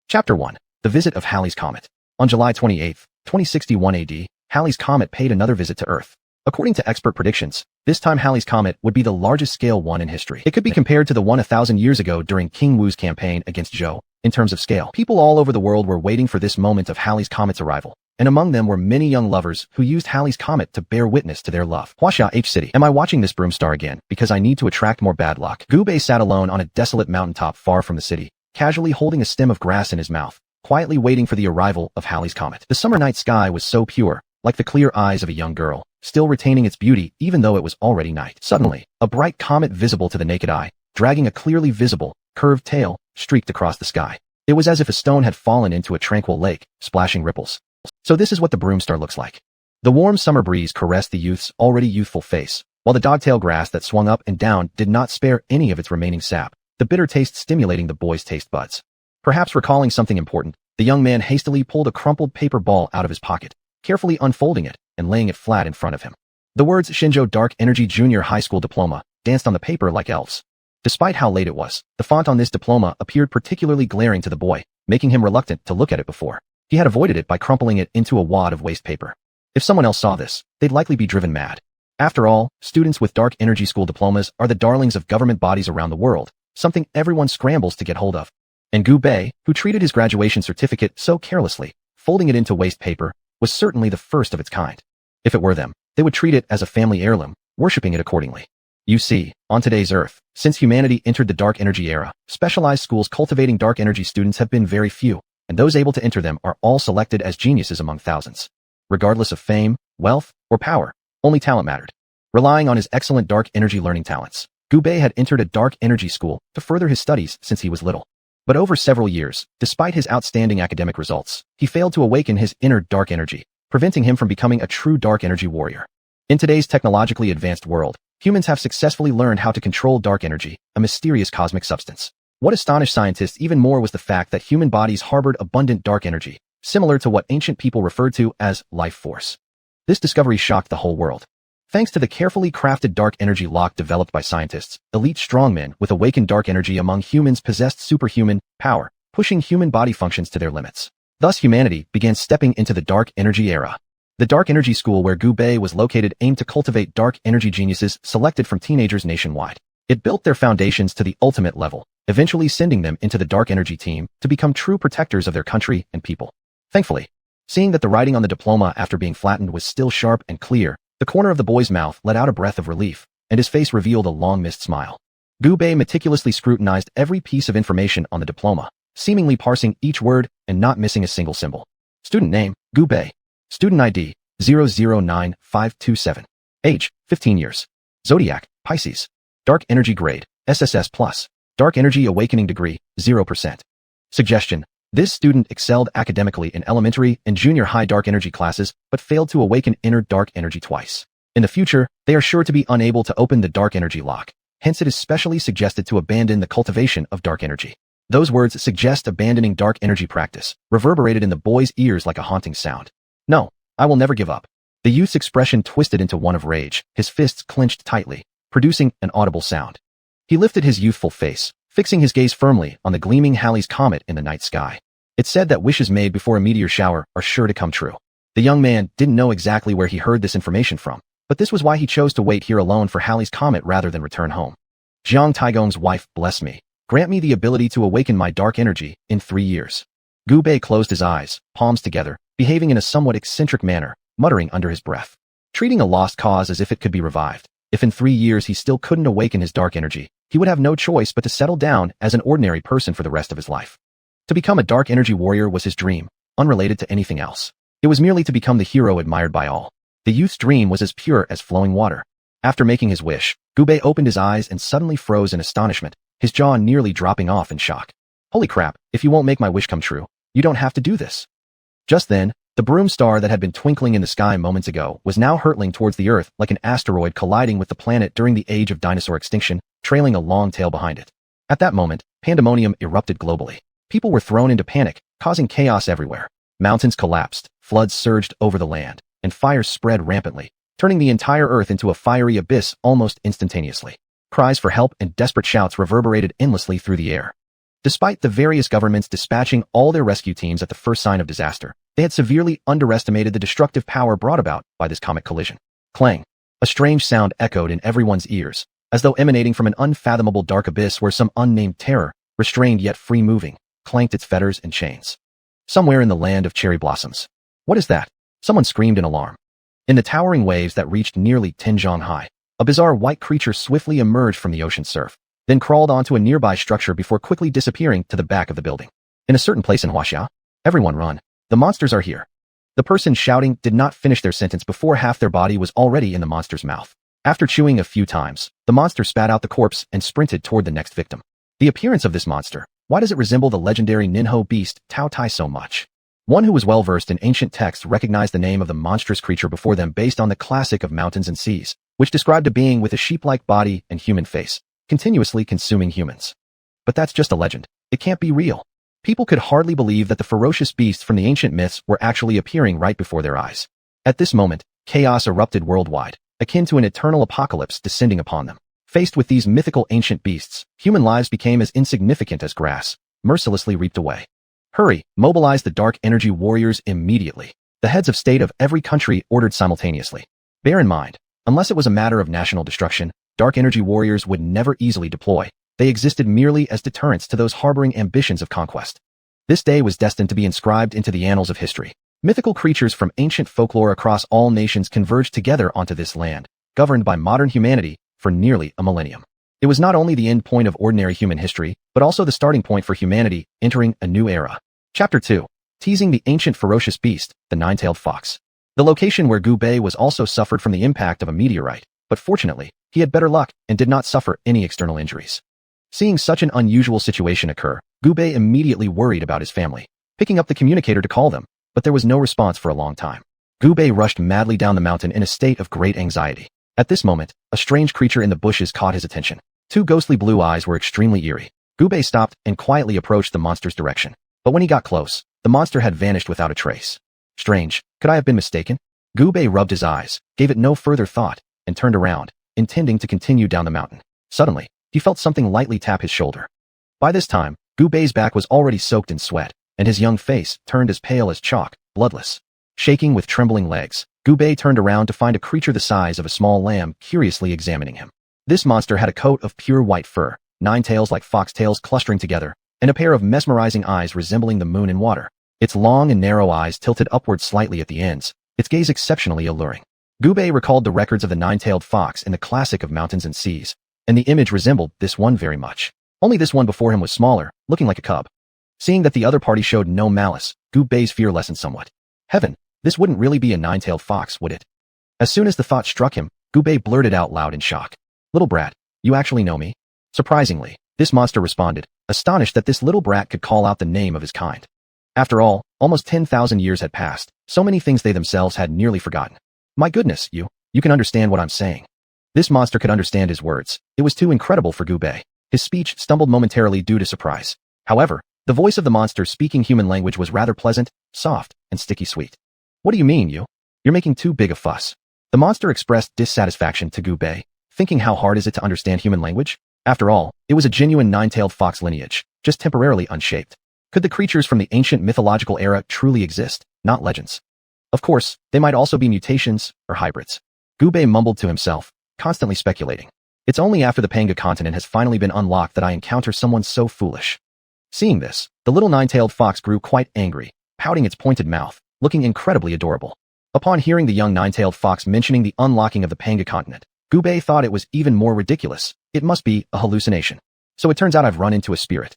Chapter 1. The Visit of Halley's Comet. On July 28, 2061 AD, Halley's Comet paid another visit to Earth. According to expert predictions, this time Halley's Comet would be the largest-scale one in history. It could be compared to the one 1,000 years ago during King Wu's campaign against Zhou. In terms of scale, people all over the world were waiting for this moment of Halley's Comet's arrival, and among them were many young lovers who used Halley's Comet to bear witness to their love. Huaxia H City. Am I watching this broomstar again because I need to attract more bad luck? Gu Bei sat alone on a desolate mountaintop far from the city, casually holding a stem of grass in his mouth, quietly waiting for the arrival of Halley's Comet. The summer night sky was so pure, like the clear eyes of a young girl, still retaining its beauty even though it was already night. Suddenly, a bright comet visible to the naked eye, dragging a clearly visible, curved tail, streaked across the sky. It was as if a stone had fallen into a tranquil lake, splashing ripples. So this is what the broomstar looks like. The warm summer breeze caressed the youth's already youthful face, while the dogtail grass that swung up and down did not spare any of its remaining sap, the bitter taste stimulating the boy's taste buds. Perhaps recalling something important, the young man hastily pulled a crumpled paper ball out of his pocket, carefully unfolding it and laying it flat in front of him. The words Shinjo Dark Energy Junior High School Diploma danced on the paper like elves. Despite how late it was, the font on this diploma appeared particularly glaring to the boy, making him reluctant to look at it before. He had avoided it by crumpling it into a wad of waste paper. If someone else saw this, they'd likely be driven mad. After all, students with Dark Energy School diplomas are the darlings of government bodies around the world, something everyone scrambles to get hold of. And Gu Bei, who treated his graduation certificate so carelessly, folding it into waste paper, was certainly the first of its kind. If it were them, they would treat it as a family heirloom, worshipping it accordingly. You see, on today's Earth, since humanity entered the dark energy era, specialized schools cultivating dark energy students have been very few, and those able to enter them are all selected as geniuses among thousands. Regardless of fame, wealth, or power, only talent mattered. Relying on his excellent dark energy learning talents, Gu Bei had entered a dark energy school to further his studies since he was little. But over several years, despite his outstanding academic results, he failed to awaken his inner dark energy, preventing him from becoming a true dark energy warrior. In today's technologically advanced world, humans have successfully learned how to control dark energy, a mysterious cosmic substance. What astonished scientists even more was the fact that human bodies harbored abundant dark energy, similar to what ancient people referred to as life force. This discovery shocked the whole world. Thanks to the carefully crafted dark energy lock developed by scientists, elite strongmen with awakened dark energy among humans possessed superhuman power, pushing human body functions to their limits. Thus humanity began stepping into the dark energy era. The dark energy school where Gu Bei was located aimed to cultivate dark energy geniuses selected from teenagers nationwide. It built their foundations to the ultimate level, eventually sending them into the dark energy team to become true protectors of their country and people. Thankfully, seeing that the writing on the diploma after being flattened was still sharp and clear, the corner of the boy's mouth let out a breath of relief, and his face revealed a long-missed smile. Gu Bei meticulously scrutinized every piece of information on the diploma, seemingly parsing each word and not missing a single symbol. Student name, Gu Bei. Student ID, 009527. Age, 15 years. Zodiac, Pisces. Dark Energy Grade, SSS+. Dark Energy Awakening Degree, 0%. Suggestion. This student excelled academically in elementary and junior high dark energy classes, but failed to awaken inner dark energy twice. In the future, they are sure to be unable to open the dark energy lock. Hence it is specially suggested to abandon the cultivation of dark energy. Those words suggest abandoning dark energy practice, reverberated in the boy's ears like a haunting sound. No, I will never give up. The youth's expression twisted into one of rage, his fists clenched tightly, producing an audible sound. He lifted his youthful face, fixing his gaze firmly on the gleaming Halley's Comet in the night sky. It's said that wishes made before a meteor shower are sure to come true. The young man didn't know exactly where he heard this information from, but this was why he chose to wait here alone for Halley's Comet rather than return home. Jiang Taigong's wife, bless me. Grant me the ability to awaken my dark energy in 3 years. Gu Bei closed his eyes, palms together, behaving in a somewhat eccentric manner, muttering under his breath. Treating a lost cause as if it could be revived. If in 3 years he still couldn't awaken his dark energy, he would have no choice but to settle down as an ordinary person for the rest of his life. To become a dark energy warrior was his dream, unrelated to anything else. It was merely to become the hero admired by all. The youth's dream was as pure as flowing water. After making his wish, Gu Bei opened his eyes and suddenly froze in astonishment, his jaw nearly dropping off in shock. Holy crap, if you won't make my wish come true, you don't have to do this. Just then, the broom star that had been twinkling in the sky moments ago was now hurtling towards the Earth like an asteroid colliding with the planet during the Age of Dinosaur extinction, trailing a long tail behind it. At that moment, pandemonium erupted globally. People were thrown into panic, causing chaos everywhere. Mountains collapsed, floods surged over the land, and fires spread rampantly, turning the entire Earth into a fiery abyss almost instantaneously. Cries for help and desperate shouts reverberated endlessly through the air. Despite the various governments dispatching all their rescue teams at the first sign of disaster, they had severely underestimated the destructive power brought about by this comet collision. Clang. A strange sound echoed in everyone's ears, as though emanating from an unfathomable dark abyss where some unnamed terror, restrained yet free-moving, clanked its fetters and chains. Somewhere in the land of cherry blossoms. What is that? Someone screamed in alarm. In the towering waves that reached nearly 10 zhang high, a bizarre white creature swiftly emerged from the ocean surf, then crawled onto a nearby structure before quickly disappearing to the back of the building. In a certain place in Huaxia, everyone run. The monsters are here. The person shouting did not finish their sentence before half their body was already in the monster's mouth. After chewing a few times, the monster spat out the corpse and sprinted toward the next victim. The appearance of this monster, why does it resemble the legendary Ninho beast Tao Tai so much? One who was well-versed in ancient texts recognized the name of the monstrous creature before them based on the classic of mountains and seas, which described a being with a sheep-like body and human face, continuously consuming humans. But that's just a legend. It can't be real. People could hardly believe that the ferocious beasts from the ancient myths were actually appearing right before their eyes. At this moment, chaos erupted worldwide, akin to an eternal apocalypse descending upon them. Faced with these mythical ancient beasts, human lives became as insignificant as grass, mercilessly reaped away. Hurry, mobilize the dark energy warriors immediately. The heads of state of every country ordered simultaneously. Bear in mind, unless it was a matter of national destruction, dark energy warriors would never easily deploy. They existed merely as deterrents to those harboring ambitions of conquest. This day was destined to be inscribed into the annals of history. Mythical creatures from ancient folklore across all nations converged together onto this land, governed by modern humanity for nearly a millennium. It was not only the end point of ordinary human history, but also the starting point for humanity entering a new era. Chapter 2. Teasing the ancient ferocious beast, the nine-tailed fox. The location where Gu Bei was also suffered from the impact of a meteorite, but fortunately, he had better luck and did not suffer any external injuries. Seeing such an unusual situation occur, Gu Bei immediately worried about his family, picking up the communicator to call them, but there was no response for a long time. Gu Bei rushed madly down the mountain in a state of great anxiety. At this moment, a strange creature in the bushes caught his attention. Two ghostly blue eyes were extremely eerie. Gu Bei stopped and quietly approached the monster's direction. But when he got close, the monster had vanished without a trace. Strange, could I have been mistaken? Gu Bei rubbed his eyes, gave it no further thought, and turned around, intending to continue down the mountain. Suddenly, he felt something lightly tap his shoulder. By this time, Gu Bei's back was already soaked in sweat, and his young face turned as pale as chalk, bloodless. Shaking with trembling legs, Gu Bei turned around to find a creature the size of a small lamb curiously examining him. This monster had a coat of pure white fur, 9 tails like foxtails clustering together, and a pair of mesmerizing eyes resembling the moon in water. Its long and narrow eyes tilted upward slightly at the ends, its gaze exceptionally alluring. Gu Bei recalled the records of the 9-tailed fox in the classic of mountains and seas, and the image resembled this one very much. Only this one before him was smaller, looking like a cub. Seeing that the other party showed no malice, Gu Bei's fear lessened somewhat. Heaven, this wouldn't really be a 9-tailed fox, would it? As soon as the thought struck him, Gu Bei blurted out loud in shock. Little brat, you actually know me? Surprisingly, this monster responded, astonished that this little brat could call out the name of his kind. After all, almost 10,000 years had passed, so many things they themselves had nearly forgotten. My goodness, you can understand what I'm saying. This monster could understand his words. It was too incredible for Gu Bei. His speech stumbled momentarily due to surprise. However, the voice of the monster speaking human language was rather pleasant, soft, and sticky sweet. What do you mean, You're making too big a fuss. The monster expressed dissatisfaction to Gu Bei, thinking how hard is it to understand human language? After all, it was a genuine 9-tailed fox lineage, just temporarily unshaped. Could the creatures from the ancient mythological era truly exist, not legends? Of course, they might also be mutations or hybrids. Gu Bei mumbled to himself, constantly speculating. It's only after the Panga continent has finally been unlocked that I encounter someone so foolish. Seeing this, the little 9-tailed fox grew quite angry, pouting its pointed mouth, looking incredibly adorable. Upon hearing the young 9-tailed fox mentioning the unlocking of the Panga continent, Gu Bei thought it was even more ridiculous. It must be a hallucination. So it turns out I've run into a spirit.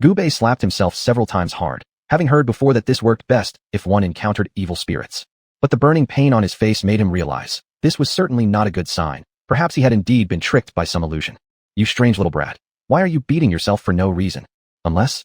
Gu Bei slapped himself several times hard, having heard before that this worked best if one encountered evil spirits. But the burning pain on his face made him realize this was certainly not a good sign. Perhaps he had indeed been tricked by some illusion. You strange little brat. Why are you beating yourself for no reason? Unless?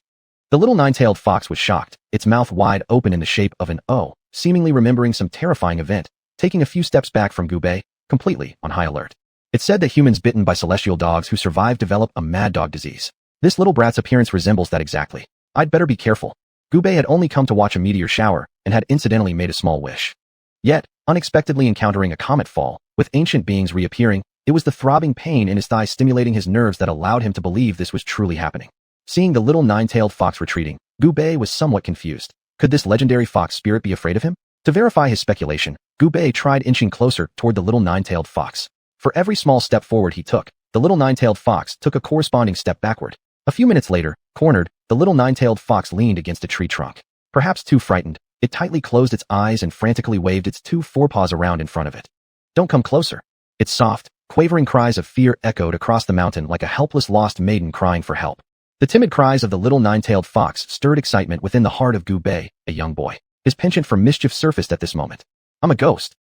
The little 9-tailed fox was shocked, its mouth wide open in the shape of an O, seemingly remembering some terrifying event, taking a few steps back from Gu Bei, completely on high alert. It's said that humans bitten by celestial dogs who survive develop a mad dog disease. This little brat's appearance resembles that exactly. I'd better be careful. Gu Bei had only come to watch a meteor shower and had incidentally made a small wish. Yet, unexpectedly encountering a comet fall, with ancient beings reappearing, it was the throbbing pain in his thighs stimulating his nerves that allowed him to believe this was truly happening. Seeing the little nine-tailed fox retreating, Gu Bei was somewhat confused. Could this legendary fox spirit be afraid of him? To verify his speculation, Gu Bei tried inching closer toward the little nine-tailed fox. For every small step forward he took, the little nine-tailed fox took a corresponding step backward. A few minutes later, cornered, the little nine-tailed fox leaned against a tree trunk. Perhaps too frightened, it tightly closed its eyes and frantically waved its two forepaws around in front of it. "Don't come closer." Its soft, quavering cries of fear echoed across the mountain like a helpless lost maiden crying for help. The timid cries of the little nine-tailed fox stirred excitement within the heart of Gu Bei, a young boy. His penchant for mischief surfaced at this moment. "I'm a ghost."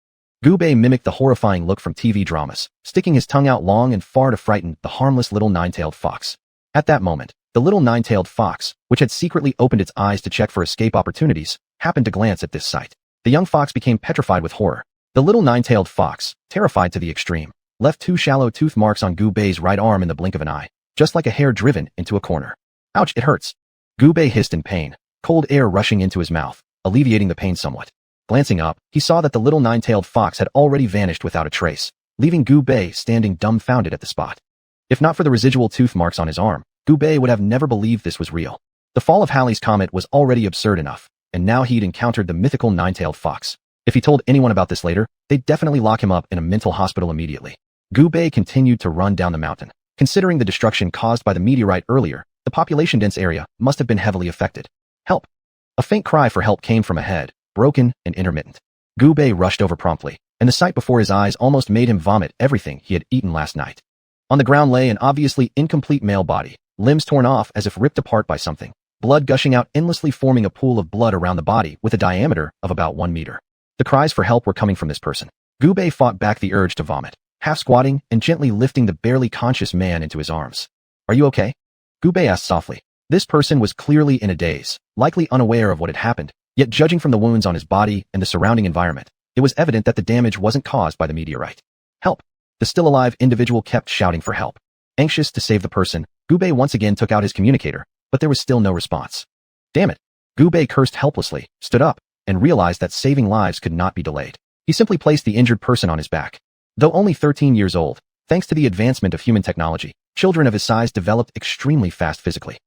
Gu Bei mimicked the horrifying look from TV dramas, sticking his tongue out long and far to frighten the harmless little nine-tailed fox. At that moment, the little nine-tailed fox, which had secretly opened its eyes to check for escape opportunities, happened to glance at this sight. The young fox became petrified with horror. The little nine-tailed fox, terrified to the extreme, left two shallow tooth marks on Gu Bei's right arm in the blink of an eye, just like a hare driven into a corner. "Ouch, it hurts." Gu Bei hissed in pain, cold air rushing into his mouth, alleviating the pain somewhat. Glancing up, he saw that the little nine-tailed fox had already vanished without a trace, leaving Gu Bei standing dumbfounded at the spot. If not for the residual tooth marks on his arm, Gu Bei would have never believed this was real. The fall of Halley's Comet was already absurd enough, and now he'd encountered the mythical nine-tailed fox. If he told anyone about this later, they'd definitely lock him up in a mental hospital immediately. Gu Bei continued to run down the mountain. Considering the destruction caused by the meteorite earlier, the population-dense area must have been heavily affected. "Help!" A faint cry for help came from ahead, broken and intermittent. Gu Bei rushed over promptly, and the sight before his eyes almost made him vomit everything he had eaten last night. On the ground lay an obviously incomplete male body, limbs torn off as if ripped apart by something, blood gushing out endlessly, forming a pool of blood around the body with a diameter of about 1 meter. The cries for help were coming from this person. Gu Bei fought back the urge to vomit, half squatting and gently lifting the barely conscious man into his arms. "Are you okay?" Gu Bei asked softly. This person was clearly in a daze, likely unaware of what had happened, yet judging from the wounds on his body and the surrounding environment, it was evident that the damage wasn't caused by the meteorite. "Help!" The still-alive individual kept shouting for help. Anxious to save the person, Gu Bei once again took out his communicator, but there was still no response. "Damn it!" Gu Bei cursed helplessly, stood up, and realized that saving lives could not be delayed. He simply placed the injured person on his back. Though only 13 years old, thanks to the advancement of human technology, children of his size developed extremely fast physically.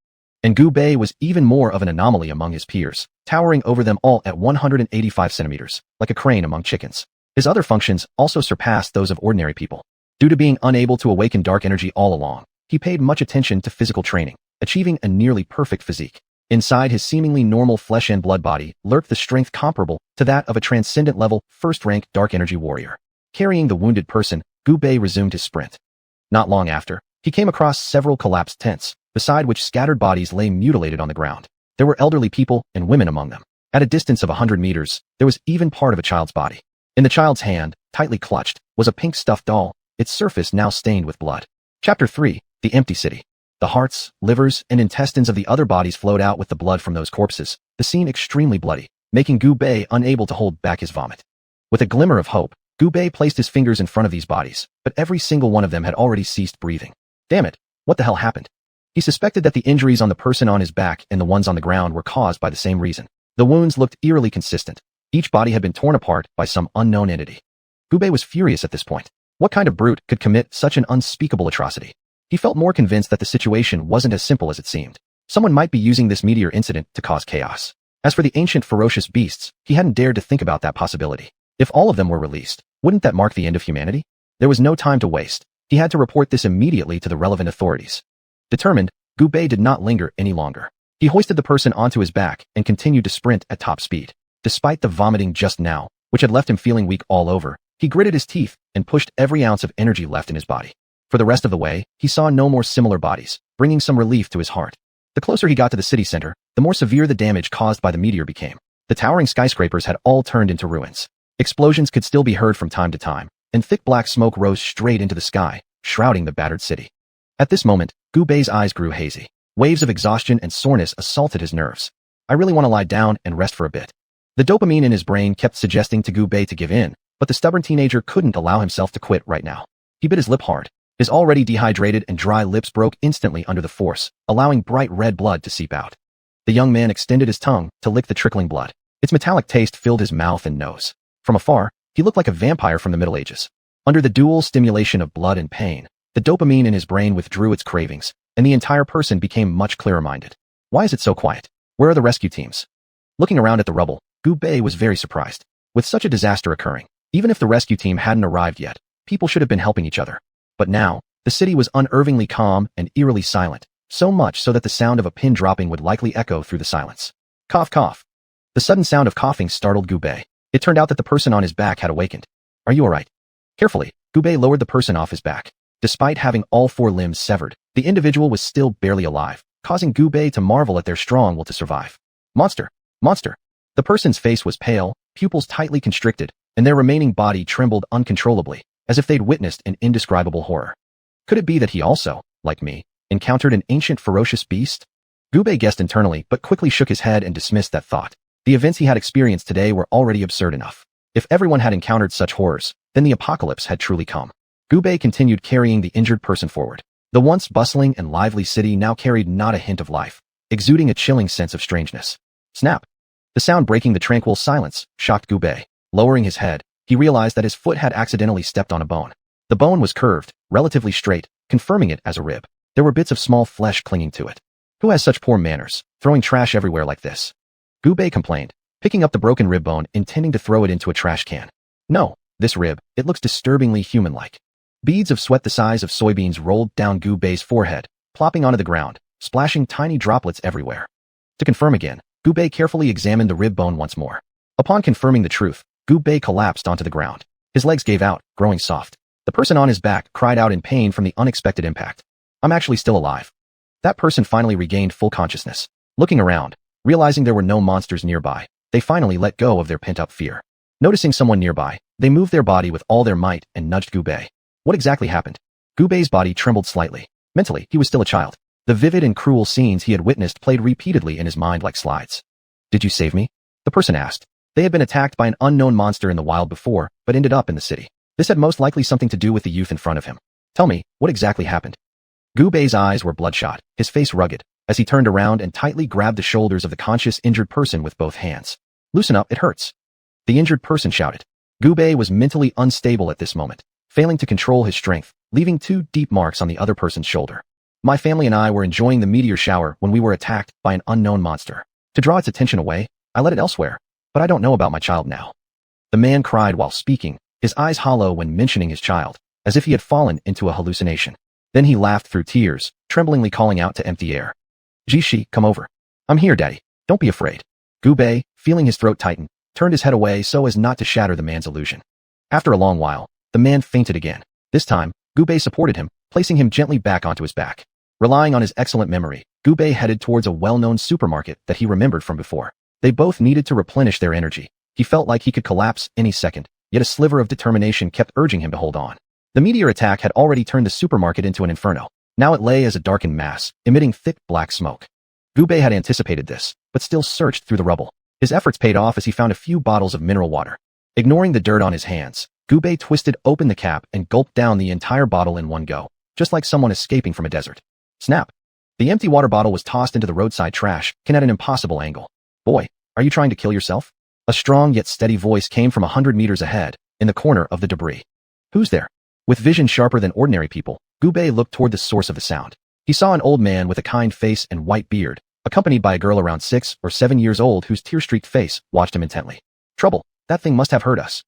And Gu Bei was even more of an anomaly among his peers, towering over them all at 185 centimeters, like a crane among chickens. His other functions also surpassed those of ordinary people. Due to being unable to awaken dark energy all along, he paid much attention to physical training, achieving a nearly perfect physique. Inside his seemingly normal flesh and blood body lurked the strength comparable to that of a transcendent-level, first-rank dark energy warrior. Carrying the wounded person, Gu Bei resumed his sprint. Not long after, he came across several collapsed tents, beside which scattered bodies lay mutilated on the ground. There were elderly people and women among them. At a distance of 100 meters, there was even part of a child's body. In the child's hand, tightly clutched, was a pink stuffed doll, its surface now stained with blood. Chapter 3, The Empty City. The hearts, livers, and intestines of the other bodies flowed out with the blood from those corpses, the scene extremely bloody, making Gu Bei unable to hold back his vomit. With a glimmer of hope, Gu Bei placed his fingers in front of these bodies, but every single one of them had already ceased breathing. Damn it, what the hell happened? He suspected that the injuries on the person on his back and the ones on the ground were caused by the same reason. The wounds looked eerily consistent. Each body had been torn apart by some unknown entity. Gu Bei was furious at this point. What kind of brute could commit such an unspeakable atrocity? He felt more convinced that the situation wasn't as simple as it seemed. Someone might be using this meteor incident to cause chaos. As for the ancient ferocious beasts, he hadn't dared to think about that possibility. If all of them were released, wouldn't that mark the end of humanity? There was no time to waste. He had to report this immediately to the relevant authorities. Determined, Gu Bei did not linger any longer. He hoisted the person onto his back and continued to sprint at top speed. Despite the vomiting just now, which had left him feeling weak all over, he gritted his teeth and pushed every ounce of energy left in his body. For the rest of the way, he saw no more similar bodies, bringing some relief to his heart. The closer he got to the city center, the more severe the damage caused by the meteor became. The towering skyscrapers had all turned into ruins. Explosions could still be heard from time to time, and thick black smoke rose straight into the sky, shrouding the battered city. At this moment, Gu Bei's eyes grew hazy. Waves of exhaustion and soreness assaulted his nerves. I really want to lie down and rest for a bit. The dopamine in his brain kept suggesting to Gu Bei to give in, but the stubborn teenager couldn't allow himself to quit right now. He bit his lip hard. His already dehydrated and dry lips broke instantly under the force, allowing bright red blood to seep out. The young man extended his tongue to lick the trickling blood. Its metallic taste filled his mouth and nose. From afar, he looked like a vampire from the Middle Ages. Under the dual stimulation of blood and pain, the dopamine in his brain withdrew its cravings, and the entire person became much clearer-minded. Why is it so quiet? Where are the rescue teams? Looking around at the rubble, Gu Bei was very surprised. With such a disaster occurring, even if the rescue team hadn't arrived yet, people should have been helping each other. But now, the city was unnervingly calm and eerily silent, so much so that the sound of a pin dropping would likely echo through the silence. Cough, cough. The sudden sound of coughing startled Gu Bei. It turned out that the person on his back had awakened. Are you alright? Carefully, Gu Bei lowered the person off his back. Despite having all 4 limbs severed, the individual was still barely alive, causing Gu Bei to marvel at their strong will to survive. Monster! Monster! The person's face was pale, pupils tightly constricted, and their remaining body trembled uncontrollably, as if they'd witnessed an indescribable horror. Could it be that he also, like me, encountered an ancient ferocious beast? Gu Bei guessed internally but quickly shook his head and dismissed that thought. The events he had experienced today were already absurd enough. If everyone had encountered such horrors, then the apocalypse had truly come. Gu Bei continued carrying the injured person forward. The once bustling and lively city now carried not a hint of life, exuding a chilling sense of strangeness. Snap! The sound breaking the tranquil silence shocked Gu Bei. Lowering his head, he realized that his foot had accidentally stepped on a bone. The bone was curved, relatively straight, confirming it as a rib. There were bits of small flesh clinging to it. Who has such poor manners, throwing trash everywhere like this? Gu Bei complained, picking up the broken rib bone, intending to throw it into a trash can. No, this rib, it looks disturbingly human-like. Beads of sweat the size of soybeans rolled down Gu Bei's forehead, plopping onto the ground, splashing tiny droplets everywhere. To confirm again, Gu Bei carefully examined the rib bone once more. Upon confirming the truth, Gu Bei collapsed onto the ground. His legs gave out, growing soft. The person on his back cried out in pain from the unexpected impact. I'm actually still alive. That person finally regained full consciousness. Looking around, realizing there were no monsters nearby, they finally let go of their pent-up fear. Noticing someone nearby, they moved their body with all their might and nudged Gu Bei. What exactly happened? Gu Bei's body trembled slightly. Mentally, he was still a child. The vivid and cruel scenes he had witnessed played repeatedly in his mind like slides. Did you save me? The person asked. They had been attacked by an unknown monster in the wild before, but ended up in the city. This had most likely something to do with the youth in front of him. Tell me, what exactly happened? Gu Bei's eyes were bloodshot, his face rugged, as he turned around and tightly grabbed the shoulders of the conscious injured person with both hands. Loosen up, it hurts. The injured person shouted. Gu Bei was mentally unstable at this moment, failing to control his strength, leaving 2 deep marks on the other person's shoulder. My family and I were enjoying the meteor shower when we were attacked by an unknown monster. To draw its attention away, I let it elsewhere, but I don't know about my child now. The man cried while speaking, his eyes hollow when mentioning his child, as if he had fallen into a hallucination. Then he laughed through tears, tremblingly calling out to empty air. Jishi, come over. I'm here, Daddy. Don't be afraid. Gu Bei, feeling his throat tighten, turned his head away so as not to shatter the man's illusion. After a long while, the man fainted again. This time, Gu Bei supported him, placing him gently back onto his back. Relying on his excellent memory, Gu Bei headed towards a well-known supermarket that he remembered from before. They both needed to replenish their energy. He felt like he could collapse any second, yet a sliver of determination kept urging him to hold on. The meteor attack had already turned the supermarket into an inferno. Now it lay as a darkened mass, emitting thick black smoke. Gu Bei had anticipated this, but still searched through the rubble. His efforts paid off as he found a few bottles of mineral water. Ignoring the dirt on his hands, Gu Bei twisted open the cap and gulped down the entire bottle in one go, just like someone escaping from a desert. Snap! The empty water bottle was tossed into the roadside trash, at an impossible angle. Boy, are you trying to kill yourself? A strong yet steady voice came from 100 meters ahead, in the corner of the debris. Who's there? With vision sharper than ordinary people, Gu Bei looked toward the source of the sound. He saw an old man with a kind face and white beard, accompanied by a girl around 6 or 7 years old whose tear-streaked face watched him intently. Trouble, that thing must have heard us.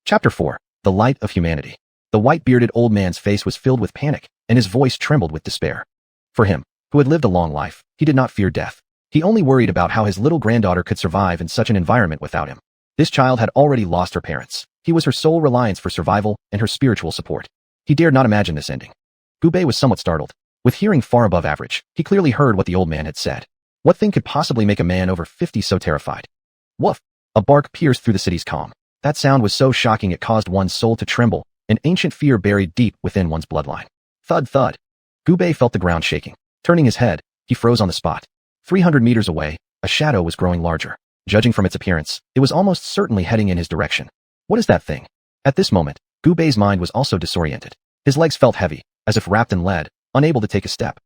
Chapter 4. The Light of Humanity. The white-bearded old man's face was filled with panic, and his voice trembled with despair. For him, who had lived a long life, he did not fear death. He only worried about how his little granddaughter could survive in such an environment without him. This child had already lost her parents. He was her sole reliance for survival and her spiritual support. He dared not imagine this ending. Gu Bei was somewhat startled. With hearing far above average, he clearly heard what the old man had said. What thing could possibly make a man over 50 so terrified? Woof! A bark pierced through the city's calm. That sound was so shocking it caused one's soul to tremble, an ancient fear buried deep within one's bloodline. Thud thud. Gu Bei felt the ground shaking. Turning his head, he froze on the spot. 300 meters away, a shadow was growing larger. Judging from its appearance, it was almost certainly heading in his direction. What is that thing? At this moment, Gu Bei's mind was also disoriented. His legs felt heavy, as if wrapped in lead, unable to take a step.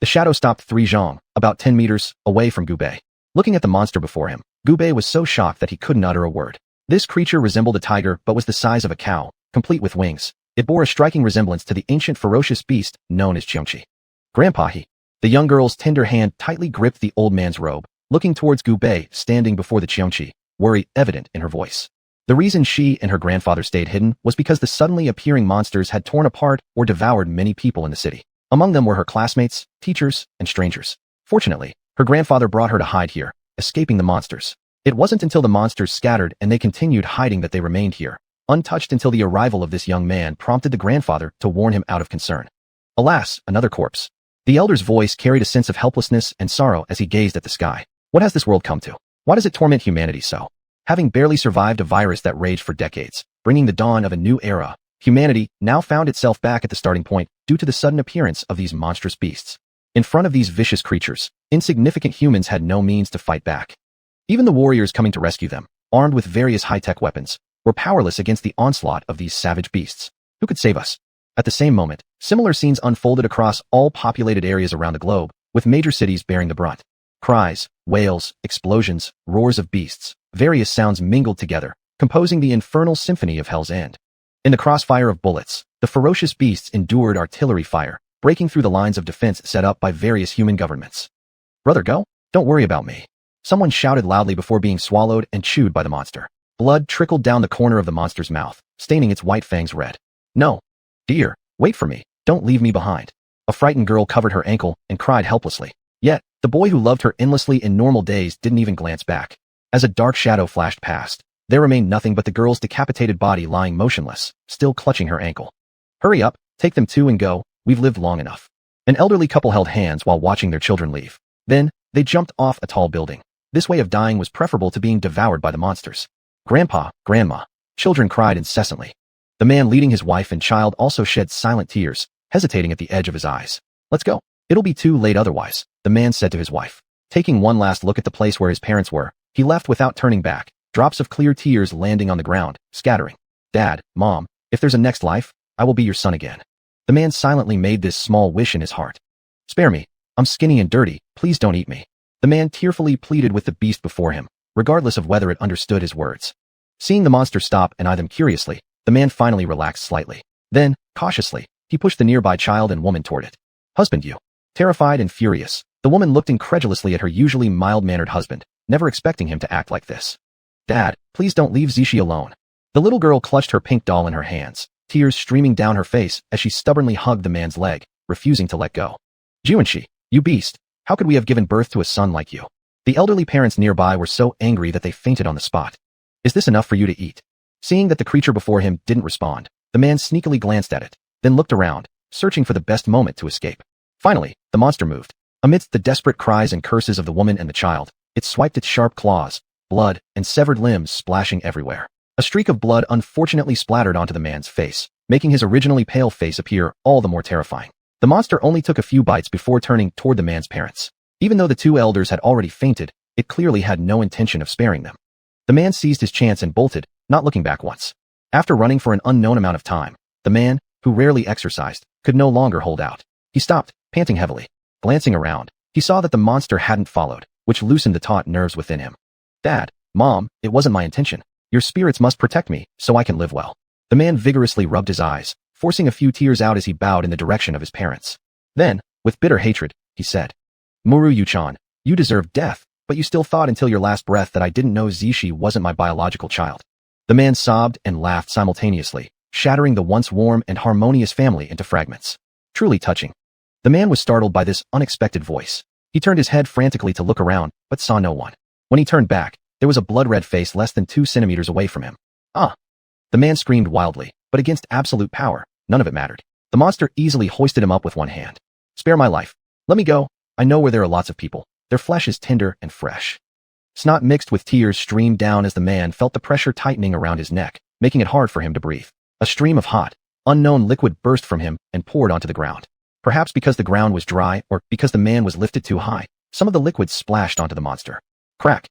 The shadow stopped 3 zhang, about 10 meters, away from Gu Bei. Looking at the monster before him, Gu Bei was so shocked that he couldn't utter a word. This creature resembled a tiger but was the size of a cow, complete with wings. It bore a striking resemblance to the ancient ferocious beast known as xianxia. Grandpa, The young girl's tender hand tightly gripped the old man's robe, looking towards Gu Bei standing before the xianxia, worry evident in her voice. The reason she and her grandfather stayed hidden was because the suddenly appearing monsters had torn apart or devoured many people in the city. Among them were her classmates, teachers, and strangers. Fortunately, her grandfather brought her to hide here, escaping the monsters. It wasn't until the monsters scattered and they continued hiding that they remained here, untouched until the arrival of this young man prompted the grandfather to warn him out of concern. Alas, another corpse. The elder's voice carried a sense of helplessness and sorrow as he gazed at the sky. What has this world come to? Why does it torment humanity so? Having barely survived a virus that raged for decades, bringing the dawn of a new era, humanity now found itself back at the starting point due to the sudden appearance of these monstrous beasts. In front of these vicious creatures, insignificant humans had no means to fight back. Even the warriors coming to rescue them, armed with various high-tech weapons, were powerless against the onslaught of these savage beasts. Who could save us? At the same moment, similar scenes unfolded across all populated areas around the globe, with major cities bearing the brunt. Cries, wails, explosions, roars of beasts, various sounds mingled together, composing the infernal symphony of Hell's End. In the crossfire of bullets, the ferocious beasts endured artillery fire, breaking through the lines of defense set up by various human governments. Brother, go? Don't worry about me. Someone shouted loudly before being swallowed and chewed by the monster. Blood trickled down the corner of the monster's mouth, staining its white fangs red. No. Dear, wait for me. Don't leave me behind. A frightened girl covered her ankle and cried helplessly. Yet, the boy who loved her endlessly in normal days didn't even glance back. As a dark shadow flashed past, there remained nothing but the girl's decapitated body lying motionless, still clutching her ankle. Hurry up, take them too and go, we've lived long enough. An elderly couple held hands while watching their children leave. Then, they jumped off a tall building. This way of dying was preferable to being devoured by the monsters. Grandpa, Grandma. Children cried incessantly. The man leading his wife and child also shed silent tears, hesitating at the edge of his eyes. Let's go. It'll be too late otherwise, the man said to his wife. Taking one last look at the place where his parents were, he left without turning back, drops of clear tears landing on the ground, scattering. Dad, Mom, if there's a next life, I will be your son again. The man silently made this small wish in his heart. Spare me. I'm skinny and dirty, please don't eat me. The man tearfully pleaded with the beast before him, regardless of whether it understood his words. Seeing the monster stop and eye them curiously, the man finally relaxed slightly. Then, cautiously, he pushed the nearby child and woman toward it. Husband, you. Terrified and furious, the woman looked incredulously at her usually mild-mannered husband, never expecting him to act like this. Dad, please don't leave Zishi alone. The little girl clutched her pink doll in her hands, tears streaming down her face as she stubbornly hugged the man's leg, refusing to let go. Xuanxia, you beast, how could we have given birth to a son like you? The elderly parents nearby were so angry that they fainted on the spot. Is this enough for you to eat? Seeing that the creature before him didn't respond, the man sneakily glanced at it, then looked around, searching for the best moment to escape. Finally, the monster moved. Amidst the desperate cries and curses of the woman and the child, it swiped its sharp claws, blood, and severed limbs splashing everywhere. A streak of blood unfortunately splattered onto the man's face, making his originally pale face appear all the more terrifying. The monster only took a few bites before turning toward the man's parents. Even though the two elders had already fainted, it clearly had no intention of sparing them. The man seized his chance and bolted, not looking back once. After running for an unknown amount of time, the man, who rarely exercised, could no longer hold out. He stopped, panting heavily. Glancing around, he saw that the monster hadn't followed, which loosened the taut nerves within him. Dad, Mom, it wasn't my intention. Your spirits must protect me, so I can live well. The man vigorously rubbed his eyes, forcing a few tears out as he bowed in the direction of his parents. Then, with bitter hatred, he said, Muru Yuchan, you deserve death, but you still thought until your last breath that I didn't know Zishi wasn't my biological child. The man sobbed and laughed simultaneously, shattering the once warm and harmonious family into fragments. Truly touching. The man was startled by this unexpected voice. He turned his head frantically to look around, but saw no one. When he turned back, there was a blood-red face less than 2 centimeters away from him. Ah! The man screamed wildly, but against absolute power, none of it mattered. The monster easily hoisted him up with one hand. Spare my life. Let me go. I know where there are lots of people. Their flesh is tender and fresh. Snot mixed with tears streamed down as the man felt the pressure tightening around his neck, making it hard for him to breathe. A stream of hot, unknown liquid burst from him and poured onto the ground. Perhaps because the ground was dry or because the man was lifted too high, some of the liquid splashed onto the monster. Crack.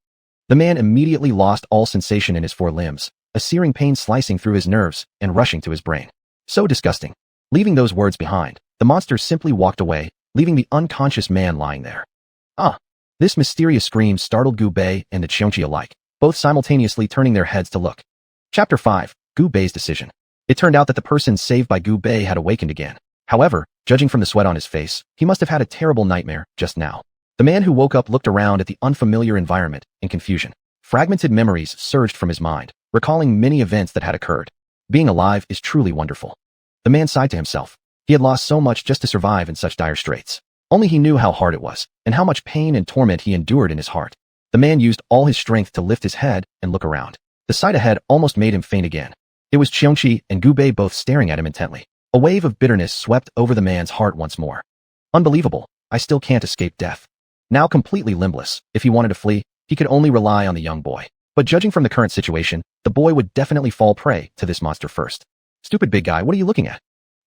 The man immediately lost all sensation in his 4 limbs, a searing pain slicing through his nerves and rushing to his brain. So disgusting. Leaving those words behind, the monster simply walked away, leaving the unconscious man lying there. Ah! This mysterious scream startled Gu Bei and the xianxia alike, both simultaneously turning their heads to look. Chapter 5, Gu Bei's Decision. It turned out that the person saved by Gu Bei had awakened again. However, Judging from the sweat on his face, he must have had a terrible nightmare just now. The man who woke up looked around at the unfamiliar environment in confusion. Fragmented memories surged from his mind, recalling many events that had occurred. Being alive is truly wonderful. The man sighed to himself. He had lost so much just to survive in such dire straits. Only he knew how hard it was, and how much pain and torment he endured in his heart. The man used all his strength to lift his head and look around. The sight ahead almost made him faint again. It was Xianxia and Gubei both staring at him intently. A wave of bitterness swept over the man's heart once more. Unbelievable, I still can't escape death. Now completely limbless, if he wanted to flee, he could only rely on the young boy. But judging from the current situation, the boy would definitely fall prey to this monster first. Stupid big guy, what are you looking at?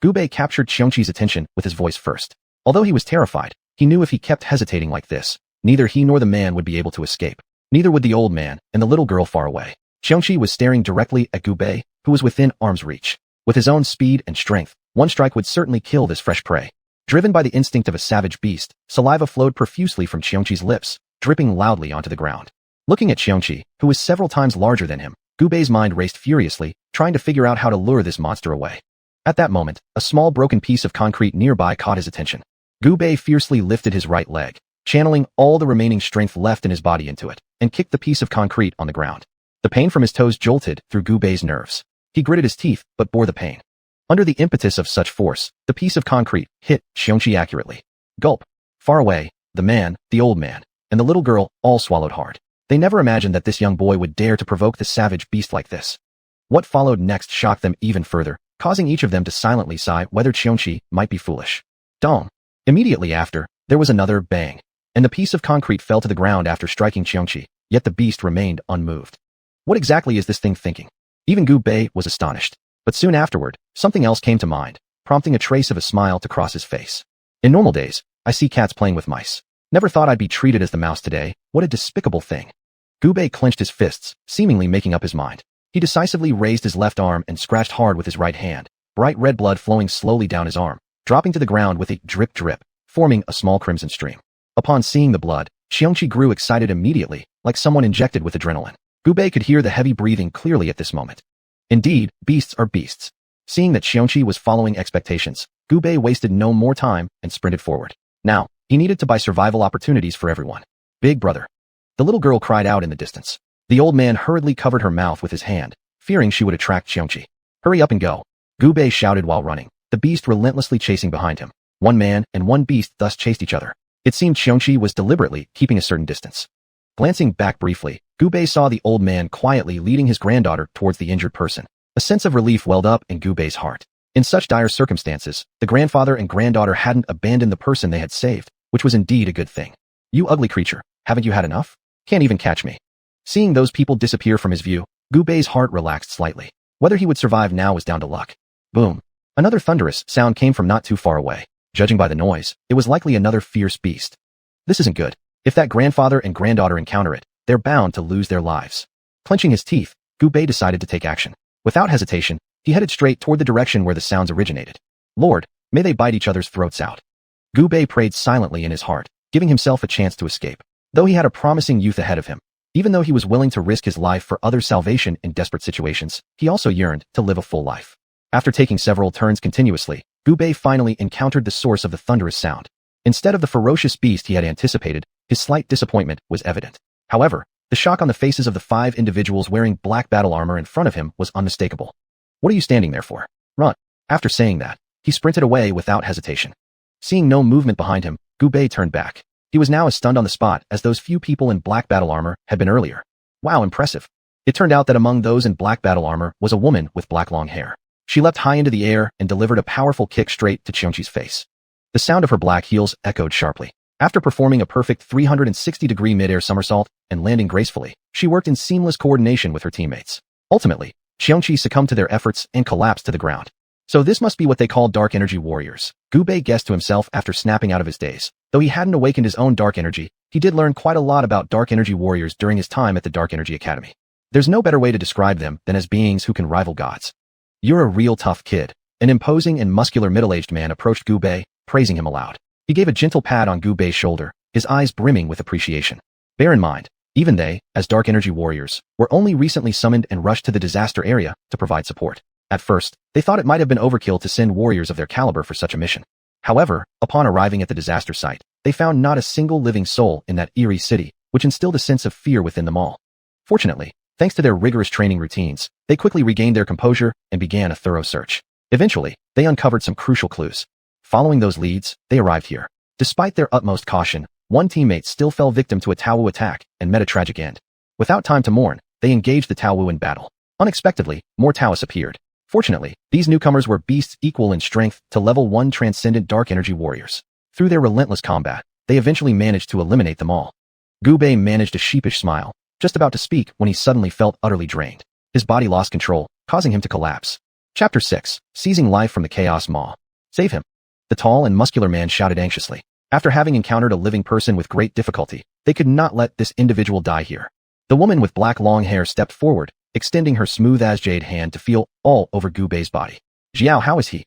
Gubei captured Xianxia's attention with his voice first. Although he was terrified, he knew if he kept hesitating like this, neither he nor the man would be able to escape. Neither would the old man and the little girl far away. Xianxia was staring directly at Gubei, who was within arm's reach. With his own speed and strength, one strike would certainly kill this fresh prey. Driven by the instinct of a savage beast, saliva flowed profusely from Xianxia's lips, dripping loudly onto the ground. Looking at Xianxia, who was several times larger than him, Gubei's mind raced furiously, trying to figure out how to lure this monster away. At that moment, a small broken piece of concrete nearby caught his attention. Gubei fiercely lifted his right leg, channeling all the remaining strength left in his body into it, and kicked the piece of concrete on the ground. The pain from his toes jolted through Gubei's nerves. He gritted his teeth, but bore the pain. Under the impetus of such force, the piece of concrete hit Xianxia accurately. Gulp. Far away, the man, the old man, and the little girl all swallowed hard. They never imagined that this young boy would dare to provoke the savage beast like this. What followed next shocked them even further, causing each of them to silently sigh whether Xianxia might be foolish. Dong. Immediately after, there was another bang, and the piece of concrete fell to the ground after striking Xianxia, yet the beast remained unmoved. What exactly is this thing thinking? Even Gubei was astonished. But soon afterward, something else came to mind, prompting a trace of a smile to cross his face. In normal days, I see cats playing with mice. Never thought I'd be treated as the mouse today. What a despicable thing. Gubei clenched his fists, seemingly making up his mind. He decisively raised his left arm and scratched hard with his right hand, bright red blood flowing slowly down his arm, dropping to the ground with a drip drip, forming a small crimson stream. Upon seeing the blood, Xianxia grew excited immediately, like someone injected with adrenaline. Gubei could hear the heavy breathing clearly at this moment. Indeed, beasts are beasts. Seeing that Xianxia was following expectations, Gubei wasted no more time and sprinted forward. Now, he needed to buy survival opportunities for everyone. Big brother. The little girl cried out in the distance. The old man hurriedly covered her mouth with his hand, fearing she would attract Xianxia. Hurry up and go. Gubei shouted while running, the beast relentlessly chasing behind him. One man and one beast thus chased each other. It seemed Xianxia was deliberately keeping a certain distance. Glancing back briefly, Gubei saw the old man quietly leading his granddaughter towards the injured person. A sense of relief welled up in Gubei's heart. In such dire circumstances, the grandfather and granddaughter hadn't abandoned the person they had saved, which was indeed a good thing. You ugly creature, haven't you had enough? Can't even catch me. Seeing those people disappear from his view, Gubei's heart relaxed slightly. Whether he would survive now was down to luck. Boom. Another thunderous sound came from not too far away. Judging by the noise, it was likely another fierce beast. This isn't good. If that grandfather and granddaughter encounter it, they're bound to lose their lives. Clenching his teeth, Gubei decided to take action. Without hesitation, he headed straight toward the direction where the sounds originated. Lord, may they bite each other's throats out. Gubei prayed silently in his heart, giving himself a chance to escape. Though he had a promising youth ahead of him, even though he was willing to risk his life for others' salvation in desperate situations, he also yearned to live a full life. After taking several turns continuously, Gubei finally encountered the source of the thunderous sound. Instead of the ferocious beast he had anticipated, his slight disappointment was evident. However, the shock on the faces of the 5 individuals wearing black battle armor in front of him was unmistakable. What are you standing there for? Run. After saying that, he sprinted away without hesitation. Seeing no movement behind him, Gubei turned back. He was now as stunned on the spot as those few people in black battle armor had been earlier. Wow, impressive. It turned out that among those in black battle armor was a woman with black long hair. She leapt high into the air and delivered a powerful kick straight to Xianxia's face. The sound of her black heels echoed sharply. After performing a perfect 360-degree mid-air somersault and landing gracefully, she worked in seamless coordination with her teammates. Ultimately, Xianxia succumbed to their efforts and collapsed to the ground. So this must be what they call dark energy warriors, Gubei guessed to himself after snapping out of his daze. Though he hadn't awakened his own dark energy, he did learn quite a lot about dark energy warriors during his time at the Dark Energy Academy. There's no better way to describe them than as beings who can rival gods. You're a real tough kid. An imposing and muscular middle-aged man approached Gubei, praising him aloud. He gave a gentle pat on Gubei's shoulder, his eyes brimming with appreciation. Bear in mind, even they, as dark energy warriors, were only recently summoned and rushed to the disaster area to provide support. At first, they thought it might have been overkill to send warriors of their caliber for such a mission. However, upon arriving at the disaster site, they found not a single living soul in that eerie city, which instilled a sense of fear within them all. Fortunately, thanks to their rigorous training routines, they quickly regained their composure and began a thorough search. Eventually, they uncovered some crucial clues. Following those leads, they arrived here. Despite their utmost caution, one teammate still fell victim to a Taowu attack and met a tragic end. Without time to mourn, they engaged the Taowu in battle. Unexpectedly, more Taoists appeared. Fortunately, these newcomers were beasts equal in strength to level 1 transcendent dark energy warriors. Through their relentless combat, they eventually managed to eliminate them all. Gubei managed a sheepish smile, just about to speak when he suddenly felt utterly drained. His body lost control, causing him to collapse. Chapter 6. Seizing life from the Chaos Maw. Save him. The tall and muscular man shouted anxiously. After having encountered a living person with great difficulty, they could not let this individual die here. The woman with black long hair stepped forward, extending her smooth-as-jade hand to feel all over Gubei's body. Xiao, how is he?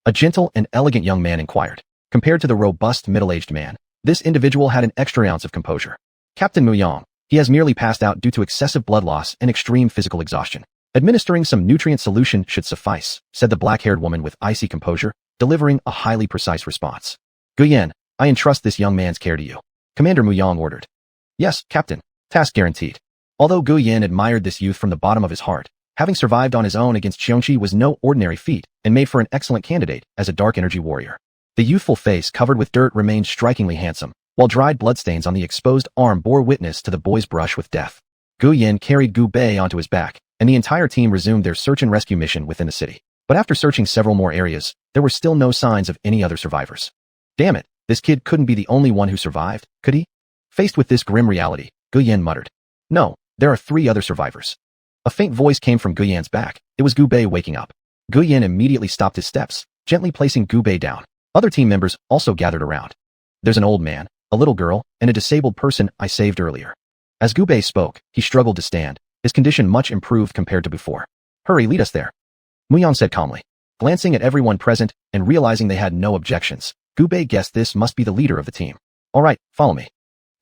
A gentle and elegant young man inquired. Compared to the robust middle-aged man, this individual had an extra ounce of composure. Captain Muyang, he has merely passed out due to excessive blood loss and extreme physical exhaustion. Administering some nutrient solution should suffice, said the black-haired woman with icy composure, delivering a highly precise response. Guyan, I entrust this young man's care to you. Commander Muyang ordered. Yes, Captain. Task guaranteed. Although Guyan admired this youth from the bottom of his heart, having survived on his own against xianxia was no ordinary feat and made for an excellent candidate as a dark energy warrior. The youthful face covered with dirt remained strikingly handsome, while dried bloodstains on the exposed arm bore witness to the boy's brush with death. Guyan carried Gubei onto his back, and the entire team resumed their search and rescue mission within the city. But after searching several more areas, there were still no signs of any other survivors. Damn it, this kid couldn't be the only one who survived, could he? Faced with this grim reality, Guyan muttered. No, there are 3 other survivors. A faint voice came from Guyan's back. It was Gubei waking up. Guyan immediately stopped his steps, gently placing Gubei down. Other team members also gathered around. There's an old man, a little girl, and a disabled person I saved earlier. As Gubei spoke, he struggled to stand, his condition much improved compared to before. Hurry, lead us there. Muyang said calmly. Glancing at everyone present and realizing they had no objections, Gubei guessed this must be the leader of the team. All right, follow me.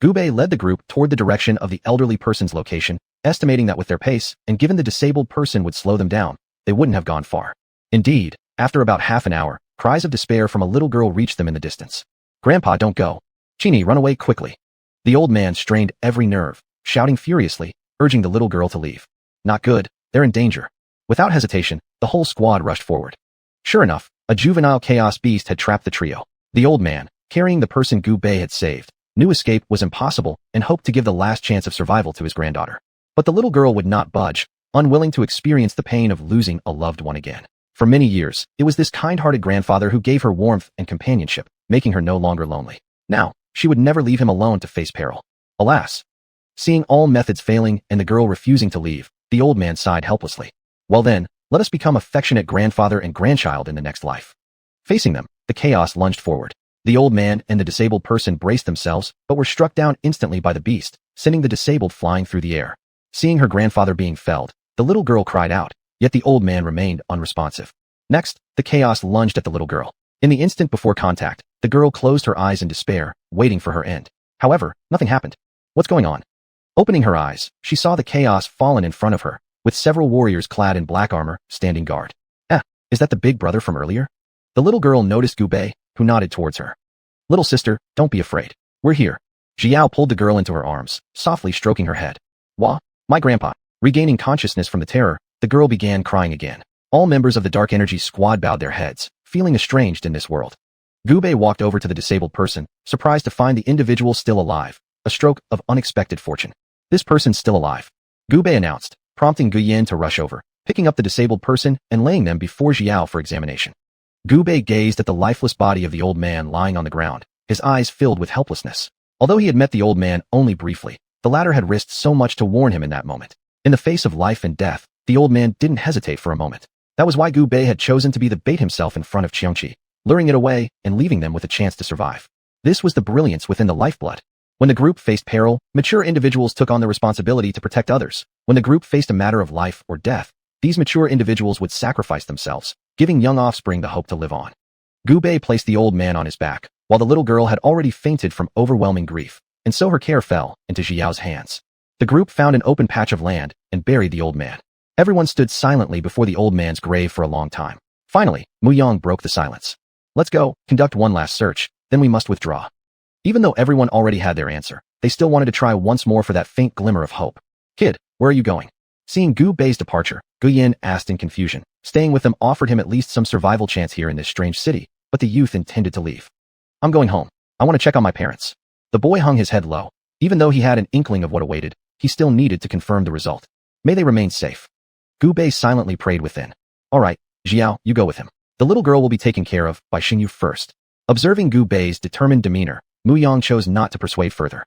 Gubei led the group toward the direction of the elderly person's location, estimating that with their pace, and given the disabled person would slow them down, they wouldn't have gone far. Indeed, after about half an hour, cries of despair from a little girl reached them in the distance. Grandpa, don't go. Chini, run away quickly. The old man strained every nerve, shouting furiously, urging the little girl to leave. Not good, they're in danger. Without hesitation, the whole squad rushed forward. Sure enough, a juvenile chaos beast had trapped the trio. The old man, carrying the person Gubei had saved, knew escape was impossible and hoped to give the last chance of survival to his granddaughter. But the little girl would not budge, unwilling to experience the pain of losing a loved one again. For many years, it was this kind-hearted grandfather who gave her warmth and companionship, making her no longer lonely. Now, she would never leave him alone to face peril. Alas. Seeing all methods failing and the girl refusing to leave, the old man sighed helplessly. Well then, let us become affectionate grandfather and grandchild in the next life. Facing them, the chaos lunged forward. The old man and the disabled person braced themselves, but were struck down instantly by the beast, sending the disabled flying through the air. Seeing her grandfather being felled, the little girl cried out, yet the old man remained unresponsive. Next, the chaos lunged at the little girl. In the instant before contact, the girl closed her eyes in despair, waiting for her end. However, nothing happened. What's going on? Opening her eyes, she saw the chaos fallen in front of her, with several warriors clad in black armor, standing guard. Is that the big brother from earlier? The little girl noticed Gubei, who nodded towards her. Little sister, don't be afraid. We're here. Xiao pulled the girl into her arms, softly stroking her head. Wah, my grandpa. Regaining consciousness from the terror, the girl began crying again. All members of the Dark Energy squad bowed their heads, feeling estranged in this world. Gubei walked over to the disabled person, surprised to find the individual still alive, a stroke of unexpected fortune. This person's still alive. Gubei announced, prompting Guyan to rush over, picking up the disabled person and laying them before Xiao for examination. Gubei gazed at the lifeless body of the old man lying on the ground, his eyes filled with helplessness. Although he had met the old man only briefly, the latter had risked so much to warn him in that moment. In the face of life and death, the old man didn't hesitate for a moment. That was why Gubei had chosen to be the bait himself in front of xianxia, luring it away and leaving them with a chance to survive. This was the brilliance within the lifeblood. When the group faced peril, mature individuals took on the responsibility to protect others. When the group faced a matter of life or death, these mature individuals would sacrifice themselves, giving young offspring the hope to live on. Gubei placed the old man on his back, while the little girl had already fainted from overwhelming grief, and so her care fell into Xiao's hands. The group found an open patch of land and buried the old man. Everyone stood silently before the old man's grave for a long time. Finally, Muyang broke the silence. Let's go, conduct one last search, then we must withdraw. Even though everyone already had their answer, they still wanted to try once more for that faint glimmer of hope. Kid, where are you going? Seeing Gu Bei's departure, Gu Yin asked in confusion. Staying with them offered him at least some survival chance here in this strange city, but the youth intended to leave. I'm going home. I want to check on my parents. The boy hung his head low. Even though he had an inkling of what awaited, he still needed to confirm the result. May they remain safe. Gu Bei silently prayed within. All right, Xiao, you go with him. The little girl will be taken care of by Xingyu first. Observing Gu Bei's determined demeanor, Mu Yang chose not to persuade further.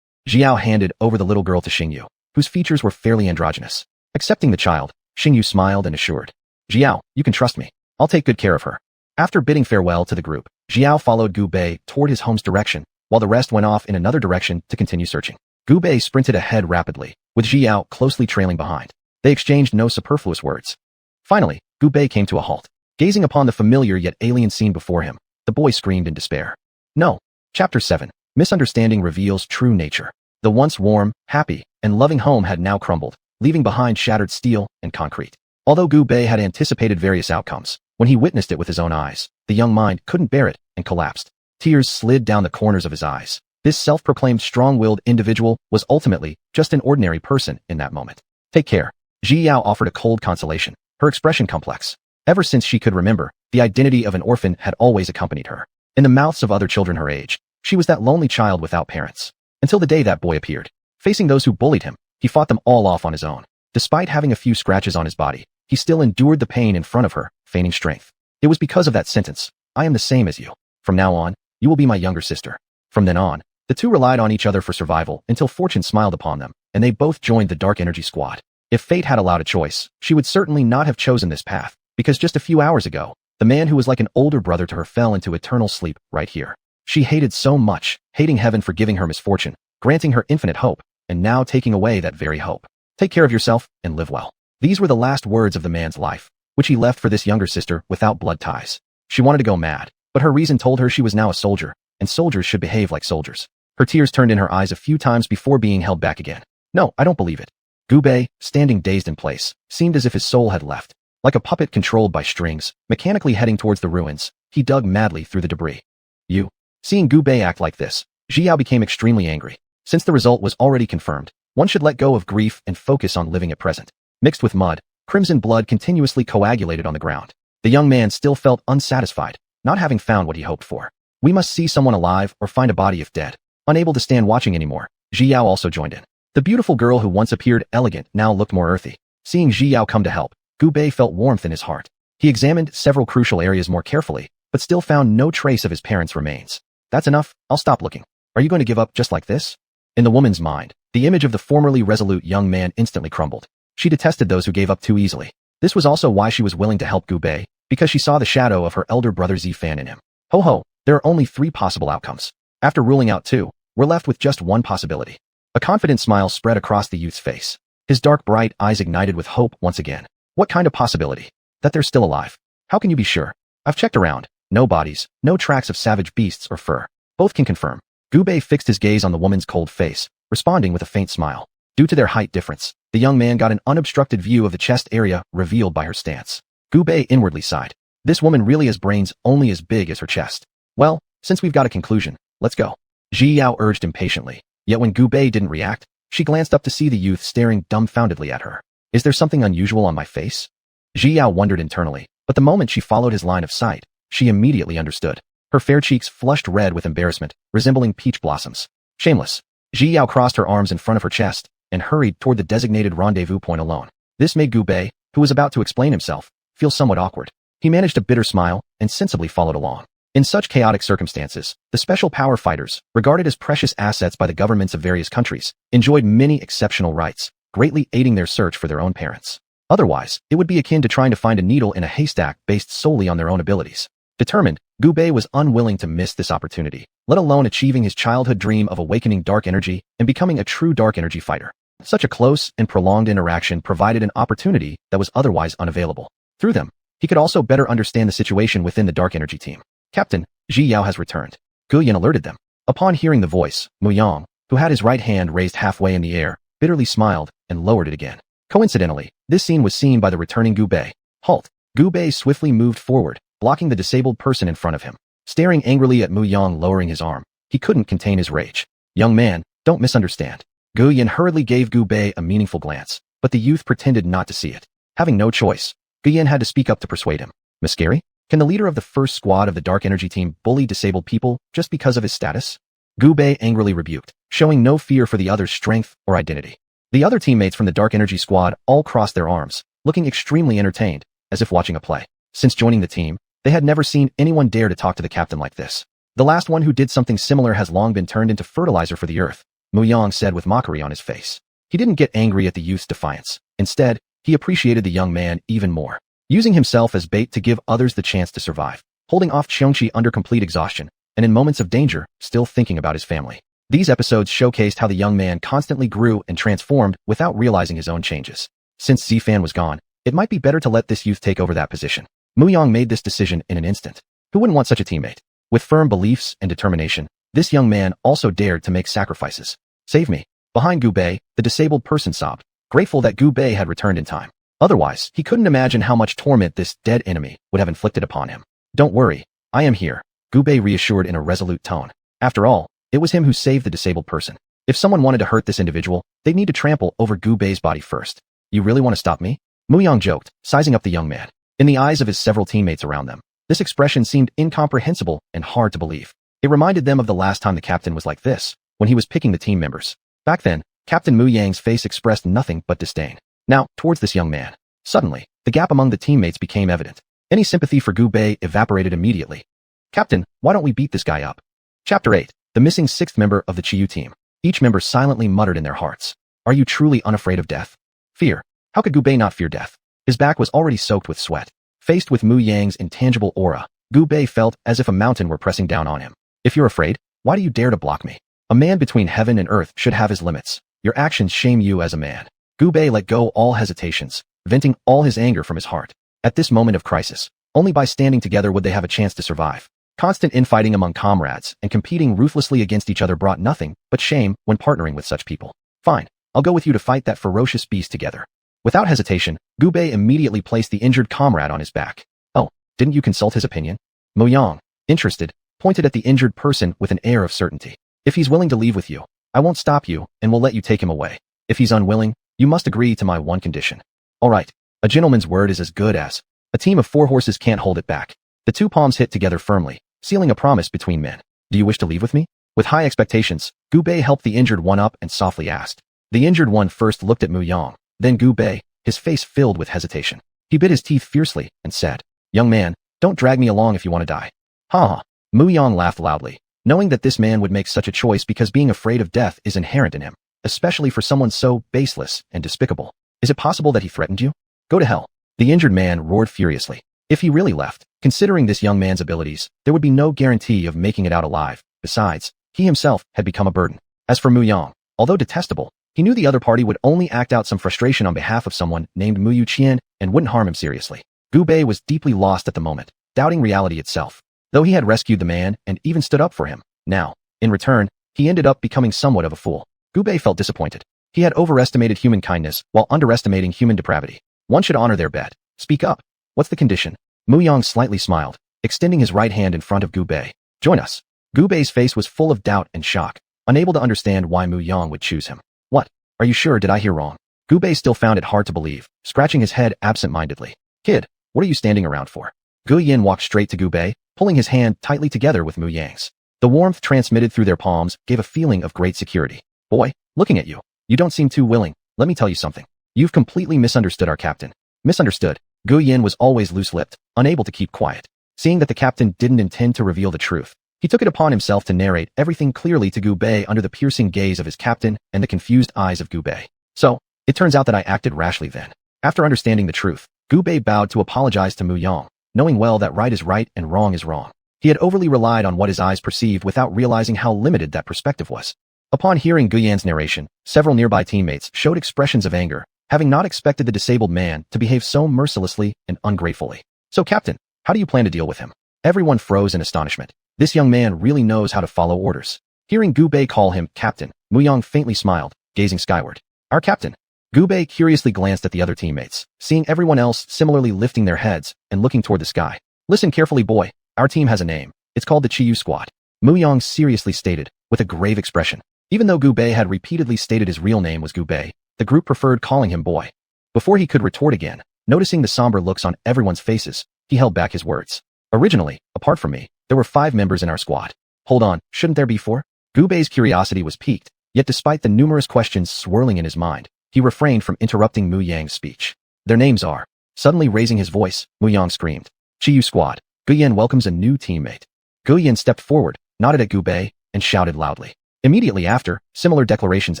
Xiao handed over the little girl to Xingyu, whose features were fairly androgynous. Accepting the child, Xingyu smiled and assured. Xiao, you can trust me. I'll take good care of her. After bidding farewell to the group, Xiao followed Gu Bei toward his home's direction, while the rest went off in another direction to continue searching. Gu Bei sprinted ahead rapidly, with Xiao closely trailing behind. They exchanged no superfluous words. Finally, Gu Bei came to a halt. Gazing upon the familiar yet alien scene before him, the boy screamed in despair. No. Chapter 7. Misunderstanding reveals true nature. The once warm, happy, and loving home had now crumbled, leaving behind shattered steel and concrete. Although Gu Bei had anticipated various outcomes, when he witnessed it with his own eyes, the young mind couldn't bear it and collapsed. Tears slid down the corners of his eyes. This self-proclaimed strong-willed individual was ultimately just an ordinary person in that moment. Take care. Ji Yao offered a cold consolation, her expression complex. Ever since she could remember, the identity of an orphan had always accompanied her. In the mouths of other children her age, she was that lonely child without parents. Until the day that boy appeared. Facing those who bullied him, he fought them all off on his own. Despite having a few scratches on his body, he still endured the pain in front of her, feigning strength. It was because of that sentence, I am the same as you. From now on, you will be my younger sister. From then on, the two relied on each other for survival until fortune smiled upon them, and they both joined the Dark Energy Squad. If fate had allowed a choice, she would certainly not have chosen this path, because just a few hours ago, the man who was like an older brother to her fell into eternal sleep right here. She hated so much, hating heaven for giving her misfortune, granting her infinite hope, and now taking away that very hope. Take care of yourself and live well. These were the last words of the man's life, which he left for this younger sister without blood ties. She wanted to go mad, but her reason told her she was now a soldier, and soldiers should behave like soldiers. Her tears turned in her eyes a few times before being held back again. No, I don't believe it. Gu Bei, standing dazed in place, seemed as if his soul had left. Like a puppet controlled by strings, mechanically heading towards the ruins, he dug madly through the debris. You. Seeing Gu Bei act like this, Xiao became extremely angry. Since the result was already confirmed, one should let go of grief and focus on living at present. Mixed with mud, crimson blood continuously coagulated on the ground. The young man still felt unsatisfied, not having found what he hoped for. We must see someone alive or find a body if dead. Unable to stand watching anymore, Xiao also joined in. The beautiful girl who once appeared elegant now looked more earthy. Seeing Xiao come to help, Gu Bei felt warmth in his heart. He examined several crucial areas more carefully, but still found no trace of his parents' remains. That's enough, I'll stop looking. Are you going to give up just like this? In the woman's mind, the image of the formerly resolute young man instantly crumbled. She detested those who gave up too easily. This was also why she was willing to help Gu Bei, because she saw the shadow of her elder brother Zifan in him. Ho ho, there are only 3 possible outcomes. After ruling out 2, we're left with just one possibility. A confident smile spread across the youth's face. His dark bright eyes ignited with hope once again. What kind of possibility? That they're still alive. How can you be sure? I've checked around. No bodies, no tracks of savage beasts or fur. Both can confirm. Gu Bei fixed his gaze on the woman's cold face, responding with a faint smile. Due to their height difference, the young man got an unobstructed view of the chest area revealed by her stance. Gu Bei inwardly sighed. This woman really has brains only as big as her chest. Well, since we've got a conclusion, let's go. Ji Yao urged impatiently, yet when Gu Bei didn't react, she glanced up to see the youth staring dumbfoundedly at her. Is there something unusual on my face? Ji Yao wondered internally, but the moment she followed his line of sight, she immediately understood. Her fair cheeks flushed red with embarrassment, resembling peach blossoms. Shameless. Ji Yao crossed her arms in front of her chest and hurried toward the designated rendezvous point alone. This made Gu Bei, who was about to explain himself, feel somewhat awkward. He managed a bitter smile and sensibly followed along. In such chaotic circumstances, the special power fighters, regarded as precious assets by the governments of various countries, enjoyed many exceptional rights, greatly aiding their search for their own parents. Otherwise, it would be akin to trying to find a needle in a haystack based solely on their own abilities. Determined, Gu Bei was unwilling to miss this opportunity, let alone achieving his childhood dream of awakening dark energy and becoming a true dark energy fighter. Such a close and prolonged interaction provided an opportunity that was otherwise unavailable. Through them, he could also better understand the situation within the dark energy team. Captain, Ji Yao has returned. Gu Yan alerted them. Upon hearing the voice, Mu Yang, who had his right hand raised halfway in the air, bitterly smiled and lowered it again. Coincidentally, this scene was seen by the returning Gu Bei. Halt. Gu Bei swiftly moved forward, blocking the disabled person in front of him. staring angrily at Mu Yang lowering his arm. He couldn't contain his rage. Young man, don't misunderstand. Gu Yan hurriedly gave Gu Bei a meaningful glance, but the youth pretended not to see it. Having no choice, Gu Yan had to speak up to persuade him. Miscary? Can the leader of the first squad of the Dark Energy team bully disabled people just because of his status? Gu Bei angrily rebuked, showing no fear for the other's strength or identity. The other teammates from the Dark Energy squad all crossed their arms, looking extremely entertained, as if watching a play. Since joining the team, they had never seen anyone dare to talk to the captain like this. The last one who did something similar has long been turned into fertilizer for the earth, Mu Yang said with mockery on his face. He didn't get angry at the youth's defiance. Instead, he appreciated the young man even more. Using himself as bait to give others the chance to survive, holding off xianxia under complete exhaustion, and in moments of danger, still thinking about his family. These episodes showcased how the young man constantly grew and transformed without realizing his own changes. Since Zifan was gone, it might be better to let this youth take over that position. Mu Yang made this decision in an instant. Who wouldn't want such a teammate? With firm beliefs and determination, this young man also dared to make sacrifices. Save me. Behind Gu Bei, the disabled person sobbed, grateful that Gu Bei had returned in time. Otherwise, he couldn't imagine how much torment this dead enemy would have inflicted upon him. Don't worry, I am here, Gu Bei reassured in a resolute tone. After all, it was him who saved the disabled person. If someone wanted to hurt this individual, they'd need to trample over Gu Bei's body first. You really want to stop me? Mu Yang joked, sizing up the young man. In the eyes of his several teammates around them, this expression seemed incomprehensible and hard to believe. It reminded them of the last time the captain was like this, when he was picking the team members. Back then, Captain Mu Yang's face expressed nothing but disdain. Now, towards this young man. Suddenly, the gap among the teammates became evident. Any sympathy for Gu Bei evaporated immediately. Captain, why don't we beat this guy up? Chapter 8. The missing sixth member of the Qiyu team. Each member silently muttered in their hearts. Are you truly unafraid of death? Fear. How could Gu Bei not fear death? His back was already soaked with sweat. Faced with Mu Yang's intangible aura, Gu Bei felt as if a mountain were pressing down on him. If you're afraid, why do you dare to block me? A man between heaven and earth should have his limits. Your actions shame you as a man. Gu Bei let go all hesitations, venting all his anger from his heart. At this moment of crisis, only by standing together would they have a chance to survive. Constant infighting among comrades and competing ruthlessly against each other brought nothing but shame when partnering with such people. Fine, I'll go with you to fight that ferocious beast together. Without hesitation, Gu Bei immediately placed the injured comrade on his back. Oh, didn't you consult his opinion? Mu Yang, interested, pointed at the injured person with an air of certainty. If he's willing to leave with you, I won't stop you and will let you take him away. If he's unwilling, you must agree to my one condition. All right, a gentleman's word is as good as. A team of 4 horses can't hold it back. The 2 palms hit together firmly, sealing a promise between men. Do you wish to leave with me? With high expectations, Gu Bei helped the injured one up and softly asked. The injured one first looked at Mu Yang, then Gu Bei, his face filled with hesitation. He bit his teeth fiercely and said, Young man, don't drag me along if you want to die. Ha ha. Mu Yang laughed loudly, knowing that this man would make such a choice because being afraid of death is inherent in him, especially for someone so baseless and despicable. Is it possible that he threatened you? Go to hell. The injured man roared furiously. If he really left, considering this young man's abilities, there would be no guarantee of making it out alive. Besides, he himself had become a burden. As for Mu Yang, although detestable, he knew the other party would only act out some frustration on behalf of someone named Mu Yuqian and wouldn't harm him seriously. Gu Bei was deeply lost at the moment, doubting reality itself. Though he had rescued the man and even stood up for him, now, in return, he ended up becoming somewhat of a fool. Gu Bei felt disappointed. He had overestimated human kindness while underestimating human depravity. One should honor their bet. Speak up. What's the condition? Mu Yang slightly smiled, extending his right hand in front of Gu Bei. Join us. Gu Bei's face was full of doubt and shock, unable to understand why Mu Yang would choose him. What? Are you sure? Did I hear wrong? Gu Bei still found it hard to believe, scratching his head absent-mindedly. Kid, what are you standing around for? Gu Yin walked straight to Gu Bei, pulling his hand tightly together with Mu Yang's. The warmth transmitted through their palms gave a feeling of great security. Boy, looking at you, you don't seem too willing. Let me tell you something. You've completely misunderstood our captain. Misunderstood. Gu Yin was always loose-lipped, unable to keep quiet. Seeing that the captain didn't intend to reveal the truth, he took it upon himself to narrate everything clearly to Gu Bei under the piercing gaze of his captain and the confused eyes of Gu Bei. So, it turns out that I acted rashly then. After understanding the truth, Gu Bei bowed to apologize to Mu Yang, knowing well that right is right and wrong is wrong. He had overly relied on what his eyes perceived without realizing how limited that perspective was. Upon hearing Gu Yan's narration, several nearby teammates showed expressions of anger, having not expected the disabled man to behave so mercilessly and ungratefully. So, Captain, how do you plan to deal with him? Everyone froze in astonishment. This young man really knows how to follow orders. Hearing Gu Bei call him Captain, Mu Yang faintly smiled, gazing skyward. Our captain. Gu Bei curiously glanced at the other teammates, seeing everyone else similarly lifting their heads and looking toward the sky. Listen carefully, boy. Our team has a name. It's called the Qiyu Squad. Mu Yang seriously stated, with a grave expression. Even though Gu Bei had repeatedly stated his real name was Gu Bei, the group preferred calling him Boy. Before he could retort again, noticing the somber looks on everyone's faces, he held back his words. Originally, apart from me, there were 5 members in our squad. Hold on, shouldn't there be 4? Gu Bei's curiosity was piqued, yet despite the numerous questions swirling in his mind, he refrained from interrupting Mu Yang's speech. Their names are. Suddenly raising his voice, Mu Yang screamed. Qiyu Squad. Guyan welcomes a new teammate. Guyan stepped forward, nodded at Gu Bei, and shouted loudly. Immediately after, similar declarations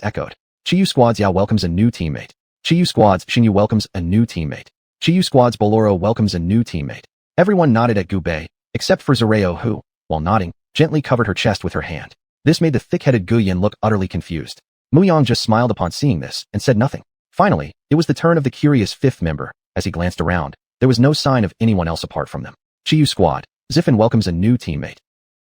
echoed. Qiyu Squad's Yao welcomes a new teammate. Qiyu Squad's Xinyu welcomes a new teammate. Qiyu Squad's Boloro welcomes a new teammate. Everyone nodded at Gu Bei, except for Zareo who, while nodding, gently covered her chest with her hand. This made the thick-headed Guyan look utterly confused. Mu Yang just smiled upon seeing this and said nothing. Finally, it was the turn of the curious 5th member. As he glanced around, there was no sign of anyone else apart from them. Qiyu Squad. Ziffin welcomes a new teammate.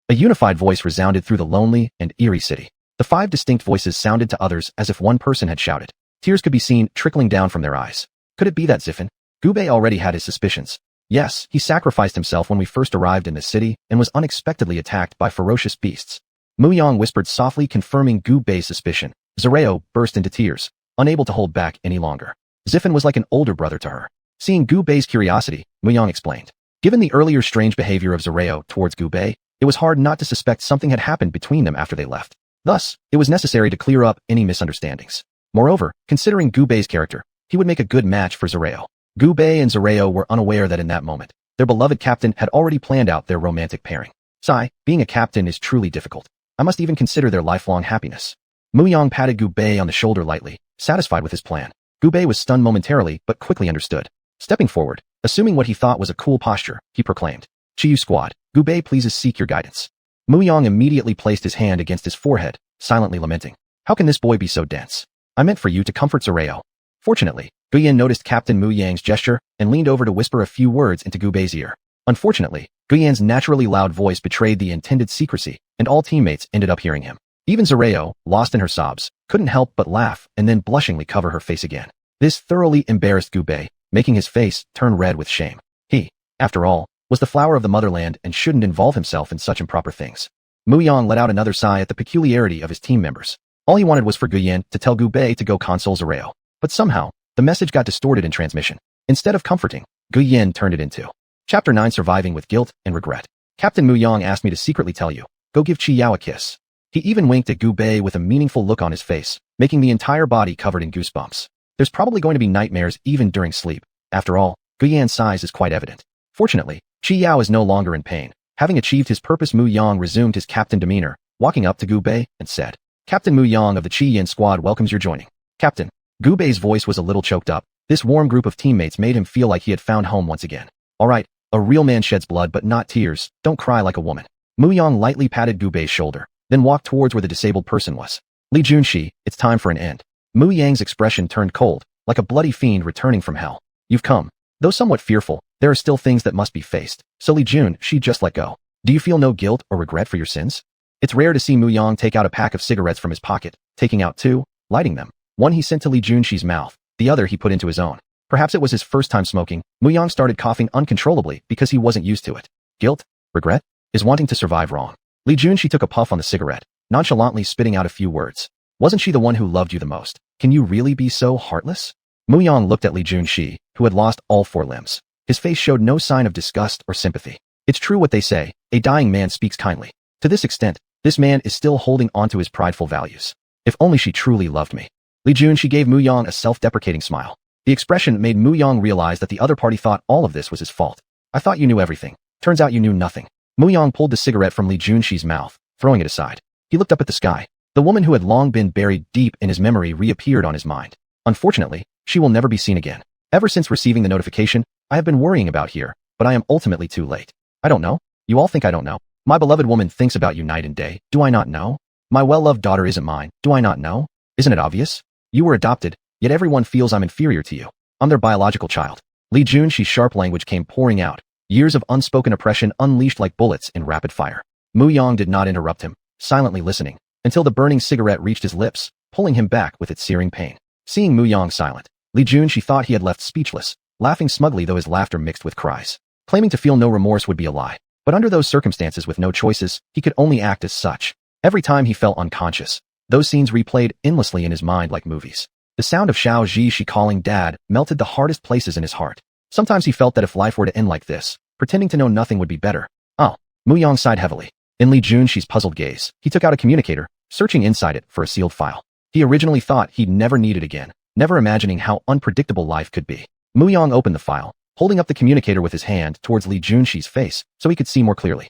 A unified voice resounded through the lonely and eerie city. The 5 distinct voices sounded to others as if one person had shouted. Tears could be seen trickling down from their eyes. Could it be that Ziffin? Gu Bei already had his suspicions. Yes, he sacrificed himself when we first arrived in the city and was unexpectedly attacked by ferocious beasts. Mu Yang whispered softly, confirming Gu Bei's suspicion. Zareo burst into tears, unable to hold back any longer. Ziffin was like an older brother to her. Seeing Gu Bei's curiosity, Mu Yang explained. Given the earlier strange behavior of Zareo towards Gu Bei, it was hard not to suspect something had happened between them after they left. Thus, it was necessary to clear up any misunderstandings. Moreover, considering Gu Bei's character, he would make a good match for Zareo. Gu Bei and Zareo were unaware that in that moment, their beloved captain had already planned out their romantic pairing. Sigh, being a captain is truly difficult. I must even consider their lifelong happiness. Mu Yang patted Gu Bei on the shoulder lightly, satisfied with his plan. Gu Bei was stunned momentarily but quickly understood. Stepping forward, assuming what he thought was a cool posture, he proclaimed. Qiyu Squad. Gu Bei pleases seek your guidance. Mu Yang immediately placed his hand against his forehead, silently lamenting. How can this boy be so dense? I meant for you to comfort Zareo. Fortunately, Guyan noticed Captain Mu Yang's gesture and leaned over to whisper a few words into Gu Bei's ear. Unfortunately, Guyan's naturally loud voice betrayed the intended secrecy, and all teammates ended up hearing him. Even Zareo, lost in her sobs, couldn't help but laugh and then blushingly cover her face again. This thoroughly embarrassed Gu Bei, making his face turn red with shame. He, after all, was the flower of the motherland and shouldn't involve himself in such improper things. Mu Yang let out another sigh at the peculiarity of his team members. All he wanted was for Guyan to tell Gu Bei to go console Zareo. But somehow, the message got distorted in transmission. Instead of comforting, Guyan turned it into Chapter 9 Surviving with Guilt and Regret. Captain Mu Yang asked me to secretly tell you. Go give Qi Yao a kiss. He even winked at Gu Bei with a meaningful look on his face, making the entire body covered in goosebumps. There's probably going to be nightmares even during sleep. After all, Guyan's size is quite evident. Fortunately, Qi Yao is no longer in pain. Having achieved his purpose, Mu Yang resumed his captain demeanor, walking up to Gu Bei and said, Captain Mu Yang of the Qi Yin squad welcomes your joining. Captain. Gu Bei's voice was a little choked up. This warm group of teammates made him feel like he had found home once again. All right, a real man sheds blood but not tears. Don't cry like a woman. Mu Yang lightly patted Gu Bei's shoulder, then walked towards where the disabled person was. Li Junshi, it's time for an end. Mu Yang's expression turned cold, like a bloody fiend returning from hell. You've come. Though somewhat fearful, there are still things that must be faced, so Li Junshi just let go. Do you feel no guilt or regret for your sins? It's rare to see Mu Yang take out a pack of cigarettes from his pocket, taking out 2, lighting them. One he sent to Li Junshi's mouth, the other he put into his own. Perhaps it was his first time smoking. Mu Yang started coughing uncontrollably because he wasn't used to it. Guilt? Regret? Is wanting to survive wrong? Li Junshi took a puff on the cigarette, nonchalantly spitting out a few words. Wasn't she the one who loved you the most? Can you really be so heartless? Mu Yang looked at Li Junshi, who had lost all 4 limbs. His face showed no sign of disgust or sympathy. It's true what they say, a dying man speaks kindly. To this extent, this man is still holding onto his prideful values. If only she truly loved me. Li Junshi gave Mu Yang a self-deprecating smile. The expression made Mu Yang realize that the other party thought all of this was his fault. I thought you knew everything. Turns out you knew nothing. Mu Yang pulled the cigarette from Li Junshi's mouth, throwing it aside. He looked up at the sky. The woman who had long been buried deep in his memory reappeared on his mind. Unfortunately, she will never be seen again. Ever since receiving the notification, I have been worrying about here, but I am ultimately too late. I don't know. You all think I don't know. My beloved woman thinks about you night and day. Do I not know? My well-loved daughter isn't mine. Do I not know? Isn't it obvious? You were adopted, yet everyone feels I'm inferior to you. I'm their biological child. Li Junshi's sharp language came pouring out. Years of unspoken oppression unleashed like bullets in rapid fire. Mu Yang did not interrupt him, silently listening, until the burning cigarette reached his lips, pulling him back with its searing pain. Seeing Mu Yang silent, Li Junshi thought he had left speechless, laughing smugly though his laughter mixed with cries. Claiming to feel no remorse would be a lie. But under those circumstances with no choices, he could only act as such. Every time he felt unconscious, those scenes replayed endlessly in his mind like movies. The sound of Xiao Zhi calling dad melted the hardest places in his heart. Sometimes he felt that if life were to end like this, pretending to know nothing would be better. Oh, Mu Yang sighed heavily. In Li Junxi's puzzled gaze, he took out a communicator, searching inside it for a sealed file. He originally thought he'd never need it again, never imagining how unpredictable life could be. Mu Yang opened the file, holding up the communicator with his hand towards Li Junxi's face so he could see more clearly.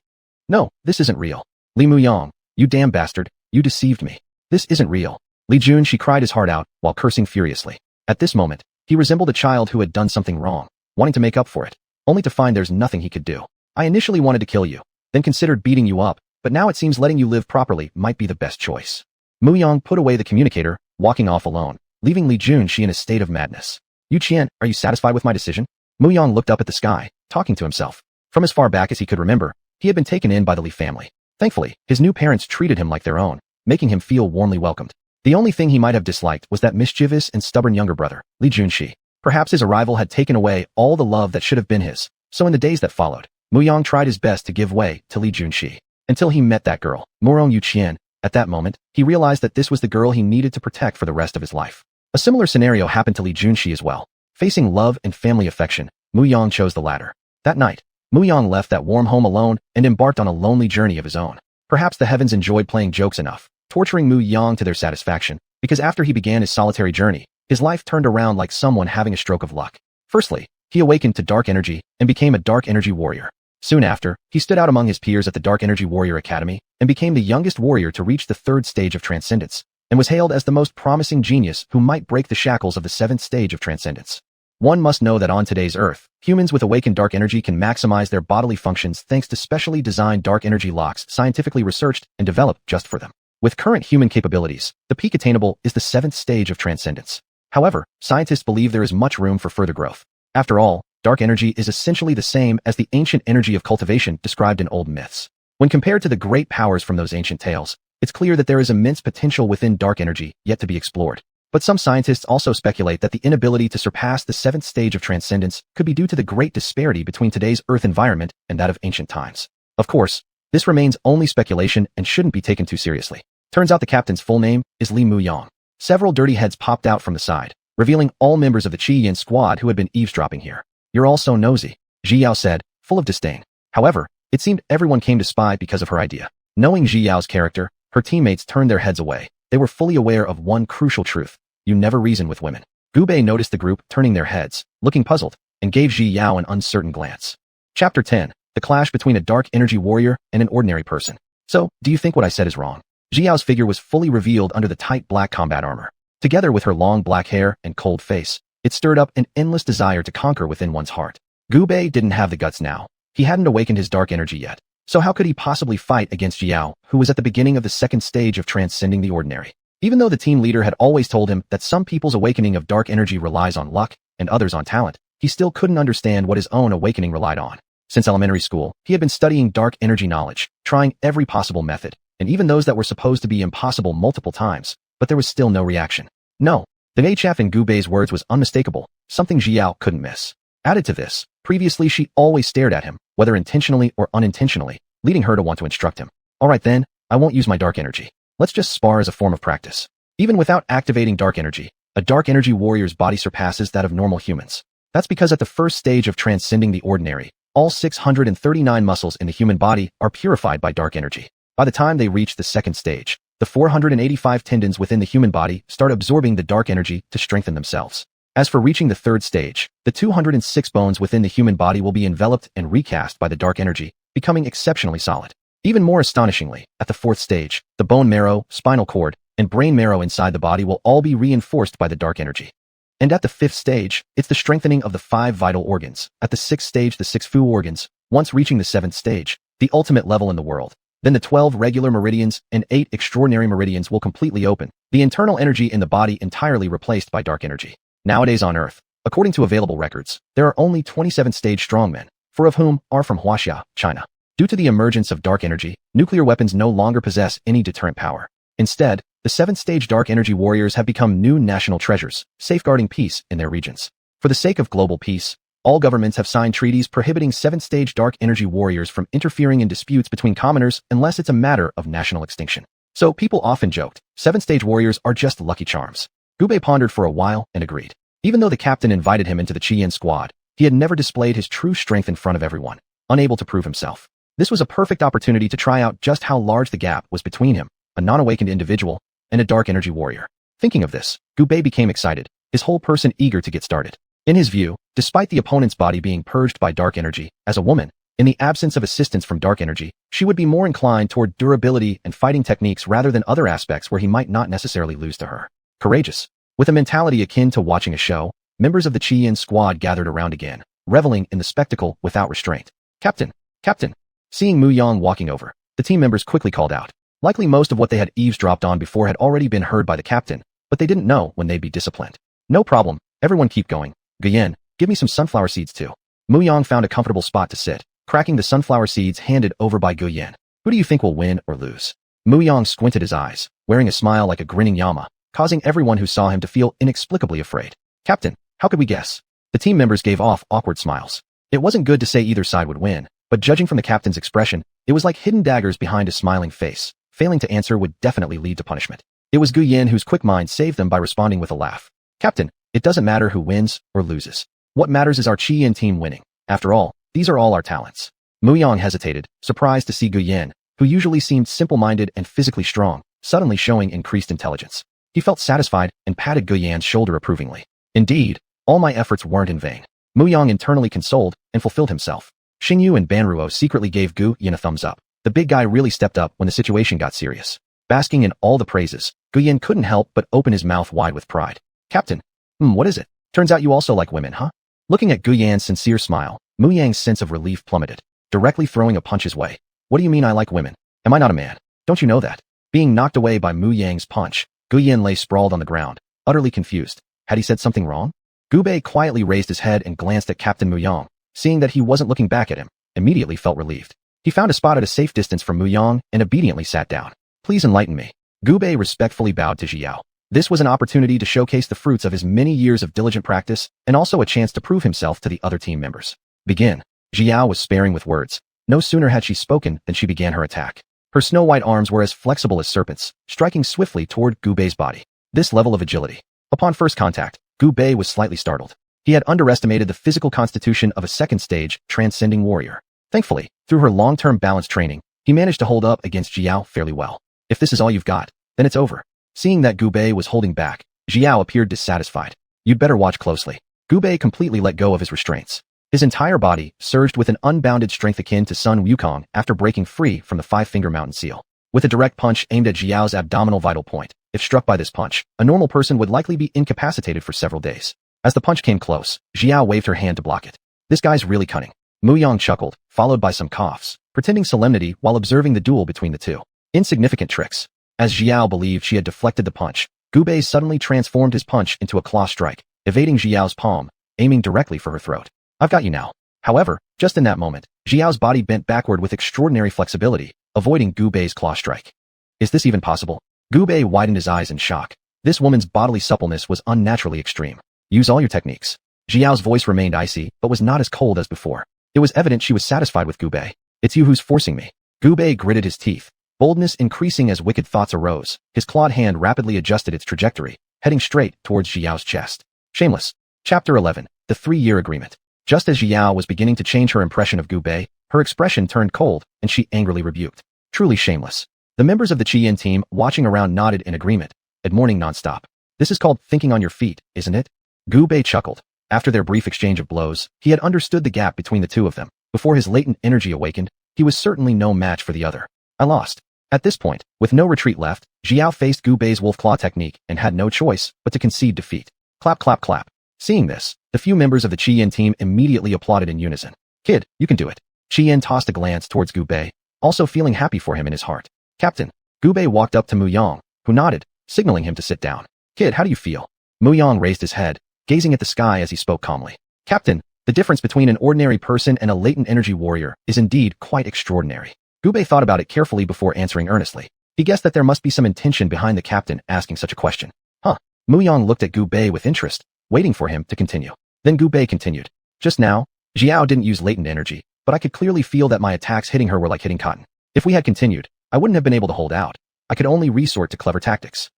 No, this isn't real. Li Mu Yang, you damn bastard, you deceived me. This isn't real. Li Junxi cried his heart out while cursing furiously. At this moment, he resembled a child who had done something wrong, wanting to make up for it, only to find there's nothing he could do. I initially wanted to kill you, then considered beating you up, but now it seems letting you live properly might be the best choice. Mu Yang put away the communicator, walking off alone, leaving Li Junxi in a state of madness. Yu Qian, are you satisfied with my decision? Mu Yang looked up at the sky, talking to himself. From as far back as he could remember, he had been taken in by the Li family. Thankfully, his new parents treated him like their own, making him feel warmly welcomed. The only thing he might have disliked was that mischievous and stubborn younger brother, Li Junxi. Perhaps his arrival had taken away all the love that should have been his. So in the days that followed, Mu Yang tried his best to give way to Li Junxi. Until he met that girl, Murong Yu Qian. At that moment, he realized that this was the girl he needed to protect for the rest of his life. A similar scenario happened to Li Junxi as well. Facing love and family affection, Mu Yang chose the latter. That night, Mu Yang left that warm home alone and embarked on a lonely journey of his own. Perhaps the heavens enjoyed playing jokes enough, torturing Mu Yang to their satisfaction, because after he began his solitary journey, his life turned around like someone having a stroke of luck. Firstly, he awakened to dark energy and became a dark energy warrior. Soon after, he stood out among his peers at the Dark Energy Warrior Academy and became the youngest warrior to reach the third stage of transcendence, and was hailed as the most promising genius who might break the shackles of the seventh stage of transcendence. One must know that on today's Earth, humans with awakened dark energy can maximize their bodily functions thanks to specially designed dark energy locks scientifically researched and developed just for them. With current human capabilities, the peak attainable is the seventh stage of transcendence. However, scientists believe there is much room for further growth. After all, dark energy is essentially the same as the ancient energy of cultivation described in old myths. When compared to the great powers from those ancient tales, it's clear that there is immense potential within dark energy yet to be explored. But some scientists also speculate that the inability to surpass the seventh stage of transcendence could be due to the great disparity between today's Earth environment and that of ancient times. Of course, this remains only speculation and shouldn't be taken too seriously. Turns out the captain's full name is Li Mu Yang. Several dirty heads popped out from the side, revealing all members of the Qi Yin squad who had been eavesdropping here. You're all so nosy, Zhi said, full of disdain. However, it seemed everyone came to spy because of her idea. Knowing Zhi's character, her teammates turned their heads away. They were fully aware of one crucial truth. You never reason with women. Gu Bei noticed the group turning their heads, looking puzzled, and gave Zhi an uncertain glance. Chapter 10. The clash between a dark energy warrior and an ordinary person. So, do you think what I said is wrong? Zhi's figure was fully revealed under the tight black combat armor. Together with her long black hair and cold face, it stirred up an endless desire to conquer within one's heart. Gu Bei didn't have the guts now. He hadn't awakened his dark energy yet. So how could he possibly fight against Xiao, who was at the beginning of the second stage of transcending the ordinary? Even though the team leader had always told him that some people's awakening of dark energy relies on luck and others on talent, he still couldn't understand what his own awakening relied on. Since elementary school, he had been studying dark energy knowledge, trying every possible method, and even those that were supposed to be impossible multiple times, but there was still no reaction. No. The HF in Gu Bei's words was unmistakable, something Xiao couldn't miss. Added to this, previously she always stared at him, whether intentionally or unintentionally, leading her to want to instruct him. Alright then, I won't use my dark energy. Let's just spar as a form of practice. Even without activating dark energy, a dark energy warrior's body surpasses that of normal humans. That's because at the first stage of transcending the ordinary, all 639 muscles in the human body are purified by dark energy. By the time they reach the second stage, the 485 tendons within the human body start absorbing the dark energy to strengthen themselves. As for reaching the third stage, the 206 bones within the human body will be enveloped and recast by the dark energy, becoming exceptionally solid. Even more astonishingly, at the fourth stage, the bone marrow, spinal cord, and brain marrow inside the body will all be reinforced by the dark energy. And at the fifth stage, it's the strengthening of the 5 vital organs. At the sixth stage, the 6 fu organs. Once reaching the seventh stage, the ultimate level in the world, then the 12 regular meridians and 8 extraordinary meridians will completely open, the internal energy in the body entirely replaced by dark energy. Nowadays on Earth, according to available records, there are only 27-stage strongmen, 4 of whom are from Huaxia, China. Due to the emergence of dark energy, nuclear weapons no longer possess any deterrent power. Instead, the 7th-stage dark energy warriors have become new national treasures, safeguarding peace in their regions. For the sake of global peace, All governments have signed treaties prohibiting 7th-stage dark energy warriors from interfering in disputes between commoners unless it's a matter of national extinction. So people often joked, 7th-stage warriors are just lucky charms. Gubei pondered for a while and agreed. Even though the captain invited him into the Qian squad, he had never displayed his true strength in front of everyone, unable to prove himself. This was a perfect opportunity to try out just how large the gap was between him, a non-awakened individual, and a dark energy warrior. Thinking of this, Gubei became excited, his whole person eager to get started. In his view, despite the opponent's body being purged by dark energy, as a woman, in the absence of assistance from dark energy, she would be more inclined toward durability and fighting techniques rather than other aspects where he might not necessarily lose to her. Courageous. With a mentality akin to watching a show, members of the Qian squad gathered around again, reveling in the spectacle without restraint. Captain! Captain! Seeing Mu Yang walking over, the team members quickly called out. Likely most of what they had eavesdropped on before had already been heard by the captain, but they didn't know when they'd be disciplined. No problem, everyone keep going. Guyen, give me some sunflower seeds too. Mu Yang found a comfortable spot to sit, cracking the sunflower seeds handed over by Guyen. Who do you think will win or lose? Mu Yang squinted his eyes, wearing a smile like a grinning llama, causing everyone who saw him to feel inexplicably afraid. Captain, how could we guess? The team members gave off awkward smiles. It wasn't good to say either side would win, but judging from the captain's expression, it was like hidden daggers behind a smiling face. Failing to answer would definitely lead to punishment. It was Guyen whose quick mind saved them by responding with a laugh. Captain, it doesn't matter who wins or loses. What matters is our Qian team winning. After all, these are all our talents. Mu Yang hesitated, surprised to see Guyen, who usually seemed simple-minded and physically strong, suddenly showing increased intelligence. He felt satisfied and patted Guyen's shoulder approvingly. Indeed, all my efforts weren't in vain. Mu Yang internally consoled and fulfilled himself. Xingyu and Banruo secretly gave Guyen a thumbs up. The big guy really stepped up when the situation got serious. Basking in all the praises, Guyen couldn't help but open his mouth wide with pride. Captain, what is it? Turns out you also like women, huh? Looking at Guyen's sincere smile, Mu Yang's sense of relief plummeted, directly throwing a punch his way. What do you mean I like women? Am I not a man? Don't you know that? Being knocked away by Mu Yang's punch, Guyen lay sprawled on the ground, utterly confused. Had he said something wrong? Gubei quietly raised his head and glanced at Captain Mu Yang, seeing that he wasn't looking back at him, immediately felt relieved. He found a spot at a safe distance from Mu Yang and obediently sat down. Please enlighten me. Gubei respectfully bowed to Xiao. This was an opportunity to showcase the fruits of his many years of diligent practice and also a chance to prove himself to the other team members. Begin. Xiao was sparing with words. No sooner had she spoken than she began her attack. Her snow-white arms were as flexible as serpents, striking swiftly toward Gubei's body. This level of agility. Upon first contact, Gubei was slightly startled. He had underestimated the physical constitution of a second-stage, transcending warrior. Thankfully, through her long-term balance training, he managed to hold up against Xiao fairly well. If this is all you've got, then it's over. Seeing that Gubei was holding back, Xiao appeared dissatisfied. You'd better watch closely. Gubei completely let go of his restraints. His entire body surged with an unbounded strength akin to Sun Wukong after breaking free from the five-finger mountain seal. With a direct punch aimed at Xiao's abdominal vital point, if struck by this punch, a normal person would likely be incapacitated for several days. As the punch came close, Xiao waved her hand to block it. This guy's really cunning. Mu Yang chuckled, followed by some coughs, pretending solemnity while observing the duel between the two. Insignificant tricks. As Xiao believed she had deflected the punch, Gubei suddenly transformed his punch into a claw strike, evading Xiao's palm, aiming directly for her throat. I've got you now. However, just in that moment, Xiao's body bent backward with extraordinary flexibility, avoiding Gubei's claw strike. Is this even possible? Gubei widened his eyes in shock. This woman's bodily suppleness was unnaturally extreme. Use all your techniques. Xiao's voice remained icy, but was not as cold as before. It was evident she was satisfied with Gubei. It's you who's forcing me. Gubei gritted his teeth, boldness increasing as wicked thoughts arose. His clawed hand rapidly adjusted its trajectory, heading straight towards Xiao's chest. Shameless. Chapter 11. The 3-Year Agreement. Just as Xiao was beginning to change her impression of Gubei, her expression turned cold, and she angrily rebuked. Truly shameless. The members of the Qian team watching around nodded in agreement, admourning nonstop. This is called thinking on your feet, isn't it? Gubei chuckled. After their brief exchange of blows, he had understood the gap between the two of them. Before his latent energy awakened, he was certainly no match for the other. I lost. At this point, with no retreat left, Xiao faced Gubei's wolf claw technique and had no choice but to concede defeat. Clap, clap, clap. Seeing this, the few members of the Qian team immediately applauded in unison. Kid, you can do it. Qian tossed a glance towards Gubei, also feeling happy for him in his heart. Captain. Gubei walked up to Mu Yang, who nodded, signaling him to sit down. Kid, how do you feel? Mu Yang raised his head, gazing at the sky as he spoke calmly. Captain, the difference between an ordinary person and a latent energy warrior is indeed quite extraordinary. Gubei thought about it carefully before answering earnestly. He guessed that there must be some intention behind the captain asking such a question. Huh. Mu Yang looked at Gubei with interest, waiting for him to continue. Then Gubei continued. Just now, Xiao didn't use latent energy, but I could clearly feel that my attacks hitting her were like hitting cotton. If we had continued, I wouldn't have been able to hold out. I could only resort to clever tactics.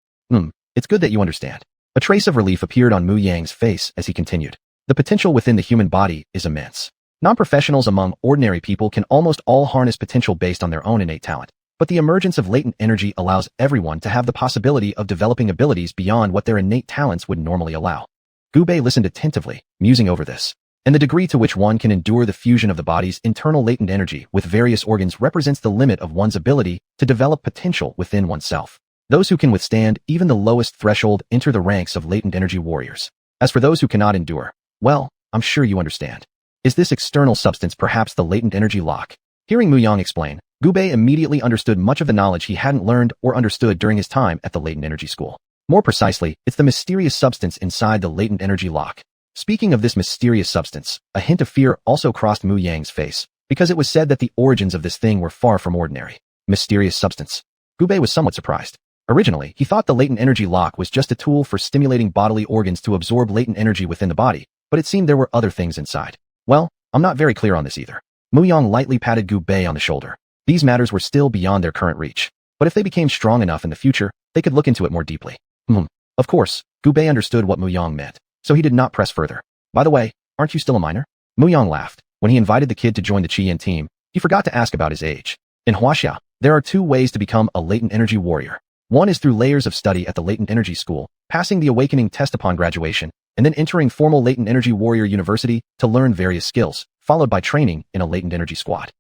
It's good that you understand. A trace of relief appeared on Mu Yang's face as he continued. The potential within the human body is immense. Non-professionals among ordinary people can almost all harness potential based on their own innate talent. But the emergence of latent energy allows everyone to have the possibility of developing abilities beyond what their innate talents would normally allow. Gu Bei listened attentively, musing over this. And the degree to which one can endure the fusion of the body's internal latent energy with various organs represents the limit of one's ability to develop potential within oneself. Those who can withstand even the lowest threshold enter the ranks of latent energy warriors. As for those who cannot endure, well, I'm sure you understand. Is this external substance perhaps the latent energy lock? Hearing Mu Yang explain, Gu Bei immediately understood much of the knowledge he hadn't learned or understood during his time at the latent energy school. More precisely, it's the mysterious substance inside the latent energy lock. Speaking of this mysterious substance, a hint of fear also crossed Mu Yang's face, because it was said that the origins of this thing were far from ordinary. Mysterious substance. Gu Bei was somewhat surprised. Originally, he thought the latent energy lock was just a tool for stimulating bodily organs to absorb latent energy within the body, but it seemed there were other things inside. Well, I'm not very clear on this either. Mu Yang lightly patted Gu Bei on the shoulder. These matters were still beyond their current reach, but if they became strong enough in the future, they could look into it more deeply. Of course, Gu Bei understood what Mu Yang meant, so he did not press further. By the way, aren't you still a minor? Mu Yang laughed. When he invited the kid to join the Qian team, he forgot to ask about his age. In Huaxia, there are two ways to become a latent energy warrior. One is through layers of study at the latent energy school, passing the awakening test upon graduation, and then entering formal latent energy warrior university to learn various skills, followed by training in a latent energy squad.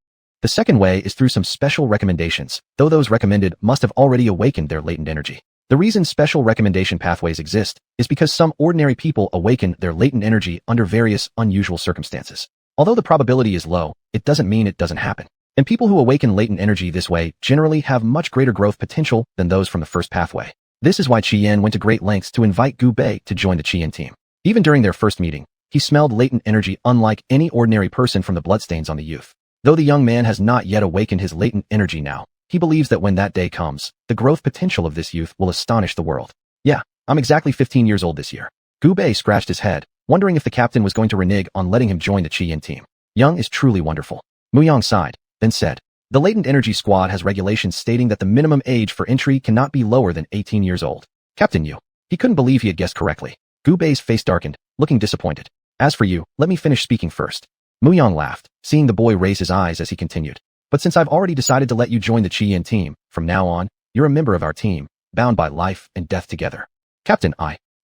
The second way is through some special recommendations, though those recommended must have already awakened their latent energy. The reason special recommendation pathways exist is because some ordinary people awaken their latent energy under various unusual circumstances. Although the probability is low, it doesn't mean it doesn't happen. And people who awaken latent energy this way generally have much greater growth potential than those from the first pathway. This is why Qian went to great lengths to invite Gu Bei to join the Qian team. Even during their first meeting, he smelled latent energy unlike any ordinary person from the bloodstains on the youth. Though the young man has not yet awakened his latent energy now, he believes that when that day comes, the growth potential of this youth will astonish the world. Yeah, I'm exactly 15 years old this year. Gu Bei scratched his head, wondering if the captain was going to renege on letting him join the Qian team. Young is truly wonderful. Mu Yang sighed, then said, the latent energy squad has regulations stating that the minimum age for entry cannot be lower than 18 years old. Captain Yu. He couldn't believe he had guessed correctly. Gu Bei's face darkened, looking disappointed. As for you, let me finish speaking first. Mu Yang laughed, seeing the boy raise his eyes as he continued. But since I've already decided to let you join the Qian team, from now on, you're a member of our team, bound by life and death together. Captain,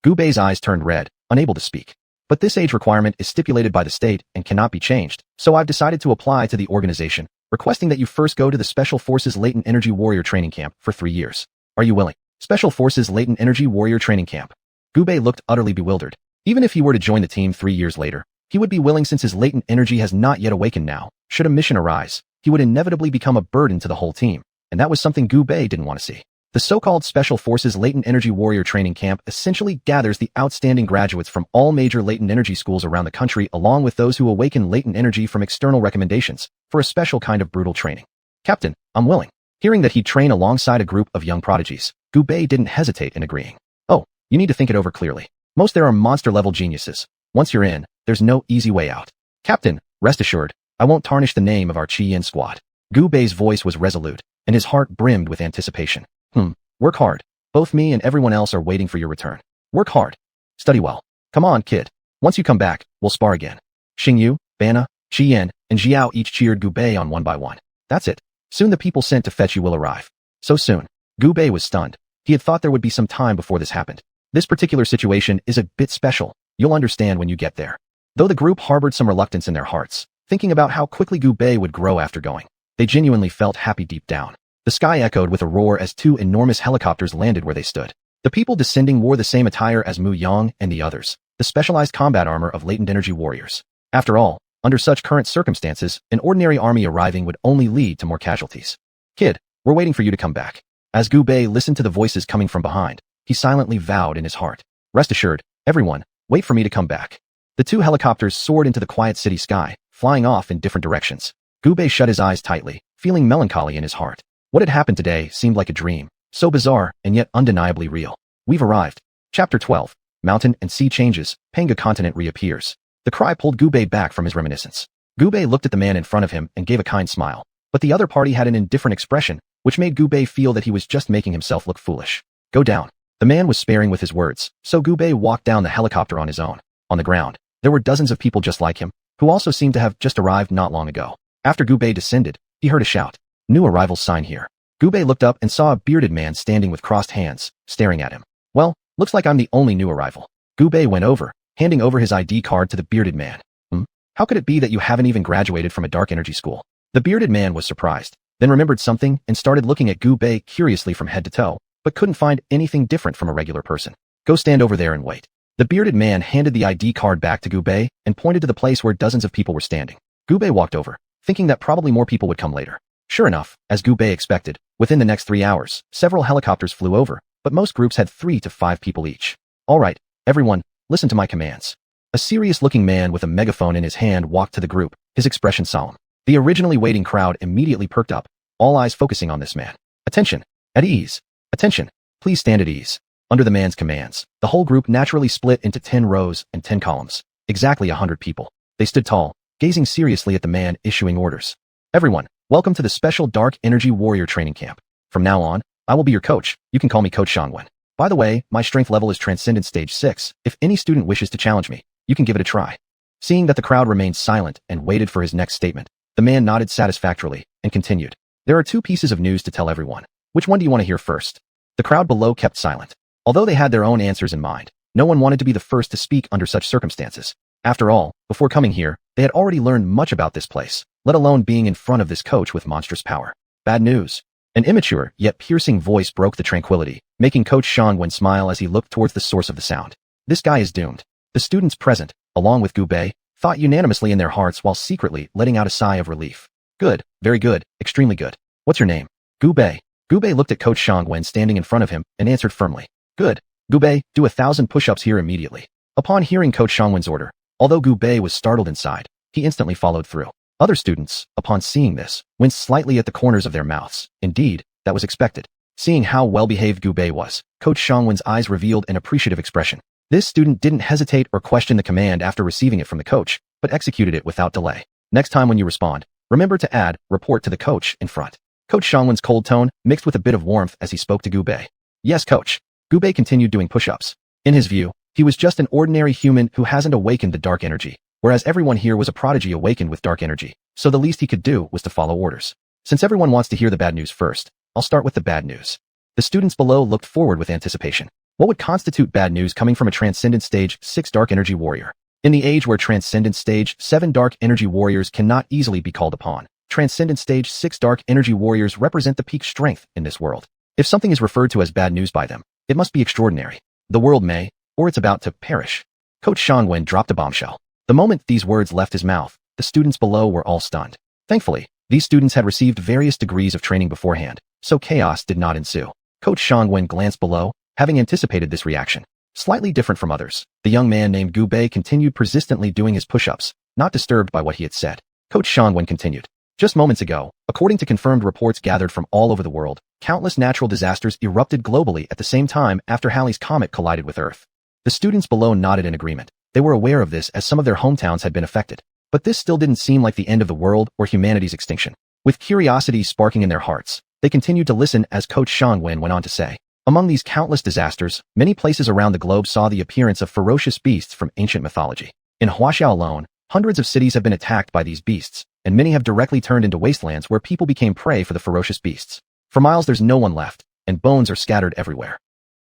Gu Bei's eyes turned red, unable to speak. But this age requirement is stipulated by the state and cannot be changed, so I've decided to apply to the organization, requesting that you first go to the Special Forces Latent Energy Warrior Training Camp for 3 years. Are you willing? Special Forces Latent Energy Warrior Training Camp. Gu Bei looked utterly bewildered. Even if he were to join the team 3 years later, he would be willing since his latent energy has not yet awakened now. Should a mission arise, he would inevitably become a burden to the whole team, and that was something Gu Bei didn't want to see. The so-called Special Forces Latent Energy Warrior Training Camp essentially gathers the outstanding graduates from all major latent energy schools around the country along with those who awaken latent energy from external recommendations, for a special kind of brutal training. Captain, I'm willing. Hearing that he'd train alongside a group of young prodigies, Gu Bei didn't hesitate in agreeing. Oh, you need to think it over clearly. Most there are monster-level geniuses. Once you're in, there's no easy way out. Captain, rest assured, I won't tarnish the name of our Qian squad. Gu Bei's voice was resolute, and his heart brimmed with anticipation. Work hard. Both me and everyone else are waiting for your return. Work hard. Study well. Come on, kid. Once you come back, we'll spar again. Xingyu, Bana, Qian, and Xiao each cheered Gu Bei on one by one. That's it. Soon the people sent to fetch you will arrive. So soon. Gu Bei was stunned. He had thought there would be some time before this happened. This particular situation is a bit special. You'll understand when you get there. Though the group harbored some reluctance in their hearts, thinking about how quickly Gu Bei would grow after going, they genuinely felt happy deep down. The sky echoed with a roar as 2 enormous helicopters landed where they stood. The people descending wore the same attire as Mu Yang and the others, the specialized combat armor of latent energy warriors. After all, under such current circumstances, an ordinary army arriving would only lead to more casualties. Kid, we're waiting for you to come back. As Gu Bei listened to the voices coming from behind, he silently vowed in his heart. Rest assured, everyone, wait for me to come back. The 2 helicopters soared into the quiet city sky, flying off in different directions. Gu Bei shut his eyes tightly, feeling melancholy in his heart. What had happened today seemed like a dream, so bizarre and yet undeniably real. We've arrived. Chapter 12. Mountain and sea changes, Panga continent reappears. The cry pulled Gubei back from his reminiscence. Gubei looked at the man in front of him and gave a kind smile, but the other party had an indifferent expression, which made Gubei feel that he was just making himself look foolish. Go down. The man was sparing with his words, so Gubei walked down the helicopter on his own. On the ground, there were dozens of people just like him, who also seemed to have just arrived not long ago. After Gubei descended, he heard a shout. New arrival's sign here. Gubei looked up and saw a bearded man standing with crossed hands, staring at him. Well, looks like I'm the only new arrival. Gubei went over, handing over his ID card to the bearded man. How could it be that you haven't even graduated from a dark energy school? The bearded man was surprised, then remembered something and started looking at Gubei curiously from head to toe, but couldn't find anything different from a regular person. Go stand over there and wait. The bearded man handed the ID card back to Gubei and pointed to the place where dozens of people were standing. Gubei walked over, thinking that probably more people would come later. Sure enough, as Gubei expected, within the next 3 hours, several helicopters flew over, but most groups had 3 to 5 people each. All right, everyone, listen to my commands. A serious-looking man with a megaphone in his hand walked to the group, his expression solemn. The originally waiting crowd immediately perked up, all eyes focusing on this man. Attention! At ease! Attention! Please stand at ease. Under the man's commands, the whole group naturally split into 10 rows and 10 columns. Exactly 100 people. They stood tall, gazing seriously at the man issuing orders. Everyone, welcome to the special Dark Energy Warrior Training Camp. From now on, I will be your coach. You can call me Coach Xianhuan. By the way, my strength level is Transcendent Stage 6. If any student wishes to challenge me, you can give it a try. Seeing that the crowd remained silent and waited for his next statement, the man nodded satisfactorily and continued. There are 2 pieces of news to tell everyone. Which one do you want to hear first? The crowd below kept silent. Although they had their own answers in mind, no one wanted to be the first to speak under such circumstances. After all, before coming here, they had already learned much about this place, let alone being in front of this coach with monstrous power. Bad news. An immature, yet piercing voice broke the tranquility, making Coach Xianhuan smile as he looked towards the source of the sound. This guy is doomed. The students present, along with Gubei, thought unanimously in their hearts while secretly letting out a sigh of relief. Good, very good, extremely good. What's your name? Gubei. Gubei looked at Coach Xianhuan standing in front of him and answered firmly. Good. Gubei, do 1,000 push-ups here immediately. Upon hearing Coach Xianhuan's order, although Gubei was startled inside, he instantly followed through. Other students, upon seeing this, winced slightly at the corners of their mouths. Indeed, that was expected. Seeing how well-behaved Gubei was, Coach Xianhuan's eyes revealed an appreciative expression. This student didn't hesitate or question the command after receiving it from the coach, but executed it without delay. Next time when you respond, remember to add, report to the coach in front. Coach Xianhuan's cold tone mixed with a bit of warmth as he spoke to Gubei. Yes, coach. Gubei continued doing push-ups. In his view, he was just an ordinary human who hasn't awakened the dark energy, whereas everyone here was a prodigy awakened with dark energy, so the least he could do was to follow orders. Since everyone wants to hear the bad news first, I'll start with the bad news. The students below looked forward with anticipation. What would constitute bad news coming from a Transcendent Stage 6 Dark Energy Warrior? In the age where Transcendent Stage 7 Dark Energy Warriors cannot easily be called upon, Transcendent Stage 6 Dark Energy Warriors represent the peak strength in this world. If something is referred to as bad news by them, it must be extraordinary. The world may, or it's about to, perish. Coach Xianhuan dropped a bombshell. The moment these words left his mouth, the students below were all stunned. Thankfully, these students had received various degrees of training beforehand, so chaos did not ensue. Coach Xianhuan glanced below, having anticipated this reaction. Slightly different from others, the young man named Gubei continued persistently doing his push-ups, not disturbed by what he had said. Coach Xianhuan continued. Just moments ago, according to confirmed reports gathered from all over the world, countless natural disasters erupted globally at the same time after Halley's Comet collided with Earth. The students below nodded in agreement. They were aware of this as some of their hometowns had been affected. But this still didn't seem like the end of the world or humanity's extinction. With curiosity sparking in their hearts, they continued to listen as Coach Xianhuan went on to say. Among these countless disasters, many places around the globe saw the appearance of ferocious beasts from ancient mythology. In Huaxiao alone, hundreds of cities have been attacked by these beasts, and many have directly turned into wastelands where people became prey for the ferocious beasts. For miles there's no one left, and bones are scattered everywhere.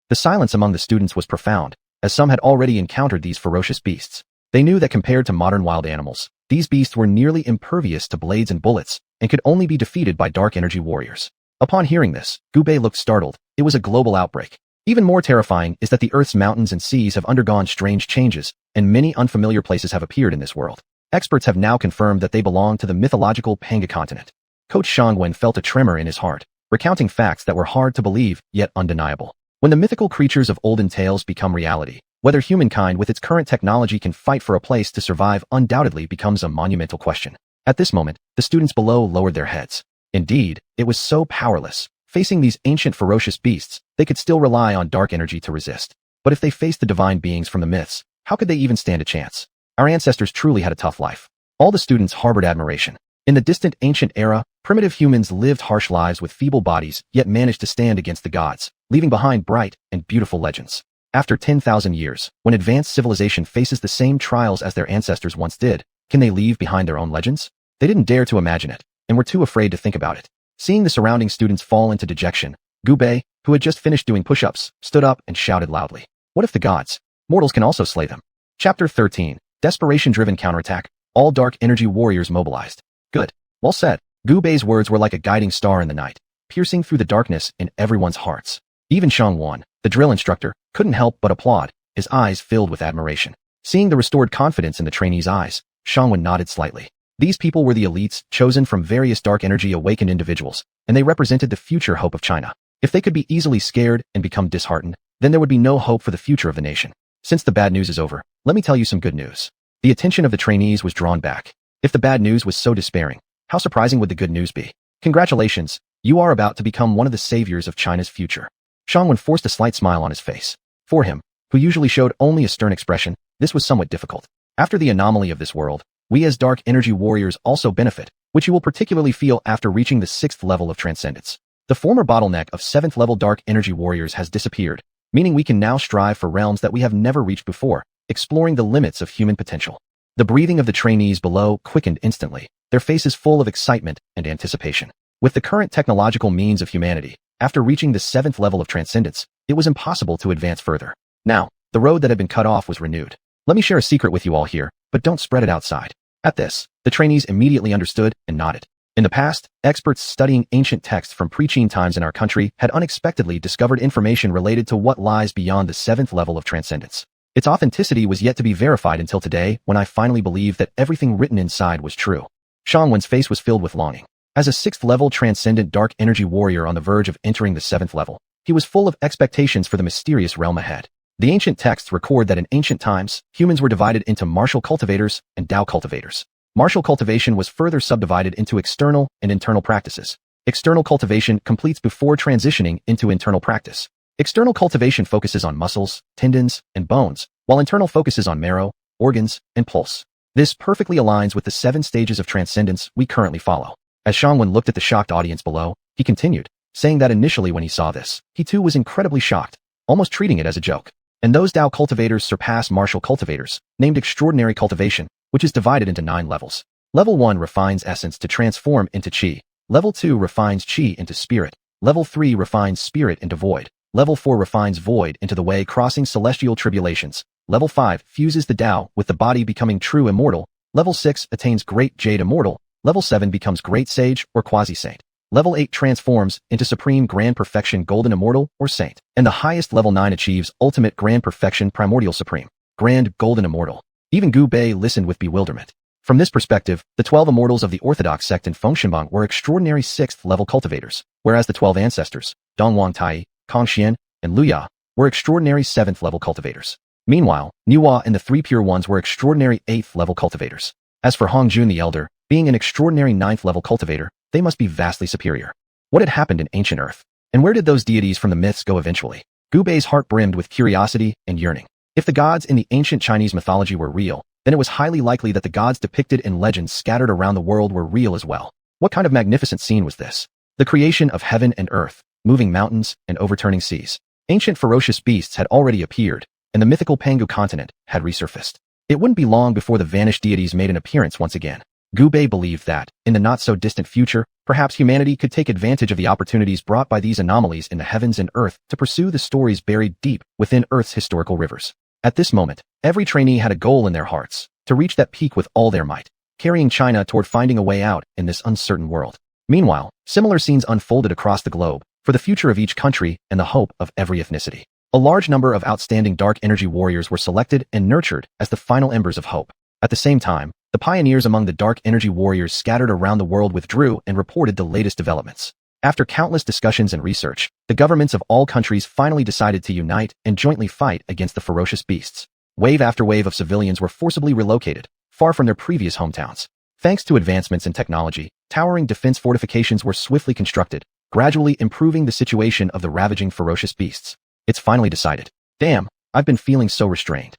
The silence among the students was profound, as some had already encountered these ferocious beasts. They knew that compared to modern wild animals, these beasts were nearly impervious to blades and bullets, and could only be defeated by dark energy warriors. Upon hearing this, Gubei looked startled. It was a global outbreak. Even more terrifying is that the Earth's mountains and seas have undergone strange changes, and many unfamiliar places have appeared in this world. Experts have now confirmed that they belong to the mythological Panga continent. Coach Xianhuan felt a tremor in his heart, recounting facts that were hard to believe, yet undeniable. When the mythical creatures of olden tales become reality, whether humankind with its current technology can fight for a place to survive undoubtedly becomes a monumental question. At this moment, the students below lowered their heads. Indeed, it was so powerless. Facing these ancient ferocious beasts, they could still rely on dark energy to resist. But if they faced the divine beings from the myths, how could they even stand a chance? Our ancestors truly had a tough life. All the students harbored admiration. In the distant ancient era, primitive humans lived harsh lives with feeble bodies, yet managed to stand against the gods, leaving behind bright and beautiful legends. After 10,000 years, when advanced civilization faces the same trials as their ancestors once did, can they leave behind their own legends? They didn't dare to imagine it, and were too afraid to think about it. Seeing the surrounding students fall into dejection, Gu Bei, who had just finished doing push-ups, stood up and shouted loudly. What if the gods? Mortals can also slay them. Chapter 13. Desperation-driven counterattack. All dark energy warriors mobilized. Good. Well said. Gu Bei's words were like a guiding star in the night, piercing through the darkness in everyone's hearts. Even Xianhuan, the drill instructor, couldn't help but applaud, his eyes filled with admiration. Seeing the restored confidence in the trainees' eyes, Xianhuan nodded slightly. These people were the elites, chosen from various dark energy awakened individuals, and they represented the future hope of China. If they could be easily scared and become disheartened, then there would be no hope for the future of the nation. Since the bad news is over, let me tell you some good news. The attention of the trainees was drawn back. If the bad news was so despairing, how surprising would the good news be? Congratulations, you are about to become one of the saviors of China's future. Xianhuan forced a slight smile on his face. For him, who usually showed only a stern expression, this was somewhat difficult. After the anomaly of this world, we as dark energy warriors also benefit, which you will particularly feel after reaching the 6th level of transcendence. The former bottleneck of 7th level dark energy warriors has disappeared, meaning we can now strive for realms that we have never reached before, exploring the limits of human potential. The breathing of the trainees below quickened instantly, their faces full of excitement and anticipation. With the current technological means of humanity, after reaching the 7th level of transcendence, it was impossible to advance further. Now, the road that had been cut off was renewed. Let me share a secret with you all here, but don't spread it outside. At this, the trainees immediately understood and nodded. In the past, experts studying ancient texts from pre-Qin times in our country had unexpectedly discovered information related to what lies beyond the 7th level of transcendence. Its authenticity was yet to be verified until today, when I finally believed that everything written inside was true. Xianhuan's face was filled with longing. As a 6th level transcendent dark energy warrior on the verge of entering the 7th level, he was full of expectations for the mysterious realm ahead. The ancient texts record that in ancient times, humans were divided into martial cultivators and Dao cultivators. Martial cultivation was further subdivided into external and internal practices. External cultivation completes before transitioning into internal practice. External cultivation focuses on muscles, tendons, and bones, while internal focuses on marrow, organs, and pulse. This perfectly aligns with the 7 stages of transcendence we currently follow. As Xianhuan looked at the shocked audience below, he continued, saying that initially when he saw this, he too was incredibly shocked, almost treating it as a joke. And those Dao cultivators surpass martial cultivators, named extraordinary cultivation, which is divided into 9 levels. Level 1 refines essence to transform into qi. Level 2 refines qi into spirit. Level 3 refines spirit into void. Level 4 refines void into the way crossing celestial tribulations. Level 5 fuses the Dao with the body becoming true immortal. Level 6 attains great jade immortal. Level 7 becomes great sage or quasi-saint. Level 8 transforms into supreme grand perfection golden immortal or saint. And the highest level 9 achieves ultimate grand perfection primordial supreme, grand golden immortal. Even Gu Bei listened with bewilderment. From this perspective, the 12 immortals of the orthodox sect in Fengshenbang were extraordinary 6th level cultivators, whereas the 12 ancestors, Dongwang Tai, Kongxian, and Luya, were extraordinary 7th level cultivators. Meanwhile, Niwa and the 3 pure ones were extraordinary 8th level cultivators. As for Hongjun the elder, being an extraordinary 9th level cultivator, they must be vastly superior. What had happened in ancient Earth? And where did those deities from the myths go eventually? Gu Bei's heart brimmed with curiosity and yearning. If the gods in the ancient Chinese mythology were real, then it was highly likely that the gods depicted in legends scattered around the world were real as well. What kind of magnificent scene was this? The creation of heaven and earth, moving mountains and overturning seas. Ancient ferocious beasts had already appeared, and the mythical Pangu continent had resurfaced. It wouldn't be long before the vanished deities made an appearance once again. Gu Bei believed that, in the not-so-distant future, perhaps humanity could take advantage of the opportunities brought by these anomalies in the heavens and earth to pursue the stories buried deep within Earth's historical rivers. At this moment, every trainee had a goal in their hearts, to reach that peak with all their might, carrying China toward finding a way out in this uncertain world. Meanwhile, similar scenes unfolded across the globe, for the future of each country and the hope of every ethnicity. A large number of outstanding dark energy warriors were selected and nurtured as the final embers of hope. At the same time, the pioneers among the dark energy warriors scattered around the world withdrew and reported the latest developments. After countless discussions and research, the governments of all countries finally decided to unite and jointly fight against the ferocious beasts. Wave after wave of civilians were forcibly relocated, far from their previous hometowns. Thanks to advancements in technology, towering defense fortifications were swiftly constructed, gradually improving the situation of the ravaging ferocious beasts. It's finally decided. Damn, I've been feeling so restrained.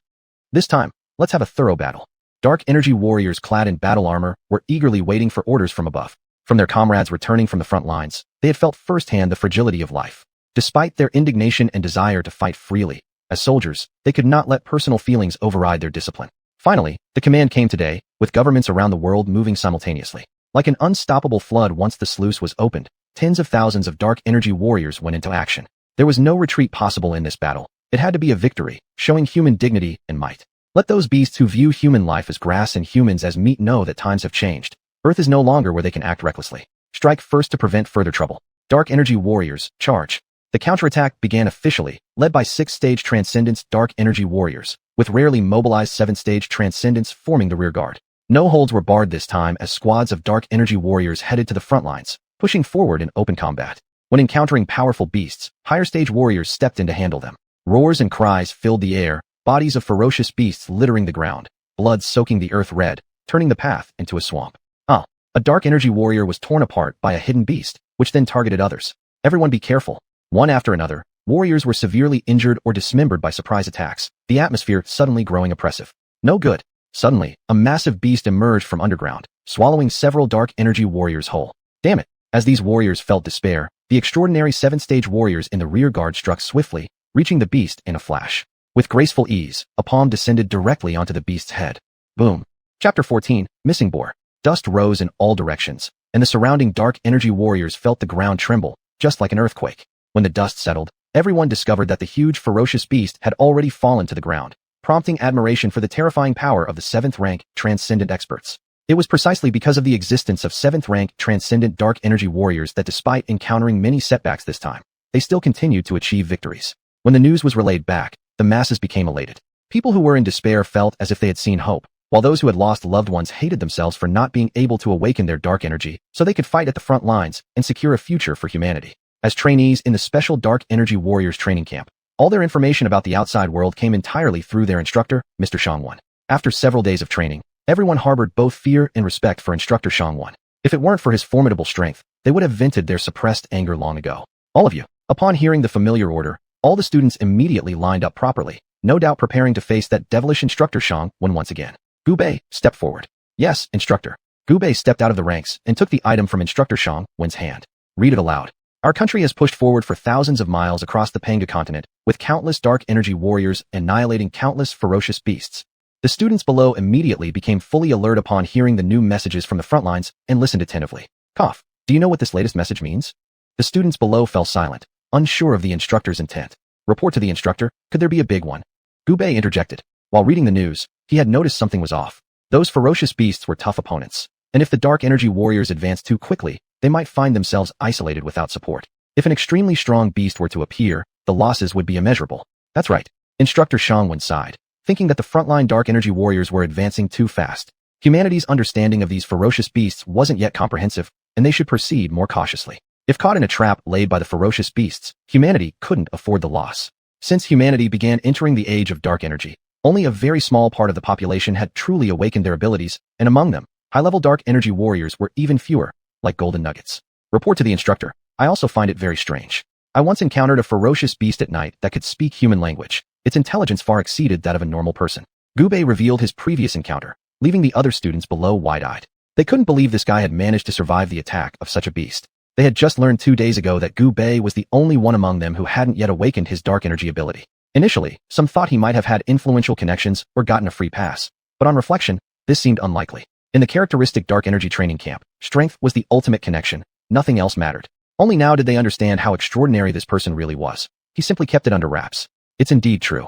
This time, let's have a thorough battle. Dark energy warriors clad in battle armor were eagerly waiting for orders from above. From their comrades returning from the front lines, they had felt firsthand the fragility of life. Despite their indignation and desire to fight freely, as soldiers, they could not let personal feelings override their discipline. Finally, the command came today, with governments around the world moving simultaneously. Like an unstoppable flood once the sluice was opened, tens of thousands of dark energy warriors went into action. There was no retreat possible in this battle. It had to be a victory, showing human dignity and might. Let those beasts who view human life as grass and humans as meat know that times have changed. Earth is no longer where they can act recklessly. Strike first to prevent further trouble. Dark energy warriors, charge. The counterattack began officially, led by 6th-stage Transcendence Dark Energy Warriors, with rarely mobilized 7th-stage Transcendence forming the rear guard. No holds were barred this time as squads of Dark Energy Warriors headed to the front lines, pushing forward in open combat. When encountering powerful beasts, higher-stage warriors stepped in to handle them. Roars and cries filled the air, bodies of ferocious beasts littering the ground, blood soaking the earth red, turning the path into a swamp. A dark energy warrior was torn apart by a hidden beast, which then targeted others. Everyone be careful. One after another, warriors were severely injured or dismembered by surprise attacks, the atmosphere suddenly growing oppressive. No good. Suddenly, a massive beast emerged from underground, swallowing several dark energy warriors whole. Damn it. As these warriors felt despair, the extraordinary 7th-stage warriors in the rear guard struck swiftly, reaching the beast in a flash. With graceful ease, a palm descended directly onto the beast's head. Boom. Chapter 14, Missing Boar. Dust rose in all directions, and the surrounding dark energy warriors felt the ground tremble, just like an earthquake. When the dust settled, everyone discovered that the huge ferocious beast had already fallen to the ground, prompting admiration for the terrifying power of the 7th-rank Transcendent experts. It was precisely because of the existence of 7th-rank Transcendent Dark Energy Warriors that despite encountering many setbacks this time, they still continued to achieve victories. When the news was relayed back, the masses became elated. People who were in despair felt as if they had seen hope, while those who had lost loved ones hated themselves for not being able to awaken their dark energy so they could fight at the front lines and secure a future for humanity. As trainees in the special Dark Energy Warriors training camp, all their information about the outside world came entirely through their instructor, Mr. Xianxuan. After several days of training, everyone harbored both fear and respect for Instructor Xianxuan. If it weren't for his formidable strength, they would have vented their suppressed anger long ago. All of you. Upon hearing the familiar order, all the students immediately lined up properly, no doubt preparing to face that devilish Instructor Xianxuan once again. Gubei, step forward. Yes, Instructor. Gubei stepped out of the ranks and took the item from Instructor Xianxuan's hand. Read it aloud. Our country has pushed forward for thousands of miles across the Panga continent, with countless dark energy warriors annihilating countless ferocious beasts. The students below immediately became fully alert upon hearing the new messages from the front lines and listened attentively. Cough. Do you know what this latest message means? The students below fell silent, unsure of the instructor's intent. Report to the instructor, could there be a big one? Gubei interjected. While reading the news, he had noticed something was off. Those ferocious beasts were tough opponents, and if the dark energy warriors advanced too quickly, they might find themselves isolated without support. If an extremely strong beast were to appear, the losses would be immeasurable. That's right. Instructor Xianxuan sighed, thinking that the frontline dark energy warriors were advancing too fast. Humanity's understanding of these ferocious beasts wasn't yet comprehensive, and they should proceed more cautiously. If caught in a trap laid by the ferocious beasts, humanity couldn't afford the loss. Since humanity began entering the age of dark energy, only a very small part of the population had truly awakened their abilities, and among them, high-level dark energy warriors were even fewer, like golden nuggets. Report to the instructor. I also find it very strange. I once encountered a ferocious beast at night that could speak human language. Its intelligence far exceeded that of a normal person. Gubei revealed his previous encounter, leaving the other students below wide-eyed. They couldn't believe this guy had managed to survive the attack of such a beast. They had just learned 2 days ago that Gubei was the only one among them who hadn't yet awakened his dark energy ability. Initially, some thought he might have had influential connections or gotten a free pass, but on reflection, this seemed unlikely. In the characteristic dark energy training camp, strength was the ultimate connection, nothing else mattered. Only now did they understand how extraordinary this person really was. He simply kept it under wraps. It's indeed true.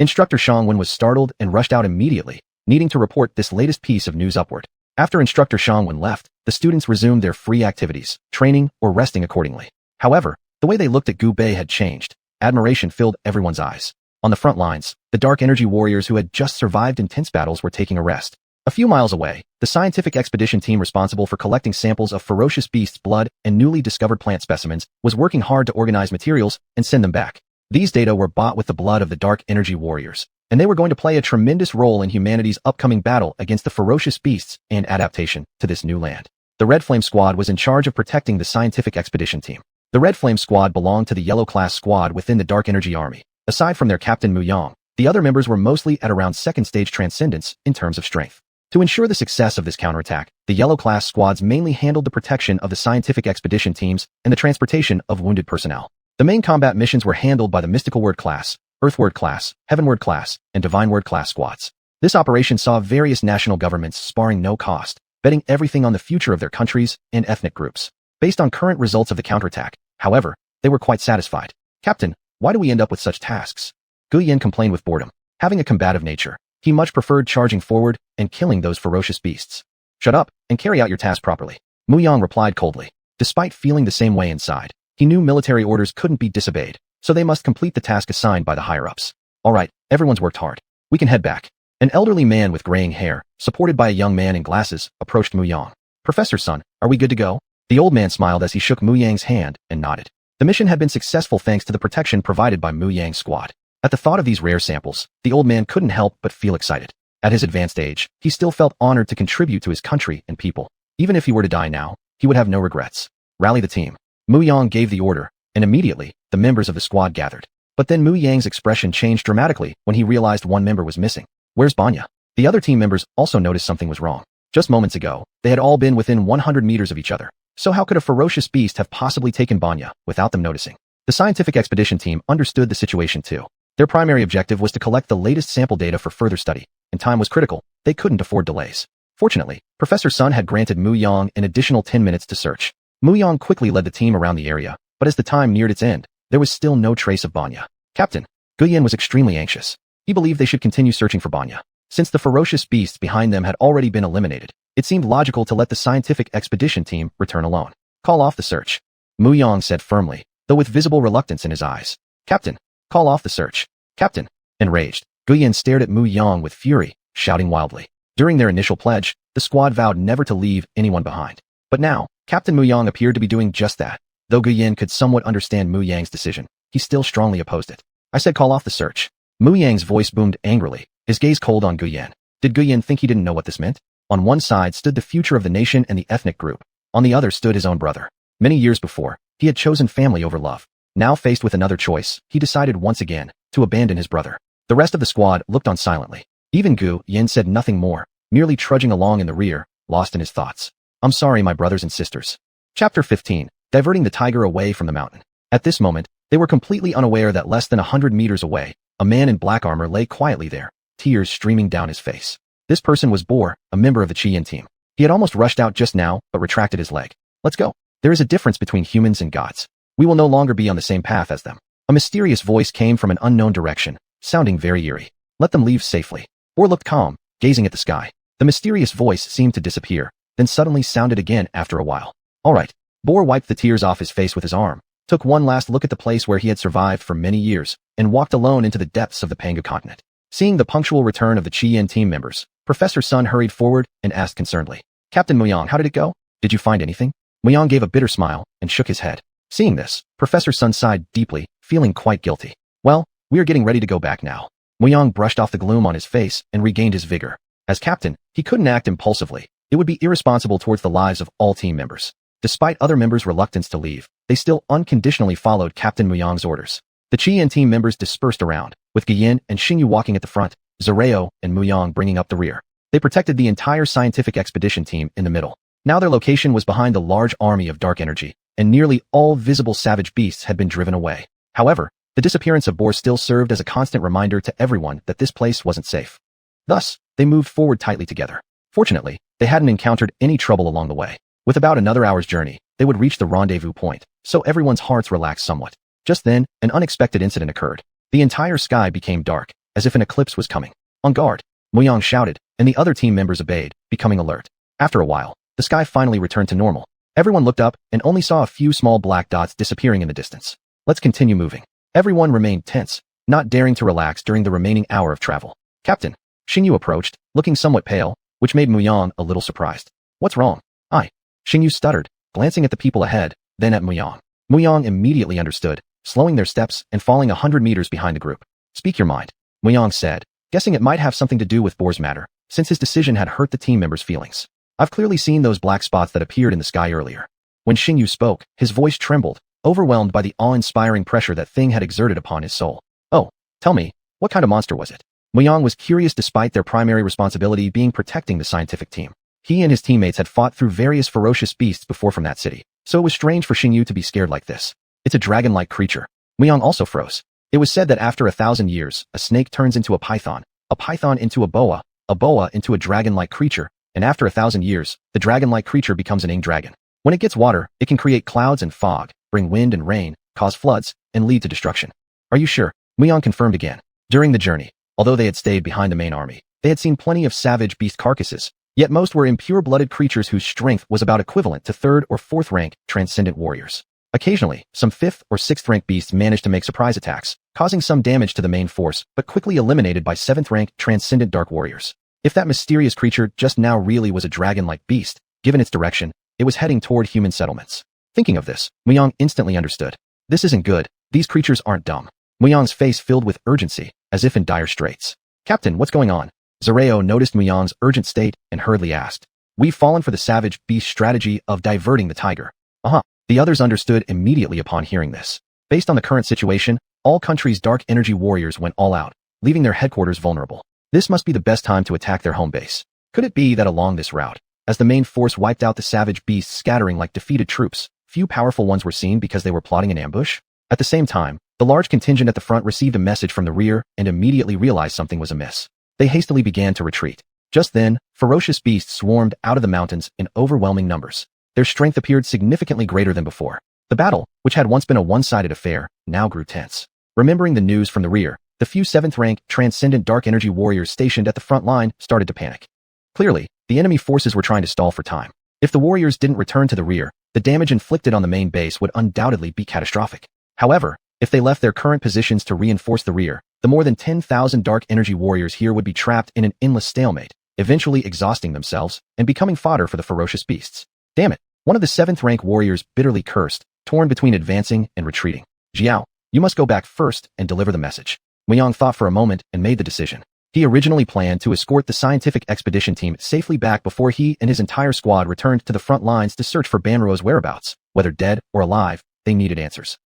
Instructor Xianxuan was startled and rushed out immediately, needing to report this latest piece of news upward. After Instructor Xianxuan left, the students resumed their free activities, training or resting accordingly. However, the way they looked at Gubei had changed. Admiration filled everyone's eyes. On the front lines, the dark energy warriors who had just survived intense battles were taking a rest. A few miles away, the scientific expedition team responsible for collecting samples of ferocious beasts' blood and newly discovered plant specimens was working hard to organize materials and send them back. These data were bought with the blood of the dark energy warriors, and they were going to play a tremendous role in humanity's upcoming battle against the ferocious beasts and adaptation to this new land. The Red Flame Squad was in charge of protecting the scientific expedition team. The Red Flame Squad belonged to the Yellow Class Squad within the Dark Energy Army. Aside from their captain Mu Yang, the other members were mostly at around 2nd stage transcendence in terms of strength. To ensure the success of this counterattack, the Yellow-class squads mainly handled the protection of the scientific expedition teams and the transportation of wounded personnel. The main combat missions were handled by the Mystical Word class, Earthward class, Heavenward class, and Divine Word class squads. This operation saw various national governments sparring no cost, betting everything on the future of their countries and ethnic groups. Based on current results of the counterattack, however, they were quite satisfied. Captain, why do we end up with such tasks? Gu Yin complained with boredom. Having a combative nature, he much preferred charging forward and killing those ferocious beasts. Shut up and carry out your task properly. Mu Yang replied coldly. Despite feeling the same way inside, he knew military orders couldn't be disobeyed, so they must complete the task assigned by the higher-ups. All right, everyone's worked hard. We can head back. An elderly man with graying hair, supported by a young man in glasses, approached Mu Yang. Professor Sun, are we good to go? The old man smiled as he shook Mu Yang's hand and nodded. The mission had been successful thanks to the protection provided by Mu Yang's squad. At the thought of these rare samples, the old man couldn't help but feel excited. At his advanced age, he still felt honored to contribute to his country and people. Even if he were to die now, he would have no regrets. Rally the team. Mu Yang gave the order, and immediately, the members of the squad gathered. But then Mu Yang's expression changed dramatically when he realized one member was missing. Where's Banya? The other team members also noticed something was wrong. Just moments ago, they had all been within 100 meters of each other. So how could a ferocious beast have possibly taken Banya without them noticing? The scientific expedition team understood the situation too. Their primary objective was to collect the latest sample data for further study, and time was critical. They couldn't afford delays. Fortunately, Professor Sun had granted Mu Yang an additional 10 minutes to search. Mu Yang quickly led the team around the area, but as the time neared its end, there was still no trace of Banya. Captain, Gu Yin was extremely anxious. He believed they should continue searching for Banya. Since the ferocious beasts behind them had already been eliminated, it seemed logical to let the scientific expedition team return alone. Call off the search. Mu Yang said firmly, though with visible reluctance in his eyes. Captain, call off the search. Captain. Enraged, Gu Yin stared at Mu Yang with fury, shouting wildly. During their initial pledge, the squad vowed never to leave anyone behind. But now, Captain Mu Yang appeared to be doing just that. Though Gu Yin could somewhat understand Mu Yang's decision, he still strongly opposed it. I said call off the search. Mu Yang's voice boomed angrily, his gaze cold on Gu Yin. Did Gu Yin think he didn't know what this meant? On one side stood the future of the nation and the ethnic group. On the other stood his own brother. Many years before, he had chosen family over love. Now faced with another choice, he decided once again to abandon his brother. The rest of the squad looked on silently. Even Gu Yin said nothing more, merely trudging along in the rear, lost in his thoughts. I'm sorry, my brothers and sisters. Chapter 15. Diverting the tiger away from the mountain. At this moment, they were completely unaware that less than 100 meters away, a man in black armor lay quietly there, tears streaming down his face. This person was Boar, a member of the Qian team. He had almost rushed out just now, but retracted his leg. Let's go. There is a difference between humans and gods. We will no longer be on the same path as them. A mysterious voice came from an unknown direction, sounding very eerie. Let them leave safely. Boar looked calm, gazing at the sky. The mysterious voice seemed to disappear, then suddenly sounded again after a while. All right. Boar wiped the tears off his face with his arm, took one last look at the place where he had survived for many years, and walked alone into the depths of the Pangu continent. Seeing the punctual return of the Qian team members, Professor Sun hurried forward and asked concernedly, Captain Mu Yang, how did it go? Did you find anything? Mu Yang gave a bitter smile and shook his head. Seeing this, Professor Sun sighed deeply, feeling quite guilty. Well, we are getting ready to go back now. Mu Yang brushed off the gloom on his face and regained his vigor. As captain, he couldn't act impulsively. It would be irresponsible towards the lives of all team members. Despite other members' reluctance to leave, they still unconditionally followed Captain Mu Yang's orders. The Qian team members dispersed around, with Gu Yin and Xingyu walking at the front, Zareo and Mu Yang bringing up the rear. They protected the entire scientific expedition team in the middle. Now their location was behind a large army of dark energy, and nearly all visible savage beasts had been driven away. However, the disappearance of Boar still served as a constant reminder to everyone that this place wasn't safe. Thus, they moved forward tightly together. Fortunately, they hadn't encountered any trouble along the way. With about another hour's journey, they would reach the rendezvous point, so everyone's hearts relaxed somewhat. Just then, an unexpected incident occurred. The entire sky became dark, as if an eclipse was coming. On guard, Mu Yang shouted, and the other team members obeyed, becoming alert. After a while, the sky finally returned to normal. Everyone looked up and only saw a few small black dots disappearing in the distance. Let's continue moving. Everyone remained tense, not daring to relax during the remaining hour of travel. Captain, Xingyu approached, looking somewhat pale, which made Mu Yang a little surprised. What's wrong? Xingyu stuttered, glancing at the people ahead, then at Mu Yang. Mu Yang immediately understood, slowing their steps and falling 100 meters behind the group. Speak your mind, Mu Yang said, guessing it might have something to do with Boar's matter, since his decision had hurt the team members' feelings. I've clearly seen those black spots that appeared in the sky earlier. When Xingyu spoke, his voice trembled, overwhelmed by the awe-inspiring pressure that thing had exerted upon his soul. Oh, tell me, what kind of monster was it? Muyang was curious despite their primary responsibility being protecting the scientific team. He and his teammates had fought through various ferocious beasts before from that city, so it was strange for Xingyu to be scared like this. It's a dragon-like creature. Muyang also froze. It was said that after 1,000 years, a snake turns into a python into a boa into a dragon-like creature, and after 1,000 years, the dragon-like creature becomes an ing dragon. When it gets water, it can create clouds and fog, bring wind and rain, cause floods, and lead to destruction. Are you sure? Muyang confirmed again. During the journey, although they had stayed behind the main army, they had seen plenty of savage beast carcasses, yet most were impure-blooded creatures whose strength was about equivalent to 3rd or 4th rank transcendent warriors. Occasionally, some 5th or 6th rank beasts managed to make surprise attacks, causing some damage to the main force, but quickly eliminated by 7th rank transcendent dark warriors. If that mysterious creature just now really was a dragon-like beast, given its direction, it was heading toward human settlements. Thinking of this, Muyang instantly understood. This isn't good. These creatures aren't dumb. Muyang's face filled with urgency, as if in dire straits. Captain, what's going on? Zareo noticed Muyang's urgent state and hurriedly asked. We've fallen for the savage beast strategy of diverting the tiger. The others understood immediately upon hearing this. Based on the current situation, all countries' dark energy warriors went all out, leaving their headquarters vulnerable. This must be the best time to attack their home base. Could it be that along this route, as the main force wiped out the savage beasts scattering like defeated troops, few powerful ones were seen because they were plotting an ambush? At the same time, the large contingent at the front received a message from the rear and immediately realized something was amiss. They hastily began to retreat. Just then, ferocious beasts swarmed out of the mountains in overwhelming numbers. Their strength appeared significantly greater than before. The battle, which had once been a one-sided affair, now grew tense. Remembering the news from the rear, the few 7th rank transcendent dark energy warriors stationed at the front line started to panic. Clearly, the enemy forces were trying to stall for time. If the warriors didn't return to the rear, the damage inflicted on the main base would undoubtedly be catastrophic. However, if they left their current positions to reinforce the rear, the more than 10,000 dark energy warriors here would be trapped in an endless stalemate, eventually exhausting themselves and becoming fodder for the ferocious beasts. Damn it, one of the 7th rank warriors bitterly cursed, torn between advancing and retreating. Xiao, you must go back first and deliver the message. Muyang thought for a moment and made the decision. He originally planned to escort the scientific expedition team safely back before he and his entire squad returned to the front lines to search for Banro's whereabouts. Whether dead or alive, they needed answers.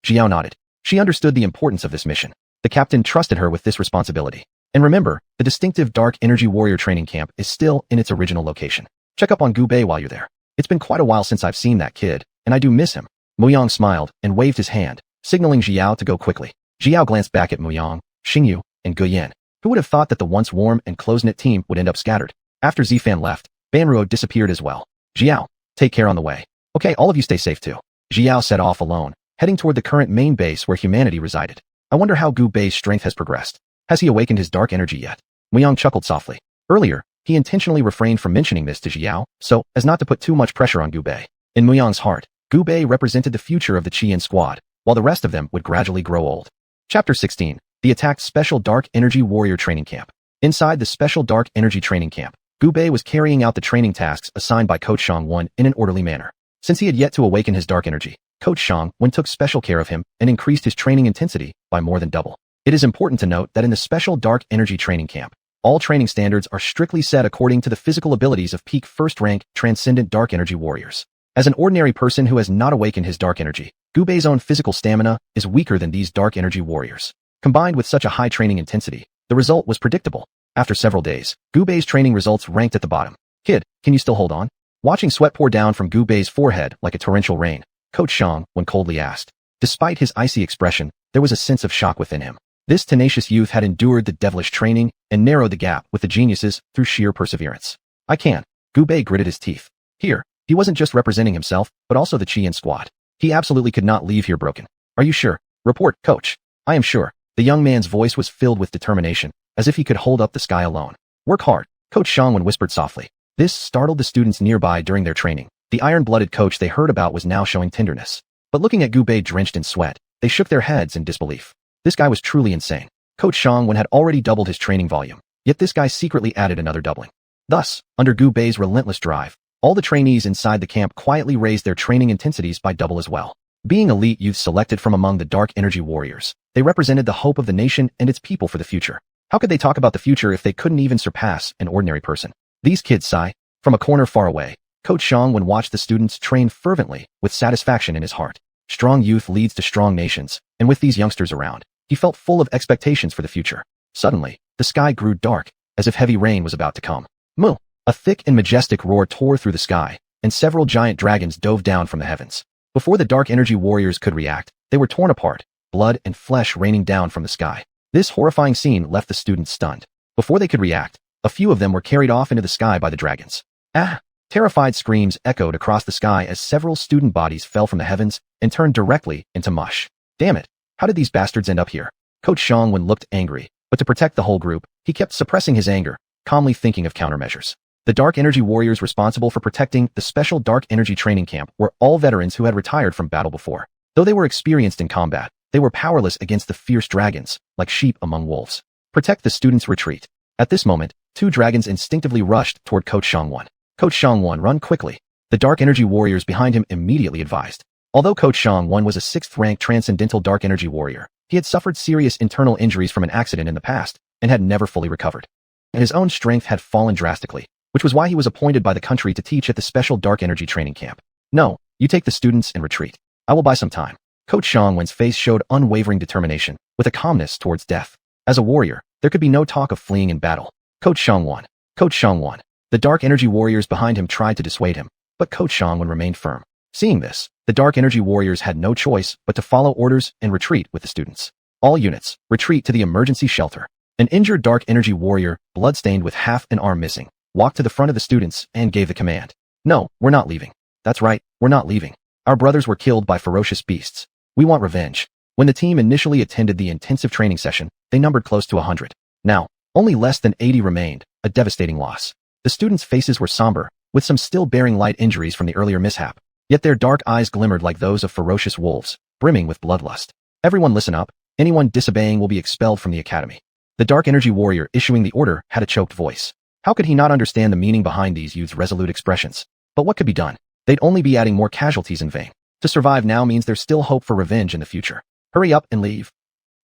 Xiao nodded. She understood the importance of this mission. The captain trusted her with this responsibility. And remember, the distinctive dark energy warrior training camp is still in its original location. Check up on Gu Bei while you're there. It's been quite a while since I've seen that kid, and I do miss him. Muyang smiled and waved his hand, signaling Xiao to go quickly. Xiao glanced back at Muyang, Xingyu, and Guyan. Who would have thought that the once warm and close-knit team would end up scattered? After Zifan left, Banro disappeared as well. Xiao, take care on the way. Okay, all of you stay safe too. Xiao set off alone, heading toward the current main base where humanity resided. I wonder how Gu Bei's strength has progressed. Has he awakened his dark energy yet? Muyang chuckled softly. Earlier, he intentionally refrained from mentioning this to Xiao, so as not to put too much pressure on Gu Bei. In Muyang's heart, Gu Bei represented the future of the Qian squad, while the rest of them would gradually grow old. Chapter 16. The attacked Special Dark Energy Warrior Training Camp. Inside the Special Dark Energy Training Camp, Gu Bei was carrying out the training tasks assigned by Coach Xianhuan in an orderly manner. Since he had yet to awaken his dark energy, Coach Xianhuan took special care of him and increased his training intensity by more than double. It is important to note that in the Special Dark Energy Training Camp, all training standards are strictly set according to the physical abilities of peak first-rank transcendent dark energy warriors. As an ordinary person who has not awakened his dark energy, Gu Bei's own physical stamina is weaker than these dark energy warriors. Combined with such a high training intensity, the result was predictable. After several days, Gu Bei's training results ranked at the bottom. Kid, can you still hold on? Watching sweat pour down from Gu Bei's forehead like a torrential rain, Coach Xianhuan coldly asked. Despite his icy expression, there was a sense of shock within him. This tenacious youth had endured the devilish training and narrowed the gap with the geniuses through sheer perseverance. I can. Gu Bei gritted his teeth. Here, he wasn't just representing himself, but also the Qian squad. He absolutely could not leave here broken. Are you sure? Report, coach. I am sure. The young man's voice was filled with determination, as if he could hold up the sky alone. Work hard, Coach Xianhuan whispered softly. This startled the students nearby during their training. The iron-blooded coach they heard about was now showing tenderness. But looking at Gu Bei drenched in sweat, they shook their heads in disbelief. This guy was truly insane. Coach Xianhuan had already doubled his training volume, yet this guy secretly added another doubling. Thus, under Gu Bei's relentless drive, all the trainees inside the camp quietly raised their training intensities by double as well. Being elite youth selected from among the dark energy warriors, they represented the hope of the nation and its people for the future. How could they talk about the future if they couldn't even surpass an ordinary person? These kids sigh. From a corner far away, Coach Xianhuan watched the students train fervently with satisfaction in his heart. Strong youth leads to strong nations, and with these youngsters around, he felt full of expectations for the future. Suddenly, the sky grew dark, as if heavy rain was about to come. Moo! A thick and majestic roar tore through the sky, and several giant dragons dove down from the heavens. Before the dark energy warriors could react, they were torn apart, blood and flesh raining down from the sky. This horrifying scene left the students stunned. Before they could react, a few of them were carried off into the sky by the dragons. Ah! Terrified screams echoed across the sky as several student bodies fell from the heavens and turned directly into mush. Damn it! How did these bastards end up here? Coach Xianxuan looked angry, but to protect the whole group, he kept suppressing his anger, calmly thinking of countermeasures. The Dark Energy Warriors responsible for protecting the special Dark Energy training camp were all veterans who had retired from battle before. Though they were experienced in combat, they were powerless against the fierce dragons, like sheep among wolves. Protect the students' retreat. At this moment, two dragons instinctively rushed toward Coach Xianxuan. Coach Xianxuan, run quickly. The Dark Energy Warriors behind him immediately advised. Although Coach Xianxuan was a 6th-ranked Transcendental Dark Energy Warrior, he had suffered serious internal injuries from an accident in the past and had never fully recovered. And his own strength had fallen drastically, which was why he was appointed by the country to teach at the special Dark Energy training camp. No, you take the students and retreat. I will buy some time. Coach Xianxuan's face showed unwavering determination, with a calmness towards death. As a warrior, there could be no talk of fleeing in battle. Coach Xianxuan. Coach Xianxuan. The Dark Energy Warriors behind him tried to dissuade him, but Coach Xianxuan remained firm. Seeing this, the Dark Energy Warriors had no choice but to follow orders and retreat with the students. All units, retreat to the emergency shelter. An injured Dark Energy Warrior, bloodstained with half an arm missing, walked to the front of the students and gave the command. No, we're not leaving. That's right, we're not leaving. Our brothers were killed by ferocious beasts. We want revenge. When the team initially attended the intensive training session, they numbered close to 100. Now, only less than 80 remained, a devastating loss. The students' faces were somber, with some still bearing light injuries from the earlier mishap. Yet their dark eyes glimmered like those of ferocious wolves, brimming with bloodlust. Everyone listen up. Anyone disobeying will be expelled from the academy. The Dark Energy Warrior issuing the order had a choked voice. How could he not understand the meaning behind these youths' resolute expressions? But what could be done? They'd only be adding more casualties in vain. To survive now means there's still hope for revenge in the future. Hurry up and leave.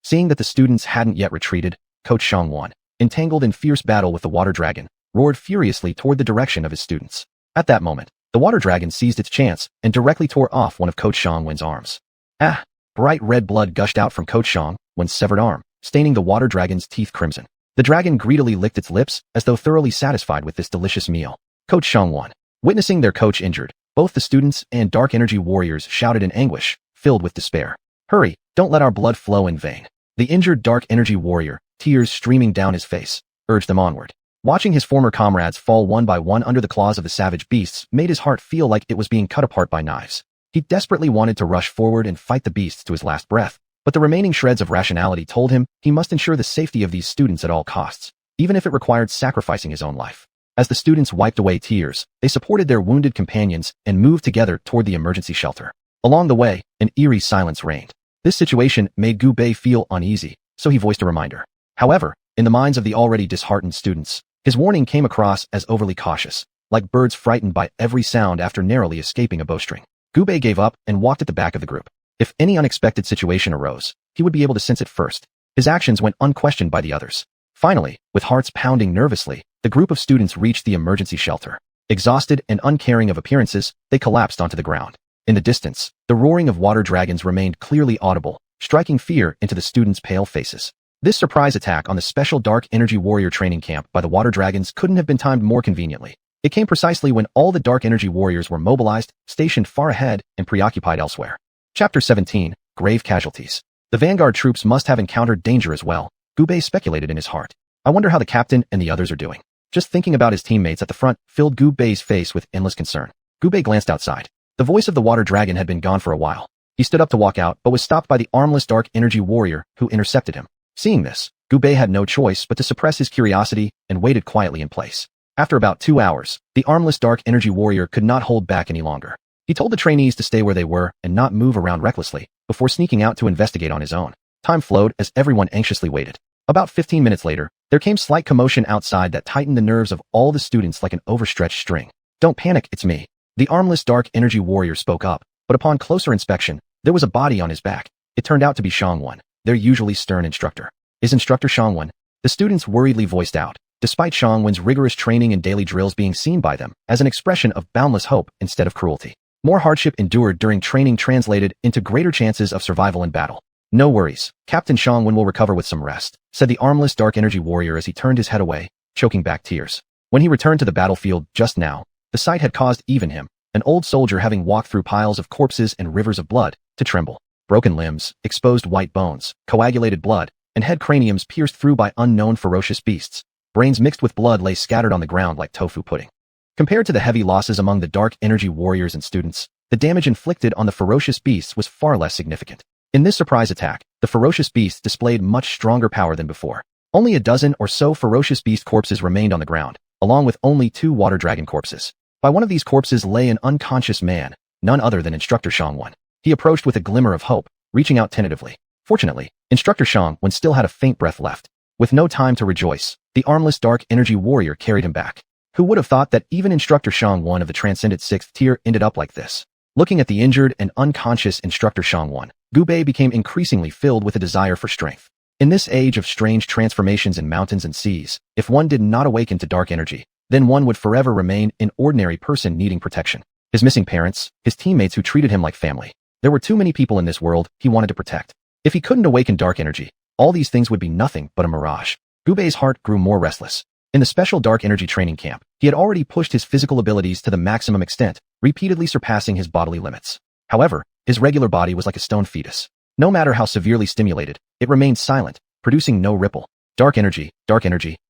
Seeing that the students hadn't yet retreated, Coach Xianxuan, entangled in fierce battle with the water dragon, roared furiously toward the direction of his students. At that moment, the water dragon seized its chance and directly tore off one of Coach Xianxuan's arms. Ah! Bright red blood gushed out from Coach Xianxuan's severed arm, staining the water dragon's teeth crimson. The dragon greedily licked its lips as though thoroughly satisfied with this delicious meal. Coach Xianxuan. Witnessing their coach injured, both the students and Dark Energy Warriors shouted in anguish, filled with despair. Hurry, don't let our blood flow in vain. The injured Dark Energy Warrior, tears streaming down his face, urged them onward. Watching his former comrades fall one by one under the claws of the savage beasts made his heart feel like it was being cut apart by knives. He desperately wanted to rush forward and fight the beasts to his last breath, but the remaining shreds of rationality told him he must ensure the safety of these students at all costs, even if it required sacrificing his own life. As the students wiped away tears, they supported their wounded companions and moved together toward the emergency shelter. Along the way, an eerie silence reigned. This situation made Gu Bei feel uneasy, so he voiced a reminder. However, in the minds of the already disheartened students, his warning came across as overly cautious, like birds frightened by every sound after narrowly escaping a bowstring. Gu Bei gave up and walked at the back of the group. If any unexpected situation arose, he would be able to sense it first. His actions went unquestioned by the others. Finally, with hearts pounding nervously, the group of students reached the emergency shelter. Exhausted and uncaring of appearances, they collapsed onto the ground. In the distance, the roaring of water dragons remained clearly audible, striking fear into the students' pale faces. This surprise attack on the special Dark Energy Warrior training camp by the water dragons couldn't have been timed more conveniently. It came precisely when all the Dark Energy Warriors were mobilized, stationed far ahead, and preoccupied elsewhere. Chapter 17, Grave Casualties. The vanguard troops must have encountered danger as well, Gu Bei speculated in his heart. I wonder how the captain and the others are doing. Just thinking about his teammates at the front filled Gu Bei's face with endless concern. Gu Bei glanced outside. The voice of the water dragon had been gone for a while. He stood up to walk out, but was stopped by the armless Dark Energy Warrior, who intercepted him. Seeing this, Gu Bei had no choice but to suppress his curiosity and waited quietly in place. After about 2 hours, the armless Dark Energy Warrior could not hold back any longer. He told the trainees to stay where they were and not move around recklessly, before sneaking out to investigate on his own. Time flowed as everyone anxiously waited. About 15 minutes later, there came slight commotion outside that tightened the nerves of all the students like an overstretched string. Don't panic, it's me. The armless Dark Energy Warrior spoke up, but upon closer inspection, there was a body on his back. It turned out to be Xianxuan, their usually stern instructor. Is Instructor Xianxuan? The students worriedly voiced out, despite Xianxuan's rigorous training and daily drills being seen by them as an expression of boundless hope instead of cruelty. More hardship endured during training translated into greater chances of survival in battle. No worries. Captain Xianxuan will recover with some rest, said the armless dark energy warrior as he turned his head away, choking back tears. When he returned to the battlefield just now, the sight had caused even him, an old soldier having walked through piles of corpses and rivers of blood, to tremble. Broken limbs, exposed white bones, coagulated blood, and head craniums pierced through by unknown ferocious beasts. Brains mixed with blood lay scattered on the ground like tofu pudding. Compared to the heavy losses among the dark energy warriors and students, the damage inflicted on the ferocious beasts was far less significant. In this surprise attack, the ferocious beasts displayed much stronger power than before. Only a dozen or so ferocious beast corpses remained on the ground, along with only 2 water dragon corpses. By one of these corpses lay an unconscious man, none other than Instructor Xianxuan. He approached with a glimmer of hope, reaching out tentatively. Fortunately, Instructor Xianxuan still had a faint breath left. With no time to rejoice, the armless dark energy warrior carried him back. Who would have thought that even Instructor Xianxuan of the Transcendent 6th tier ended up like this? Looking at the injured and unconscious Instructor Xianxuan, Gubei became increasingly filled with a desire for strength. In this age of strange transformations in mountains and seas, if one did not awaken to dark energy, then one would forever remain an ordinary person needing protection. His missing parents, his teammates who treated him like family. There were too many people in this world he wanted to protect. If he couldn't awaken dark energy, all these things would be nothing but a mirage. Gubei's heart grew more restless. In the special dark energy training camp, he had already pushed his physical abilities to the maximum extent, repeatedly surpassing his bodily limits. However, his regular body was like a stone fetus. No matter how severely stimulated, it remained silent, producing no ripple. Dark energy,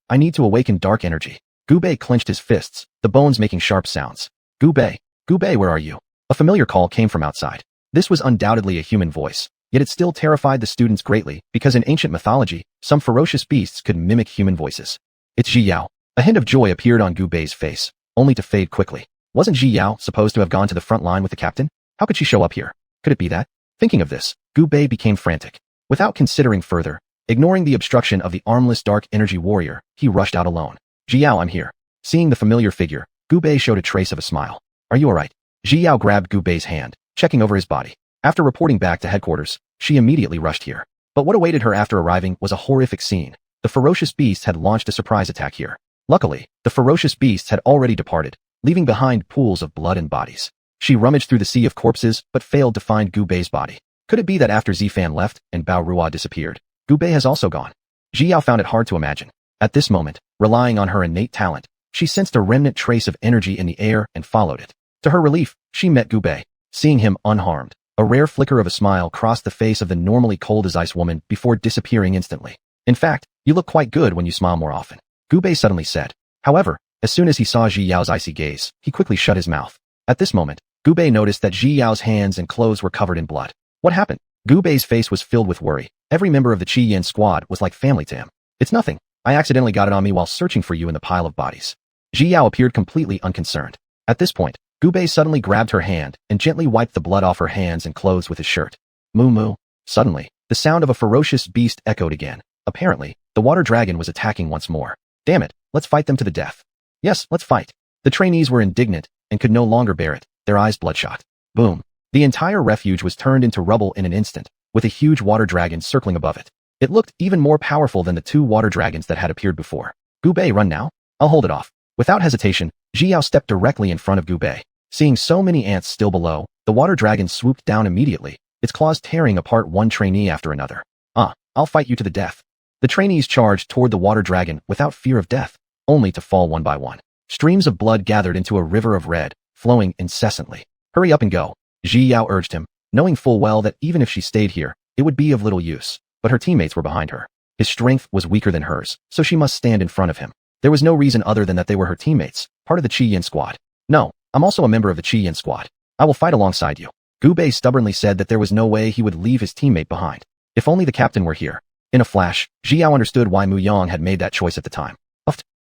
I need to awaken dark energy. Gubei clenched his fists, the bones making sharp sounds. Gubei, where are you? A familiar call came from outside. This was undoubtedly a human voice, yet it still terrified the students greatly because in ancient mythology, some ferocious beasts could mimic human voices. It's Ji Yao. A hint of joy appeared on Gubei's face, only to fade quickly. Wasn't Ji Yao supposed to have gone to the front line with the captain? How could she show up here? Could it be that? Thinking of this, Gubei became frantic. Without considering further, ignoring the obstruction of the armless dark energy warrior, he rushed out alone. Ji Yao, I'm here. Seeing the familiar figure, Gubei showed a trace of a smile. Are you alright? Ji Yao grabbed Gubei's hand, checking over his body. After reporting back to headquarters, she immediately rushed here. But what awaited her after arriving was a horrific scene. The ferocious beasts had launched a surprise attack here. Luckily, the ferocious beasts had already departed, leaving behind pools of blood and bodies. She rummaged through the sea of corpses, but failed to find Gubei's body. Could it be that after Zifan left and Bao Ruo disappeared, Gubei has also gone? Ji Yao found it hard to imagine. At this moment, relying on her innate talent, she sensed a remnant trace of energy in the air and followed it. To her relief, she met Gubei. Seeing him unharmed, a rare flicker of a smile crossed the face of the normally cold as ice woman before disappearing instantly. In fact, you look quite good when you smile more often, Gubei suddenly said. However, as soon as he saw Ji Yao's icy gaze, he quickly shut his mouth. At this moment, Gubei noticed that Ji Yao's hands and clothes were covered in blood. What happened? Gubei's face was filled with worry. Every member of the Qi Yan squad was like family to him. It's nothing. I accidentally got it on me while searching for you in the pile of bodies. Ji Yao appeared completely unconcerned. At this point, Gubei suddenly grabbed her hand and gently wiped the blood off her hands and clothes with his shirt. Moo moo. Suddenly, the sound of a ferocious beast echoed again. Apparently, the water dragon was attacking once more. Damn it, let's fight them to the death. Yes, let's fight. The trainees were indignant and could no longer bear it, their eyes bloodshot. Boom. The entire refuge was turned into rubble in an instant, with a huge water dragon circling above it. It looked even more powerful than the 2 water dragons that had appeared before. Gubei, run now? I'll hold it off. Without hesitation, Ji Yao stepped directly in front of Gubei. Seeing so many ants still below, the water dragon swooped down immediately, its claws tearing apart one trainee after another. I'll fight you to the death. The trainees charged toward the water dragon without fear of death, only to fall one by one. Streams of blood gathered into a river of red, flowing incessantly. Hurry up and go, Ji Yao urged him, knowing full well that even if she stayed here, it would be of little use. But her teammates were behind her. His strength was weaker than hers, so she must stand in front of him. There was no reason other than that they were her teammates, part of the Qi Yin squad. No, I'm also a member of the Qi Yin squad. I will fight alongside you. Gubei stubbornly said that there was no way he would leave his teammate behind. If only the captain were here. In a flash, Ji Yao understood why Mu Yang had made that choice at the time.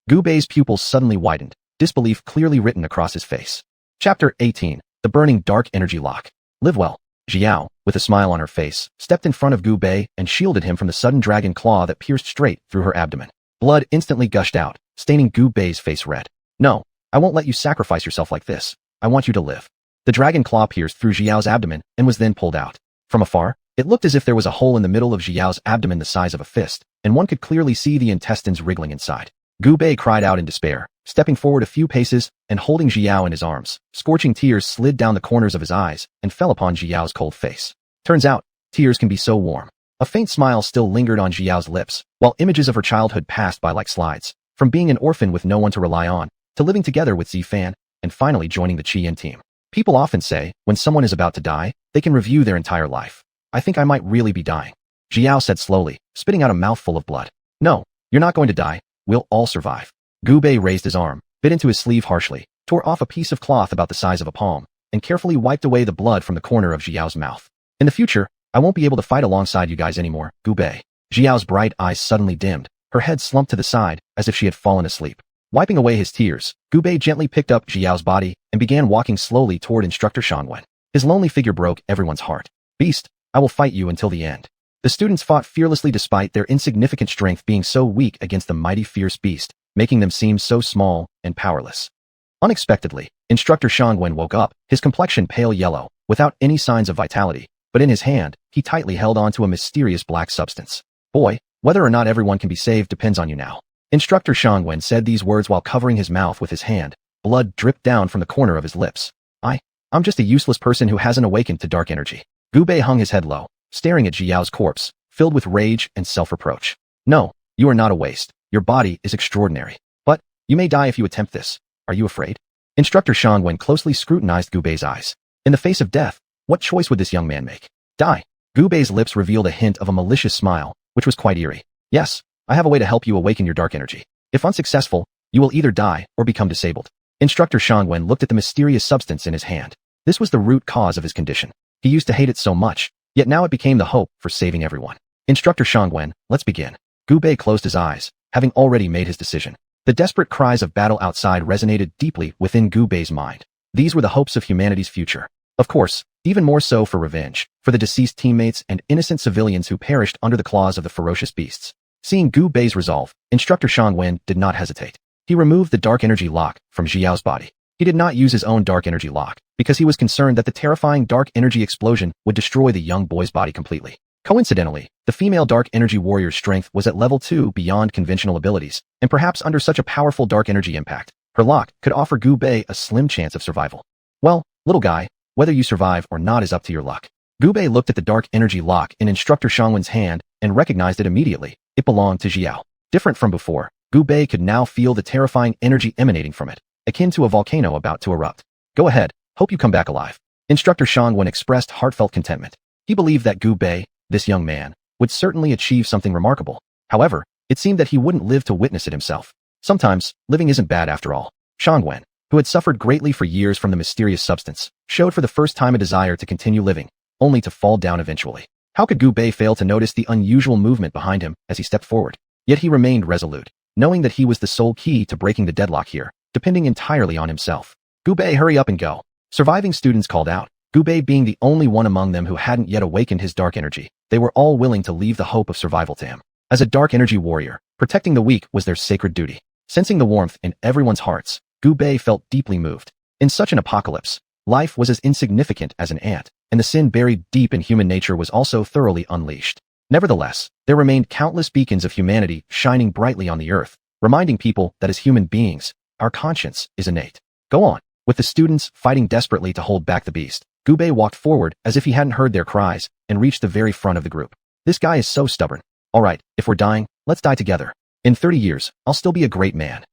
Gubei's pupils suddenly widened, disbelief clearly written across his face. Chapter 18. The Burning Dark Energy Lock. Live well. Ji Yao, with a smile on her face, stepped in front of Gubei and shielded him from the sudden dragon claw that pierced straight through her abdomen. Blood instantly gushed out, staining Gubei's face red. No, I won't let you sacrifice yourself like this. I want you to live. The dragon claw pierced through Ji Yao's abdomen and was then pulled out. From afar, it looked as if there was a hole in the middle of Ji Yao's abdomen the size of a fist, and one could clearly see the intestines wriggling inside. Gubei cried out in despair, stepping forward a few paces and holding Ji Yao in his arms. Scorching tears slid down the corners of his eyes and fell upon Ji Yao's cold face. Turns out, tears can be so warm. A faint smile still lingered on Xiao's lips, while images of her childhood passed by like slides. From being an orphan with no one to rely on, to living together with Zifan, and finally joining the Qian team. People often say, when someone is about to die, they can review their entire life. I think I might really be dying. Xiao said slowly, spitting out a mouthful of blood. No, you're not going to die. We'll all survive. Gu Bei raised his arm, bit into his sleeve harshly, tore off a piece of cloth about the size of a palm, and carefully wiped away the blood from the corner of Xiao's mouth. In the future, I won't be able to fight alongside you guys anymore, Gu Bei. Xiao's bright eyes suddenly dimmed, her head slumped to the side as if she had fallen asleep. Wiping away his tears, Gu Bei gently picked up Xiao's body and began walking slowly toward Instructor Xianhuan. His lonely figure broke everyone's heart. Beast, I will fight you until the end. The students fought fearlessly despite their insignificant strength being so weak against the mighty fierce beast, making them seem so small and powerless. Unexpectedly, Instructor Xianhuan woke up, his complexion pale yellow, without any signs of vitality, but in his hand, he tightly held onto a mysterious black substance. Boy, whether or not everyone can be saved depends on you now. Instructor Xianhuan said these words while covering his mouth with his hand. Blood dripped down from the corner of his lips. I'm just a useless person who hasn't awakened to dark energy. Gu Bei hung his head low, staring at Xiao's corpse, filled with rage and self-reproach. No, you are not a waste. Your body is extraordinary. But, you may die if you attempt this. Are you afraid? Instructor Xianhuan closely scrutinized Gu Bei's eyes. In the face of death, what choice would this young man make? Die. Gu Bei's lips revealed a hint of a malicious smile, which was quite eerie. Yes, I have a way to help you awaken your dark energy. If unsuccessful, you will either die or become disabled. Instructor Xianhuan looked at the mysterious substance in his hand. This was the root cause of his condition. He used to hate it so much, yet now it became the hope for saving everyone. Instructor Xianhuan, let's begin. Gu Bei closed his eyes, having already made his decision. The desperate cries of battle outside resonated deeply within Gu Bei's mind. These were the hopes of humanity's future. Of course, even more so for revenge, for the deceased teammates and innocent civilians who perished under the claws of the ferocious beasts. Seeing Gu Bei's resolve, Instructor Xianhuan did not hesitate. He removed the dark energy lock from Xiao's body. He did not use his own dark energy lock, because he was concerned that the terrifying dark energy explosion would destroy the young boy's body completely. Coincidentally, the female dark energy warrior's strength was at level 2 beyond conventional abilities, and perhaps under such a powerful dark energy impact, her lock could offer Gu Bei a slim chance of survival. Well, little guy, whether you survive or not is up to your luck. Gu Bei looked at the dark energy lock in Instructor Xianhuan's hand and recognized it immediately. It belonged to Xiao. Different from before, Gu Bei could now feel the terrifying energy emanating from it, akin to a volcano about to erupt. Go ahead, hope you come back alive. Instructor Xianhuan expressed heartfelt contentment. He believed that Gu Bei, this young man, would certainly achieve something remarkable. However, it seemed that he wouldn't live to witness it himself. Sometimes, living isn't bad after all. Xianhuan, who had suffered greatly for years from the mysterious substance, showed for the first time a desire to continue living, only to fall down eventually. How could Gu Bei fail to notice the unusual movement behind him as he stepped forward? Yet he remained resolute, knowing that he was the sole key to breaking the deadlock here, depending entirely on himself. Gu Bei, hurry up and go. Surviving students called out, Gu Bei being the only one among them who hadn't yet awakened his dark energy. They were all willing to leave the hope of survival to him. As a dark energy warrior, protecting the weak was their sacred duty. Sensing the warmth in everyone's hearts, Gu Bei felt deeply moved. In such an apocalypse, life was as insignificant as an ant, and the sin buried deep in human nature was also thoroughly unleashed. Nevertheless, there remained countless beacons of humanity shining brightly on the earth, reminding people that as human beings, our conscience is innate. Go on. With the students fighting desperately to hold back the beast, Gu Bei walked forward as if he hadn't heard their cries and reached the very front of the group. This guy is so stubborn. All right, if we're dying, let's die together. In 30 years, I'll still be a great man.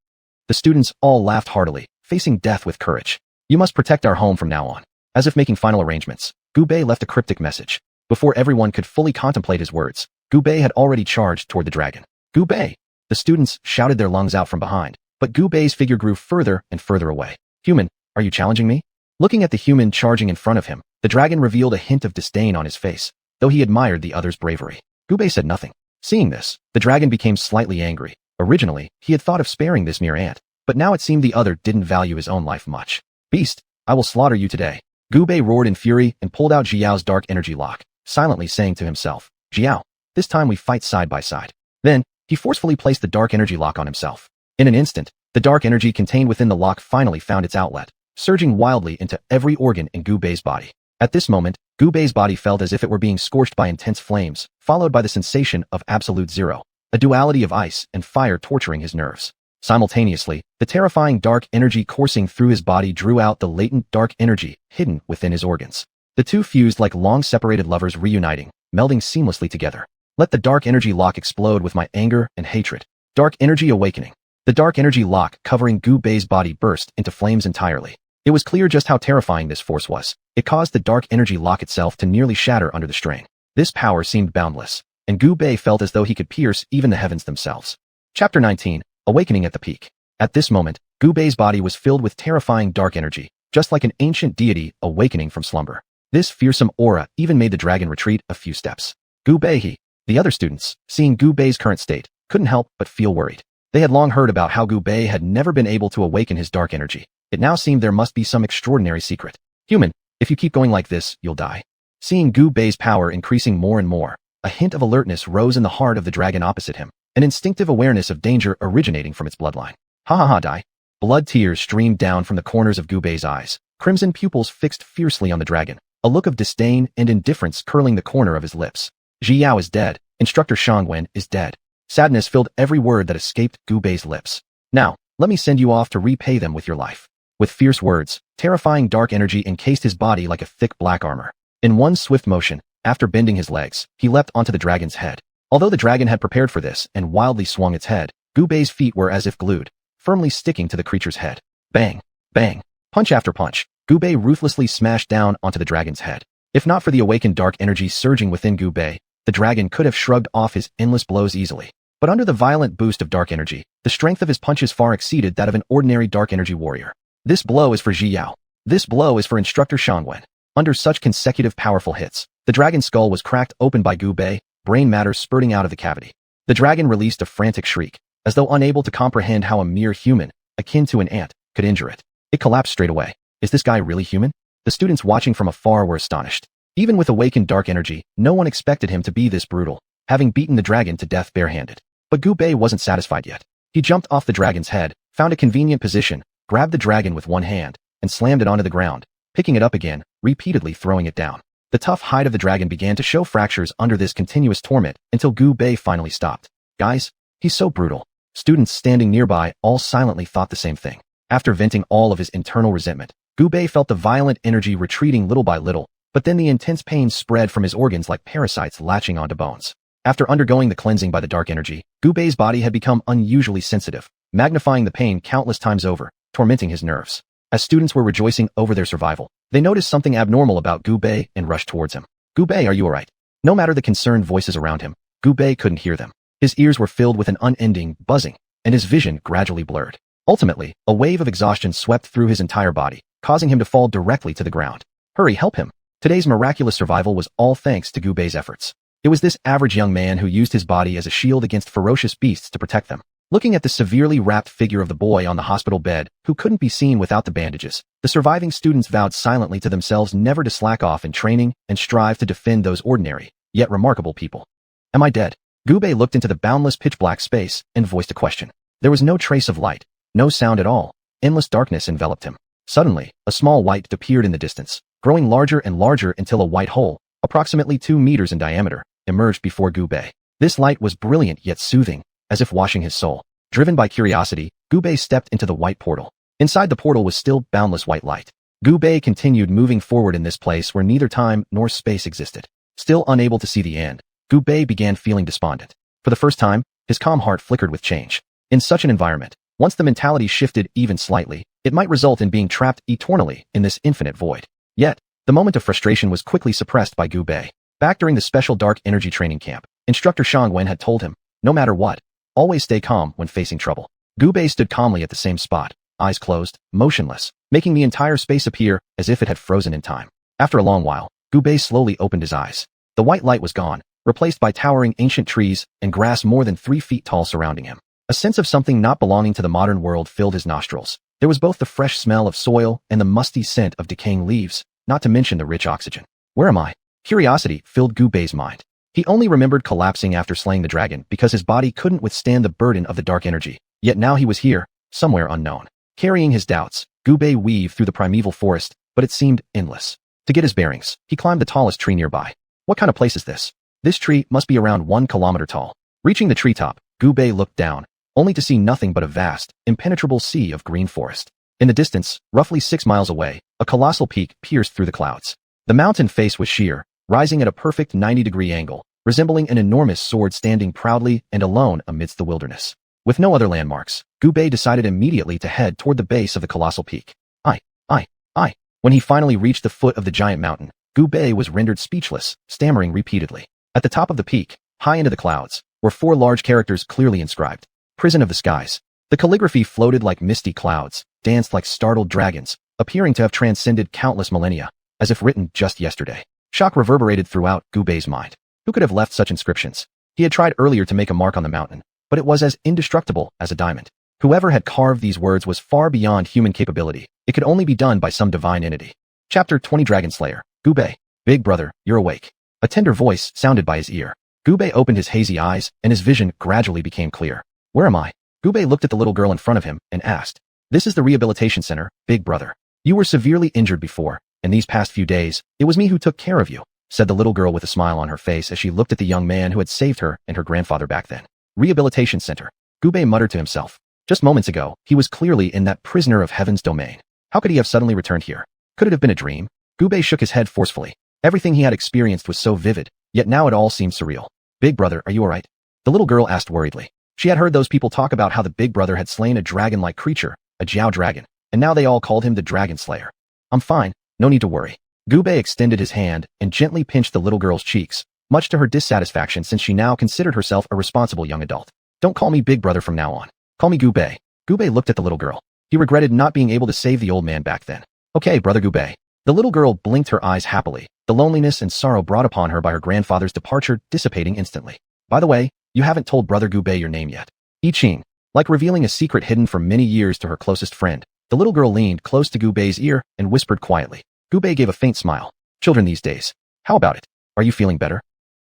The students all laughed heartily, facing death with courage. You must protect our home from now on. As if making final arrangements, Gu Bei left a cryptic message. Before everyone could fully contemplate his words, Gu Bei had already charged toward the dragon. Gu Bei! The students shouted their lungs out from behind, but Gu Bei's figure grew further and further away. Human, are you challenging me? Looking at the human charging in front of him, the dragon revealed a hint of disdain on his face, though he admired the other's bravery. Gu Bei said nothing. Seeing this, the dragon became slightly angry. Originally, he had thought of sparing this mere ant, but now it seemed the other didn't value his own life much. Beast, I will slaughter you today. Gu Bei roared in fury and pulled out Xiao's dark energy lock, silently saying to himself, Xiao, this time we fight side by side. Then, he forcefully placed the dark energy lock on himself. In an instant, the dark energy contained within the lock finally found its outlet, surging wildly into every organ in Gu Bei's body. At this moment, Gu Bei's body felt as if it were being scorched by intense flames, followed by the sensation of absolute zero, a duality of ice and fire torturing his nerves. Simultaneously, the terrifying dark energy coursing through his body drew out the latent dark energy hidden within his organs. The two fused like long-separated lovers reuniting, melding seamlessly together. Let the dark energy lock explode with my anger and hatred. Dark energy awakening. The dark energy lock covering Gu Bei's body burst into flames entirely. It was clear just how terrifying this force was. It caused the dark energy lock itself to nearly shatter under the strain. This power seemed boundless, and Gu Bei felt as though he could pierce even the heavens themselves. Chapter 19. Awakening at the Peak. At this moment, Gu Bei's body was filled with terrifying dark energy, just like an ancient deity awakening from slumber. This fearsome aura even made the dragon retreat a few steps. Gu Bei, the other students, seeing Gu Bei's current state, couldn't help but feel worried. They had long heard about how Gu Bei had never been able to awaken his dark energy. It now seemed there must be some extraordinary secret. Human, if you keep going like this, you'll die. Seeing Gu Bei's power increasing more and more, a hint of alertness rose in the heart of the dragon opposite him, an instinctive awareness of danger originating from its bloodline. Ha ha ha, die. Blood tears streamed down from the corners of Gu Bei's eyes, crimson pupils fixed fiercely on the dragon, a look of disdain and indifference curling the corner of his lips. Xiao is dead. Instructor Xianhuan is dead. Sadness filled every word that escaped Gu Bei's lips. Now, let me send you off to repay them with your life. With fierce words, terrifying dark energy encased his body like a thick black armor. In one swift motion, after bending his legs, he leapt onto the dragon's head. Although the dragon had prepared for this and wildly swung its head, Gu Bei's feet were as if glued, firmly sticking to the creature's head. Bang! Bang! Punch after punch, Gu Bei ruthlessly smashed down onto the dragon's head. If not for the awakened dark energy surging within Gu Bei, the dragon could have shrugged off his endless blows easily. But under the violent boost of dark energy, the strength of his punches far exceeded that of an ordinary dark energy warrior. This blow is for Xiao. This blow is for Instructor Xianhuan. Under such consecutive powerful hits, the dragon's skull was cracked open by Gu Bei, brain matter spurting out of the cavity. The dragon released a frantic shriek, as though unable to comprehend how a mere human, akin to an ant, could injure it. It collapsed straight away. Is this guy really human? The students watching from afar were astonished. Even with awakened dark energy, no one expected him to be this brutal, having beaten the dragon to death barehanded. But Gu Bei wasn't satisfied yet. He jumped off the dragon's head, found a convenient position, grabbed the dragon with one hand, and slammed it onto the ground, picking it up again, repeatedly throwing it down. The tough hide of the dragon began to show fractures under this continuous torment until Gu Bei finally stopped. Guys, he's so brutal. Students standing nearby all silently thought the same thing. After venting all of his internal resentment, Gu Bei felt the violent energy retreating little by little, but then the intense pain spread from his organs like parasites latching onto bones. After undergoing the cleansing by the dark energy, Gu Bei's body had become unusually sensitive, magnifying the pain countless times over, tormenting his nerves. As students were rejoicing over their survival, they noticed something abnormal about Gu Bei and rushed towards him. Gu Bei, are you alright? No matter the concerned voices around him, Gu Bei couldn't hear them. His ears were filled with an unending buzzing, and his vision gradually blurred. Ultimately, a wave of exhaustion swept through his entire body, causing him to fall directly to the ground. Hurry, help him. Today's miraculous survival was all thanks to Gu Bei's efforts. It was this average young man who used his body as a shield against ferocious beasts to protect them. Looking at the severely wrapped figure of the boy on the hospital bed, who couldn't be seen without the bandages, the surviving students vowed silently to themselves never to slack off in training and strive to defend those ordinary, yet remarkable people. Am I dead? Gu Bei looked into the boundless pitch-black space and voiced a question. There was no trace of light, no sound at all. Endless darkness enveloped him. Suddenly, a small light appeared in the distance, growing larger and larger until a white hole, approximately 2 meters in diameter, emerged before Gu Bei. This light was brilliant yet soothing, as if washing his soul. Driven by curiosity, Gu Bei stepped into the white portal. Inside the portal was still boundless white light. Gu Bei continued moving forward in this place where neither time nor space existed. Still unable to see the end, Gu Bei began feeling despondent. For the first time, his calm heart flickered with change. In such an environment, once the mentality shifted even slightly, it might result in being trapped eternally in this infinite void. Yet, the moment of frustration was quickly suppressed by Gu Bei. Back during the special dark energy training camp, Instructor Xianhuan had told him, no matter what, always stay calm when facing trouble. Gu Bei stood calmly at the same spot, eyes closed, motionless, making the entire space appear as if it had frozen in time. After a long while, Gu Bei slowly opened his eyes. The white light was gone, replaced by towering ancient trees and grass more than 3 feet tall surrounding him. A sense of something not belonging to the modern world filled his nostrils. There was both the fresh smell of soil and the musty scent of decaying leaves, not to mention the rich oxygen. Where am I? Curiosity filled Gu Bei's mind. He only remembered collapsing after slaying the dragon because his body couldn't withstand the burden of the dark energy. Yet now he was here, somewhere unknown. Carrying his doubts, Gu Bei weaved through the primeval forest, but it seemed endless. To get his bearings, he climbed the tallest tree nearby. What kind of place is this? This tree must be around 1 kilometer tall. Reaching the treetop, Gu Bei looked down, only to see nothing but a vast, impenetrable sea of green forest. In the distance, roughly 6 miles away, a colossal peak pierced through the clouds. The mountain face was sheer, rising at a perfect 90-degree angle, resembling an enormous sword standing proudly and alone amidst the wilderness. With no other landmarks, Gu Bei decided immediately to head toward the base of the colossal peak. I. When he finally reached the foot of the giant mountain, Gu Bei was rendered speechless, stammering repeatedly. At the top of the peak, high into the clouds, were 4 large characters clearly inscribed. Prison of the skies. The calligraphy floated like misty clouds, danced like startled dragons, appearing to have transcended countless millennia, as if written just yesterday. Shock reverberated throughout Gu Bei's mind. Who could have left such inscriptions? He had tried earlier to make a mark on the mountain, but it was as indestructible as a diamond. Whoever had carved these words was far beyond human capability. It could only be done by some divine entity. Chapter 20 Dragon Slayer. Gu Bei. Big brother, you're awake. A tender voice sounded by his ear. Gu Bei opened his hazy eyes, and his vision gradually became clear. Where am I? Gu Bei looked at the little girl in front of him and asked. This is the rehabilitation center, big brother. You were severely injured before, and these past few days, it was me who took care of you, said the little girl with a smile on her face as she looked at the young man who had saved her and her grandfather back then. Rehabilitation center. Gu Bei muttered to himself. Just moments ago, he was clearly in that prisoner of heaven's domain. How could he have suddenly returned here? Could it have been a dream? Gu Bei shook his head forcefully. Everything he had experienced was so vivid, yet now it all seemed surreal. Big brother, are you alright? The little girl asked worriedly. She had heard those people talk about how the big brother had slain a dragon-like creature, a Jiao dragon, and now they all called him the Dragon Slayer. I'm fine, no need to worry. Gu Bei extended his hand and gently pinched the little girl's cheeks, much to her dissatisfaction since she now considered herself a responsible young adult. Don't call me big brother from now on. Call me Gu Bei. Gu Bei looked at the little girl. He regretted not being able to save the old man back then. Okay, brother Gu Bei. The little girl blinked her eyes happily, the loneliness and sorrow brought upon her by her grandfather's departure dissipating instantly. By the way, you haven't told brother Gu Bei your name yet. I Ching. Like revealing a secret hidden for many years to her closest friend, the little girl leaned close to Gu Bei's ear and whispered quietly. Gu Bei gave a faint smile. Children these days. How about it? Are you feeling better?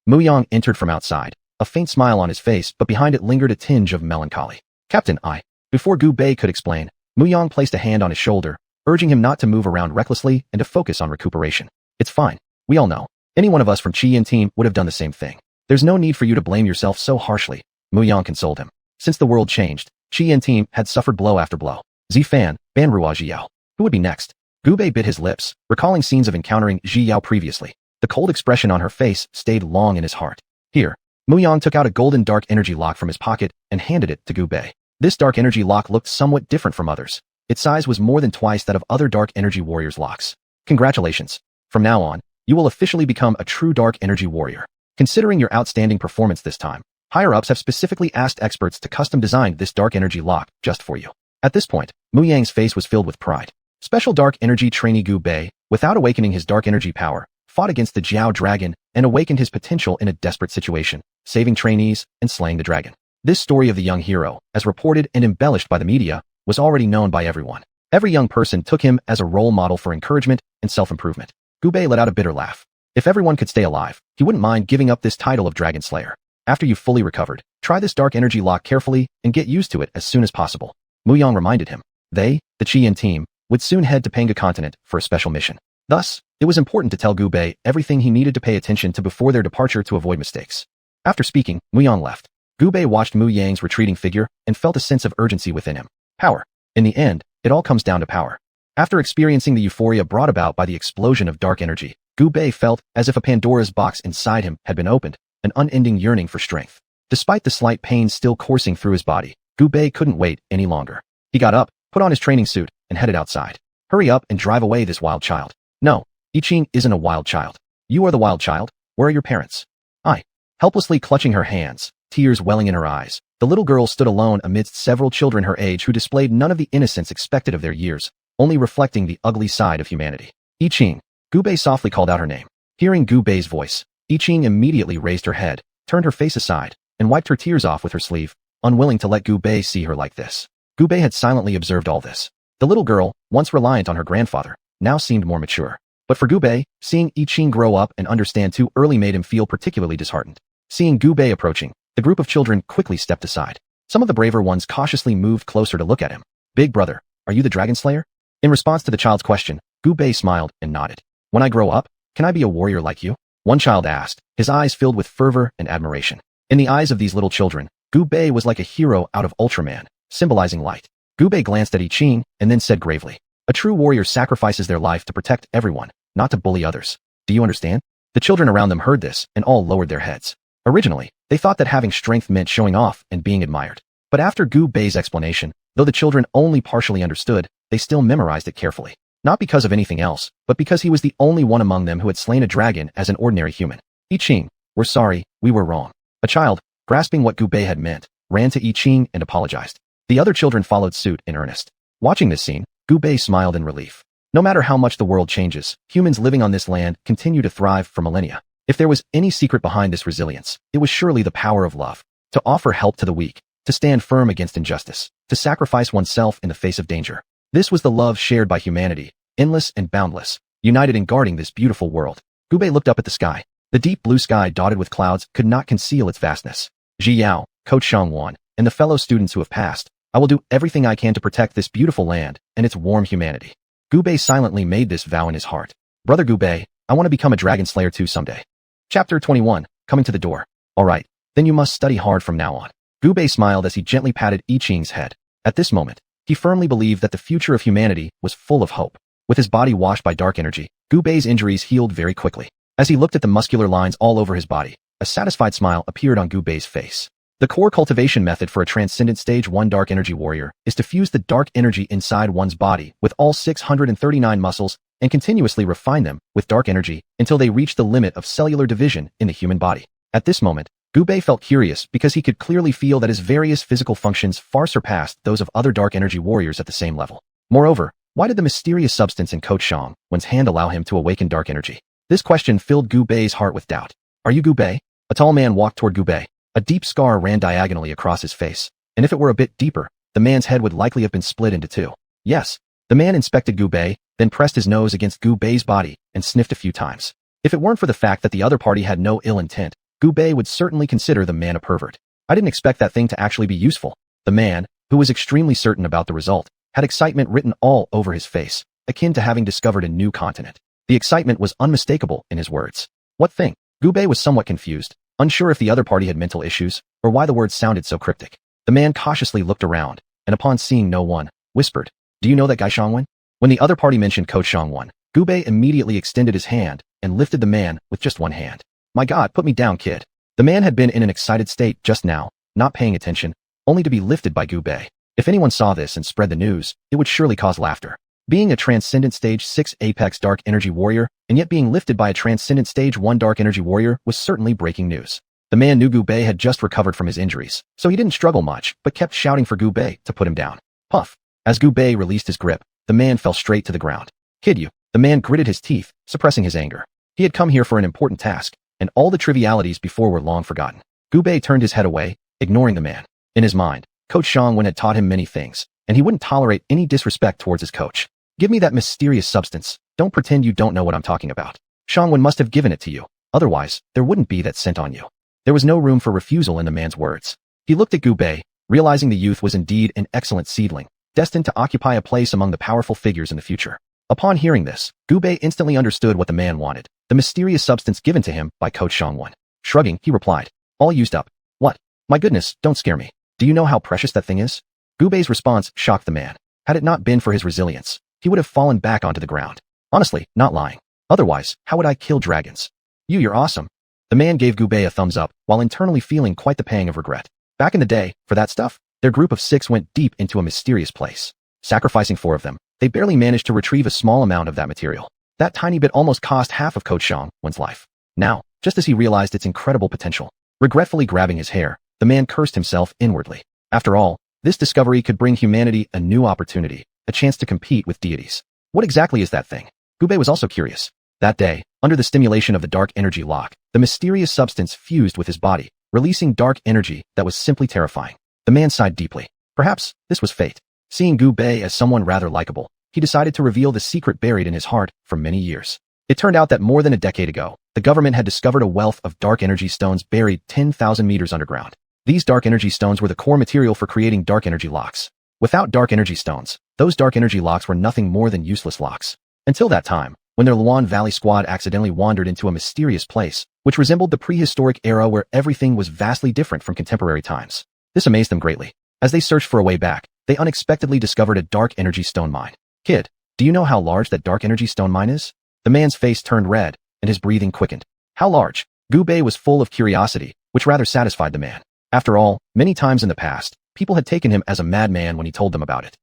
Mu Yang entered from outside, a faint smile on his face, but behind it lingered a tinge of melancholy. Captain, I. Before Gu Bei could explain, Mu Yang placed a hand on his shoulder, urging him not to move around recklessly and to focus on recuperation. It's fine. We all know. Any one of us from Qian team would have done the same thing. There's no need for you to blame yourself so harshly. Mu Yang consoled him. Since the world changed, Qian team had suffered blow after blow. Zifan, Banrua Zhiyao. Who would be next? Gu Bei bit his lips, recalling scenes of encountering Zhiyao previously. The cold expression on her face stayed long in his heart. Here, Mu Yang took out a golden dark energy lock from his pocket and handed it to Gu Bei. This dark energy lock looked somewhat different from others. Its size was more than twice that of other dark energy warriors' locks. Congratulations. From now on, you will officially become a true dark energy warrior. Considering your outstanding performance this time, higher-ups have specifically asked experts to custom design this dark energy lock just for you. At this point, Mu Yang's face was filled with pride. Special dark energy trainee Gu Bei, without awakening his dark energy power, fought against the Jiao dragon and awakened his potential in a desperate situation, saving trainees and slaying the dragon. This story of the young hero, as reported and embellished by the media, was already known by everyone. Every young person took him as a role model for encouragement and self-improvement. Gu Bei let out a bitter laugh. If everyone could stay alive, he wouldn't mind giving up this title of Dragon Slayer. After you've fully recovered, try this dark energy lock carefully and get used to it as soon as possible. Mu Yang reminded him. They, the Qian team, would soon head to Panga continent for a special mission. Thus, it was important to tell Gu Bei everything he needed to pay attention to before their departure to avoid mistakes. After speaking, Mu Yang left. Gu Bei watched Mu Yang's retreating figure and felt a sense of urgency within him. Power. In the end, it all comes down to power. After experiencing the euphoria brought about by the explosion of dark energy, Gu Bei felt as if a Pandora's box inside him had been opened, an unending yearning for strength. Despite the slight pain still coursing through his body, Gu Bei couldn't wait any longer. He got up, put on his training suit, and headed outside. Hurry up and drive away this wild child. No, I Ching isn't a wild child. You are the wild child. Where are your parents? I. Helplessly clutching her hands, tears welling in her eyes, the little girl stood alone amidst several children her age who displayed none of the innocence expected of their years, only reflecting the ugly side of humanity. I Ching. Gu Bei softly called out her name. Hearing Gu Bei's voice, I Ching immediately raised her head, turned her face aside, and wiped her tears off with her sleeve, unwilling to let Gu Bei see her like this. Gu Bei had silently observed all this. The little girl, once reliant on her grandfather, now seemed more mature. But for Gu Bei, seeing I Ching grow up and understand too early made him feel particularly disheartened. Seeing Gu Bei approaching, the group of children quickly stepped aside. Some of the braver ones cautiously moved closer to look at him. Big brother, are you the Dragon Slayer? In response to the child's question, Gu Bei smiled and nodded. When I grow up, can I be a warrior like you? One child asked, his eyes filled with fervor and admiration. In the eyes of these little children, Gu Bei was like a hero out of Ultraman, symbolizing light. Gu Bei glanced at I Ching and then said gravely, a true warrior sacrifices their life to protect everyone, not to bully others. Do you understand? The children around them heard this and all lowered their heads. Originally, they thought that having strength meant showing off and being admired. But after Gu Bei's explanation, though the children only partially understood, they still memorized it carefully. Not because of anything else, but because he was the only one among them who had slain a dragon as an ordinary human. I Ching, we're sorry, we were wrong. A child, grasping what Gu Bei had meant, ran to I Ching and apologized. The other children followed suit in earnest. Watching this scene, Gu Bei smiled in relief. No matter how much the world changes, humans living on this land continue to thrive for millennia. If there was any secret behind this resilience, it was surely the power of love. To offer help to the weak, to stand firm against injustice, to sacrifice oneself in the face of danger. This was the love shared by humanity, endless and boundless, united in guarding this beautiful world. Gu Bei looked up at the sky. The deep blue sky dotted with clouds could not conceal its vastness. Ji Yao, Coach Xianhuan, and the fellow students who have passed, I will do everything I can to protect this beautiful land and its warm humanity. Gu Bei silently made this vow in his heart. Brother Gu Bei, I want to become a dragon slayer too someday. Chapter 21, coming to the door. Alright, then you must study hard from now on. Gu Bei smiled as he gently patted I Ching's head. At this moment, he firmly believed that the future of humanity was full of hope. With his body washed by dark energy, Gu Bei's injuries healed very quickly. As he looked at the muscular lines all over his body, a satisfied smile appeared on Gu Bei's face. The core cultivation method for a transcendent stage 1 dark energy warrior is to fuse the dark energy inside one's body with all 639 muscles and continuously refine them with dark energy until they reach the limit of cellular division in the human body. At this moment, Gu Bei felt curious because he could clearly feel that his various physical functions far surpassed those of other dark energy warriors at the same level. Moreover, why did the mysterious substance in Coach Xianhuan's hand allow him to awaken dark energy? This question filled Gu Bei's heart with doubt. Are you Gu Bei? A tall man walked toward Gu Bei. A deep scar ran diagonally across his face, and if it were a bit deeper, the man's head would likely have been split into two. Yes. The man inspected Gu Bei, then pressed his nose against Gu Bei's body and sniffed a few times. If it weren't for the fact that the other party had no ill intent, Gu Bei would certainly consider the man a pervert. I didn't expect that thing to actually be useful. The man, who was extremely certain about the result, had excitement written all over his face, akin to having discovered a new continent. The excitement was unmistakable in his words. What thing? Gu Bei was somewhat confused, unsure if the other party had mental issues, or why the words sounded so cryptic. The man cautiously looked around, and upon seeing no one, whispered, Do you know that guy Xianhuan? When the other party mentioned Coach Xianhuan, Gu Bei immediately extended his hand and lifted the man with just one hand. My God, put me down, kid. The man had been in an excited state just now, not paying attention, only to be lifted by Gu Bei. If anyone saw this and spread the news, it would surely cause laughter. Being a transcendent stage 6 apex dark energy warrior, and yet being lifted by a transcendent stage 1 dark energy warrior was certainly breaking news. The man knew Gu Bei had just recovered from his injuries, so he didn't struggle much, but kept shouting for Gu Bei to put him down. Puff. As Gu Bei released his grip, the man fell straight to the ground. Kid you. The man gritted his teeth, suppressing his anger. He had come here for an important task, and all the trivialities before were long forgotten. Gu Bei turned his head away, ignoring the man. In his mind, Coach Xianhuan had taught him many things, and he wouldn't tolerate any disrespect towards his coach. Give me that mysterious substance. Don't pretend you don't know what I'm talking about. Xianhuan must have given it to you. Otherwise, there wouldn't be that scent on you. There was no room for refusal in the man's words. He looked at Gu Bei, realizing the youth was indeed an excellent seedling, destined to occupy a place among the powerful figures in the future. Upon hearing this, Gu Bei instantly understood what the man wanted, the mysterious substance given to him by Coach Xianhuan. Shrugging, he replied, All used up. What? My goodness, don't scare me. Do you know how precious that thing is? Gu Bei's response shocked the man. Had it not been for his resilience, he would have fallen back onto the ground. Honestly, not lying. Otherwise, how would I kill dragons? You're awesome. The man gave Gu Bei a thumbs up, while internally feeling quite the pang of regret. Back in the day, for that stuff, their group of 6 went deep into a mysterious place. Sacrificing 4 of them, they barely managed to retrieve a small amount of that material. That tiny bit almost cost half of Coach Xianhuan's life. Now, just as he realized its incredible potential, regretfully grabbing his hair, the man cursed himself inwardly. After all, this discovery could bring humanity a new opportunity, a chance to compete with deities. What exactly is that thing? Gu Bei was also curious. That day, under the stimulation of the dark energy lock, the mysterious substance fused with his body, releasing dark energy that was simply terrifying. The man sighed deeply. Perhaps this was fate. Seeing Gu Bei as someone rather likable, he decided to reveal the secret buried in his heart for many years. It turned out that more than a decade ago, the government had discovered a wealth of dark energy stones buried 10,000 meters underground. These dark energy stones were the core material for creating dark energy locks. Without dark energy stones, those dark energy locks were nothing more than useless locks. Until that time, when their Luan Valley squad accidentally wandered into a mysterious place, which resembled the prehistoric era where everything was vastly different from contemporary times. This amazed them greatly. As they searched for a way back, they unexpectedly discovered a dark energy stone mine. Kid, do you know how large that dark energy stone mine is? The man's face turned red, and his breathing quickened. How large? Gu Bei was full of curiosity, which rather satisfied the man. After all, many times in the past, people had taken him as a madman when he told them about it.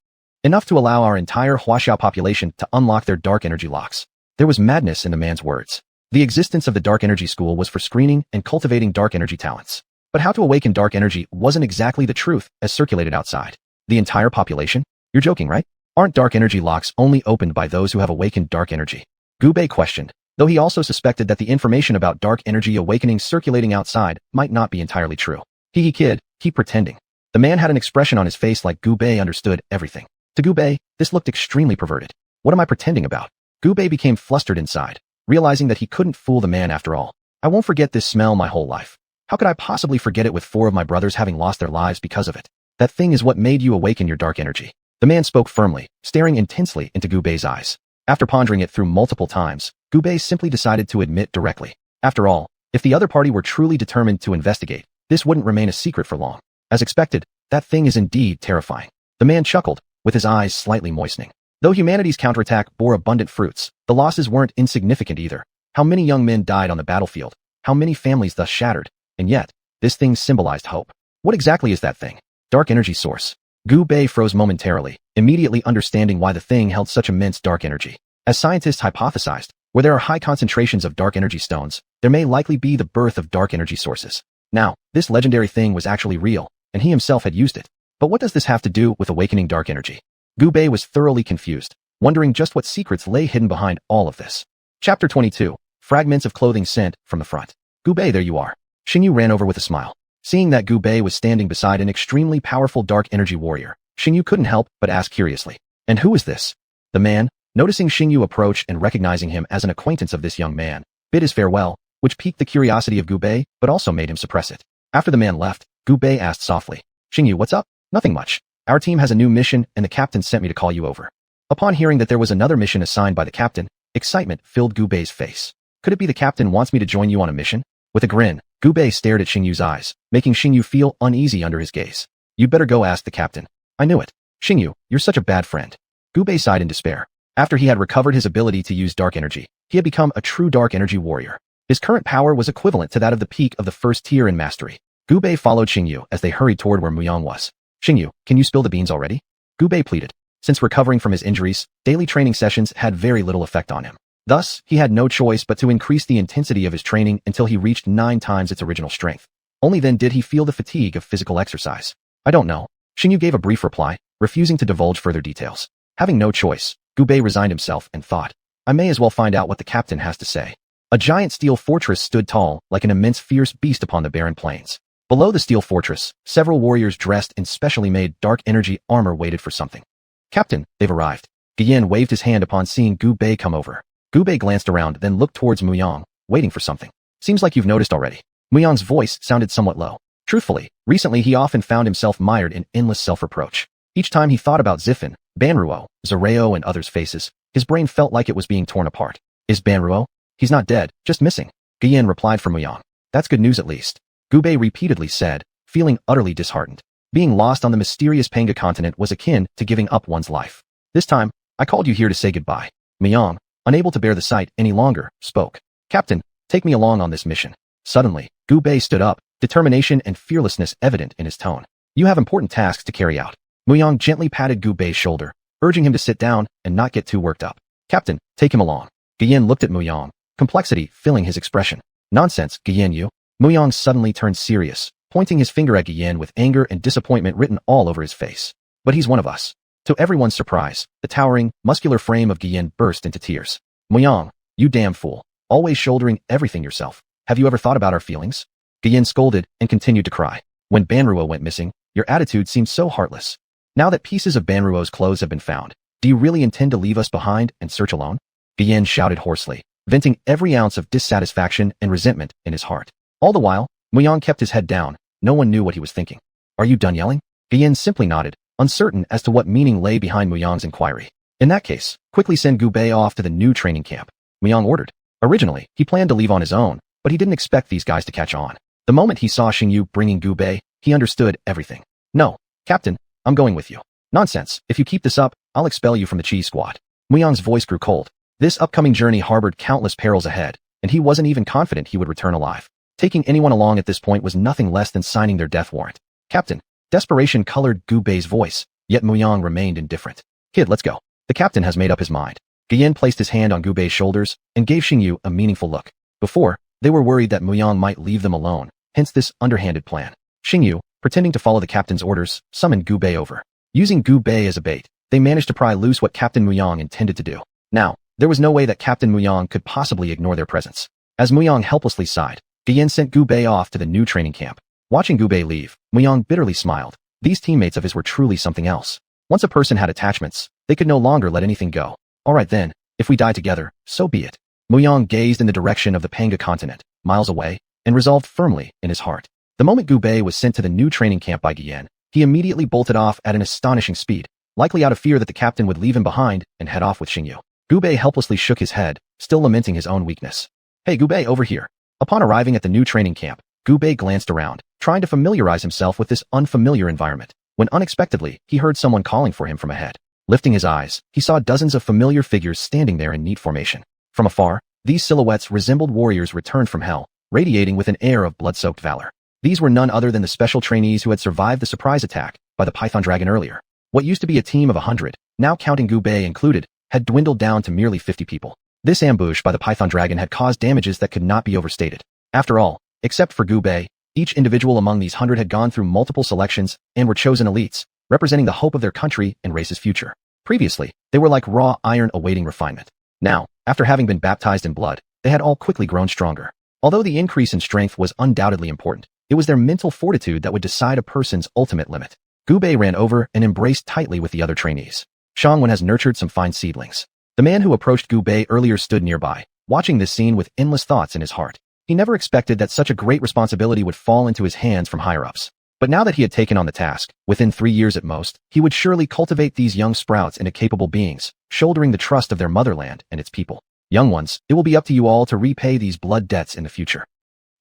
Enough to allow our entire huaxia population to unlock their dark energy locks. There was madness in the man's words. The existence of the dark energy school was for screening and cultivating dark energy talents. But how to awaken dark energy wasn't exactly the truth as circulated outside. The entire population? You're joking, right? Aren't dark energy locks only opened by those who have awakened dark energy? Gubei questioned, though he also suspected that the information about dark energy awakening circulating outside might not be entirely true. Hee kid, keep pretending. The man had an expression on his face like Gubei understood everything. To Gubei, this looked extremely perverted. What am I pretending about? Gubei became flustered inside, realizing that he couldn't fool the man after all. I won't forget this smell my whole life. How could I possibly forget it with 4 of my brothers having lost their lives because of it? That thing is what made you awaken your dark energy. The man spoke firmly, staring intensely into Gubei's eyes. After pondering it through multiple times, Gubei simply decided to admit directly. After all, if the other party were truly determined to investigate, this wouldn't remain a secret for long. As expected, that thing is indeed terrifying. The man chuckled, with his eyes slightly moistening. Though humanity's counterattack bore abundant fruits, the losses weren't insignificant either. How many young men died on the battlefield? How many families thus shattered? And yet, this thing symbolized hope. What exactly is that thing? Dark energy source. Gubei froze momentarily, immediately understanding why the thing held such immense dark energy. As scientists hypothesized, where there are high concentrations of dark energy stones, there may likely be the birth of dark energy sources. Now, this legendary thing was actually real, and he himself had used it. But what does this have to do with awakening dark energy? Gubei was thoroughly confused, wondering just what secrets lay hidden behind all of this. Chapter 22. Fragments of clothing sent from the front. Gubei, there you are. Xinyu ran over with a smile. Seeing that Gubei was standing beside an extremely powerful dark energy warrior, Xinyu couldn't help but ask curiously, "And who is this?" The man, noticing Xinyu approach and recognizing him as an acquaintance of this young man, bid his farewell, which piqued the curiosity of Gubei but also made him suppress it. After the man left, Gubei asked softly, "Xinyu, what's up?" "Nothing much. Our team has a new mission and the captain sent me to call you over." Upon hearing that there was another mission assigned by the captain, excitement filled Gubei's face. "Could it be the captain wants me to join you on a mission?" With a grin, Gubei stared at Xinyu's eyes, making Xinyu feel uneasy under his gaze. "You'd better go ask the captain." "I knew it. Xinyu, you're such a bad friend." Gubei sighed in despair. After he had recovered his ability to use dark energy, he had become a true dark energy warrior. His current power was equivalent to that of the peak of the first tier in mastery. Gubei followed Xinyu as they hurried toward where Muyang was. "Xinyu, can you spill the beans already?" Gubei pleaded. Since recovering from his injuries, daily training sessions had very little effect on him. Thus, he had no choice but to increase the intensity of his training until he reached 9 times its original strength. Only then did he feel the fatigue of physical exercise. "I don't know." Xinyu gave a brief reply, refusing to divulge further details. Having no choice, Gubei resigned himself and thought, "I may as well find out what the captain has to say." A giant steel fortress stood tall, like an immense fierce beast upon the barren plains. Below the steel fortress, several warriors dressed in specially made dark energy armor waited for something. "Captain, they've arrived." Guillen waved his hand upon seeing Gubei come over. Gubei glanced around, then looked towards Muyang, waiting for something. "Seems like you've noticed already." Muyang's voice sounded somewhat low. Truthfully, recently he often found himself mired in endless self-reproach. Each time he thought about Ziffin, Banruo, Zareo and others' faces, his brain felt like it was being torn apart. "Is Banruo?" "He's not dead, just missing," Guillen replied for Muyang. "That's good news at least," Gubei repeatedly said, feeling utterly disheartened. Being lost on the mysterious Panga continent was akin to giving up one's life. "This time, I called you here to say goodbye." Muyang, unable to bear the sight any longer, spoke. "Captain, take me along on this mission." Suddenly, Gubei stood up, determination and fearlessness evident in his tone. "You have important tasks to carry out." Muyang gently patted Gubei's shoulder, urging him to sit down and not get too worked up. "Captain, take him along." Guillen looked at Muyang, complexity filling his expression. "Nonsense, Guillen, you." Muyang suddenly turned serious, pointing his finger at Guillen with anger and disappointment written all over his face. "But he's one of us." To everyone's surprise, the towering, muscular frame of Guillen burst into tears. "Muyang, you damn fool, always shouldering everything yourself. Have you ever thought about our feelings?" Guillen scolded and continued to cry. "When Banruo went missing, your attitude seemed so heartless. Now that pieces of Banruo's clothes have been found, do you really intend to leave us behind and search alone?" Guillen shouted hoarsely, venting every ounce of dissatisfaction and resentment in his heart. All the while, Muyang kept his head down. No one knew what he was thinking. "Are you done yelling?" Guillen simply nodded, uncertain as to what meaning lay behind Muyang's inquiry. "In that case, quickly send Gubei off to the new training camp," Muyang ordered. Originally, he planned to leave on his own, but he didn't expect these guys to catch on. The moment he saw Xinyu bringing Gubei, he understood everything. "No, Captain, I'm going with you." "Nonsense, if you keep this up, I'll expel you from the cheese squad." Muyang's voice grew cold. This upcoming journey harbored countless perils ahead, and he wasn't even confident he would return alive. Taking anyone along at this point was nothing less than signing their death warrant. Captain. Desperation colored Gu Bei's voice, yet Muyang remained indifferent. Kid, let's go. The captain has made up his mind. Guyan placed his hand on Gu Bei's shoulders and gave Xingyu a meaningful look. Before, they were worried that Muyang might leave them alone, hence this underhanded plan. Xingyu, pretending to follow the captain's orders, summoned Gu Bei over. Using Gu Bei as a bait, they managed to pry loose what Captain Muyang intended to do. Now, there was no way that Captain Muyang could possibly ignore their presence. As Muyang helplessly sighed, Guyan sent Gu Bei off to the new training camp. Watching Gu Bei leave, Muyang bitterly smiled. These teammates of his were truly something else. Once a person had attachments, they could no longer let anything go. Alright then, if we die together, so be it. Muyang gazed in the direction of the Panga continent, miles away, and resolved firmly in his heart. The moment Gu Bei was sent to the new training camp by Guyan, he immediately bolted off at an astonishing speed, likely out of fear that the captain would leave him behind and head off with Xingyu. Gu Bei helplessly shook his head, still lamenting his own weakness. Hey Gu Bei, over here. Upon arriving at the new training camp, Gu Bei glanced around, trying to familiarize himself with this unfamiliar environment, when unexpectedly, he heard someone calling for him from ahead. Lifting his eyes, he saw dozens of familiar figures standing there in neat formation. From afar, these silhouettes resembled warriors returned from hell, radiating with an air of blood-soaked valor. These were none other than the special trainees who had survived the surprise attack by the Python Dragon earlier. What used to be a team of 100, now counting Gu Bei included, had dwindled down to merely 50 people. This ambush by the Python Dragon had caused damages that could not be overstated. After all, except for Gu Bei, each individual among these 100 had gone through multiple selections and were chosen elites, representing the hope of their country and race's future. Previously, they were like raw iron awaiting refinement. Now, after having been baptized in blood, they had all quickly grown stronger. Although the increase in strength was undoubtedly important, it was their mental fortitude that would decide a person's ultimate limit. Gu Bei ran over and embraced tightly with the other trainees. Xianxuan has nurtured some fine seedlings. The man who approached Gu Bei earlier stood nearby, watching this scene with endless thoughts in his heart. He never expected that such a great responsibility would fall into his hands from higher-ups. But now that he had taken on the task, within 3 years at most, he would surely cultivate these young sprouts into capable beings, shouldering the trust of their motherland and its people. Young ones, it will be up to you all to repay these blood debts in the future.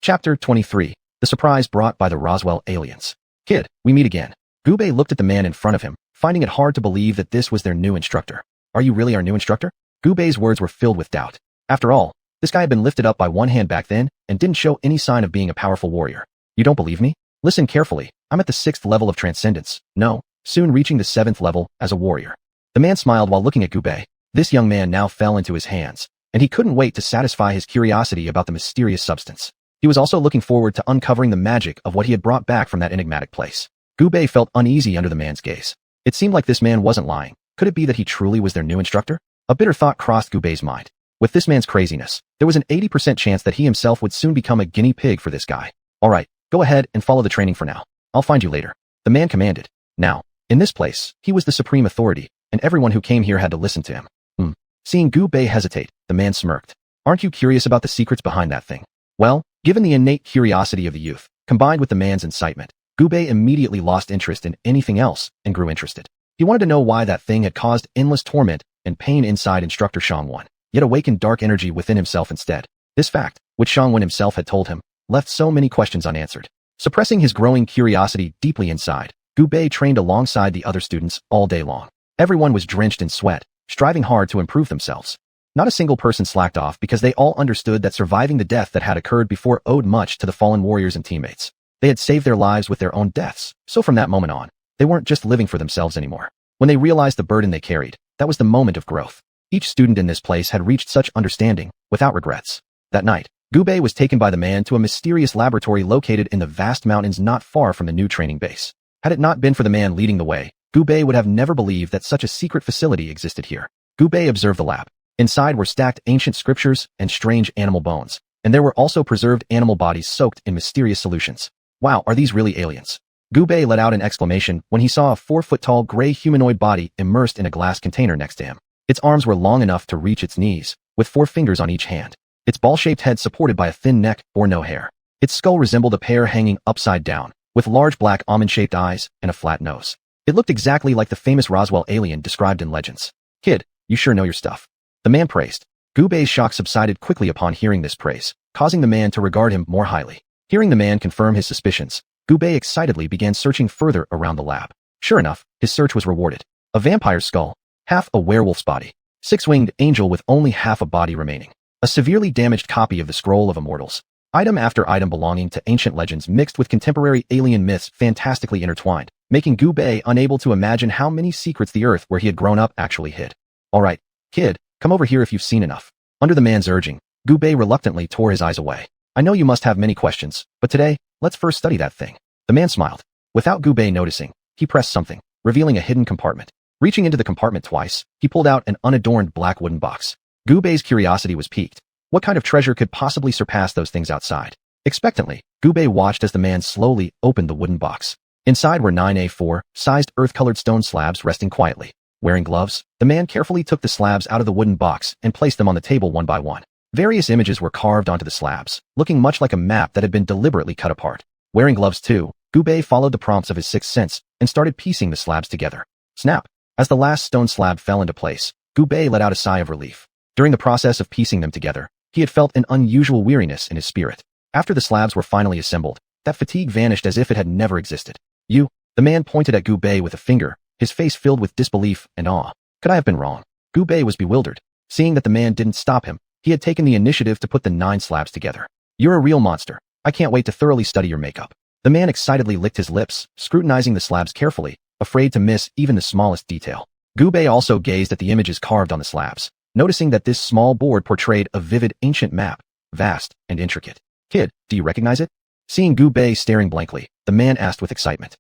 Chapter 23. The surprise brought by the Roswell aliens. Kid, we meet again. Gu Bei looked at the man in front of him, finding it hard to believe that this was their new instructor. Are you really our new instructor? Gu Bei's words were filled with doubt. After all, this guy had been lifted up by one hand back then and didn't show any sign of being a powerful warrior. You don't believe me? Listen carefully. I'm at the 6th level of transcendence. No, soon reaching the 7th level as a warrior. The man smiled while looking at Gu Bei. This young man now fell into his hands, and he couldn't wait to satisfy his curiosity about the mysterious substance. He was also looking forward to uncovering the magic of what he had brought back from that enigmatic place. Gu Bei felt uneasy under the man's gaze. It seemed like this man wasn't lying. Could it be that he truly was their new instructor? A bitter thought crossed Gu Bei's mind. With this man's craziness, there was an 80% chance that he himself would soon become a guinea pig for this guy. Alright, go ahead and follow the training for now. I'll find you later. The man commanded. Now, in this place, he was the supreme authority, and everyone who came here had to listen to him. Seeing Gu Bei hesitate, the man smirked. Aren't you curious about the secrets behind that thing? Well, given the innate curiosity of the youth, combined with the man's incitement, Gu Bei immediately lost interest in anything else and grew interested. He wanted to know why that thing had caused endless torment and pain inside instructor xuanhuan, yet awakened dark energy within himself instead. This fact, which xuanhuan himself had told him, left so many questions unanswered. Suppressing his growing curiosity deeply inside, Gu Bei trained alongside the other students all day long. Everyone was drenched in sweat, striving hard to improve themselves. Not a single person slacked off because they all understood that surviving the death that had occurred before owed much to the fallen warriors and teammates. They had saved their lives with their own deaths, so from that moment on, they weren't just living for themselves anymore. When they realized the burden they carried, that was the moment of growth. Each student in this place had reached such understanding, without regrets. That night, Gu Bei was taken by the man to a mysterious laboratory located in the vast mountains not far from the new training base. Had it not been for the man leading the way, Gu Bei would have never believed that such a secret facility existed here. Gu Bei observed the lab. Inside were stacked ancient scriptures and strange animal bones, and there were also preserved animal bodies soaked in mysterious solutions. Wow, are these really aliens? Gu Bei let out an exclamation when he saw a 4-foot-tall gray humanoid body immersed in a glass container next to him. Its arms were long enough to reach its knees, with 4 fingers on each hand. Its ball-shaped head supported by a thin neck or no hair. Its skull resembled a pear hanging upside down, with large black almond-shaped eyes and a flat nose. It looked exactly like the famous Roswell alien described in legends. Kid, you sure know your stuff. The man praised. Gu Bei's shock subsided quickly upon hearing this praise, causing the man to regard him more highly. Hearing the man confirm his suspicions, Gu Bei excitedly began searching further around the lab. Sure enough, his search was rewarded. A vampire's skull, half a werewolf's body, 6-winged angel with only half a body remaining, a severely damaged copy of the Scroll of Immortals. Item after item belonging to ancient legends mixed with contemporary alien myths fantastically intertwined, making Gu Bei unable to imagine how many secrets the earth where he had grown up actually hid. Alright, kid, come over here if you've seen enough. Under the man's urging, Gu Bei reluctantly tore his eyes away. I know you must have many questions, but today, let's first study that thing. The man smiled. Without Gu Bei noticing, he pressed something, revealing a hidden compartment. Reaching into the compartment twice, he pulled out an unadorned black wooden box. Gu Bei's curiosity was piqued. What kind of treasure could possibly surpass those things outside? Expectantly, Gu Bei watched as the man slowly opened the wooden box. Inside were 9 A4-sized earth-colored stone slabs resting quietly. Wearing gloves, the man carefully took the slabs out of the wooden box and placed them on the table one by one. Various images were carved onto the slabs, looking much like a map that had been deliberately cut apart. Wearing gloves too, Gu Bei followed the prompts of his sixth sense and started piecing the slabs together. Snap! As the last stone slab fell into place, Gu Bei let out a sigh of relief. During the process of piecing them together, he had felt an unusual weariness in his spirit. After the slabs were finally assembled, that fatigue vanished as if it had never existed. You, the man pointed at Gu Bei with a finger, his face filled with disbelief and awe. Could I have been wrong? Gu Bei was bewildered. Seeing that the man didn't stop him, he had taken the initiative to put the 9 slabs together. You're a real monster. I can't wait to thoroughly study your makeup. The man excitedly licked his lips, scrutinizing the slabs carefully, afraid to miss even the smallest detail. Gu Bei also gazed at the images carved on the slabs, noticing that this small board portrayed a vivid ancient map, vast and intricate. Kid, do you recognize it? Seeing Gu Bei staring blankly, the man asked with excitement.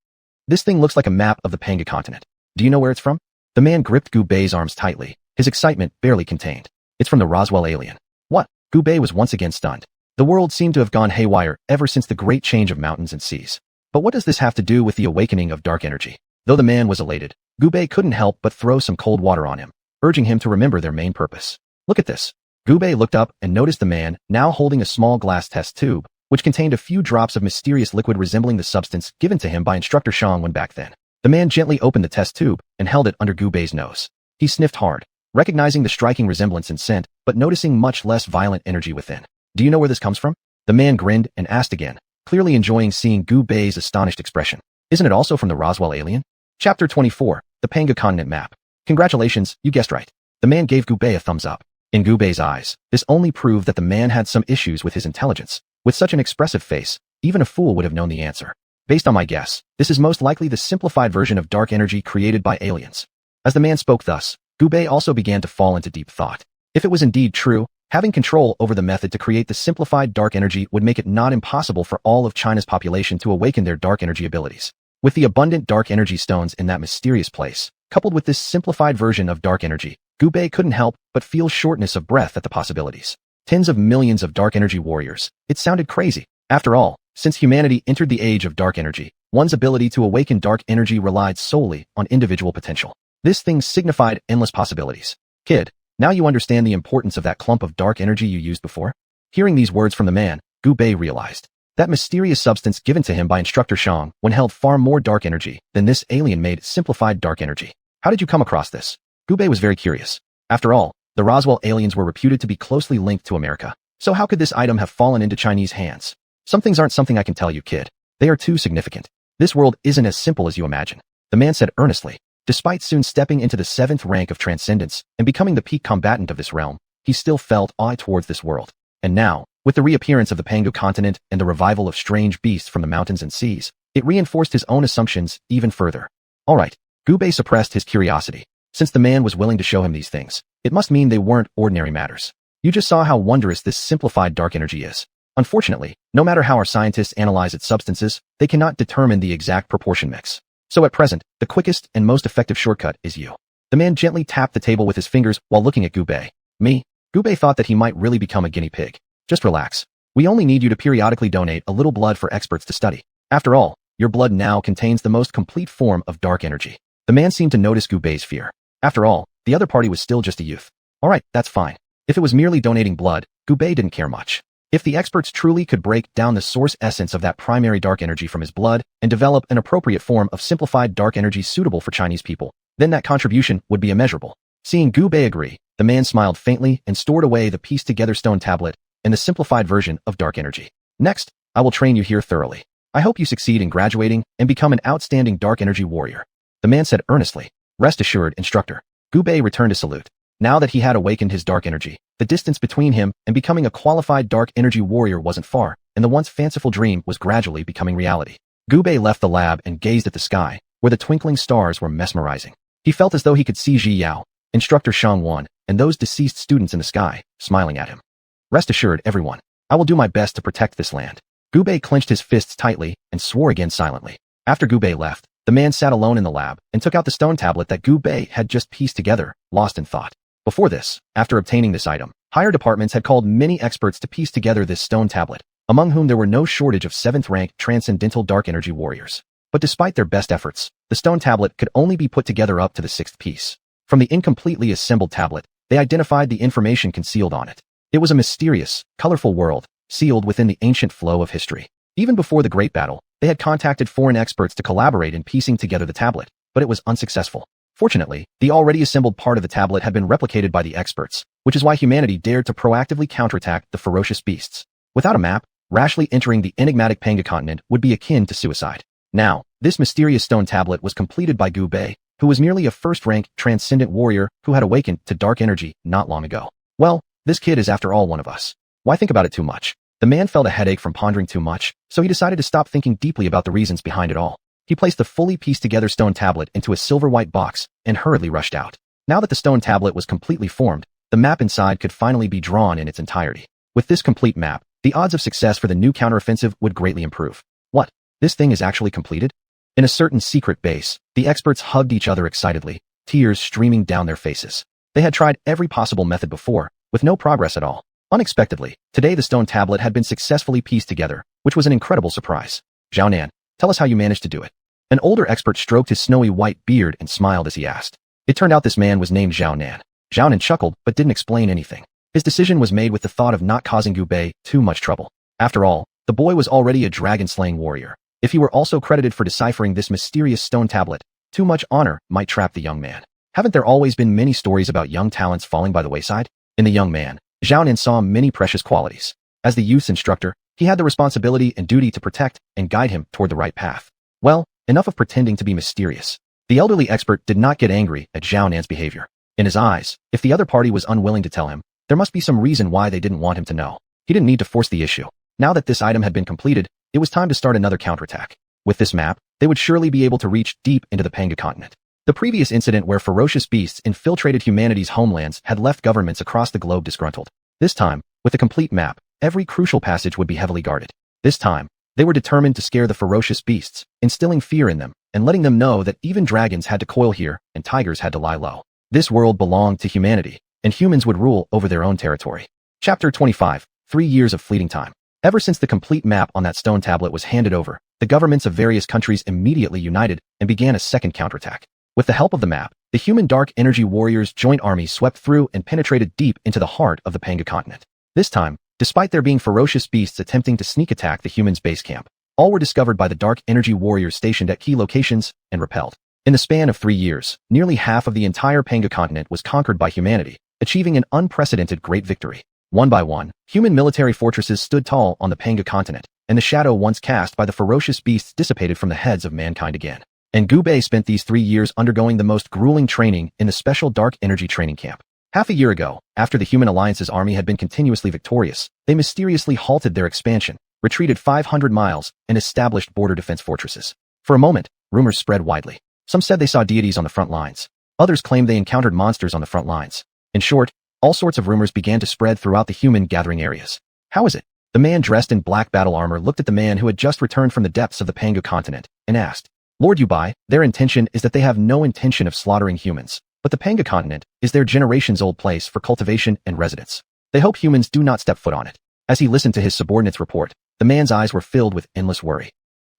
This thing looks like a map of the Panga continent. Do you know where it's from? The man gripped Gu Bei's arms tightly, his excitement barely contained. It's from the Roswell alien. What? Gu Bei was once again stunned. The world seemed to have gone haywire ever since the great change of mountains and seas. But what does this have to do with the awakening of dark energy? Though the man was elated, Gu Bei couldn't help but throw some cold water on him, urging him to remember their main purpose. Look at this. Gu Bei looked up and noticed the man now holding a small glass test tube, which contained a few drops of mysterious liquid resembling the substance given to him by instructor Xianhuan back then. The man gently opened the test tube and held it under Gu Bei's nose. He sniffed hard, recognizing the striking resemblance in scent, but noticing much less violent energy within. Do you know where this comes from? The man grinned and asked again, clearly enjoying seeing Gu Bei's astonished expression. Isn't it also from the Roswell alien? Chapter 24, The Panga Continent Map. Congratulations, you guessed right. The man gave Gu Bei a thumbs up. In Gu Bei's eyes, this only proved that the man had some issues with his intelligence. With such an expressive face, even a fool would have known the answer. Based on my guess, this is most likely the simplified version of dark energy created by aliens. As the man spoke thus, Gu Bei also began to fall into deep thought. If it was indeed true, having control over the method to create the simplified dark energy would make it not impossible for all of China's population to awaken their dark energy abilities. With the abundant dark energy stones in that mysterious place, coupled with this simplified version of dark energy, Gu Bei couldn't help but feel shortness of breath at the possibilities. Tens of millions of dark energy warriors. It sounded crazy. After all, since humanity entered the age of dark energy, one's ability to awaken dark energy relied solely on individual potential. This thing signified endless possibilities. Kid, now you understand the importance of that clump of dark energy you used before? Hearing these words from the man, Gu Bei realized. That mysterious substance given to him by instructor Xianhuan held far more dark energy than this alien-made simplified dark energy. How did you come across this? Gu Bei was very curious. After all, the Roswell aliens were reputed to be closely linked to America. So how could this item have fallen into Chinese hands? Some things aren't something I can tell you, kid. They are too significant. This world isn't as simple as you imagine. The man said earnestly. Despite soon stepping into the 7th rank of transcendence and becoming the peak combatant of this realm, he still felt awe towards this world. And now, with the reappearance of the Panga continent and the revival of strange beasts from the mountains and seas, it reinforced his own assumptions even further. Alright, Gu Bei suppressed his curiosity. Since the man was willing to show him these things, it must mean they weren't ordinary matters. You just saw how wondrous this simplified dark energy is. Unfortunately, no matter how our scientists analyze its substances, they cannot determine the exact proportion mix. So at present, the quickest and most effective shortcut is you. The man gently tapped the table with his fingers while looking at Gu Bei. Me? Gu Bei thought that he might really become a guinea pig. Just relax. We only need you to periodically donate a little blood for experts to study. After all, your blood now contains the most complete form of dark energy. The man seemed to notice Gu Bei's fear. After all, the other party was still just a youth. Alright, that's fine. If it was merely donating blood, Gu Bei didn't care much. If the experts truly could break down the source essence of that primary dark energy from his blood and develop an appropriate form of simplified dark energy suitable for Chinese people, then that contribution would be immeasurable. Seeing Gu Bei agree, the man smiled faintly and stored away the pieced-together stone tablet and the simplified version of dark energy. Next, I will train you here thoroughly. I hope you succeed in graduating and become an outstanding dark energy warrior. The man said earnestly. Rest assured, instructor. Gu Bei returned a salute. Now that he had awakened his dark energy, The distance between him and becoming a qualified dark energy warrior wasn't far, and the once fanciful dream was gradually becoming reality. Gubei left the lab and gazed at the sky, where the twinkling stars were mesmerizing. He felt as though he could see Ji Yao, instructor xuanhuan, and those deceased students in the sky, smiling at him. Rest assured, everyone, I will do my best to protect this land. Gubei clenched his fists tightly and swore again silently. After Gubei left, the man sat alone in the lab and took out the stone tablet that Gubei had just pieced together, lost in thought. Before this, after obtaining this item, higher departments had called many experts to piece together this stone tablet, among whom there were no shortage of 7th-rank transcendental dark energy warriors. But despite their best efforts, the stone tablet could only be put together up to the 6th piece. From the incompletely assembled tablet, they identified the information concealed on it. It was a mysterious, colorful world, sealed within the ancient flow of history. Even before the Great Battle, they had contacted foreign experts to collaborate in piecing together the tablet, but it was unsuccessful. Fortunately, the already assembled part of the tablet had been replicated by the experts, which is why humanity dared to proactively counterattack the ferocious beasts. Without a map, rashly entering the enigmatic Panga continent would be akin to suicide. Now, this mysterious stone tablet was completed by Gubei, who was merely a first-rank transcendent warrior who had awakened to dark energy not long ago. Well, this kid is after all one of us. Why think about it too much? The man felt a headache from pondering too much, so he decided to stop thinking deeply about the reasons behind it all. He placed the fully pieced-together stone tablet into a silver-white box and hurriedly rushed out. Now that the stone tablet was completely formed, the map inside could finally be drawn in its entirety. With this complete map, the odds of success for the new counteroffensive would greatly improve. What? This thing is actually completed? In a certain secret base, the experts hugged each other excitedly, tears streaming down their faces. They had tried every possible method before, with no progress at all. Unexpectedly, today the stone tablet had been successfully pieced together, which was an incredible surprise. Xiaonan, tell us how you managed to do it. An older expert stroked his snowy white beard and smiled as he asked. It turned out this man was named Xiaonan. Xiaonan chuckled but didn't explain anything. His decision was made with the thought of not causing Gubei too much trouble. After all, the boy was already a dragon-slaying warrior. If he were also credited for deciphering this mysterious stone tablet, too much honor might trap the young man. Haven't there always been many stories about young talents falling by the wayside? In the young man, Xiaonan saw many precious qualities. As the youth's instructor, he had the responsibility and duty to protect and guide him toward the right path. Well, enough of pretending to be mysterious. The elderly expert did not get angry at Xiaonan's behavior. In his eyes, if the other party was unwilling to tell him, there must be some reason why they didn't want him to know. He didn't need to force the issue. Now that this item had been completed, it was time to start another counterattack. With this map, they would surely be able to reach deep into the Panga continent. The previous incident where ferocious beasts infiltrated humanity's homelands had left governments across the globe disgruntled. This time, with a complete map, every crucial passage would be heavily guarded. This time, they were determined to scare the ferocious beasts, instilling fear in them, and letting them know that even dragons had to coil here and tigers had to lie low. This world belonged to humanity, and humans would rule over their own territory. Chapter 25, 3 years of fleeting time. Ever since the complete map on that stone tablet was handed over, the governments of various countries immediately united and began a second counterattack. With the help of the map, the human dark energy warriors' joint army swept through and penetrated deep into the heart of the Panga continent. This time, despite there being ferocious beasts attempting to sneak attack the humans' base camp, all were discovered by the dark energy warriors stationed at key locations and repelled. In the span of 3 years, nearly half of the entire Panga continent was conquered by humanity, achieving an unprecedented great victory. One by one, human military fortresses stood tall on the Panga continent, and the shadow once cast by the ferocious beasts dissipated from the heads of mankind again. And Gubei spent these 3 years undergoing the most grueling training in the special dark energy training camp. Half a year ago, after the Human Alliance's army had been continuously victorious, they mysteriously halted their expansion, retreated 500 miles, and established border defense fortresses. For a moment, rumors spread widely. Some said they saw deities on the front lines. Others claimed they encountered monsters on the front lines. In short, all sorts of rumors began to spread throughout the human gathering areas. How is it? The man dressed in black battle armor looked at the man who had just returned from the depths of the Panga continent and asked, Lord Yubai, their intention is that they have no intention of slaughtering humans, but the Panga continent is their generations-old place for cultivation and residence. They hope humans do not step foot on it. As he listened to his subordinate's report, the man's eyes were filled with endless worry.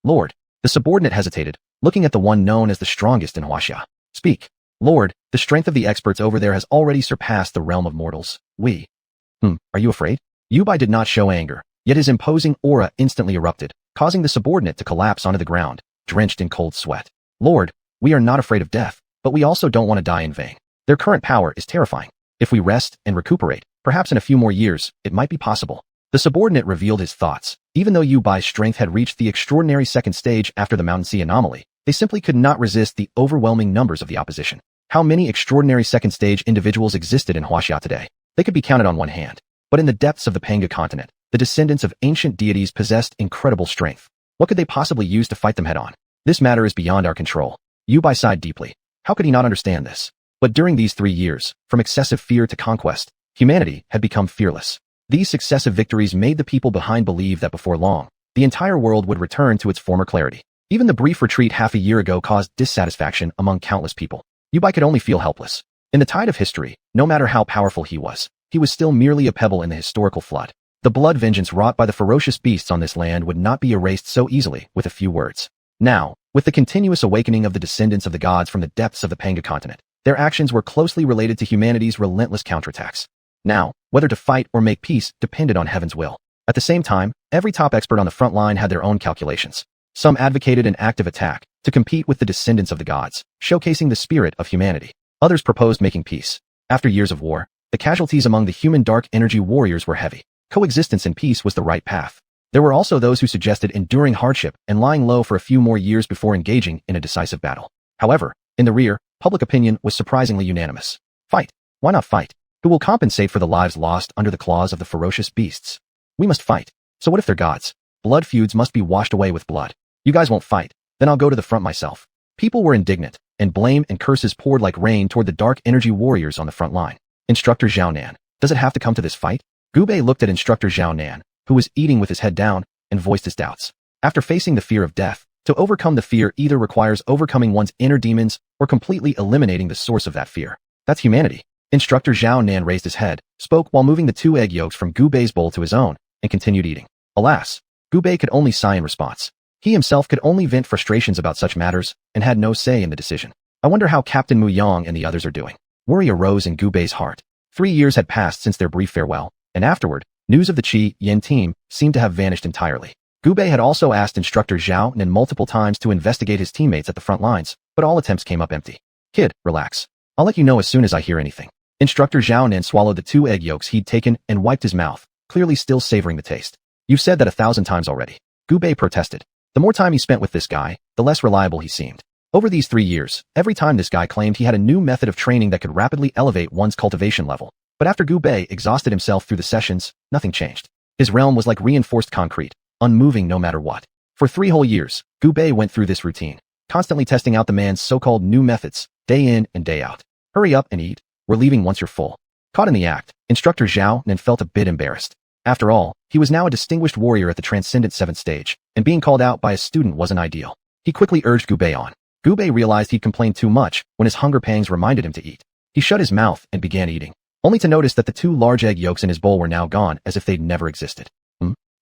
Lord, the subordinate hesitated, looking at the one known as the strongest in xianxia. Speak. Lord, the strength of the experts over there has already surpassed the realm of mortals. Are you afraid? Yubai did not show anger, yet his imposing aura instantly erupted, causing the subordinate to collapse onto the ground, drenched in cold sweat. Lord, we are not afraid of death, but we also don't want to die in vain. Their current power is terrifying. If we rest and recuperate, perhaps in a few more years, it might be possible. The subordinate revealed his thoughts. Even though Yubai's strength had reached the extraordinary second stage after the Mountain Sea anomaly, they simply could not resist the overwhelming numbers of the opposition. How many extraordinary second stage individuals existed in xianxia today? They could be counted on one hand. But in the depths of the Panga continent, the descendants of ancient deities possessed incredible strength. What could they possibly use to fight them head-on? This matter is beyond our control. Yubai sighed deeply. How could he not understand this? But during these 3 years, from excessive fear to conquest, humanity had become fearless. These successive victories made the people behind believe that before long, the entire world would return to its former clarity. Even the brief retreat half a year ago caused dissatisfaction among countless people. Yubai could only feel helpless. In the tide of history, no matter how powerful he was still merely a pebble in the historical flood. The blood vengeance wrought by the ferocious beasts on this land would not be erased so easily with a few words. Now, with the continuous awakening of the descendants of the gods from the depths of the Panga continent, their actions were closely related to humanity's relentless counterattacks. Now, whether to fight or make peace depended on heaven's will. At the same time, every top expert on the front line had their own calculations. Some advocated an active attack to compete with the descendants of the gods, showcasing the spirit of humanity. Others proposed making peace. After years of war, the casualties among the human dark energy warriors were heavy. Coexistence and peace was the right path. There were also those who suggested enduring hardship and lying low for a few more years before engaging in a decisive battle. However, in the rear, public opinion was surprisingly unanimous. Fight. Why not fight? Who will compensate for the lives lost under the claws of the ferocious beasts? We must fight. So what if they're gods? Blood feuds must be washed away with blood. You guys won't fight. Then I'll go to the front myself. People were indignant, and blame and curses poured like rain toward the dark energy warriors on the front line. Instructor Xianhuan, does it have to come to this fight? Gubei looked at Instructor Xianhuan, who was eating with his head down, and voiced his doubts. After facing the fear of death, to overcome the fear either requires overcoming one's inner demons or completely eliminating the source of that fear. That's humanity. Instructor Xianhuan raised his head, spoke while moving the 2 egg yolks from Gubei's bowl to his own, and continued eating. Alas, Gubei could only sigh in response. He himself could only vent frustrations about such matters, and had no say in the decision. I wonder how Captain Mu Yang and the others are doing. Worry arose in Gubei's heart. 3 years had passed since their brief farewell, and afterward, news of the Qi Yin team seemed to have vanished entirely. Gubei had also asked Instructor Xianhuan multiple times to investigate his teammates at the front lines, but all attempts came up empty. Kid, relax. I'll let you know as soon as I hear anything. Instructor Xianhuan swallowed the 2 egg yolks he'd taken and wiped his mouth, clearly still savoring the taste. You've said that 1,000 times already. Gubei protested. The more time he spent with this guy, the less reliable he seemed. Over these 3 years, every time this guy claimed he had a new method of training that could rapidly elevate one's cultivation level. But after Gubei exhausted himself through the sessions, nothing changed. His realm was like reinforced concrete, unmoving no matter what. For 3 whole years, Gubei went through this routine, constantly testing out the man's so-called new methods, day in and day out. Hurry up and eat. We're leaving once you're full. Caught in the act, Instructor Xianhuan felt a bit embarrassed. After all, he was now a distinguished warrior at the Transcendent 7th stage, and being called out by a student wasn't ideal. He quickly urged Gubei on. Gubei realized he'd complained too much when his hunger pangs reminded him to eat. He shut his mouth and began eating, only to notice that the 2 large egg yolks in his bowl were now gone as if they'd never existed.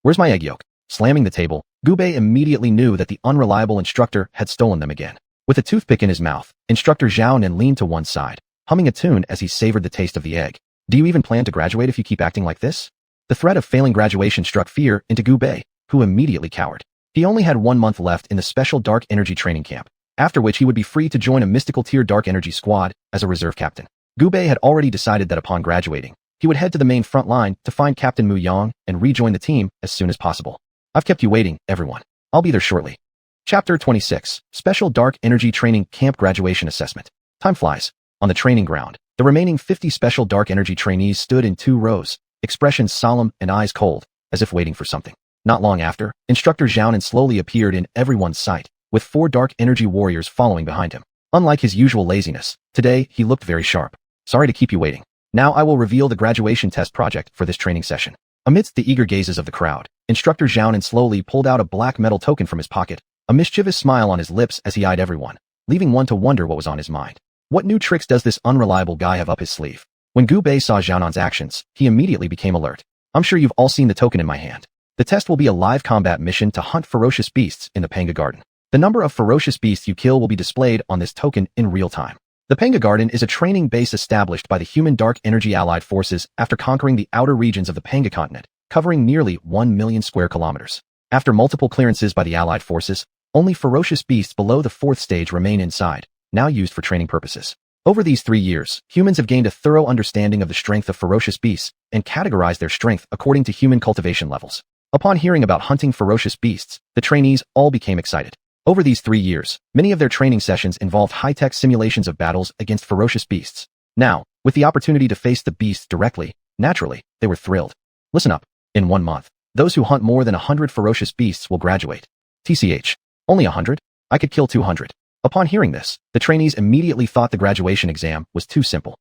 Where's my egg yolk? Slamming the table, Gubei immediately knew that the unreliable instructor had stolen them again. With a toothpick in his mouth, Instructor Xianhuan leaned to one side, humming a tune as he savored the taste of the egg. Do you even plan to graduate if you keep acting like this? The threat of failing graduation struck fear into Gubei, who immediately cowered. He only had 1 month left in the special dark energy training camp, after which he would be free to join a mystical tier dark energy squad as a reserve captain. Gubei had already decided that upon graduating, he would head to the main front line to find Captain Mu Yang and rejoin the team as soon as possible. I've kept you waiting, everyone. I'll be there shortly. Chapter 26, Special Dark Energy Training Camp Graduation Assessment. Time flies. On the training ground, the remaining 50 special dark energy trainees stood in 2 rows, expressions solemn and eyes cold, as if waiting for something. Not long after, Instructor Xianhuan slowly appeared in everyone's sight, with 4 dark energy warriors following behind him. Unlike his usual laziness, today he looked very sharp. Sorry to keep you waiting. Now I will reveal the graduation test project for this training session. Amidst the eager gazes of the crowd, Instructor Xianhuan slowly pulled out a black metal token from his pocket, a mischievous smile on his lips as he eyed everyone, leaving one to wonder what was on his mind. What new tricks does this unreliable guy have up his sleeve? When Gubei saw Xianhuan's actions, he immediately became alert. I'm sure you've all seen the token in my hand. The test will be a live combat mission to hunt ferocious beasts in the Panga Garden. The number of ferocious beasts you kill will be displayed on this token in real time. The Panga Garden is a training base established by the human dark energy allied forces after conquering the outer regions of the Panga continent, covering nearly 1 million square kilometers. After multiple clearances by the allied forces, only ferocious beasts below the 4th stage remain inside, now used for training purposes. Over these 3 years, humans have gained a thorough understanding of the strength of ferocious beasts and categorized their strength according to human cultivation levels. Upon hearing about hunting ferocious beasts, the trainees all became excited. Over these 3 years, many of their training sessions involved high-tech simulations of battles against ferocious beasts. Now, with the opportunity to face the beasts directly, Naturally, they were thrilled. Listen up. In 1 month, those who hunt more than 100 ferocious beasts will graduate. TCH. Only 100? I could kill 200. Upon hearing this, the trainees immediately thought the graduation exam was too simple.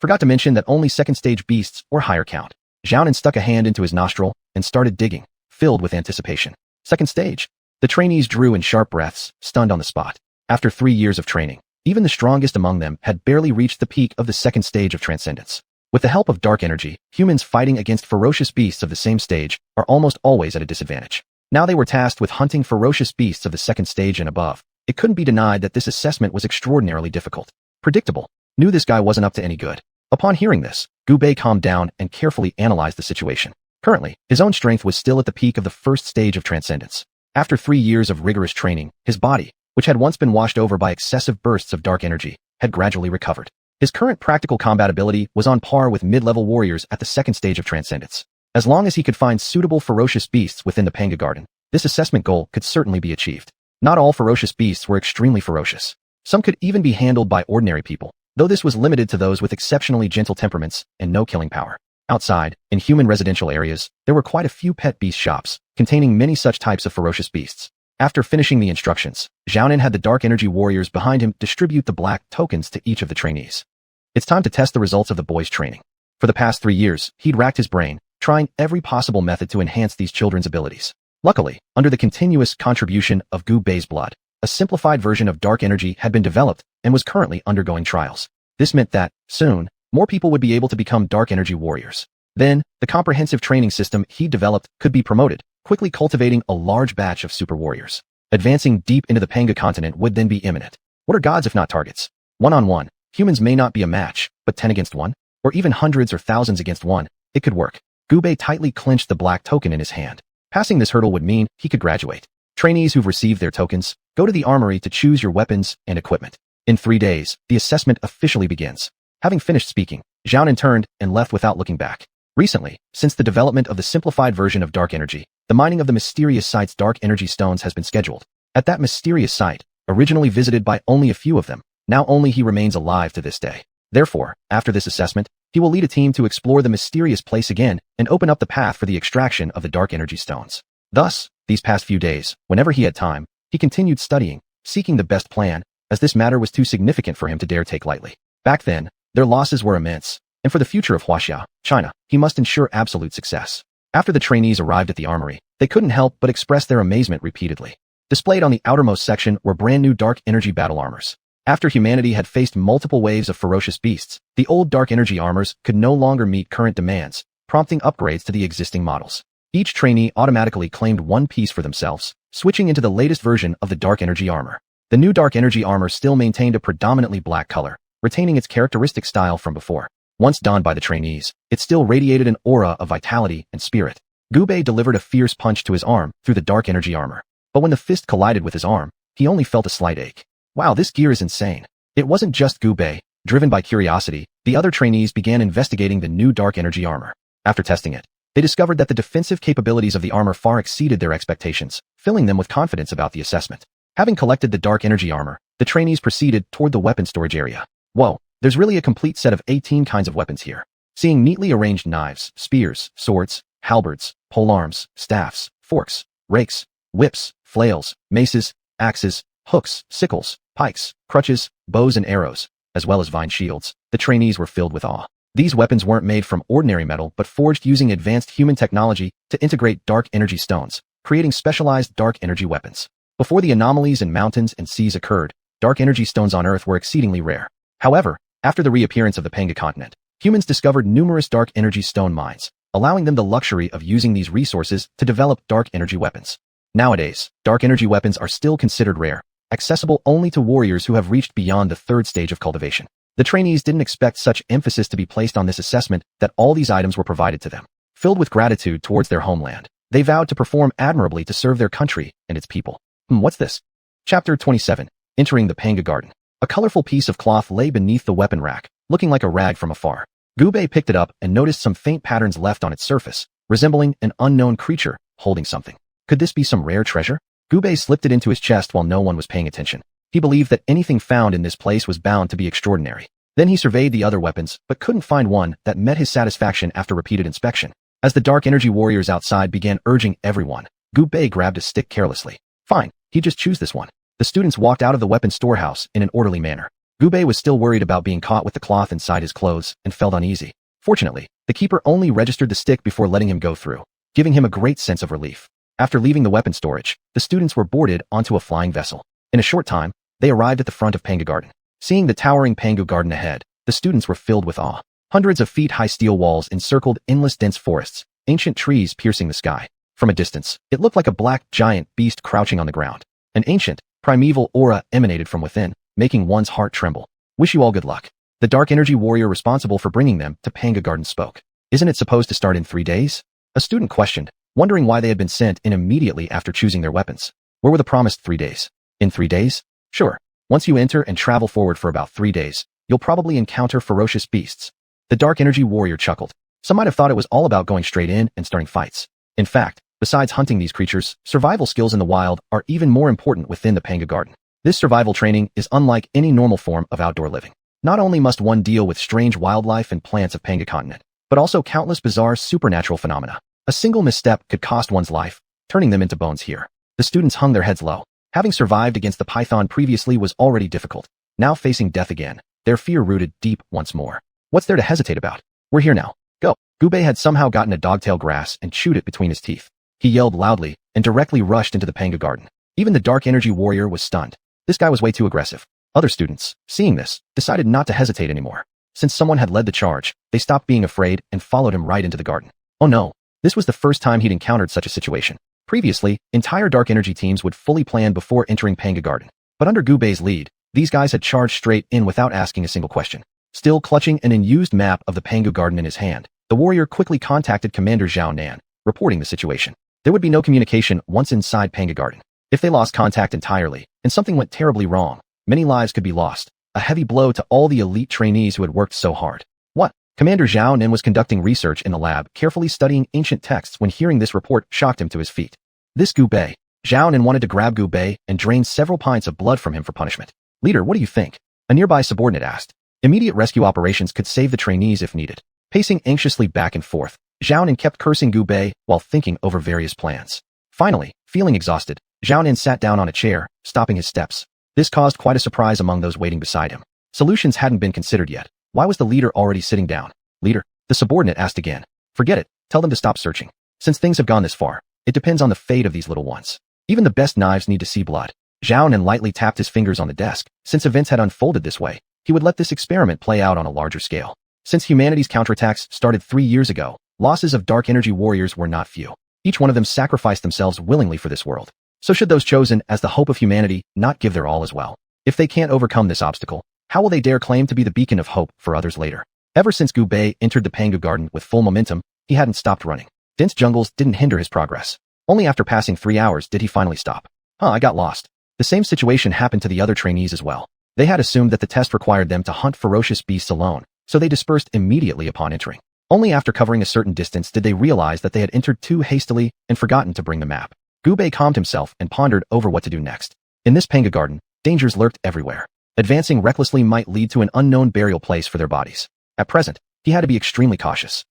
Forgot to mention that only second-stage beasts or higher count. Xianhuan stuck a hand into his nostril and started digging, filled with anticipation. Second stage. The trainees drew in sharp breaths, stunned on the spot. After 3 years of training, even the strongest among them had barely reached the peak of the second stage of transcendence. With the help of dark energy, humans fighting against ferocious beasts of the same stage are almost always at a disadvantage. Now they were tasked with hunting ferocious beasts of the second stage and above. It couldn't be denied that this assessment was extraordinarily difficult. Predictable. Knew this guy wasn't up to any good. Upon hearing this, Gu Bei calmed down and carefully analyzed the situation. Currently, his own strength was still at the peak of the first stage of transcendence. After 3 years of rigorous training, his body, which had once been washed over by excessive bursts of dark energy, had gradually recovered. His current practical combat ability was on par with mid-level warriors at the second stage of transcendence. As long as he could find suitable ferocious beasts within the Panga Garden, this assessment goal could certainly be achieved. Not all ferocious beasts were extremely ferocious. Some could even be handled by ordinary people, though this was limited to those with exceptionally gentle temperaments and no killing power. Outside, in human residential areas, there were quite a few pet beast shops, containing many such types of ferocious beasts. After finishing the instructions, Xianhuan had the dark energy warriors behind him distribute the black tokens to each of the trainees. It's time to test the results of the boys' training. For the past 3 years, he'd racked his brain, trying every possible method to enhance these children's abilities. Luckily, under the continuous contribution of Gu Bei's blood, a simplified version of dark energy had been developed and was currently undergoing trials. This meant that, soon, more people would be able to become dark energy warriors. Then, the comprehensive training system he developed could be promoted, quickly cultivating a large batch of super warriors. Advancing deep into the Panga continent would then be imminent. What are gods if not targets? One-on-one, humans may not be a match, but 10 against 1? Or even hundreds or thousands against 1, it could work. Gu Bei tightly clenched the black token in his hand. Passing this hurdle would mean he could graduate. Trainees who've received their tokens, go to the armory to choose your weapons and equipment. In 3 days, the assessment officially begins. Having finished speaking, Xianhuan turned and left without looking back. Recently, since the development of the simplified version of dark energy, the mining of the mysterious site's dark energy stones has been scheduled. At that mysterious site, originally visited by only a few of them, now only he remains alive to this day. Therefore, after this assessment, he will lead a team to explore the mysterious place again and open up the path for the extraction of the dark energy stones. Thus, these past few days, whenever he had time, he continued studying, seeking the best plan, as this matter was too significant for him to dare take lightly. Back then, their losses were immense, and for the future of Huaxia, China, he must ensure absolute success. After the trainees arrived at the armory, they couldn't help but express their amazement repeatedly. Displayed on the outermost section were brand new dark energy battle armors. After humanity had faced multiple waves of ferocious beasts, the old dark energy armors could no longer meet current demands, prompting upgrades to the existing models. Each trainee automatically claimed one piece for themselves, switching into the latest version of the dark energy armor. The new dark energy armor still maintained a predominantly black color, retaining its characteristic style from before. Once donned by the trainees, it still radiated an aura of vitality and spirit. Gu Bei delivered a fierce punch to his arm through the dark energy armor, but when the fist collided with his arm, he only felt a slight ache. Wow, this gear is insane. It wasn't just Gu Bei. Driven by curiosity, the other trainees began investigating the new dark energy armor. After testing it, they discovered that the defensive capabilities of the armor far exceeded their expectations, filling them with confidence about the assessment. Having collected the dark energy armor, the trainees proceeded toward the weapon storage area. Whoa, there's really a complete set of 18 kinds of weapons here. Seeing neatly arranged knives, spears, swords, halberds, polearms, staffs, forks, rakes, whips, flails, maces, axes, hooks, sickles, pikes, crutches, bows and arrows, as well as vine shields, the trainees were filled with awe. These weapons weren't made from ordinary metal but forged using advanced human technology to integrate dark energy stones, creating specialized dark energy weapons. Before the anomalies in mountains and seas occurred, dark energy stones on Earth were exceedingly rare. However, after the reappearance of the Panga continent, humans discovered numerous dark energy stone mines, allowing them the luxury of using these resources to develop dark energy weapons. Nowadays, dark energy weapons are still considered rare, accessible only to warriors who have reached beyond the 3rd stage of cultivation. The trainees didn't expect such emphasis to be placed on this assessment that all these items were provided to them. Filled with gratitude towards their homeland, they vowed to perform admirably to serve their country and its people. What's this? Chapter 27. Entering the Panga Garden. A colorful piece of cloth lay beneath the weapon rack, looking like a rag from afar. Gu Bei picked it up and noticed some faint patterns left on its surface, resembling an unknown creature holding something. Could this be some rare treasure? Gu Bei slipped it into his chest while no one was paying attention. He believed that anything found in this place was bound to be extraordinary. Then he surveyed the other weapons, but couldn't find one that met his satisfaction after repeated inspection. As the dark energy warriors outside began urging everyone, Gu Bei grabbed a stick carelessly. Fine, he'd just choose this one. The students walked out of the weapon storehouse in an orderly manner. Gu Bei was still worried about being caught with the cloth inside his clothes and felt uneasy. Fortunately, the keeper only registered the stick before letting him go through, giving him a great sense of relief. After leaving the weapon storage, the students were boarded onto a flying vessel. In a short time, they arrived at the front of Pangu Garden. Seeing the towering Pangu Garden ahead, the students were filled with awe. Hundreds of feet high steel walls encircled endless dense forests, ancient trees piercing the sky. From a distance, it looked like a black giant beast crouching on the ground. An ancient, primeval aura emanated from within, making one's heart tremble. Wish you all good luck. The dark energy warrior responsible for bringing them to Pangu Garden spoke. Isn't it supposed to start in 3 days? A student questioned, wondering why they had been sent in immediately after choosing their weapons. Where were the promised 3 days? In 3 days? Sure. Once you enter and travel forward for about 3 days, you'll probably encounter ferocious beasts. The dark energy warrior chuckled. Some might have thought it was all about going straight in and starting fights. In fact, besides hunting these creatures, survival skills in the wild are even more important within the Pangu Garden. This survival training is unlike any normal form of outdoor living. Not only must one deal with strange wildlife and plants of Pangu continent, but also countless bizarre supernatural phenomena. A single misstep could cost one's life, turning them into bones here. The students hung their heads low. Having survived against the python previously was already difficult. Now facing death again, their fear rooted deep once more. What's there to hesitate about? We're here now. Go. Gu Bei had somehow gotten a dogtail grass and chewed it between his teeth. He yelled loudly and directly rushed into the Pangu Garden. Even the dark energy warrior was stunned. This guy was way too aggressive. Other students, seeing this, decided not to hesitate anymore. Since someone had led the charge, they stopped being afraid and followed him right into the garden. Oh no, this was the first time he'd encountered such a situation. Previously, entire dark energy teams would fully plan before entering Pangu Garden. But under Gu Bei's lead, these guys had charged straight in without asking a single question. Still clutching an unused map of the Pangu Garden in his hand, the warrior quickly contacted Commander Xuanhuan, reporting the situation. There would be no communication once inside Pangu Garden. If they lost contact entirely, and something went terribly wrong, many lives could be lost. A heavy blow to all the elite trainees who had worked so hard. What? Commander Xuanhuan was conducting research in the lab, carefully studying ancient texts when hearing this report shocked him to his feet. This Gu Bei. Xuanhuan wanted to grab Gu Bei and drain several pints of blood from him for punishment. Leader, what do you think? A nearby subordinate asked. Immediate rescue operations could save the trainees if needed. Pacing anxiously back and forth, Xuanhuan kept cursing Gu Bei while thinking over various plans. Finally, feeling exhausted, Xuanhuan sat down on a chair, stopping his steps. This caused quite a surprise among those waiting beside him. Solutions hadn't been considered yet. Why was the leader already sitting down? Leader, the subordinate asked again. Forget it. Tell them to stop searching. Since things have gone this far, it depends on the fate of these little ones. Even the best knives need to see blood. Xuanhuan lightly tapped his fingers on the desk. Since events had unfolded this way, he would let this experiment play out on a larger scale. Since humanity's counterattacks started 3 years ago, losses of dark energy warriors were not few. Each one of them sacrificed themselves willingly for this world. So should those chosen as the hope of humanity not give their all as well? If they can't overcome this obstacle, how will they dare claim to be the beacon of hope for others later? Ever since Gu Bei entered the Pangu Garden with full momentum, he hadn't stopped running. Dense jungles didn't hinder his progress. Only after passing 3 hours did he finally stop. I got lost. The same situation happened to the other trainees as well. They had assumed that the test required them to hunt ferocious beasts alone, so they dispersed immediately upon entering. Only after covering a certain distance did they realize that they had entered too hastily and forgotten to bring the map. Gu Bei calmed himself and pondered over what to do next. In this Pangu Garden, dangers lurked everywhere. Advancing recklessly might lead to an unknown burial place for their bodies. At present, he had to be extremely cautious.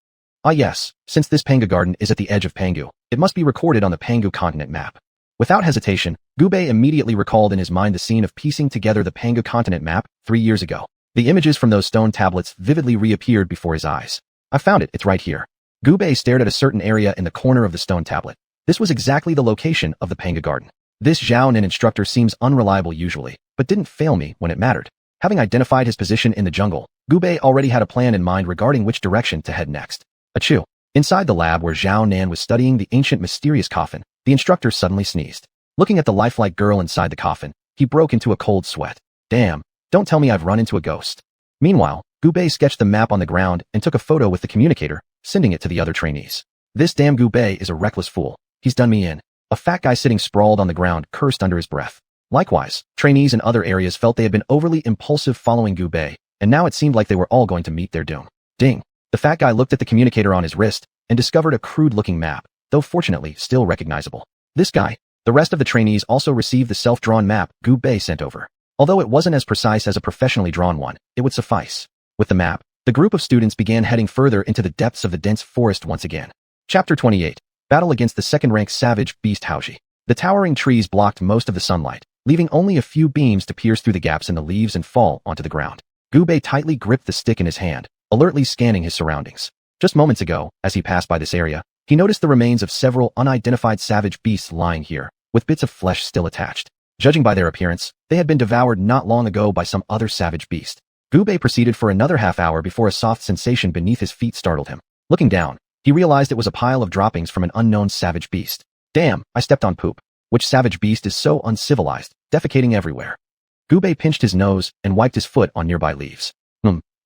Ah yes, since this Pangu Garden is at the edge of Pangu, it must be recorded on the Pangu continent map. Without hesitation, Gu Bei immediately recalled in his mind the scene of piecing together the Pangu continent map 3 years ago. The images from those stone tablets vividly reappeared before his eyes. I found it, it's right here. Gu Bei stared at a certain area in the corner of the stone tablet. This was exactly the location of the Pangu Garden. This Xuanhuan instructor seems unreliable usually, but didn't fail me when it mattered. Having identified his position in the jungle, Gu Bei already had a plan in mind regarding which direction to head next. Achoo! Inside the lab where Xuanhuan was studying the ancient mysterious coffin, the instructor suddenly sneezed. Looking at the lifelike girl inside the coffin, he broke into a cold sweat. Damn, don't tell me I've run into a ghost. Meanwhile, Gu Bei sketched the map on the ground and took a photo with the communicator, sending it to the other trainees. This damn Gu Bei is a reckless fool. He's done me in. A fat guy sitting sprawled on the ground cursed under his breath. Likewise, trainees in other areas felt they had been overly impulsive following Gu Bei, and now it seemed like they were all going to meet their doom. Ding! The fat guy looked at the communicator on his wrist and discovered a crude-looking map, though fortunately still recognizable. This guy. The rest of the trainees also received the self-drawn map Gu Bei sent over. Although it wasn't as precise as a professionally drawn one, it would suffice. With the map, the group of students began heading further into the depths of the dense forest once again. Chapter 28. Battle against the second-rank savage beast Xianxia. The towering trees blocked most of the sunlight, leaving only a few beams to pierce through the gaps in the leaves and fall onto the ground. Gubei tightly gripped the stick in his hand, alertly scanning his surroundings. Just moments ago, as he passed by this area, he noticed the remains of several unidentified savage beasts lying here, with bits of flesh still attached. Judging by their appearance, they had been devoured not long ago by some other savage beast. Gubei proceeded for another half hour before a soft sensation beneath his feet startled him. Looking down, he realized it was a pile of droppings from an unknown savage beast. Damn, I stepped on poop. Which savage beast is so uncivilized, defecating everywhere? Gubei pinched his nose and wiped his foot on nearby leaves.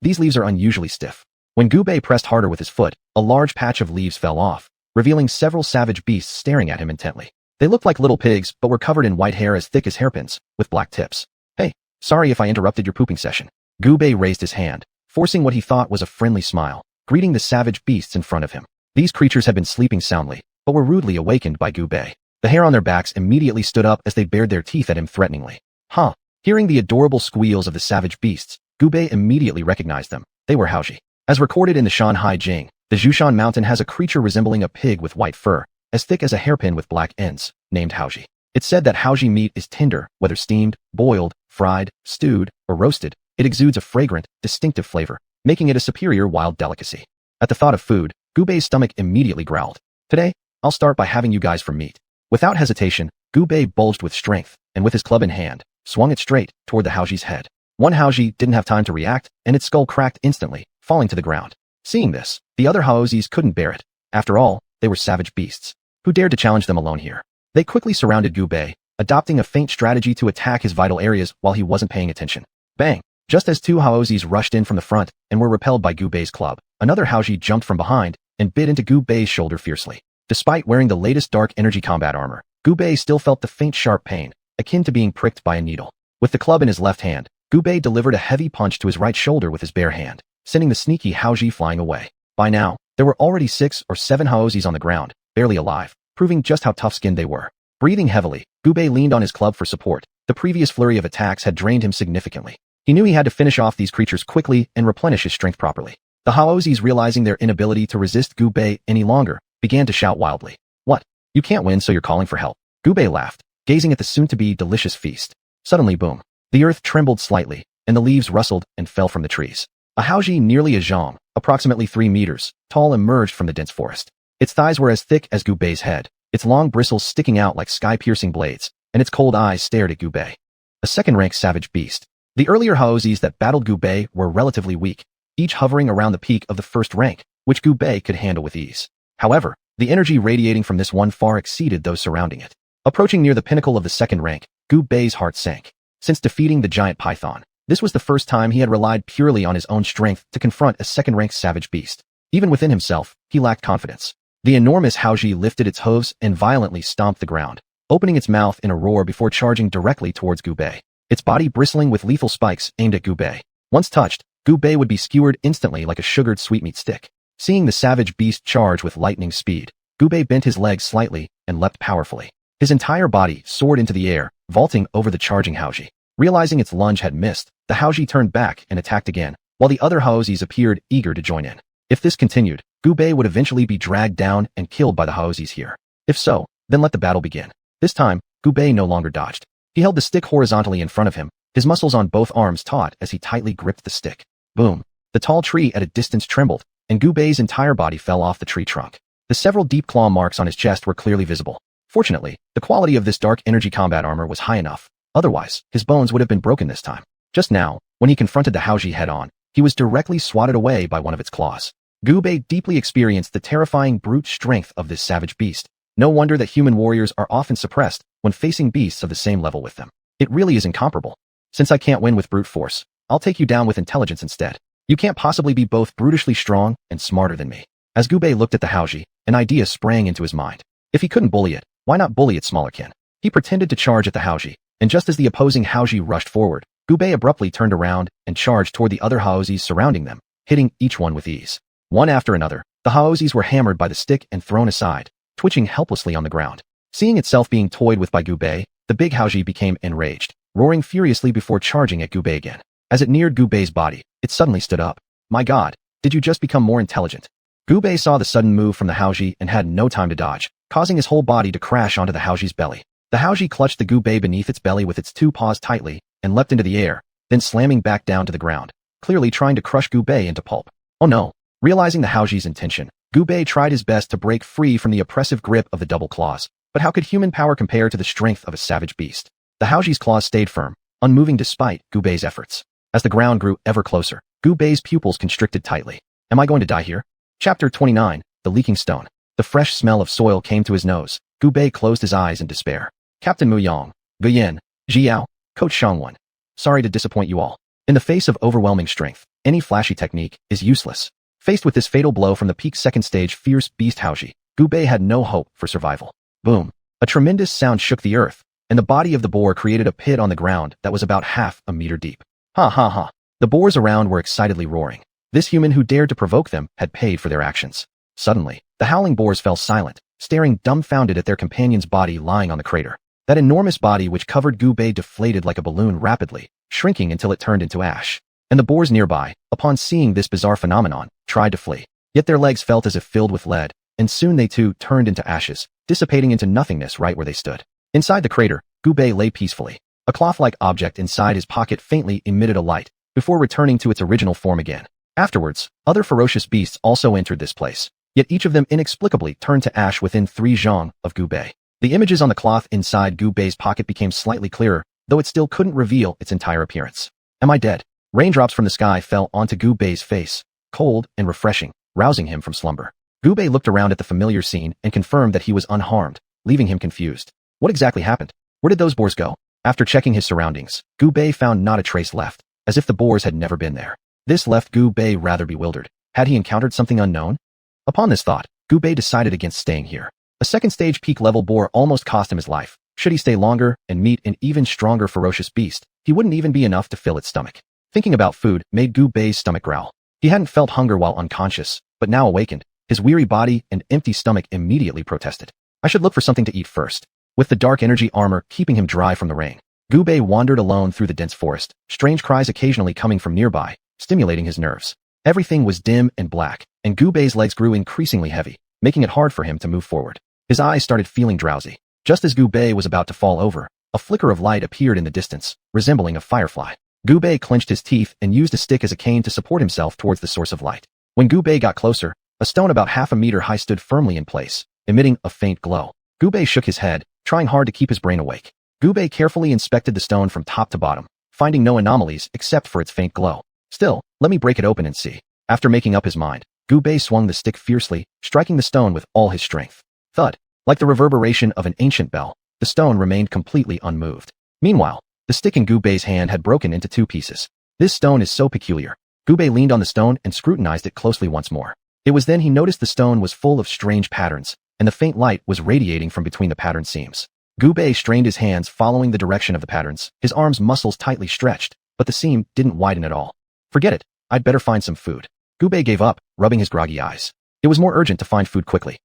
These leaves are unusually stiff. When Gubei pressed harder with his foot, a large patch of leaves fell off, revealing several savage beasts staring at him intently. They looked like little pigs but were covered in white hair as thick as hairpins, with black tips. Hey, sorry if I interrupted your pooping session. Gubei raised his hand, forcing what he thought was a friendly smile, greeting the savage beasts in front of him. These creatures had been sleeping soundly, but were rudely awakened by Gubei. The hair on their backs immediately stood up as they bared their teeth at him threateningly. Huh. Hearing the adorable squeals of the savage beasts, Gubei immediately recognized them. They were Xianxia. As recorded in the Shanhai Jing, the Zhushan mountain has a creature resembling a pig with white fur, as thick as a hairpin with black ends, named Xianxia. It's said that Xianxia meat is tender, whether steamed, boiled, fried, stewed, or roasted. It exudes a fragrant, distinctive flavor, making it a superior wild delicacy. At the thought of food, Gubei's stomach immediately growled. Today, I'll start by having you guys from meat. Without hesitation, Gubei bulged with strength, and with his club in hand, swung it straight toward the Xianxia's head. One Xianxia didn't have time to react, and its skull cracked instantly, falling to the ground. Seeing this, the other Xianxias couldn't bear it. After all, they were savage beasts. Who dared to challenge them alone here? They quickly surrounded Gubei, adopting a feint strategy to attack his vital areas while he wasn't paying attention. Bang! Just as two Xianxias rushed in from the front and were repelled by Gubei's club, another Xianxia jumped from behind and bit into Gubei's shoulder fiercely. Despite wearing the latest dark energy combat armor, Gubei still felt the faint sharp pain, akin to being pricked by a needle. With the club in his left hand, Gubei delivered a heavy punch to his right shoulder with his bare hand, sending the sneaky Xianxia flying away. By now, there were already 6 or 7 Xianxias on the ground, barely alive, proving just how tough-skinned they were. Breathing heavily, Gubei leaned on his club for support. The previous flurry of attacks had drained him significantly. He knew he had to finish off these creatures quickly and replenish his strength properly. The Xianxias, realizing their inability to resist Gubei any longer, began to shout wildly. What? You can't win, so you're calling for help? Gubei laughed, gazing at the soon-to-be delicious feast. Suddenly, boom. The earth trembled slightly, and the leaves rustled and fell from the trees. A Xianxia nearly a zhang, approximately 3 meters, tall emerged from the dense forest. Its thighs were as thick as Gubei's head, its long bristles sticking out like sky-piercing blades, and its cold eyes stared at Gubei. A second-rank savage beast. The earlier Xianxias that battled Gubei were relatively weak, each hovering around the peak of the first rank, which Gubei could handle with ease. However, the energy radiating from this one far exceeded those surrounding it. Approaching near the pinnacle of the second rank, Gubei's heart sank. Since defeating the giant python, this was the first time he had relied purely on his own strength to confront a second-rank savage beast. Even within himself, he lacked confidence. The enormous Xianxia lifted its hooves and violently stomped the ground, opening its mouth in a roar before charging directly towards Gubei. Its body bristling with lethal spikes aimed at Gubei. Once touched, Gubei would be skewered instantly like a sugared sweetmeat stick. Seeing the savage beast charge with lightning speed, Gubei bent his legs slightly and leapt powerfully. His entire body soared into the air, vaulting over the charging Xianxia. Realizing its lunge had missed, the Xianxia turned back and attacked again, while the other Xianxias appeared eager to join in. If this continued, Gubei would eventually be dragged down and killed by the Xianxias here. If so, then let the battle begin. This time, Gubei no longer dodged. He held the stick horizontally in front of him, his muscles on both arms taut as he tightly gripped the stick. Boom! The tall tree at a distance trembled, and Gubei's entire body fell off the tree trunk. The several deep claw marks on his chest were clearly visible. Fortunately, the quality of this dark energy combat armor was high enough. Otherwise, his bones would have been broken this time. Just now, when he confronted the Xianxia head-on, he was directly swatted away by one of its claws. Gubei deeply experienced the terrifying brute strength of this savage beast. No wonder that human warriors are often suppressed when facing beasts of the same level with them. It really is incomparable. Since I can't win with brute force, I'll take you down with intelligence instead. You can't possibly be both brutishly strong and smarter than me. As Gubei looked at the Xianxia, an idea sprang into his mind. If he couldn't bully it, why not bully its smaller kin? He pretended to charge at the Xianxia, and just as the opposing Xianxia rushed forward, Gubei abruptly turned around and charged toward the other Xianxias surrounding them, hitting each one with ease. One after another, the Xianxias were hammered by the stick and thrown aside, twitching helplessly on the ground. Seeing itself being toyed with by Gubei, the big Xianxia became enraged, roaring furiously before charging at Gubei again. As it neared Gubei's body, it suddenly stood up. My god, did you just become more intelligent? Gubei saw the sudden move from the Haoji and had no time to dodge, causing his whole body to crash onto the Haoji's belly. The Haoji clutched the Gubei beneath its belly with its two paws tightly and leapt into the air, then slamming back down to the ground, clearly trying to crush Gubei into pulp. Oh no! Realizing the Haoji's intention, Gubei tried his best to break free from the oppressive grip of the double claws, but how could human power compare to the strength of a savage beast? The Haoji's claws stayed firm, unmoving despite Gubei's efforts. As the ground grew ever closer, Gubei's pupils constricted tightly. Am I going to die here? Chapter 29, The Leaking Stone. The fresh smell of soil came to his nose. Gubei closed his eyes in despair. Captain Muyang, Guyan, Jiao, Coach Xianhuan. Sorry to disappoint you all. In the face of overwhelming strength, any flashy technique is useless. Faced with this fatal blow from the peak second stage fierce beast Haoji, Gubei had no hope for survival. Boom. A tremendous sound shook the earth, and the body of the boar created a pit on the ground that was about half a meter deep. Ha ha ha. The boars around were excitedly roaring. This human who dared to provoke them had paid for their actions. Suddenly, the howling boars fell silent, staring dumbfounded at their companion's body lying on the crater. That enormous body which covered Gubei deflated like a balloon rapidly, shrinking until it turned into ash. And the boars nearby, upon seeing this bizarre phenomenon, tried to flee. Yet their legs felt as if filled with lead, and soon they too turned into ashes, dissipating into nothingness right where they stood. Inside the crater, Gubei lay peacefully. A cloth-like object inside his pocket faintly emitted a light, before returning to its original form again. Afterwards, other ferocious beasts also entered this place, yet each of them inexplicably turned to ash within 3 zhang of Gubei. The images on the cloth inside Gubei's pocket became slightly clearer, though it still couldn't reveal its entire appearance. Am I dead? Raindrops from the sky fell onto Gubei's face, cold and refreshing, rousing him from slumber. Gubei looked around at the familiar scene and confirmed that he was unharmed, leaving him confused. What exactly happened? Where did those boars go? After checking his surroundings, Gubei found not a trace left, as if the boars had never been there. This left Gubei rather bewildered. Had he encountered something unknown? Upon this thought, Gubei decided against staying here. A second stage peak level boar almost cost him his life. Should he stay longer and meet an even stronger ferocious beast, he wouldn't even be enough to fill its stomach. Thinking about food made Gubei's stomach growl. He hadn't felt hunger while unconscious, but now awakened, his weary body and empty stomach immediately protested. I should look for something to eat first. With the dark energy armor keeping him dry from the rain, Gubei wandered alone through the dense forest, strange cries occasionally coming from nearby, stimulating his nerves. Everything was dim and black, and Gubei's legs grew increasingly heavy, making it hard for him to move forward. His eyes started feeling drowsy. Just as Gubei was about to fall over, a flicker of light appeared in the distance, resembling a firefly. Gubei clenched his teeth and used a stick as a cane to support himself towards the source of light. When Gubei got closer, a stone about half a meter high stood firmly in place, emitting a faint glow. Gubei shook his head, trying hard to keep his brain awake. Gubei carefully inspected the stone from top to bottom, finding no anomalies except for its faint glow. Still, let me break it open and see. After making up his mind, Gubei swung the stick fiercely, striking the stone with all his strength. Thud. Like the reverberation of an ancient bell, the stone remained completely unmoved. Meanwhile, the stick in Gubei's hand had broken into 2 pieces. This stone is so peculiar. Gubei leaned on the stone and scrutinized it closely once more. It was then he noticed the stone was full of strange patterns, and the faint light was radiating from between the pattern seams. Gubei strained his hands following the direction of the patterns, his arms' muscles tightly stretched, but the seam didn't widen at all. Forget it, I'd better find some food. Gubei gave up, rubbing his groggy eyes. It was more urgent to find food quickly.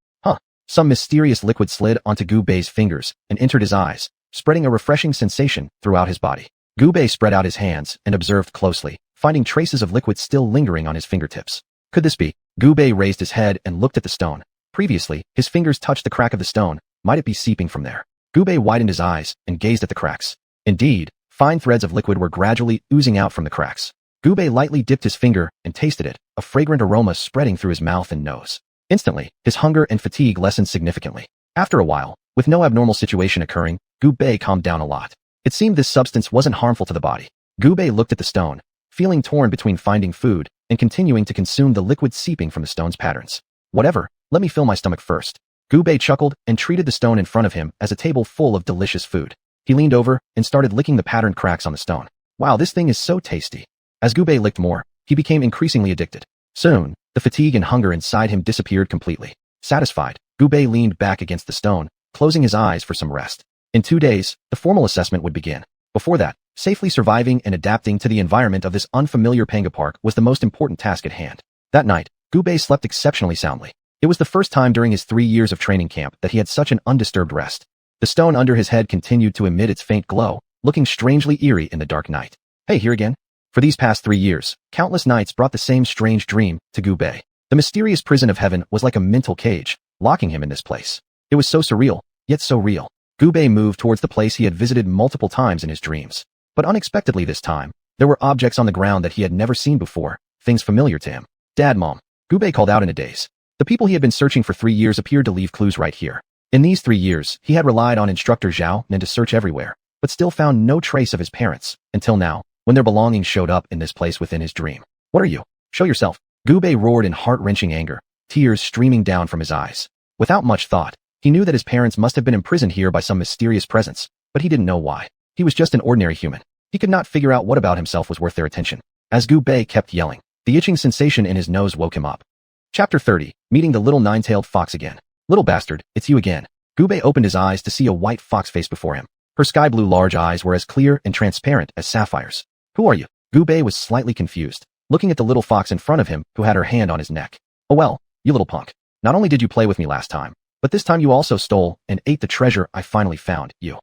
Some mysterious liquid slid onto Gubei's fingers and entered his eyes, spreading a refreshing sensation throughout his body. Gubei spread out his hands and observed closely, finding traces of liquid still lingering on his fingertips. Could this be? Gubei raised his head and looked at the stone. Previously, his fingers touched the crack of the stone. Might it be seeping from there? Gubei widened his eyes and gazed at the cracks. Indeed, fine threads of liquid were gradually oozing out from the cracks. Gubei lightly dipped his finger and tasted it, a fragrant aroma spreading through his mouth and nose. Instantly, his hunger and fatigue lessened significantly. After a while, with no abnormal situation occurring, Gubei calmed down a lot. It seemed this substance wasn't harmful to the body. Gubei looked at the stone, feeling torn between finding food and continuing to consume the liquid seeping from the stone's patterns. Whatever, let me fill my stomach first. Gubei chuckled and treated the stone in front of him as a table full of delicious food. He leaned over and started licking the patterned cracks on the stone. Wow, this thing is so tasty. As Gubei licked more, he became increasingly addicted. Soon, the fatigue and hunger inside him disappeared completely. Satisfied, Gubei leaned back against the stone, closing his eyes for some rest. In 2 days, the formal assessment would begin. Before that, safely surviving and adapting to the environment of this unfamiliar panga park was the most important task at hand. That night, Gubei slept exceptionally soundly. It was the first time during his 3 years of training camp that he had such an undisturbed rest. The stone under his head continued to emit its faint glow, looking strangely eerie in the dark night. Hey, here again? For these past 3 years, countless nights brought the same strange dream to Gubei. The mysterious prison of heaven was like a mental cage, locking him in this place. It was so surreal, yet so real. Gubei moved towards the place he had visited multiple times in his dreams. But unexpectedly this time, there were objects on the ground that he had never seen before, things familiar to him. Dad, Mom. Gubei called out in a daze. The people he had been searching for 3 years appeared to leave clues right here. In these 3 years, he had relied on instructor Xianhuan to search everywhere, but still found no trace of his parents, until now, when their belongings showed up in this place within his dream. What are you? Show yourself. Gubei roared in heart-wrenching anger, tears streaming down from his eyes. Without much thought, he knew that his parents must have been imprisoned here by some mysterious presence, but he didn't know why. He was just an ordinary human. He could not figure out what about himself was worth their attention. As Gubei kept yelling, the itching sensation in his nose woke him up. Chapter 30, Meeting the Little Nine-Tailed Fox Again. Little bastard, it's you again. Gubei opened his eyes to see a white fox face before him. Her sky-blue large eyes were as clear and transparent as sapphires. Who are you? Gubei was slightly confused, looking at the little fox in front of him who had her hand on his neck. Oh well, you little punk. Not only did you play with me last time, but this time you also stole and ate the treasure I finally found, you.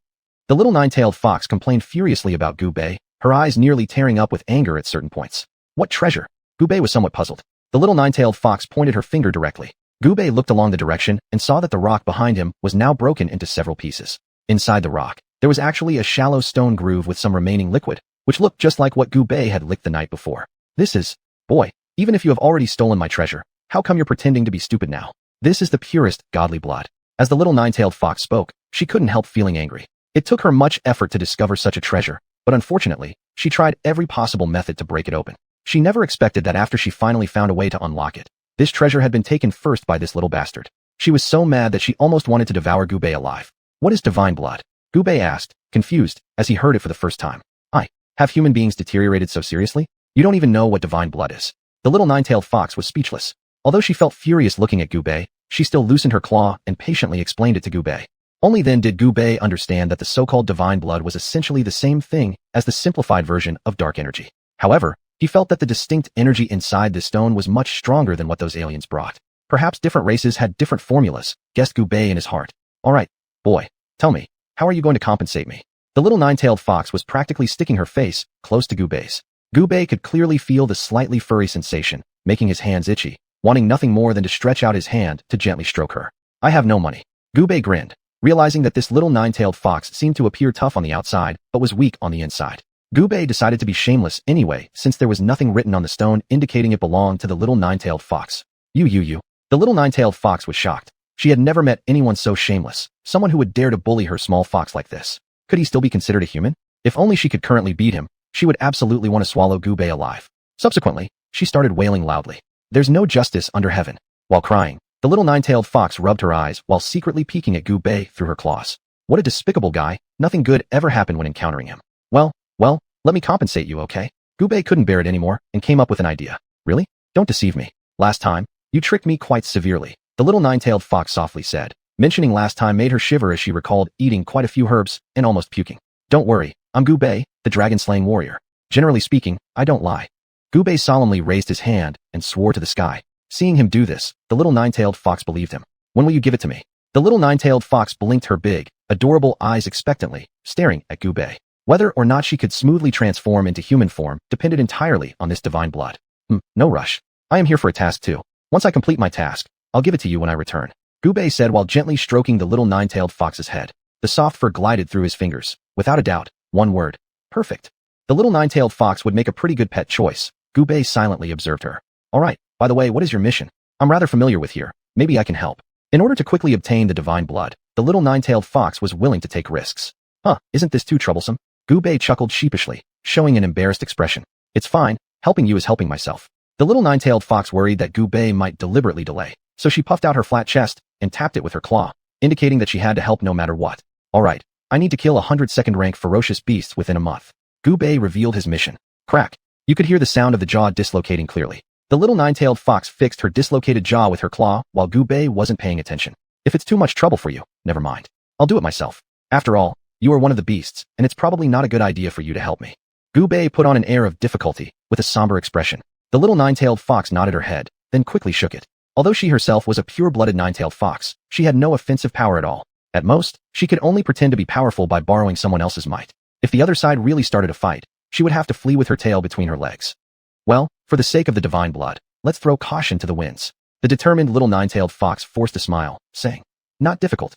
The little nine-tailed fox complained furiously about Gubei, her eyes nearly tearing up with anger at certain points. What treasure? Gubei was somewhat puzzled. The little nine-tailed fox pointed her finger directly. Gubei looked along the direction and saw that the rock behind him was now broken into several pieces. Inside the rock, there was actually a shallow stone groove with some remaining liquid, which looked just like what Gubei had licked the night before. This is, boy, even if you have already stolen my treasure, how come you're pretending to be stupid now? This is the purest, godly blood. As the little nine-tailed fox spoke, she couldn't help feeling angry. It took her much effort to discover such a treasure, but unfortunately, she tried every possible method to break it open. She never expected that after she finally found a way to unlock it, this treasure had been taken first by this little bastard. She was so mad that she almost wanted to devour Gubei alive. What is divine blood? Gubei asked, confused, as he heard it for the first time. Have human beings deteriorated so seriously? You don't even know what divine blood is. The little nine-tailed fox was speechless. Although she felt furious looking at Gubei, she still loosened her claw and patiently explained it to Gubei. Only then did Gubei understand that the so-called divine blood was essentially the same thing as the simplified version of dark energy. However, he felt that the distinct energy inside this stone was much stronger than what those aliens brought. Perhaps different races had different formulas, guessed Gubei in his heart. All right, boy, tell me, how are you going to compensate me? The little nine-tailed fox was practically sticking her face close to Gubei's. Gubei could clearly feel the slightly furry sensation, making his hands itchy, wanting nothing more than to stretch out his hand to gently stroke her. I have no money. Gubei grinned, realizing that this little nine-tailed fox seemed to appear tough on the outside, but was weak on the inside. Gubei decided to be shameless anyway, since there was nothing written on the stone indicating it belonged to the little nine-tailed fox. You. The little nine-tailed fox was shocked. She had never met anyone so shameless, someone who would dare to bully her small fox like this. Could he still be considered a human? If only she could currently beat him, she would absolutely want to swallow Gubei alive. Subsequently, she started wailing loudly. There's no justice under heaven. While crying, the little nine-tailed fox rubbed her eyes while secretly peeking at Gubei through her claws. What a despicable guy. Nothing good ever happened when encountering him. Well, let me compensate you, okay? Gubei couldn't bear it anymore and came up with an idea. Really? Don't deceive me. Last time, you tricked me quite severely. The little nine-tailed fox softly said. Mentioning last time made her shiver as she recalled eating quite a few herbs and almost puking. Don't worry, I'm Gubei, the dragon-slaying warrior. Generally speaking, I don't lie. Gubei solemnly raised his hand and swore to the sky. Seeing him do this, the little nine-tailed fox believed him. When will you give it to me? The little nine-tailed fox blinked her big, adorable eyes expectantly, staring at Gubei. Whether or not she could smoothly transform into human form depended entirely on this divine blood. No rush. I am here for a task too. Once I complete my task, I'll give it to you when I return. Gubei said while gently stroking the little nine-tailed fox's head. The soft fur glided through his fingers. Without a doubt, one word. Perfect. The little nine-tailed fox would make a pretty good pet choice. Gubei silently observed her. All right, by the way, what is your mission? I'm rather familiar with here. Maybe I can help. In order to quickly obtain the divine blood, the little nine-tailed fox was willing to take risks. Isn't this too troublesome? Gubei chuckled sheepishly, showing an embarrassed expression. It's fine, helping you is helping myself. The little nine-tailed fox worried that Gubei might deliberately delay, so she puffed out her flat chest and tapped it with her claw, indicating that she had to help no matter what. All right, I need to kill 100 second-rank ferocious beasts within a month. Gubei revealed his mission. Crack. You could hear the sound of the jaw dislocating clearly. The little nine-tailed fox fixed her dislocated jaw with her claw while Gubei wasn't paying attention. If it's too much trouble for you, never mind. I'll do it myself. After all, you are one of the beasts, and it's probably not a good idea for you to help me. Gubei put on an air of difficulty, with a somber expression. The little nine-tailed fox nodded her head, then quickly shook it. Although she herself was a pure-blooded nine-tailed fox, she had no offensive power at all. At most, she could only pretend to be powerful by borrowing someone else's might. If the other side really started a fight, she would have to flee with her tail between her legs. Well, for the sake of the divine blood, let's throw caution to the winds. The determined little nine-tailed fox forced a smile, saying, not difficult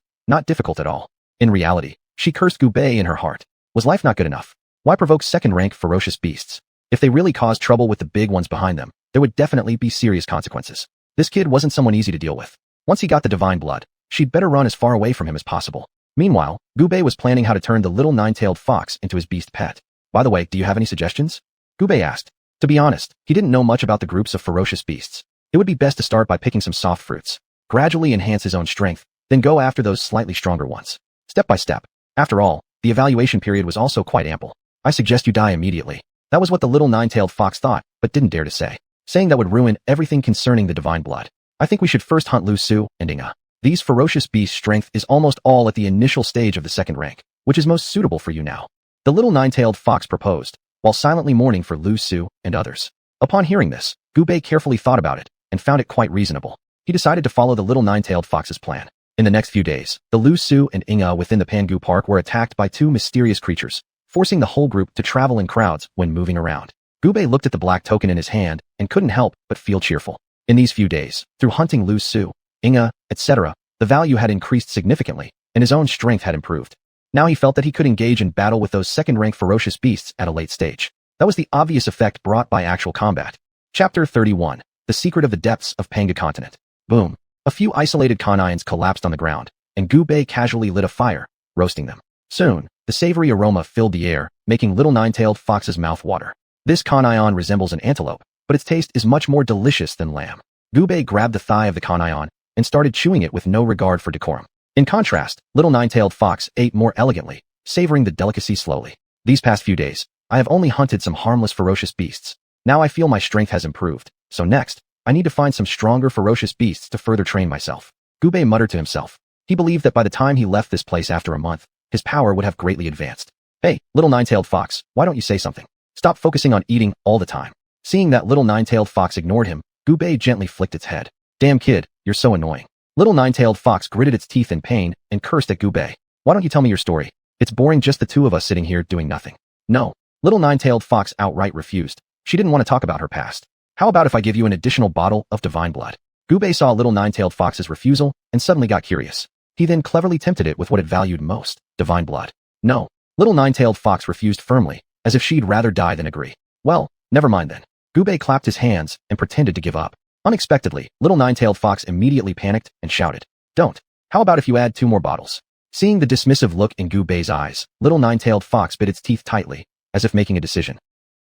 at all. In reality, she cursed Gubei in her heart. Was life not good enough? Why provoke second-rank ferocious beasts? If they really caused trouble with the big ones behind them, there would definitely be serious consequences. This kid wasn't someone easy to deal with. Once he got the divine blood, she'd better run as far away from him as possible. Meanwhile, Gubei was planning how to turn the little nine-tailed fox into his beast pet. By the way, do you have any suggestions? Gubei asked. To be honest, he didn't know much about the groups of ferocious beasts. It would be best to start by picking some soft fruits, gradually enhance his own strength, then go after those slightly stronger ones. Step by step. After all, the evaluation period was also quite ample. I suggest you die immediately. That was what the little nine-tailed fox thought, but didn't dare to say. Saying that would ruin everything concerning the divine blood. I think we should first hunt Lu Su and Inga. These ferocious beasts' strength is almost all at the initial stage of the second rank, which is most suitable for you now. The little nine-tailed fox proposed, while silently mourning for Lu Su and others. Upon hearing this, Gubei carefully thought about it and found it quite reasonable. He decided to follow the little nine-tailed fox's plan. In the next few days, the Lu Su and Inga within the Pangu Park were attacked by two mysterious creatures, forcing the whole group to travel in crowds when moving around. Gubei looked at the black token in his hand and couldn't help but feel cheerful. In these few days, through hunting Lu Su, Inga, etc., the value had increased significantly, and his own strength had improved. Now he felt that he could engage in battle with those second-rank ferocious beasts at a late stage. That was the obvious effect brought by actual combat. Chapter 31. The Secret of the Depths of Panga Continent. Boom. A few isolated conines collapsed on the ground, and Gubei casually lit a fire, roasting them. Soon, the savory aroma filled the air, making little nine-tailed fox's mouth water. This conion resembles an antelope, but its taste is much more delicious than lamb. Gubei grabbed the thigh of the conion and started chewing it with no regard for decorum. In contrast, little nine-tailed fox ate more elegantly, savoring the delicacy slowly. These past few days, I have only hunted some harmless ferocious beasts. Now I feel my strength has improved, so next, I need to find some stronger ferocious beasts to further train myself. Gubei muttered to himself. He believed that by the time he left this place after a month, his power would have greatly advanced. Hey, little nine-tailed fox, why don't you say something? Stop focusing on eating all the time. Seeing that little nine-tailed fox ignored him, Gubei gently flicked its head. Damn kid, you're so annoying. Little nine-tailed fox gritted its teeth in pain and cursed at Gubei. Why don't you tell me your story? It's boring just the two of us sitting here doing nothing. No. Little nine-tailed fox outright refused. She didn't want to talk about her past. How about if I give you an additional bottle of divine blood? Gubei saw little nine-tailed fox's refusal and suddenly got curious. He then cleverly tempted it with what it valued most, divine blood. No. Little nine-tailed fox refused firmly, as if she'd rather die than agree. Well, never mind then. Gubei clapped his hands and pretended to give up. Unexpectedly, little nine-tailed fox immediately panicked and shouted, "Don't. How about if you add 2 more bottles?" Seeing the dismissive look in Gubei's eyes, little nine-tailed fox bit its teeth tightly, as if making a decision.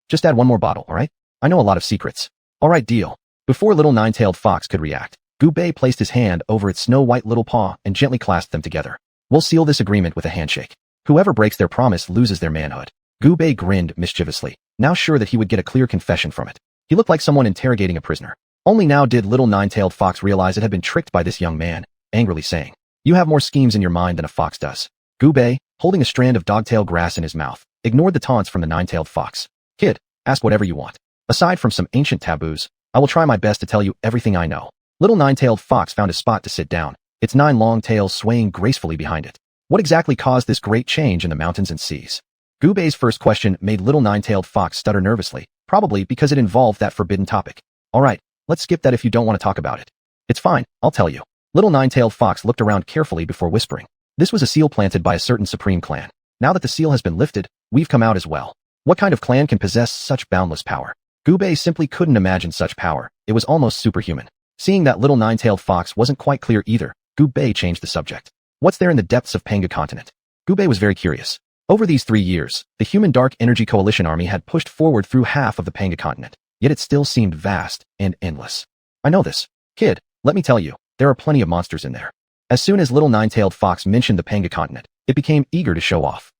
Just add 1 more bottle, alright? I know a lot of secrets. Alright, deal. Before little nine-tailed fox could react, Gubei placed his hand over its snow-white little paw and gently clasped them together. We'll seal this agreement with a handshake. Whoever breaks their promise loses their manhood. Gubei grinned mischievously, now sure that he would get a clear confession from it. He looked like someone interrogating a prisoner. Only now did little nine-tailed fox realize it had been tricked by this young man, angrily saying, "You have more schemes in your mind than a fox does." Gubei, holding a strand of dogtail grass in his mouth, ignored the taunts from the nine-tailed fox. "Kid, ask whatever you want. Aside from some ancient taboos, I will try my best to tell you everything I know." Little nine-tailed fox found a spot to sit down, its 9 long tails swaying gracefully behind it. What exactly caused this great change in the mountains and seas? Gubei's first question made little nine-tailed fox stutter nervously, probably because it involved that forbidden topic. Alright, let's skip that if you don't want to talk about it. It's fine, I'll tell you. Little nine-tailed fox looked around carefully before whispering. This was a seal planted by a certain supreme clan. Now that the seal has been lifted, we've come out as well. What kind of clan can possess such boundless power? Gubei simply couldn't imagine such power. It was almost superhuman. Seeing that little nine-tailed fox wasn't quite clear either, Gubei changed the subject. What's there in the depths of Panga Continent? Gubei was very curious. Over these 3 years, the human Dark Energy Coalition army had pushed forward through half of the Panga Continent, yet it still seemed vast and endless. I know this. Kid, let me tell you, there are plenty of monsters in there. As soon as little nine-tailed fox mentioned the Panga Continent, it became eager to show off.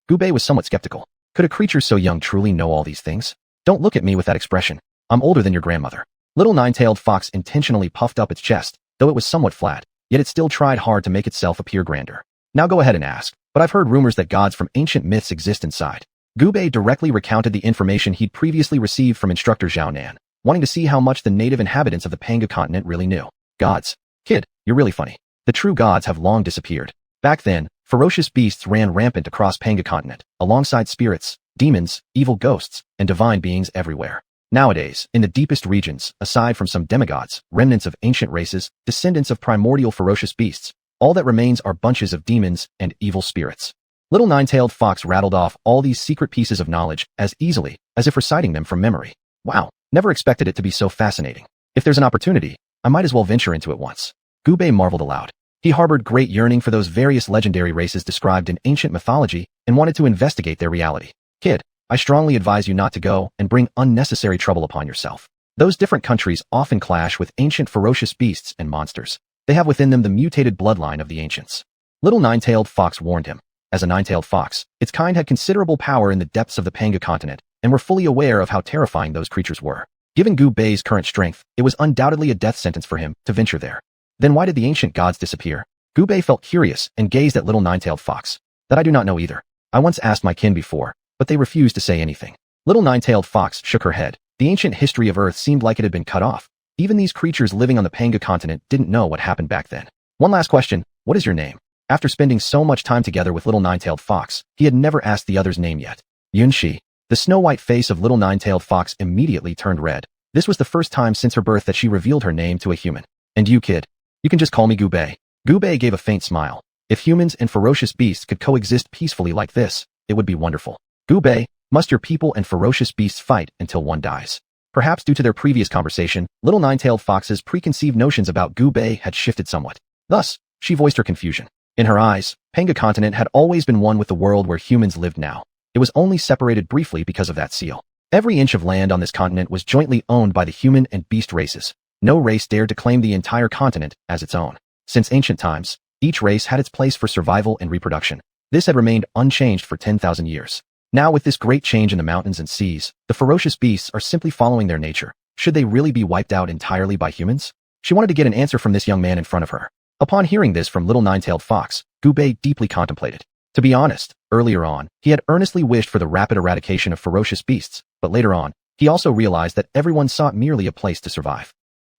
Gubei was somewhat skeptical. Could a creature so young truly know all these things? Don't look at me with that expression. I'm older than your grandmother. Little nine-tailed fox intentionally puffed up its chest, though it was somewhat flat, yet it still tried hard to make itself appear grander. Now go ahead and ask, but I've heard rumors that gods from ancient myths exist inside. Gubei directly recounted the information he'd previously received from instructor Xuanhuan, wanting to see how much the native inhabitants of the Panga Continent really knew. Gods. Kid, you're really funny. The true gods have long disappeared. Back then, ferocious beasts ran rampant across Panga Continent, alongside spirits, demons, evil ghosts, and divine beings everywhere. Nowadays, in the deepest regions, aside from some demigods, remnants of ancient races, descendants of primordial ferocious beasts, all that remains are bunches of demons and evil spirits. Little nine-tailed fox rattled off all these secret pieces of knowledge as easily as if reciting them from memory. Wow, never expected it to be so fascinating. If there's an opportunity, I might as well venture into it once. Gubei marveled aloud. He harbored great yearning for those various legendary races described in ancient mythology and wanted to investigate their reality. Kid, I strongly advise you not to go and bring unnecessary trouble upon yourself. Those different countries often clash with ancient ferocious beasts and monsters. They have within them the mutated bloodline of the ancients. Little nine-tailed fox warned him. As a nine-tailed fox, its kind had considerable power in the depths of the Panga continent and were fully aware of how terrifying those creatures were. Given Gubei's current strength, it was undoubtedly a death sentence for him to venture there. Then why did the ancient gods disappear? Gubei felt curious and gazed at little nine-tailed fox. That I do not know either. I once asked my kin before, but they refused to say anything. Little nine-tailed fox shook her head. The ancient history of Earth seemed like it had been cut off. Even these creatures living on the Panga continent didn't know what happened back then. One last question, what is your name? After spending so much time together with little nine-tailed fox, he had never asked the other's name yet. Xianxia. The snow-white face of little nine-tailed fox immediately turned red. This was the first time since her birth that she revealed her name to a human. And you, kid? You can just call me Gubei. Gubei gave a faint smile. If humans and ferocious beasts could coexist peacefully like this, it would be wonderful. Gubei, must your people and ferocious beasts fight until one dies? Perhaps due to their previous conversation, little nine-tailed fox's preconceived notions about Gubei had shifted somewhat. Thus, she voiced her confusion. In her eyes, Panga continent had always been one with the world where humans lived now. It was only separated briefly because of that seal. Every inch of land on this continent was jointly owned by the human and beast races. No race dared to claim the entire continent as its own. Since ancient times, each race had its place for survival and reproduction. This had remained unchanged for 10,000 years. Now with this great change in the mountains and seas, the ferocious beasts are simply following their nature. Should they really be wiped out entirely by humans? She wanted to get an answer from this young man in front of her. Upon hearing this from little nine-tailed fox, Gubei deeply contemplated. To be honest, earlier on, he had earnestly wished for the rapid eradication of ferocious beasts, but later on, he also realized that everyone sought merely a place to survive.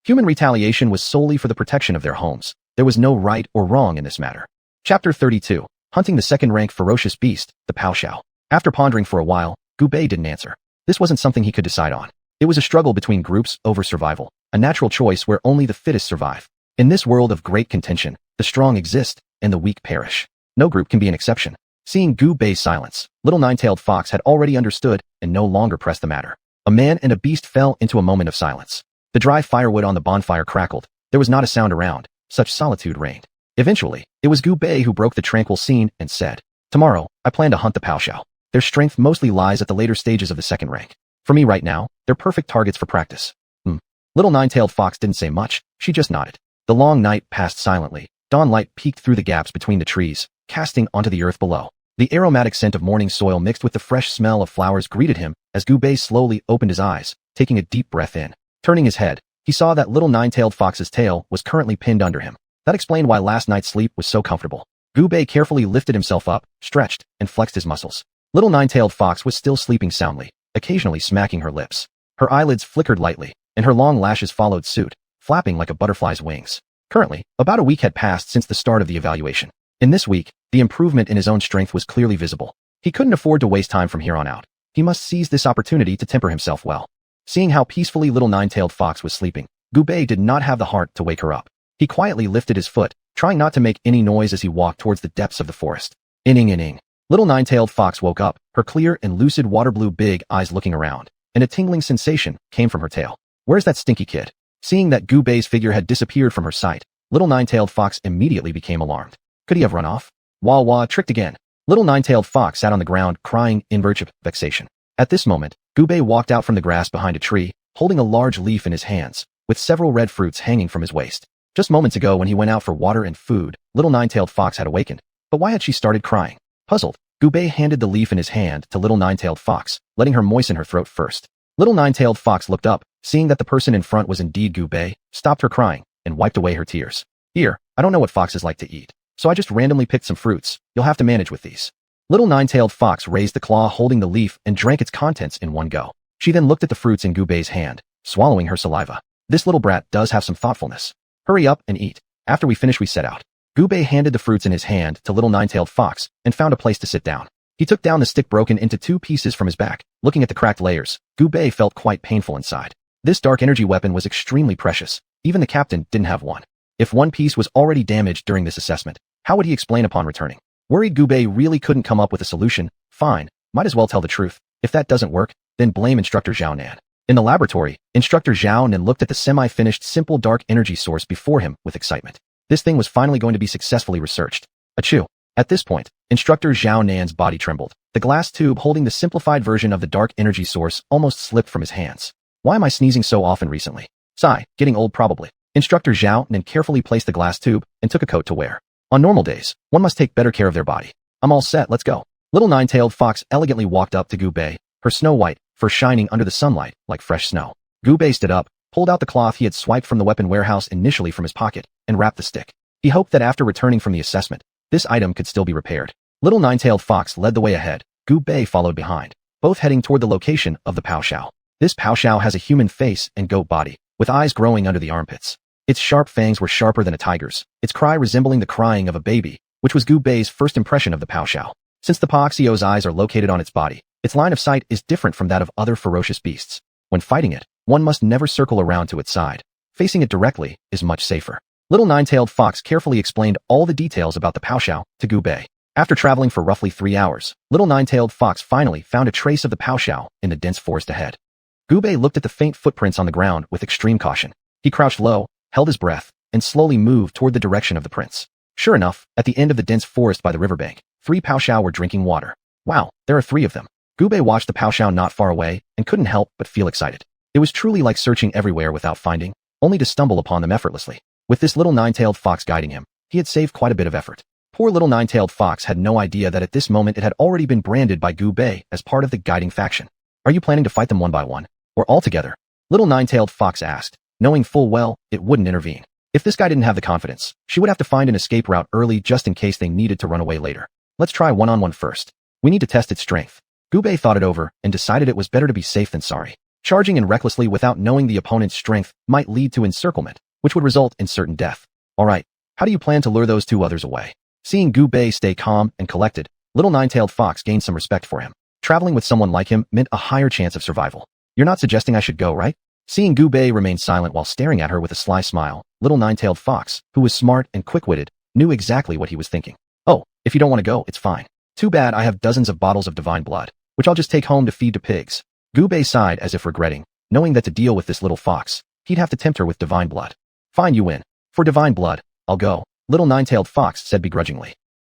Human retaliation was solely for the protection of their homes. There was no right or wrong in this matter. Chapter 32. Hunting the second-rank ferocious beast, the Paoxiao. After pondering for a while, Gubei didn't answer. This wasn't something he could decide on. It was a struggle between groups over survival, a natural choice where only the fittest survive. In this world of great contention, the strong exist and the weak perish. No group can be an exception. Seeing Gubei's silence, little nine-tailed fox had already understood and no longer pressed the matter. A man and a beast fell into a moment of silence. The dry firewood on the bonfire crackled. There was not a sound around. Such solitude reigned. Eventually, it was Gubei who broke the tranquil scene and said, "Tomorrow, I plan to hunt the Paoxiao. Their strength mostly lies at the later stages of the second rank. For me right now, they're perfect targets for practice." Little nine-tailed fox didn't say much. She just nodded. The long night passed silently. Dawn light peeked through the gaps between the trees, casting onto the earth below. The aromatic scent of morning soil mixed with the fresh smell of flowers greeted him as Gubei slowly opened his eyes, taking a deep breath in. Turning his head, he saw that little nine-tailed fox's tail was currently pinned under him. That explained why last night's sleep was so comfortable. Gubei carefully lifted himself up, stretched, and flexed his muscles. Little nine-tailed fox was still sleeping soundly, occasionally smacking her lips. Her eyelids flickered lightly, and her long lashes followed suit, flapping like a butterfly's wings. Currently, about a week had passed since the start of the evaluation. In this week, the improvement in his own strength was clearly visible. He couldn't afford to waste time from here on out. He must seize this opportunity to temper himself well. Seeing how peacefully little nine-tailed fox was sleeping, Gubei did not have the heart to wake her up. He quietly lifted his foot, trying not to make any noise as he walked towards the depths of the forest. Inning. Little nine-tailed fox woke up, her clear and lucid water-blue big eyes looking around, and a tingling sensation came from her tail. "Where's that stinky kid?" Seeing that Gubei's figure had disappeared from her sight, little nine-tailed fox immediately became alarmed. Could he have run off? Wah, tricked again. Little nine-tailed fox sat on the ground, crying in vexation. At this moment, Gubei walked out from the grass behind a tree, holding a large leaf in his hands, with several red fruits hanging from his waist. Just moments ago when he went out for water and food, little nine-tailed fox had awakened. But why had she started crying? Puzzled, Gubei handed the leaf in his hand to little nine-tailed fox, letting her moisten her throat first. Little nine-tailed fox looked up, seeing that the person in front was indeed Gubei, stopped her crying, and wiped away her tears. "Here, I don't know what foxes like to eat, so I just randomly picked some fruits. You'll have to manage with these." Little nine-tailed fox raised the claw holding the leaf and drank its contents in one go. She then looked at the fruits in Gubei's hand, swallowing her saliva. This little brat does have some thoughtfulness. "Hurry up and eat. After we finish we set out." Gubei handed the fruits in his hand to little nine-tailed fox and found a place to sit down. He took down the stick broken into 2 pieces from his back. Looking at the cracked layers, Gu Bei felt quite painful inside. This dark energy weapon was extremely precious. Even the captain didn't have one. If one piece was already damaged during this assessment, how would he explain upon returning? Worried, Gu Bei really couldn't come up with a solution. Fine, might as well tell the truth. If that doesn't work, then blame Instructor Xiaonan. In the laboratory, Instructor Xiaonan looked at the semi-finished simple dark energy source before him with excitement. This thing was finally going to be successfully researched. Achoo. At this point, Instructor Xiaonan's body trembled. The glass tube holding the simplified version of the dark energy source almost slipped from his hands. Why am I sneezing so often recently? Sigh, getting old probably. Instructor Xiaonan carefully placed the glass tube and took a coat to wear. On normal days, one must take better care of their body. I'm all set, let's go. Little nine-tailed fox elegantly walked up to Gu Bei, her snow-white fur shining under the sunlight like fresh snow. Gu Bei stood up, pulled out the cloth he had swiped from the weapon warehouse initially from his pocket, and wrapped the stick. He hoped that after returning from the assessment, this item could still be repaired. Little nine-tailed fox led the way ahead. Gu Bei followed behind, both heading toward the location of the Paoxiao. This Paoxiao has a human face and goat body, with eyes growing under the armpits. Its sharp fangs were sharper than a tiger's, its cry resembling the crying of a baby, which was Gu Bei's first impression of the Paoxiao. Since the Paoxiao's eyes are located on its body, its line of sight is different from that of other ferocious beasts. When fighting it, one must never circle around to its side. Facing it directly is much safer. Little nine-tailed fox carefully explained all the details about the Paoxiao to Gu Bei. After traveling for roughly 3 hours, Little nine-tailed fox finally found a trace of the Paoxiao in the dense forest ahead. Gu Bei looked at the faint footprints on the ground with extreme caution. He crouched low, held his breath, and slowly moved toward the direction of the prints. Sure enough, at the end of the dense forest by the riverbank, 3 Paoxiao were drinking water. Wow, there are 3 of them. Gu Bei watched the Paoxiao not far away and couldn't help but feel excited. It was truly like searching everywhere without finding, only to stumble upon them effortlessly. With this little nine-tailed fox guiding him, he had saved quite a bit of effort. Poor little nine-tailed fox had no idea that at this moment it had already been branded by Gu Bei as part of the guiding faction. Are you planning to fight them one by one, or all together? Little nine-tailed fox asked, knowing full well it wouldn't intervene. If this guy didn't have the confidence, she would have to find an escape route early just in case they needed to run away later. Let's try one-on-one first. We need to test its strength. Gu Bei thought it over and decided it was better to be safe than sorry. Charging in recklessly without knowing the opponent's strength might lead to encirclement, which would result in certain death. Alright, how do you plan to lure those 2 others away? Seeing Gu Bei stay calm and collected, little nine-tailed fox gained some respect for him. Traveling with someone like him meant a higher chance of survival. You're not suggesting I should go, right? Seeing Gu Bei remain silent while staring at her with a sly smile, little nine-tailed fox, who was smart and quick-witted, knew exactly what he was thinking. Oh, if you don't want to go, it's fine. Too bad I have dozens of bottles of divine blood, which I'll just take home to feed to pigs. Gu Bei sighed as if regretting, knowing that to deal with this little fox, he'd have to tempt her with divine blood. Fine, you win. For divine blood, I'll go, little nine-tailed fox said begrudgingly.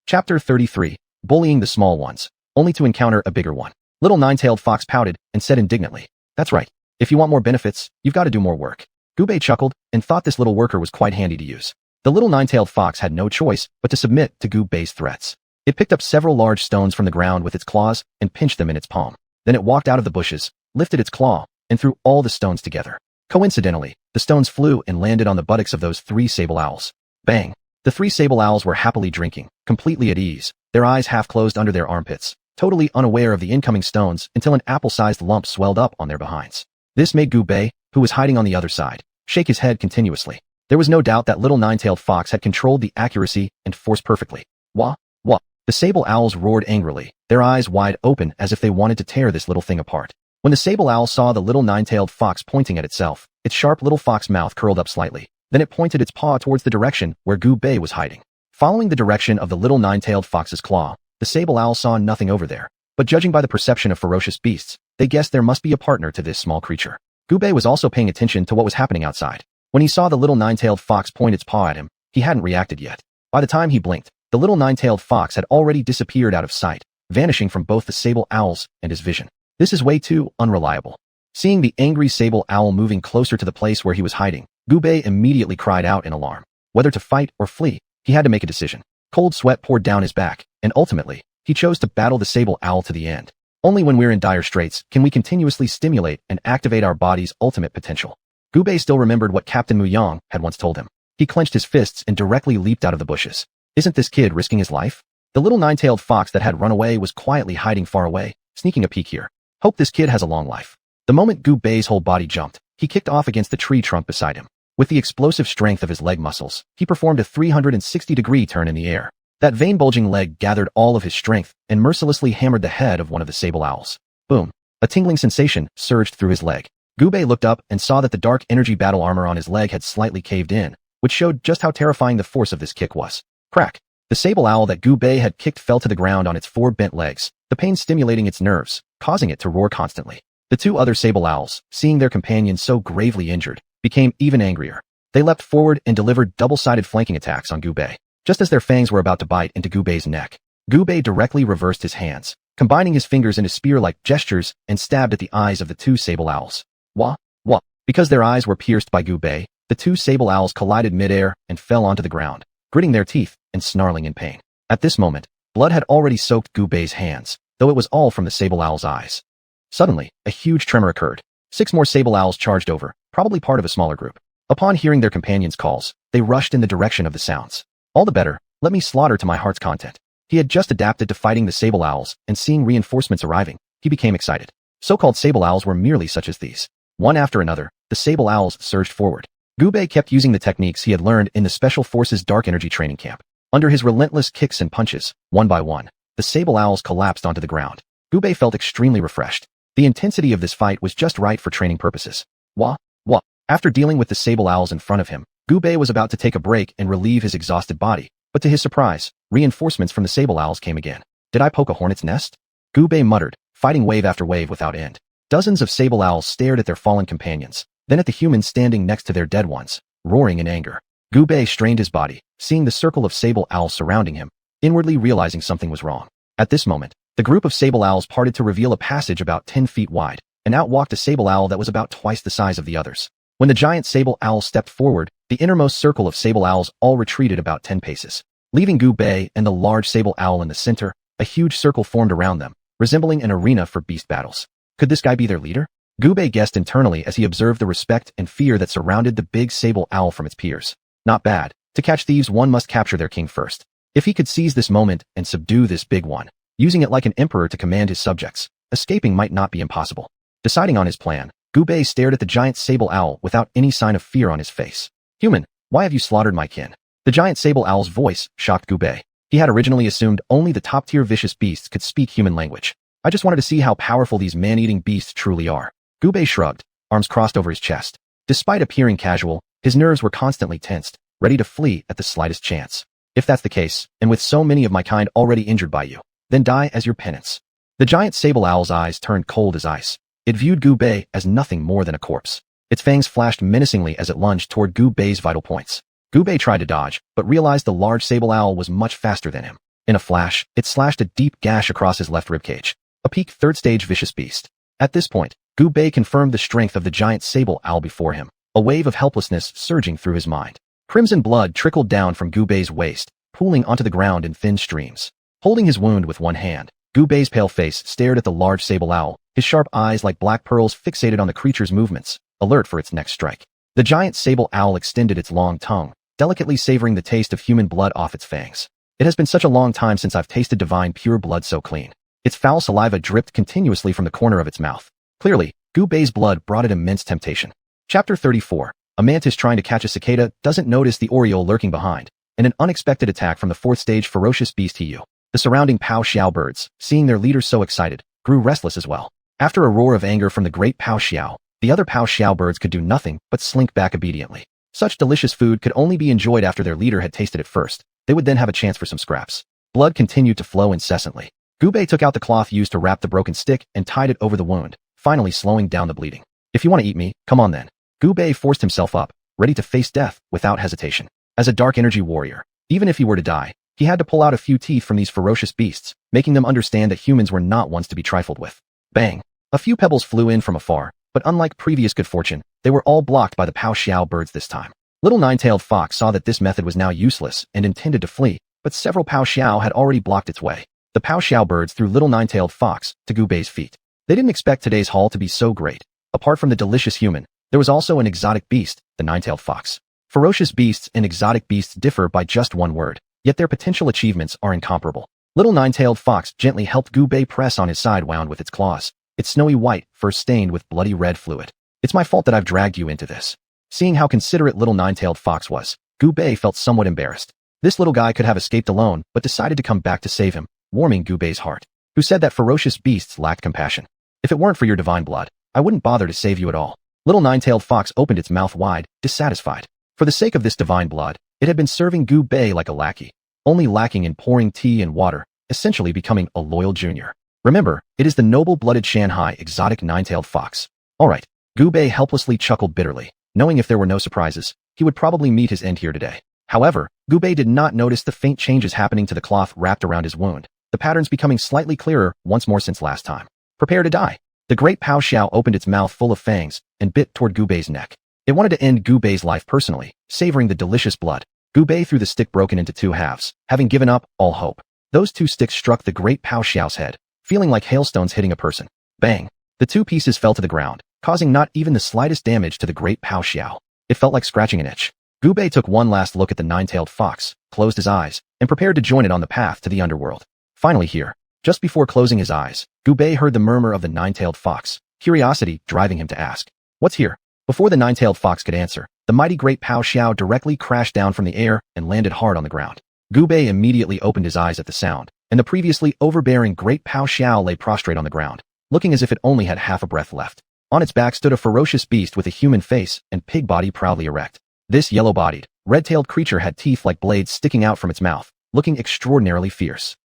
Chapter 33, Bullying the Small Ones, only to encounter a bigger one. Little nine-tailed fox pouted and said indignantly, that's right. If you want more benefits, you've got to do more work. Gu Bei chuckled and thought this little worker was quite handy to use. The little nine-tailed fox had no choice but to submit to Gu Bei's threats. It picked up several large stones from the ground with its claws and pinched them in its palm. Then it walked out of the bushes, lifted its claw, and threw all the stones together. Coincidentally, the stones flew and landed on the buttocks of those 3 sable owls. Bang! The 3 sable owls were happily drinking, completely at ease, their eyes half closed under their armpits, totally unaware of the incoming stones until an apple-sized lump swelled up on their behinds. This made Gu Bei, who was hiding on the other side, shake his head continuously. There was no doubt that little nine-tailed fox had controlled the accuracy and force perfectly. Wah! Wah! The sable owls roared angrily, their eyes wide open as if they wanted to tear this little thing apart. When the sable owl saw the little nine-tailed fox pointing at itself, its sharp little fox mouth curled up slightly. Then it pointed its paw towards the direction where Gu Bei was hiding. Following the direction of the little nine-tailed fox's claw, the sable owl saw nothing over there. But judging by the perception of ferocious beasts, they guessed there must be a partner to this small creature. Gu Bei was also paying attention to what was happening outside. When he saw the little nine-tailed fox point its paw at him, he hadn't reacted yet. By the time he blinked, the little nine-tailed fox had already disappeared out of sight, vanishing from both the sable owls and his vision. This is way too unreliable. Seeing the angry sable owl moving closer to the place where he was hiding, Gu Bei immediately cried out in alarm. Whether to fight or flee, he had to make a decision. Cold sweat poured down his back, and ultimately, he chose to battle the sable owl to the end. Only when we're in dire straits can we continuously stimulate and activate our body's ultimate potential. Gu Bei still remembered what Captain Mu Yang had once told him. He clenched his fists and directly leaped out of the bushes. Isn't this kid risking his life? The little nine-tailed fox that had run away was quietly hiding far away, sneaking a peek here. Hope this kid has a long life. The moment Gu Bei's whole body jumped, he kicked off against the tree trunk beside him. With the explosive strength of his leg muscles, he performed a 360-degree turn in the air. That vein-bulging leg gathered all of his strength and mercilessly hammered the head of one of the sable owls. Boom. A tingling sensation surged through his leg. Gubei looked up and saw that the dark energy battle armor on his leg had slightly caved in, which showed just how terrifying the force of this kick was. Crack. The sable owl that Gubei had kicked fell to the ground on its 4 bent legs, the pain stimulating its nerves, causing it to roar constantly. The 2 other sable owls, seeing their companion so gravely injured, became even angrier. They leapt forward and delivered double-sided flanking attacks on Gubei. Just as their fangs were about to bite into Gubei's neck, Gubei directly reversed his hands, combining his fingers into spear-like gestures and stabbed at the eyes of the 2 sable owls. Wah, wah. Because their eyes were pierced by Gubei, the 2 sable owls collided midair and fell onto the ground, gritting their teeth and snarling in pain. At this moment, blood had already soaked Gubei's hands, though it was all from the sable owl's eyes. Suddenly, a huge tremor occurred. 6 more sable owls charged over, probably part of a smaller group. Upon hearing their companions' calls, they rushed in the direction of the sounds. All the better, let me slaughter to my heart's content. He had just adapted to fighting the sable owls, and seeing reinforcements arriving, he became excited. So-called sable owls were merely such as these. One after another, the sable owls surged forward. Gubei kept using the techniques he had learned in the Special Forces Dark Energy training camp. Under his relentless kicks and punches, one by one, the sable owls collapsed onto the ground. Gubei felt extremely refreshed. The intensity of this fight was just right for training purposes. Wah, wah. After dealing with the sable owls in front of him, Gubei was about to take a break and relieve his exhausted body, but to his surprise, reinforcements from the sable owls came again. Did I poke a hornet's nest? Gubei muttered, fighting wave after wave without end. Dozens of sable owls stared at their fallen companions, then at the humans standing next to their dead ones, roaring in anger. Gubei strained his body, seeing the circle of sable owls surrounding him, inwardly realizing something was wrong. At this moment, the group of sable owls parted to reveal a passage about 10 feet wide, and out walked a sable owl that was about twice the size of the others. When the giant sable owl stepped forward, the innermost circle of sable owls all retreated about 10 paces. Leaving Gubei and the large sable owl in the center, a huge circle formed around them, resembling an arena for beast battles. Could this guy be their leader? Gubei guessed internally as he observed the respect and fear that surrounded the big sable owl from its peers. Not bad. To catch thieves, one must capture their king first. If he could seize this moment and subdue this big one, using it like an emperor to command his subjects, escaping might not be impossible. Deciding on his plan, Gubei stared at the giant sable owl without any sign of fear on his face. Human, why have you slaughtered my kin? The giant sable owl's voice shocked Gubei. He had originally assumed only the top-tier vicious beasts could speak human language. I just wanted to see how powerful these man-eating beasts truly are. Gubei shrugged, arms crossed over his chest. Despite appearing casual, his nerves were constantly tensed, ready to flee at the slightest chance. If that's the case, and with so many of my kind already injured by you, then die as your penance. The giant sable owl's eyes turned cold as ice. It viewed Gubei as nothing more than a corpse. Its fangs flashed menacingly as it lunged toward Gubei's vital points. Gubei tried to dodge, but realized the large sable owl was much faster than him. In a flash, it slashed a deep gash across his left ribcage. A peak third-stage vicious beast. At this point, Gubei confirmed the strength of the giant sable owl before him, a wave of helplessness surging through his mind. Crimson blood trickled down from Gubei's waist, pooling onto the ground in thin streams. Holding his wound with one hand, Gubei's pale face stared at the large sable owl, his sharp eyes like black pearls fixated on the creature's movements, alert for its next strike. The giant sable owl extended its long tongue, delicately savoring the taste of human blood off its fangs. It has been such a long time since I've tasted divine pure blood so clean. Its foul saliva dripped continuously from the corner of its mouth. Clearly, Gubei's blood brought it immense temptation. Chapter 34. A mantis trying to catch a cicada doesn't notice the oriole lurking behind, and an unexpected attack from the fourth-stage ferocious beast Hiyu. The surrounding Pao Xiao birds, seeing their leader so excited, grew restless as well. After a roar of anger from the great Pao Xiao, the other Pao Xiao birds could do nothing but slink back obediently. Such delicious food could only be enjoyed after their leader had tasted it first. They would then have a chance for some scraps. Blood continued to flow incessantly. Gubei took out the cloth used to wrap the broken stick and tied it over the wound, finally slowing down the bleeding. If you want to eat me, come on then. Gubei forced himself up, ready to face death without hesitation. As a dark energy warrior, even if he were to die, he had to pull out a few teeth from these ferocious beasts, making them understand that humans were not ones to be trifled with. Bang! A few pebbles flew in from afar, but unlike previous good fortune, they were all blocked by the Pao Xiao birds this time. Little nine-tailed fox saw that this method was now useless and intended to flee, but several Pao Xiao had already blocked its way. The Pao Xiao birds threw little nine-tailed fox to Gubei's feet. They didn't expect today's haul to be so great. Apart from the delicious human, there was also an exotic beast, the nine-tailed fox. Ferocious beasts and exotic beasts differ by just one word, yet their potential achievements are incomparable. Little nine-tailed fox gently helped Gubei press on his side wound with its claws, its snowy white fur stained with bloody red fluid. It's my fault that I've dragged you into this. Seeing how considerate little nine-tailed fox was, Gubei felt somewhat embarrassed. This little guy could have escaped alone, but decided to come back to save him, warming Gu Bei's heart. Who said that ferocious beasts lacked compassion? If it weren't for your divine blood, I wouldn't bother to save you at all. Little nine-tailed fox opened its mouth wide, dissatisfied. For the sake of this divine blood, it had been serving Gu Bei like a lackey, only lacking in pouring tea and water, essentially becoming a loyal junior. Remember, it is the noble-blooded Xianxia exotic nine-tailed fox. Alright, Gu Bei helplessly chuckled bitterly, knowing if there were no surprises, he would probably meet his end here today. However, Gu Bei did not notice the faint changes happening to the cloth wrapped around his wound, the patterns becoming slightly clearer once more since last time. Prepare to die. The great Pao Xiao opened its mouth full of fangs and bit toward Gu Bei's neck. It wanted to end Gu Bei's life personally, savoring the delicious blood. Gu Bei threw the stick broken into two halves, having given up all hope. Those two sticks struck the great Pao Xiao's head, feeling like hailstones hitting a person. Bang! The two pieces fell to the ground, causing not even the slightest damage to the great Pao Xiao. It felt like scratching an itch. Gu Bei took one last look at the nine-tailed fox, closed his eyes, and prepared to join it on the path to the underworld. Finally here, just before closing his eyes, Gu Bei heard the murmur of the nine-tailed fox, curiosity driving him to ask, "What's here?" Before the nine-tailed fox could answer, the mighty great Pao Xiao directly crashed down from the air and landed hard on the ground. Gu Bei immediately opened his eyes at the sound, and the previously overbearing great Pao Xiao lay prostrate on the ground, looking as if it only had half a breath left. On its back stood a ferocious beast with a human face and pig body proudly erect. This yellow-bodied, red-tailed creature had teeth like blades sticking out from its mouth, looking extraordinarily fierce.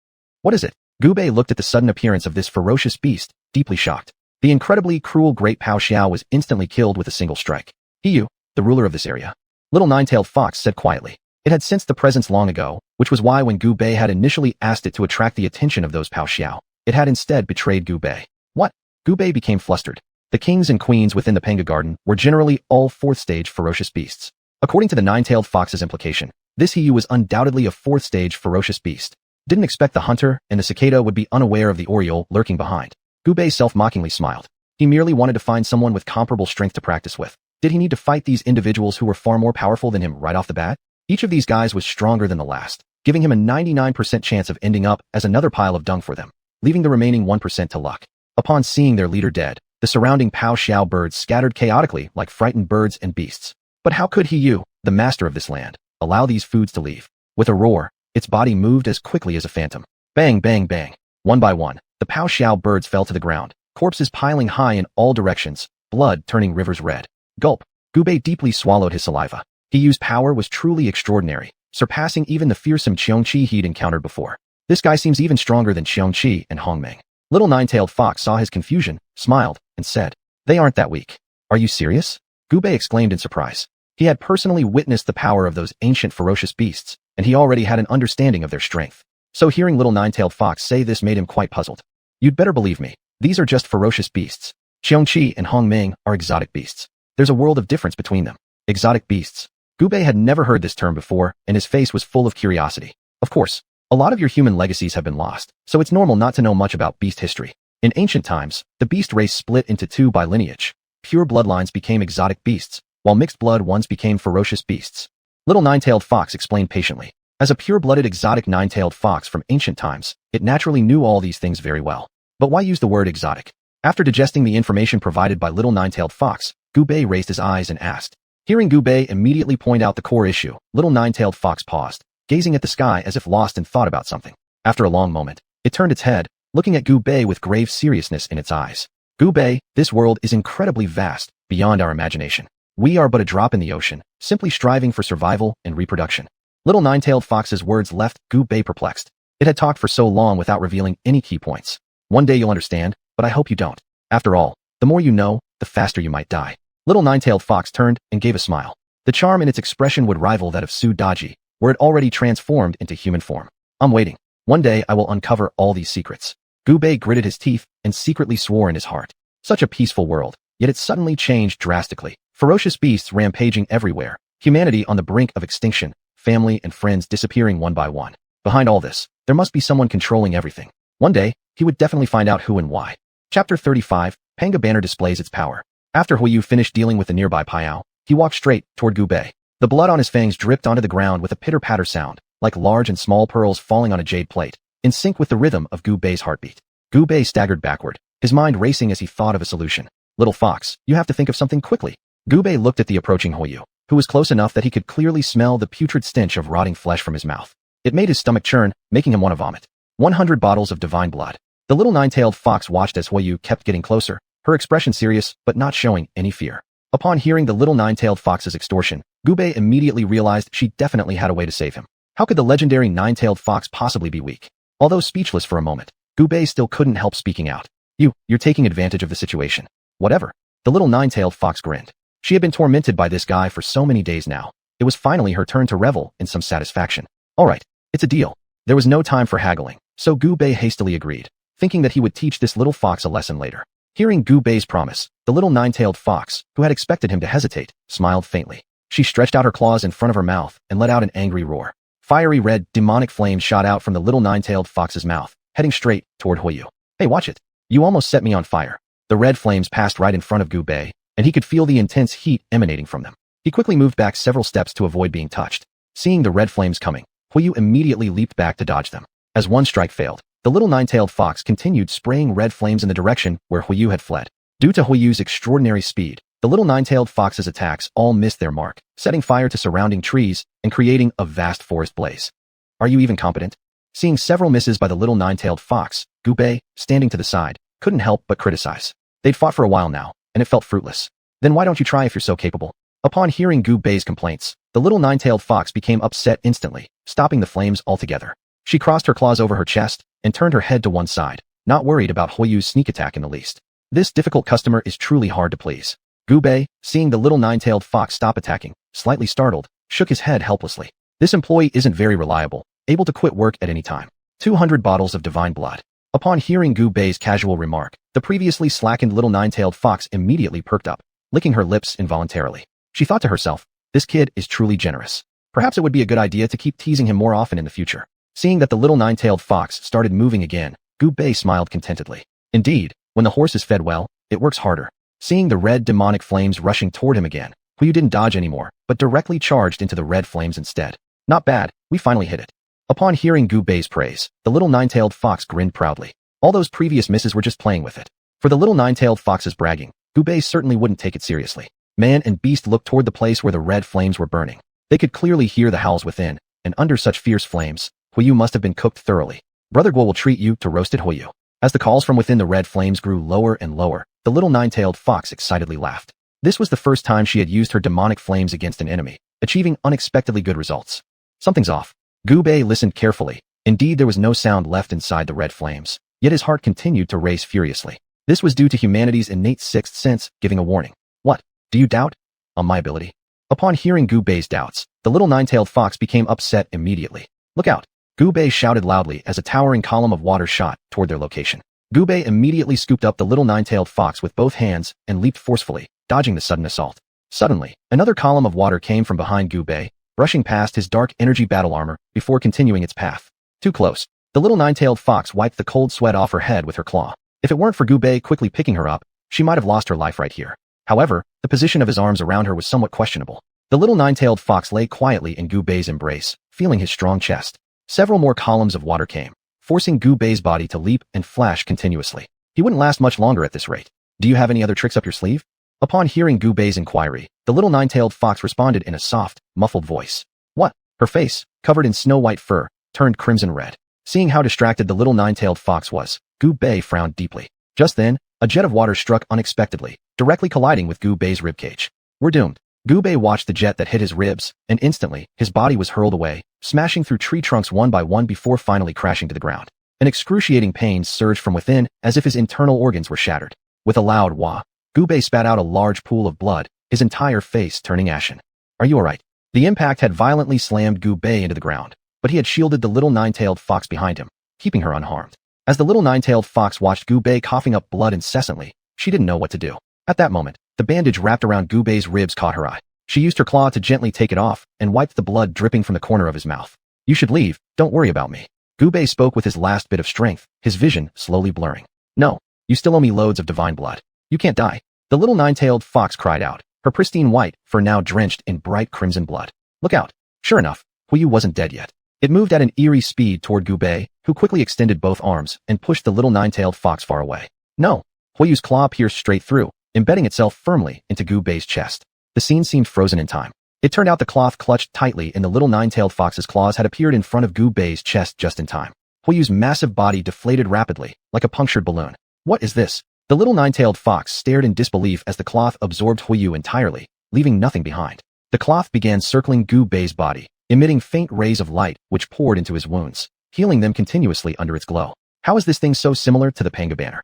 What is it? Gu Bei looked at the sudden appearance of this ferocious beast, deeply shocked. The incredibly cruel great Pao Xiao was instantly killed with a single strike. "You, the ruler of this area." Little nine-tailed fox said quietly. It had sensed the presence long ago, which was why when Gu Bei had initially asked it to attract the attention of those Pao Xiao, it had instead betrayed Gu Bei. What? Gu Bei became flustered. The kings and queens within the Penga Garden were generally all fourth-stage ferocious beasts. According to the nine-tailed fox's implication, this Hiyu was undoubtedly a fourth-stage ferocious beast. Didn't expect the hunter and the cicada would be unaware of the oriole lurking behind. Gu Bei self-mockingly smiled. He merely wanted to find someone with comparable strength to practice with. Did he need to fight these individuals who were far more powerful than him right off the bat? Each of these guys was stronger than the last, giving him a 99% chance of ending up as another pile of dung for them, leaving the remaining 1% to luck. Upon seeing their leader dead, the surrounding Pao Xiao birds scattered chaotically like frightened birds and beasts. But how could Hiyu, the master of this land, allow these foods to leave? With a roar, its body moved as quickly as a phantom. Bang, bang, bang. One by one, the Pao Xiao birds fell to the ground, corpses piling high in all directions, blood turning rivers red. Gulp. Gu Bei deeply swallowed his saliva. Hiyu's power was truly extraordinary, surpassing even the fearsome xianxia he'd encountered before. This guy seems even stronger than xianxia and Hongmeng. Little nine-tailed fox saw his confusion, smiled, and said, "They aren't that weak." "Are you serious?" Gu Bei exclaimed in surprise. He had personally witnessed the power of those ancient ferocious beasts, and he already had an understanding of their strength. So hearing little nine-tailed fox say this made him quite puzzled. "You'd better believe me. These are just ferocious beasts. Xianxia and Hongmeng are exotic beasts. There's a world of difference between them." Exotic beasts. Gu Bei had never heard this term before, and his face was full of curiosity. Of course, a lot of your human legacies have been lost, so it's normal not to know much about beast history. In ancient times, the beast race split into two by lineage. Pure bloodlines became exotic beasts, while mixed blood ones became ferocious beasts. Little nine-tailed fox explained patiently. As a pure-blooded exotic nine-tailed fox from ancient times, it naturally knew all these things very well. But why use the word exotic? After digesting the information provided by little nine-tailed fox, Gu Bei raised his eyes and asked. Hearing Gu Bei immediately point out the core issue, little nine-tailed fox paused, gazing at the sky as if lost in thought about something. After a long moment, it turned its head, looking at Gu Bei with grave seriousness in its eyes. "Gu Bei, this world is incredibly vast, beyond our imagination. We are but a drop in the ocean, simply striving for survival and reproduction." Little nine-tailed fox's words left Gu Bei perplexed. It had talked for so long without revealing any key points. "One day you'll understand, but I hope you don't. After all, the more you know, the faster you might die." Little nine-tailed fox turned and gave a smile. The charm in its expression would rival that of Su Daji, where it already transformed into human form. "I'm waiting. One day I will uncover all these secrets." Gu Bei gritted his teeth and secretly swore in his heart. Such a peaceful world, yet it suddenly changed drastically. Ferocious beasts rampaging everywhere, humanity on the brink of extinction, family and friends disappearing one by one. Behind all this, there must be someone controlling everything. One day, he would definitely find out who and why. Chapter 35, Panga Banner displays its power. After Huiyu finished dealing with the nearby Payao, he walked straight toward Gu Bei. The blood on his fangs dripped onto the ground with a pitter-patter sound, like large and small pearls falling on a jade plate, in sync with the rhythm of Gu Bei's heartbeat. Gu Bei staggered backward, his mind racing as he thought of a solution. "Little fox, you have to think of something quickly." Gu Bei looked at the approaching Huiyu. who was close enough that he could clearly smell the putrid stench of rotting flesh from his mouth. It made his stomach churn, making him want to vomit. 100 bottles of divine blood. The little nine-tailed fox watched as Huiyu kept getting closer, her expression serious but not showing any fear. Upon hearing the little nine-tailed fox's extortion, Gubei immediately realized she definitely had a way to save him. How could the legendary nine-tailed fox possibly be weak? Although speechless for a moment, Gubei still couldn't help speaking out. You're taking advantage of the situation. Whatever. The little nine-tailed fox grinned. She had been tormented by this guy for so many days now. It was finally her turn to revel in some satisfaction. All right, it's a deal. There was no time for haggling, so Gubei hastily agreed, thinking that he would teach this little fox a lesson later. Hearing Gubei's promise, the little nine-tailed fox, who had expected him to hesitate, smiled faintly. She stretched out her claws in front of her mouth and let out an angry roar. Fiery red, demonic flames shot out from the little nine-tailed fox's mouth, heading straight toward Huiyu. Hey, watch it. You almost set me on fire. The red flames passed right in front of Gubei, and he could feel the intense heat emanating from them. He quickly moved back several steps to avoid being touched. Seeing the red flames coming, Huiyu immediately leaped back to dodge them. As one strike failed, the little nine-tailed fox continued spraying red flames in the direction where Huiyu had fled. Due to Huiyu's extraordinary speed, the little nine-tailed fox's attacks all missed their mark, setting fire to surrounding trees and creating a vast forest blaze. Are you even competent? Seeing several misses by the little nine-tailed fox, Gubei, standing to the side, couldn't help but criticize. They'd fought for a while now, and it felt fruitless. Then why don't you try if you're so capable? Upon hearing Gubei's complaints, the little nine-tailed fox became upset instantly, stopping the flames altogether. She crossed her claws over her chest and turned her head to one side, not worried about Huiyu's sneak attack in the least. This difficult customer is truly hard to please. Gubei, seeing the little nine-tailed fox stop attacking, slightly startled, shook his head helplessly. This employee isn't very reliable, able to quit work at any time. 200 bottles of divine blood. Upon hearing Gubei's casual remark, the previously slackened little nine-tailed fox immediately perked up, licking her lips involuntarily. She thought to herself, this kid is truly generous. Perhaps it would be a good idea to keep teasing him more often in the future. Seeing that the little nine-tailed fox started moving again, Gubei smiled contentedly. Indeed, when the horse is fed well, it works harder. Seeing the red demonic flames rushing toward him again, Huiyu didn't dodge anymore, but directly charged into the red flames instead. Not bad, we finally hit it. Upon hearing Gubei's praise, the little nine-tailed fox grinned proudly. All those previous misses were just playing with it. For the little nine-tailed fox's bragging, Gubei certainly wouldn't take it seriously. Man and beast looked toward the place where the red flames were burning. They could clearly hear the howls within, and under such fierce flames, Huiyu must have been cooked thoroughly. Brother Guo will treat you to roasted Huiyu. As the calls from within the red flames grew lower and lower, the little nine-tailed fox excitedly laughed. This was the first time she had used her demonic flames against an enemy, achieving unexpectedly good results. Something's off. Gubei listened carefully. Indeed, there was no sound left inside the red flames, yet his heart continued to race furiously. This was due to humanity's innate sixth sense giving a warning. What? Do you doubt? On my ability? Upon hearing Gubei's doubts, the little nine-tailed fox became upset immediately. Look out! Gubei shouted loudly as a towering column of water shot toward their location. Gubei immediately scooped up the little nine-tailed fox with both hands and leaped forcefully, dodging the sudden assault. Suddenly, another column of water came from behind Gubei, brushing past his dark energy battle armor before continuing its path. Too close. The little nine-tailed fox wiped the cold sweat off her head with her claw. If it weren't for Gubei quickly picking her up, she might have lost her life right here. However, the position of his arms around her was somewhat questionable. The little nine-tailed fox lay quietly in Gubei's embrace, feeling his strong chest. Several more columns of water came, forcing Gubei's body to leap and flash continuously. He wouldn't last much longer at this rate. Do you have any other tricks up your sleeve? Upon hearing Gubei's inquiry, the little nine-tailed fox responded in a soft, muffled voice. What? Her face, covered in snow-white fur, turned crimson red. Seeing how distracted the little nine-tailed fox was, Gubei frowned deeply. Just then, a jet of water struck unexpectedly, directly colliding with Gubei's ribcage. We're doomed. Gubei watched the jet that hit his ribs, and instantly, his body was hurled away, smashing through tree trunks one by one before finally crashing to the ground. An excruciating pain surged from within as if his internal organs were shattered. With a loud wah, Gubei spat out a large pool of blood, his entire face turning ashen. Are you alright? The impact had violently slammed Gubei into the ground, but he had shielded the little nine-tailed fox behind him, keeping her unharmed. As the little nine-tailed fox watched Gubei coughing up blood incessantly, she didn't know what to do. At that moment, the bandage wrapped around Gubei's ribs caught her eye. She used her claw to gently take it off and wiped the blood dripping from the corner of his mouth. You should leave, don't worry about me. Gubei spoke with his last bit of strength, his vision slowly blurring. No, you still owe me loads of divine blood. You can't die. The little nine-tailed fox cried out, her pristine white fur now drenched in bright crimson blood. Look out. Sure enough, Huiyu wasn't dead yet. It moved at an eerie speed toward Gubei, who quickly extended both arms and pushed the little nine-tailed fox far away. No. Huiyu's claw pierced straight through, embedding itself firmly into Gubei's chest. The scene seemed frozen in time. It turned out the cloth clutched tightly in the little nine-tailed fox's claws had appeared in front of Gu Bei's chest just in time. Huiyu's massive body deflated rapidly, like a punctured balloon. What is this? The little nine-tailed fox stared in disbelief as the cloth absorbed Huiyu entirely, leaving nothing behind. The cloth began circling Gu Bei's body, emitting faint rays of light which poured into his wounds, healing them continuously under its glow. How is this thing so similar to the panga banner?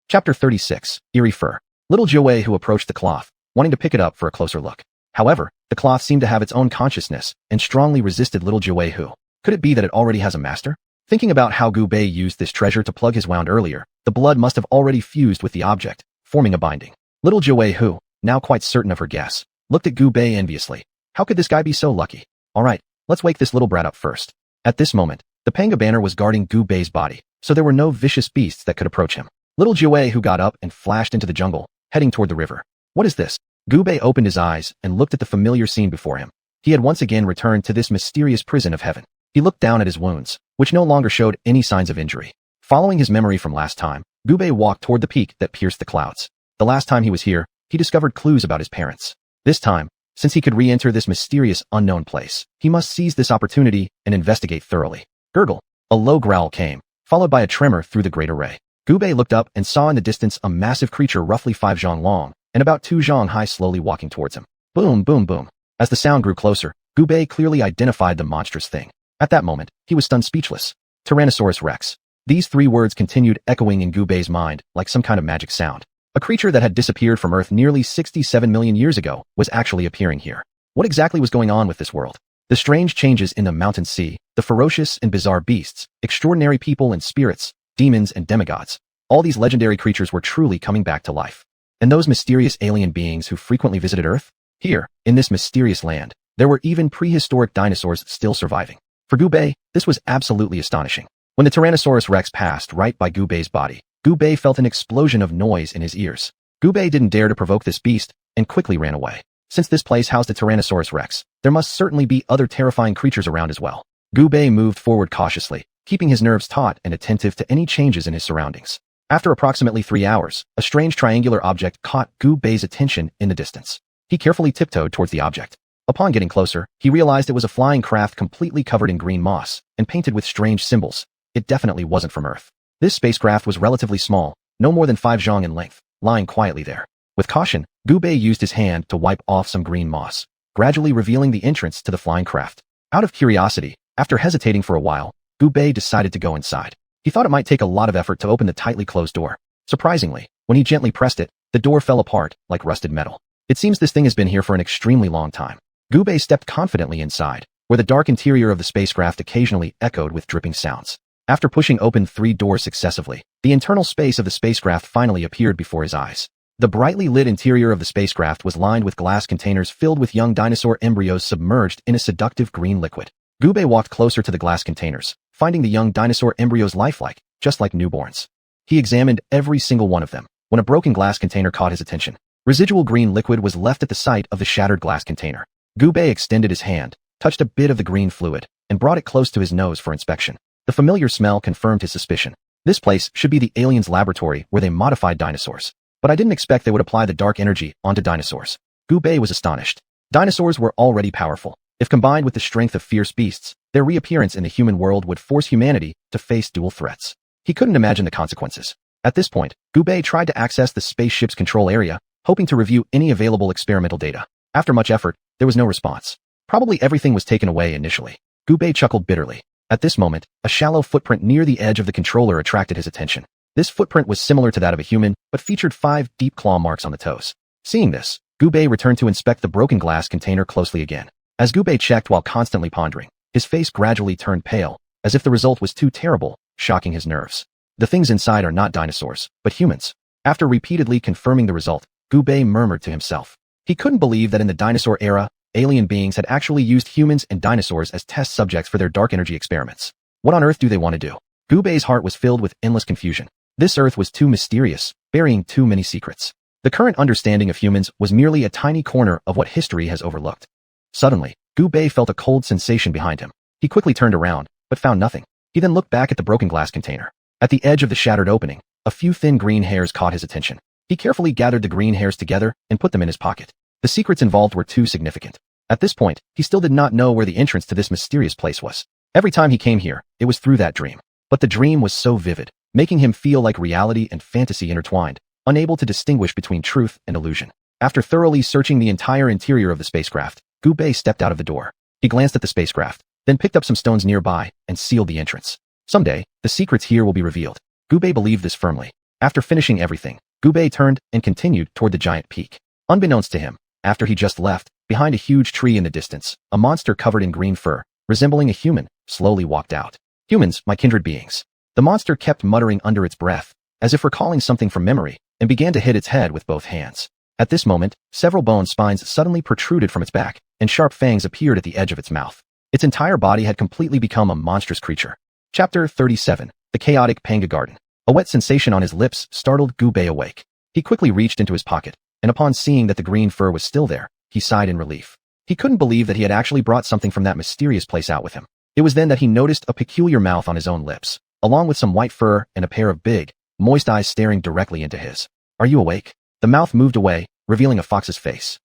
Chapter 36, Eerie Fur. Little Jiawei who approached the cloth, wanting to pick it up for a closer look. However, the cloth seemed to have its own consciousness and strongly resisted little Jiawei who. Could it be that it already has a master? Thinking about how Gu Bei used this treasure to plug his wound earlier, the blood must have already fused with the object, forming a binding. Little Jiawei who, now quite certain of her guess, looked at Gu Bei enviously. How could this guy be so lucky? Alright, let's wake this little brat up first. At this moment, the panga banner was guarding Gu Bei's body, so there were no vicious beasts that could approach him. Little Jiawei who got up and flashed into the jungle, heading toward the river. What is this? Gu Bei opened his eyes and looked at the familiar scene before him. He had once again returned to this mysterious prison of heaven. He looked down at his wounds, which no longer showed any signs of injury. Following his memory from last time, Gu Bei walked toward the peak that pierced the clouds. The last time he was here, he discovered clues about his parents. This time, since he could re-enter this mysterious, unknown place, he must seize this opportunity and investigate thoroughly. Gurgle. A low growl came, followed by a tremor through the great array. Gu Bei looked up and saw in the distance a massive creature roughly 5 zhang long and about 2 zhang high slowly walking towards him. Boom, boom, boom. As the sound grew closer, Gu Bei clearly identified the monstrous thing. At that moment, he was stunned speechless. Tyrannosaurus Rex. These 3 words continued echoing in Gu Bei's mind like some kind of magic sound. A creature that had disappeared from Earth nearly 67 million years ago was actually appearing here. What exactly was going on with this world? The strange changes in the mountain sea, the ferocious and bizarre beasts, extraordinary people and spirits, demons and demigods. All these legendary creatures were truly coming back to life. And those mysterious alien beings who frequently visited Earth? Here, in this mysterious land, there were even prehistoric dinosaurs still surviving. For Gu Bei, this was absolutely astonishing. When the Tyrannosaurus Rex passed right by Gu Bei's body, Gu Bei felt an explosion of noise in his ears. Gu Bei didn't dare to provoke this beast and quickly ran away. Since this place housed a Tyrannosaurus Rex, there must certainly be other terrifying creatures around as well. Gu Bei moved forward cautiously, keeping his nerves taut and attentive to any changes in his surroundings. After approximately 3 hours, a strange triangular object caught Gu Bei's attention in the distance. He carefully tiptoed towards the object. Upon getting closer, he realized it was a flying craft completely covered in green moss and painted with strange symbols. It definitely wasn't from Earth. This spacecraft was relatively small, no more than 5 zhang in length, lying quietly there. With caution, Gu Bei used his hand to wipe off some green moss, gradually revealing the entrance to the flying craft. Out of curiosity, after hesitating for a while, Gu Bei decided to go inside. He thought it might take a lot of effort to open the tightly closed door. Surprisingly, when he gently pressed it, the door fell apart like rusted metal. It seems this thing has been here for an extremely long time. Gu Bei stepped confidently inside, where the dark interior of the spacecraft occasionally echoed with dripping sounds. After pushing open 3 doors successively, the internal space of the spacecraft finally appeared before his eyes. The brightly lit interior of the spacecraft was lined with glass containers filled with young dinosaur embryos submerged in a seductive green liquid. Gu Bei walked closer to the glass containers, finding the young dinosaur embryos lifelike, just like newborns. He examined every single one of them, when a broken glass container caught his attention. Residual green liquid was left at the site of the shattered glass container. Gu Bei extended his hand, touched a bit of the green fluid, and brought it close to his nose for inspection. The familiar smell confirmed his suspicion. This place should be the aliens' laboratory where they modified dinosaurs. But I didn't expect they would apply the dark energy onto dinosaurs. Gu Bei was astonished. Dinosaurs were already powerful. If combined with the strength of fierce beasts, their reappearance in the human world would force humanity to face dual threats. He couldn't imagine the consequences. At this point, Gu Bei tried to access the spaceship's control area, hoping to review any available experimental data. After much effort, there was no response. Probably everything was taken away initially. Gu Bei chuckled bitterly. At this moment, a shallow footprint near the edge of the controller attracted his attention. This footprint was similar to that of a human, but featured 5 deep claw marks on the toes. Seeing this, Gu Bei returned to inspect the broken glass container closely again. As Gu Bei checked while constantly pondering, his face gradually turned pale, as if the result was too terrible, shocking his nerves. The things inside are not dinosaurs, but humans. After repeatedly confirming the result, Gu Bei murmured to himself. He couldn't believe that in the dinosaur era, alien beings had actually used humans and dinosaurs as test subjects for their dark energy experiments. What on earth do they want to do? Gu Bei's heart was filled with endless confusion. This Earth was too mysterious, burying too many secrets. The current understanding of humans was merely a tiny corner of what history has overlooked. Suddenly, Gu Bei felt a cold sensation behind him. He quickly turned around, but found nothing. He then looked back at the broken glass container. At the edge of the shattered opening, a few thin green hairs caught his attention. He carefully gathered the green hairs together and put them in his pocket. The secrets involved were too significant. At this point, he still did not know where the entrance to this mysterious place was. Every time he came here, it was through that dream. But the dream was so vivid, making him feel like reality and fantasy intertwined, unable to distinguish between truth and illusion. After thoroughly searching the entire interior of the spacecraft, Gu Bei stepped out of the door. He glanced at the spacecraft, then picked up some stones nearby and sealed the entrance. Someday, the secrets here will be revealed. Gu Bei believed this firmly. After finishing everything, Gu Bei turned and continued toward the giant peak. Unbeknownst to him, after he just left, behind a huge tree in the distance, a monster covered in green fur, resembling a human, slowly walked out. Humans, my kindred beings. The monster kept muttering under its breath, as if recalling something from memory, and began to hit its head with both hands. At this moment, several bone spines suddenly protruded from its back, and sharp fangs appeared at the edge of its mouth. Its entire body had completely become a monstrous creature. Chapter 37. The Chaotic Panga Garden. A wet sensation on his lips startled Gu Bei awake. He quickly reached into his pocket, and upon seeing that the green fur was still there, he sighed in relief. He couldn't believe that he had actually brought something from that mysterious place out with him. It was then that he noticed a peculiar mouth on his own lips, along with some white fur and a pair of big, moist eyes staring directly into his. Are you awake? The mouth moved away, revealing a fox's face.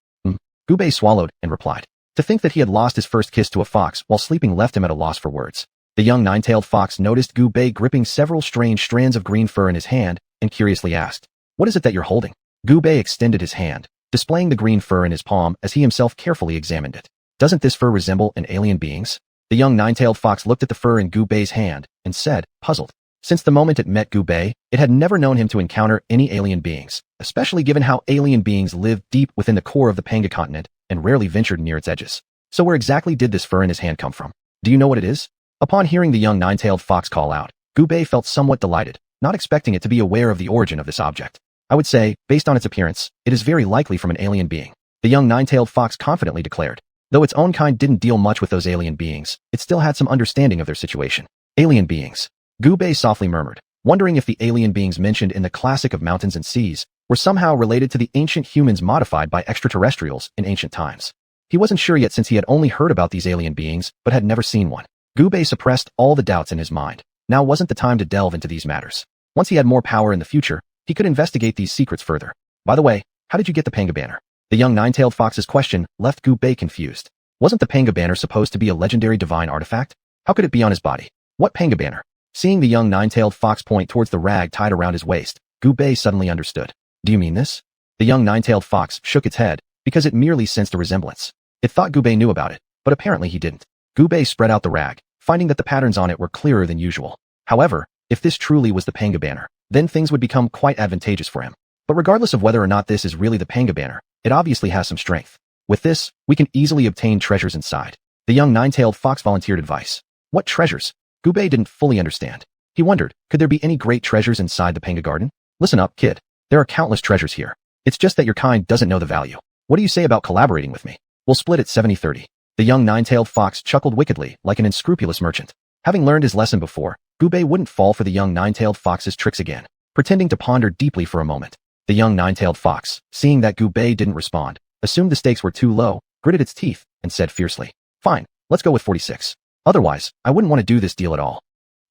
Gu Bei swallowed and replied. To think that he had lost his first kiss to a fox while sleeping left him at a loss for words. The young nine-tailed fox noticed Gu Bei gripping several strange strands of green fur in his hand and curiously asked, "What is it that you're holding?" Gu Bei extended his hand, displaying the green fur in his palm as he himself carefully examined it. Doesn't this fur resemble an alien being's? The young nine-tailed fox looked at the fur in Gu Bei's hand and said, puzzled. Since the moment it met Gu Bei, it had never known him to encounter any alien beings, especially given how alien beings live deep within the core of the Panga continent and rarely ventured near its edges. So where exactly did this fur in his hand come from? Do you know what it is? Upon hearing the young nine-tailed fox call out, Gu Bei felt somewhat delighted, not expecting it to be aware of the origin of this object. I would say, based on its appearance, it is very likely from an alien being. The young nine-tailed fox confidently declared. Though its own kind didn't deal much with those alien beings, it still had some understanding of their situation. Alien beings. Gu Bei softly murmured, wondering if the alien beings mentioned in the classic of mountains and seas were somehow related to the ancient humans modified by extraterrestrials in ancient times. He wasn't sure yet since he had only heard about these alien beings but had never seen one. Gu Bei suppressed all the doubts in his mind. Now wasn't the time to delve into these matters. Once he had more power in the future, he could investigate these secrets further. By the way, how did you get the Panga banner? The young nine-tailed fox's question left Gu Bei confused. Wasn't the Panga banner supposed to be a legendary divine artifact? How could it be on his body? What Panga banner? Seeing the young nine-tailed fox point towards the rag tied around his waist, Gu Bei suddenly understood. Do you mean this? The young nine-tailed fox shook its head, because it merely sensed a resemblance. It thought Gu Bei knew about it, but apparently he didn't. Gu Bei spread out the rag, finding that the patterns on it were clearer than usual. However, if this truly was the Panga banner, then things would become quite advantageous for him. But regardless of whether or not this is really the Panga banner, it obviously has some strength. With this, we can easily obtain treasures inside. The young nine-tailed fox volunteered advice. What treasures? Gu Bei didn't fully understand. He wondered, could there be any great treasures inside the Panga garden? Listen up, kid. There are countless treasures here. It's just that your kind doesn't know the value. What do you say about collaborating with me? We'll split it 70-30. The young nine-tailed fox chuckled wickedly like an unscrupulous merchant. Having learned his lesson before, Gu Bei wouldn't fall for the young nine-tailed fox's tricks again. Pretending to ponder deeply for a moment, the young nine-tailed fox, seeing that Gu Bei didn't respond, assumed the stakes were too low, gritted its teeth, and said fiercely, "Fine, let's go with 46. Otherwise, I wouldn't want to do this deal at all."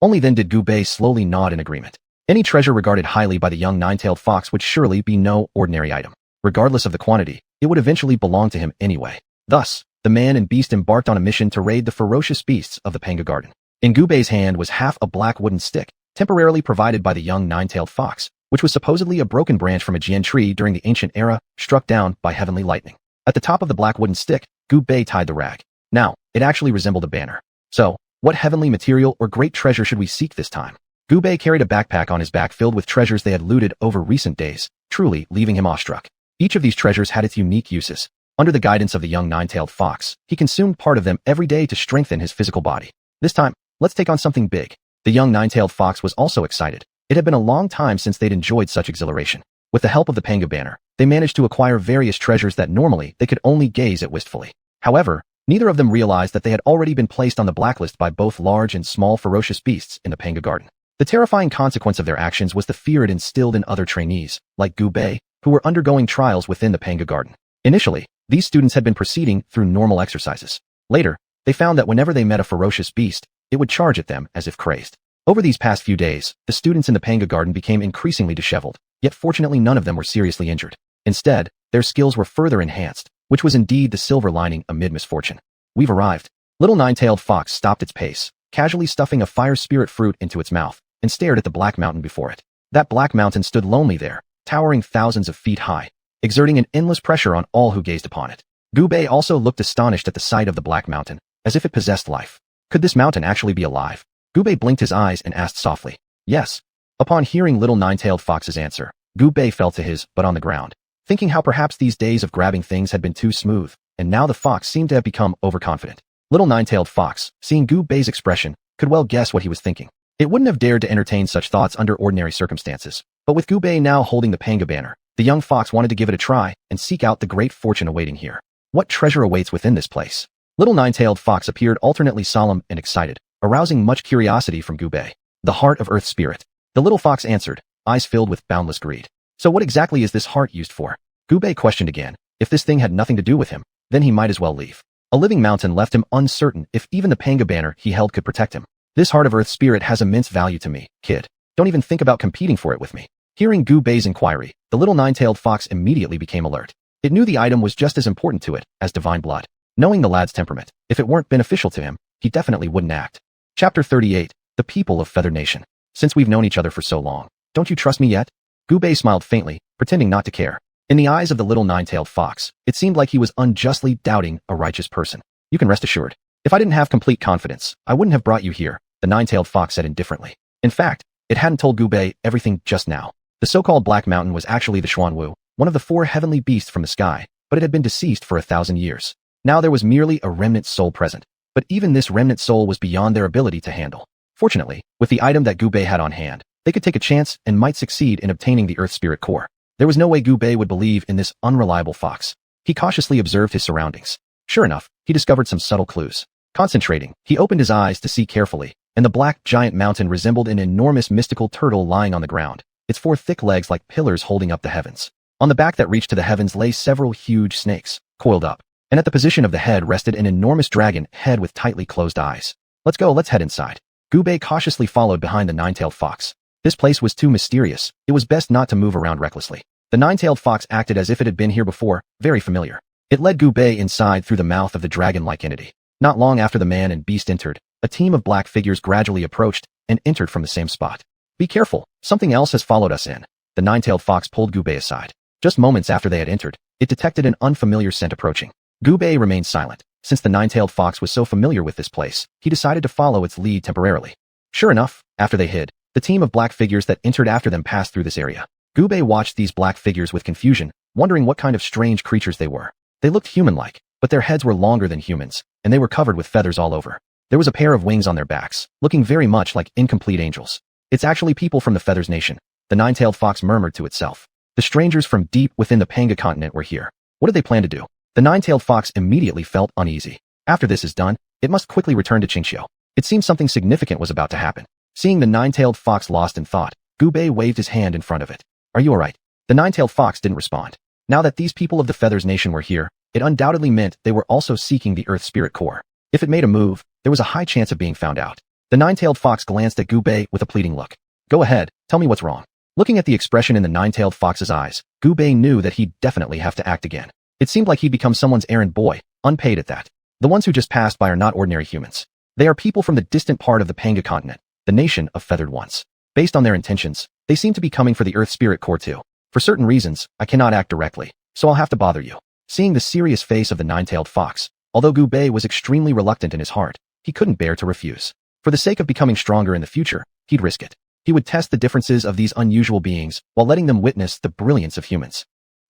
Only then did Gu Bei slowly nod in agreement. Any treasure regarded highly by the young nine-tailed fox would surely be no ordinary item. Regardless of the quantity, it would eventually belong to him anyway. Thus, the man and beast embarked on a mission to raid the ferocious beasts of the Panga garden. In Gu Bei's hand was half a black wooden stick, temporarily provided by the young nine-tailed fox, which was supposedly a broken branch from a jian tree during the ancient era, struck down by heavenly lightning. At the top of the black wooden stick, Gu Bei tied the rag. Now, it actually resembled a banner. So, what heavenly material or great treasure should we seek this time? Gu Bei carried a backpack on his back filled with treasures they had looted over recent days, truly leaving him awestruck. Each of these treasures had its unique uses. Under the guidance of the young nine-tailed fox, he consumed part of them every day to strengthen his physical body. This time, let's take on something big. The young nine-tailed fox was also excited. It had been a long time since they'd enjoyed such exhilaration. With the help of the Panga banner, they managed to acquire various treasures that normally they could only gaze at wistfully. However, neither of them realized that they had already been placed on the blacklist by both large and small ferocious beasts in the Panga garden. The terrifying consequence of their actions was the fear it instilled in other trainees, like Gu Bei, who were undergoing trials within the Panga garden. Initially, these students had been proceeding through normal exercises. Later, they found that whenever they met a ferocious beast, it would charge at them as if crazed. Over these past few days, the students in the Panga garden became increasingly disheveled, yet fortunately none of them were seriously injured. Instead, their skills were further enhanced, which was indeed the silver lining amid misfortune. We've arrived. Little nine-tailed fox stopped its pace, casually stuffing a fire spirit fruit into its mouth, and stared at the black mountain before it. That black mountain stood lonely there, towering thousands of feet high, exerting an endless pressure on all who gazed upon it. Gubei also looked astonished at the sight of the black mountain, as if it possessed life. Could this mountain actually be alive? Gubei blinked his eyes and asked softly, "Yes." Upon hearing little nine-tailed fox's answer, Gubei fell to his butt on the ground, thinking how perhaps these days of grabbing things had been too smooth, and now the fox seemed to have become overconfident. Little nine-tailed fox, seeing Gubei's expression, could well guess what he was thinking. It wouldn't have dared to entertain such thoughts under ordinary circumstances, but with Gubei now holding the panga banner, the young fox wanted to give it a try and seek out the great fortune awaiting here. What treasure awaits within this place? Little nine-tailed fox appeared alternately solemn and excited, arousing much curiosity from Gubei. The heart of Earth Spirit. The little fox answered, eyes filled with boundless greed. So what exactly is this heart used for? Gubei questioned again. If this thing had nothing to do with him, then he might as well leave. A living mountain left him uncertain if even the panga banner he held could protect him. This heart of Earth Spirit has immense value to me, kid. Don't even think about competing for it with me. Hearing Gubei's inquiry, the little nine-tailed fox immediately became alert. It knew the item was just as important to it as divine blood. Knowing the lad's temperament, if it weren't beneficial to him, he definitely wouldn't act. Chapter 38. The People of Feather Nation. Since we've known each other for so long, don't you trust me yet? Gubei smiled faintly, pretending not to care. In the eyes of the little nine-tailed fox, it seemed like he was unjustly doubting a righteous person. You can rest assured. If I didn't have complete confidence, I wouldn't have brought you here, the nine-tailed fox said indifferently. In fact, it hadn't told Gubei everything just now. The so-called Black Mountain was actually the xuanhuan, one of the 4 heavenly beasts from the sky, but it had been deceased for 1,000 years. Now there was merely a remnant soul present, but even this remnant soul was beyond their ability to handle. Fortunately, with the item that Gubei had on hand, they could take a chance and might succeed in obtaining the Earth Spirit Core. There was no way Gubei would believe in this unreliable fox. He cautiously observed his surroundings. Sure enough, he discovered some subtle clues. Concentrating, he opened his eyes to see carefully, and the black giant mountain resembled an enormous mystical turtle lying on the ground, its 4 thick legs like pillars holding up the heavens. On the back that reached to the heavens lay several huge snakes, coiled up, and at the position of the head rested an enormous dragon head with tightly closed eyes. Let's go, let's head inside. Gubei cautiously followed behind the nine-tailed fox. This place was too mysterious, it was best not to move around recklessly. The nine-tailed fox acted as if it had been here before, very familiar. It led Gubei inside through the mouth of the dragon-like entity. Not long after the man and beast entered, a team of black figures gradually approached and entered from the same spot. Be careful, something else has followed us in. The nine-tailed fox pulled Gubei aside. Just moments after they had entered, it detected an unfamiliar scent approaching. Gubei remained silent. Since the nine-tailed fox was so familiar with this place, he decided to follow its lead temporarily. Sure enough, after they hid, the team of black figures that entered after them passed through this area. Gubei watched these black figures with confusion, wondering what kind of strange creatures they were. They looked human-like, but their heads were longer than humans, and they were covered with feathers all over. There was a pair of wings on their backs, looking very much like incomplete angels. It's actually people from the Feathers Nation, the nine-tailed fox murmured to itself. The strangers from deep within the Panga continent were here. What did they plan to do? The nine-tailed fox immediately felt uneasy. After this is done, it must quickly return to xianxia. It seemed something significant was about to happen. Seeing the nine-tailed fox lost in thought, Gubei waved his hand in front of it. Are you alright? The nine-tailed fox didn't respond. Now that these people of the Feathers Nation were here, it undoubtedly meant they were also seeking the Earth Spirit Core. If it made a move, there was a high chance of being found out. The nine-tailed fox glanced at Gubei with a pleading look. Go ahead, tell me what's wrong. Looking at the expression in the nine-tailed fox's eyes, Gubei knew that he'd definitely have to act again. It seemed like he'd become someone's errand boy, unpaid at that. The ones who just passed by are not ordinary humans. They are people from the distant part of the Panga continent, the nation of feathered ones. Based on their intentions, they seem to be coming for the Earth Spirit Core too. For certain reasons, I cannot act directly, so I'll have to bother you. Seeing the serious face of the nine-tailed fox, although Gubei was extremely reluctant in his heart, he couldn't bear to refuse. For the sake of becoming stronger in the future, he'd risk it. He would test the differences of these unusual beings while letting them witness the brilliance of humans.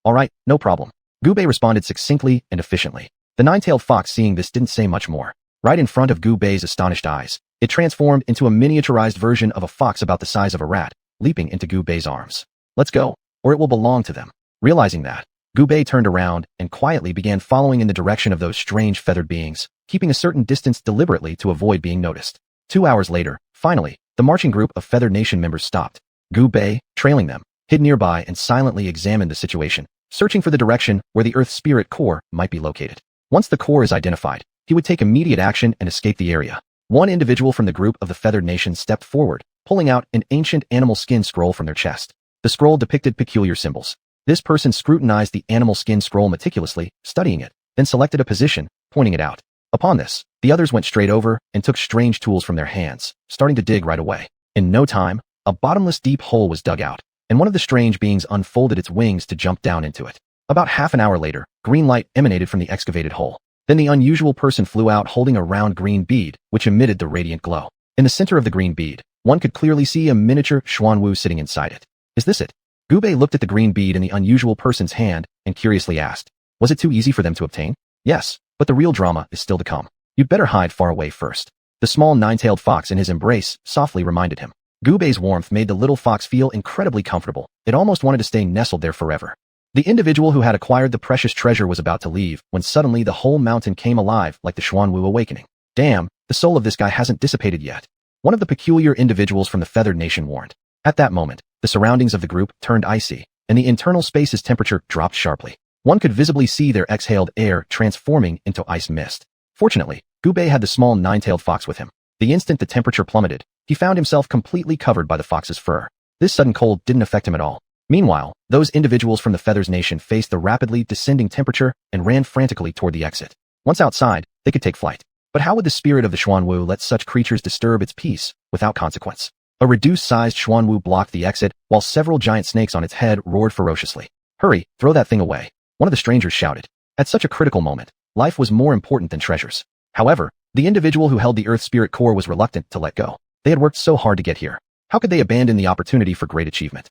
Alright, no problem. Gubei responded succinctly and efficiently. The nine-tailed fox seeing this didn't say much more. Right in front of Gubei's astonished eyes, it transformed into a miniaturized version of a fox about the size of a rat, leaping into Gubei's arms. Let's go, or it will belong to them. Realizing that, Gubei turned around and quietly began following in the direction of those strange feathered beings, keeping a certain distance deliberately to avoid being noticed. 2 hours later, finally, the marching group of Feathered Nation members stopped. Gubei, trailing them, hid nearby and silently examined the situation, searching for the direction where the Earth Spirit Core might be located. Once the core is identified, he would take immediate action and escape the area. One individual from the group of the Feathered Nation stepped forward, pulling out an ancient animal skin scroll from their chest. The scroll depicted peculiar symbols. This person scrutinized the animal skin scroll meticulously, studying it, then selected a position, pointing it out. Upon this, the others went straight over and took strange tools from their hands, starting to dig right away. In no time, a bottomless deep hole was dug out, and one of the strange beings unfolded its wings to jump down into it. About half an hour later, green light emanated from the excavated hole. Then the unusual person flew out holding a round green bead, which emitted the radiant glow. In the center of the green bead, one could clearly see a miniature xuanhuan sitting inside it. Is this it? Gubei looked at the green bead in the unusual person's hand and curiously asked, was it too easy for them to obtain? Yes, but the real drama is still to come. You'd better hide far away first. The small nine-tailed fox in his embrace softly reminded him. Gubei's warmth made the little fox feel incredibly comfortable. It almost wanted to stay nestled there forever. The individual who had acquired the precious treasure was about to leave when suddenly the whole mountain came alive like the xuanhuan awakening. Damn, the soul of this guy hasn't dissipated yet. One of the peculiar individuals from the feathered nation warned. At that moment, the surroundings of the group turned icy, and the internal space's temperature dropped sharply. One could visibly see their exhaled air transforming into ice mist. Fortunately, Gubei had the small nine-tailed fox with him. The instant the temperature plummeted, he found himself completely covered by the fox's fur. This sudden cold didn't affect him at all. Meanwhile, those individuals from the Feathers Nation faced the rapidly descending temperature and ran frantically toward the exit. Once outside, they could take flight. But how would the spirit of the xuanhuan let such creatures disturb its peace without consequence? A reduced-sized xuanhuan blocked the exit, while several giant snakes on its head roared ferociously. Hurry, throw that thing away. One of the strangers shouted. At such a critical moment, life was more important than treasures. However, the individual who held the Earth Spirit Core was reluctant to let go. They had worked so hard to get here. How could they abandon the opportunity for great achievement?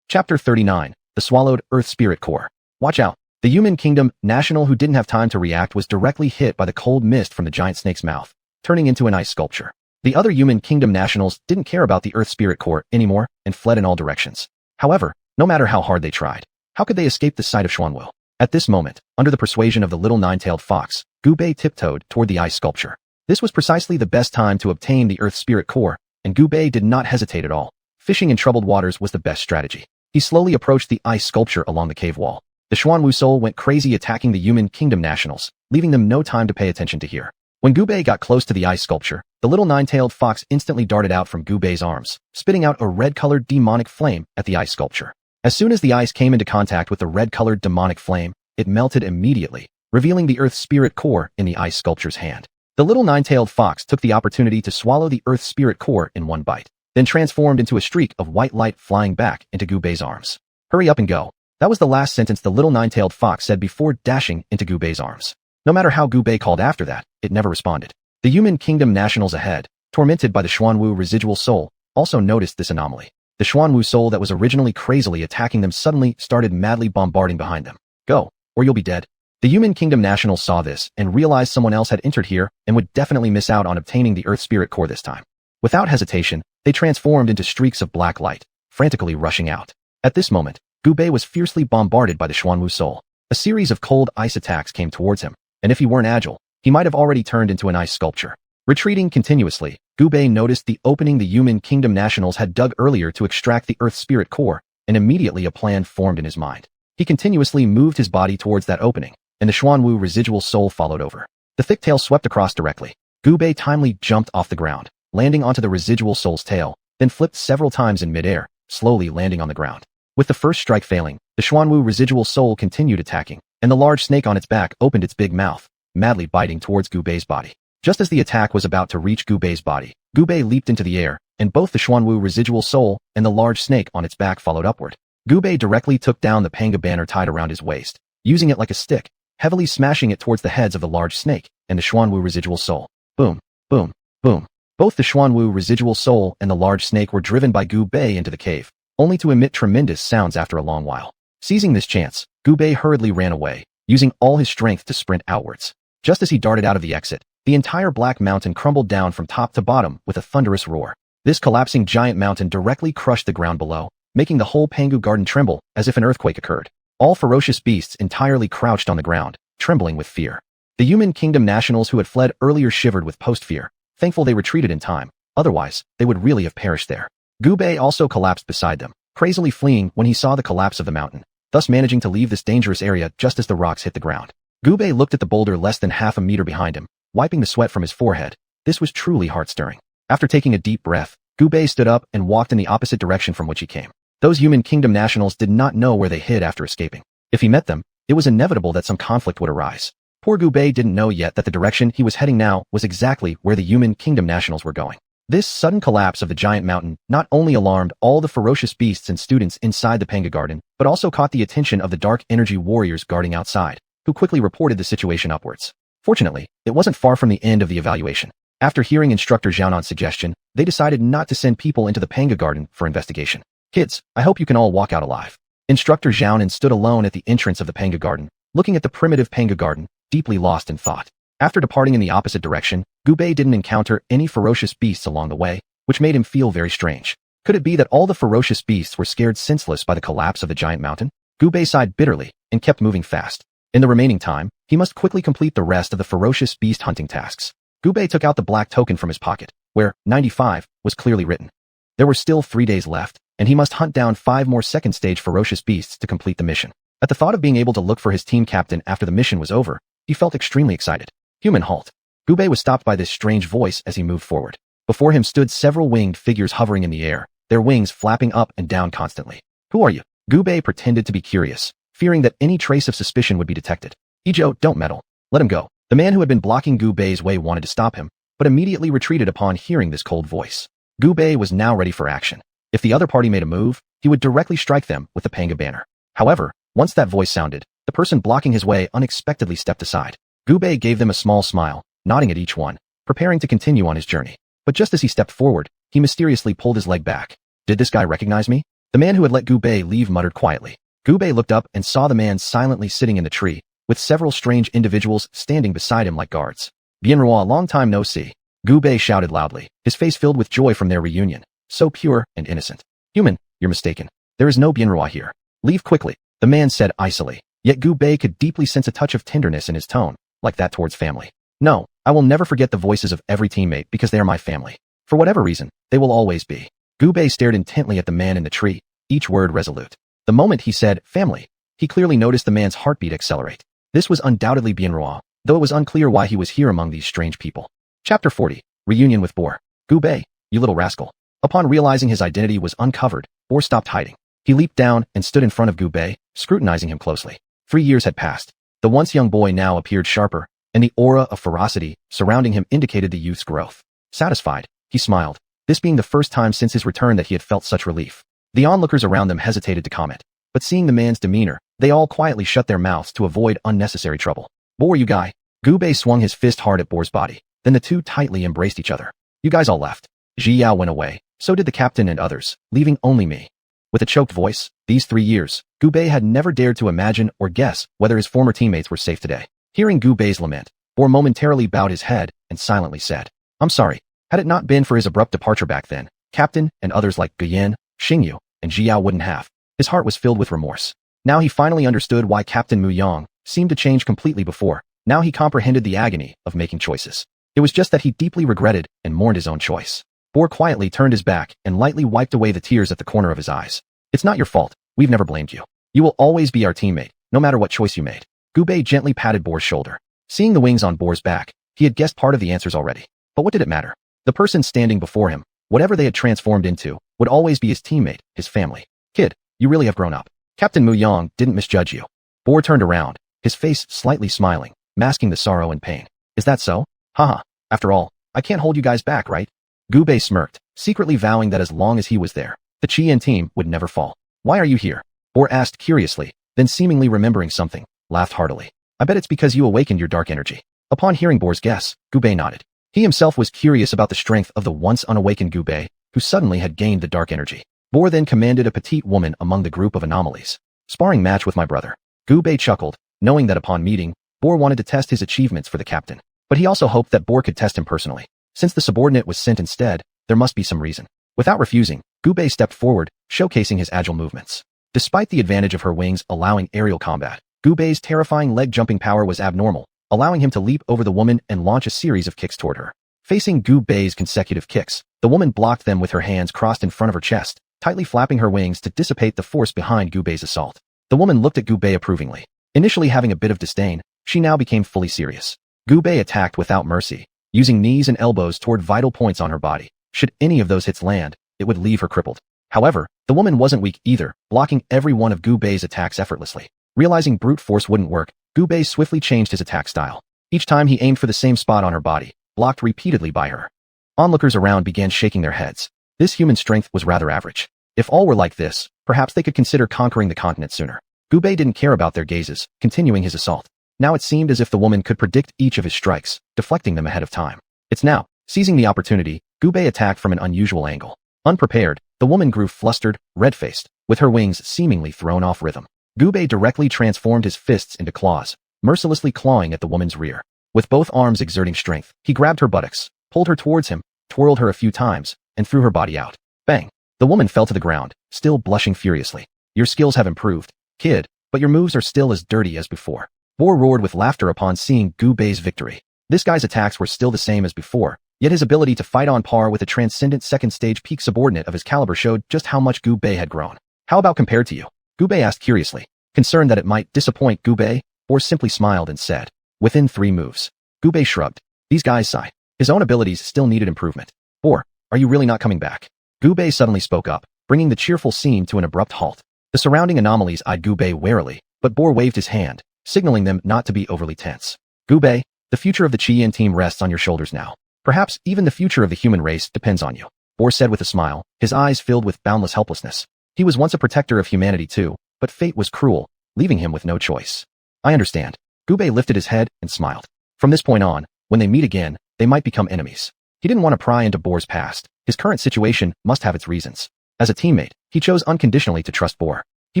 Chapter 39. The Swallowed Earth Spirit Core. Watch out. The human kingdom national who didn't have time to react was directly hit by the cold mist from the giant snake's mouth, turning into an ice sculpture. The other human kingdom nationals didn't care about the Earth Spirit Core anymore and fled in all directions. However, no matter how hard they tried, how could they escape the sight of xuanhuan? At this moment, under the persuasion of the little nine-tailed fox, Gubei tiptoed toward the ice sculpture. This was precisely the best time to obtain the Earth Spirit Core, and Gubei did not hesitate at all. Fishing in troubled waters was the best strategy. He slowly approached the ice sculpture along the cave wall. The xuanhuan soul went crazy attacking the human kingdom nationals, leaving them no time to pay attention to here. When Gubei got close to the ice sculpture, the little nine-tailed fox instantly darted out from Gubei's arms, spitting out a red-colored demonic flame at the ice sculpture. As soon as the ice came into contact with the red-colored demonic flame, it melted immediately, revealing the Earth Spirit Core in the ice sculpture's hand. The little nine-tailed fox took the opportunity to swallow the Earth Spirit Core in one bite, then transformed into a streak of white light flying back into Gubei's arms. Hurry up and go. That was the last sentence the little nine-tailed fox said before dashing into Gubei's arms. No matter how Gubei called after that, it never responded. The human kingdom nationals ahead, tormented by the xuanhuan residual soul, also noticed this anomaly. The xuanhuan soul that was originally crazily attacking them suddenly started madly bombarding behind them. Go, or you'll be dead. The human kingdom nationals saw this and realized someone else had entered here and would definitely miss out on obtaining the Earth Spirit Core this time. Without hesitation, they transformed into streaks of black light, frantically rushing out. At this moment, Gubei was fiercely bombarded by the xuanhuan soul. A series of cold ice attacks came towards him, and if he weren't agile, he might have already turned into an ice sculpture. Retreating continuously, Gubei noticed the opening the human kingdom nationals had dug earlier to extract the Earth Spirit Core, and immediately a plan formed in his mind. He continuously moved his body towards that opening, and the xuanhuan residual soul followed over. The thick tail swept across directly. Gubei timely jumped off the ground, landing onto the residual soul's tail, then flipped several times in midair, slowly landing on the ground. With the first strike failing, the xuanhuan residual soul continued attacking, and the large snake on its back opened its big mouth, madly biting towards Gubei's body. Just as the attack was about to reach Gubei's body, Gubei leaped into the air, and both the xuanhuan residual soul and the large snake on its back followed upward. Gubei directly took down the panga banner tied around his waist, using it like a stick, heavily smashing it towards the heads of the large snake and the xuanhuan residual soul. Boom, boom, boom. Both the xuanhuan residual soul and the large snake were driven by Gubei into the cave, only to emit tremendous sounds after a long while. Seizing this chance, Gubei hurriedly ran away, using all his strength to sprint outwards. Just as he darted out of the exit, the entire black mountain crumbled down from top to bottom with a thunderous roar. This collapsing giant mountain directly crushed the ground below, making the whole Pangu garden tremble as if an earthquake occurred. All ferocious beasts entirely crouched on the ground, trembling with fear. The human kingdom nationals who had fled earlier shivered with post-fear, thankful they retreated in time, otherwise, they would really have perished there. Gubei also collapsed beside them, crazily fleeing when he saw the collapse of the mountain, thus managing to leave this dangerous area just as the rocks hit the ground. Gubei looked at the boulder less than half a meter behind him, wiping the sweat from his forehead. This was truly heart-stirring. After taking a deep breath, Gubei stood up and walked in the opposite direction from which he came. Those human kingdom nationals did not know where they hid after escaping. If he met them, it was inevitable that some conflict would arise. Poor Gubei didn't know yet that the direction he was heading now was exactly where the human kingdom nationals were going. This sudden collapse of the giant mountain not only alarmed all the ferocious beasts and students inside the Panga Garden, but also caught the attention of the dark energy warriors guarding outside, who quickly reported the situation upwards. Fortunately, it wasn't far from the end of the evaluation. After hearing Instructor Xiaonuan's suggestion, they decided not to send people into the Panga Garden for investigation. Kids, I hope you can all walk out alive. Instructor Xiaonuan stood alone at the entrance of the Panga Garden, looking at the primitive Panga Garden, deeply lost in thought. After departing in the opposite direction, Gubei didn't encounter any ferocious beasts along the way, which made him feel very strange. Could it be that all the ferocious beasts were scared senseless by the collapse of the giant mountain? Gubei sighed bitterly and kept moving fast. In the remaining time, he must quickly complete the rest of the ferocious beast hunting tasks. Gubei took out the black token from his pocket, where 95 was clearly written. There were still 3 days left, and he must hunt down 5 more second-stage ferocious beasts to complete the mission. At the thought of being able to look for his team captain after the mission was over, he felt extremely excited. Human halt. Gubei was stopped by this strange voice as he moved forward. Before him stood several winged figures hovering in the air, their wings flapping up and down constantly. Who are you? Gubei pretended to be curious, fearing that any trace of suspicion would be detected. Ijo, don't meddle. Let him go. The man who had been blocking Gubei's way wanted to stop him, but immediately retreated upon hearing this cold voice. Gubei was now ready for action. If the other party made a move, he would directly strike them with the Panga banner. However, once that voice sounded, the person blocking his way unexpectedly stepped aside. Gubei gave them a small smile, nodding at each one, preparing to continue on his journey. But just as he stepped forward, he mysteriously pulled his leg back. Did this guy recognize me? The man who had let Gubei leave muttered quietly. Gubei looked up and saw the man silently sitting in the tree, with several strange individuals standing beside him like guards. Bienroi, long time no see. Gubei shouted loudly, his face filled with joy from their reunion. So pure and innocent. Human, you're mistaken. There is no Bienroi here. Leave quickly, the man said icily. Yet Gubei could deeply sense a touch of tenderness in his tone, like that towards family. No, I will never forget the voices of every teammate because they are my family. For whatever reason, they will always be. Gubei stared intently at the man in the tree, each word resolute. The moment he said, family, he clearly noticed the man's heartbeat accelerate. This was undoubtedly Bienroi, though it was unclear why he was here among these strange people. Chapter 40. Reunion with Boar. Gubei, you little rascal. Upon realizing his identity was uncovered, Boar stopped hiding. He leaped down and stood in front of Gubei, scrutinizing him closely. 3 years had passed. The once young boy now appeared sharper, and the aura of ferocity surrounding him indicated the youth's growth. Satisfied, he smiled, this being the first time since his return that he had felt such relief. The onlookers around them hesitated to comment, but seeing the man's demeanor, they all quietly shut their mouths to avoid unnecessary trouble. Boar, you guy. Gubei swung his fist hard at Boar's body, then the two tightly embraced each other. You guys all left. Xiao went away, so did the captain and others, leaving only me. With a choked voice, these 3 years, Gubei had never dared to imagine or guess whether his former teammates were safe today. Hearing Gubei's lament, Boar momentarily bowed his head and silently said, I'm sorry. Had it not been for his abrupt departure back then, Captain and others like Guyan, Xingyu, and Xiao wouldn't have. His heart was filled with remorse. Now he finally understood why Captain Mu Yang seemed to change completely before. Now he comprehended the agony of making choices. It was just that he deeply regretted and mourned his own choice. Boar quietly turned his back and lightly wiped away the tears at the corner of his eyes. It's not your fault. We've never blamed you. You will always be our teammate, no matter what choice you made. Gubei gently patted Boar's shoulder. Seeing the wings on Boar's back, he had guessed part of the answers already. But what did it matter? The person standing before him, whatever they had transformed into, would always be his teammate, his family. Kid, you really have grown up. Captain Mu Yang didn't misjudge you. Boar turned around, his face slightly smiling, masking the sorrow and pain. Is that so? Haha. After all, I can't hold you guys back, right? Gubei smirked, secretly vowing that as long as he was there, the Qian team would never fall. Why are you here? Boar asked curiously, then seemingly remembering something, laughed heartily. I bet it's because you awakened your dark energy. Upon hearing Boar's guess, Gubei nodded. He himself was curious about the strength of the once unawakened Gubei, who suddenly had gained the dark energy. Boar then commanded a petite woman among the group of anomalies. Sparring match with my brother. Gubei chuckled, knowing that upon meeting, Boar wanted to test his achievements for the captain. But he also hoped that Boar could test him personally. Since the subordinate was sent instead, there must be some reason. Without refusing, Gubei stepped forward, showcasing his agile movements. Despite the advantage of her wings allowing aerial combat, Gubei's terrifying leg-jumping power was abnormal, allowing him to leap over the woman and launch a series of kicks toward her. Facing Gubei's consecutive kicks, the woman blocked them with her hands crossed in front of her chest, tightly flapping her wings to dissipate the force behind Gubei's assault. The woman looked at Gubei approvingly. Initially having a bit of disdain, she now became fully serious. Gubei attacked without mercy, using knees and elbows toward vital points on her body. Should any of those hits land, it would leave her crippled. However, The woman wasn't weak either, blocking every one of Gu Bei's attacks effortlessly. Realizing brute force wouldn't work, Gu Bei swiftly changed his attack style. Each time he aimed for the same spot on her body, blocked repeatedly by her. Onlookers around began shaking their heads. This human strength was rather average. If all were like this, perhaps they could consider conquering the continent sooner. Gu Bei didn't care about their gazes, continuing his assault. Now it seemed as if the woman could predict each of his strikes, deflecting them ahead of time. It's now. Seizing the opportunity, Gu Bei attacked from an unusual angle. Unprepared, the woman grew flustered, red-faced, with her wings seemingly thrown off rhythm. Gu Bei directly transformed his fists into claws, mercilessly clawing at the woman's rear. With both arms exerting strength, he grabbed her buttocks, pulled her towards him, twirled her a few times, and threw her body out. Bang! The woman fell to the ground, still blushing furiously. Your skills have improved, kid, but your moves are still as dirty as before. Boar roared with laughter upon seeing Gu Bei's victory. This guy's attacks were still the same as before, yet his ability to fight on par with a transcendent second-stage peak subordinate of his caliber showed just how much Gu Bei had grown. How about compared to you? Gu Bei asked curiously, concerned that it might disappoint Gu Bei, or simply smiled and said, within 3 moves. Gu Bei shrugged. These guys sighed. His own abilities still needed improvement. Or, are you really not coming back? Gu Bei suddenly spoke up, bringing the cheerful scene to an abrupt halt. The surrounding anomalies eyed Gu Bei warily, but Boar waved his hand, signaling them not to be overly tense. Gu Bei, the future of the Qian team rests on your shoulders now. Perhaps even the future of the human race depends on you. Boar said with a smile, his eyes filled with boundless helplessness. He was once a protector of humanity too, but fate was cruel, leaving him with no choice. I understand. Gu Bei lifted his head and smiled. From this point on, when they meet again, they might become enemies. He didn't want to pry into Boar's past. His current situation must have its reasons. As a teammate, he chose unconditionally to trust Boar. He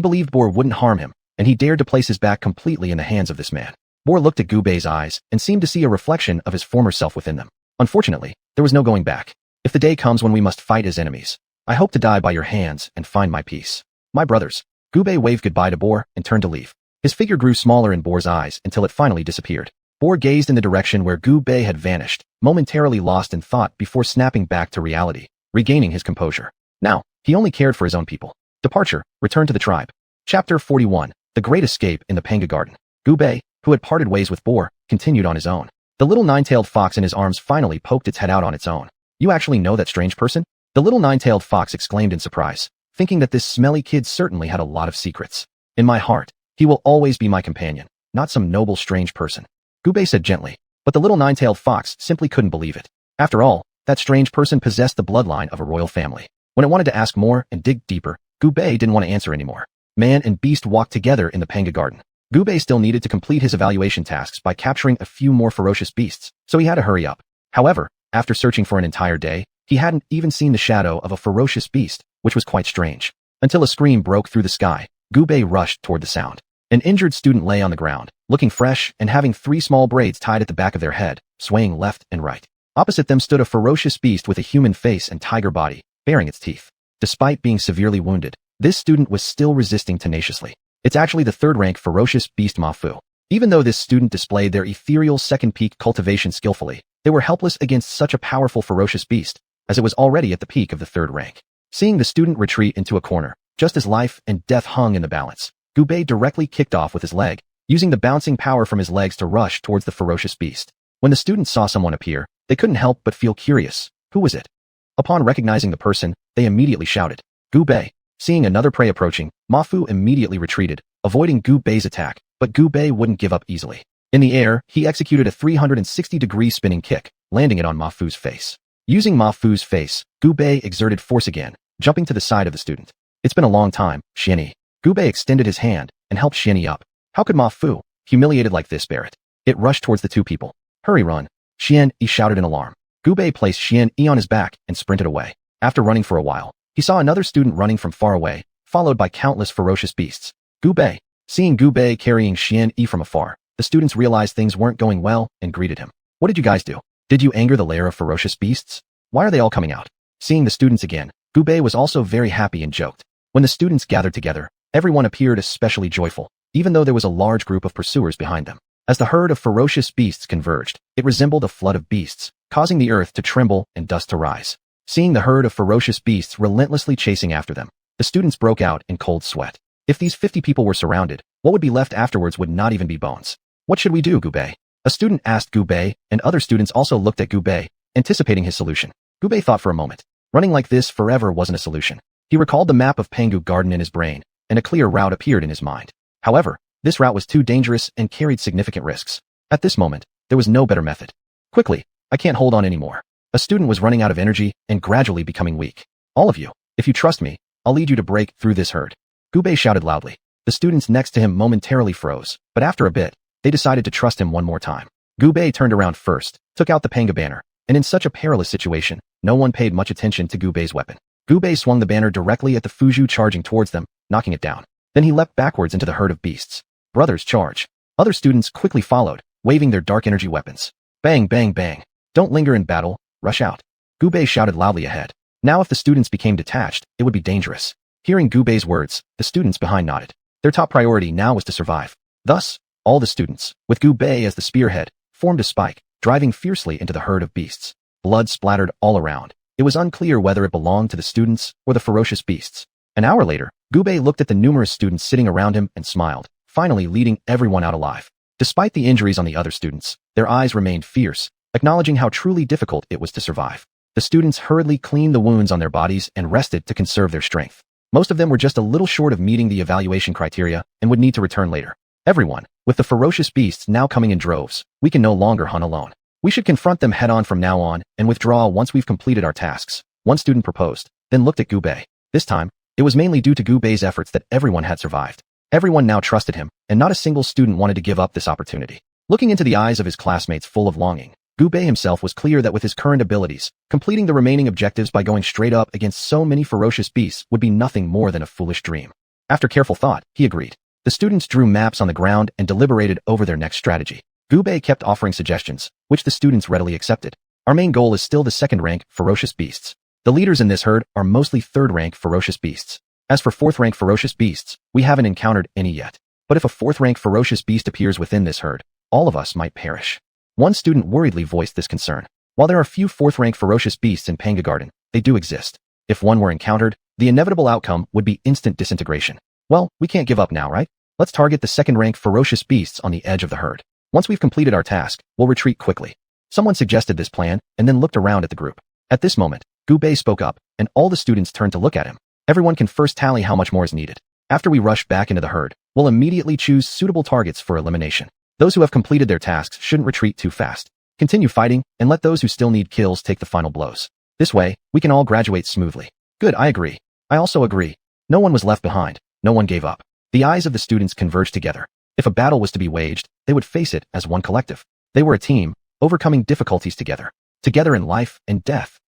believed Boar wouldn't harm him, and he dared to place his back completely in the hands of this man. Boar looked at Gu Bei's eyes and seemed to see a reflection of his former self within them. Unfortunately, there was no going back. If the day comes when we must fight as enemies, I hope to die by your hands and find my peace. My brothers. Gu Bei waved goodbye to Boar and turned to leave. His figure grew smaller in Boar's eyes until it finally disappeared. Boar gazed in the direction where Gu Bei had vanished, momentarily lost in thought before snapping back to reality, regaining his composure. Now, he only cared for his own people. Departure, return to the tribe. Chapter 41, The Great Escape in the Panga Garden. Gu Bei, who had parted ways with Boar, continued on his own. The little nine-tailed fox in his arms finally poked its head out on its own. You actually know that strange person? The little nine-tailed fox exclaimed in surprise, thinking that this smelly kid certainly had a lot of secrets. In my heart, he will always be my companion, not some noble strange person. Gu Bei said gently, but the little nine-tailed fox simply couldn't believe it. After all, that strange person possessed the bloodline of a royal family. When it wanted to ask more and dig deeper, Gu Bei didn't want to answer anymore. Man and beast walked together in the Panga Garden. Gu Bei still needed to complete his evaluation tasks by capturing a few more ferocious beasts, so he had to hurry up. However, after searching for an entire day, he hadn't even seen the shadow of a ferocious beast, which was quite strange. Until a scream broke through the sky, Gu Bei rushed toward the sound. An injured student lay on the ground, looking fresh and having 3 small braids tied at the back of their head, swaying left and right. Opposite them stood a ferocious beast with a human face and tiger body, baring its teeth. Despite being severely wounded, this student was still resisting tenaciously. It's actually the 3rd-rank ferocious beast Ma Fu. Even though this student displayed their ethereal second peak cultivation skillfully, they were helpless against such a powerful ferocious beast, as it was already at the peak of the 3rd rank. Seeing the student retreat into a corner, just as life and death hung in the balance, Gu Bei directly kicked off with his leg, using the bouncing power from his legs to rush towards the ferocious beast. When the students saw someone appear, they couldn't help but feel curious. Who was it? Upon recognizing the person, they immediately shouted, Gu Bei. Seeing another prey approaching, Ma Fu immediately retreated, avoiding Gu Bei's attack, but Gu Bei wouldn't give up easily. In the air, he executed a 360-degree spinning kick, landing it on Ma Fu's face. Using Ma Fu's face, Gu Bei exerted force again, jumping to the side of the student. It's been a long time, Xianxia. Gu Bei extended his hand and helped Xianxia up. How could Ma Fu, humiliated like this, bear it? It rushed towards the 2 people. Hurry, run. Xianxia shouted in alarm. Gu Bei placed Xianxia on his back and sprinted away. After running for a while, he saw another student running from far away, followed by countless ferocious beasts. Gu Bei. Seeing Gu Bei carrying Xianxia from afar, the students realized things weren't going well and greeted him. What did you guys do? Did you anger the lair of ferocious beasts? Why are they all coming out? Seeing the students again, Gu Bei was also very happy and joked. When the students gathered together, everyone appeared especially joyful, even though there was a large group of pursuers behind them. As the herd of ferocious beasts converged, it resembled a flood of beasts, causing the earth to tremble and dust to rise. Seeing the herd of ferocious beasts relentlessly chasing after them, the students broke out in cold sweat. If these 50 people were surrounded, what would be left afterwards would not even be bones. What should we do, Gu Bei? A student asked Gu Bei, and other students also looked at Gu Bei, anticipating his solution. Gu Bei thought for a moment. Running like this forever wasn't a solution. He recalled the map of Pangu Garden in his brain, and a clear route appeared in his mind. However, this route was too dangerous and carried significant risks. At this moment, there was no better method. Quickly, I can't hold on anymore. A student was running out of energy and gradually becoming weak. All of you, if you trust me, I'll lead you to break through this herd. Gubei shouted loudly. The students next to him momentarily froze, but after a bit, they decided to trust him one more time. Gubei turned around first, took out the Panga banner, and in such a perilous situation, no one paid much attention to Gubei's weapon. Gubei swung the banner directly at the Fuju charging towards them, knocking it down. Then he leapt backwards into the herd of beasts. Brothers, charge. Other students quickly followed, waving their dark energy weapons. Bang, bang, bang. Don't linger in battle, rush out. Gubei shouted loudly ahead. Now if the students became detached, it would be dangerous. Hearing Gubei's words, the students behind nodded. Their top priority now was to survive. Thus, all the students, with Gubei as the spearhead, formed a spike, driving fiercely into the herd of beasts. Blood splattered all around. It was unclear whether it belonged to the students or the ferocious beasts. An hour later, Gubei looked at the numerous students sitting around him and smiled, finally leading everyone out alive. Despite the injuries on the other students, their eyes remained fierce, acknowledging how truly difficult it was to survive. The students hurriedly cleaned the wounds on their bodies and rested to conserve their strength. Most of them were just a little short of meeting the evaluation criteria and would need to return later. Everyone, with the ferocious beasts now coming in droves, we can no longer hunt alone. We should confront them head-on from now on and withdraw once we've completed our tasks, one student proposed, then looked at Gubei. This time, it was mainly due to Gubei's efforts that everyone had survived. Everyone now trusted him, and not a single student wanted to give up this opportunity. Looking into the eyes of his classmates full of longing, Gubei himself was clear that with his current abilities, completing the remaining objectives by going straight up against so many ferocious beasts would be nothing more than a foolish dream. After careful thought, he agreed. The students drew maps on the ground and deliberated over their next strategy. Gubei kept offering suggestions, which the students readily accepted. Our main goal is still the second-rank ferocious beasts. The leaders in this herd are mostly third-rank ferocious beasts. As for fourth-rank ferocious beasts, we haven't encountered any yet. But if a fourth-rank ferocious beast appears within this herd, all of us might perish. One student worriedly voiced this concern. While there are few fourth-rank ferocious beasts in Panga Garden, they do exist. If one were encountered, the inevitable outcome would be instant disintegration. Well, we can't give up now, right? Let's target the second-rank ferocious beasts on the edge of the herd. Once we've completed our task, we'll retreat quickly. Someone suggested this plan and then looked around at the group. At this moment, Gubei spoke up, and all the students turned to look at him. Everyone can first tally how much more is needed. After we rush back into the herd, we'll immediately choose suitable targets for elimination. Those who have completed their tasks shouldn't retreat too fast. Continue fighting, and let those who still need kills take the final blows. This way, we can all graduate smoothly. Good, I agree. I also agree. No one was left behind. No one gave up. The eyes of the students converged together. If a battle was to be waged, they would face it as one collective. They were a team, overcoming difficulties together. Together in life and death.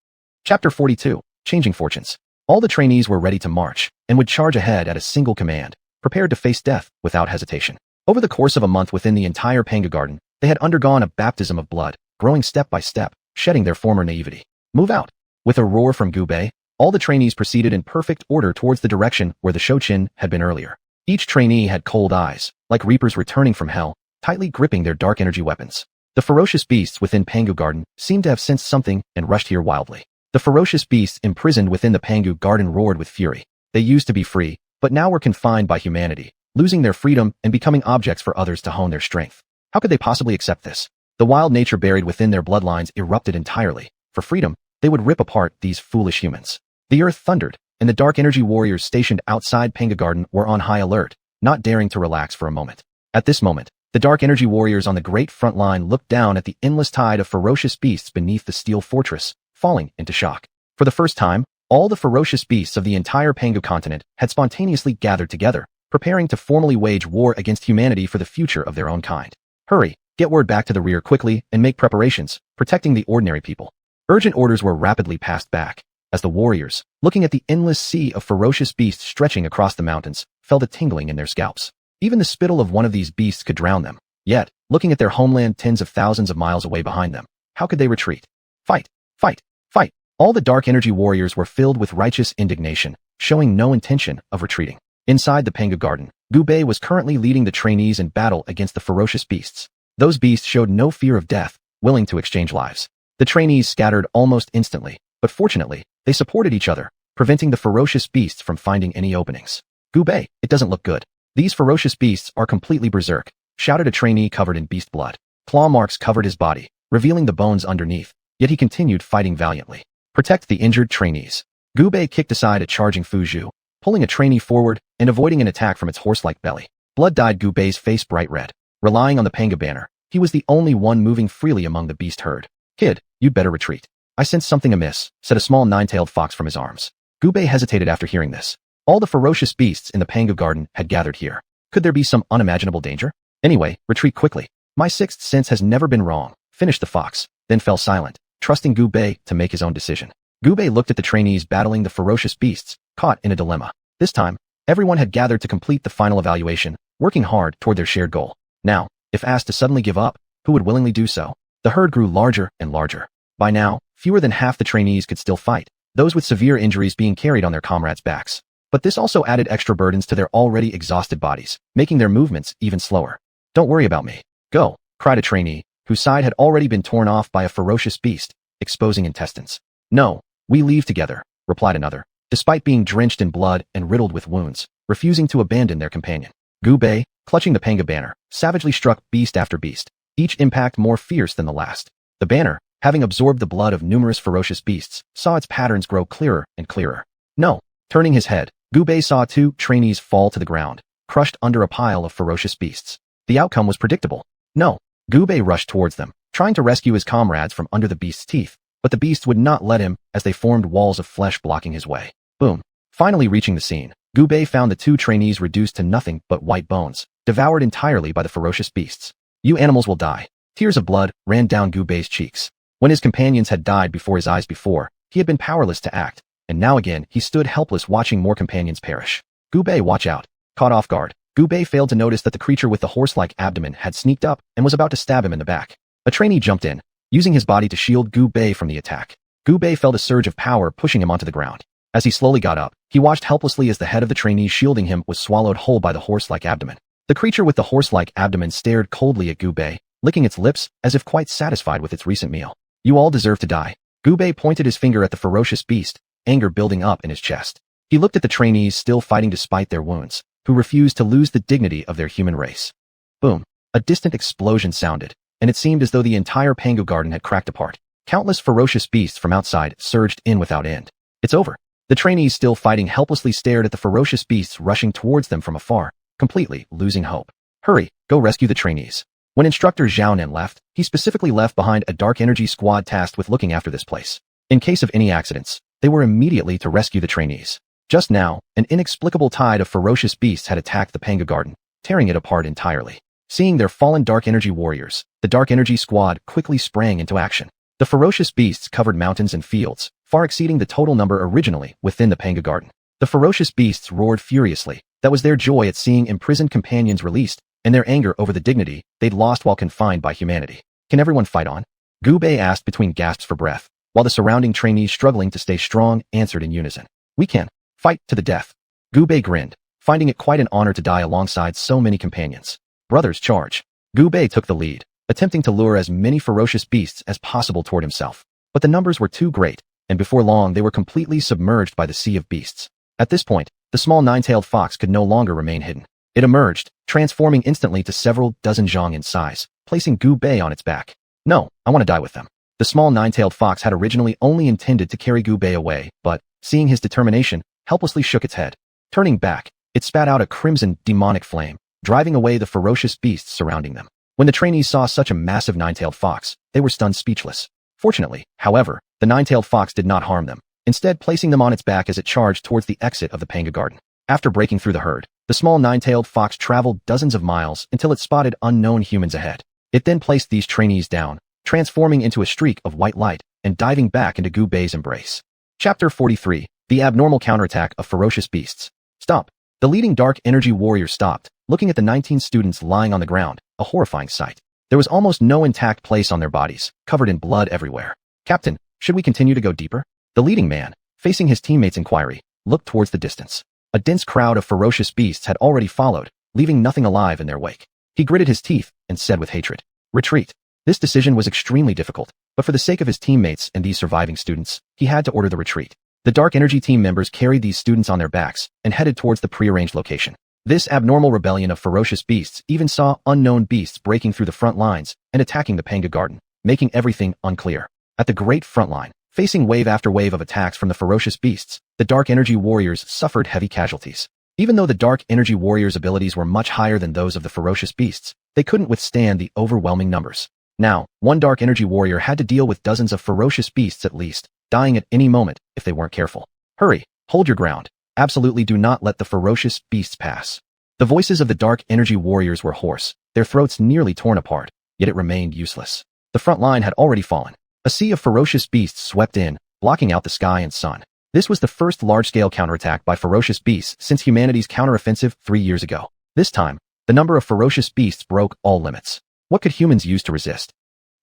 Chapter 42, Changing Fortunes. All the trainees were ready to march, and would charge ahead at a single command, prepared to face death without hesitation. Over the course of a month within the entire Panga Garden, they had undergone a baptism of blood, growing step by step, shedding their former naivety. Move out. With a roar from Gubei, all the trainees proceeded in perfect order towards the direction where the Shochin had been earlier. Each trainee had cold eyes, like reapers returning from hell, tightly gripping their dark energy weapons. The ferocious beasts within Pangu Garden seemed to have sensed something and rushed here wildly. The ferocious beasts imprisoned within the Pangu Garden roared with fury. They used to be free, but now were confined by humanity, losing their freedom and becoming objects for others to hone their strength. How could they possibly accept this? The wild nature buried within their bloodlines erupted entirely. For freedom, they would rip apart these foolish humans. The earth thundered, and the dark energy warriors stationed outside Panga Garden were on high alert, not daring to relax for a moment. At this moment, the dark energy warriors on the great front line looked down at the endless tide of ferocious beasts beneath the steel fortress, falling into shock. For the first time, all the ferocious beasts of the entire Pangu continent had spontaneously gathered together, preparing to formally wage war against humanity for the future of their own kind. Hurry, get word back to the rear quickly and make preparations, protecting the ordinary people. Urgent orders were rapidly passed back, as the warriors, looking at the endless sea of ferocious beasts stretching across the mountains, felt a tingling in their scalps. Even the spittle of one of these beasts could drown them. Yet, looking at their homeland tens of thousands of miles away behind them, how could they retreat? Fight! Fight! Fight! All the dark energy warriors were filled with righteous indignation, showing no intention of retreating. Inside the Pangu Garden, Gubei was currently leading the trainees in battle against the ferocious beasts. Those beasts showed no fear of death, willing to exchange lives. The trainees scattered almost instantly, but fortunately, they supported each other, preventing the ferocious beasts from finding any openings. Gubei, it doesn't look good. These ferocious beasts are completely berserk, shouted a trainee covered in beast blood. Claw marks covered his body, revealing the bones underneath, yet he continued fighting valiantly. Protect the injured trainees. Gubei kicked aside a charging Fuzhou, pulling a trainee forward and avoiding an attack from its horse-like belly. Blood dyed Gubei's face bright red. Relying on the panga banner, he was the only one moving freely among the beast herd. Kid, you'd better retreat. I sense something amiss, said a small nine-tailed fox from his arms. Gubei hesitated after hearing this. All the ferocious beasts in the panga garden had gathered here. Could there be some unimaginable danger? Anyway, retreat quickly. My sixth sense has never been wrong, finished the fox, then fell silent, trusting Gubei to make his own decision. Gubei looked at the trainees battling the ferocious beasts, caught in a dilemma. This time, everyone had gathered to complete the final evaluation, working hard toward their shared goal. Now, if asked to suddenly give up, who would willingly do so? The herd grew larger and larger. By now, fewer than half the trainees could still fight, those with severe injuries being carried on their comrades' backs. But this also added extra burdens to their already exhausted bodies, making their movements even slower. Don't worry about me. Go, cried a trainee, whose side had already been torn off by a ferocious beast, exposing intestines. No, we leave together, replied another, despite being drenched in blood and riddled with wounds, refusing to abandon their companion. Gubei, clutching the panga banner, savagely struck beast after beast, each impact more fierce than the last. The banner, having absorbed the blood of numerous ferocious beasts, saw its patterns grow clearer and clearer. No, turning his head, Gubei saw two trainees fall to the ground, crushed under a pile of ferocious beasts. The outcome was predictable. No, Gubei rushed towards them, trying to rescue his comrades from under the beast's teeth, but the beast would not let him as they formed walls of flesh blocking his way. Boom. Finally reaching the scene, Gubei found the two trainees reduced to nothing but white bones, devoured entirely by the ferocious beasts. You animals will die. Tears of blood ran down Gubei's cheeks. When his companions had died before his eyes before, he had been powerless to act, and now again he stood helpless watching more companions perish. Gubei, watch out. Caught off guard, Gubei failed to notice that the creature with the horse-like abdomen had sneaked up and was about to stab him in the back. A trainee jumped in, using his body to shield Gubei from the attack. Gubei felt a surge of power pushing him onto the ground. As he slowly got up, he watched helplessly as the head of the trainee shielding him was swallowed whole by the horse-like abdomen. The creature with the horse-like abdomen stared coldly at Gubei, licking its lips as if quite satisfied with its recent meal. You all deserve to die. Gubei pointed his finger at the ferocious beast, anger building up in his chest. He looked at the trainees still fighting despite their wounds, who refused to lose the dignity of their human race. Boom. A distant explosion sounded, and it seemed as though the entire Pangu garden had cracked apart. Countless ferocious beasts from outside surged in without end. It's over. The trainees still fighting helplessly stared at the ferocious beasts rushing towards them from afar, completely losing hope. Hurry, go rescue the trainees. When instructor Xianhuan left, he specifically left behind a dark energy squad tasked with looking after this place. In case of any accidents, they were immediately to rescue the trainees. Just now, an inexplicable tide of ferocious beasts had attacked the Panga garden, tearing it apart entirely. Seeing their fallen dark energy warriors, the dark energy squad quickly sprang into action. The ferocious beasts covered mountains and fields, far exceeding the total number originally within the Panga garden. The ferocious beasts roared furiously. That was their joy at seeing imprisoned companions released, and their anger over the dignity they'd lost while confined by humanity. Can everyone fight on? Gubei asked between gasps for breath, while the surrounding trainees struggling to stay strong answered in unison. We can. Fight to the death. Gubei grinned, finding it quite an honor to die alongside so many companions. Brothers, charge. Gubei took the lead, attempting to lure as many ferocious beasts as possible toward himself. But the numbers were too great, and before long they were completely submerged by the sea of beasts. At this point, the small nine-tailed fox could no longer remain hidden. It emerged, transforming instantly to several dozen zhang in size, placing Gubei on its back. No, I want to die with them. The small nine-tailed fox had originally only intended to carry Gubei away, but, seeing his determination, helplessly shook its head. Turning back, it spat out a crimson, demonic flame, driving away the ferocious beasts surrounding them. When the trainees saw such a massive nine-tailed fox, they were stunned speechless. Fortunately, however, the nine-tailed fox did not harm them, instead placing them on its back as it charged towards the exit of the Panga garden. After breaking through the herd, the small nine-tailed fox traveled dozens of miles until it spotted unknown humans ahead. It then placed these trainees down, transforming into a streak of white light and diving back into Gubei's embrace. Chapter 43, The Abnormal Counterattack of Ferocious Beasts. Stop. The leading dark energy warrior stopped, looking at the 19 students lying on the ground, a horrifying sight. There was almost no intact place on their bodies, covered in blood everywhere. Captain, should we continue to go deeper? The leading man, facing his teammates' inquiry, looked towards the distance. A dense crowd of ferocious beasts had already followed, leaving nothing alive in their wake. He gritted his teeth and said with hatred, "Retreat." This decision was extremely difficult, but for the sake of his teammates and these surviving students, he had to order the retreat. The Dark Energy team members carried these students on their backs and headed towards the prearranged location. This abnormal rebellion of ferocious beasts even saw unknown beasts breaking through the front lines and attacking the Panga garden, making everything unclear. At the great front line, Facing wave after wave of attacks from the ferocious beasts, the Dark Energy Warriors suffered heavy casualties. Even though the Dark Energy Warriors' abilities were much higher than those of the ferocious beasts, they couldn't withstand the overwhelming numbers. Now, one Dark Energy Warrior had to deal with dozens of ferocious beasts at least, dying at any moment if they weren't careful. Hurry, hold your ground. Absolutely do not let the ferocious beasts pass. The voices of the Dark Energy Warriors were hoarse, their throats nearly torn apart, yet it remained useless. The front line had already fallen. A sea of ferocious beasts swept in, blocking out the sky and sun. This was the first large-scale counterattack by ferocious beasts since humanity's counteroffensive 3 years ago. This time, the number of ferocious beasts broke all limits. What could humans use to resist?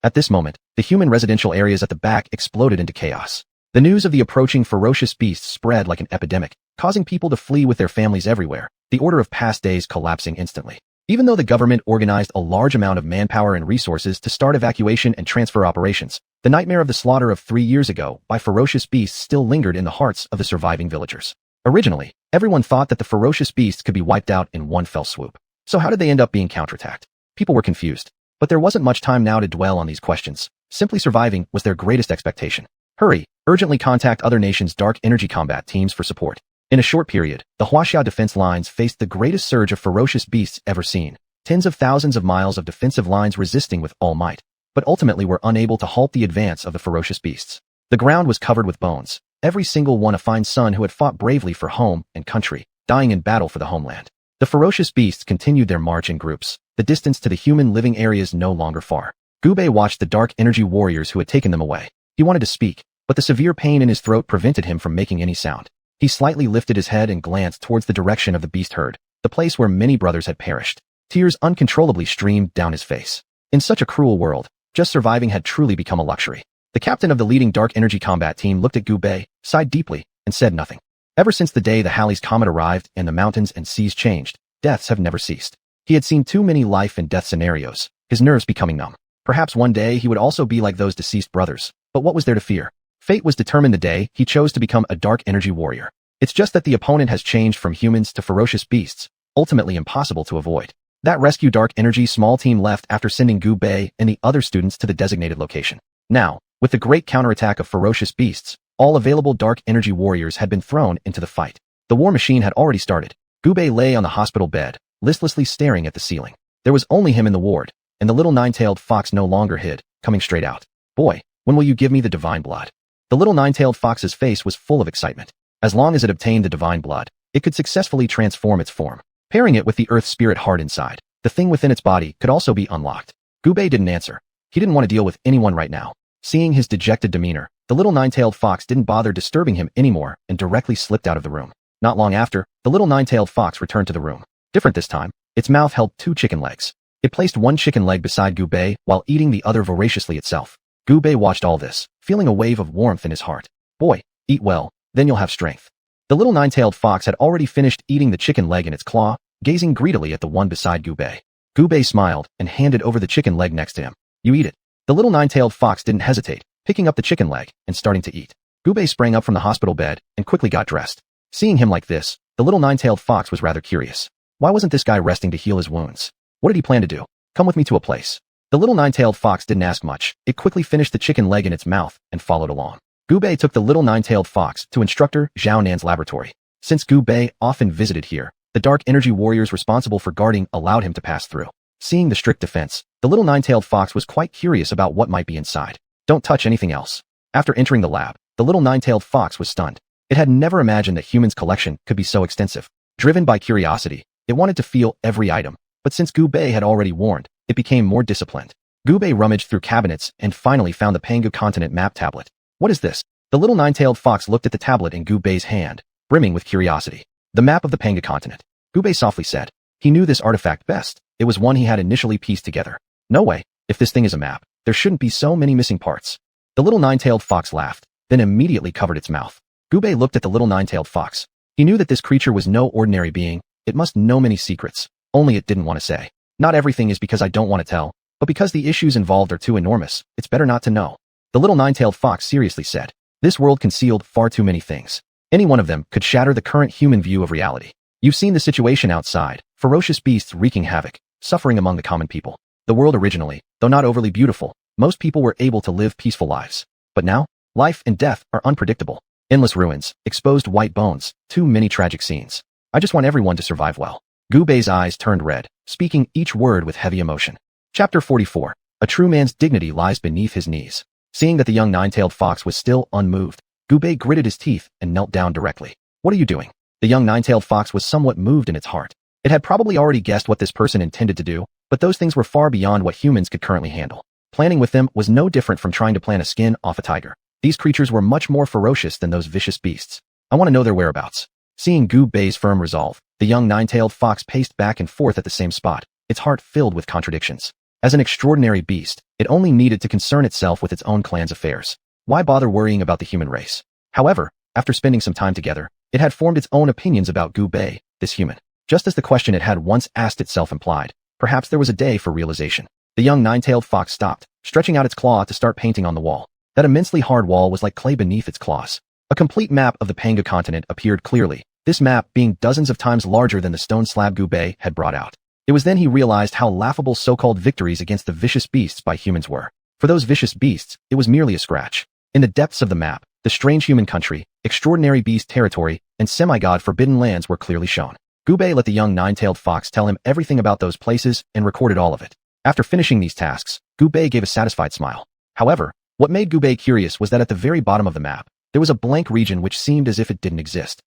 At this moment, the human residential areas at the back exploded into chaos. The news of the approaching ferocious beasts spread like an epidemic, causing people to flee with their families everywhere, the order of past days collapsing instantly. Even though the government organized a large amount of manpower and resources to start evacuation and transfer operations, the nightmare of the slaughter of 3 years ago by ferocious beasts still lingered in the hearts of the surviving villagers. Originally, everyone thought that the ferocious beasts could be wiped out in one fell swoop. So how did they end up being counterattacked? People were confused. But there wasn't much time now to dwell on these questions. Simply surviving was their greatest expectation. Hurry, urgently contact other nations' dark energy combat teams for support. In a short period, the Huaxia defense lines faced the greatest surge of ferocious beasts ever seen. Tens of thousands of miles of defensive lines resisting with all might, but ultimately were unable to halt the advance of the ferocious beasts. The ground was covered with bones, every single one a fine son who had fought bravely for home and country, dying in battle for the homeland. The ferocious beasts continued their march in groups, the distance to the human living areas no longer far. Gubei watched the dark energy warriors who had taken them away. He wanted to speak, but the severe pain in his throat prevented him from making any sound. He slightly lifted his head and glanced towards the direction of the beast herd, the place where many brothers had perished. Tears uncontrollably streamed down his face. In such a cruel world, just surviving had truly become a luxury. The captain of the leading dark energy combat team looked at Gubei, sighed deeply, and said nothing. Ever since the day the Halley's Comet arrived and the mountains and seas changed, deaths have never ceased. He had seen too many life and death scenarios, his nerves becoming numb. Perhaps one day he would also be like those deceased brothers, but what was there to fear? Fate was determined the day he chose to become a dark energy warrior. It's just that the opponent has changed from humans to ferocious beasts, ultimately impossible to avoid. That rescue dark energy small team left after sending Gubei and the other students to the designated location. Now, with the great counterattack of ferocious beasts, all available dark energy warriors had been thrown into the fight. The war machine had already started. Gubei lay on the hospital bed, listlessly staring at the ceiling. There was only him in the ward, and the little nine-tailed fox no longer hid, coming straight out. Boy, when will you give me the divine blood? The little nine-tailed fox's face was full of excitement. As long as it obtained the divine blood, it could successfully transform its form. Pairing it with the earth spirit heart inside, the thing within its body could also be unlocked. Gubei didn't answer. He didn't want to deal with anyone right now. Seeing his dejected demeanor, the little nine-tailed fox didn't bother disturbing him anymore and directly slipped out of the room. Not long after, the little nine-tailed fox returned to the room. Different this time, its mouth held 2 chicken legs. It placed one chicken leg beside Gubei while eating the other voraciously itself. Gubei watched all this, feeling a wave of warmth in his heart. Boy, eat well, then you'll have strength. The little nine-tailed fox had already finished eating the chicken leg in its claw, gazing greedily at the one beside Gubei. Gubei smiled and handed over the chicken leg next to him. You eat it. The little nine-tailed fox didn't hesitate, picking up the chicken leg and starting to eat. Gubei sprang up from the hospital bed and quickly got dressed. Seeing him like this, the little nine-tailed fox was rather curious. Why wasn't this guy resting to heal his wounds? What did he plan to do? Come with me to a place. The little nine-tailed fox didn't ask much. It quickly finished the chicken leg in its mouth and followed along. Gubei took the little nine-tailed fox to instructor Xiaohuan's laboratory. Since Gubei often visited here, the dark energy warriors responsible for guarding allowed him to pass through. Seeing the strict defense, the little nine-tailed fox was quite curious about what might be inside. Don't touch anything else. After entering the lab, the little nine-tailed fox was stunned. It had never imagined that humans' collection could be so extensive. Driven by curiosity, it wanted to feel every item, but since Gubei had already warned, it became more disciplined. Gubei rummaged through cabinets and finally found the Pangu continent map tablet. What is this? The little nine-tailed fox looked at the tablet in Gubei's hand, brimming with curiosity. The map of the Pangu continent. Gubei softly said. He knew this artifact best. It was one he had initially pieced together. No way. If this thing is a map, there shouldn't be so many missing parts. The little nine-tailed fox laughed, then immediately covered its mouth. Gubei looked at the little nine-tailed fox. He knew that this creature was no ordinary being. It must know many secrets, only it didn't want to say. Not everything is because I don't want to tell, but because the issues involved are too enormous, it's better not to know. The little nine-tailed fox seriously said. This world concealed far too many things. Any one of them could shatter the current human view of reality. You've seen the situation outside, ferocious beasts wreaking havoc, suffering among the common people. The world originally, though not overly beautiful, most people were able to live peaceful lives. But now, Life and death are unpredictable. Endless ruins, exposed white bones, too many tragic scenes. I just want everyone to survive well. Gu Bei's eyes turned red, speaking each word with heavy emotion. Chapter 44. A true man's dignity lies beneath his knees. Seeing that the young nine-tailed fox was still unmoved, Gu Bei gritted his teeth and knelt down directly. What are you doing? The young nine-tailed fox was somewhat moved in its heart. It had probably already guessed what this person intended to do, but those things were far beyond what humans could currently handle. Planning with them was no different from trying to plant a skin off a tiger. These creatures were much more ferocious than those vicious beasts. I want to know their whereabouts. Seeing Gu Bei's firm resolve, the young nine-tailed fox paced back and forth at the same spot, its heart filled with contradictions. As an extraordinary beast, it only needed to concern itself with its own clan's affairs. Why bother worrying about the human race? However, after spending some time together, it had formed its own opinions about Gu Bei, this human. Just as the question it had once asked itself implied, perhaps there was a day for realization. The young nine-tailed fox stopped, stretching out its claw to start painting on the wall. That immensely hard wall was like clay beneath its claws. A complete map of the Panga continent appeared clearly, this map being dozens of times larger than the stone slab Gu Bei had brought out. It was then he realized how laughable so-called victories against the vicious beasts by humans were. For those vicious beasts, it was merely a scratch. In the depths of the map, the strange human country, extraordinary beast territory, and semi-god forbidden lands were clearly shown. Gu Bei let the young nine-tailed fox tell him everything about those places and recorded all of it. After finishing these tasks, Gu Bei gave a satisfied smile. However, what made Gu Bei curious was that at the very bottom of the map, there was a blank region which seemed as if it didn't exist.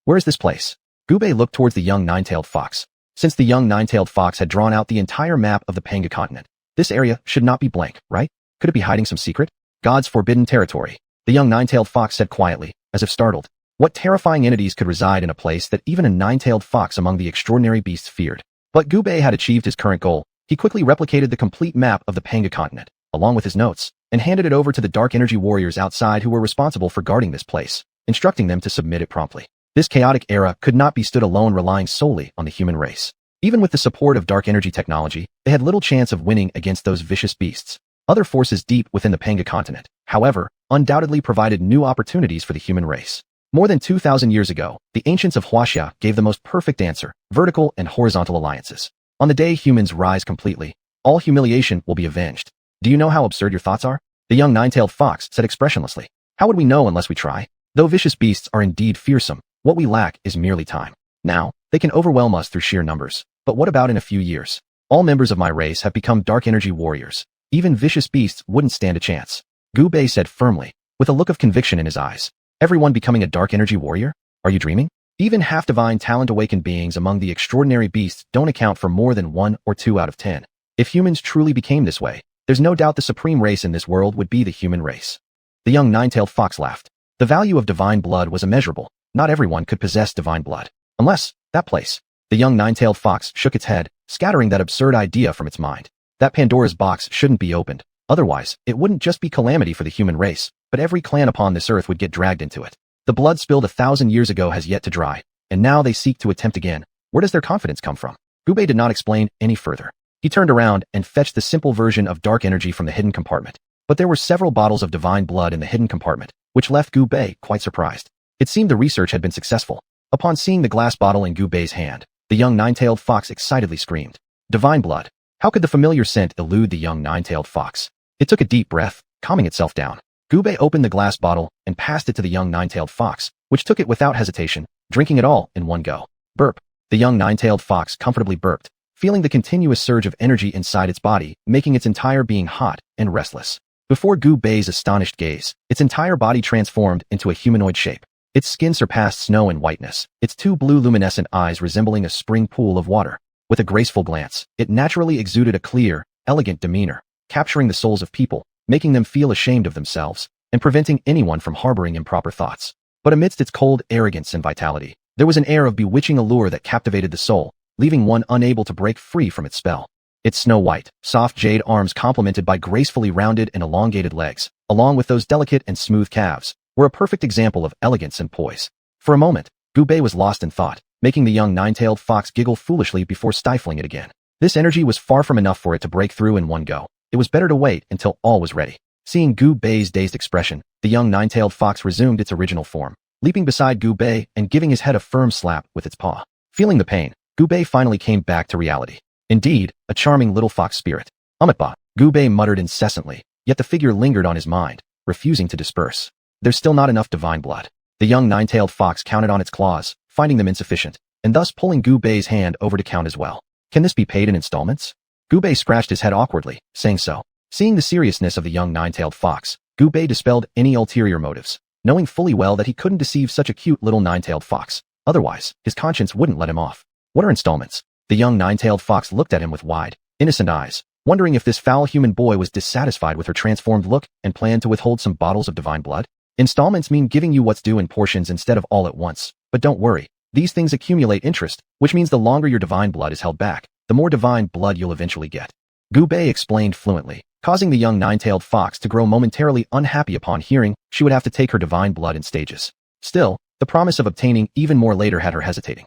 Where is this place? Gu Bei looked towards the young nine-tailed fox. Since the young nine-tailed fox had drawn out the entire map of the Panga continent, this area should not be blank, right? Could it be hiding some secret? God's forbidden territory. The young nine-tailed fox said quietly, as if startled. What terrifying entities could reside in a place that even a nine-tailed fox among the extraordinary beasts feared? But Gu Bei had achieved his current goal. He quickly replicated the complete map of the Panga continent, along with his notes, and handed it over to the dark energy warriors outside who were responsible for guarding this place, instructing them to submit it promptly. This chaotic era could not be stood alone relying solely on the human race. Even with the support of dark energy technology, they had little chance of winning against those vicious beasts. Other forces deep within the Panga continent, however, undoubtedly provided new opportunities for the human race. More than 2,000 years ago, the ancients of xianxia gave the most perfect answer, vertical and horizontal alliances. On the day humans rise completely, all humiliation will be avenged. Do you know how absurd your thoughts are? The young nine-tailed fox said expressionlessly. How would we know unless we try? Though vicious beasts are indeed fearsome, what we lack is merely time. Now, they can overwhelm us through sheer numbers. But what about in a few years? All members of my race have become dark energy warriors. Even vicious beasts wouldn't stand a chance. Gu Bei said firmly, with a look of conviction in his eyes. Everyone becoming a dark energy warrior? Are you dreaming? Even half-divine talent-awakened beings among the extraordinary beasts don't account for more than 1 or 2 out of 10. If humans truly became this way, there's no doubt the supreme race in this world would be the human race. The young nine-tailed fox laughed. The value of divine blood was immeasurable. Not everyone could possess divine blood. Unless, that place. The young nine-tailed fox shook its head, scattering that absurd idea from its mind. That Pandora's box shouldn't be opened. Otherwise, it wouldn't just be calamity for the human race, but every clan upon this earth would get dragged into it. The blood spilled 1,000 years ago has yet to dry, and now they seek to attempt again. Where does their confidence come from? Gu Bei did not explain any further. He turned around and fetched the simple version of dark energy from the hidden compartment. But there were several bottles of divine blood in the hidden compartment, which left Gu Bei quite surprised. It seemed the research had been successful. Upon seeing the glass bottle in Gu Bei's hand, the young nine-tailed fox excitedly screamed. Divine blood. How could the familiar scent elude the young nine-tailed fox? It took a deep breath, calming itself down. Gu Bei opened the glass bottle and passed it to the young nine-tailed fox, which took it without hesitation, drinking it all in one go. Burp. The young nine-tailed fox comfortably burped, feeling the continuous surge of energy inside its body, making its entire being hot and restless. Before Gu Bei's astonished gaze, its entire body transformed into a humanoid shape. Its skin surpassed snow in whiteness, its 2 blue luminescent eyes resembling a spring pool of water. With a graceful glance, it naturally exuded a clear, elegant demeanor, capturing the souls of people, making them feel ashamed of themselves, and preventing anyone from harboring improper thoughts. But amidst its cold arrogance and vitality, there was an air of bewitching allure that captivated the soul, leaving one unable to break free from its spell. Its snow-white, soft jade arms complemented by gracefully rounded and elongated legs, along with those delicate and smooth calves, were a perfect example of elegance and poise. For a moment, Gu Bei was lost in thought, making the young nine-tailed fox giggle foolishly before stifling it again. This energy was far from enough for it to break through in one go. It was better to wait until all was ready. Seeing Gu Bei's dazed expression, the young nine-tailed fox resumed its original form, leaping beside Gu Bei and giving his head a firm slap with its paw. Feeling the pain, Gu Bei finally came back to reality. Indeed, a charming little fox spirit. Umitba, Gu Bei muttered incessantly, yet the figure lingered on his mind, refusing to disperse. There's still not enough divine blood. The young nine-tailed fox counted on its claws, finding them insufficient, and thus pulling Gu Bei's hand over to count as well. Can this be paid in installments? Gu Bei scratched his head awkwardly, saying so. Seeing the seriousness of the young nine-tailed fox, Gu Bei dispelled any ulterior motives, knowing fully well that he couldn't deceive such a cute little nine-tailed fox. Otherwise, his conscience wouldn't let him off. What are installments? The young nine-tailed fox looked at him with wide, innocent eyes, wondering if this foul human boy was dissatisfied with her transformed look and planned to withhold some bottles of divine blood. Installments mean giving you what's due in portions instead of all at once. But don't worry, these things accumulate interest, which means the longer your divine blood is held back, the more divine blood you'll eventually get. Gu Bei explained fluently, causing the young nine-tailed fox to grow momentarily unhappy upon hearing she would have to take her divine blood in stages. Still, the promise of obtaining even more later had her hesitating.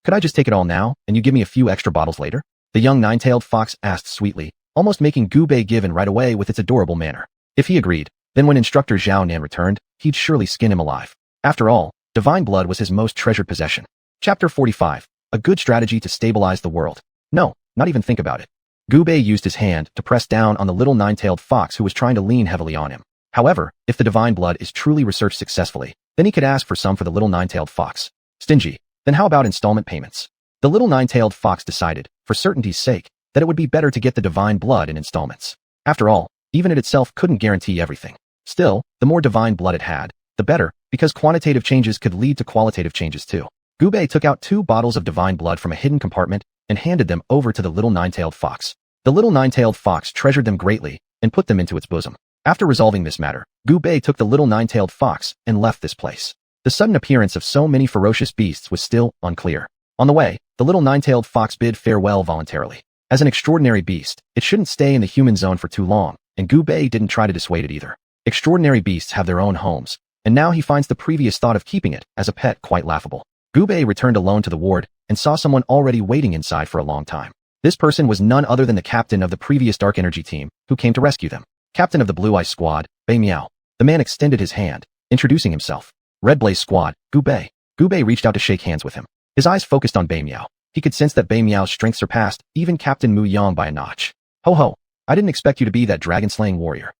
Could I just take it all now, and you give me a few extra bottles later? The young nine-tailed fox asked sweetly, almost making Gu Bei give in right away with its adorable manner. If he agreed, then when instructor Xiaonan returned, he'd surely skin him alive. After all, divine blood was his most treasured possession. Chapter 45. A good strategy to stabilize the world. No, not even think about it. Gu Bei used his hand to press down on the little nine-tailed fox who was trying to lean heavily on him. However, if the divine blood is truly researched successfully, then he could ask for some for the little nine-tailed fox. Stingy. Then how about installment payments? The little nine-tailed fox decided, for certainty's sake, that it would be better to get the divine blood in installments. After all, even it itself couldn't guarantee everything. Still, the more divine blood it had, the better, because quantitative changes could lead to qualitative changes too. Gu Bei took out 2 bottles of divine blood from a hidden compartment and handed them over to the little nine-tailed fox. The little nine-tailed fox treasured them greatly and put them into its bosom. After resolving this matter, Gu Bei took the little nine-tailed fox and left this place. The sudden appearance of so many ferocious beasts was still unclear. On the way, the little nine-tailed fox bid farewell voluntarily. As an extraordinary beast, it shouldn't stay in the human zone for too long, and Gu Bei didn't try to dissuade it either. Extraordinary beasts have their own homes, and now he finds the previous thought of keeping it as a pet quite laughable. Gu Bei returned alone to the ward and saw someone already waiting inside for a long time. This person was none other than the captain of the previous Dark Energy team, who came to rescue them. Captain of the Blue Ice Squad, Bei Miao. The man extended his hand, introducing himself. Red Blaze Squad, Gu Bei. Gu Bei reached out to shake hands with him. His eyes focused on Bei Miao. He could sense that Bei Miao's strength surpassed even Captain Mu Yang by a notch. Ho ho, I didn't expect you to be that dragon-slaying warrior.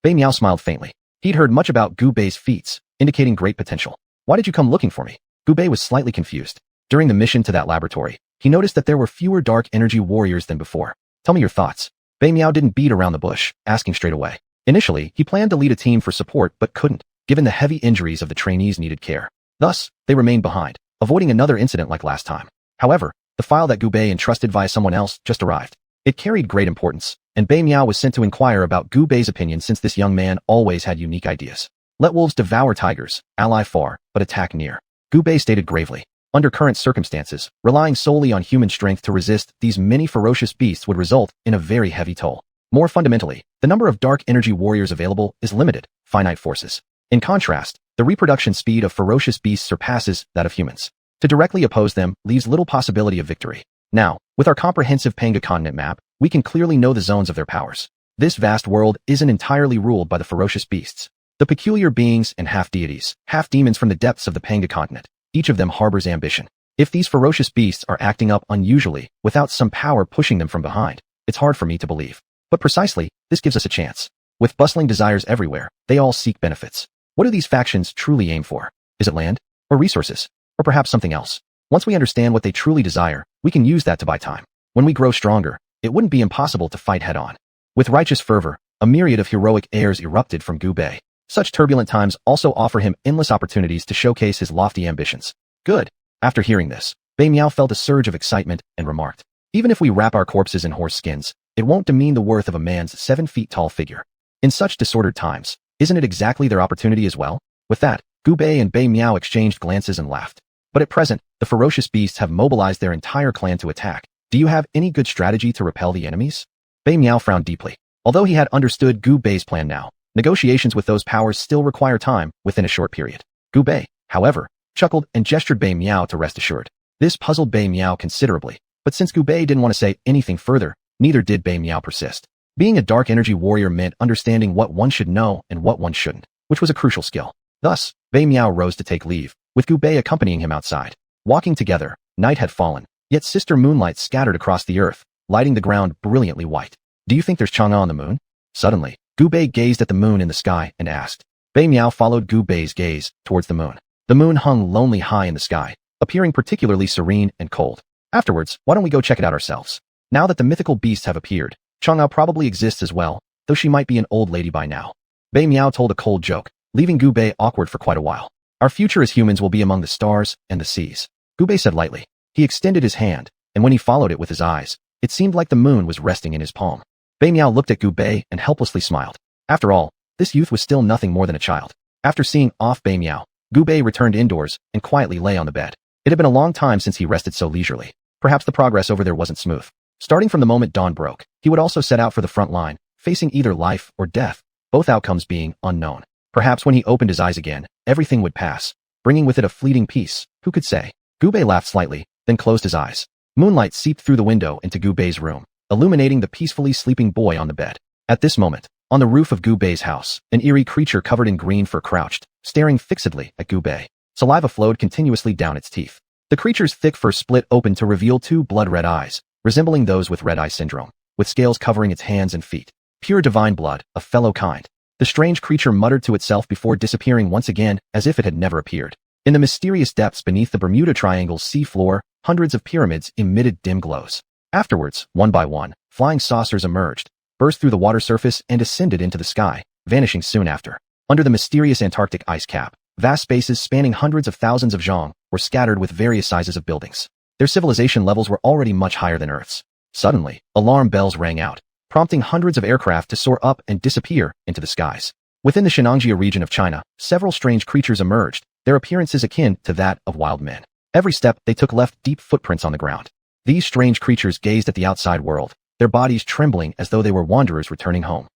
Bei Miao smiled faintly. He'd heard much about Gu Bei's feats, indicating great potential. Why did you come looking for me? Gu Bei was slightly confused. During the mission to that laboratory, he noticed that there were fewer dark energy warriors than before. Tell me your thoughts. Bei Miao didn't beat around the bush, asking straight away. Initially, he planned to lead a team for support but couldn't, given the heavy injuries of the trainees needed care. Thus, they remained behind, avoiding another incident like last time. However, the file that Gu Bei entrusted via someone else just arrived. It carried great importance, and Bei Miao was sent to inquire about Gu Bei's opinion since this young man always had unique ideas. Let wolves devour tigers, ally far, but attack near. Gu Bei stated gravely. Under current circumstances, relying solely on human strength to resist these many ferocious beasts would result in a very heavy toll. More fundamentally, the number of dark energy warriors available is limited, finite forces. In contrast, the reproduction speed of ferocious beasts surpasses that of humans. To directly oppose them leaves little possibility of victory. Now, with our comprehensive Panga continent map, we can clearly know the zones of their powers. This vast world isn't entirely ruled by the ferocious beasts. The peculiar beings and half-deities, half-demons from the depths of the Panga continent. Each of them harbors ambition. If these ferocious beasts are acting up unusually, without some power pushing them from behind, it's hard for me to believe. But precisely, this gives us a chance. With bustling desires everywhere, they all seek benefits. What do these factions truly aim for? Is it land? Or resources? Or perhaps something else? Once we understand what they truly desire, we can use that to buy time. When we grow stronger, it wouldn't be impossible to fight head-on. With righteous fervor, a myriad of heroic airs erupted from Gu Bei. Such turbulent times also offer him endless opportunities to showcase his lofty ambitions. Good. After hearing this, Bei Miao felt a surge of excitement and remarked, even if we wrap our corpses in horse skins, it won't demean the worth of a man's 7-feet-tall figure. In such disordered times, isn't it exactly their opportunity as well? With that, Gu Bei and Bei Miao exchanged glances and laughed. But at present, the ferocious beasts have mobilized their entire clan to attack. Do you have any good strategy to repel the enemies? Bei Miao frowned deeply. Although he had understood Gu Bei's plan now, negotiations with those powers still require time within a short period. Gu Bei, however, chuckled and gestured Bei Miao to rest assured. This puzzled Bei Miao considerably, but since Gu Bei didn't want to say anything further, neither did Bei Miao persist. Being a dark energy warrior meant understanding what one should know and what one shouldn't, which was a crucial skill. Thus, Bei Miao rose to take leave, with Gu Bei accompanying him outside. Walking together, night had fallen, yet sister moonlight scattered across the earth, lighting the ground brilliantly white. Do you think there's Chang'e on the moon? Suddenly, Gu Bei gazed at the moon in the sky and asked. Bei Miao followed Gu Bei's gaze towards the moon. The moon hung lonely high in the sky, appearing particularly serene and cold. Afterwards, why don't we go check it out ourselves? Now that the mythical beasts have appeared, Chang'ao probably exists as well, though she might be an old lady by now. Bei Miao told a cold joke, leaving Gu Bei awkward for quite a while. Our future as humans will be among the stars and the seas, Gu Bei said lightly. He extended his hand, and when he followed it with his eyes, it seemed like the moon was resting in his palm. Bei Miao looked at Gu Bei and helplessly smiled. After all, this youth was still nothing more than a child. After seeing off Bei Miao, Gu Bei returned indoors and quietly lay on the bed. It had been a long time since he rested so leisurely. Perhaps the progress over there wasn't smooth. Starting from the moment dawn broke, he would also set out for the front line, facing either life or death, both outcomes being unknown. Perhaps when he opened his eyes again, everything would pass, bringing with it a fleeting peace. Who could say? Gu Bei laughed slightly, then closed his eyes. Moonlight seeped through the window into Gu Bei's room, illuminating the peacefully sleeping boy on the bed. At this moment, on the roof of Gu Bei's house, an eerie creature covered in green fur crouched, staring fixedly at Gu Bei. Saliva flowed continuously down its teeth. The creature's thick fur split open to reveal two blood-red eyes, resembling those with red eye syndrome, with scales covering its hands and feet. Pure divine blood, a fellow kind. The strange creature muttered to itself before disappearing once again as if it had never appeared. In the mysterious depths beneath the Bermuda Triangle's sea floor, hundreds of pyramids emitted dim glows. Afterwards, one by one, flying saucers emerged, burst through the water surface and ascended into the sky, vanishing soon after. Under the mysterious Antarctic ice cap, vast spaces spanning hundreds of thousands of zhang were scattered with various sizes of buildings. Their civilization levels were already much higher than Earth's. Suddenly, alarm bells rang out, prompting hundreds of aircraft to soar up and disappear into the skies. Within the xianxia region of China, several strange creatures emerged, their appearances akin to that of wild men. Every step they took left deep footprints on the ground. These strange creatures gazed at the outside world, their bodies trembling as though they were wanderers returning home.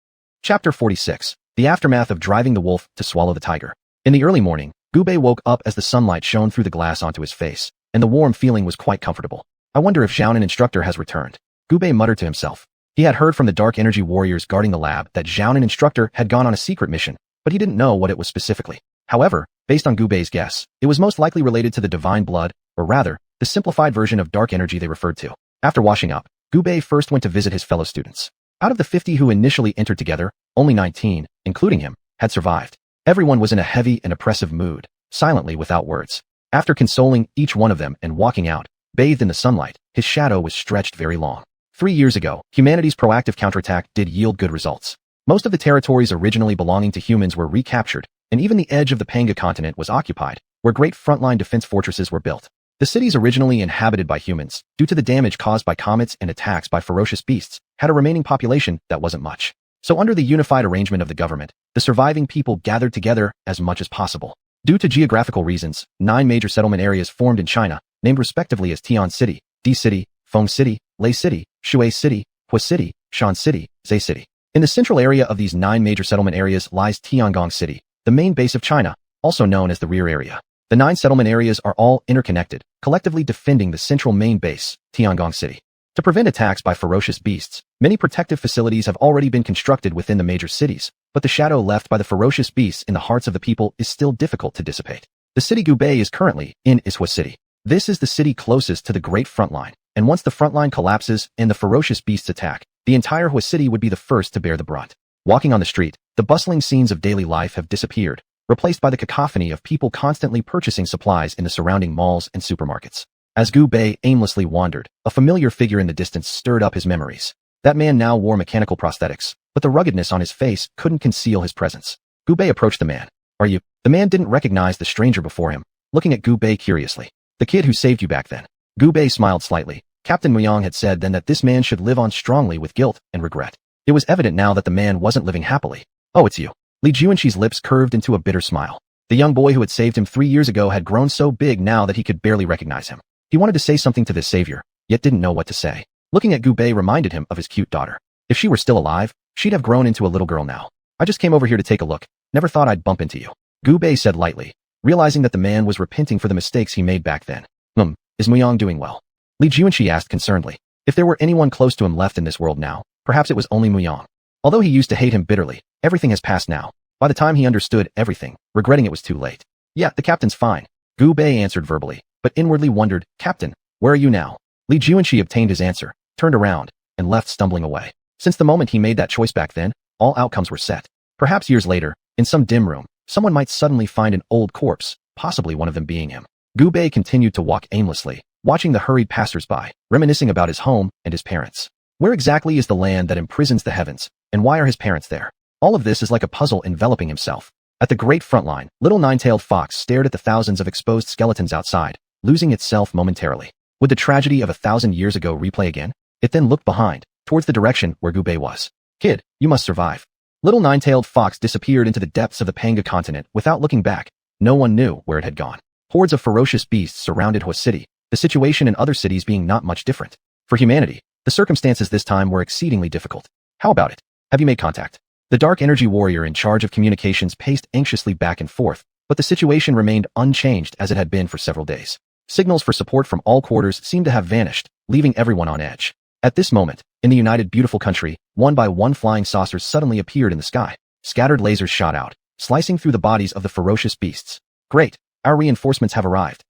Chapter 46. The aftermath of driving the wolf to swallow the tiger. In the early morning, Gu Bei woke up as the sunlight shone through the glass onto his face, and the warm feeling was quite comfortable. I wonder if Xiaonan instructor has returned. Gu Bei muttered to himself. He had heard from the dark energy warriors guarding the lab that Xiaonan instructor had gone on a secret mission, but he didn't know what it was specifically. However, based on Gu Bei's guess, it was most likely related to the divine blood, or rather, the simplified version of dark energy they referred to. After washing up, Gu Bei first went to visit his fellow students. Out of the 50 who initially entered together, only 19, including him, had survived. Everyone was in a heavy and oppressive mood, silently without words. After consoling each one of them and walking out, bathed in the sunlight, his shadow was stretched very long. 3 years ago, humanity's proactive counterattack did yield good results. Most of the territories originally belonging to humans were recaptured, and even the edge of the Panga continent was occupied, where great frontline defense fortresses were built. The cities originally inhabited by humans, due to the damage caused by comets and attacks by ferocious beasts, had a remaining population that wasn't much. So under the unified arrangement of the government, the surviving people gathered together as much as possible. Due to geographical reasons, 9 major settlement areas formed in China, named respectively as Tian City, Di City, Feng City, Lei City, Shui City, Hua City, Shan City, Zhe City. In the central area of these 9 major settlement areas lies Tiangong City, the main base of China, also known as the rear area. The 9 settlement areas are all interconnected, collectively defending the central main base, Tiangong City. To prevent attacks by ferocious beasts, many protective facilities have already been constructed within the major cities, but the shadow left by the ferocious beasts in the hearts of the people is still difficult to dissipate. The city Gu Bei is currently in is Hua City. This is the city closest to the great front line, and once the front line collapses and the ferocious beasts attack, the entire Hua City would be the first to bear the brunt. Walking on the street, the bustling scenes of daily life have disappeared, replaced by the cacophony of people constantly purchasing supplies in the surrounding malls and supermarkets. As Gu Bei aimlessly wandered, a familiar figure in the distance stirred up his memories. That man now wore mechanical prosthetics, but the ruggedness on his face couldn't conceal his presence. Gu Bei approached the man. Are you? The man didn't recognize the stranger before him, looking at Gu Bei curiously. The kid who saved you back then. Gu Bei smiled slightly. Captain Muyang had said then that this man should live on strongly with guilt and regret. It was evident now that the man wasn't living happily. Oh, it's you. Li Juanxi's lips curved into a bitter smile. The young boy who had saved him 3 years ago had grown so big now that he could barely recognize him. He wanted to say something to this savior, yet didn't know what to say. Looking at Gu Bei reminded him of his cute daughter. If she were still alive, she'd have grown into a little girl now. I just came over here to take a look. Never thought I'd bump into you. Gu Bei said lightly, realizing that the man was repenting for the mistakes he made back then. Is Muyang doing well? Li Juanxi asked concernedly. If there were anyone close to him left in this world now, perhaps it was only Muyang. Although he used to hate him bitterly, everything has passed now. By the time he understood everything, regretting it was too late. Yeah, the captain's fine. Gu Bei answered verbally, but inwardly wondered, Captain, where are you now? Li Juanxi obtained his answer, turned around, and left stumbling away. Since the moment he made that choice back then, all outcomes were set. Perhaps years later, in some dim room, someone might suddenly find an old corpse, possibly one of them being him. Gu Bei continued to walk aimlessly, watching the hurried passers-by, reminiscing about his home and his parents. Where exactly is the land that imprisons the heavens, and why are his parents there? All of this is like a puzzle enveloping himself. At the great front line, little nine-tailed fox stared at the thousands of exposed skeletons outside, losing itself momentarily. Would the tragedy of 1,000 years ago replay again? It then looked behind, towards the direction where Gu Bei was. Kid, you must survive. Little nine-tailed fox disappeared into the depths of the Panga continent without looking back. No one knew where it had gone. Hordes of ferocious beasts surrounded Hua City, the situation in other cities being not much different. For humanity, the circumstances this time were exceedingly difficult. How about it? Have you made contact? The dark energy warrior in charge of communications paced anxiously back and forth, but the situation remained unchanged as it had been for several days. Signals for support from all quarters seemed to have vanished, leaving everyone on edge. At this moment, in the United Beautiful Country, one by one flying saucers suddenly appeared in the sky. Scattered lasers shot out, slicing through the bodies of the ferocious beasts. Great, our reinforcements have arrived.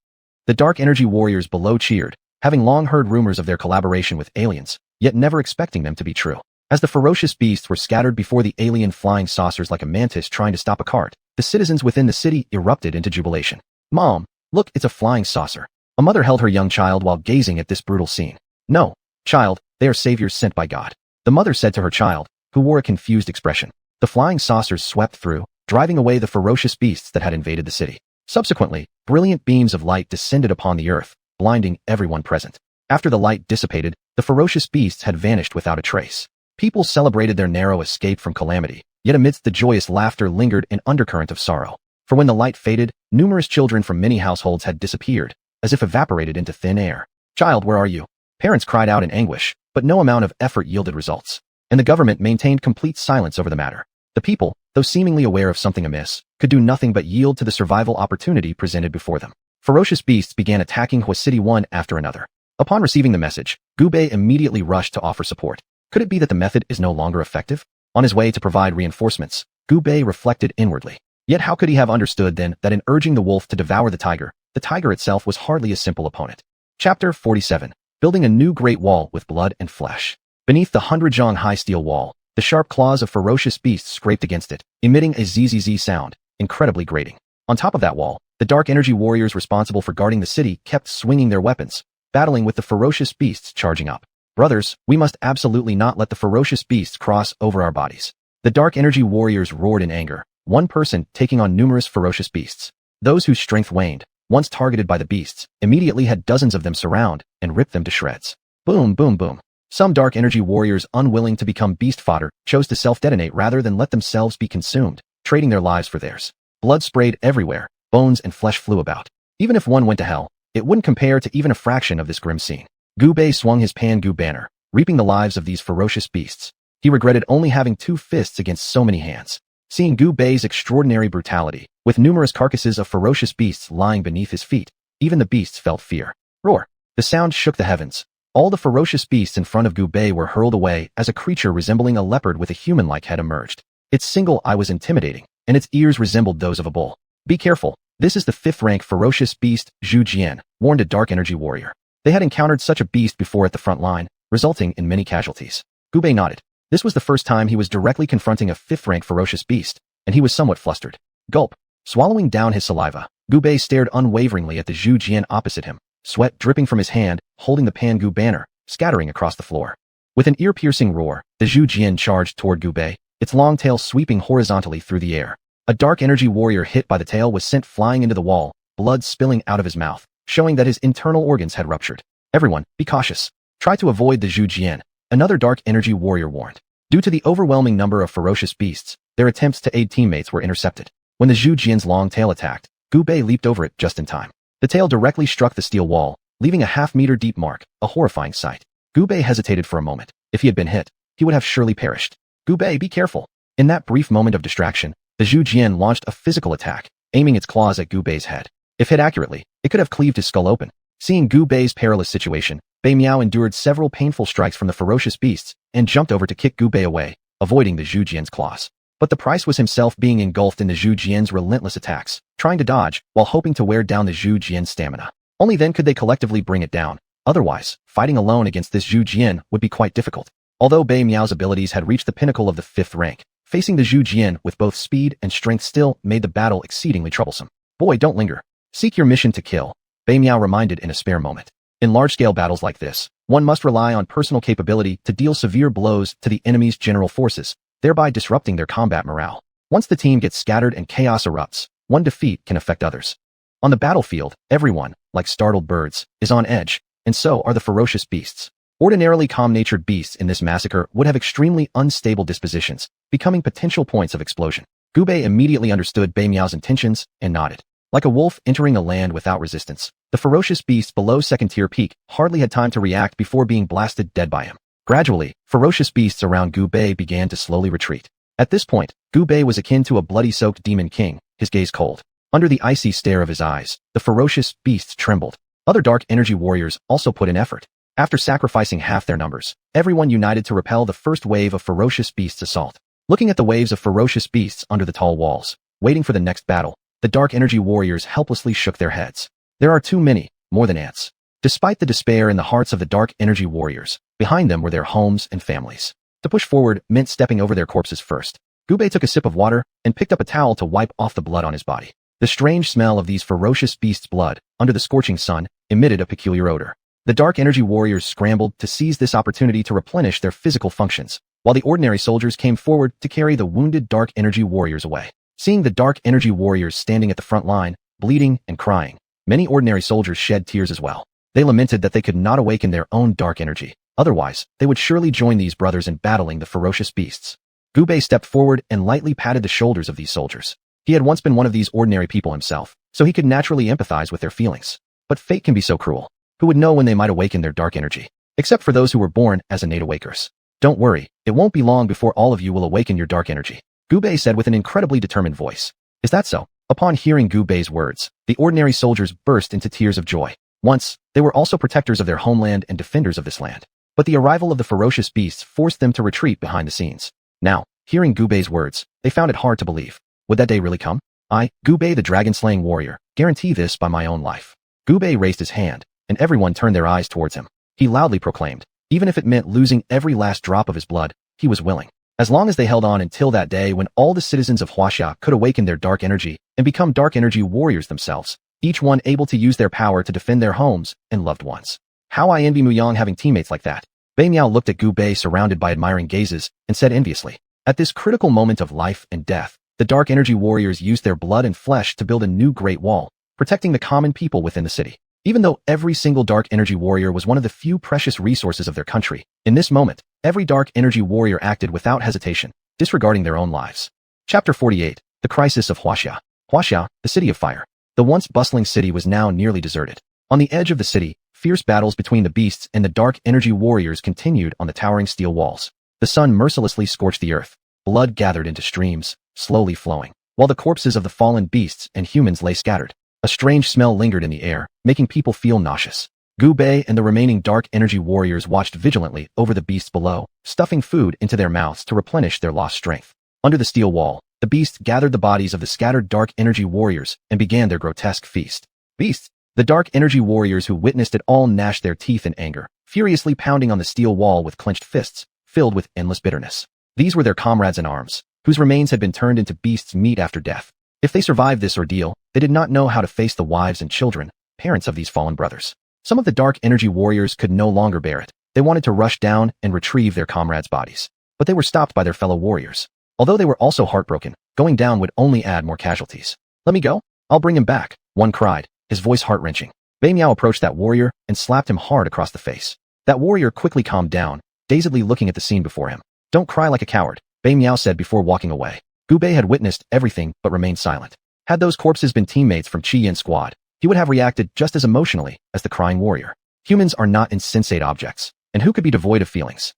The dark energy warriors below cheered, having long heard rumors of their collaboration with aliens, yet never expecting them to be true. As the ferocious beasts were scattered before the alien flying saucers like a mantis trying to stop a cart, the citizens within the city erupted into jubilation. Mom, look, it's a flying saucer. A mother held her young child while gazing at this brutal scene. No, child, they are saviors sent by God. The mother said to her child, who wore a confused expression. The flying saucers swept through, driving away the ferocious beasts that had invaded the city. Subsequently, brilliant beams of light descended upon the earth, blinding everyone present. After the light dissipated, the ferocious beasts had vanished without a trace. People celebrated their narrow escape from calamity, yet amidst the joyous laughter lingered an undercurrent of sorrow. For when the light faded, numerous children from many households had disappeared, as if evaporated into thin air. Child, where are you? Parents cried out in anguish, but no amount of effort yielded results, and the government maintained complete silence over the matter. The people, though seemingly aware of something amiss, could do nothing but yield to the survival opportunity presented before them. Ferocious beasts began attacking Hua City one after another. Upon receiving the message, Gu Bei immediately rushed to offer support. Could it be that the method is no longer effective? On his way to provide reinforcements, Gu Bei reflected inwardly. Yet how could he have understood then that in urging the wolf to devour the tiger itself was hardly a simple opponent? Chapter 47. Building a new great wall with blood and flesh. Beneath the 100-zhang high steel wall, the sharp claws of ferocious beasts scraped against it, emitting a zzz sound, incredibly grating. On top of that wall, the dark energy warriors responsible for guarding the city kept swinging their weapons, battling with the ferocious beasts charging up. Brothers, we must absolutely not let the ferocious beasts cross over our bodies. The dark energy warriors roared in anger, one person taking on numerous ferocious beasts. Those whose strength waned, once targeted by the beasts, immediately had dozens of them surround and rip them to shreds. Boom, boom, boom. Some dark energy warriors unwilling to become beast fodder chose to self-detonate rather than let themselves be consumed, trading their lives for theirs. Blood sprayed everywhere, bones and flesh flew about. Even if one went to hell, it wouldn't compare to even a fraction of this grim scene. Gu Bei swung his Pan-Gu banner, reaping the lives of these ferocious beasts. He regretted only having 2 fists against so many hands. Seeing Gu Bei's extraordinary brutality, with numerous carcasses of ferocious beasts lying beneath his feet, even the beasts felt fear. Roar! The sound shook the heavens. All the ferocious beasts in front of Gu Bei were hurled away as a creature resembling a leopard with a human-like head emerged. Its single eye was intimidating, and its ears resembled those of a bull. Be careful, this is the 5th-rank ferocious beast, Xuanhuan, warned a dark energy warrior. They had encountered such a beast before at the front line, resulting in many casualties. Gu Bei nodded. This was the first time he was directly confronting a 5th-rank ferocious beast, and he was somewhat flustered. Gulp. Swallowing down his saliva, Gu Bei stared unwaveringly at the Xuanhuan opposite him, sweat dripping from his hand, holding the Pan-Gu banner, scattering across the floor. With an ear-piercing roar, the Xuanhuan charged toward Gu Bei, its long tail sweeping horizontally through the air. A dark energy warrior hit by the tail was sent flying into the wall, blood spilling out of his mouth, showing that his internal organs had ruptured. Everyone, be cautious. Try to avoid the Xuanhuan, another dark energy warrior warned. Due to the overwhelming number of ferocious beasts, their attempts to aid teammates were intercepted. When the Xuanhuan's long tail attacked, Gu Bei leaped over it just in time. The tail directly struck the steel wall, leaving a half-meter deep mark, a horrifying sight. Gu Bei hesitated for a moment. If he had been hit, he would have surely perished. Gu Bei, be careful. In that brief moment of distraction, the Xuanhuan launched a physical attack, aiming its claws at Gu Bei's head. If hit accurately, it could have cleaved his skull open. Seeing Gu Bei's perilous situation, Bei Miao endured several painful strikes from the ferocious beasts and jumped over to kick Gu Bei away, avoiding the Xuanhuan's claws. But the price was himself being engulfed in the Xuanhuan's relentless attacks, trying to dodge while hoping to wear down the Xuanhuan's stamina. Only then could they collectively bring it down. Otherwise, fighting alone against this Xuanhuan would be quite difficult. Although Bei Miao's abilities had reached the pinnacle of the 5th rank, facing the Zhu Jian with both speed and strength still made the battle exceedingly troublesome. Boy, don't linger. Seek your mission to kill, Bei Miao reminded in a spare moment. In large-scale battles like this, one must rely on personal capability to deal severe blows to the enemy's general forces, thereby disrupting their combat morale. Once the team gets scattered and chaos erupts, one defeat can affect others. On the battlefield, everyone, like startled birds, is on edge, and so are the ferocious beasts. Ordinarily calm-natured beasts in this massacre would have extremely unstable dispositions, becoming potential points of explosion. Gu Bei immediately understood Bei Miao's intentions and nodded. Like a wolf entering a land without resistance, the ferocious beasts below second-tier peak hardly had time to react before being blasted dead by him. Gradually, ferocious beasts around Gu Bei began to slowly retreat. At this point, Gu Bei was akin to a bloody-soaked demon king, his gaze cold. Under the icy stare of his eyes, the ferocious beasts trembled. Other dark energy warriors also put in effort. After sacrificing half their numbers, everyone united to repel the first wave of ferocious beasts' assault. Looking at the waves of ferocious beasts under the tall walls, waiting for the next battle, the dark energy warriors helplessly shook their heads. There are too many, more than ants. Despite the despair in the hearts of the dark energy warriors, behind them were their homes and families. To push forward meant stepping over their corpses first. Gu Bei took a sip of water and picked up a towel to wipe off the blood on his body. The strange smell of these ferocious beasts' blood, under the scorching sun, emitted a peculiar odor. The dark energy warriors scrambled to seize this opportunity to replenish their physical functions, while the ordinary soldiers came forward to carry the wounded dark energy warriors away. Seeing the dark energy warriors standing at the front line, bleeding and crying, many ordinary soldiers shed tears as well. They lamented that they could not awaken their own dark energy. Otherwise, they would surely join these brothers in battling the ferocious beasts. Gu Bei stepped forward and lightly patted the shoulders of these soldiers. He had once been one of these ordinary people himself, so he could naturally empathize with their feelings. But fate can be so cruel. Who would know when they might awaken their dark energy? Except for those who were born as innate awakers. Don't worry, it won't be long before all of you will awaken your dark energy, Gu Bei said with an incredibly determined voice. Is that so? Upon hearing Gu Bei's words, the ordinary soldiers burst into tears of joy. Once, they were also protectors of their homeland and defenders of this land. But the arrival of the ferocious beasts forced them to retreat behind the scenes. Now, hearing Gu Bei's words, they found it hard to believe. Would that day really come? I, Gu Bei the dragon-slaying warrior, guarantee this by my own life. Gu Bei raised his hand, and everyone turned their eyes towards him. He loudly proclaimed, even if it meant losing every last drop of his blood, he was willing. As long as they held on until that day when all the citizens of Huaxia could awaken their dark energy and become dark energy warriors themselves, each one able to use their power to defend their homes and loved ones. How I envy Muyang having teammates like that. Bei Miao looked at Gu Bei surrounded by admiring gazes and said enviously, at this critical moment of life and death, the dark energy warriors used their blood and flesh to build a new great wall, protecting the common people within the city. Even though every single dark energy warrior was one of the few precious resources of their country, in this moment, every dark energy warrior acted without hesitation, disregarding their own lives. Chapter 48, The Crisis of Huaxia. Huaxia, the city of fire. The once bustling city was now nearly deserted. On the edge of the city, fierce battles between the beasts and the dark energy warriors continued on the towering steel walls. The sun mercilessly scorched the earth. Blood gathered into streams, slowly flowing, while the corpses of the fallen beasts and humans lay scattered. A strange smell lingered in the air, making people feel nauseous. Gu Bei and the remaining dark energy warriors watched vigilantly over the beasts below, stuffing food into their mouths to replenish their lost strength. Under the steel wall, the beasts gathered the bodies of the scattered dark energy warriors and began their grotesque feast. Beasts! The dark energy warriors who witnessed it all gnashed their teeth in anger, furiously pounding on the steel wall with clenched fists, filled with endless bitterness. These were their comrades in arms, whose remains had been turned into beasts' meat after death. If they survived this ordeal, they did not know how to face the wives and children, parents of these fallen brothers. Some of the dark energy warriors could no longer bear it. They wanted to rush down and retrieve their comrades' bodies. But they were stopped by their fellow warriors. Although they were also heartbroken, going down would only add more casualties. Let me go? I'll bring him back, one cried, his voice heart-wrenching. Bei Miao approached that warrior and slapped him hard across the face. That warrior quickly calmed down, dazedly looking at the scene before him. Don't cry like a coward, Bei Miao said before walking away. Gu Bei had witnessed everything but remained silent. Had those corpses been teammates from Qi Yin's squad, he would have reacted just as emotionally as the crying warrior. Humans are not insensate objects, and who could be devoid of feelings?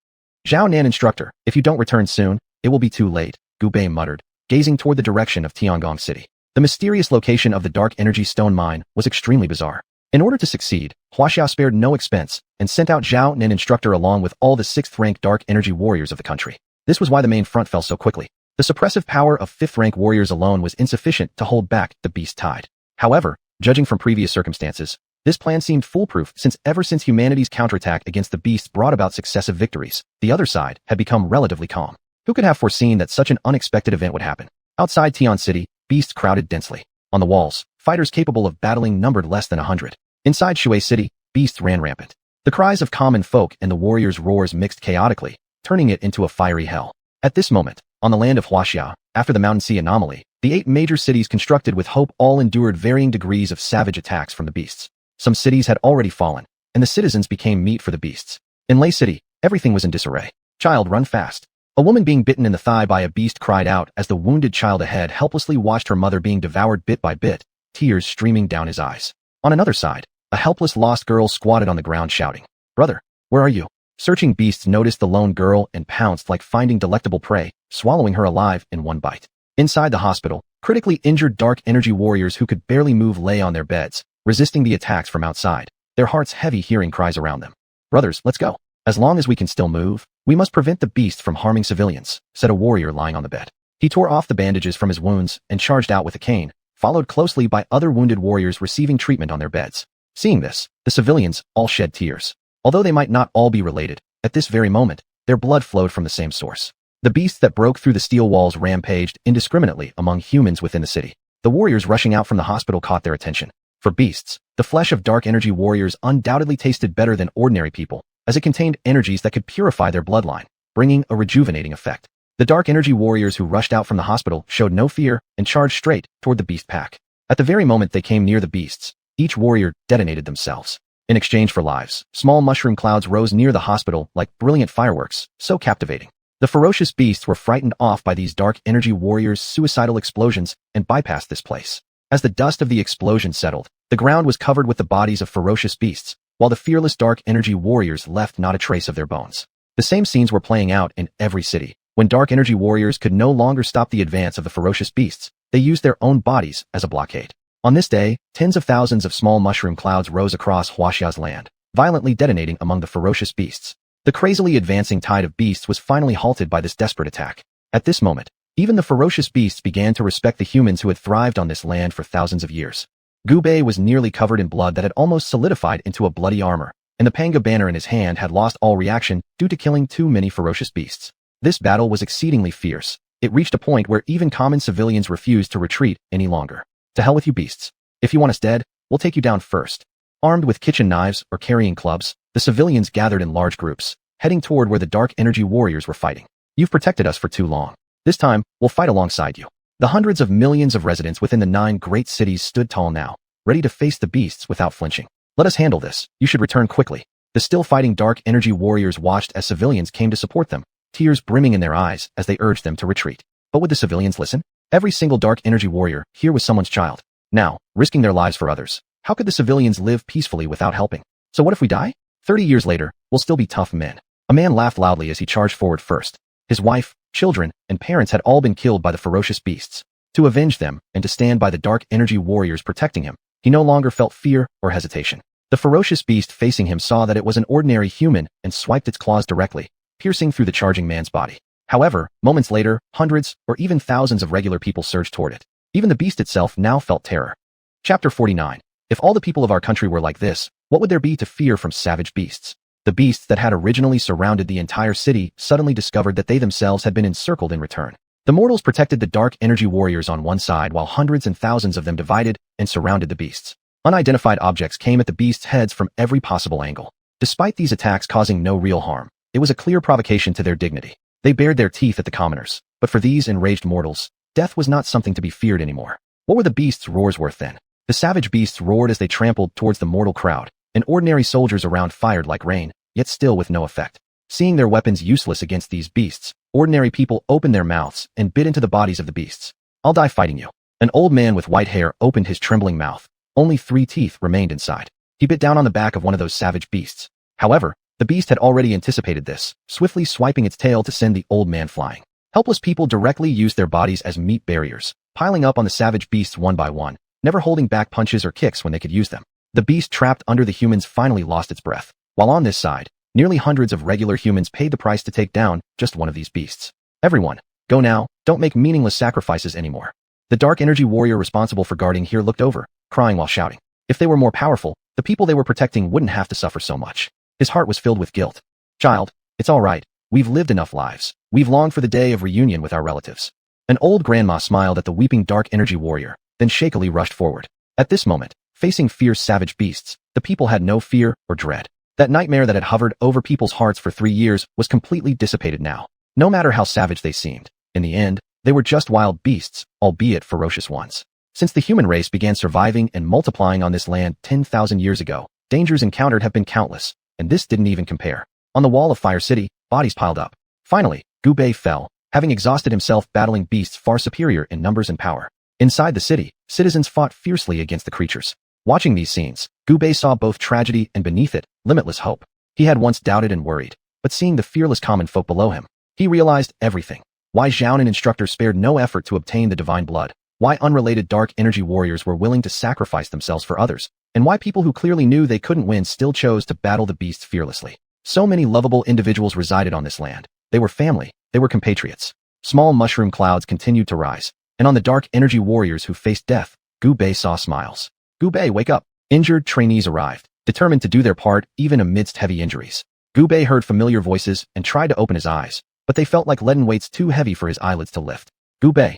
Xuanhuan instructor, if you don't return soon, it will be too late, Gu Bei muttered, gazing toward the direction of Tiangong City. The mysterious location of the dark energy stone mine was extremely bizarre. In order to succeed, Huaxia spared no expense and sent out Zhao Nin instructor along with all the 6th-rank dark energy warriors of the country. This was why the main front fell so quickly. The suppressive power of 5th-rank warriors alone was insufficient to hold back the beast tide. However, judging from previous circumstances, This plan seemed foolproof since ever since humanity's counterattack against the beasts brought about successive victories, the other side had become relatively calm. Who could have foreseen that such an unexpected event would happen? Outside Tian City, beasts crowded densely. On the walls, fighters capable of battling numbered less than 100. Inside Shui City, beasts ran rampant. The cries of common folk and the warriors' roars mixed chaotically, turning it into a fiery hell. At this moment, on the land of Xianxia, after the Mountain Sea anomaly, the 8 major cities constructed with hope all endured varying degrees of savage attacks from the beasts. Some cities had already fallen, and the citizens became meat for the beasts. In Lei City, everything was in disarray. Child, run fast. A woman being bitten in the thigh by a beast cried out as the wounded child ahead helplessly watched her mother being devoured bit by bit, tears streaming down his eyes. On another side, a helpless lost girl squatted on the ground shouting, "Brother, where are you?" Searching beasts noticed the lone girl and pounced like finding delectable prey, swallowing her alive in one bite. Inside the hospital, critically injured dark energy warriors who could barely move lay on their beds, resisting the attacks from outside, their hearts heavy hearing cries around them. "Brothers, let's go. As long as we can still move, we must prevent the beasts from harming civilians," said a warrior lying on the bed. He tore off the bandages from his wounds and charged out with a cane, followed closely by other wounded warriors receiving treatment on their beds. Seeing this, the civilians all shed tears. Although they might not all be related, at this very moment, their blood flowed from the same source. The beasts that broke through the steel walls rampaged indiscriminately among humans within the city. The warriors rushing out from the hospital caught their attention. For beasts, the flesh of dark energy warriors undoubtedly tasted better than ordinary people, as it contained energies that could purify their bloodline, bringing a rejuvenating effect. The dark energy warriors who rushed out from the hospital showed no fear and charged straight toward the beast pack. At the very moment they came near the beasts, each warrior detonated themselves. In exchange for lives, small mushroom clouds rose near the hospital like brilliant fireworks, so captivating. The ferocious beasts were frightened off by these dark energy warriors' suicidal explosions and bypassed this place. As the dust of the explosion settled, the ground was covered with the bodies of ferocious beasts, while the fearless dark energy warriors left not a trace of their bones. The same scenes were playing out in every city. When dark energy warriors could no longer stop the advance of the ferocious beasts, they used their own bodies as a blockade. On this day, tens of thousands of small mushroom clouds rose across Huaxia's land, violently detonating among the ferocious beasts. The crazily advancing tide of beasts was finally halted by this desperate attack. At this moment, even the ferocious beasts began to respect the humans who had thrived on this land for thousands of years. Gubei was nearly covered in blood that had almost solidified into a bloody armor, and the panga banner in his hand had lost all reaction due to killing too many ferocious beasts. This battle was exceedingly fierce. It reached a point where even common civilians refused to retreat any longer. To hell with you beasts. If you want us dead, we'll take you down first. Armed with kitchen knives or carrying clubs, the civilians gathered in large groups, heading toward where the dark energy warriors were fighting. You've protected us for too long. This time, we'll fight alongside you. The hundreds of millions of residents within the 9 great cities stood tall now, ready to face the beasts without flinching. Let us handle this. You should return quickly. The still fighting dark energy warriors watched as civilians came to support them, tears brimming in their eyes as they urged them to retreat. But would the civilians listen? Every single dark energy warrior here was someone's child. Now, risking their lives for others. How could the civilians live peacefully without helping? So what if we die? 30 years later, we'll still be tough men. A man laughed loudly as he charged forward first. His wife, children, and parents had all been killed by the ferocious beasts. To avenge them and to stand by the dark energy warriors protecting him, he no longer felt fear or hesitation. The ferocious beast facing him saw that it was an ordinary human and swiped its claws directly, piercing through the charging man's body. However, moments later, hundreds or even thousands of regular people surged toward it. Even the beast itself now felt terror. Chapter 49. If all the people of our country were like this, what would there be to fear from savage beasts? The beasts that had originally surrounded the entire city suddenly discovered that they themselves had been encircled in return. The mortals protected the dark energy warriors on one side while hundreds and thousands of them divided and surrounded the beasts. Unidentified objects came at the beasts' heads from every possible angle. Despite these attacks causing no real harm, it was a clear provocation to their dignity. They bared their teeth at the commoners, but for these enraged mortals, death was not something to be feared anymore. What were the beasts' roars worth then? The savage beasts roared as they trampled towards the mortal crowd, and ordinary soldiers around fired like rain, yet still with no effect. Seeing their weapons useless against these beasts, ordinary people opened their mouths and bit into the bodies of the beasts. I'll die fighting you. An old man with white hair opened his trembling mouth. Only 3 teeth remained inside. He bit down on the back of one of those savage beasts. However, the beast had already anticipated this, swiftly swiping its tail to send the old man flying. Helpless people directly used their bodies as meat barriers, piling up on the savage beasts one by one, never holding back punches or kicks when they could use them. The beast trapped under the humans finally lost its breath. While on this side, nearly hundreds of regular humans paid the price to take down just one of these beasts. Everyone, go now, don't make meaningless sacrifices anymore. The dark energy warrior responsible for guarding here looked over, crying while shouting. If they were more powerful, The people they were protecting wouldn't have to suffer so much. His heart was filled with guilt. Child, it's all right. We've lived enough lives. We've longed for the day of reunion with our relatives. An old grandma smiled at the weeping dark energy warrior, then shakily rushed forward. At this moment, facing fierce savage beasts, the people had no fear or dread. That nightmare that had hovered over people's hearts for 3 years was completely dissipated now. No matter how savage they seemed, in the end, they were just wild beasts, albeit ferocious ones. Since the human race began surviving and multiplying on this land 10,000 years ago, dangers encountered have been countless, and this didn't even compare. On the wall of Fire City, bodies piled up. Finally, Gu Bei fell, having exhausted himself battling beasts far superior in numbers and power. Inside the city, citizens fought fiercely against the creatures. Watching these scenes, Gu Bei saw both tragedy and beneath it, limitless hope. He had once doubted and worried, but seeing the fearless common folk below him, he realized everything. Why Xianhuan instructors spared no effort to obtain the divine blood, why unrelated dark energy warriors were willing to sacrifice themselves for others, and why people who clearly knew they couldn't win still chose to battle the beasts fearlessly. So many lovable individuals resided on this land. They were family, they were compatriots. Small mushroom clouds continued to rise, and on the dark energy warriors who faced death, Gu Bei saw smiles. Gu Bei, wake up! Injured trainees arrived, determined to do their part even amidst heavy injuries. Gu Bei heard familiar voices and tried to open his eyes, but they felt like leaden weights too heavy for his eyelids to lift. Gu Bei,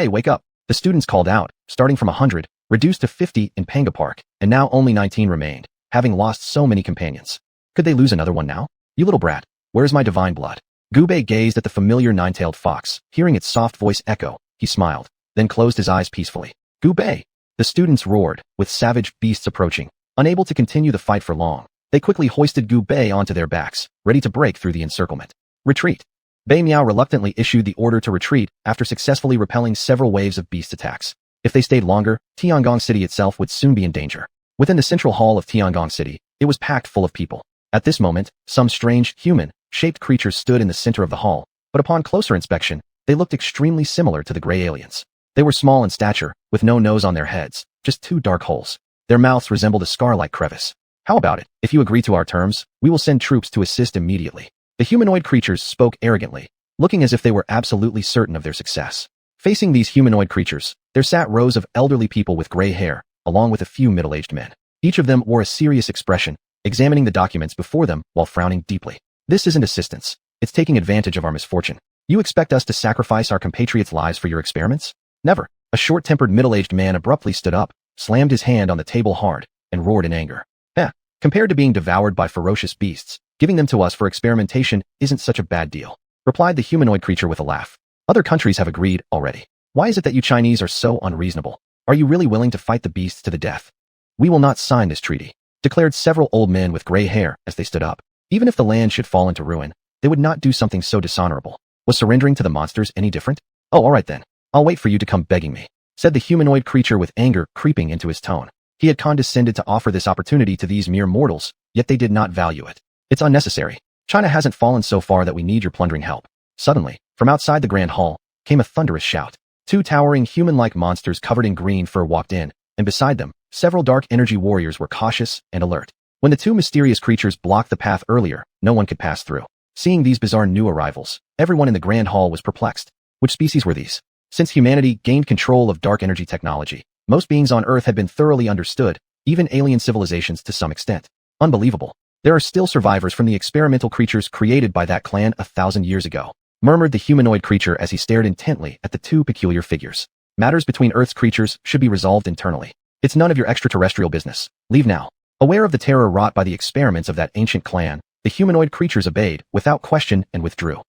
wake up! The students called out, starting from 100, reduced to 50 in Panga Park, and now only 19 remained, having lost so many companions. Could they lose another one now? You little brat, where's my divine blood? Gu Bei gazed at the familiar nine-tailed fox, hearing its soft voice echo. He smiled, then closed his eyes peacefully. Gu Bei! The students roared, with savage beasts approaching. Unable to continue the fight for long, they quickly hoisted Gu Bei onto their backs, ready to break through the encirclement. Retreat! Bei Miao reluctantly issued the order to retreat after successfully repelling several waves of beast attacks. If they stayed longer, Tiangong City itself would soon be in danger. Within the central hall of Tiangong City, it was packed full of people. At this moment, some strange, human-shaped creatures stood in the center of the hall, but upon closer inspection, they looked extremely similar to the gray aliens. They were small in stature, with no nose on their heads, just 2 dark holes. Their mouths resembled a scar-like crevice. How about it? If you agree to our terms, we will send troops to assist immediately. The humanoid creatures spoke arrogantly, looking as if they were absolutely certain of their success. Facing these humanoid creatures, there sat rows of elderly people with gray hair, along with a few middle-aged men. Each of them wore a serious expression, examining the documents before them while frowning deeply. This isn't assistance. It's taking advantage of our misfortune. You expect us to sacrifice our compatriots' lives for your experiments? Never. A short-tempered middle-aged man abruptly stood up, slammed his hand on the table hard, and roared in anger. Compared to being devoured by ferocious beasts, giving them to us for experimentation isn't such a bad deal, replied the humanoid creature with a laugh. Other countries have agreed already. Why is it that you Chinese are so unreasonable? Are you really willing to fight the beasts to the death? We will not sign this treaty, declared several old men with gray hair as they stood up. Even if the land should fall into ruin, they would not do something so dishonorable. Was surrendering to the monsters any different? Oh, all right then. I'll wait for you to come begging me, said the humanoid creature with anger creeping into his tone. He had condescended to offer this opportunity to these mere mortals, yet they did not value it. It's unnecessary. China hasn't fallen so far that we need your plundering help. Suddenly, from outside the grand hall, came a thunderous shout. 2 towering human-like monsters covered in green fur walked in, and beside them, several dark energy warriors were cautious and alert. When the 2 mysterious creatures blocked the path earlier, no one could pass through. Seeing these bizarre new arrivals, everyone in the grand hall was perplexed. Which species were these? Since humanity gained control of dark energy technology, most beings on Earth had been thoroughly understood, even alien civilizations to some extent. Unbelievable. There are still survivors from the experimental creatures created by that clan 1,000 years ago, murmured the humanoid creature as he stared intently at the 2 peculiar figures. Matters between Earth's creatures should be resolved internally. It's none of your extraterrestrial business. Leave now. Aware of the terror wrought by the experiments of that ancient clan, the humanoid creatures obeyed, without question, and withdrew.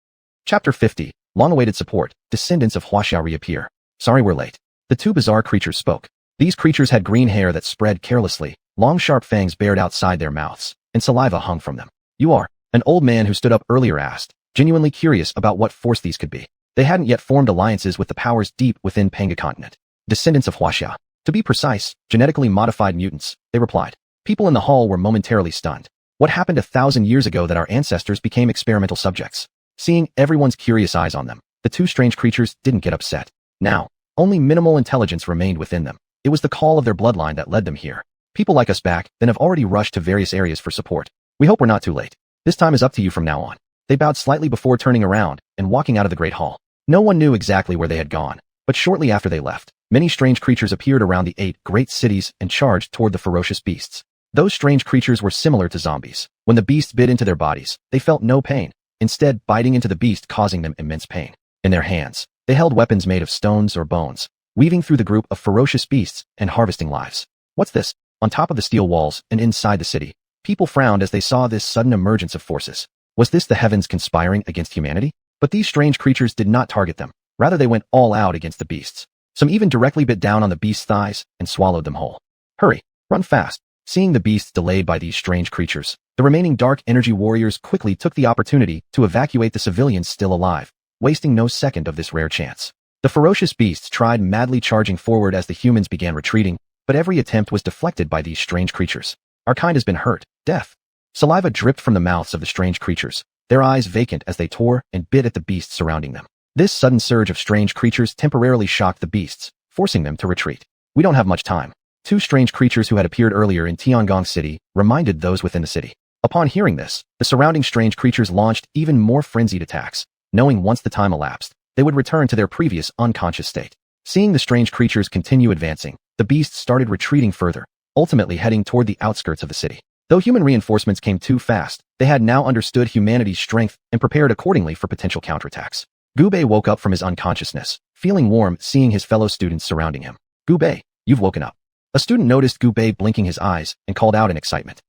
Chapter 50. Long-awaited support. Descendants of Huaxia reappear. Sorry we're late. The 2 bizarre creatures spoke. These creatures had green hair that spread carelessly, long sharp fangs bared outside their mouths, and saliva hung from them. You are? An old man who stood up earlier asked, genuinely curious about what force these could be. They hadn't yet formed alliances with the powers deep within Panga continent. Descendants of Huaxia. To be precise, genetically modified mutants, they replied. People in the hall were momentarily stunned. What happened 1,000 years ago that our ancestors became experimental subjects? Seeing everyone's curious eyes on them, the 2 strange creatures didn't get upset. Now, only minimal intelligence remained within them. It was the call of their bloodline that led them here. People like us back then have already rushed to various areas for support. We hope we're not too late. This time is up to you from now on. They bowed slightly before turning around and walking out of the great hall. No one knew exactly where they had gone, but shortly after they left, many strange creatures appeared around the 8 great cities and charged toward the ferocious beasts. Those strange creatures were similar to zombies. When the beasts bit into their bodies, they felt no pain, instead biting into the beast causing them immense pain. In their hands, they held weapons made of stones or bones, weaving through the group of ferocious beasts and harvesting lives. What's this? On top of the steel walls and inside the city, people frowned as they saw this sudden emergence of forces. Was this the heavens conspiring against humanity? But these strange creatures did not target them. Rather, they went all out against the beasts. Some even directly bit down on the beast's thighs and swallowed them whole. Hurry, run fast. Seeing the beasts delayed by these strange creatures, the remaining dark energy warriors quickly took the opportunity to evacuate the civilians still alive, wasting no second of this rare chance. The ferocious beasts tried madly charging forward as the humans began retreating, but every attempt was deflected by these strange creatures. Our kind has been hurt. Death. Saliva dripped from the mouths of the strange creatures, their eyes vacant as they tore and bit at the beasts surrounding them. This sudden surge of strange creatures temporarily shocked the beasts, forcing them to retreat. We don't have much time. Two strange creatures who had appeared earlier in Tiangong City reminded those within the city. Upon hearing this, the surrounding strange creatures launched even more frenzied attacks, knowing once the time elapsed, they would return to their previous unconscious state. Seeing the strange creatures continue advancing, the beasts started retreating further, ultimately heading toward the outskirts of the city. Though human reinforcements came too fast, they had now understood humanity's strength and prepared accordingly for potential counterattacks. Gubei woke up from his unconsciousness, feeling warm seeing his fellow students surrounding him. Gubei, you've woken up. A student noticed Gubei blinking his eyes and called out in excitement.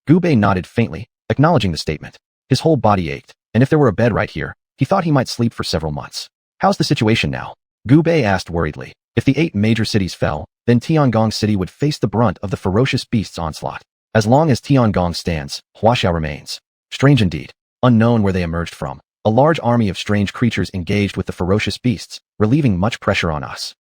Gubei nodded faintly, acknowledging the statement. His whole body ached, and if there were a bed right here, he thought he might sleep for several months. How's the situation now? Gubei asked worriedly. If the 8 major cities fell, then Tiangong City would face the brunt of the ferocious beasts' onslaught. As long as Tiangong stands, Huaxia remains. Strange indeed. Unknown where they emerged from, a large army of strange creatures engaged with the ferocious beasts, relieving much pressure on us.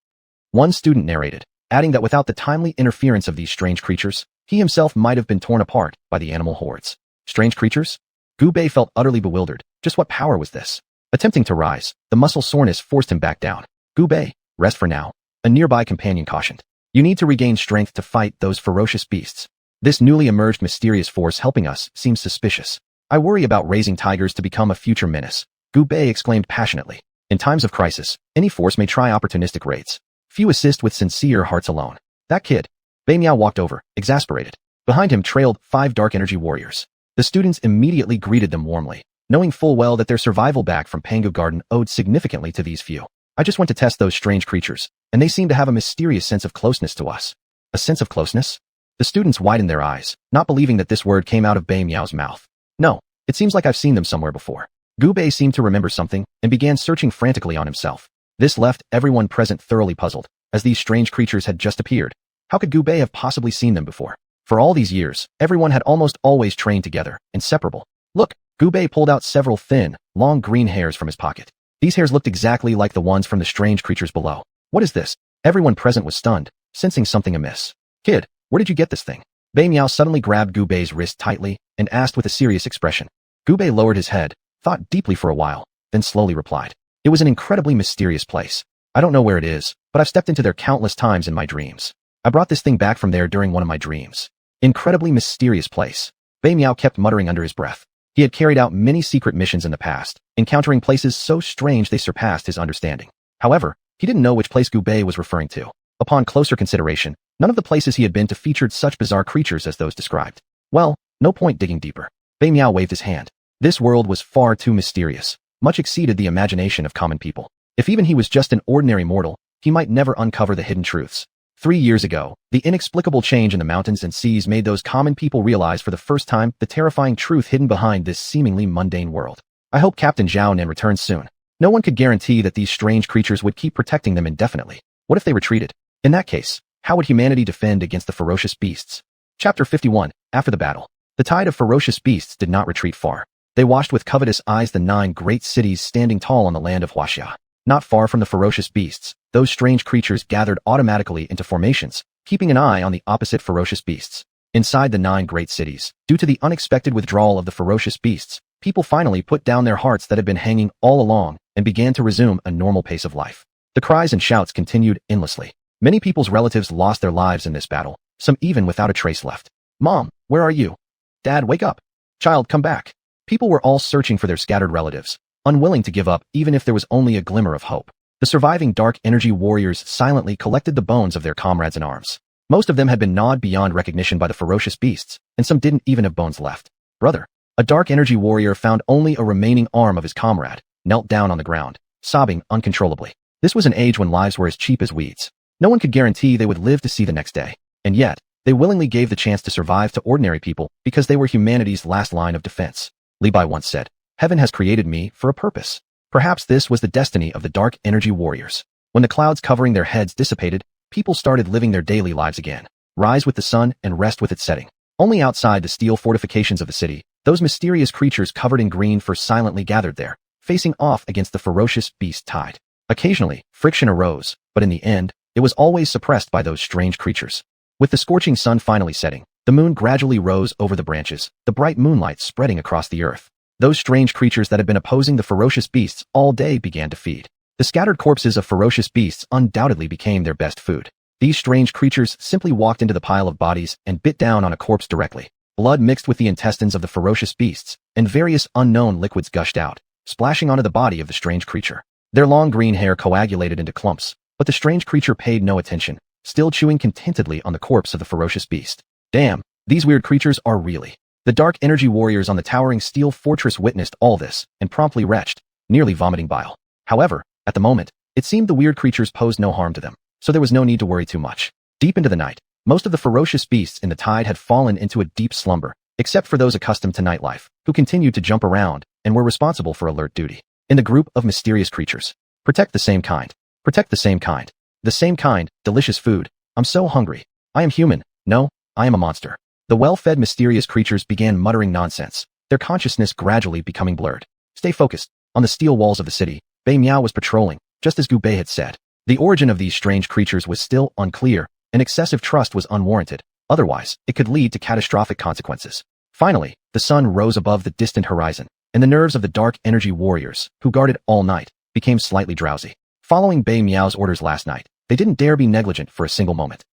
One student narrated, adding that without the timely interference of these strange creatures, he himself might have been torn apart by the animal hordes. Strange creatures? Gubei felt utterly bewildered. Just what power was this? Attempting to rise, the muscle soreness forced him back down. Gubei, rest for now. A nearby companion cautioned. You need to regain strength to fight those ferocious beasts. This newly emerged mysterious force helping us seems suspicious. I worry about raising tigers to become a future menace. Gubei exclaimed passionately. In times of crisis, any force may try opportunistic raids. Few assist with sincere hearts alone. That kid. Bei Miao walked over, exasperated. Behind him trailed 5 dark energy warriors. The students immediately greeted them warmly, knowing full well that their survival back from Pangu Garden owed significantly to these few. I just went to test those strange creatures, and they seem to have a mysterious sense of closeness to us. A sense of closeness? The students widened their eyes, not believing that this word came out of Bei Miao's mouth. No, it seems like I've seen them somewhere before. Gubei seemed to remember something and began searching frantically on himself. This left everyone present thoroughly puzzled, as these strange creatures had just appeared. How could Gubei have possibly seen them before? For all these years, everyone had almost always trained together, inseparable. Look, Gubei pulled out several thin, long green hairs from his pocket. These hairs looked exactly like the ones from the strange creatures below. What is this? Everyone present was stunned, sensing something amiss. Kid, where did you get this thing? Bei Miao suddenly grabbed Gubei's wrist tightly and asked with a serious expression. Gubei lowered his head, thought deeply for a while, then slowly replied. It was an incredibly mysterious place. I don't know where it is, but I've stepped into there countless times in my dreams. I brought this thing back from there during one of my dreams. Incredibly mysterious place. Bei Miao kept muttering under his breath. He had carried out many secret missions in the past, encountering places so strange they surpassed his understanding. However, he didn't know which place Gubei was referring to. Upon closer consideration, none of the places he had been to featured such bizarre creatures as those described. Well, no point digging deeper. Bei Miao waved his hand. This world was far too mysterious, much exceeded the imagination of common people. If even he was just an ordinary mortal, he might never uncover the hidden truths. 3 years ago, the inexplicable change in the mountains and seas made those common people realize for the first time the terrifying truth hidden behind this seemingly mundane world. I hope Captain Xuanhuan returns soon. No one could guarantee that these strange creatures would keep protecting them indefinitely. What if they retreated? In that case, how would humanity defend against the ferocious beasts? Chapter 51. After the battle. The tide of ferocious beasts did not retreat far. They watched with covetous eyes the 9 great cities standing tall on the land of Huaxia. Not far from the ferocious beasts, those strange creatures gathered automatically into formations, keeping an eye on the opposite ferocious beasts. Inside the 9 great cities, due to the unexpected withdrawal of the ferocious beasts, people finally put down their hearts that had been hanging all along and began to resume a normal pace of life. The cries and shouts continued endlessly. Many people's relatives lost their lives in this battle, some even without a trace left. Mom, where are you? Dad, wake up. Child, come back. People were all searching for their scattered relatives, unwilling to give up even if there was only a glimmer of hope. The surviving dark energy warriors silently collected the bones of their comrades in arms. Most of them had been gnawed beyond recognition by the ferocious beasts, and some didn't even have bones left. Brother, a dark energy warrior found only a remaining arm of his comrade, knelt down on the ground, sobbing uncontrollably. This was an age when lives were as cheap as weeds. No one could guarantee they would live to see the next day, and yet, they willingly gave the chance to survive to ordinary people because they were humanity's last line of defense. Levi once said, "Heaven has created me for a purpose." Perhaps this was the destiny of the dark energy warriors. When the clouds covering their heads dissipated, people started living their daily lives again. Rise with the sun and rest with its setting. Only outside the steel fortifications of the city, those mysterious creatures covered in green fur silently gathered there, facing off against the ferocious beast tide. Occasionally, friction arose, but in the end, it was always suppressed by those strange creatures. With the scorching sun finally setting, the moon gradually rose over the branches, the bright moonlight spreading across the earth. Those strange creatures that had been opposing the ferocious beasts all day began to feed. The scattered corpses of ferocious beasts undoubtedly became their best food. These strange creatures simply walked into the pile of bodies and bit down on a corpse directly. Blood mixed with the intestines of the ferocious beasts, and various unknown liquids gushed out, splashing onto the body of the strange creature. Their long green hair coagulated into clumps, but the strange creature paid no attention, still chewing contentedly on the corpse of the ferocious beast. Damn, these weird creatures are really. The dark energy warriors on the towering steel fortress witnessed all this, and promptly retched, nearly vomiting bile. However, at the moment, it seemed the weird creatures posed no harm to them, so there was no need to worry too much. Deep into the night, most of the ferocious beasts in the tide had fallen into a deep slumber, except for those accustomed to nightlife, who continued to jump around and were responsible for alert duty. In the group of mysterious creatures, protect the same kind. Protect the same kind. The same kind, delicious food. I'm so hungry. I am human. No, I am a monster. The well-fed mysterious creatures began muttering nonsense, their consciousness gradually becoming blurred. Stay focused. On the steel walls of the city, Bei Miao was patrolling, just as Gu Bei had said. The origin of these strange creatures was still unclear, and excessive trust was unwarranted. Otherwise, it could lead to catastrophic consequences. Finally, the sun rose above the distant horizon, and the nerves of the dark energy warriors, who guarded all night, became slightly drowsy. Following Bei Miao's orders last night, they didn't dare be negligent for a single moment.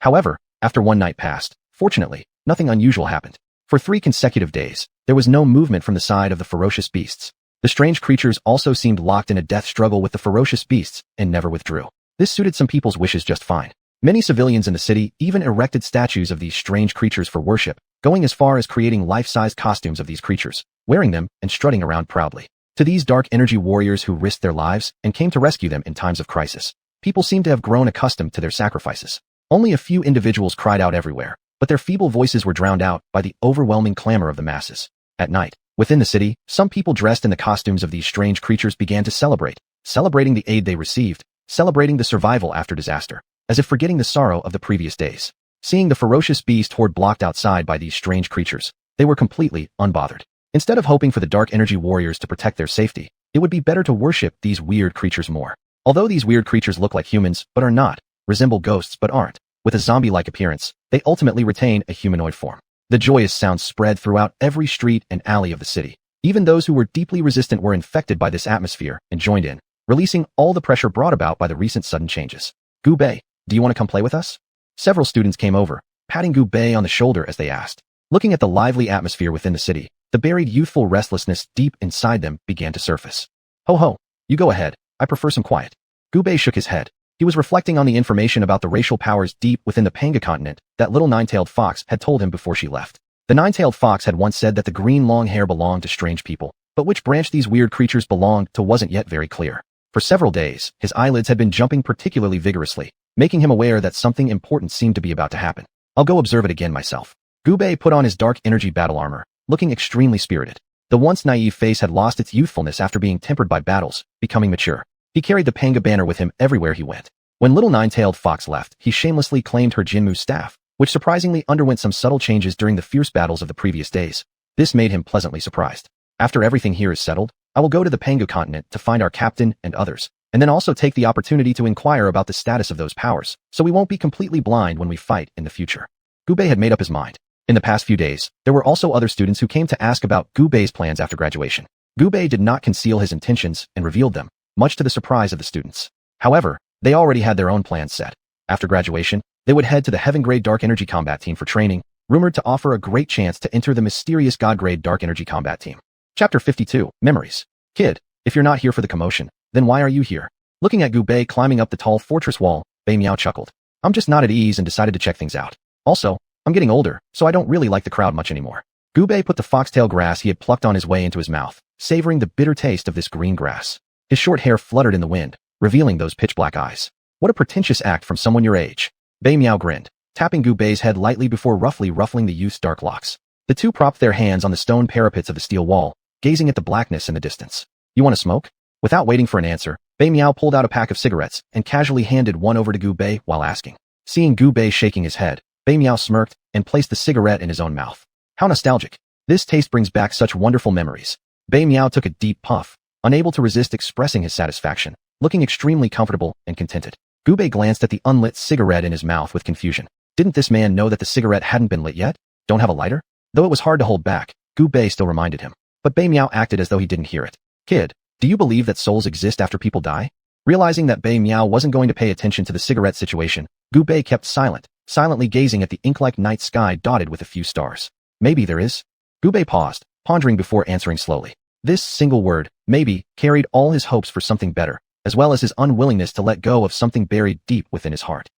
However, after one night passed, fortunately, nothing unusual happened. For 3 consecutive days, there was no movement from the side of the ferocious beasts. The strange creatures also seemed locked in a death struggle with the ferocious beasts and never withdrew. This suited some people's wishes just fine. Many civilians in the city even erected statues of these strange creatures for worship, going as far as creating life-size costumes of these creatures, wearing them and strutting around proudly. To these dark energy warriors who risked their lives and came to rescue them in times of crisis, people seemed to have grown accustomed to their sacrifices. Only a few individuals cried out everywhere, but their feeble voices were drowned out by the overwhelming clamor of the masses. At night, within the city, some people dressed in the costumes of these strange creatures began to celebrate, celebrating the aid they received, celebrating the survival after disaster, as if forgetting the sorrow of the previous days. Seeing the ferocious beast horde blocked outside by these strange creatures, they were completely unbothered. Instead of hoping for the dark energy warriors to protect their safety, it would be better to worship these weird creatures more. Although these weird creatures look like humans but are not, resemble ghosts but aren't, with a zombie-like appearance, they ultimately retain a humanoid form. The joyous sounds spread throughout every street and alley of the city. Even those who were deeply resistant were infected by this atmosphere and joined in, releasing all the pressure brought about by the recent sudden changes. Gu Bei, do you want to come play with us? Several students came over, patting Gu Bei on the shoulder as they asked. Looking at the lively atmosphere within the city, the buried youthful restlessness deep inside them began to surface. Ho ho, you go ahead, I prefer some quiet. Gu Bei shook his head. He was reflecting on the information about the racial powers deep within the Panga continent that little nine-tailed fox had told him before she left. The nine-tailed fox had once said that the green long hair belonged to strange people, but which branch these weird creatures belonged to wasn't yet very clear. For several days, his eyelids had been jumping particularly vigorously, making him aware that something important seemed to be about to happen. I'll go observe it again myself. Gu Bei put on his dark energy battle armor, looking extremely spirited. The once naive face had lost its youthfulness after being tempered by battles, becoming mature. He carried the Panga banner with him everywhere he went. When little nine-tailed fox left, he shamelessly claimed her Jinmu staff, which surprisingly underwent some subtle changes during the fierce battles of the previous days. This made him pleasantly surprised. After everything here is settled, I will go to the Panga continent to find our captain and others, and then also take the opportunity to inquire about the status of those powers, so we won't be completely blind when we fight in the future. Gu Bei had made up his mind. In the past few days, there were also other students who came to ask about Gu Bei's plans after graduation. Gu Bei did not conceal his intentions and revealed them, much to the surprise of the students. However, they already had their own plans set. After graduation, they would head to the Heaven-grade Dark Energy Combat Team for training, rumored to offer a great chance to enter the mysterious God-grade Dark Energy Combat Team. Chapter 52, Memories. Kid, if you're not here for the commotion, then why are you here? Looking at Gu Bei climbing up the tall fortress wall, Bei Miao chuckled. I'm just not at ease and decided to check things out. Also, I'm getting older, so I don't really like the crowd much anymore. Gubei put the foxtail grass he had plucked on his way into his mouth, savoring the bitter taste of this green grass. His short hair fluttered in the wind, revealing those pitch-black eyes. What a pretentious act from someone your age. Bei Miao grinned, tapping Gubei's head lightly before roughly ruffling the youth's dark locks. The two propped their hands on the stone parapets of the steel wall, gazing at the blackness in the distance. You want to smoke? Without waiting for an answer, Bei Miao pulled out a pack of cigarettes and casually handed one over to Gubei while asking. Seeing Gubei shaking his head, Bei Miao smirked and placed the cigarette in his own mouth. How nostalgic. This taste brings back such wonderful memories. Bei Miao took a deep puff, unable to resist expressing his satisfaction, looking extremely comfortable and contented. Gubei glanced at the unlit cigarette in his mouth with confusion. Didn't this man know that the cigarette hadn't been lit yet? Don't have a lighter? Though it was hard to hold back, Gubei still reminded him. But Bei Miao acted as though he didn't hear it. Kid, do you believe that souls exist after people die? Realizing that Bei Miao wasn't going to pay attention to the cigarette situation, Gubei kept silent, silently gazing at the ink-like night sky dotted with a few stars. Maybe there is. Gubei paused, pondering before answering slowly. This single word, maybe, carried all his hopes for something better, as well as his unwillingness to let go of something buried deep within his heart.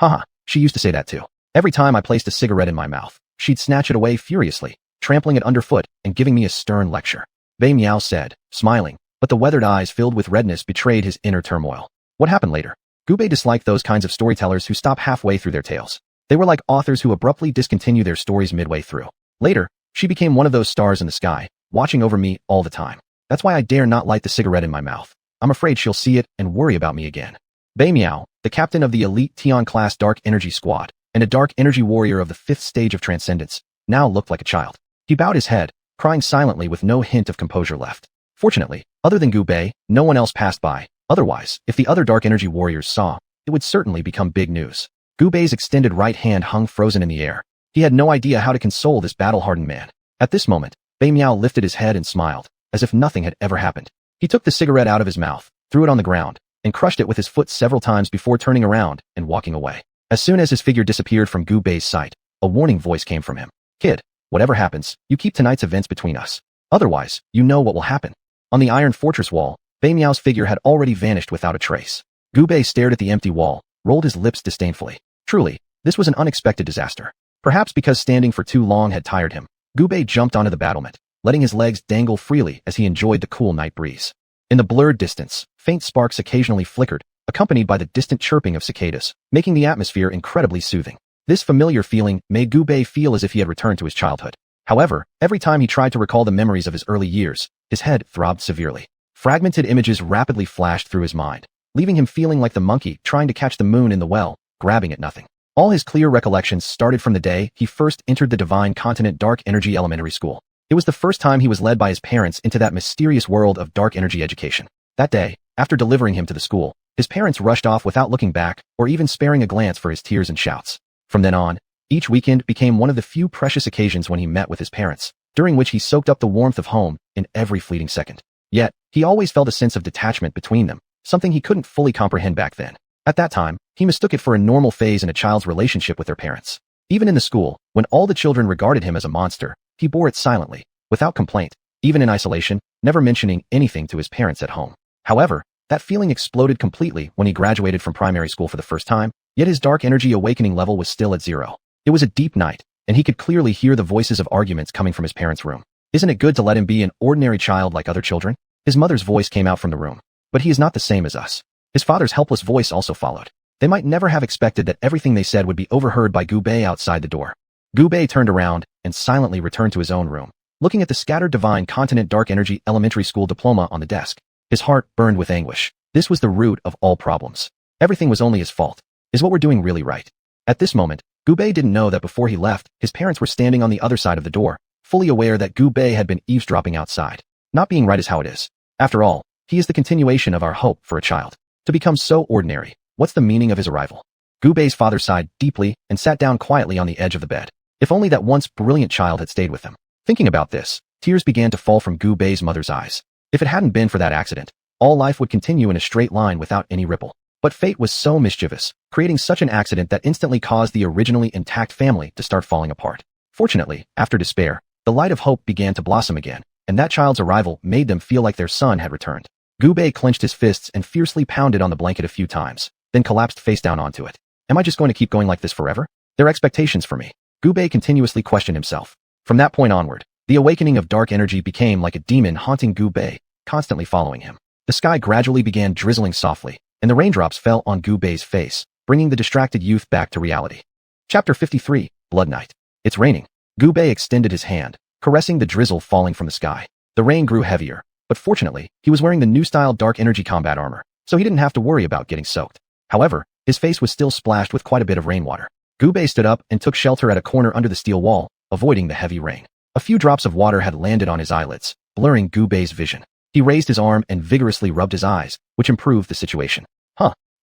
Haha, she used to say that too. Every time I placed a cigarette in my mouth, she'd snatch it away furiously, trampling it underfoot and giving me a stern lecture. Bei Miao said, smiling, but the weathered eyes filled with redness betrayed his inner turmoil. What happened later? Gubei disliked those kinds of storytellers who stop halfway through their tales. They were like authors who abruptly discontinue their stories midway through. Later, she became one of those stars in the sky, watching over me all the time. That's why I dare not light the cigarette in my mouth. I'm afraid she'll see it and worry about me again. Bei Miao, the captain of the elite Tian-class Dark Energy Squad, and a Dark Energy warrior of the 5th stage of Transcendence, now looked like a child. He bowed his head, crying silently with no hint of composure left. Fortunately, other than Gubei, no one else passed by. Otherwise, if the other Dark Energy warriors saw, it would certainly become big news. Gubei's extended right hand hung frozen in the air. He had no idea how to console this battle-hardened man. At this moment, Bei Miao lifted his head and smiled, as if nothing had ever happened. He took the cigarette out of his mouth, threw it on the ground, and crushed it with his foot several times before turning around and walking away. As soon as his figure disappeared from Gubei's sight, a warning voice came from him. Kid, whatever happens, you keep tonight's events between us. Otherwise, you know what will happen. On the iron fortress wall, Bei Miao's figure had already vanished without a trace. Gubei stared at the empty wall, rolled his lips disdainfully. Truly, this was an unexpected disaster. Perhaps because standing for too long had tired him, Gubei jumped onto the battlement, letting his legs dangle freely as he enjoyed the cool night breeze. In the blurred distance, faint sparks occasionally flickered, accompanied by the distant chirping of cicadas, making the atmosphere incredibly soothing. This familiar feeling made Gubei feel as if he had returned to his childhood. However, every time he tried to recall the memories of his early years, his head throbbed severely. Fragmented images rapidly flashed through his mind, leaving him feeling like the monkey trying to catch the moon in the well, grabbing at nothing. All his clear recollections started from the day he first entered the Divine Continent Dark Energy Elementary School. It was the first time he was led by his parents into that mysterious world of dark energy education. That day, after delivering him to the school, his parents rushed off without looking back or even sparing a glance for his tears and shouts. From then on, each weekend became one of the few precious occasions when he met with his parents, during which he soaked up the warmth of home in every fleeting second. Yet, he always felt a sense of detachment between them, something he couldn't fully comprehend back then. At that time, he mistook it for a normal phase in a child's relationship with their parents. Even in the school, when all the children regarded him as a monster, he bore it silently, without complaint, even in isolation, never mentioning anything to his parents at home. However, that feeling exploded completely when he graduated from primary school for the first time, yet his dark energy awakening level was still at 0. It was a deep night, and he could clearly hear the voices of arguments coming from his parents' room. Isn't it good to let him be an ordinary child like other children? His mother's voice came out from the room. But he is not the same as us. His father's helpless voice also followed. They might never have expected that everything they said would be overheard by Gubei outside the door. Gubei turned around and silently returned to his own room, looking at the scattered Divine Continent Dark Energy Elementary School diploma on the desk. His heart burned with anguish. This was the root of all problems. Everything was only his fault. Is what we're doing really right? At this moment, Gubei didn't know that before he left, his parents were standing on the other side of the door, fully aware that Gubei had been eavesdropping outside. Not being right is how it is. After all, he is the continuation of our hope for a child. To become so ordinary, what's the meaning of his arrival? Gubei's father sighed deeply and sat down quietly on the edge of the bed. If only that once brilliant child had stayed with them. Thinking about this, tears began to fall from Gubei's mother's eyes. If it hadn't been for that accident, all life would continue in a straight line without any ripple. But fate was so mischievous, creating such an accident that instantly caused the originally intact family to start falling apart. Fortunately, after despair, the light of hope began to blossom again, and that child's arrival made them feel like their son had returned. Gubei clenched his fists and fiercely pounded on the blanket a few times, then collapsed face down onto it. Am I just going to keep going like this forever? Their expectations for me. Gubei continuously questioned himself. From that point onward, the awakening of dark energy became like a demon haunting Gubei, constantly following him. The sky gradually began drizzling softly, and the raindrops fell on Gubei's face, bringing the distracted youth back to reality. Chapter 53, Blood Night. It's raining. Gubei extended his hand, caressing the drizzle falling from the sky. The rain grew heavier, but fortunately, he was wearing the new-style dark energy combat armor, so he didn't have to worry about getting soaked. However, his face was still splashed with quite a bit of rainwater. Gubei stood up and took shelter at a corner under the steel wall, avoiding the heavy rain. A few drops of water had landed on his eyelids, blurring Gubei's vision. He raised his arm and vigorously rubbed his eyes, which improved the situation.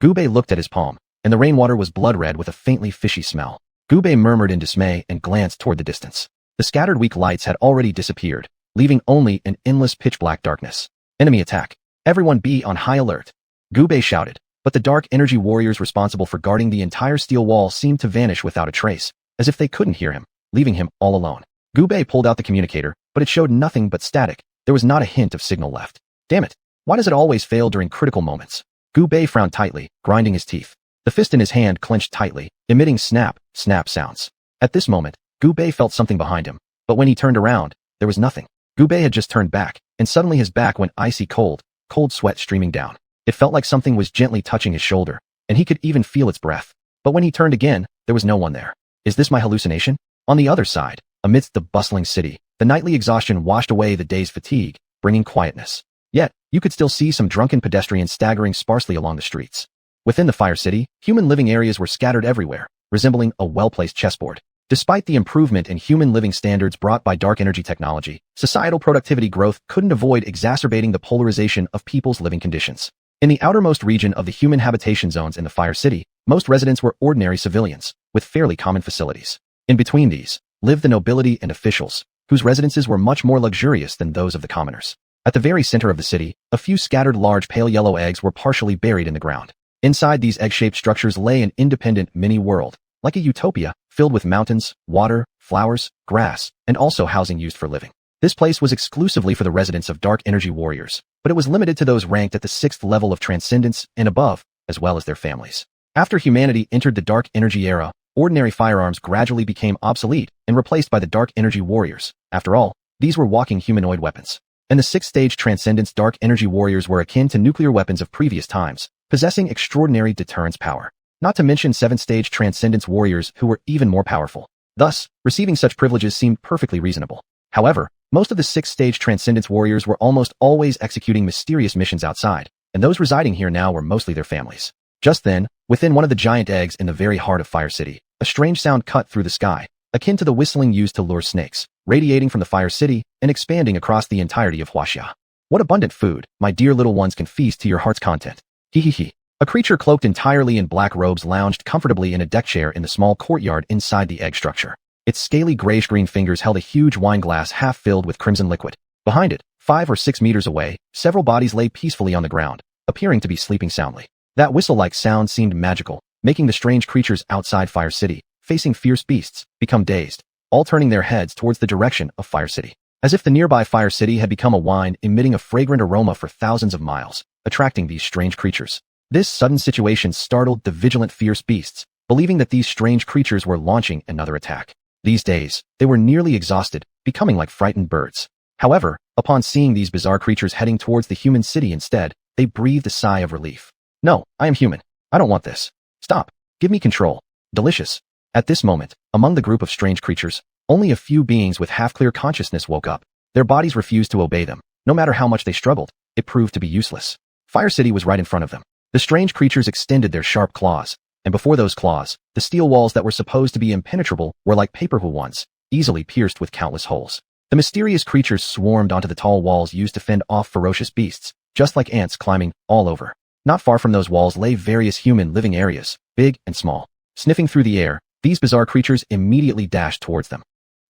Gubei looked at his palm, and the rainwater was blood red with a faintly fishy smell. Gubei murmured in dismay and glanced toward the distance. The scattered weak lights had already disappeared, leaving only an endless pitch-black darkness. Enemy attack. Everyone be on high alert. Gubei shouted, but the dark energy warriors responsible for guarding the entire steel wall seemed to vanish without a trace, as if they couldn't hear him, leaving him all alone. Gubei pulled out the communicator, but it showed nothing but static. There was not a hint of signal left. Damn it. Why does it always fail during critical moments? Gubei frowned tightly, grinding his teeth. The fist in his hand clenched tightly, emitting snap, snap sounds. At this moment, Gubei felt something behind him, but when he turned around, there was nothing. Gubei had just turned back, and suddenly his back went icy cold, cold sweat streaming down. It felt like something was gently touching his shoulder, and he could even feel its breath. But when he turned again, there was no one there. Is this my hallucination? On the other side, amidst the bustling city, the nightly exhaustion washed away the day's fatigue, bringing quietness. Yet, you could still see some drunken pedestrians staggering sparsely along the streets. Within the Fire City, human living areas were scattered everywhere, resembling a well-placed chessboard. Despite the improvement in human living standards brought by dark energy technology, societal productivity growth couldn't avoid exacerbating the polarization of people's living conditions. In the outermost region of the human habitation zones in the Fire City, most residents were ordinary civilians, with fairly common facilities. In between these, lived the nobility and officials, whose residences were much more luxurious than those of the commoners. At the very center of the city, a few scattered large pale yellow eggs were partially buried in the ground. Inside these egg-shaped structures lay an independent mini-world, like a utopia, filled with mountains, water, flowers, grass, and also housing used for living. This place was exclusively for the residents of dark energy warriors, but it was limited to those ranked at the 6th level of transcendence and above, as well as their families. After humanity entered the dark energy era, ordinary firearms gradually became obsolete and replaced by the dark energy warriors. After all, these were walking humanoid weapons. And the 6th-stage transcendence dark energy warriors were akin to nuclear weapons of previous times, possessing extraordinary deterrence power. Not to mention 7th-stage transcendence warriors who were even more powerful. Thus, receiving such privileges seemed perfectly reasonable. However, most of the 6th-stage transcendence warriors were almost always executing mysterious missions outside, and those residing here now were mostly their families. Just then, within one of the giant eggs in the very heart of Fire City, a strange sound cut through the sky, akin to the whistling used to lure snakes, radiating from the Fire City and expanding across the entirety of Xianxia. What abundant food, my dear little ones can feast to your heart's content. Hee. A creature cloaked entirely in black robes lounged comfortably in a deck chair in the small courtyard inside the egg structure. Its scaly grayish-green fingers held a huge wine glass half filled with crimson liquid. Behind it, 5 or 6 meters away, several bodies lay peacefully on the ground, appearing to be sleeping soundly. That whistle-like sound seemed magical, making the strange creatures outside Fire City, facing fierce beasts, become dazed, all turning their heads towards the direction of Fire City. As if the nearby Fire City had become a wine emitting a fragrant aroma for thousands of miles, attracting these strange creatures. This sudden situation startled the vigilant fierce beasts, believing that these strange creatures were launching another attack. These days, they were nearly exhausted, becoming like frightened birds. However, upon seeing these bizarre creatures heading towards the human city instead, they breathed a sigh of relief. No, I am human. I don't want this. Stop. Give me control. Delicious. At this moment, among the group of strange creatures, only a few beings with half-clear consciousness woke up. Their bodies refused to obey them. No matter how much they struggled, it proved to be useless. Fire City was right in front of them. The strange creatures extended their sharp claws, and before those claws, the steel walls that were supposed to be impenetrable were like paper ones, easily pierced with countless holes. The mysterious creatures swarmed onto the tall walls used to fend off ferocious beasts, just like ants climbing all over. Not far from those walls lay various human living areas, big and small. Sniffing through the air, these bizarre creatures immediately dashed towards them.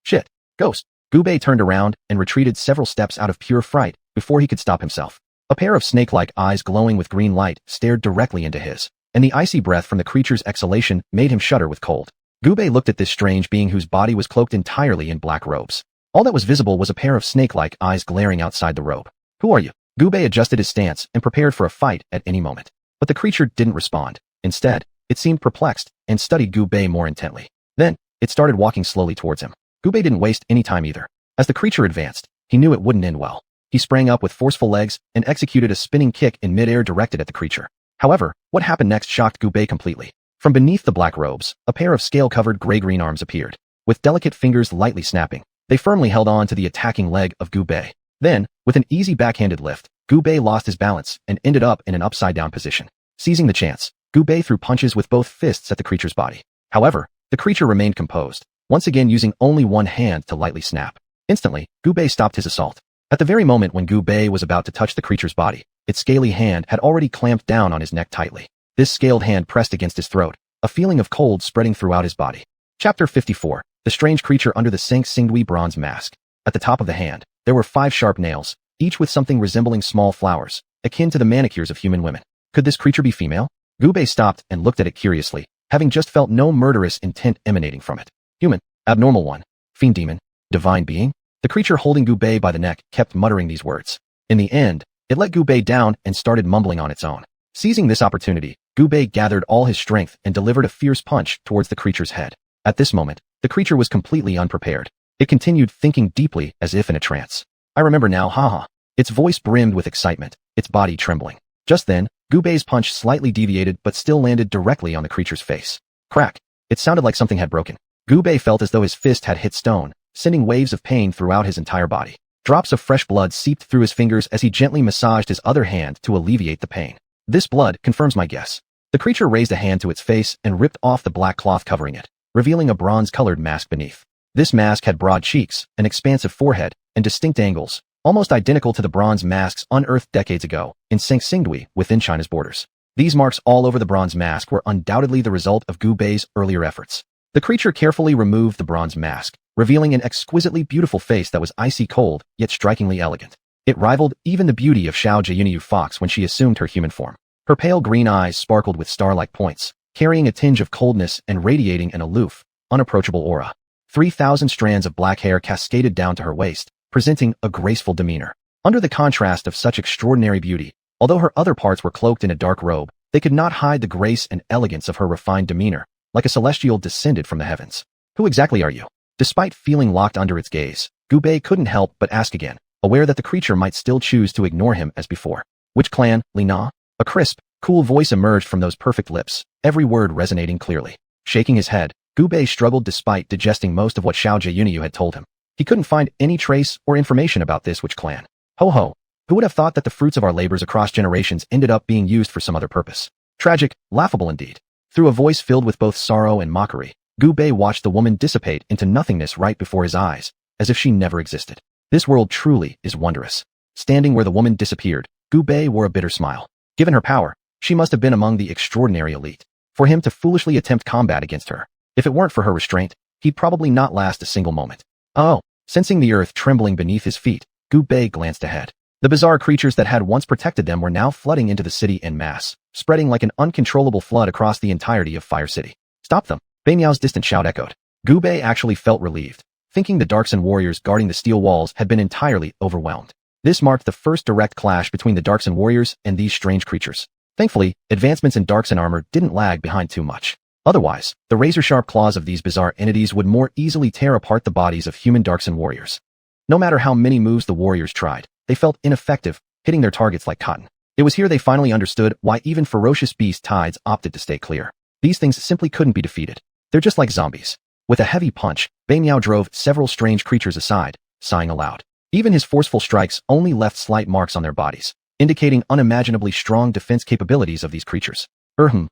Shit. Ghost. Gubei turned around and retreated several steps out of pure fright before he could stop himself. A pair of snake-like eyes glowing with green light stared directly into his, and the icy breath from the creature's exhalation made him shudder with cold. Gubei looked at this strange being whose body was cloaked entirely in black robes. All that was visible was a pair of snake-like eyes glaring outside the robe. Who are you? Gubei adjusted his stance and prepared for a fight at any moment. But the creature didn't respond. Instead, It seemed perplexed and studied Gu Bei more intently. Then, it started walking slowly towards him. Gu Bei didn't waste any time either. As the creature advanced, he knew it wouldn't end well. He sprang up with forceful legs and executed a spinning kick in midair directed at the creature. However, what happened next shocked Gu Bei completely. From beneath the black robes, a pair of scale-covered gray-green arms appeared. With delicate fingers lightly snapping, they firmly held on to the attacking leg of Gu Bei. Then, with an easy backhanded lift, Gu Bei lost his balance and ended up in an upside-down position. Seizing the chance, Gu Bei threw punches with both fists at the creature's body. However, the creature remained composed, once again using only one hand to lightly snap. Instantly, Gu Bei stopped his assault. At the very moment when Gu Bei was about to touch the creature's body, its scaly hand had already clamped down on his neck tightly. This scaled hand pressed against his throat, a feeling of cold spreading throughout his body. Chapter 54. The strange creature under the Xianxia bronze mask. At the top of the hand, there were 5 sharp nails, each with something resembling small flowers, akin to the manicures of human women. Could this creature be female? Gu Bei stopped and looked at it curiously, having just felt no murderous intent emanating from it. Human, abnormal one, fiend demon, divine being? The creature holding Gu Bei by the neck kept muttering these words. In the end, it let Gu Bei down and started mumbling on its own. Seizing this opportunity, Gu Bei gathered all his strength and delivered a fierce punch towards the creature's head. At this moment, the creature was completely unprepared. It continued thinking deeply as if in a trance. I remember now, haha. Its voice brimmed with excitement, its body trembling. Just then, Gu Bei's punch slightly deviated but still landed directly on the creature's face. Crack! It sounded like something had broken. Gu Bei felt as though his fist had hit stone, sending waves of pain throughout his entire body. Drops of fresh blood seeped through his fingers as he gently massaged his other hand to alleviate the pain. This blood confirms my guess. The creature raised a hand to its face and ripped off the black cloth covering it, revealing a bronze-colored mask beneath. This mask had broad cheeks, an expansive forehead, and distinct angles, almost identical to the bronze masks unearthed decades ago in Xianxia within China's borders. These marks all over the bronze mask were undoubtedly the result of Gu Bei's earlier efforts. The creature carefully removed the bronze mask, revealing an exquisitely beautiful face that was icy cold, yet strikingly elegant. It rivaled even the beauty of Xianxia Fox when she assumed her human form. Her pale green eyes sparkled with star-like points, carrying a tinge of coldness and radiating an aloof, unapproachable aura. 3,000 strands of black hair cascaded down to her waist, presenting a graceful demeanor. Under the contrast of such extraordinary beauty, although her other parts were cloaked in a dark robe, they could not hide the grace and elegance of her refined demeanor, like a celestial descended from the heavens. Who exactly are you? Despite feeling locked under its gaze, Gu Bei couldn't help but ask again, aware that the creature might still choose to ignore him as before. Which clan, Li Na? A crisp, cool voice emerged from those perfect lips, every word resonating clearly. Shaking his head, Gu Bei struggled despite digesting most of what Xianxia had told him. He couldn't find any trace or information about this which clan. Ho ho! Who would have thought that the fruits of our labors across generations ended up being used for some other purpose? Tragic, laughable indeed. Through a voice filled with both sorrow and mockery, Gu Bei watched the woman dissipate into nothingness right before his eyes, as if she never existed. This world truly is wondrous. Standing where the woman disappeared, Gu Bei wore a bitter smile. Given her power, she must have been among the extraordinary elite. For him to foolishly attempt combat against her, if it weren't for her restraint, he'd probably not last a single moment. Oh, sensing the earth trembling beneath his feet, Gu Bei glanced ahead. The bizarre creatures that had once protected them were now flooding into the city en masse, spreading like an uncontrollable flood across the entirety of Fire City. Stop them! Bei Miao's distant shout echoed. Gu Bei actually felt relieved, thinking the Darkson warriors guarding the steel walls had been entirely overwhelmed. This marked the first direct clash between the Darkson warriors and these strange creatures. Thankfully, advancements in Darkson armor didn't lag behind too much. Otherwise, the razor-sharp claws of these bizarre entities would more easily tear apart the bodies of human Darkson warriors. No matter how many moves the warriors tried, they felt ineffective, hitting their targets like cotton. It was here they finally understood why even ferocious beast tides opted to stay clear. These things simply couldn't be defeated. They're just like zombies. With a heavy punch, Bei Miao drove several strange creatures aside, sighing aloud. Even his forceful strikes only left slight marks on their bodies, indicating unimaginably strong defense capabilities of these creatures. Erhm.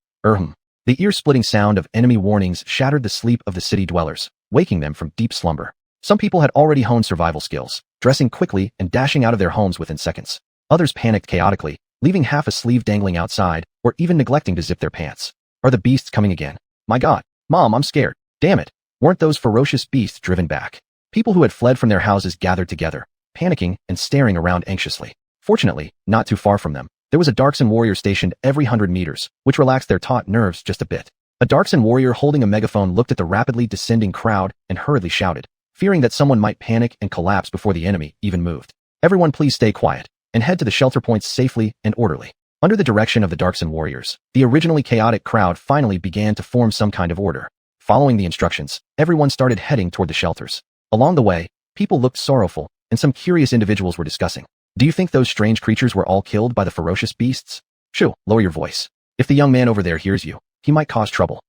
The ear-splitting sound of enemy warnings shattered the sleep of the city dwellers, waking them from deep slumber. Some people had already honed survival skills, dressing quickly and dashing out of their homes within seconds. Others panicked chaotically, leaving half a sleeve dangling outside, or even neglecting to zip their pants. Are the beasts coming again? My God, Mom, I'm scared. Damn it. Weren't those ferocious beasts driven back? People who had fled from their houses gathered together, panicking and staring around anxiously. Fortunately, not too far from them, there was a Darkson warrior stationed every 100 meters, which relaxed their taut nerves just a bit. A Darkson warrior holding a megaphone looked at the rapidly descending crowd and hurriedly shouted, fearing that someone might panic and collapse before the enemy even moved. Everyone please stay quiet, and head to the shelter points safely and orderly. Under the direction of the Darkson warriors, the originally chaotic crowd finally began to form some kind of order. Following the instructions, everyone started heading toward the shelters. Along the way, people looked sorrowful, and some curious individuals were discussing. Do you think those strange creatures were all killed by the ferocious beasts? Shoo, lower your voice. If the young man over there hears you, he might cause trouble.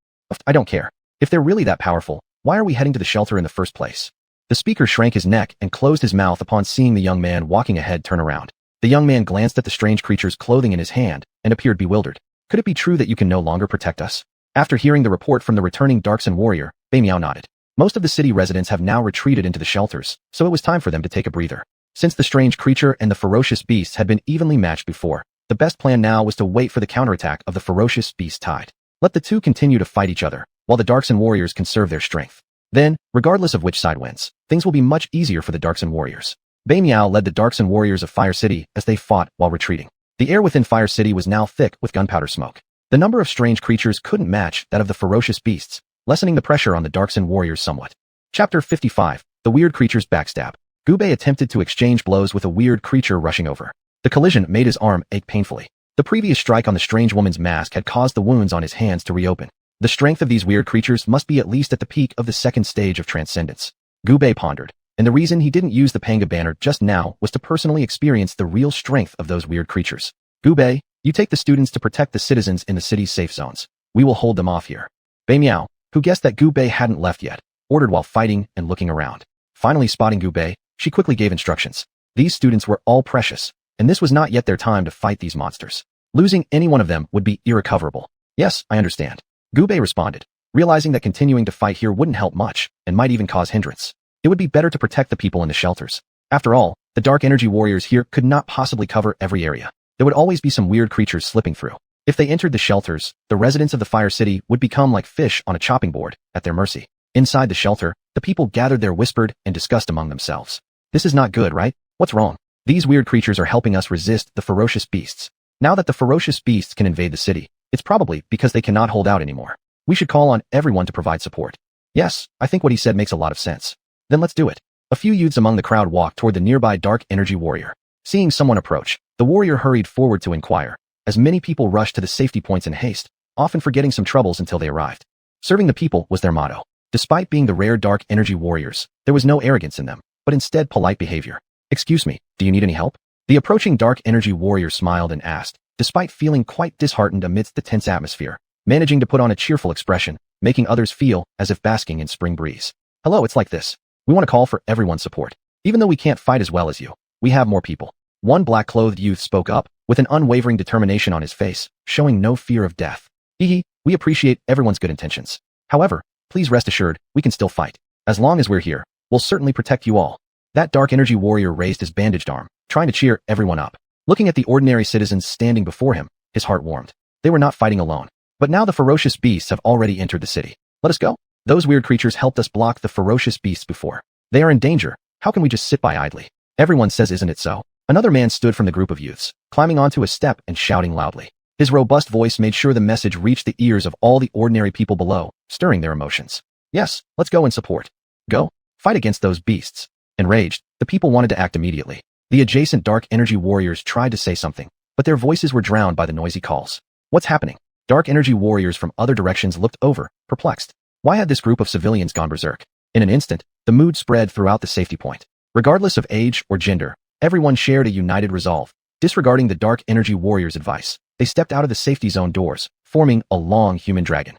I don't care. If they're really that powerful, why are we heading to the shelter in the first place? The speaker shrank his neck and closed his mouth upon seeing the young man walking ahead turn around. The young man glanced at the strange creature's clothing in his hand and appeared bewildered. Could it be true that you can no longer protect us? After hearing the report from the returning Darkson warrior, Bei Miao nodded. Most of the city residents have now retreated into the shelters, so it was time for them to take a breather. Since the strange creature and the ferocious beasts had been evenly matched before, the best plan now was to wait for the counterattack of the ferocious beast tide. Let the two continue to fight each other, while the Darkson warriors conserve their strength. Then, regardless of which side wins, things will be much easier for the Darkson warriors. Bei Miao led the Darkson warriors of Fire City as they fought while retreating. The air within Fire City was now thick with gunpowder smoke. The number of strange creatures couldn't match that of the ferocious beasts, lessening the pressure on the Darkson warriors somewhat. Chapter 55, The Weird Creature's Backstab. Gubei attempted to exchange blows with a weird creature rushing over. The collision made his arm ache painfully. The previous strike on the strange woman's mask had caused the wounds on his hands to reopen. The strength of these weird creatures must be at least at the peak of the second stage of transcendence. Gubei pondered, and the reason he didn't use the Panga banner just now was to personally experience the real strength of those weird creatures. Gubei, you take the students to protect the citizens in the city's safe zones. We will hold them off here. Bei Miao, who guessed that Gubei hadn't left yet, ordered while fighting and looking around. Finally spotting Gubei, she quickly gave instructions. These students were all precious, and this was not yet their time to fight these monsters. Losing any one of them would be irrecoverable. Yes, I understand. Gubei responded, realizing that continuing to fight here wouldn't help much, and might even cause hindrance. It would be better to protect the people in the shelters. After all, the dark energy warriors here could not possibly cover every area. There would always be some weird creatures slipping through. If they entered the shelters, the residents of the Fire City would become like fish on a chopping board, at their mercy. Inside the shelter, the people gathered there whispered and discussed among themselves. This is not good, right? What's wrong? These weird creatures are helping us resist the ferocious beasts. Now that the ferocious beasts can invade the city, it's probably because they cannot hold out anymore. We should call on everyone to provide support. Yes, I think what he said makes a lot of sense. Then let's do it. A few youths among the crowd walked toward the nearby dark energy warrior. Seeing someone approach, the warrior hurried forward to inquire, as many people rushed to the safety points in haste, often forgetting some troubles until they arrived. Serving the people was their motto. Despite being the rare dark energy warriors, there was no arrogance in them, but instead polite behavior. Excuse me, do you need any help? The approaching dark energy warrior smiled and asked, despite feeling quite disheartened amidst the tense atmosphere, managing to put on a cheerful expression, making others feel as if basking in spring breeze. Hello, it's like this. We want to call for everyone's support. Even though we can't fight as well as you, we have more people. One black-clothed youth spoke up, with an unwavering determination on his face, showing no fear of death. We appreciate everyone's good intentions. However, please rest assured, we can still fight. As long as we're here, we'll certainly protect you all. That dark energy warrior raised his bandaged arm, trying to cheer everyone up. Looking at the ordinary citizens standing before him, his heart warmed. They were not fighting alone. But now the ferocious beasts have already entered the city. Let us go. Those weird creatures helped us block the ferocious beasts before. They are in danger. How can we just sit by idly? Everyone says, isn't it so? Another man stood from the group of youths, climbing onto a step and shouting loudly. His robust voice made sure the message reached the ears of all the ordinary people below, stirring their emotions. Yes, let's go and support. Go. Fight against those beasts. Enraged, the people wanted to act immediately. The adjacent dark energy warriors tried to say something, but their voices were drowned by the noisy calls. What's happening? Dark energy warriors from other directions looked over, perplexed. Why had this group of civilians gone berserk? In an instant, the mood spread throughout the safety point. Regardless of age or gender, everyone shared a united resolve. Disregarding the dark energy warriors' advice, they stepped out of the safety zone doors, forming a long human dragon.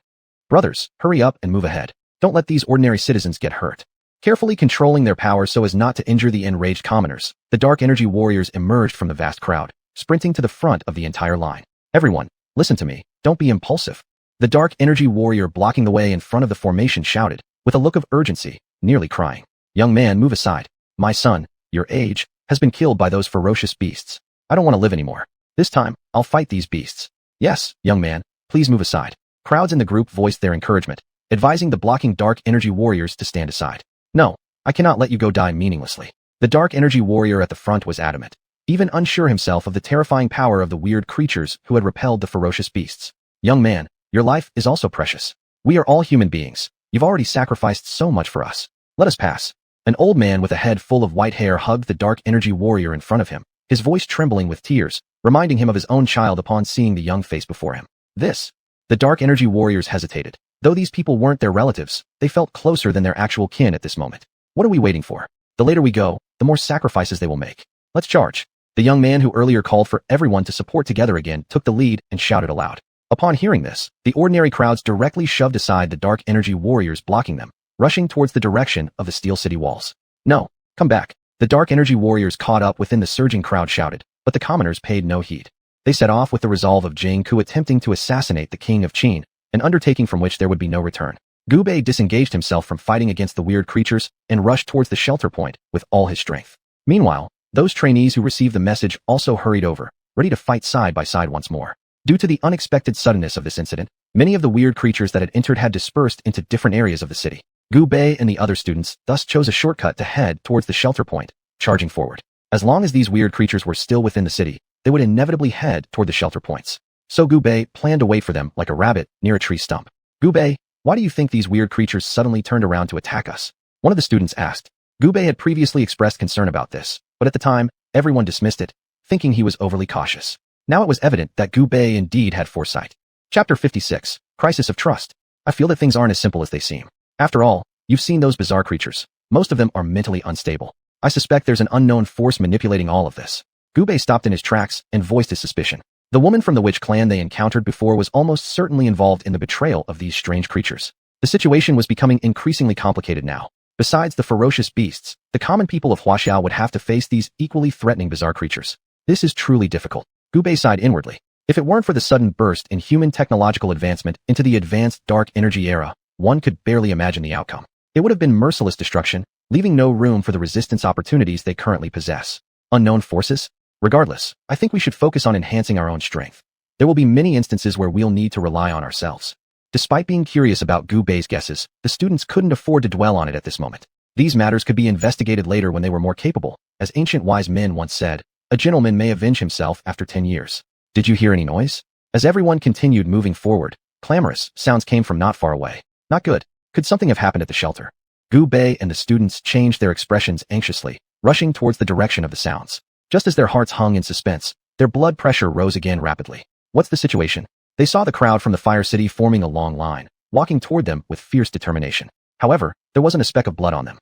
Brothers, hurry up and move ahead. Don't let these ordinary citizens get hurt. Carefully controlling their power so as not to injure the enraged commoners, the dark energy warriors emerged from the vast crowd, sprinting to the front of the entire line. Everyone, listen to me. Don't be impulsive. The dark energy warrior blocking the way in front of the formation shouted, with a look of urgency, nearly crying. Young man, move aside. My son, your age, has been killed by those ferocious beasts. I don't want to live anymore. This time, I'll fight these beasts. Yes, young man, please move aside. Crowds in the group voiced their encouragement, advising the blocking dark energy warriors to stand aside. No, I cannot let you go die meaninglessly. The dark energy warrior at the front was adamant, even unsure himself of the terrifying power of the weird creatures who had repelled the ferocious beasts. Young man, your life is also precious. We are all human beings. You've already sacrificed so much for us. Let us pass. An old man with a head full of white hair hugged the dark energy warrior in front of him, his voice trembling with tears, reminding him of his own child upon seeing the young face before him. The dark energy warriors hesitated. Though these people weren't their relatives, they felt closer than their actual kin at this moment. What are we waiting for? The later we go, the more sacrifices they will make. Let's charge. The young man who earlier called for everyone to support together again took the lead and shouted aloud. Upon hearing this, the ordinary crowds directly shoved aside the dark energy warriors blocking them, rushing towards the direction of the Steel City walls. No, come back. The dark energy warriors caught up within the surging crowd shouted, but the commoners paid no heed. They set off with the resolve of Jing Ku attempting to assassinate the king of Qin, an undertaking from which there would be no return. Gu Bei disengaged himself from fighting against the weird creatures and rushed towards the shelter point with all his strength. Meanwhile, those trainees who received the message also hurried over, ready to fight side by side once more. Due to the unexpected suddenness of this incident, many of the weird creatures that had entered had dispersed into different areas of the city. Gu Bei and the other students thus chose a shortcut to head towards the shelter point, charging forward. As long as these weird creatures were still within the city, they would inevitably head toward the shelter points. So Gu Bei planned to wait for them like a rabbit near a tree stump. Gu Bei, why do you think these weird creatures suddenly turned around to attack us? One of the students asked. Gu Bei had previously expressed concern about this, but at the time, everyone dismissed it, thinking he was overly cautious. Now it was evident that Gu Bei indeed had foresight. Chapter 56, Crisis of Trust. I feel that things aren't as simple as they seem. After all, you've seen those bizarre creatures. Most of them are mentally unstable. I suspect there's an unknown force manipulating all of this. Gu Bei stopped in his tracks and voiced his suspicion. The woman from the witch clan they encountered before was almost certainly involved in the betrayal of these strange creatures. The situation was becoming increasingly complicated now. Besides the ferocious beasts, the common people of Huaxiao would have to face these equally threatening bizarre creatures. This is truly difficult. Gu Bei sighed inwardly. If it weren't for the sudden burst in human technological advancement into the advanced dark energy era, one could barely imagine the outcome. It would have been merciless destruction, leaving no room for the resistance opportunities they currently possess. Unknown forces? Regardless, I think we should focus on enhancing our own strength. There will be many instances where we'll need to rely on ourselves. Despite being curious about Gu Bei's guesses, the students couldn't afford to dwell on it at this moment. These matters could be investigated later when they were more capable. As ancient wise men once said, a gentleman may avenge himself after 10 years. Did you hear any noise? As everyone continued moving forward, clamorous sounds came from not far away. Not good. Could something have happened at the shelter? Gu Bei and the students changed their expressions anxiously, rushing towards the direction of the sounds. Just as their hearts hung in suspense, their blood pressure rose again rapidly. What's the situation? They saw the crowd from the Fire City forming a long line, walking toward them with fierce determination. However, there wasn't a speck of blood on them.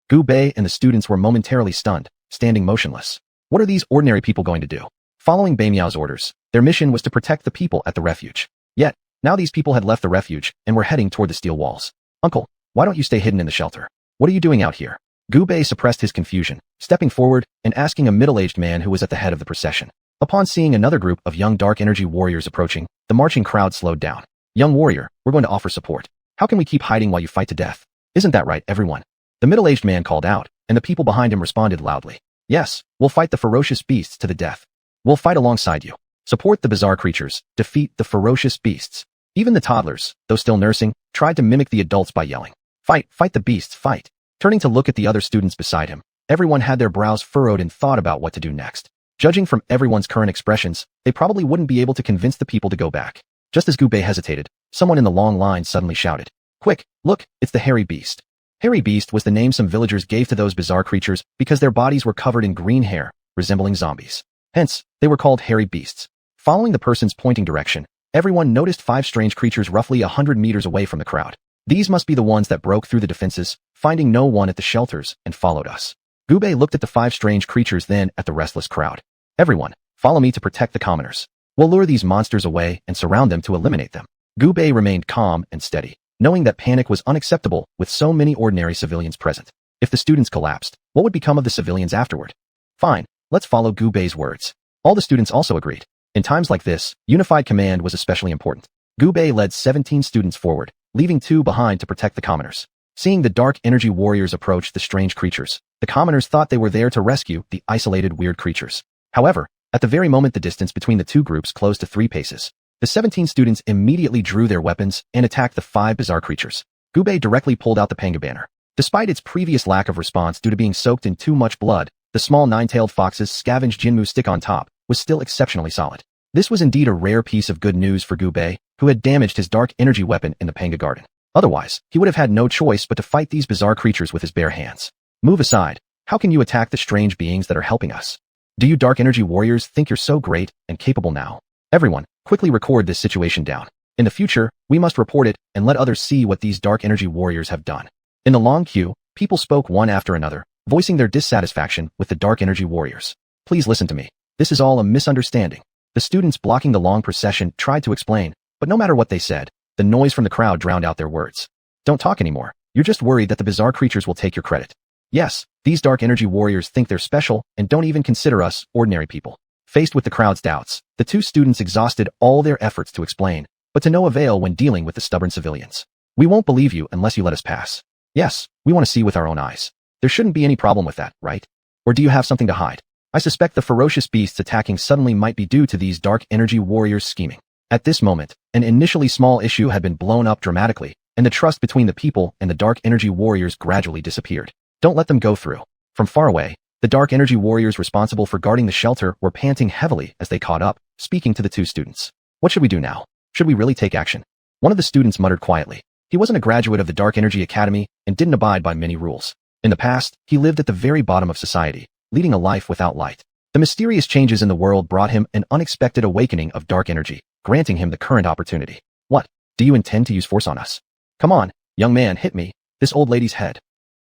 Gu Bei and the students were momentarily stunned, standing motionless. What are these ordinary people going to do? Following Bei Miao's orders, their mission was to protect the people at the refuge. Yet, now these people had left the refuge and were heading toward the steel walls. Uncle, why don't you stay hidden in the shelter? What are you doing out here? Gu Bei suppressed his confusion, stepping forward and asking a middle-aged man who was at the head of the procession. Upon seeing another group of young dark energy warriors approaching, the marching crowd slowed down. Young warrior, we're going to offer support. How can we keep hiding while you fight to death? Isn't that right, everyone? The middle-aged man called out, and the people behind him responded loudly. Yes, we'll fight the ferocious beasts to the death. We'll fight alongside you. Support the bizarre creatures, defeat the ferocious beasts. Even the toddlers, though still nursing, tried to mimic the adults by yelling. Fight, fight the beasts, fight. Turning to look at the other students beside him, everyone had their brows furrowed in thought about what to do next. Judging from everyone's current expressions, they probably wouldn't be able to convince the people to go back. Just as Gu Bei hesitated, someone in the long line suddenly shouted, Quick, look, it's the hairy beast. Hairy beast was the name some villagers gave to those bizarre creatures because their bodies were covered in green hair, resembling zombies. Hence, they were called hairy beasts. Following the person's pointing direction, everyone noticed 5 strange creatures roughly 100 meters away from the crowd. These must be the ones that broke through the defenses, finding no one at the shelters, and followed us. Gu Bei looked at the 5 strange creatures, then at the restless crowd. Everyone, follow me to protect the commoners. We'll lure these monsters away and surround them to eliminate them. Gu Bei remained calm and steady, knowing that panic was unacceptable with so many ordinary civilians present. If the students collapsed, what would become of the civilians afterward? Fine, let's follow Gu Bei's words. All the students also agreed. In times like this, unified command was especially important. Gu Bei led 17 students forward, leaving 2 behind to protect the commoners. Seeing the dark energy warriors approach the strange creatures, the commoners thought they were there to rescue the isolated weird creatures. However, at the very moment the distance between the 2 groups closed to 3 paces, the 17 students immediately drew their weapons and attacked the 5 bizarre creatures. Gu Bei directly pulled out the panga banner. Despite its previous lack of response due to being soaked in too much blood, the small 9-tailed fox's scavenged Jinmu stick on top was still exceptionally solid. This was indeed a rare piece of good news for Gu Bei, who had damaged his dark energy weapon in the panga garden. Otherwise, he would have had no choice but to fight these bizarre creatures with his bare hands. Move aside. How can you attack the strange beings that are helping us? Do you dark energy warriors think you're so great and capable now? Everyone, quickly record this situation down. In the future, we must report it and let others see what these dark energy warriors have done. In the long queue, people spoke one after another, voicing their dissatisfaction with the dark energy warriors. Please listen to me. This is all a misunderstanding. The students blocking the long procession tried to explain, but no matter what they said, the noise from the crowd drowned out their words. Don't talk anymore. You're just worried that the bizarre creatures will take your credit. Yes, these dark energy warriors think they're special and don't even consider us ordinary people. Faced with the crowd's doubts, the two students exhausted all their efforts to explain, but to no avail when dealing with the stubborn civilians. We won't believe you unless you let us pass. Yes, we want to see with our own eyes. There shouldn't be any problem with that, right? Or do you have something to hide? I suspect the ferocious beasts attacking suddenly might be due to these dark energy warriors scheming. At this moment, an initially small issue had been blown up dramatically, and the trust between the people and the dark energy warriors gradually disappeared. Don't let them go through. From far away, the dark energy warriors responsible for guarding the shelter were panting heavily as they caught up, speaking to the two students. What should we do now? Should we really take action? One of the students muttered quietly. He wasn't a graduate of the Dark Energy Academy and didn't abide by many rules. In the past, he lived at the very bottom of society, leading a life without light. The mysterious changes in the world brought him an unexpected awakening of dark energy, granting him the current opportunity. What? Do you intend to use force on us? Come on, young man, hit me. This old lady's head.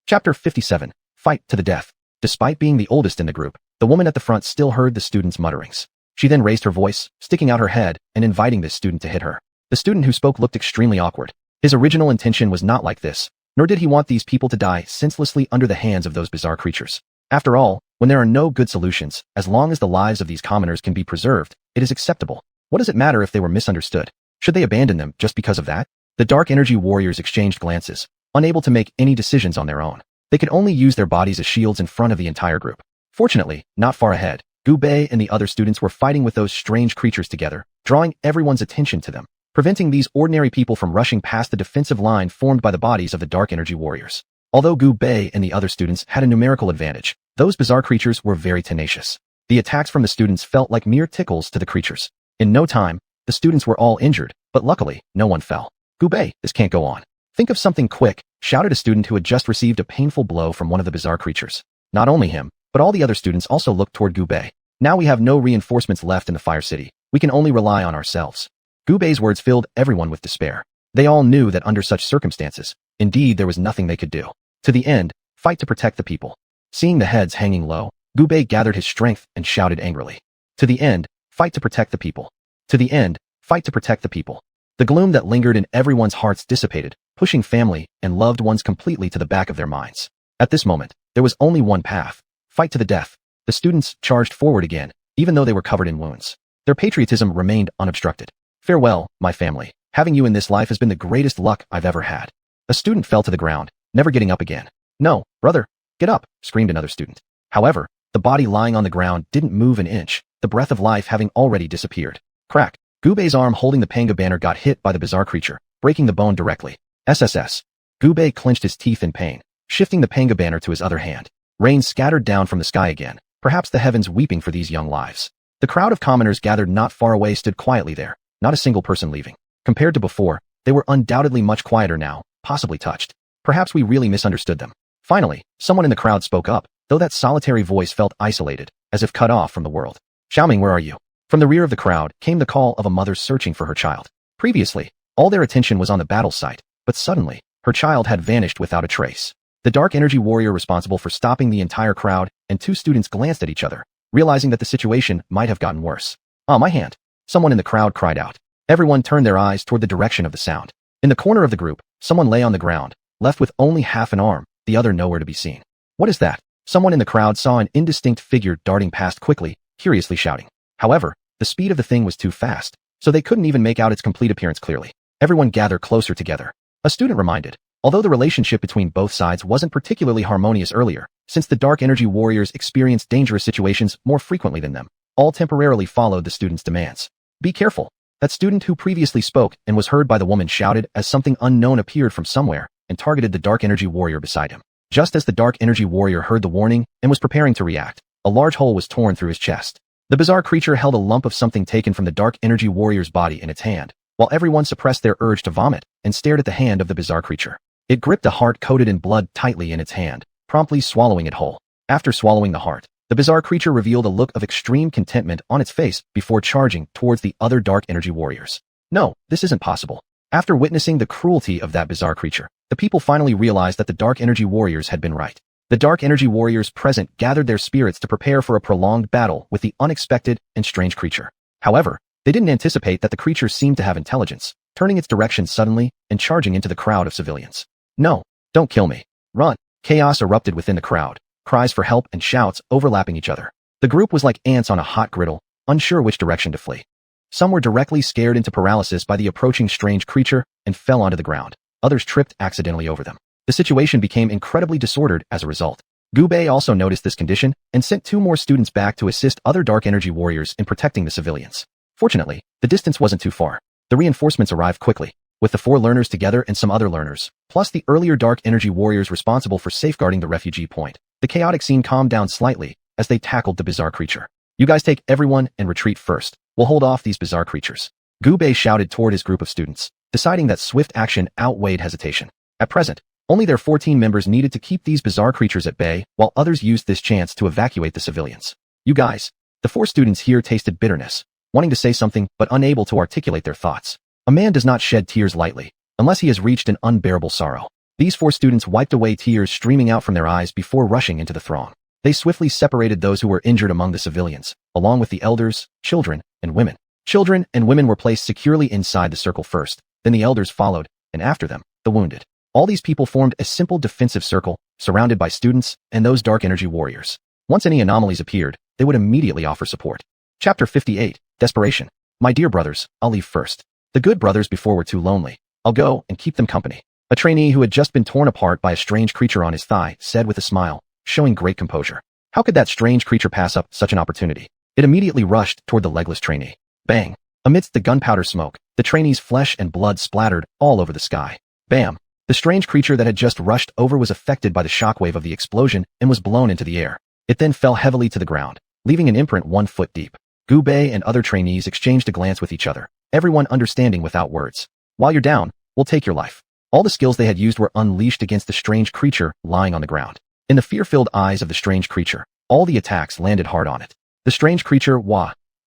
Chapter 57. Fight to the death. Despite being the oldest in the group, the woman at the front still heard the students' mutterings. She then raised her voice, sticking out her head and inviting this student to hit her. The student who spoke looked extremely awkward. His original intention was not like this, nor did he want these people to die senselessly under the hands of those bizarre creatures. After all, when there are no good solutions, as long as the lives of these commoners can be preserved, it is acceptable. What does it matter if they were misunderstood? Should they abandon them just because of that? The dark energy warriors exchanged glances, unable to make any decisions on their own. They could only use their bodies as shields in front of the entire group. Fortunately, not far ahead, Gu Bei and the other students were fighting with those strange creatures together, drawing everyone's attention to them, preventing these ordinary people from rushing past the defensive line formed by the bodies of the dark energy warriors. Although Gu Bei and the other students had a numerical advantage, those bizarre creatures were very tenacious. The attacks from the students felt like mere tickles to the creatures. In no time, the students were all injured, but luckily, no one fell. Gu Bei, this can't go on. Think of something quick, shouted a student who had just received a painful blow from one of the bizarre creatures. Not only him, but all the other students also looked toward Gu Bei. Now we have no reinforcements left in the Fire City. We can only rely on ourselves. Gu Bei's words filled everyone with despair. They all knew that under such circumstances, indeed there was nothing they could do. To the end, fight to protect the people. Seeing the heads hanging low, Gu Bei gathered his strength and shouted angrily. To the end, fight to protect the people. To the end, fight to protect the people. The gloom that lingered in everyone's hearts dissipated, pushing family and loved ones completely to the back of their minds. At this moment, there was only one path. Fight to the death. The students charged forward again, even though they were covered in wounds. Their patriotism remained unobstructed. Farewell, my family. Having you in this life has been the greatest luck I've ever had. A student fell to the ground, never getting up again. No, brother, get up, screamed another student. However, the body lying on the ground didn't move an inch, the breath of life having already disappeared. Crack. Gu Bei's arm holding the panga banner got hit by the bizarre creature, breaking the bone directly. SSS. Gu Bei clenched his teeth in pain, shifting the panga banner to his other hand. Rain scattered down from the sky again, perhaps the heavens weeping for these young lives. The crowd of commoners gathered not far away stood quietly there, not a single person leaving. Compared to before, they were undoubtedly much quieter now, possibly touched. Perhaps we really misunderstood them. Finally, someone in the crowd spoke up, though that solitary voice felt isolated, as if cut off from the world. Xiaoming, where are you? From the rear of the crowd came the call of a mother searching for her child. Previously, all their attention was on the battle site, but suddenly, her child had vanished without a trace. The dark energy warrior responsible for stopping the entire crowd and two students glanced at each other, realizing that the situation might have gotten worse. "Ah, my hand!" Someone in the crowd cried out. Everyone turned their eyes toward the direction of the sound. In the corner of the group, someone lay on the ground, left with only half an arm, the other nowhere to be seen. "What is that?" Someone in the crowd saw an indistinct figure darting past quickly, curiously shouting. However, the speed of the thing was too fast, so they couldn't even make out its complete appearance clearly. Everyone gathered closer together. A student reminded, although the relationship between both sides wasn't particularly harmonious earlier, since the dark energy warriors experienced dangerous situations more frequently than them, all temporarily followed the student's demands. "Be careful." That student who previously spoke and was heard by the woman shouted as something unknown appeared from somewhere and targeted the dark energy warrior beside him. Just as the dark energy warrior heard the warning and was preparing to react, a large hole was torn through his chest. The bizarre creature held a lump of something taken from the dark energy warrior's body in its hand, while everyone suppressed their urge to vomit and stared at the hand of the bizarre creature. It gripped a heart coated in blood tightly in its hand, promptly swallowing it whole. After swallowing the heart, The bizarre creature revealed a look of extreme contentment on its face before charging towards the other dark energy warriors. No, this isn't possible. After witnessing the cruelty of that bizarre creature, the people finally realized that the dark energy warriors had been right. The dark energy warriors present gathered their spirits to prepare for a prolonged battle with the unexpected and strange creature. However, they didn't anticipate that the creature seemed to have intelligence, turning its direction suddenly and charging into the crowd of civilians. No, don't kill me. Run. Chaos erupted within the crowd, cries for help and shouts overlapping each other. The group was like ants on a hot griddle, unsure which direction to flee. Some were directly scared into paralysis by the approaching strange creature and fell onto the ground. Others tripped accidentally over them. The situation became incredibly disordered as a result. Gubei also noticed this condition and sent 2 more students back to assist other dark energy warriors in protecting the civilians. Fortunately, the distance wasn't too far. The reinforcements arrived quickly, with the 4 learners together and some other learners, plus the earlier dark energy warriors responsible for safeguarding the refugee point. The chaotic scene calmed down slightly as they tackled the bizarre creature. You guys take everyone and retreat first. We'll hold off these bizarre creatures. Gubei shouted toward his group of students, deciding that swift action outweighed hesitation. At present, only their 14 members needed to keep these bizarre creatures at bay, while others used this chance to evacuate the civilians. You guys. The 4 students here tasted bitterness, wanting to say something but unable to articulate their thoughts. A man does not shed tears lightly, unless he has reached an unbearable sorrow. These 4 students wiped away tears streaming out from their eyes before rushing into the throng. They swiftly separated those who were injured among the civilians, along with the elders, children, and women. Children and women were placed securely inside the circle first, then the elders followed, and after them, the wounded. All these people formed a simple defensive circle, surrounded by students and those dark energy warriors. Once any anomalies appeared, they would immediately offer support. Chapter 58, Desperation. My dear brothers, I'll leave first. The good brothers before were too lonely. I'll go and keep them company. A trainee who had just been torn apart by a strange creature on his thigh said with a smile, showing great composure. How could that strange creature pass up such an opportunity? It immediately rushed toward the legless trainee. Bang! Amidst the gunpowder smoke, the trainee's flesh and blood splattered all over the sky. Bam! The strange creature that had just rushed over was affected by the shockwave of the explosion and was blown into the air. It then fell heavily to the ground, leaving an imprint 1 foot deep. Gubei and other trainees exchanged a glance with each other, everyone understanding without words. While you're down, we'll take your life. All the skills they had used were unleashed against the strange creature lying on the ground. In the fear-filled eyes of the strange creature, all the attacks landed hard on it. The strange creature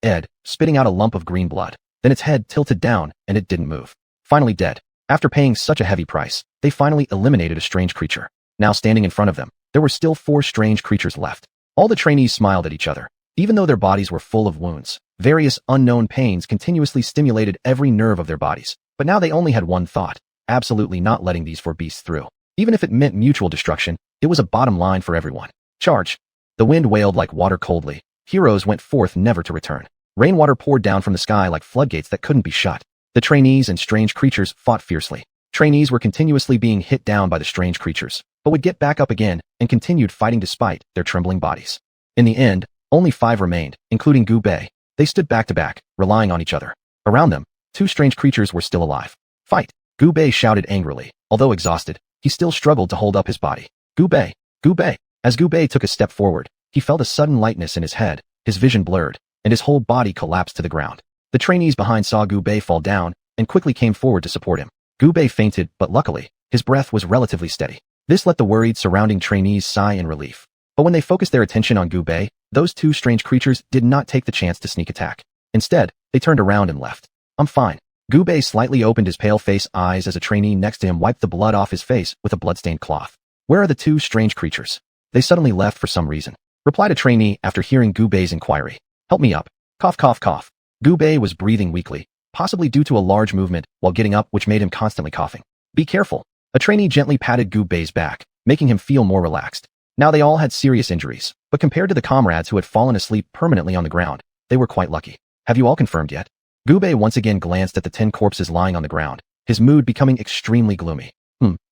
ed, spitting out a lump of green blood. Then its head tilted down and it didn't move. Finally dead. After paying such a heavy price, they finally eliminated a strange creature. Now standing in front of them, there were still 4 strange creatures left. All the trainees smiled at each other. Even though their bodies were full of wounds, various unknown pains continuously stimulated every nerve of their bodies. But now they only had one thought, absolutely not letting these 4 beasts through. Even if it meant mutual destruction, it was a bottom line for everyone. Charge! The wind wailed like water coldly. Heroes went forth never to return. Rainwater poured down from the sky like floodgates that couldn't be shut. The trainees and strange creatures fought fiercely. Trainees were continuously being hit down by the strange creatures, but would get back up again and continued fighting despite their trembling bodies. In the end, only 5 remained, including Gubei. They stood back to back, relying on each other. Around them, 2 strange creatures were still alive. Fight! Gubei shouted angrily. Although exhausted, he still struggled to hold up his body. Gubei! Gubei! As Gubei took a step forward, he felt a sudden lightness in his head, his vision blurred, and his whole body collapsed to the ground. The trainees behind saw Gubei fall down and quickly came forward to support him. Gubei fainted, but luckily, his breath was relatively steady. This let the worried surrounding trainees sigh in relief. But when they focused their attention on Gubei, those 2 strange creatures did not take the chance to sneak attack. Instead, they turned around and left. I'm fine. Gubei slightly opened his pale face eyes as a trainee next to him wiped the blood off his face with a bloodstained cloth. Where are the 2 strange creatures? They suddenly left for some reason. Replied a trainee after hearing Gubei's inquiry. Help me up. Cough cough cough. Gubei was breathing weakly, possibly due to a large movement while getting up which made him constantly coughing. Be careful. A trainee gently patted Gubei's back, making him feel more relaxed. Now they all had serious injuries, but compared to the comrades who had fallen asleep permanently on the ground, they were quite lucky. Have you all confirmed yet? Gubei once again glanced at the 10 corpses lying on the ground, his mood becoming extremely gloomy.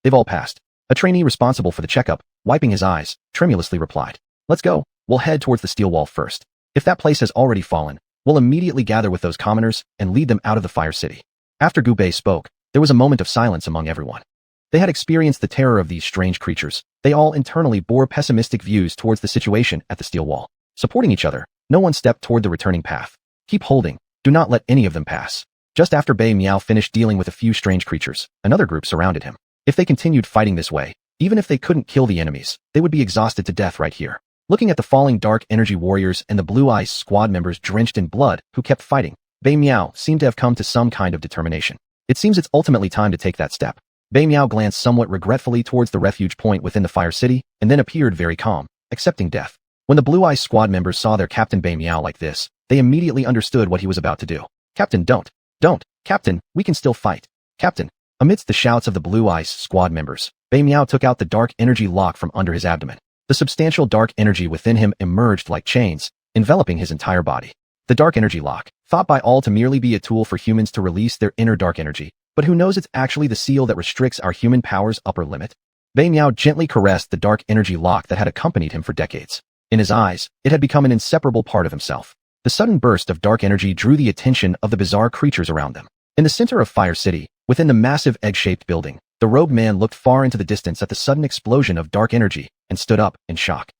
They've all passed. A trainee responsible for the checkup, wiping his eyes, tremulously replied. Let's go. We'll head towards the steel wall first. If that place has already fallen, we'll immediately gather with those commoners and lead them out of the Fire City. After Gubei spoke, there was a moment of silence among everyone. They had experienced the terror of these strange creatures. They all internally bore pessimistic views towards the situation at the steel wall. Supporting each other, no one stepped toward the returning path. Keep holding. Do not let any of them pass. Just after Bei Miao finished dealing with a few strange creatures, another group surrounded him. If they continued fighting this way, even if they couldn't kill the enemies, they would be exhausted to death right here. Looking at the falling dark energy warriors and the Blue Ice squad members drenched in blood who kept fighting, Bei Miao seemed to have come to some kind of determination. It seems it's ultimately time to take that step. Bei Miao glanced somewhat regretfully towards the refuge point within the Fire City and then appeared very calm, accepting death. When the Blue Ice squad members saw their captain Bei Miao like this, they immediately understood what he was about to do. Captain, don't. Captain, we can still fight. Captain. Amidst the shouts of the Blue Ice squad members, Bei Miao took out the dark energy lock from under his abdomen. The substantial dark energy within him emerged like chains, enveloping his entire body. The dark energy lock, thought by all to merely be a tool for humans to release their inner dark energy, but who knows it's actually the seal that restricts our human power's upper limit? Bei Miao gently caressed the dark energy lock that had accompanied him for decades. In his eyes, it had become an inseparable part of himself. The sudden burst of dark energy drew the attention of the bizarre creatures around them. In the center of Fire City, within the massive egg-shaped building, the robed man looked far into the distance at the sudden explosion of dark energy and stood up in shock.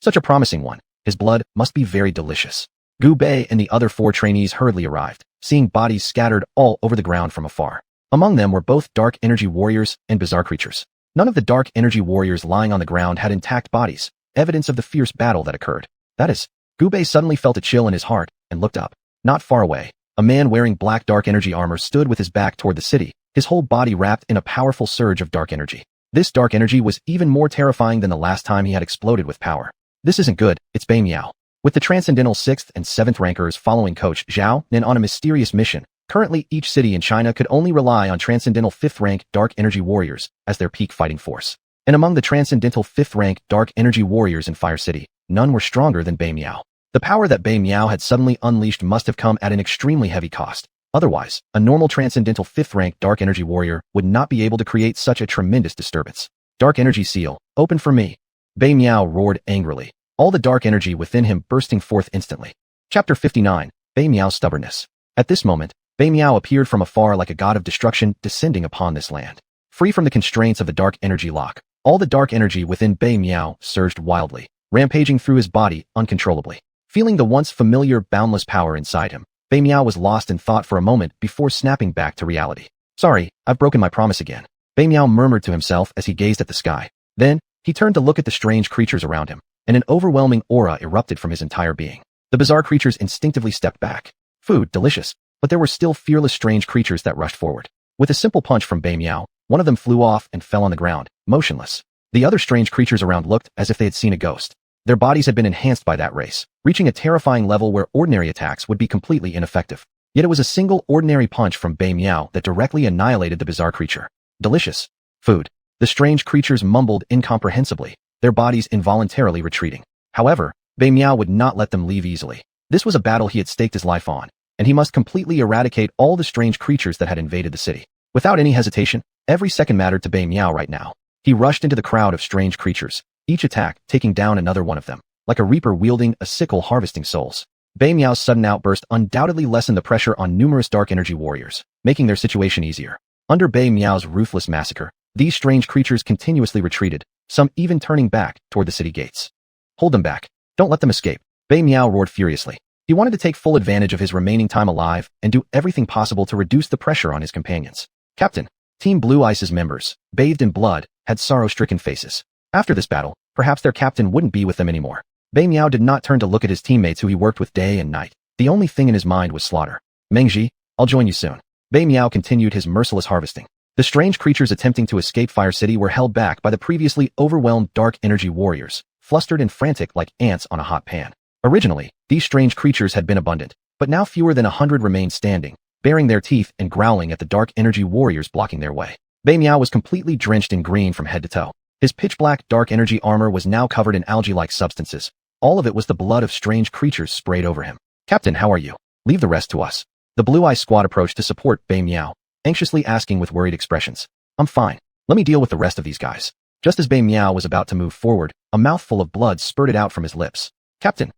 Such a promising one. His blood must be very delicious. Gu Bei and the other 4 trainees hurriedly arrived, seeing bodies scattered all over the ground from afar. Among them were both dark energy warriors and bizarre creatures. None of the dark energy warriors lying on the ground had intact bodies, evidence of the fierce battle that occurred. That is, Gu Bei suddenly felt a chill in his heart and looked up. Not far away, a man wearing black dark energy armor stood with his back toward the city, his whole body wrapped in a powerful surge of dark energy. This dark energy was even more terrifying than the last time he had exploded with power. This isn't good, it's Bei Miao. With the transcendental 6th and 7th rankers following Coach Zhao Nin on a mysterious mission, currently each city in China could only rely on transcendental 5th rank dark energy warriors as their peak fighting force. And among the transcendental 5th rank dark energy warriors in Fire City, none were stronger than Bei Miao. The power that Bei Miao had suddenly unleashed must have come at an extremely heavy cost. Otherwise, a normal transcendental 5th rank dark energy warrior would not be able to create such a tremendous disturbance. Dark energy seal, open for me. Bei Miao roared angrily, all the dark energy within him bursting forth instantly. Chapter 59, Bei Miao's Stubbornness. At this moment, Bei Miao appeared from afar like a god of destruction descending upon this land. Free from the constraints of the dark energy lock, all the dark energy within Bei Miao surged wildly, rampaging through his body uncontrollably. Feeling the once familiar boundless power inside him, Bei Miao was lost in thought for a moment before snapping back to reality. Sorry, I've broken my promise again. Bei Miao murmured to himself as he gazed at the sky. Then, he turned to look at the strange creatures around him, and an overwhelming aura erupted from his entire being. The bizarre creatures instinctively stepped back. Food, delicious, but there were still fearless strange creatures that rushed forward. With a simple punch from Bei Miao, one of them flew off and fell on the ground, motionless. The other strange creatures around looked as if they had seen a ghost. Their bodies had been enhanced by that race, reaching a terrifying level where ordinary attacks would be completely ineffective. Yet it was a single ordinary punch from Bei Miao that directly annihilated the bizarre creature. Delicious. Food. The strange creatures mumbled incomprehensibly, their bodies involuntarily retreating. However, Bei Miao would not let them leave easily. This was a battle he had staked his life on, and he must completely eradicate all the strange creatures that had invaded the city. Without any hesitation, every second mattered to Bei Miao right now. He rushed into the crowd of strange creatures, each attack taking down another one of them, like a reaper wielding a sickle harvesting souls. Bei Miao's sudden outburst undoubtedly lessened the pressure on numerous dark energy warriors, making their situation easier. Under Bei Miao's ruthless massacre, these strange creatures continuously retreated, some even turning back toward the city gates. Hold them back. Don't let them escape. Bei Miao roared furiously. He wanted to take full advantage of his remaining time alive and do everything possible to reduce the pressure on his companions. Captain, Team Blue Ice's members, bathed in blood, had sorrow-stricken faces. After this battle, perhaps their captain wouldn't be with them anymore. Bei Miao did not turn to look at his teammates who he worked with day and night. The only thing in his mind was slaughter. Mengji, I'll join you soon. Bei Miao continued his merciless harvesting. The strange creatures attempting to escape Fire City were held back by the previously overwhelmed dark energy warriors, flustered and frantic like ants on a hot pan. Originally, these strange creatures had been abundant, but now fewer than 100 remained standing, baring their teeth and growling at the dark energy warriors blocking their way. Bei Miao was completely drenched in green from head to toe. His pitch-black dark energy armor was now covered in algae-like substances. All of it was the blood of strange creatures sprayed over him. Captain, how are you? Leave the rest to us. The Blue Eye squad approached to support Bei Miao, anxiously asking with worried expressions. I'm fine. Let me deal with the rest of these guys. Just as Bei Miao was about to move forward, a mouthful of blood spurted out from his lips. Captain,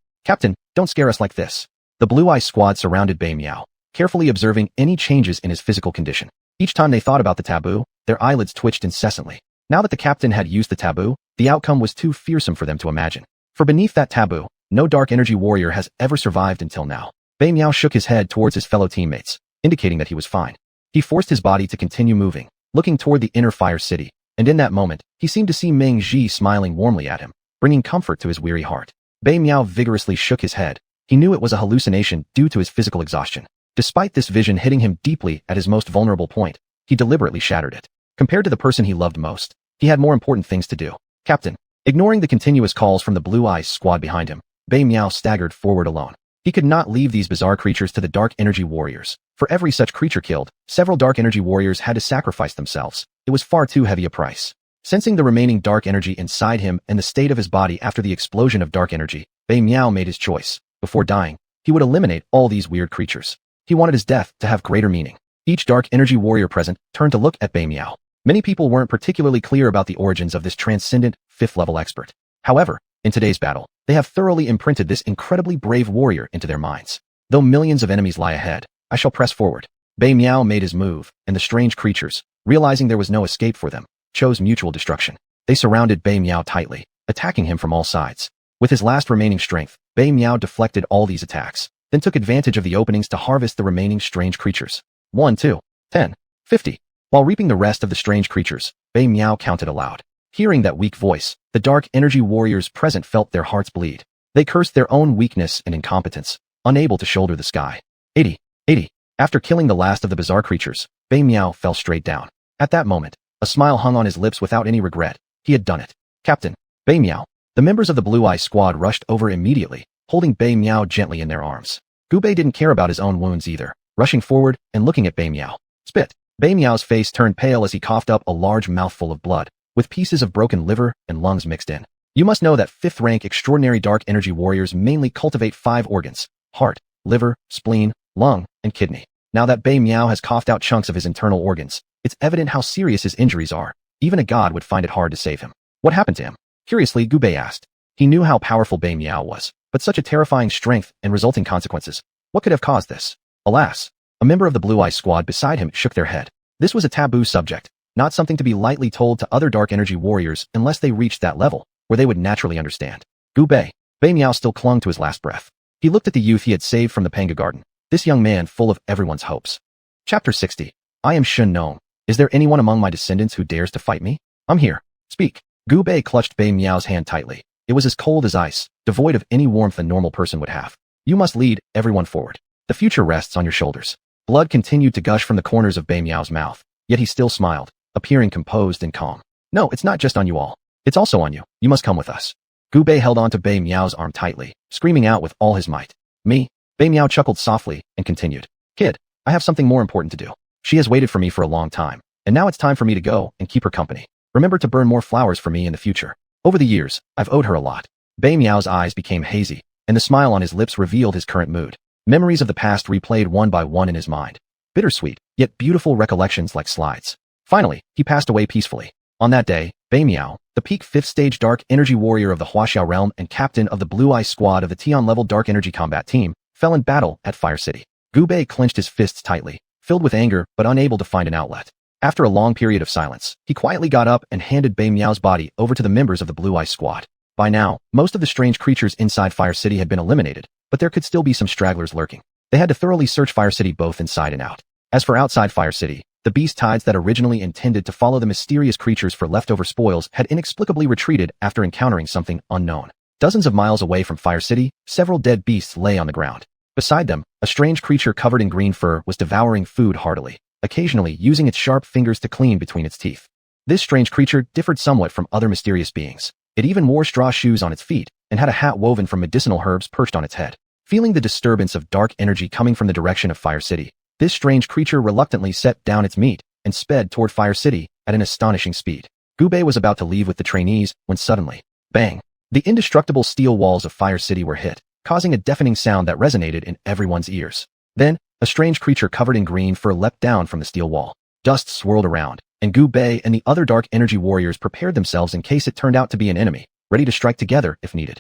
don't scare us like this. The Blue Eye squad surrounded Bei Miao, carefully observing any changes in his physical condition. Each time they thought about the taboo, their eyelids twitched incessantly. Now that the captain had used the taboo, the outcome was too fearsome for them to imagine. For beneath that taboo, no dark energy warrior has ever survived until now. Bei Miao shook his head towards his fellow teammates, indicating that he was fine. He forced his body to continue moving, looking toward the inner Fire City, and in that moment, he seemed to see Meng Ji smiling warmly at him. bringing comfort to his weary heart. Bei Miao vigorously shook his head. He knew it was a hallucination due to his physical exhaustion. Despite this vision hitting him deeply at his most vulnerable point, he deliberately shattered it. Compared to the person he loved most, he had more important things to do. Captain. Ignoring the continuous calls from the Blue Eyes squad behind him, Bei Miao staggered forward alone. He could not leave these bizarre creatures to the Dark Energy Warriors. For every such creature killed, several Dark Energy Warriors had to sacrifice themselves. It was far too heavy a price. Sensing the remaining dark energy inside him and the state of his body after the explosion of dark energy, Bei Miao made his choice. Before dying, he would eliminate all these weird creatures. He wanted his death to have greater meaning. Each Dark Energy Warrior present turned to look at Bei Miao. Many people weren't particularly clear about the origins of this transcendent, 5th-level expert. However, in today's battle, they have thoroughly imprinted this incredibly brave warrior into their minds. Though millions of enemies lie ahead, I shall press forward. Bei Miao made his move, and the strange creatures, realizing there was no escape for them, chose mutual destruction. They surrounded Bei Miao tightly, attacking him from all sides. With his last remaining strength, Bei Miao deflected all these attacks, then took advantage of the openings to harvest the remaining strange creatures. 1, 2, 10, 50. While reaping the rest of the strange creatures, Bei Miao counted aloud. Hearing that weak voice, the Dark Energy Warriors present felt their hearts bleed. They cursed their own weakness and incompetence, unable to shoulder the sky. 80, 80. After killing the last of the bizarre creatures, Bei Miao fell straight down. At that moment, a smile hung on his lips without any regret. He had done it. Captain. Bei Miao. The members of the Blue Eye squad rushed over immediately, holding Bei Miao gently in their arms. Gubei didn't care about his own wounds either, rushing forward and looking at Bei Miao. Spit. Bei Miao's face turned pale as he coughed up a large mouthful of blood, with pieces of broken liver and lungs mixed in. You must know that 5th-rank extraordinary Dark Energy Warriors mainly cultivate 5 organs: heart, liver, spleen, lung, and kidney. Now that Bei Miao has coughed out chunks of his internal organs, it's evident how serious his injuries are. Even a god would find it hard to save him. What happened to him? Curiously, Gubei asked. He knew how powerful Bei Miao was, but such a terrifying strength and resulting consequences. What could have caused this? Alas, a member of the Blue Eye squad beside him shook their head. This was a taboo subject, not something to be lightly told to other Dark Energy Warriors unless they reached that level, where they would naturally understand. Gubei. Bei Miao still clung to his last breath. He looked at the youth he had saved from the Panga Garden, this young man full of everyone's hopes. Chapter 60. I am xuanhuan. Is there anyone among my descendants who dares to fight me? I'm here. Speak. Gubei clutched Bei Miao's hand tightly. It was as cold as ice, devoid of any warmth a normal person would have. You must lead everyone forward. The future rests on your shoulders. Blood continued to gush from the corners of Bei Miao's mouth, yet he still smiled, appearing composed and calm. No, it's not just on you all. It's also on you. You must come with us. Gubei held onto Bei Miao's arm tightly, screaming out with all his might. Me? Bei Miao chuckled softly and continued. Kid, I have something more important to do. She has waited for me for a long time, and now it's time for me to go and keep her company. Remember to burn more flowers for me in the future. Over the years, I've owed her a lot. Bei Miao's eyes became hazy, and the smile on his lips revealed his current mood. Memories of the past replayed one by one in his mind. Bittersweet, yet beautiful recollections like slides. Finally, he passed away peacefully. On that day, Bei Miao, the peak 5th stage Dark Energy Warrior of the Huaxiao realm and captain of the Blue Eye squad of the Tian-level Dark Energy combat team, fell in battle at Fire City. Gubei clenched his fists tightly, filled with anger but unable to find an outlet. After a long period of silence, he quietly got up and handed Bei Miao's body over to the members of the Blue Eye squad. By now, most of the strange creatures inside Fire City had been eliminated, but there could still be some stragglers lurking. They had to thoroughly search Fire City both inside and out. As for outside Fire City, the beast tides that originally intended to follow the mysterious creatures for leftover spoils had inexplicably retreated after encountering something unknown. Dozens of miles away from Fire City, several dead beasts lay on the ground. Beside them, a strange creature covered in green fur was devouring food heartily, occasionally using its sharp fingers to clean between its teeth. This strange creature differed somewhat from other mysterious beings. It even wore straw shoes on its feet and had a hat woven from medicinal herbs perched on its head. Feeling the disturbance of dark energy coming from the direction of Fire City, this strange creature reluctantly set down its meat and sped toward Fire City at an astonishing speed. Gubei was about to leave with the trainees when suddenly, bang! The indestructible steel walls of Fire City were hit, causing a deafening sound that resonated in everyone's ears. Then, a strange creature covered in green fur leapt down from the steel wall. Dust swirled around, and Gubei and the other Dark Energy Warriors prepared themselves in case it turned out to be an enemy, ready to strike together if needed.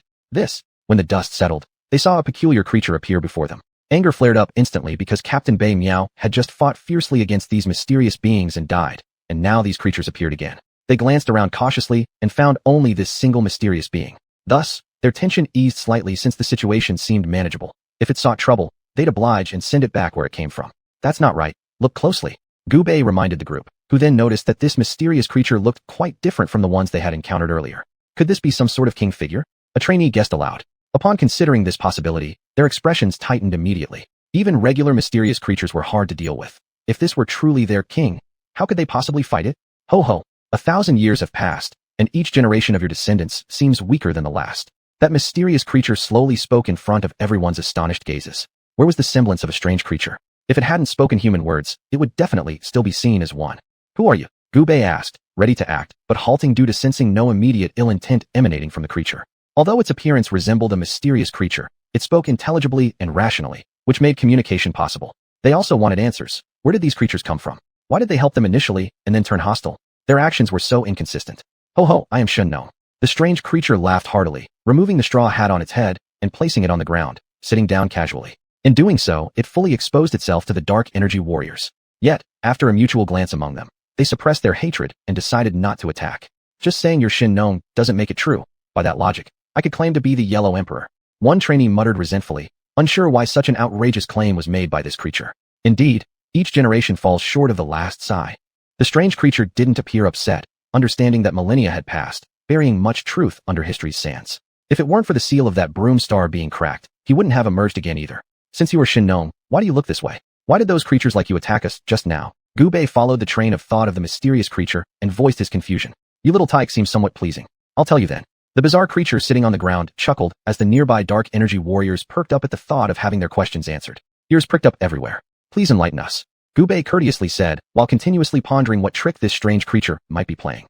When the dust settled, they saw a peculiar creature appear before them. Anger flared up instantly because Captain Bei Miao had just fought fiercely against these mysterious beings and died, and now these creatures appeared again. They glanced around cautiously and found only this single mysterious being. Thus, their tension eased slightly since the situation seemed manageable. If it sought trouble, they'd oblige and send it back where it came from. That's not right. Look closely. Gubei reminded the group, who then noticed that this mysterious creature looked quite different from the ones they had encountered earlier. Could this be some sort of king figure? A trainee guessed aloud. Upon considering this possibility, their expressions tightened immediately. Even regular mysterious creatures were hard to deal with. If this were truly their king, how could they possibly fight it? Ho ho, 1,000 years have passed, and each generation of your descendants seems weaker than the last. That mysterious creature slowly spoke in front of everyone's astonished gazes. Where was the semblance of a strange creature? If it hadn't spoken human words, it would definitely still be seen as one. Who are you? Gubei asked, ready to act, but halting due to sensing no immediate ill intent emanating from the creature. Although its appearance resembled a mysterious creature, it spoke intelligibly and rationally, which made communication possible. They also wanted answers. Where did these creatures come from? Why did they help them initially and then turn hostile? Their actions were so inconsistent. Ho ho, I am xuanhuan. The strange creature laughed heartily, removing the straw hat on its head and placing it on the ground, sitting down casually. In doing so, it fully exposed itself to the dark energy warriors. Yet, after a mutual glance among them, they suppressed their hatred and decided not to attack. Just saying you're xuanhuan doesn't make it true. By that logic, I could claim to be the Yellow Emperor. One trainee muttered resentfully, unsure why such an outrageous claim was made by this creature. Indeed, each generation falls short of the last sigh. The strange creature didn't appear upset, understanding that millennia had passed, burying much truth under history's sands. If it weren't for the seal of that broom star being cracked, he wouldn't have emerged again either. Since you were xuanhuan, why do you look this way? Why did those creatures like you attack us just now? Gubei followed the train of thought of the mysterious creature and voiced his confusion. You little tyke seems somewhat pleasing. I'll tell you then. The bizarre creature sitting on the ground chuckled as the nearby dark energy warriors perked up at the thought of having their questions answered. Ears pricked up everywhere. Please enlighten us. Gubei courteously said, while continuously pondering what trick this strange creature might be playing.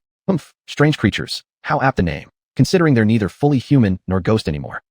Strange creatures. How apt a name, considering they're neither fully human nor ghost anymore.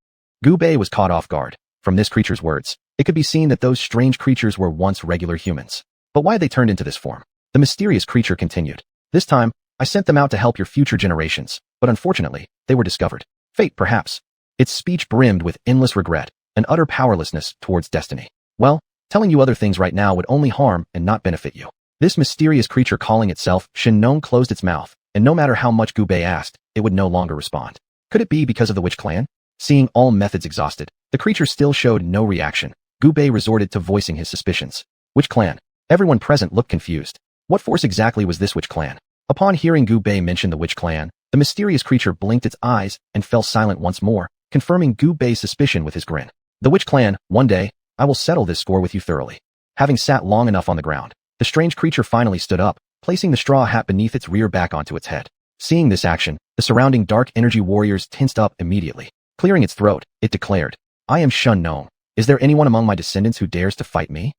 Gubei was caught off guard. From this creature's words, it could be seen that those strange creatures were once regular humans. But why they turned into this form? The mysterious creature continued. This time, I sent them out to help your future generations, but unfortunately, they were discovered. Fate, perhaps. Its speech brimmed with endless regret and utter powerlessness towards destiny. Well, telling you other things right now would only harm and not benefit you. This mysterious creature calling itself xuanhuan closed its mouth, and no matter how much Gubei asked, it would no longer respond. Could it be because of the witch clan? Seeing all methods exhausted, the creature still showed no reaction. Gubei resorted to voicing his suspicions. Which clan? Everyone present looked confused. What force exactly was this witch clan? Upon hearing Gubei mention the witch clan, the mysterious creature blinked its eyes and fell silent once more, confirming Gubei's suspicion with his grin. The witch clan, one day, I will settle this score with you thoroughly. Having sat long enough on the ground, the strange creature finally stood up, placing the straw hat beneath its rear back onto its head. Seeing this action, the surrounding dark energy warriors tensed up immediately. Clearing its throat, it declared, I am xuanhuan. Is there anyone among my descendants who dares to fight me?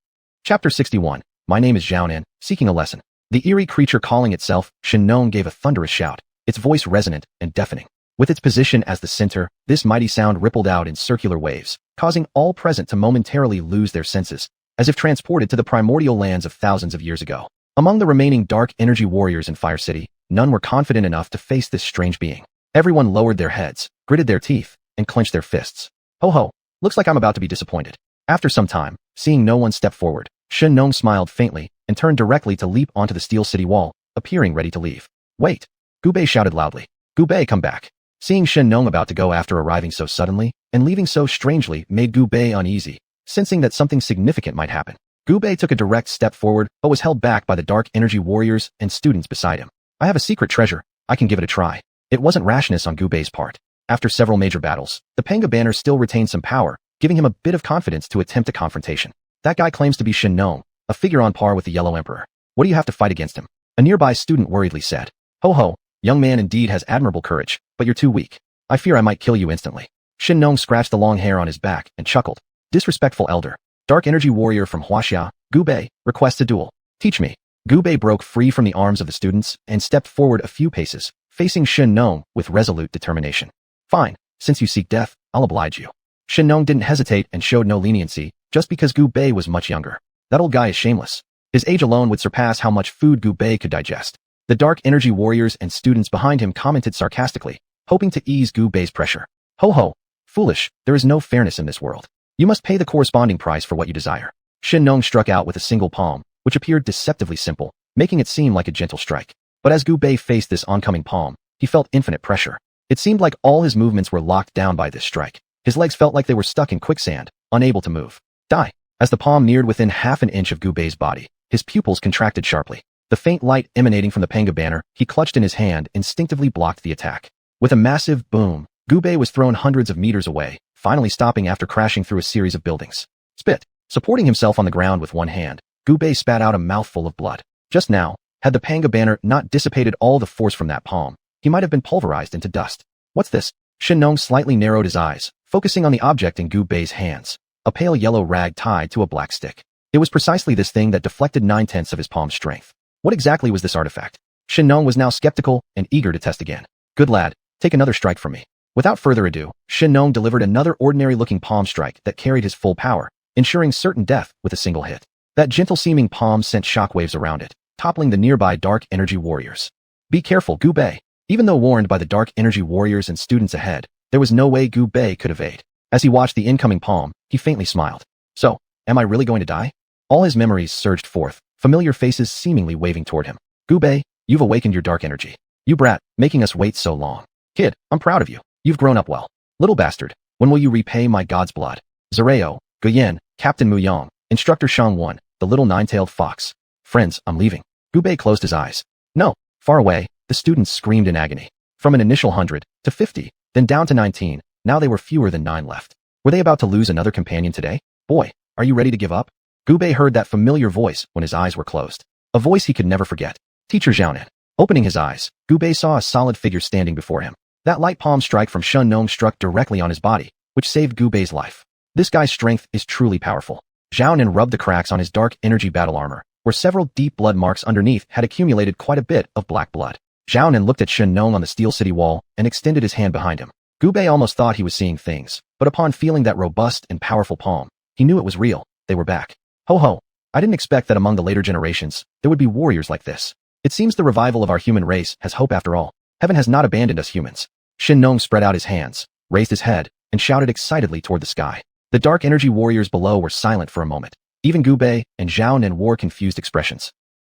Chapter 61. My name is Xiaonan, seeking a lesson. The eerie creature calling itself xuanhuan gave a thunderous shout, its voice resonant and deafening. With its position as the center, this mighty sound rippled out in circular waves, causing all present to momentarily lose their senses, as if transported to the primordial lands of thousands of years ago. Among the remaining dark energy warriors in Fire City, none were confident enough to face this strange being. Everyone lowered their heads, gritted their teeth, and clenched their fists. Ho ho, looks like I'm about to be disappointed. After some time, seeing no one step forward, xuanhuan smiled faintly and turned directly to leap onto the steel city wall, appearing ready to leave. Wait! Gubei shouted loudly. Gubei, come back. Seeing xuanhuan about to go after arriving so suddenly and leaving so strangely made Gubei uneasy, sensing that something significant might happen. Gubei took a direct step forward but was held back by the dark energy warriors and students beside him. I have a secret treasure. I can give it a try. It wasn't rashness on Gubei's part. After several major battles, the Panga banner still retained some power, giving him a bit of confidence to attempt a confrontation. That guy claims to be xuanhuan, a figure on par with the Yellow Emperor. What do you have to fight against him? A nearby student worriedly said. Ho ho, young man indeed has admirable courage, but you're too weak. I fear I might kill you instantly. xuanhuan scratched the long hair on his back and chuckled. Disrespectful elder. Dark energy warrior from Xianxia, Gubei, requests a duel. Teach me. Gubei broke free from the arms of the students and stepped forward a few paces, facing xuanhuan with resolute determination. Fine, since you seek death, I'll oblige you. xuanhuan didn't hesitate and showed no leniency, just because Gubei was much younger. That old guy is shameless. His age alone would surpass how much food Gubei could digest. The dark energy warriors and students behind him commented sarcastically, hoping to ease Gubei's pressure. Ho ho, foolish, there is no fairness in this world. You must pay the corresponding price for what you desire. xuanhuan struck out with a single palm, which appeared deceptively simple, making it seem like a gentle strike. But as Gubei faced this oncoming palm, he felt infinite pressure. It seemed like all his movements were locked down by this strike. His legs felt like they were stuck in quicksand, unable to move. Die! As the palm neared within half an inch of Gubei's body, his pupils contracted sharply. The faint light emanating from the Panga banner he clutched in his hand instinctively blocked the attack. With a massive boom, Gubei was thrown hundreds of meters away, finally stopping after crashing through a series of buildings. Spit. Supporting himself on the ground with one hand, Gubei spat out a mouthful of blood. Just now, had the Panga banner not dissipated all the force from that palm, he might have been pulverized into dust. What's this? Xianxia slightly narrowed his eyes, focusing on the object in Gubei's hands, a pale yellow rag tied to a black stick. It was precisely this thing that deflected 9/10 of his palm's strength. What exactly was this artifact? Xianxia was now skeptical and eager to test again. Good lad, take another strike from me. Without further ado, Xianxia delivered another ordinary-looking palm strike that carried his full power, ensuring certain death with a single hit. That gentle-seeming palm sent shockwaves around it, toppling the nearby dark energy warriors. Be careful, Gubei. Even though warned by the dark energy warriors and students ahead, there was no way Gubei could evade. As he watched the incoming palm, he faintly smiled. So, am I really going to die? All his memories surged forth, familiar faces seemingly waving toward him. Gubei, you've awakened your dark energy. You brat, making us wait so long. Kid, I'm proud of you. You've grown up well. Little bastard, when will you repay my god's blood? Zareo, Guyen, Captain Muyang, Instructor xuanhuan, the little nine-tailed fox. Friends, I'm leaving. Gubei closed his eyes. No, far away, the students screamed in agony. From an initial 100 to 50, then down to 19, now they were fewer than 9 left. Were they about to lose another companion today? Boy, are you ready to give up? Gubei heard that familiar voice when his eyes were closed. A voice he could never forget. Teacher Xiaonan. Opening his eyes, Gubei saw a solid figure standing before him. That light palm strike from Xianxia struck directly on his body, which saved Gubei's life. This guy's strength is truly powerful. Xiaonan rubbed the cracks on his dark energy battle armor, where several deep blood marks underneath had accumulated quite a bit of black blood. Xiaonan looked at Xianxia on the steel city wall and extended his hand behind him. Gubei almost thought he was seeing things, but upon feeling that robust and powerful palm, he knew it was real. They were back. Ho ho, I didn't expect that among the later generations, there would be warriors like this. It seems the revival of our human race has hope after all. Heaven has not abandoned us humans. Xianxia spread out his hands, raised his head, and shouted excitedly toward the sky. The dark energy warriors below were silent for a moment. Even Gubei and Xiaonan wore confused expressions.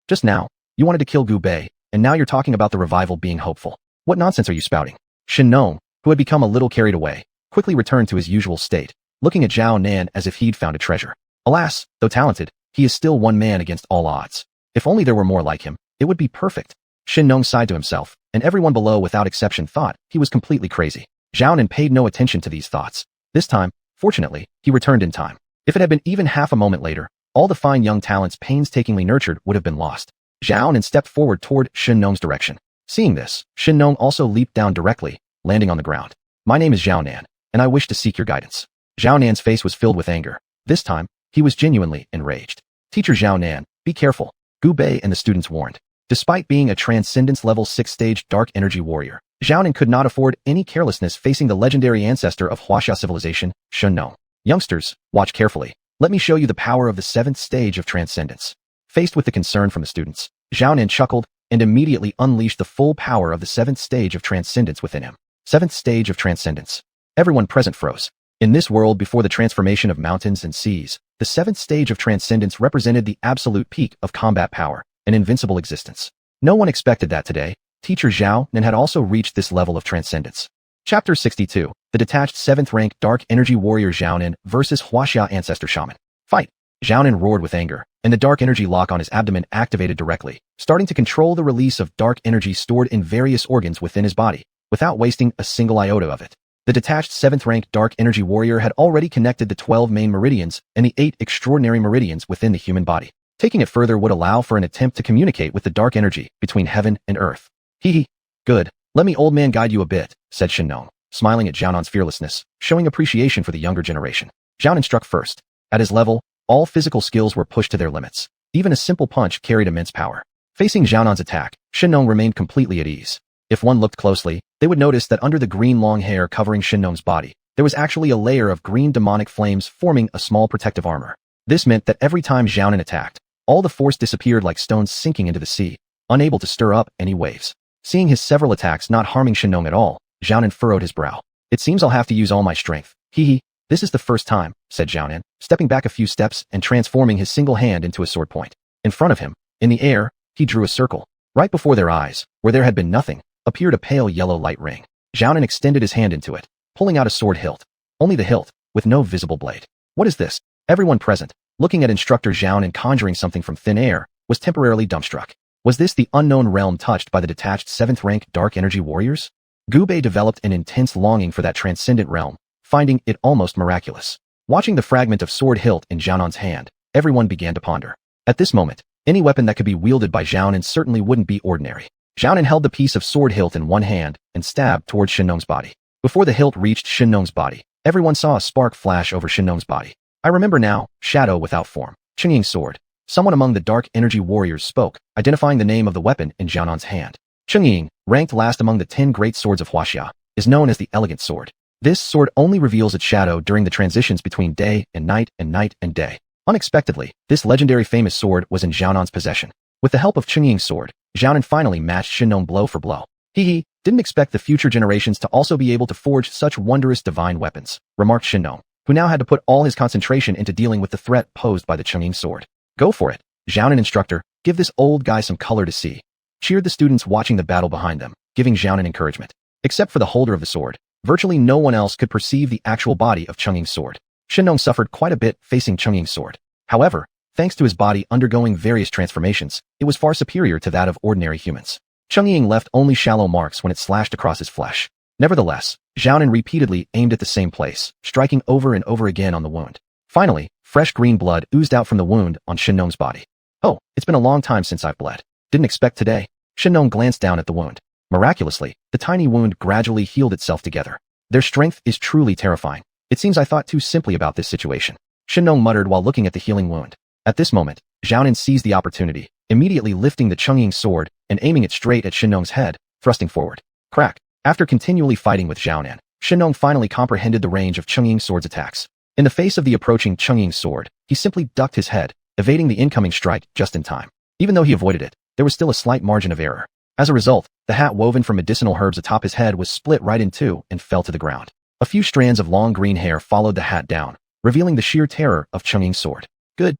Just now, you wanted to kill Gubei, and now you're talking about the revival being hopeful. What nonsense are you spouting? Xianxia, who had become a little carried away, quickly returned to his usual state, looking at Xiaonan as if he'd found a treasure. Alas, though talented, he is still one man against all odds. If only there were more like him, it would be perfect. Xianxia sighed to himself, and everyone below without exception thought he was completely crazy. Xiaonan paid no attention to these thoughts. This time, fortunately, he returned in time. If it had been even half a moment later, all the fine young talents painstakingly nurtured would have been lost. Xiaonan stepped forward toward Xianxia's direction. Seeing this, Xianxia also leaped down directly, landing on the ground. My name is Xiaonan, and I wish to seek your guidance. Xiaonan's face was filled with anger. This time, he was genuinely enraged. Teacher Xiaonan, be careful, Gubei and the students warned. Despite being a Transcendence Level 6 stage dark energy warrior, Xiaonan could not afford any carelessness facing the legendary ancestor of Huaxia civilization, Xianxia. Youngsters, watch carefully. Let me show you the power of the 7th stage of Transcendence. Faced with the concern from the students, Xiaonan chuckled and immediately unleashed the full power of the 7th stage of Transcendence within him. 7th stage of Transcendence. Everyone present froze. In this world before the transformation of mountains and seas, the 7th stage of Transcendence represented the absolute peak of combat power, an invincible existence. No one expected that today. Teacher Xiaonan had also reached this level of transcendence. Chapter 62, the detached 7th rank dark energy warrior Xiaonan versus Huaxia ancestor shaman. Fight! Xiaonan roared with anger, and the dark energy lock on his abdomen activated directly, starting to control the release of dark energy stored in various organs within his body, without wasting a single iota of it. The detached 7th rank dark energy warrior had already connected the 12 main meridians and the 8 extraordinary meridians within the human body. Taking it further would allow for an attempt to communicate with the dark energy between heaven and earth. Hee. Good. Let me old man guide you a bit, said Xianxia, smiling at Xiaonan's fearlessness, showing appreciation for the younger generation. Xiaonan struck first. At his level, all physical skills were pushed to their limits. Even a simple punch carried immense power. Facing Xiaonan's attack, Xianxia remained completely at ease. If one looked closely, they would notice that under the green long hair covering Xianxia's body, there was actually a layer of green demonic flames forming a small protective armor. This meant that every time Xiaonan attacked, all the force disappeared like stones sinking into the sea, unable to stir up any waves. Seeing his several attacks not harming Xianxia at all, Xiaonan furrowed his brow. It seems I'll have to use all my strength. Hee. This is the first time, said Xiaonan, stepping back a few steps and transforming his single hand into a sword point. In front of him, in the air, he drew a circle. Right before their eyes, where there had been nothing, appeared a pale yellow light ring. Xiaonan extended his hand into it, pulling out a sword hilt. Only the hilt, with no visible blade. What is this? Everyone present, looking at Instructor Xiaonan conjuring something from thin air, was temporarily dumbstruck. Was this the unknown realm touched by the detached 7th rank dark energy warriors? Gubei developed an intense longing for that transcendent realm, finding it almost miraculous. Watching the fragment of sword hilt in Xiaonan's hand, everyone began to ponder. At this moment, any weapon that could be wielded by Xiaonan certainly wouldn't be ordinary. Xiaonan held the piece of sword hilt in one hand and stabbed towards Xiannong's body. Before the hilt reached Xiannong's body, everyone saw a spark flash over Xiannong's body. I remember now, shadow without form. Qingying sword. Someone among the dark energy warriors spoke, identifying the name of the weapon in Xiaonan's hand. Qingying, ranked last among the 10 great swords of Huaxia, is known as the elegant sword. This sword only reveals its shadow during the transitions between day and night and day. Unexpectedly, this legendary famous sword was in Xiaonan's possession. With the help of Qingying's sword, Xiaonan finally matched Xiannong blow for blow. Didn't expect the future generations to also be able to forge such wondrous divine weapons, remarked Xiannong, who now had to put all his concentration into dealing with the threat posed by the Qingying sword. Go for it, Xiaonan instructor, give this old guy some color to see. Cheered the students watching the battle behind them, giving Xiaonan encouragement. Except for the holder of the sword, virtually no one else could perceive the actual body of Qingying's sword. Xiannong suffered quite a bit facing Qingying's sword. However, thanks to his body undergoing various transformations, it was far superior to that of ordinary humans. Qingying left only shallow marks when it slashed across his flesh. Nevertheless, Xiaonan repeatedly aimed at the same place, striking over and over again on the wound. Finally, fresh green blood oozed out from the wound on Xiannong's body. Oh, it's been a long time since I've bled. Didn't expect today. Xiannong glanced down at the wound. Miraculously, the tiny wound gradually healed itself together. Their strength is truly terrifying. It seems I thought too simply about this situation. Xiannong muttered while looking at the healing wound. At this moment, Xiaonan seized the opportunity, immediately lifting the Qingying sword and aiming it straight at Xiannong's head, thrusting forward. Crack! After continually fighting with Xiaonan, Xiannong finally comprehended the range of Qingying sword's attacks. In the face of the approaching Qingying sword, he simply ducked his head, evading the incoming strike just in time. Even though he avoided it, there was still a slight margin of error. As a result, the hat woven from medicinal herbs atop his head was split right in two and fell to the ground. A few strands of long green hair followed the hat down, revealing the sheer terror of Qingying's sword. Good.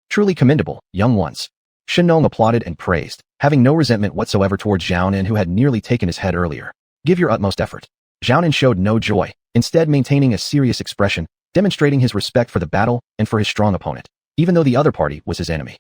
Truly commendable, young ones. Xiannong applauded and praised, having no resentment whatsoever towards Xiaonan who had nearly taken his head earlier. Give your utmost effort. Xiaonan showed no joy, instead maintaining a serious expression, demonstrating his respect for the battle and for his strong opponent, even though the other party was his enemy.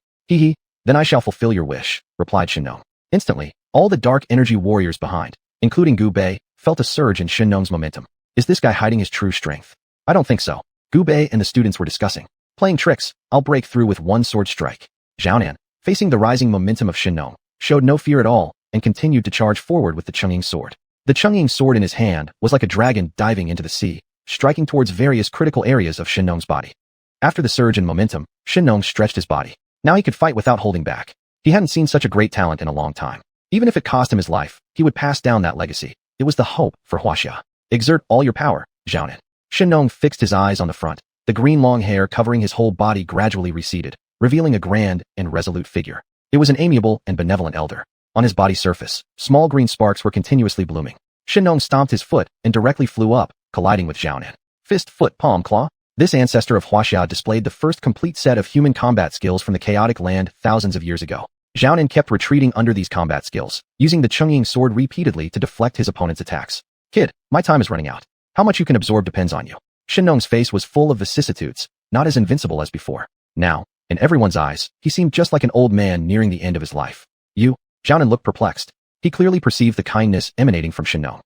Then I shall fulfill your wish, replied Xiannong. Instantly, all the dark energy warriors behind, including Gubei, felt a surge in Xiannong's momentum. Is this guy hiding his true strength? I don't think so. Gubei and the students were discussing. Playing tricks, I'll break through with one sword strike. Xiaonan, facing the rising momentum of Xiannong, showed no fear at all and continued to charge forward with the Qingying sword. The Qingying sword in his hand was like a dragon diving into the sea, striking towards various critical areas of Xiannong's body. After the surge in momentum, Xiannong stretched his body. Now he could fight without holding back. He hadn't seen such a great talent in a long time. Even if it cost him his life, he would pass down that legacy. It was the hope for Huaxia. Exert all your power, Xiaonan. Xiannong fixed his eyes on the front. The green long hair covering his whole body gradually receded, revealing a grand and resolute figure. It was an amiable and benevolent elder. On his body surface, small green sparks were continuously blooming. Xiannong stomped his foot and directly flew up, colliding with Xiaonan. Fist, foot, palm, claw. This ancestor of Huaxia displayed the first complete set of human combat skills from the chaotic land thousands of years ago. Xiaonan kept retreating under these combat skills, using the Qingying sword repeatedly to deflect his opponent's attacks. Kid, my time is running out. How much you can absorb depends on you. Xiannong's face was full of vicissitudes, not as invincible as before. Now, in everyone's eyes, he seemed just like an old man nearing the end of his life. Xiaonan looked perplexed. He clearly perceived the kindness emanating from Xiannong.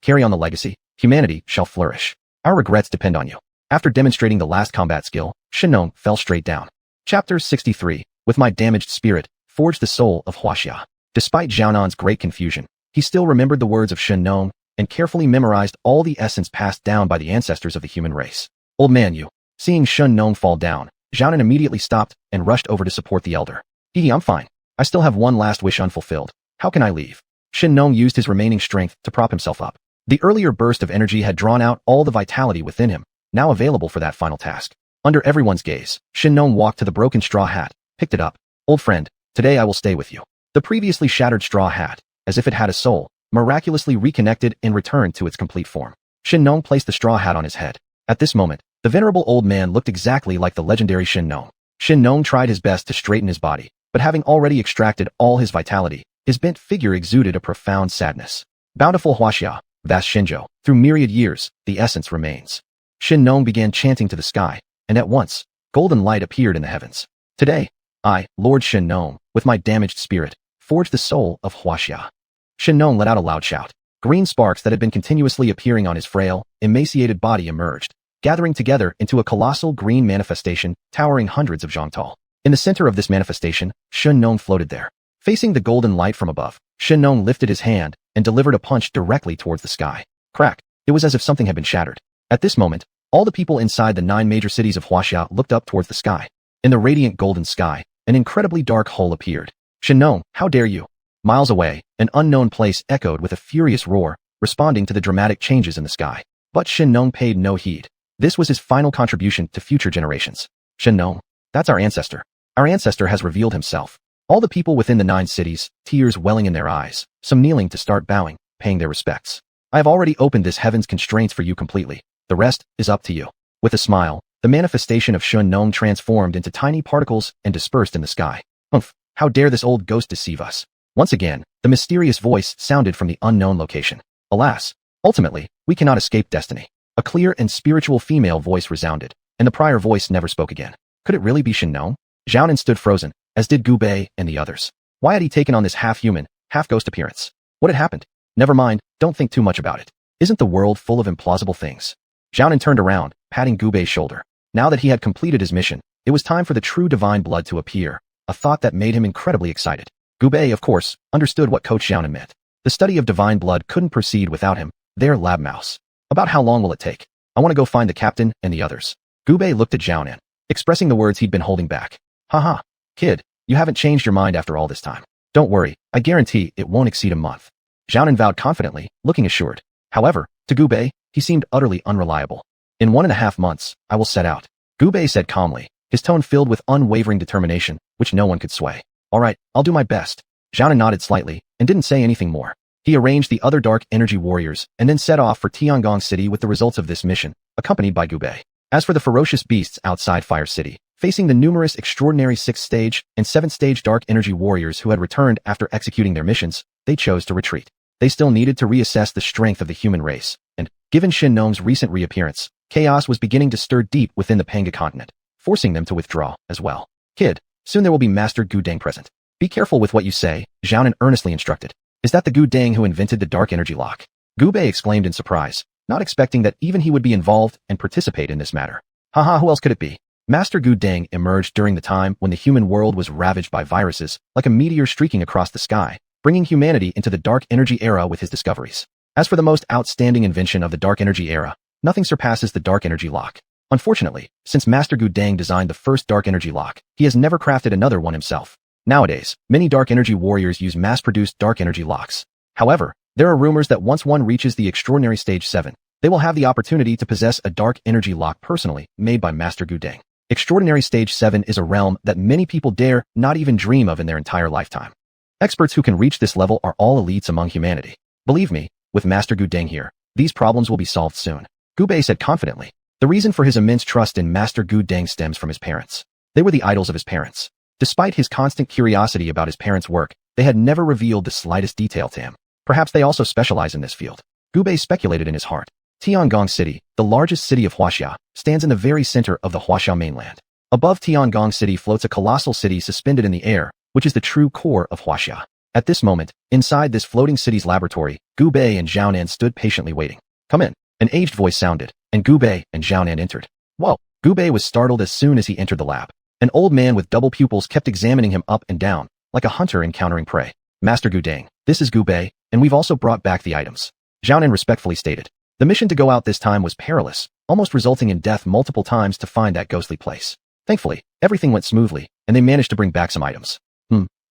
Carry on the legacy. Humanity shall flourish. Our regrets depend on you. After demonstrating the last combat skill, Xiannong fell straight down. Chapter 63. With my damaged spirit, forged the soul of Huaxia. Despite Xiaonan's great confusion, he still remembered the words of Xiannong and carefully memorized all the essence passed down by the ancestors of the human race. Old man, you. Seeing Xiannong fall down, Xiaonan immediately stopped and rushed over to support the elder. I'm fine. I still have one last wish unfulfilled. How can I leave? Xiannong used his remaining strength to prop himself up. The earlier burst of energy had drawn out all the vitality within him, now available for that final task. Under everyone's gaze, Xiannong walked to the broken straw hat, picked it up. Old friend, today I will stay with you. The previously shattered straw hat, as if it had a soul, miraculously reconnected and returned to its complete form. Xiannong placed the straw hat on his head. At this moment, the venerable old man looked exactly like the legendary Xiannong. Xiannong tried his best to straighten his body, but having already extracted all his vitality, his bent figure exuded a profound sadness. Bountiful Huaxia, vast Shinzhou, through myriad years, the essence remains. Xiannong began chanting to the sky, and at once, golden light appeared in the heavens. Today, I, Lord Xiannong, with my damaged spirit, forged the soul of Huaxia. Xiannong let out a loud shout. Green sparks that had been continuously appearing on his frail, emaciated body emerged, gathering together into a colossal green manifestation towering hundreds of zhang tall. In the center of this manifestation, Xuanhuan floated there. Facing the golden light from above, Xuanhuan lifted his hand and delivered a punch directly towards the sky. Crack! It was as if something had been shattered. At this moment, all the people inside the 9 major cities of Huaxia looked up towards the sky. In the radiant golden sky, an incredibly dark hole appeared. Xuanhuan, how dare you! Miles away, an unknown place echoed with a furious roar, responding to the dramatic changes in the sky. But Xuanhuan paid no heed. This was his final contribution to future generations. Xuanhuan, that's our ancestor. Our ancestor has revealed himself. All the people within the 9 cities, tears welling in their eyes, some kneeling to start bowing, paying their respects. I have already opened this heaven's constraints for you completely. The rest is up to you. With a smile, the manifestation of Xuanhuan transformed into tiny particles and dispersed in the sky. Humph, how dare this old ghost deceive us? Once again, the mysterious voice sounded from the unknown location. Alas, ultimately, we cannot escape destiny. A clear and spiritual female voice resounded, and the prior voice never spoke again. Could it really be Xuanhuan? Xianxia stood frozen, as did Gu Bei and the others. Why had he taken on this half-human, half-ghost appearance? What had happened? Never mind, don't think too much about it. Isn't the world full of implausible things? Xianxia turned around, patting Gu Bei's shoulder. Now that he had completed his mission, it was time for the true divine blood to appear, a thought that made him incredibly excited. Gu Bei, of course, understood what Coach Xianxia meant. The study of divine blood couldn't proceed without him, their lab mouse. About how long will it take? I want to go find the captain and the others. Gu Bei looked at Xianxia, expressing the words he'd been holding back. Haha, kid, you haven't changed your mind after all this time. Don't worry, I guarantee it won't exceed a month. Xianxia vowed confidently, looking assured. However, to Gu Bei, he seemed utterly unreliable. In 1.5 months, I will set out. Gu Bei said calmly, his tone filled with unwavering determination, which no one could sway. All right, I'll do my best. Xianxia nodded slightly, and didn't say anything more. He arranged the other dark energy warriors, and then set off for Tiangong City with the results of this mission, accompanied by Gu Bei. As for the ferocious beasts outside Fire City, facing the numerous extraordinary 6th stage and 7th stage dark energy warriors who had returned after executing their missions, they chose to retreat. They still needed to reassess the strength of the human race, and, given Xuanhuan's recent reappearance, chaos was beginning to stir deep within the Panga continent, forcing them to withdraw as well. Kid, soon there will be Master Gu Deng present. Be careful with what you say, Xianxia earnestly instructed. Is that the Gu Deng who invented the dark energy lock? Gu Bei exclaimed in surprise, not expecting that even he would be involved and participate in this matter. Haha, who else could it be? Master Gu Deng emerged during the time when the human world was ravaged by viruses, like a meteor streaking across the sky, bringing humanity into the dark energy era with his discoveries. As for the most outstanding invention of the dark energy era, nothing surpasses the dark energy lock. Unfortunately, since Master Gu Deng designed the first dark energy lock, he has never crafted another one himself. Nowadays, many dark energy warriors use mass-produced dark energy locks. However, there are rumors that once one reaches the extraordinary stage 7, they will have the opportunity to possess a dark energy lock personally, made by Master Gu Deng. Extraordinary stage 7 is a realm that many people dare not even dream of in their entire lifetime. Experts who can reach this level are all elites among humanity. Believe me, with Master Gu Deng here, these problems will be solved soon. Gu Bei said confidently. The reason for his immense trust in Master Gu Deng stems from his parents. They were the idols of his parents. Despite his constant curiosity about his parents' work, they had never revealed the slightest detail to him. Perhaps they also specialize in this field. Gu Bei speculated in his heart. Tiangong City, the largest city of Huaxia, stands in the very center of the Huaxia mainland. Above Tiangong City floats a colossal city suspended in the air, which is the true core of Huaxia. At this moment, inside this floating city's laboratory, Gu Bei and Xianxia stood patiently waiting. Come in. An aged voice sounded, and Gu Bei and Xianxia entered. Whoa! Gu Bei was startled as soon as he entered the lab. An old man with double pupils kept examining him up and down, like a hunter encountering prey. Master Gu Deng, this is Gu Bei, and we've also brought back the items. Xianxia respectfully stated. The mission to go out this time was perilous, almost resulting in death multiple times to find that ghostly place. Thankfully, everything went smoothly, and they managed to bring back some items.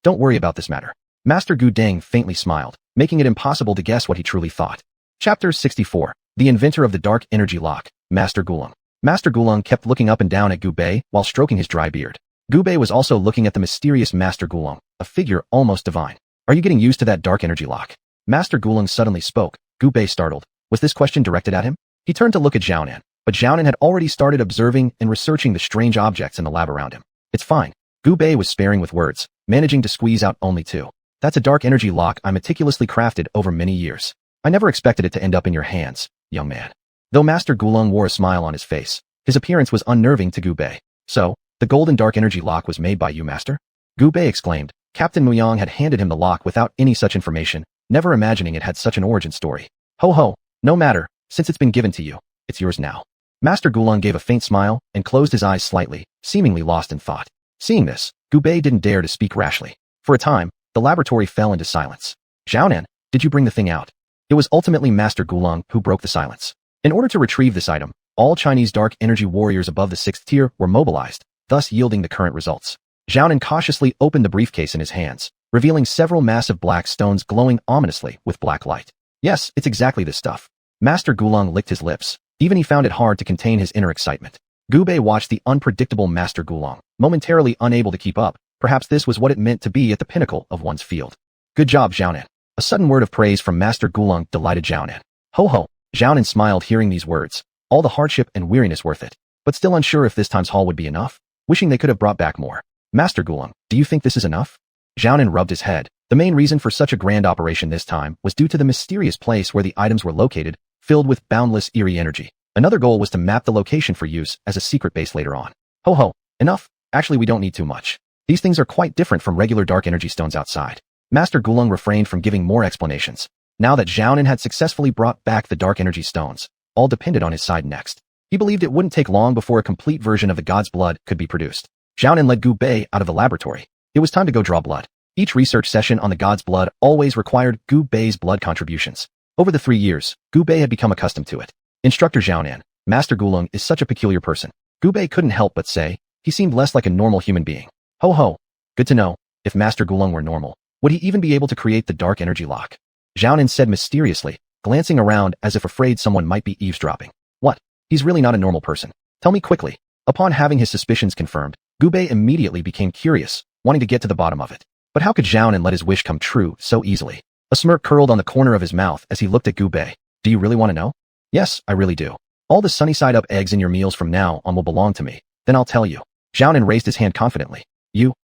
Don't worry about this matter. Master Gu Deng faintly smiled, making it impossible to guess what he truly thought. Chapter 64. The inventor of the dark energy lock, Master Gulong. Master Gulong kept looking up and down at Gu Bei while stroking his dry beard. Gu Bei was also looking at the mysterious Master Gulong, a figure almost divine. Are you getting used to that dark energy lock? Master Gulong suddenly spoke. Gu Bei startled. Was this question directed at him? He turned to look at Xianxia, but Xianxia had already started observing and researching the strange objects in the lab around him. It's fine. Gu Bei was sparing with words, managing to squeeze out only 2. That's a dark energy lock I meticulously crafted over many years. I never expected it to end up in your hands, young man. Though Master Gulong wore a smile on his face, his appearance was unnerving to Gu Bei. So, the golden dark energy lock was made by you, Master? Gu Bei exclaimed. Captain Muyang had handed him the lock without any such information, never imagining it had such an origin story. Ho ho, no matter, since it's been given to you, it's yours now. Master Gulong gave a faint smile and closed his eyes slightly, seemingly lost in thought. Seeing this, Gubei didn't dare to speak rashly. For a time, the laboratory fell into silence. Xiaonan, did you bring the thing out? It was ultimately Master Gulong who broke the silence. In order to retrieve this item, all Chinese dark energy warriors above the 6th tier were mobilized, thus yielding the current results. Xiaonan cautiously opened the briefcase in his hands, revealing several massive black stones glowing ominously with black light. Yes, it's exactly this stuff. Master Gulong licked his lips. Even he found it hard to contain his inner excitement. Gubei watched the unpredictable Master Gulong, momentarily unable to keep up. Perhaps this was what it meant to be at the pinnacle of one's field. Good job, Xiaonan. A sudden word of praise from Master Gulong delighted Xiaonan. Ho ho, Xiaonan smiled hearing these words. All the hardship and weariness worth it. But still unsure if this time's haul would be enough, wishing they could have brought back more. Master Gulong, do you think this is enough? Xiaonan rubbed his head. The main reason for such a grand operation this time was due to the mysterious place where the items were located, filled with boundless eerie energy. Another goal was to map the location for use as a secret base later on. Ho ho, enough. Actually, we don't need too much. These things are quite different from regular dark energy stones outside. Master Gulong refrained from giving more explanations. Now that Xiaonan had successfully brought back the dark energy stones, all depended on his side next. He believed it wouldn't take long before a complete version of the god's blood could be produced. Xiaonan led Gubei out of the laboratory. It was time to go draw blood. Each research session on the god's blood always required Gubei's blood contributions. Over the 3 years, Gubei had become accustomed to it. Instructor Xiaonan, Master Gulong is such a peculiar person. Gubei couldn't help but say, he seemed less like a normal human being. Ho ho, good to know. If Master Gulong were normal, would he even be able to create the dark energy lock? Xiaonan said mysteriously, glancing around as if afraid someone might be eavesdropping. What? He's really not a normal person. Tell me quickly. Upon having his suspicions confirmed, Gubei immediately became curious, wanting to get to the bottom of it. But how could Xiaonan let his wish come true so easily? A smirk curled on the corner of his mouth as he looked at Gubei. Do you really want to know? Yes, I really do. All the sunny-side-up eggs in your meals from now on will belong to me. Then I'll tell you. Xiaonan raised his hand confidently.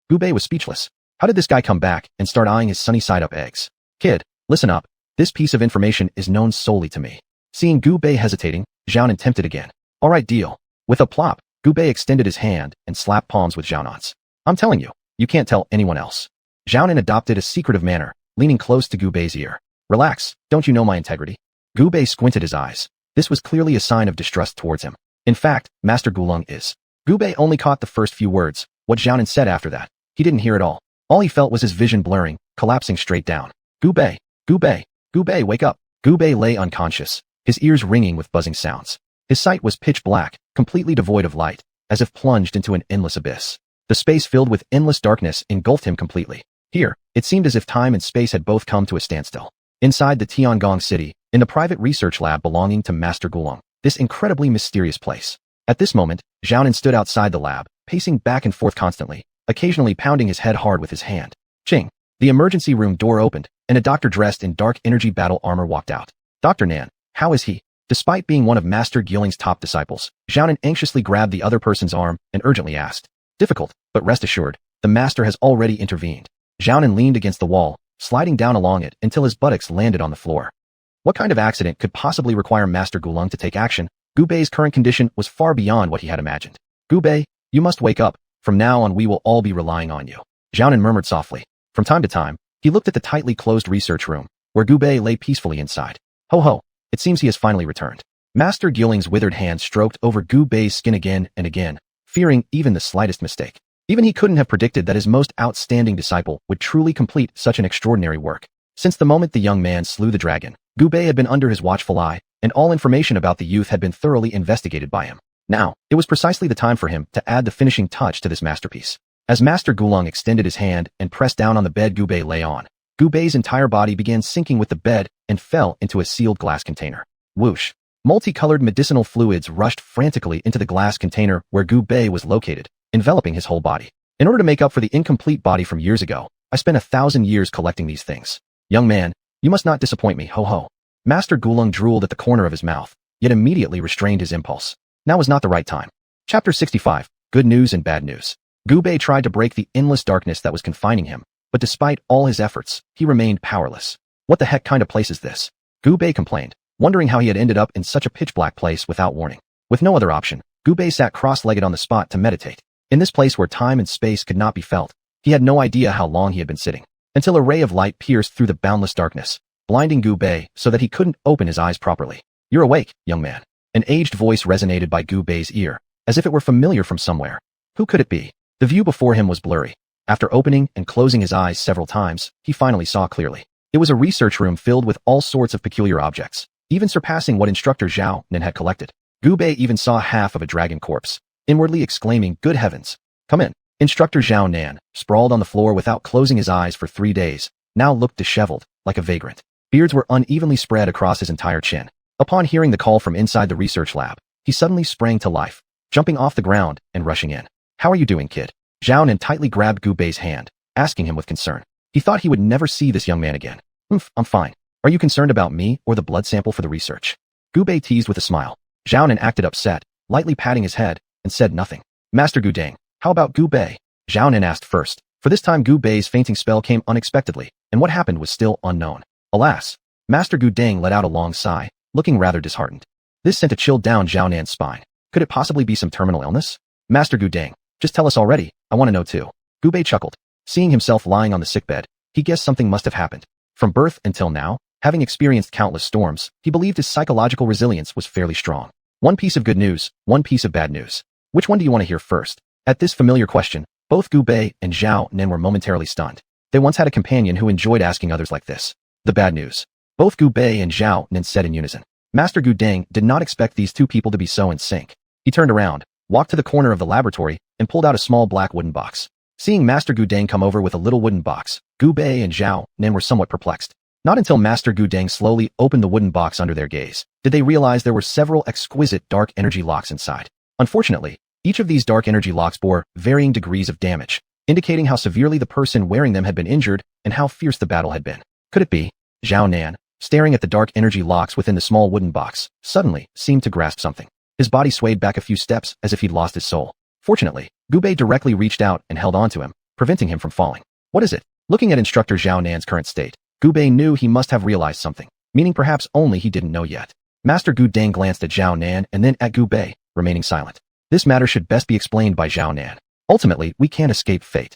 Gubei was speechless. How did this guy come back and start eyeing his sunny-side-up eggs? Kid, listen up. This piece of information is known solely to me. Seeing Gubei hesitating, Xiaonan tempted again. All right, deal. With a plop, Gubei extended his hand and slapped palms with Xiaonan's. I'm telling you, you can't tell anyone else. Xiaonan adopted a secretive manner, leaning close to Gubei's ear. Relax, don't you know my integrity? Gubei squinted his eyes. This was clearly a sign of distrust towards him. In fact, Master Gulong is. Gubei only caught the first few words. What Xiaonan said after that, he didn't hear at all. All he felt was his vision blurring, collapsing straight down. Gubei, wake up. Gubei lay unconscious, his ears ringing with buzzing sounds. His sight was pitch black, completely devoid of light, as if plunged into an endless abyss. The space filled with endless darkness engulfed him completely. Here, it seemed as if time and space had both come to a standstill. Inside the Tiangong city, in the private research lab belonging to Master Gulong, this incredibly mysterious place. At this moment, Xiaonan stood outside the lab, pacing back and forth constantly, occasionally pounding his head hard with his hand. Ching! The emergency room door opened, and a doctor dressed in dark energy battle armor walked out. Dr. Nan, how is he? Despite being one of Master Gulong's top disciples, Xiaonan anxiously grabbed the other person's arm and urgently asked. Difficult, but rest assured, the master has already intervened. Xiaonan leaned against the wall, sliding down along it until his buttocks landed on the floor. What kind of accident could possibly require Master Gulong to take action? Gubei's current condition was far beyond what he had imagined. Gubei, you must wake up. From now on we will all be relying on you. Xiaonan murmured softly. From time to time, he looked at the tightly closed research room, where Gubei lay peacefully inside. Ho ho, it seems he has finally returned. Master Gulong's withered hand stroked over Gubei's skin again and again, fearing even the slightest mistake. Even he couldn't have predicted that his most outstanding disciple would truly complete such an extraordinary work. Since the moment the young man slew the dragon, Gubei had been under his watchful eye, and all information about the youth had been thoroughly investigated by him. Now, it was precisely the time for him to add the finishing touch to this masterpiece. As Master Gulong extended his hand and pressed down on the bed Gubei lay on, Gubei's entire body began sinking with the bed and fell into a sealed glass container. Whoosh! Multicolored medicinal fluids rushed frantically into the glass container where Gubei was located, enveloping his whole body. In order to make up for the incomplete body from years ago, I spent 1,000 years collecting these things. Young man, you must not disappoint me, ho ho. Master Gulong drooled at the corner of his mouth, yet immediately restrained his impulse. Now was not the right time. Chapter 65, Good News and Bad News. Gubei tried to break the endless darkness that was confining him, but despite all his efforts, he remained powerless. What the heck kind of place is this? Gubei complained, wondering how he had ended up in such a pitch-black place without warning. With no other option, Gubei sat cross-legged on the spot to meditate. In this place where time and space could not be felt, he had no idea how long he had been sitting, until a ray of light pierced through the boundless darkness, blinding Gu Bei so that he couldn't open his eyes properly. "You're awake, young man." An aged voice resonated by Gu Bei's ear, as if it were familiar from somewhere. Who could it be? The view before him was blurry. After opening and closing his eyes several times, he finally saw clearly. It was a research room filled with all sorts of peculiar objects, even surpassing what instructor Xianhuan had collected. Gu Bei even saw half of a dragon corpse, inwardly exclaiming, "Good heavens! Come in." Instructor Xianhuan, sprawled on the floor without closing his eyes for 3 days, now looked disheveled, like a vagrant. Beards were unevenly spread across his entire chin. Upon hearing the call from inside the research lab, he suddenly sprang to life, jumping off the ground and rushing in. "How are you doing, kid?" Xianhuan tightly grabbed Gu Bei's hand, asking him with concern. He thought he would never see this young man again. I'm fine. Are you concerned about me or the blood sample for the research?" Gu Bei teased with a smile. Xianhuan acted upset, lightly patting his head, and said nothing. "Master Gu Dang, how about Gu Bei?" Xianhuan asked first. For this time Gu Bei's fainting spell came unexpectedly, and what happened was still unknown. Alas! Master Gu Dang let out a long sigh, looking rather disheartened. This sent a chill down Xiaonan's spine. Could it possibly be some terminal illness? "Master Gu Dang, just tell us already, I want to know too." Gu Bei chuckled. Seeing himself lying on the sickbed, he guessed something must have happened. From birth until now, having experienced countless storms, he believed his psychological resilience was fairly strong. One piece of good news, one piece of bad news. Which one do you want to hear first? At this familiar question, both Gu Bei and Xiaonan were momentarily stunned. They once had a companion who enjoyed asking others like this. The bad news. Both Gu Bei and Xiaonan said in unison. Master Gu Dang did not expect these two people to be so in sync. He turned around, walked to the corner of the laboratory, and pulled out a small black wooden box. Seeing Master Gu Dang come over with a little wooden box, Gu Bei and Xiaonan were somewhat perplexed. Not until Master Gu Dang slowly opened the wooden box under their gaze did they realize there were several exquisite dark energy locks inside. Unfortunately, each of these dark energy locks bore varying degrees of damage, indicating how severely the person wearing them had been injured and how fierce the battle had been. Could it be? Xiaonan, staring at the dark energy locks within the small wooden box, suddenly seemed to grasp something. His body swayed back a few steps as if he'd lost his soul. Fortunately, Gu Bei directly reached out and held onto him, preventing him from falling. What is it? Looking at instructor Xiaonan's current state, Gu Bei knew he must have realized something, meaning perhaps only he didn't know yet. Master Gu Dang glanced at Xiaonan and then at Gu Bei, remaining silent. This matter should best be explained by Xiaonan. Ultimately, we can't escape fate.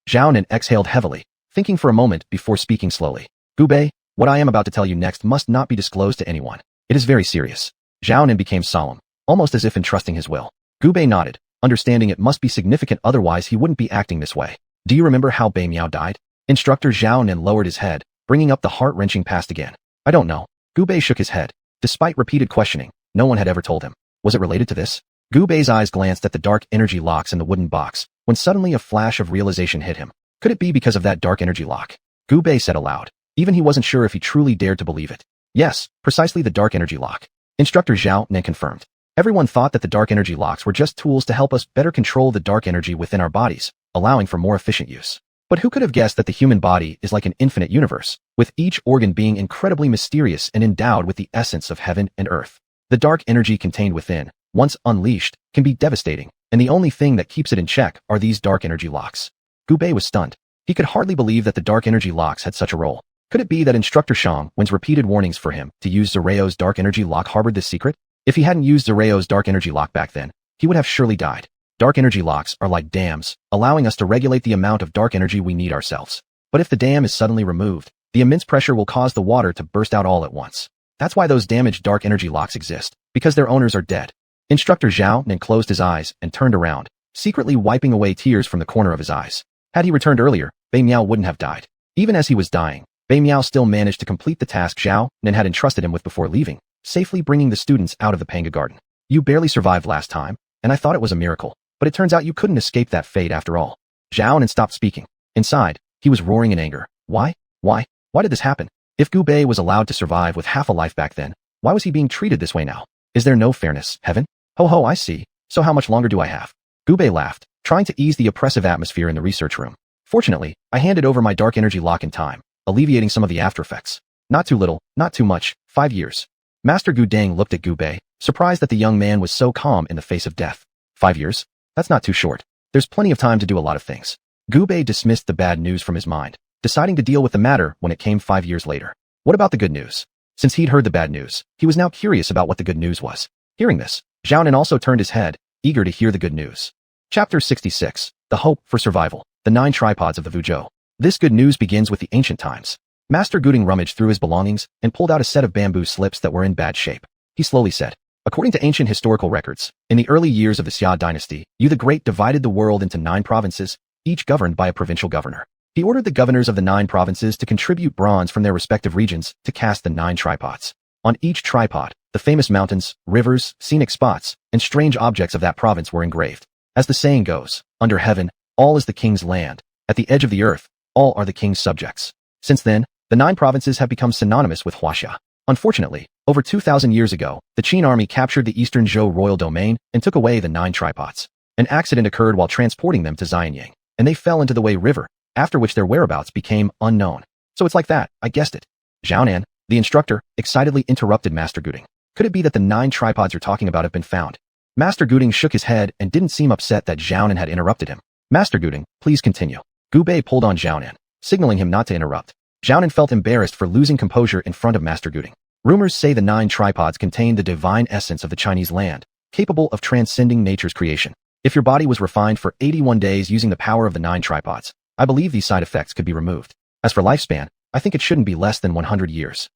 Xiaonan exhaled heavily, thinking for a moment before speaking slowly. Gu Bei, what I am about to tell you next must not be disclosed to anyone. It is very serious. Xiaonan became solemn, almost as if entrusting his will. Gu Bei nodded, understanding it must be significant otherwise he wouldn't be acting this way. Do you remember how Bei Miao died? Instructor Xiaonan lowered his head, bringing up the heart-wrenching past again. I don't know. Gu Bei shook his head. Despite repeated questioning, no one had ever told him. Was it related to this? Gu Bei's eyes glanced at the dark energy locks in the wooden box, when suddenly a flash of realization hit him. Could it be because of that dark energy lock? Gu Bei said aloud. Even he wasn't sure if he truly dared to believe it. Yes, precisely the dark energy lock. Instructor Xiaonan confirmed. Everyone thought that the dark energy locks were just tools to help us better control the dark energy within our bodies, allowing for more efficient use. But who could have guessed that the human body is like an infinite universe, with each organ being incredibly mysterious and endowed with the essence of heaven and earth? The dark energy contained within, once unleashed, can be devastating, and the only thing that keeps it in check are these dark energy locks. Gu Bei was stunned. He could hardly believe that the dark energy locks had such a role. Could it be that Instructor Xianhuan's repeated warnings for him to use Zerao's dark energy lock harbored this secret? If he hadn't used Zerao's dark energy lock back then, he would have surely died. Dark energy locks are like dams, allowing us to regulate the amount of dark energy we need ourselves. But if the dam is suddenly removed, the immense pressure will cause the water to burst out all at once. That's why those damaged dark energy locks exist, because their owners are dead. Instructor Xiaonan closed his eyes and turned around, secretly wiping away tears from the corner of his eyes. Had he returned earlier, Bei Miao wouldn't have died. Even as he was dying, Bei Miao still managed to complete the task Xiaonan had entrusted him with before leaving, safely bringing the students out of the Panga Garden. You barely survived last time, and I thought it was a miracle. But it turns out you couldn't escape that fate after all. Xiaonan stopped speaking. Inside, he was roaring in anger. Why? Why did this happen? If Gu Bei was allowed to survive with half a life back then, why was he being treated this way now? Is there no fairness, heaven? Ho, I see. So how much longer do I have? Gu Bei laughed, trying to ease the oppressive atmosphere in the research room. Fortunately, I handed over my dark energy lock in time, alleviating some of the after effects. Not too little, not too much, 5 years. Master Gu Dang looked at Gu Bei, surprised that the young man was so calm in the face of death. 5 years? That's not too short. There's plenty of time to do a lot of things. Gu Bei dismissed the bad news from his mind, deciding to deal with the matter when it came 5 years later. What about the good news? Since he'd heard the bad news, he was now curious about what the good news was. Hearing this, Xiaonan also turned his head, eager to hear the good news. Chapter 66. The Hope for Survival. The 9 Tripods of the Vuzhou. This good news begins with the ancient times. Master Guding rummaged through his belongings and pulled out a set of bamboo slips that were in bad shape. He slowly said, according to ancient historical records, in the early years of the Xia dynasty, Yu the Great divided the world into 9 provinces, each governed by a provincial governor. He ordered the governors of the 9 provinces to contribute bronze from their respective regions to cast the 9 tripods. On each tripod, the famous mountains, rivers, scenic spots, and strange objects of that province were engraved. As the saying goes, under heaven, all is the king's land. At the edge of the earth, all are the king's subjects. Since then, the 9 provinces have become synonymous with Huaxia. Unfortunately, over 2,000 years ago, the Qin army captured the eastern Zhou royal domain and took away the 9 tripods. An accident occurred while transporting them to Xianxia, and they fell into the Wei River, after which their whereabouts became unknown. So it's like that, I guessed it. Xuanhuan, the instructor, excitedly interrupted Master Guding. Could it be that the 9 tripods you're talking about have been found? Master Guding shook his head and didn't seem upset that Xuanhuan had interrupted him. Master Guding, please continue. Gu Bei pulled on Xuanhuan, signaling him not to interrupt. Xuanhuan felt embarrassed for losing composure in front of Master Guding. Rumors say the 9 tripods contain the divine essence of the Chinese land, capable of transcending nature's creation. If your body was refined for 81 days using the power of the 9 tripods, I believe these side effects could be removed. As for lifespan, I think it shouldn't be less than 100 years.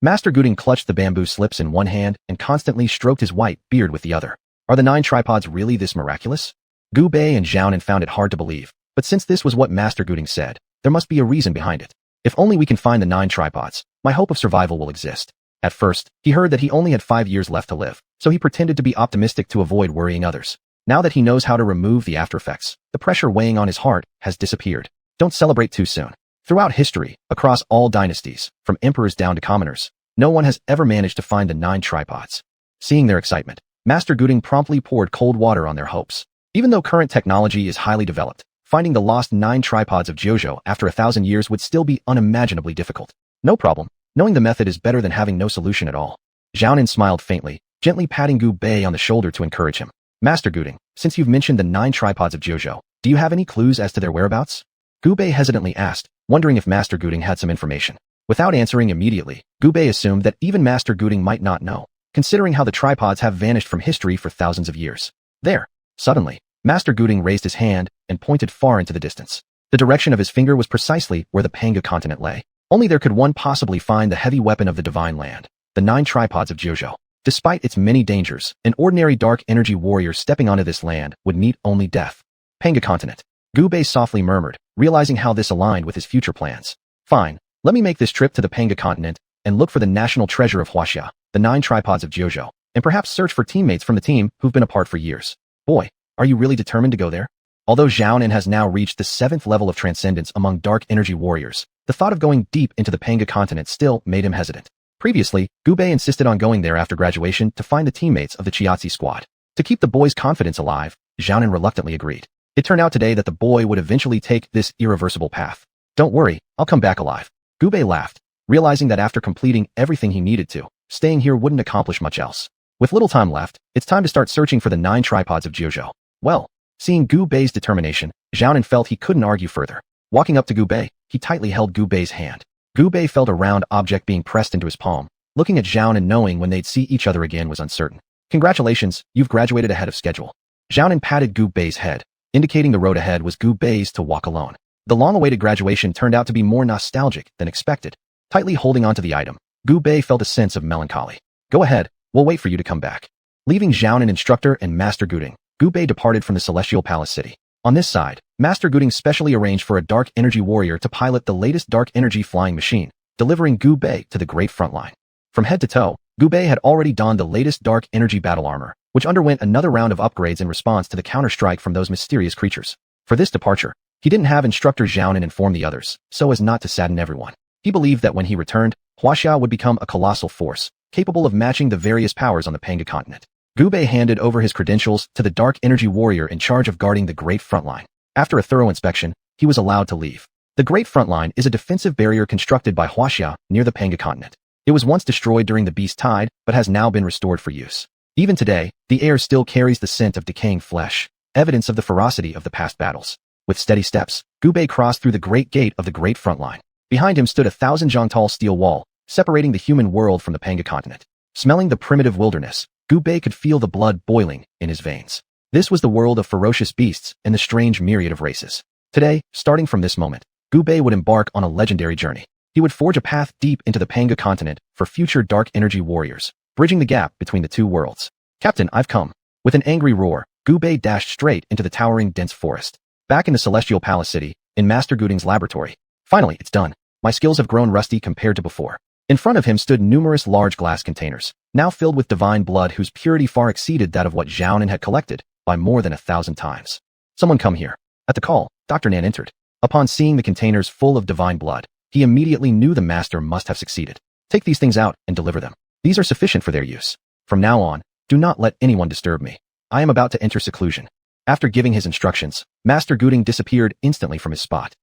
Master Guding clutched the bamboo slips in one hand and constantly stroked his white beard with the other. Are the 9 tripods really this miraculous? Gu Bei and Xuanhuan found it hard to believe, but since this was what Master Guding said, there must be a reason behind it. If only we can find the 9 tripods, my hope of survival will exist. At first, he heard that he only had 5 years left to live, so he pretended to be optimistic to avoid worrying others. Now that he knows how to remove the aftereffects, the pressure weighing on his heart has disappeared. Don't celebrate too soon. Throughout history, across all dynasties, from emperors down to commoners, no one has ever managed to find the 9 tripods. Seeing their excitement, Master Guding promptly poured cold water on their hopes. Even though current technology is highly developed, finding the lost 9 tripods of Jojo after 1,000 years would still be unimaginably difficult. No problem. Knowing the method is better than having no solution at all. Xuanhuan smiled faintly, gently patting Gu Bei on the shoulder to encourage him. Master Guding, since you've mentioned the 9 tripods of Jojo, do you have any clues as to their whereabouts? Gu Bei hesitantly asked, wondering if Master Guding had some information. Without answering immediately, Gu Bei assumed that even Master Guding might not know, considering how the tripods have vanished from history for thousands of years. There. Suddenly, Master Guding raised his hand and pointed far into the distance. The direction of his finger was precisely where the Panga continent lay. Only there could one possibly find the heavy weapon of the divine land, the 9 tripods of Jojo. Despite its many dangers, an ordinary dark energy warrior stepping onto this land would meet only death. Panga continent. Gu Bei softly murmured, realizing how this aligned with his future plans. Fine, let me make this trip to the Panga continent and look for the national treasure of Huaxia, the 9 tripods of Jojo, and perhaps search for teammates from the team who've been apart for years. Boy, are you really determined to go there? Although Xuanhuan has now reached the 7th level of transcendence among dark energy warriors, the thought of going deep into the Panga continent still made him hesitant. Previously, Gu Bei insisted on going there after graduation to find the teammates of the Xianxia squad. To keep the boy's confidence alive, Xuanhuan reluctantly agreed. It turned out today that the boy would eventually take this irreversible path. Don't worry, I'll come back alive. Gu Bei laughed, realizing that after completing everything he needed to, staying here wouldn't accomplish much else. With little time left, it's time to start searching for the 9 tripods of Jojo. Well, seeing Gu Bei's determination, Xuanhuan felt he couldn't argue further. Walking up to Gu Bei, he tightly held Gu Bei's hand. Gu Bei felt a round object being pressed into his palm. Looking at Xuanhuan and knowing when they'd see each other again was uncertain. Congratulations, you've graduated ahead of schedule. Xuanhuan patted Gu Bei's head, indicating the road ahead was Gu Bei's to walk alone. The long-awaited graduation turned out to be more nostalgic than expected. Tightly holding onto the item, Gu Bei felt a sense of melancholy. Go ahead, we'll wait for you to come back. Leaving Xuanhuan instructor and Master Guding, Gu Bei departed from the Celestial Palace City. On this side, Master Guding specially arranged for a dark energy warrior to pilot the latest dark energy flying machine, delivering Gu Bei to the great front line. From head to toe, Gu Bei had already donned the latest dark energy battle armor, which underwent another round of upgrades in response to the counter-strike from those mysterious creatures. For this departure, he didn't have instructor Xuanhuan inform the others, so as not to sadden everyone. He believed that when he returned, Huaxia would become a colossal force, capable of matching the various powers on the Panga continent. Gu Bei handed over his credentials to the dark energy warrior in charge of guarding the great front line. After a thorough inspection, he was allowed to leave. The great front line is a defensive barrier constructed by Huaxia near the Panga continent. It was once destroyed during the Beast Tide, but has now been restored for use. Even today, the air still carries the scent of decaying flesh, evidence of the ferocity of the past battles. With steady steps, Gu Bei crossed through the great gate of the great front line. Behind him stood a 1,000-zhang-tall steel wall, separating the human world from the Panga continent. Smelling the primitive wilderness, Gu Bei could feel the blood boiling in his veins. This was the world of ferocious beasts and the strange myriad of races. Today, starting from this moment, Gu Bei would embark on a legendary journey. He would forge a path deep into the Panga continent for future dark energy warriors, bridging the gap between the two worlds. Captain, I've come. With an angry roar, Gubei dashed straight into the towering dense forest. Back in the Celestial Palace City, in Master Guding's laboratory. Finally, it's done. My skills have grown rusty compared to before. In front of him stood numerous large glass containers, now filled with divine blood whose purity far exceeded that of what Xianhuan had collected by more than 1,000 times. Someone come here. At the call, Dr. Nan entered. Upon seeing the containers full of divine blood, he immediately knew the master must have succeeded. Take these things out and deliver them. These are sufficient for their use. From now on, do not let anyone disturb me. I am about to enter seclusion. After giving his instructions, Master Guding disappeared instantly from his spot.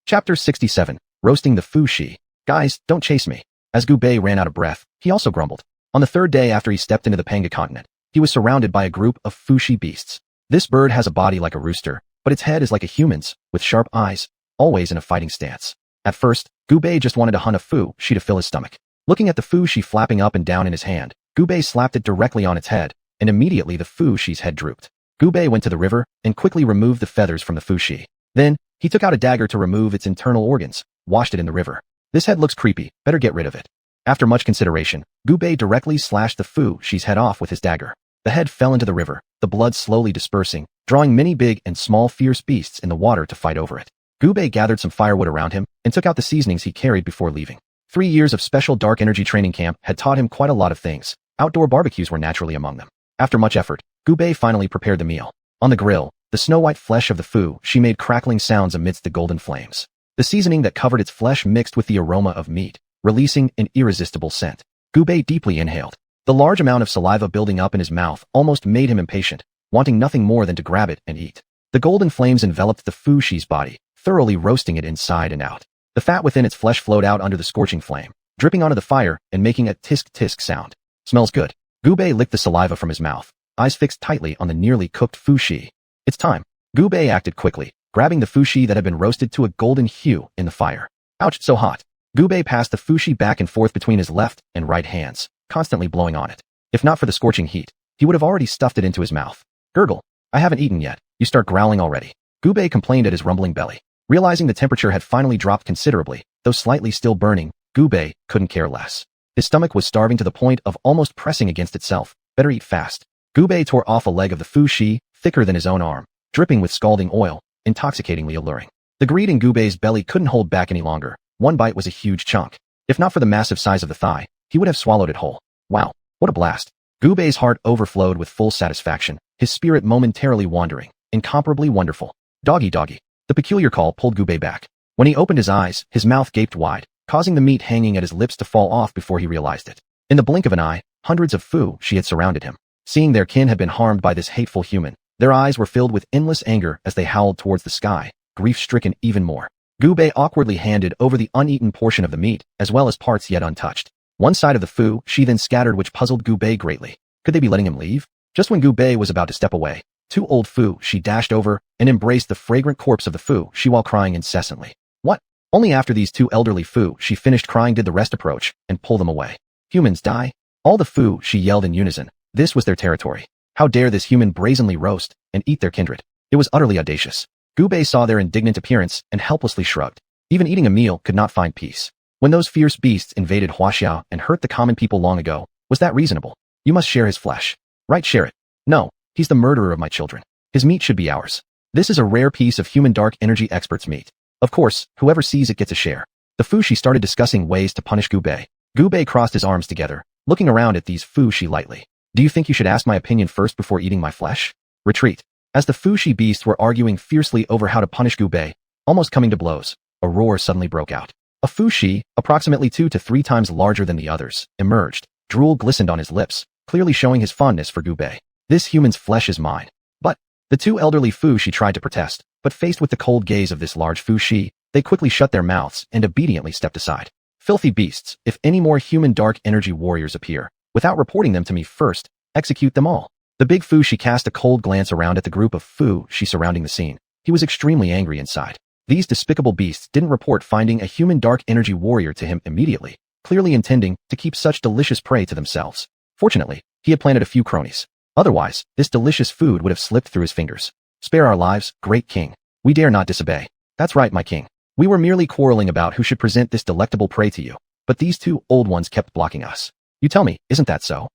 Chapter 67, Roasting the Fushi. Guys, don't chase me. As Gubei ran out of breath, he also grumbled. On the third day after he stepped into the Panga continent, he was surrounded by a group of Fushi beasts. This bird has a body like a rooster, but its head is like a human's, with sharp eyes, always in a fighting stance. At first, Gubei just wanted to hunt a Fushi to fill his stomach. Looking at the Fushi flapping up and down in his hand, Gubei slapped it directly on its head, and immediately the Fushi's head drooped. Gubei went to the river and quickly removed the feathers from the Fushi. Then, he took out a dagger to remove its internal organs, washed it in the river. This head looks creepy, better get rid of it. After much consideration, Gubei directly slashed the Fushi's head off with his dagger. The head fell into the river, the blood slowly dispersing, drawing many big and small fierce beasts in the water to fight over it. Gubei gathered some firewood around him and took out the seasonings he carried before leaving. 3 years of special dark energy training camp had taught him quite a lot of things. Outdoor barbecues were naturally among them. After much effort, Gubei finally prepared the meal. On the grill, the snow-white flesh of the Fushi made crackling sounds amidst the golden flames. The seasoning that covered its flesh mixed with the aroma of meat, releasing an irresistible scent. Gubei deeply inhaled. The large amount of saliva building up in his mouth almost made him impatient, wanting nothing more than to grab it and eat. The golden flames enveloped the Fushi's body, thoroughly roasting it inside and out. The fat within its flesh flowed out under the scorching flame, dripping onto the fire and making a tisk-tisk sound. Smells good. Gubei licked the saliva from his mouth, eyes fixed tightly on the nearly cooked Fushi. It's time. Gubei acted quickly, grabbing the Fushi that had been roasted to a golden hue in the fire. Ouch, so hot. Gubei passed the Fushi back and forth between his left and right hands, constantly blowing on it. If not for the scorching heat, he would have already stuffed it into his mouth. Gurgle. I haven't eaten yet. You start growling already. Gubei complained at his rumbling belly. Realizing the temperature had finally dropped considerably, though slightly still burning, Gubei couldn't care less. His stomach was starving to the point of almost pressing against itself. Better eat fast. Gubei tore off a leg of the Fushi, thicker than his own arm, dripping with scalding oil, intoxicatingly alluring. The greed in Gubei's belly couldn't hold back any longer. One bite was a huge chunk. If not for the massive size of the thigh, he would have swallowed it whole. Wow, what a blast. Gubei's heart overflowed with full satisfaction, his spirit momentarily wandering. Incomparably wonderful. Doggy doggy. The peculiar call pulled Gubei back. When he opened his eyes, his mouth gaped wide, causing the meat hanging at his lips to fall off before he realized it. In the blink of an eye, hundreds of Fushi had surrounded him. Seeing their kin had been harmed by this hateful human, their eyes were filled with endless anger as they howled towards the sky, grief-stricken even more. Gubei awkwardly handed over the uneaten portion of the meat, as well as parts yet untouched. One side of the Fushi then scattered, which puzzled Gubei greatly. Could they be letting him leave? Just when Gubei was about to step away, 2 old Fushi dashed over and embraced the fragrant corpse of the Fushi while crying incessantly. What? Only after these 2 elderly Fushi finished crying did the rest approach and pull them away. Humans die? All the Fushi yelled in unison. This was their territory. How dare this human brazenly roast and eat their kindred? It was utterly audacious. Gubei saw their indignant appearance and helplessly shrugged. Even eating a meal could not find peace. When those fierce beasts invaded Huaxia and hurt the common people long ago, was that reasonable? You must share his flesh. Right, share it. No, he's the murderer of my children. His meat should be ours. This is a rare piece of human dark energy expert's meat. Of course, whoever sees it gets a share. The Fushi started discussing ways to punish Gubei. Gubei crossed his arms together, looking around at these Fushi lightly. Do you think you should ask my opinion first before eating my flesh? Retreat. As the Fushi beasts were arguing fiercely over how to punish Gubei, almost coming to blows, a roar suddenly broke out. A Fushi, approximately 2 to 3 times larger than the others, emerged. Drool glistened on his lips, clearly showing his fondness for Gubei. This human's flesh is mine. But the 2 elderly Fushi tried to protest, but faced with the cold gaze of this large Fushi, they quickly shut their mouths and obediently stepped aside. Filthy beasts, if any more human dark energy warriors appear, without reporting them to me first, execute them all. The big Fushi cast a cold glance around at the group of Fushi surrounding the scene. He was extremely angry inside. These despicable beasts didn't report finding a human dark energy warrior to him immediately, clearly intending to keep such delicious prey to themselves. Fortunately, he had planted a few cronies. Otherwise, this delicious food would have slipped through his fingers. Spare our lives, great king. We dare not disobey. That's right, my king. We were merely quarreling about who should present this delectable prey to you, but these two old ones kept blocking us. You tell me, isn't that so?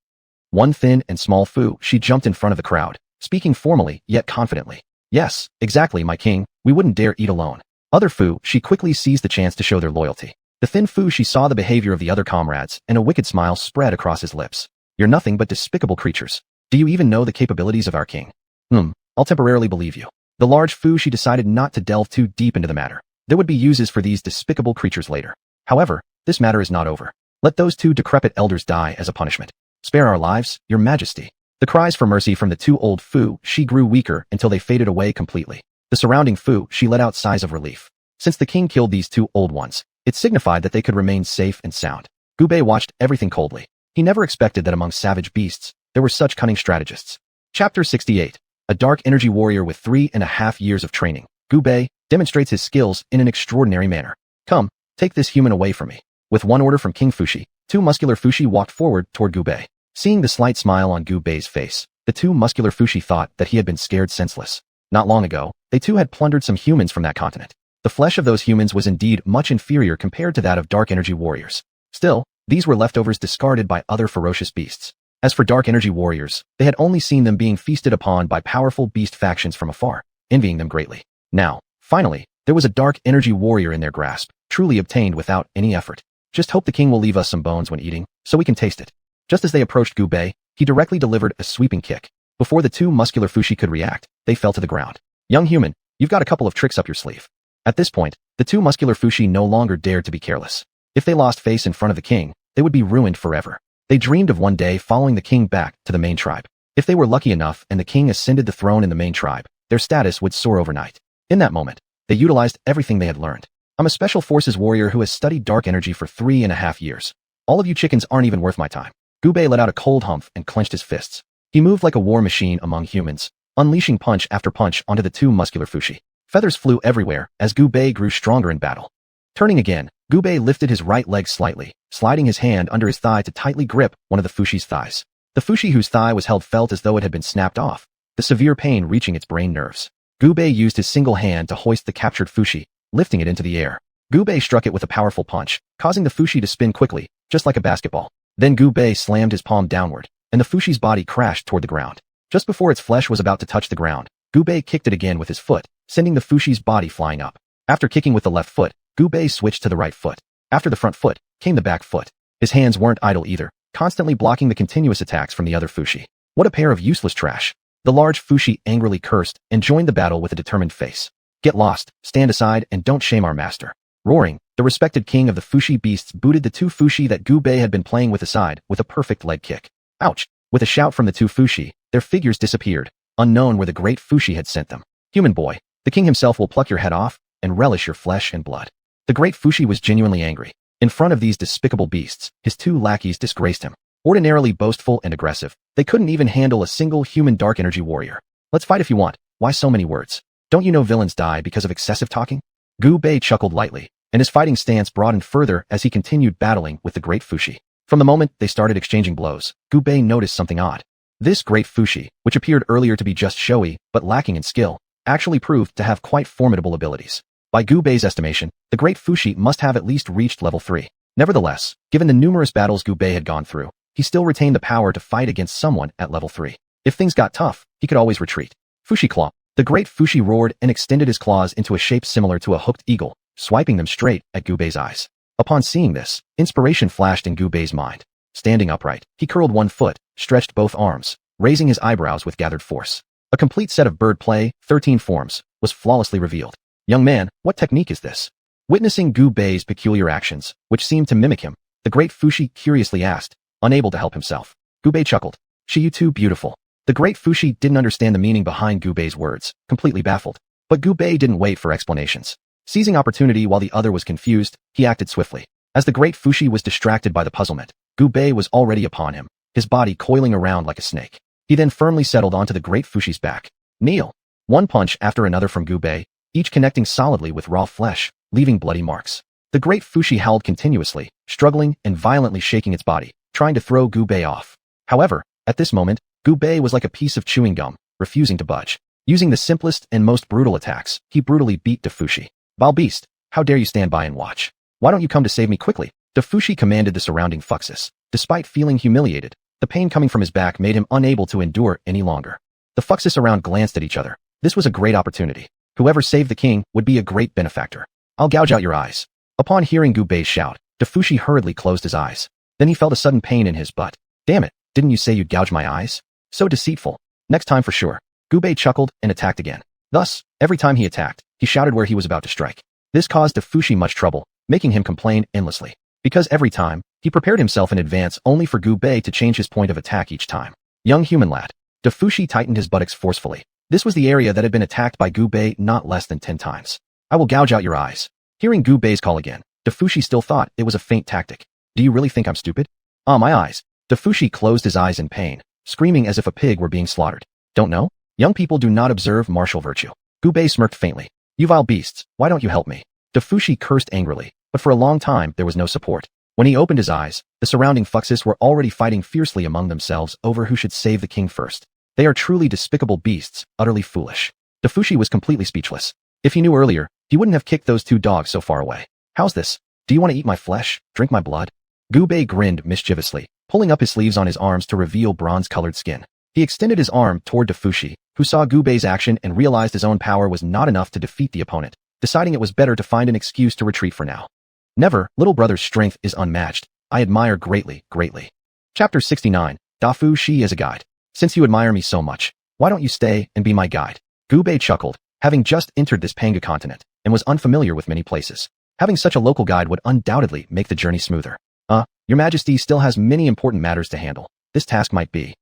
One thin and small Fu, she jumped in front of the crowd, speaking formally yet confidently. Yes, exactly, my king, we wouldn't dare eat alone. Other Fu, she quickly seized the chance to show their loyalty. The thin Fu, she saw the behavior of the other comrades, and a wicked smile spread across his lips. You're nothing but despicable creatures. Do you even know the capabilities of our king? I'll temporarily believe you. The large Fu, she decided not to delve too deep into the matter. There would be uses for these despicable creatures later. However, this matter is not over. Let those two decrepit elders die as a punishment. Spare our lives, your majesty. The cries for mercy from the two old Fu, she grew weaker until they faded away completely. The surrounding Fu, she let out sighs of relief. Since the king killed these two old ones, it signified that they could remain safe and sound. Gubei watched everything coldly. He never expected that among savage beasts, there were such cunning strategists. Chapter 68. A dark energy warrior with 3.5 years of training. Gubei demonstrates his skills in an extraordinary manner. Come, take this human away from me. With one order from King Fushi, two muscular Fushi walked forward toward Gubei. Seeing the slight smile on Gubei's face, the two muscular Fushi thought that he had been scared senseless. Not long ago, they too had plundered some humans from that continent. The flesh of those humans was indeed much inferior compared to that of dark energy warriors. Still, these were leftovers discarded by other ferocious beasts. As for dark energy warriors, they had only seen them being feasted upon by powerful beast factions from afar, envying them greatly. Now, finally, there was a dark energy warrior in their grasp, truly obtained without any effort. Just hope the king will leave us some bones when eating, so we can taste it. Just as they approached Gubei, he directly delivered a sweeping kick. Before the two muscular Fushi could react, they fell to the ground. Young human, you've got a couple of tricks up your sleeve. At this point, the two muscular Fushi no longer dared to be careless. If they lost face in front of the king, they would be ruined forever. They dreamed of one day following the king back to the main tribe. If they were lucky enough and the king ascended the throne in the main tribe, their status would soar overnight. In that moment, they utilized everything they had learned. I'm a special forces warrior who has studied dark energy for 3.5 years. All of you chickens aren't even worth my time. Gubei let out a cold humph and clenched his fists. He moved like a war machine among humans, unleashing punch after punch onto the two muscular Fushi. Feathers flew everywhere as Gubei grew stronger in battle. Turning again, Gubei lifted his right leg slightly, sliding his hand under his thigh to tightly grip one of the Fushi's thighs. The Fushi whose thigh was held felt as though it had been snapped off, the severe pain reaching its brain nerves. Gubei used his single hand to hoist the captured Fushi, lifting it into the air. Gubei struck it with a powerful punch, causing the Fushi to spin quickly, just like a basketball. Then Gubei slammed his palm downward, and the Fushi's body crashed toward the ground. Just before its flesh was about to touch the ground, Gubei kicked it again with his foot, sending the Fushi's body flying up. After kicking with the left foot, Gubei switched to the right foot. After the front foot, came the back foot. His hands weren't idle either, constantly blocking the continuous attacks from the other Fushi. What a pair of useless trash. The large Fushi angrily cursed and joined the battle with a determined face. Get lost, stand aside, and don't shame our master. Roaring, the respected king of the Fushi beasts booted the two Fushi that Gubei had been playing with aside with a perfect leg kick. Ouch! With a shout from the two Fushi, their figures disappeared, unknown where the great Fushi had sent them. Human boy, the king himself will pluck your head off and relish your flesh and blood. The great Fushi was genuinely angry. In front of these despicable beasts, his two lackeys disgraced him. Ordinarily boastful and aggressive, they couldn't even handle a single human dark energy warrior. Let's fight if you want. Why so many words? Don't you know villains die because of excessive talking? Gubei chuckled lightly, and his fighting stance broadened further as he continued battling with the great Fushi. From the moment they started exchanging blows, Gubei noticed something odd. This great Fushi, which appeared earlier to be just showy but lacking in skill, actually proved to have quite formidable abilities. By Gubei's estimation, the great Fushi must have at least reached level 3. Nevertheless, given the numerous battles Gubei had gone through, he still retained the power to fight against someone at level 3. If things got tough, he could always retreat. Fushi Claw. The great Fushi roared and extended his claws into a shape similar to a hooked eagle, swiping them straight at Gubei's eyes. Upon seeing this, inspiration flashed in Gubei's mind. Standing upright, he curled one foot, stretched both arms, raising his eyebrows with gathered force. A complete set of bird play, 13 forms, was flawlessly revealed. Young man, what technique is this? Witnessing Gubei's peculiar actions, which seemed to mimic him, the great Fushi curiously asked, unable to help himself. Gubei chuckled. You too beautiful. The great Fushi didn't understand the meaning behind Gubei's words, completely baffled. But Gubei didn't wait for explanations. Seizing opportunity while the other was confused, he acted swiftly. As the great Fushi was distracted by the puzzlement, Gubei was already upon him, his body coiling around like a snake. He then firmly settled onto the great Fushi's back. Kneel. One punch after another from Gubei, each connecting solidly with raw flesh, leaving bloody marks. The great Fushi howled continuously, struggling and violently shaking its body, trying to throw Gubei off. However, at this moment, Gubei was like a piece of chewing gum, refusing to budge. Using the simplest and most brutal attacks, he brutally beat the Fushi. Vile beast, How dare you stand by and watch? Why don't you come to save me quickly? Dafushi commanded the surrounding Fuxus. Despite feeling humiliated, the pain coming from his back made him unable to endure any longer. The Fuxus around glanced at each other. This was a great opportunity. Whoever saved the king would be a great benefactor. I'll gouge out your eyes. Upon hearing Gubei's shout, Dafushi hurriedly closed his eyes. Then he felt a sudden pain in his butt. Damn it, didn't you say you'd gouge my eyes? So deceitful. Next time for sure. Gubei chuckled and attacked again. Thus, every time he attacked, he shouted where he was about to strike. This caused Dafushi much trouble, making him complain endlessly. Because every time, he prepared himself in advance only for Gubei to change his point of attack each time. Young human lad. Dafushi tightened his buttocks forcefully. This was the area that had been attacked by Gubei not less than 10 times. I will gouge out your eyes. Hearing Gubei's call again, Dafushi still thought it was a feint tactic. Do you really think I'm stupid? Ah, my eyes. Dafushi closed his eyes in pain, screaming as if a pig were being slaughtered. Don't know? Young people do not observe martial virtue. Gubei smirked faintly. You vile beasts, why don't you help me? Dafushi cursed angrily, but for a long time there was no support. When he opened his eyes, the surrounding Fuxus were already fighting fiercely among themselves over who should save the king first. They are truly despicable beasts, utterly foolish. Dafushi was completely speechless. If he knew earlier, he wouldn't have kicked those two dogs so far away. How's this? Do you want to eat my flesh, drink my blood? Gubei grinned mischievously, pulling up his sleeves on his arms to reveal bronze-colored skin. He extended his arm toward Dafushi, who saw Gubei's action and realized his own power was not enough to defeat the opponent, deciding it was better to find an excuse to retreat for now. Never, little brother's strength is unmatched. I admire greatly. Chapter 69, Dafushi as a guide. Since you admire me so much, why don't you stay and be my guide? Gubei chuckled, having just entered this Panga continent, and was unfamiliar with many places. Having such a local guide would undoubtedly make the journey smoother. Your Majesty still has many important matters to handle. This task might be.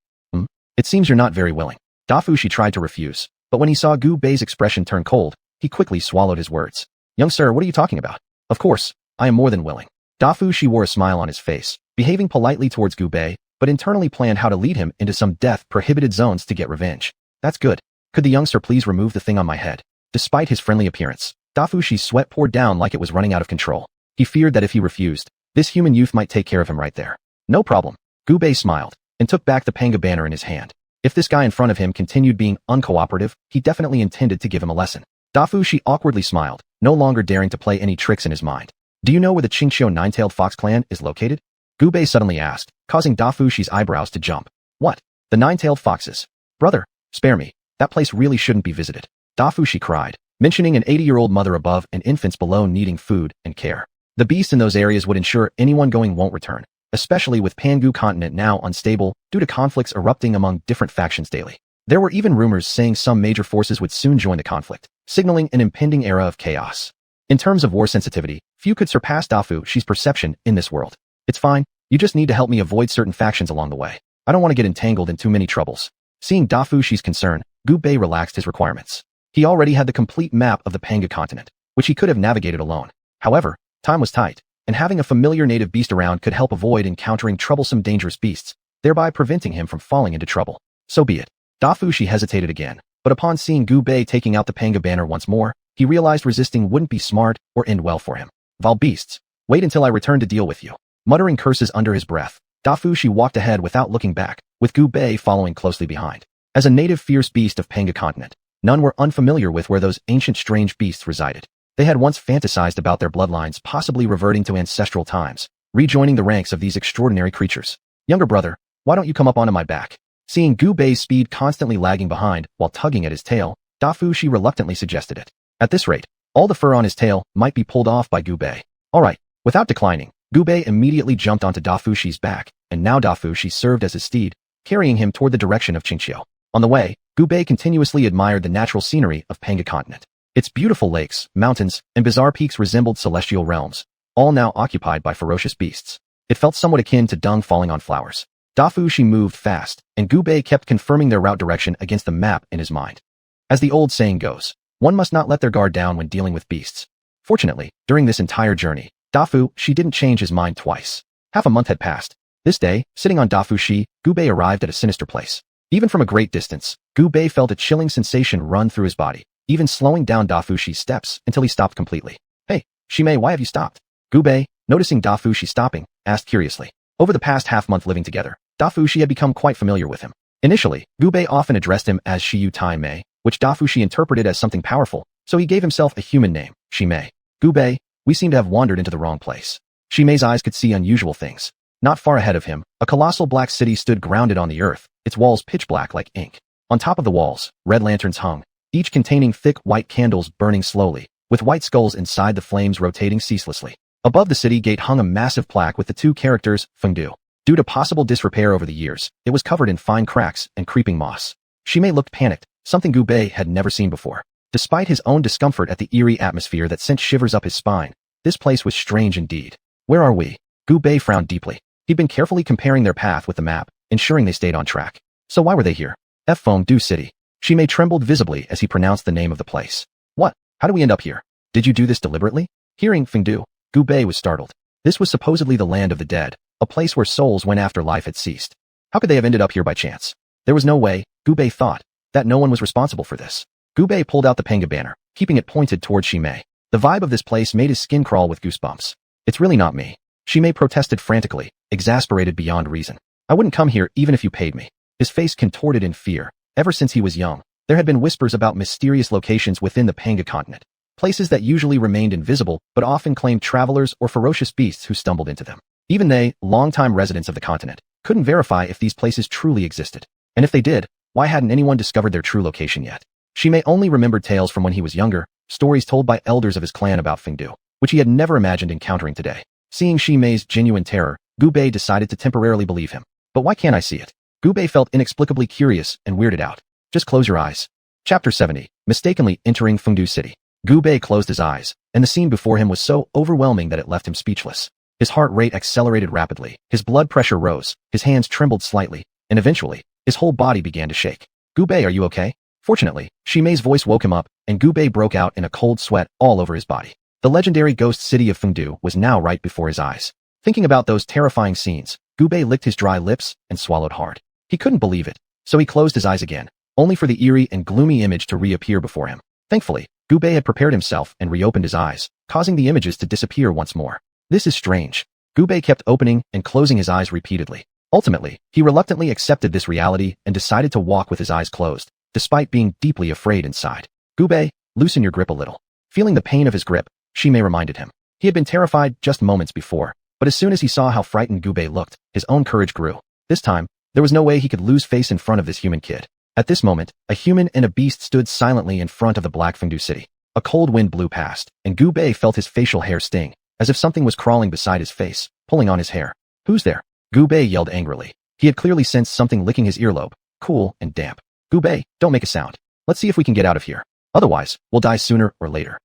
It seems you're not very willing. Dafushi tried to refuse, but when he saw Gubei's expression turn cold, he quickly swallowed his words. Young sir, what are you talking about? Of course, I am more than willing. Dafushi wore a smile on his face, behaving politely towards Gubei, but internally planned how to lead him into some death-prohibited zones to get revenge. That's good. Could the young sir please remove the thing on my head? Despite his friendly appearance, Dafushi's sweat poured down like it was running out of control. He feared that if he refused, this human youth might take care of him right there. No problem. Gubei smiled, and took back the Panga banner in his hand. If this guy in front of him continued being uncooperative, he definitely intended to give him a lesson. Dafushi awkwardly smiled, no longer daring to play any tricks in his mind. Do you know where the Xianxia nine-tailed fox clan is located? Gubei suddenly asked, causing Dafushi's eyebrows to jump. What? The nine-tailed foxes? Brother, spare me. That place really shouldn't be visited. Dafushi cried, mentioning an 80-year-old mother above and infants below needing food and care. The beasts in those areas would ensure anyone going won't return, especially with Pangu continent now unstable due to conflicts erupting among different factions daily. There were even rumors saying some major forces would soon join the conflict, signaling an impending era of chaos. In terms of war sensitivity, few could surpass Dafushi's perception in this world. It's fine, you just need to help me avoid certain factions along the way. I don't want to get entangled in too many troubles. Seeing Dafushi's concern, Gubei relaxed his requirements. He already had the complete map of the Panga continent, which he could have navigated alone. However, time was tight, and having a familiar native beast around could help avoid encountering troublesome dangerous beasts, thereby preventing him from falling into trouble. So be it. Dafushi hesitated again, but upon seeing Gubei taking out the Panga banner once more, he realized resisting wouldn't be smart or end well for him. Vile beasts, wait until I return to deal with you. Muttering curses under his breath, Dafushi walked ahead without looking back, with Gubei following closely behind. As a native fierce beast of Panga continent, none were unfamiliar with where those ancient strange beasts resided. They had once fantasized about their bloodlines possibly reverting to ancestral times, rejoining the ranks of these extraordinary creatures. Younger brother, why don't you come up onto my back? Seeing Gubei's speed constantly lagging behind while tugging at his tail, Dafushi reluctantly suggested it. At this rate, all the fur on his tail might be pulled off by Gubei. Alright, without declining, Gubei immediately jumped onto Dafushi's back, and now Dafushi served as his steed, carrying him toward the direction of Xianxia. On the way, Gubei continuously admired the natural scenery of Panga continent. Its beautiful lakes, mountains, and bizarre peaks resembled celestial realms, all now occupied by ferocious beasts. It felt somewhat akin to dung falling on flowers. Dafushi moved fast, and Gubei kept confirming their route direction against the map in his mind. As the old saying goes, one must not let their guard down when dealing with beasts. Fortunately, during this entire journey, Dafushi didn't change his mind twice. Half a month had passed. This day, sitting on Dafushi, Gubei arrived at a sinister place. Even from a great distance, Gubei felt a chilling sensation run through his body, even slowing down Dafushi's steps until he stopped completely. Hey, Shimei, why have you stopped? Gubei, noticing Dafushi stopping, asked curiously. Over the past half-month living together, Dafushi had become quite familiar with him. Initially, Gubei often addressed him as Shiyu Tai Mei, which Dafushi interpreted as something powerful, so he gave himself a human name, Shimei. Gubei, we seem to have wandered into the wrong place. Shimei's eyes could see unusual things. Not far ahead of him, a colossal black city stood grounded on the earth, its walls pitch black like ink. On top of the walls, red lanterns hung, each containing thick white candles burning slowly, with white skulls inside the flames rotating ceaselessly. Above the city gate hung a massive plaque with the two characters, Fengdu. Due to possible disrepair over the years, it was covered in fine cracks and creeping moss. Shimei looked panicked, something Gubei had never seen before. Despite his own discomfort at the eerie atmosphere that sent shivers up his spine, this place was strange indeed. Where are we? Gubei frowned deeply. He'd been carefully comparing their path with the map, ensuring they stayed on track. So why were they here? Fengdu City. Shimei trembled visibly as he pronounced the name of the place. What? How do we end up here? Did you do this deliberately? Hearing Fengdu, Gubei was startled. This was supposedly the land of the dead, a place where souls went after life had ceased. How could they have ended up here by chance? There was no way, Gubei thought, that no one was responsible for this. Gubei pulled out the panga banner, keeping it pointed toward Shimei. The vibe of this place made his skin crawl with goosebumps. It's really not me. Shimei protested frantically, exasperated beyond reason. I wouldn't come here even if you paid me. His face contorted in fear. Ever since he was young, there had been whispers about mysterious locations within the Panga continent. Places that usually remained invisible, but often claimed travelers or ferocious beasts who stumbled into them. Even they, longtime residents of the continent, couldn't verify if these places truly existed. And if they did, why hadn't anyone discovered their true location yet? Shimei only remembered tales from when he was younger, stories told by elders of his clan about Fengdu, which he had never imagined encountering today. Seeing Shimei's genuine terror, Gubei decided to temporarily believe him. But why can't I see it? Gubei felt inexplicably curious and weirded out. Just close your eyes. Chapter 70. Mistakenly entering Fengdu City. Gubei closed his eyes, and the scene before him was so overwhelming that it left him speechless. His heart rate accelerated rapidly, his blood pressure rose, his hands trembled slightly, and eventually, his whole body began to shake. Gubei, are you okay? Fortunately, Shimei's voice woke him up, and Gubei broke out in a cold sweat all over his body. The legendary ghost city of Fengdu was now right before his eyes. Thinking about those terrifying scenes, Gubei licked his dry lips and swallowed hard. He couldn't believe it, so he closed his eyes again, only for the eerie and gloomy image to reappear before him. Thankfully, Gubei had prepared himself and reopened his eyes, causing the images to disappear once more. This is strange. Gubei kept opening and closing his eyes repeatedly. Ultimately, he reluctantly accepted this reality and decided to walk with his eyes closed, despite being deeply afraid inside. Gubei, loosen your grip a little. Feeling the pain of his grip, Shimei reminded him. He had been terrified just moments before, but as soon as he saw how frightened Gubei looked, his own courage grew. This time, there was no way he could lose face in front of this human kid. At this moment, a human and a beast stood silently in front of the black Fengdu city. A cold wind blew past, and Gubei felt his facial hair sting, as if something was crawling beside his face, pulling on his hair. Who's there? Gubei yelled angrily. He had clearly sensed something licking his earlobe, cool and damp. Gubei, don't make a sound. Let's see if we can get out of here. Otherwise, we'll die sooner or later.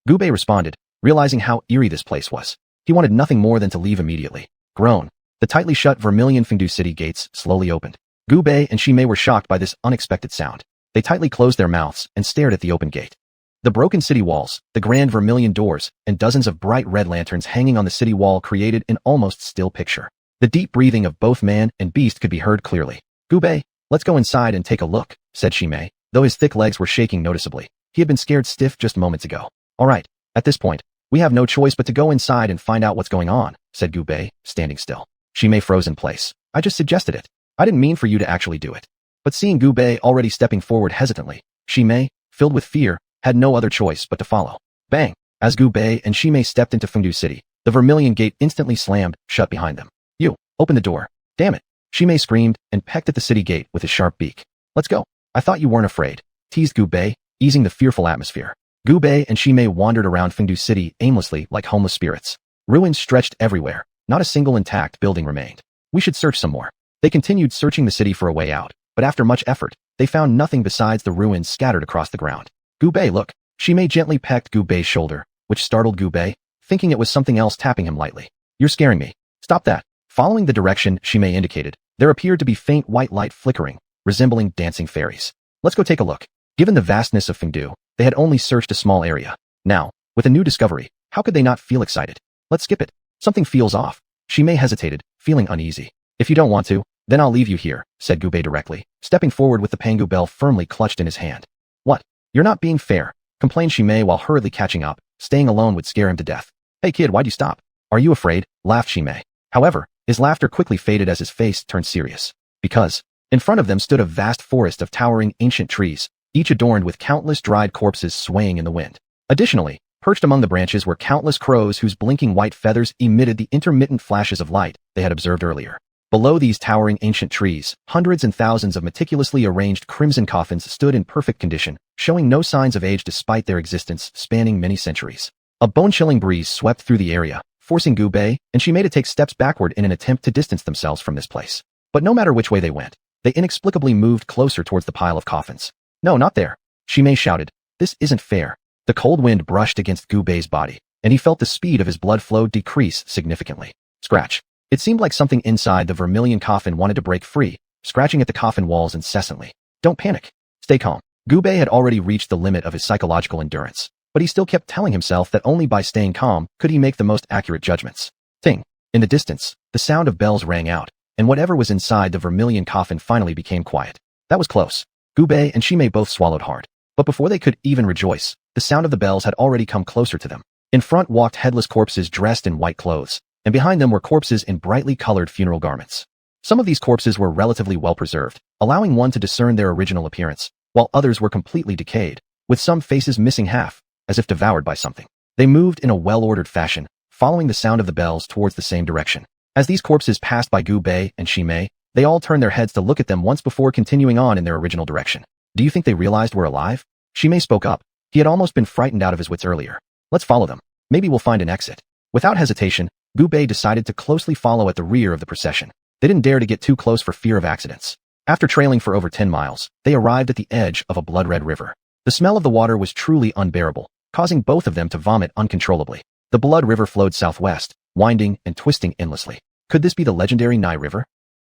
Gubei responded, realizing how eerie this place was. He wanted nothing more than to leave immediately. Groan. The tightly shut vermilion Fengdu city gates slowly opened. Gubei and Shimei were shocked by this unexpected sound. They tightly closed their mouths and stared at the open gate. The broken city walls, the grand vermilion doors, and dozens of bright red lanterns hanging on the city wall created an almost still picture. The deep breathing of both man and beast could be heard clearly. Gubei, let's go inside and take a look, said Shimei, though his thick legs were shaking noticeably. He had been scared stiff just moments ago. All right, at this point, we have no choice but to go inside and find out what's going on, said Gubei, standing still. Shimei froze in place. I just suggested it. I didn't mean for you to actually do it. But seeing Gubei already stepping forward hesitantly, Shimei, filled with fear, had no other choice but to follow. Bang! As Gubei and Shimei stepped into Fengdu City, the vermilion gate instantly slammed shut behind them. You, open the door. Damn it! Shimei screamed and pecked at the city gate with his sharp beak. Let's go. I thought you weren't afraid, teased Gubei, easing the fearful atmosphere. Gubei and Shimei wandered around Fengdu City aimlessly like homeless spirits. Ruins stretched everywhere. Not a single intact building remained. We should search some more. They continued searching the city for a way out, but after much effort, they found nothing besides the ruins scattered across the ground. Gubei, look. Shimei gently pecked Gubei's shoulder, which startled Gubei, thinking it was something else tapping him lightly. You're scaring me. Stop that. Following the direction Shimei indicated, there appeared to be faint white light flickering, resembling dancing fairies. Let's go take a look. Given the vastness of Fengdu, they had only searched a small area. Now, with a new discovery, how could they not feel excited? Let's skip it. Something feels off. Shimei hesitated, feeling uneasy. If you don't want to, then I'll leave you here, said Gubei directly, stepping forward with the Pangu bell firmly clutched in his hand. What? You're not being fair, complained Shimei while hurriedly catching up. Staying alone would scare him to death. Hey kid, why'd you stop? Are you afraid? Laughed Shimei. However, his laughter quickly faded as his face turned serious. Because, in front of them stood a vast forest of towering ancient trees, each adorned with countless dried corpses swaying in the wind. Additionally, Perched among the branches were countless crows whose blinking white feathers emitted the intermittent flashes of light they had observed earlier. Below these towering ancient trees, hundreds and thousands of meticulously arranged crimson coffins stood in perfect condition, showing no signs of age despite their existence spanning many centuries. A bone-chilling breeze swept through the area, forcing Gu Bei and Xime to take steps backward in an attempt to distance themselves from this place. But no matter which way they went, they inexplicably moved closer towards the pile of coffins. No, not there. Xime shouted. This isn't fair. The cold wind brushed against Gu Bei's body, and he felt the speed of his blood flow decrease significantly. Scratch. It seemed like something inside the vermilion coffin wanted to break free, scratching at the coffin walls incessantly. Don't panic. Stay calm. Gu Bei had already reached the limit of his psychological endurance, but he still kept telling himself that only by staying calm could he make the most accurate judgments. Ting. In the distance, the sound of bells rang out, and whatever was inside the vermilion coffin finally became quiet. That was close. Gu Bei and Xime both swallowed hard. But before they could even rejoice, the sound of the bells had already come closer to them. In front walked headless corpses dressed in white clothes, and behind them were corpses in brightly colored funeral garments. Some of these corpses were relatively well preserved, allowing one to discern their original appearance, while others were completely decayed, with some faces missing half, as if devoured by something. They moved in a well-ordered fashion, following the sound of the bells towards the same direction. As these corpses passed by Gu Bei and Xime, they all turned their heads to look at them once before continuing on in their original direction. Do you think they realized we're alive? Xime spoke up. He had almost been frightened out of his wits earlier. Let's follow them. Maybe we'll find an exit. Without hesitation, Gu Bei decided to closely follow at the rear of the procession. They didn't dare to get too close for fear of accidents. After trailing for over 10 miles, they arrived at the edge of a blood-red river. The smell of the water was truly unbearable, causing both of them to vomit uncontrollably. The blood river flowed southwest, winding and twisting endlessly. Could this be the legendary Nai River?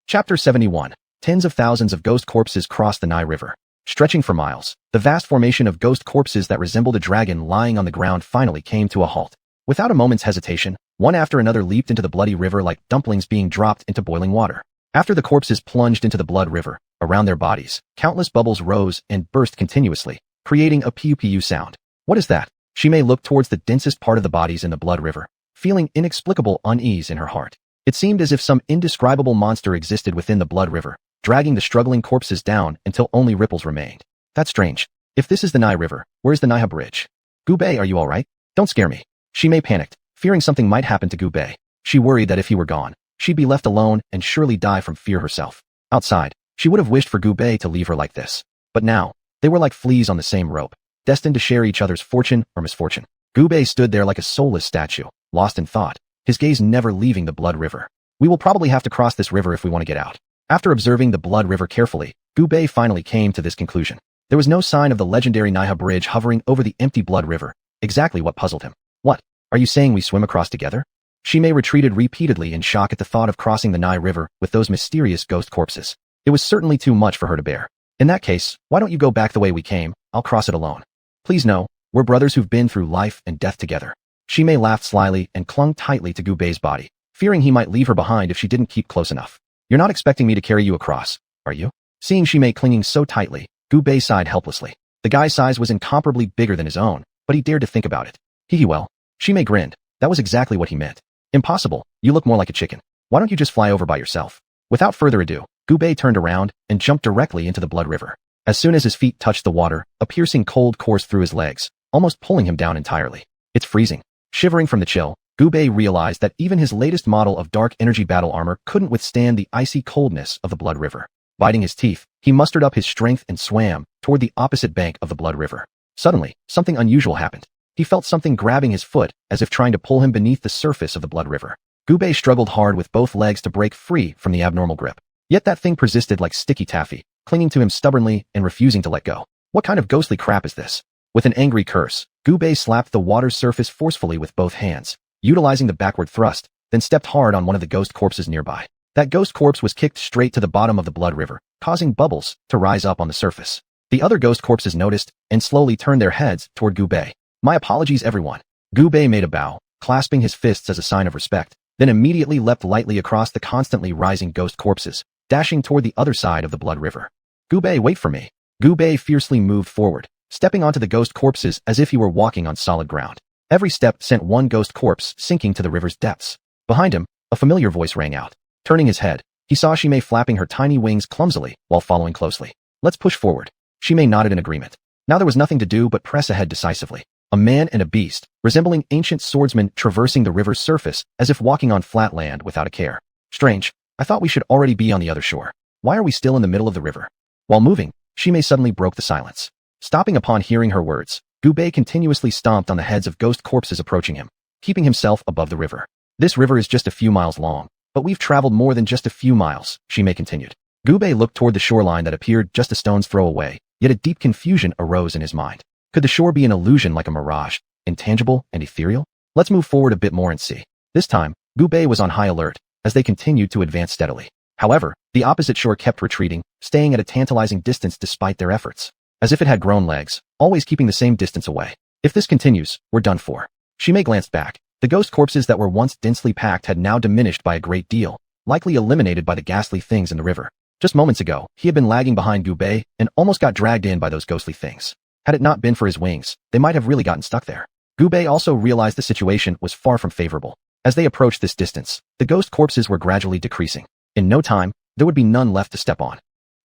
Chapter 71. Tens of thousands of ghost corpses crossed the Nai River. Stretching for miles, the vast formation of ghost corpses that resembled a dragon lying on the ground finally came to a halt. Without a moment's hesitation, one after another leaped into the bloody river like dumplings being dropped into boiling water. After the corpses plunged into the blood river, around their bodies, countless bubbles rose and burst continuously, creating a piu-piu sound. What is that? Xime looked towards the densest part of the bodies in the blood river, feeling inexplicable unease in her heart. It seemed as if some indescribable monster existed within the blood river, dragging the struggling corpses down until only ripples remained. That's strange. If this is the Nai River, where's the Naiha Bridge? Gu Bei, are you alright? Don't scare me. Xime panicked, fearing something might happen to Gu Bei. She worried that if he were gone, she'd be left alone and surely die from fear herself. Outside, she would have wished for Gu Bei to leave her like this. But now, they were like fleas on the same rope, destined to share each other's fortune or misfortune. Gu Bei stood there like a soulless statue, lost in thought, his gaze never leaving the blood river. We will probably have to cross this river if we want to get out. After observing the blood river carefully, Gu Bei finally came to this conclusion. There was no sign of the legendary Naiha Bridge hovering over the empty blood river, exactly what puzzled him. What? Are you saying we swim across together? Xime retreated repeatedly in shock at the thought of crossing the Nai River with those mysterious ghost corpses. It was certainly too much for her to bear. In that case, why don't you go back the way we came? I'll cross it alone. Please no, we're brothers who've been through life and death together. Xime laughed slyly and clung tightly to Gu Bei's body, fearing he might leave her behind if she didn't keep close enough. You're not expecting me to carry you across, are you? Seeing Xime clinging so tightly, Gu Bei sighed helplessly. The guy's size was incomparably bigger than his own, but he dared to think about it. Well. Xime grinned. That was exactly what he meant. Impossible, you look more like a chicken. Why don't you just fly over by yourself? Without further ado, Gu Bei turned around and jumped directly into the blood river. As soon as his feet touched the water, a piercing cold coursed through his legs, almost pulling him down entirely. It's freezing. Shivering from the chill, Gu Bei realized that even his latest model of dark energy battle armor couldn't withstand the icy coldness of the blood river. Biting his teeth, he mustered up his strength and swam toward the opposite bank of the blood river. Suddenly, something unusual happened. He felt something grabbing his foot, as if trying to pull him beneath the surface of the blood river. Gu Bei struggled hard with both legs to break free from the abnormal grip. Yet that thing persisted like sticky taffy, clinging to him stubbornly and refusing to let go. What kind of ghostly crap is this? With an angry curse, Gu Bei slapped the water's surface forcefully with both hands, utilizing the backward thrust, then stepped hard on one of the ghost corpses nearby. That ghost corpse was kicked straight to the bottom of the blood river, causing bubbles to rise up on the surface. The other ghost corpses noticed and slowly turned their heads toward Gu Bei. My apologies, everyone. Gu Bei made a bow, clasping his fists as a sign of respect, then immediately leapt lightly across the constantly rising ghost corpses, dashing toward the other side of the blood river. Gu Bei, wait for me. Gu Bei fiercely moved forward, stepping onto the ghost corpses as if he were walking on solid ground. Every step sent one ghost corpse sinking to the river's depths. Behind him, a familiar voice rang out. Turning his head, he saw Xime flapping her tiny wings clumsily while following closely. Let's push forward. Xime nodded in agreement. Now there was nothing to do but press ahead decisively. A man and a beast, resembling ancient swordsmen traversing the river's surface as if walking on flat land without a care. Strange. I thought we should already be on the other shore. Why are we still in the middle of the river? While moving, Shimei suddenly broke the silence. Stopping upon hearing her words, Gubei continuously stomped on the heads of ghost corpses approaching him, keeping himself above the river. This river is just a few miles long, but we've traveled more than just a few miles, Shimei continued. Gubei looked toward the shoreline that appeared just a stone's throw away, yet a deep confusion arose in his mind. Could the shore be an illusion like a mirage, intangible and ethereal? Let's move forward a bit more and see. This time, Gubei was on high alert as they continued to advance steadily. However, the opposite shore kept retreating, staying at a tantalizing distance despite their efforts. As if it had grown legs, always keeping the same distance away. If this continues, we're done for. Shimei glanced back. The ghost corpses that were once densely packed had now diminished by a great deal, likely eliminated by the ghastly things in the river. Just moments ago, he had been lagging behind Gubei and almost got dragged in by those ghostly things. Had it not been for his wings, they might have really gotten stuck there. Gubei also realized the situation was far from favorable. As they approached this distance, the ghost corpses were gradually decreasing. In no time, there would be none left to step on.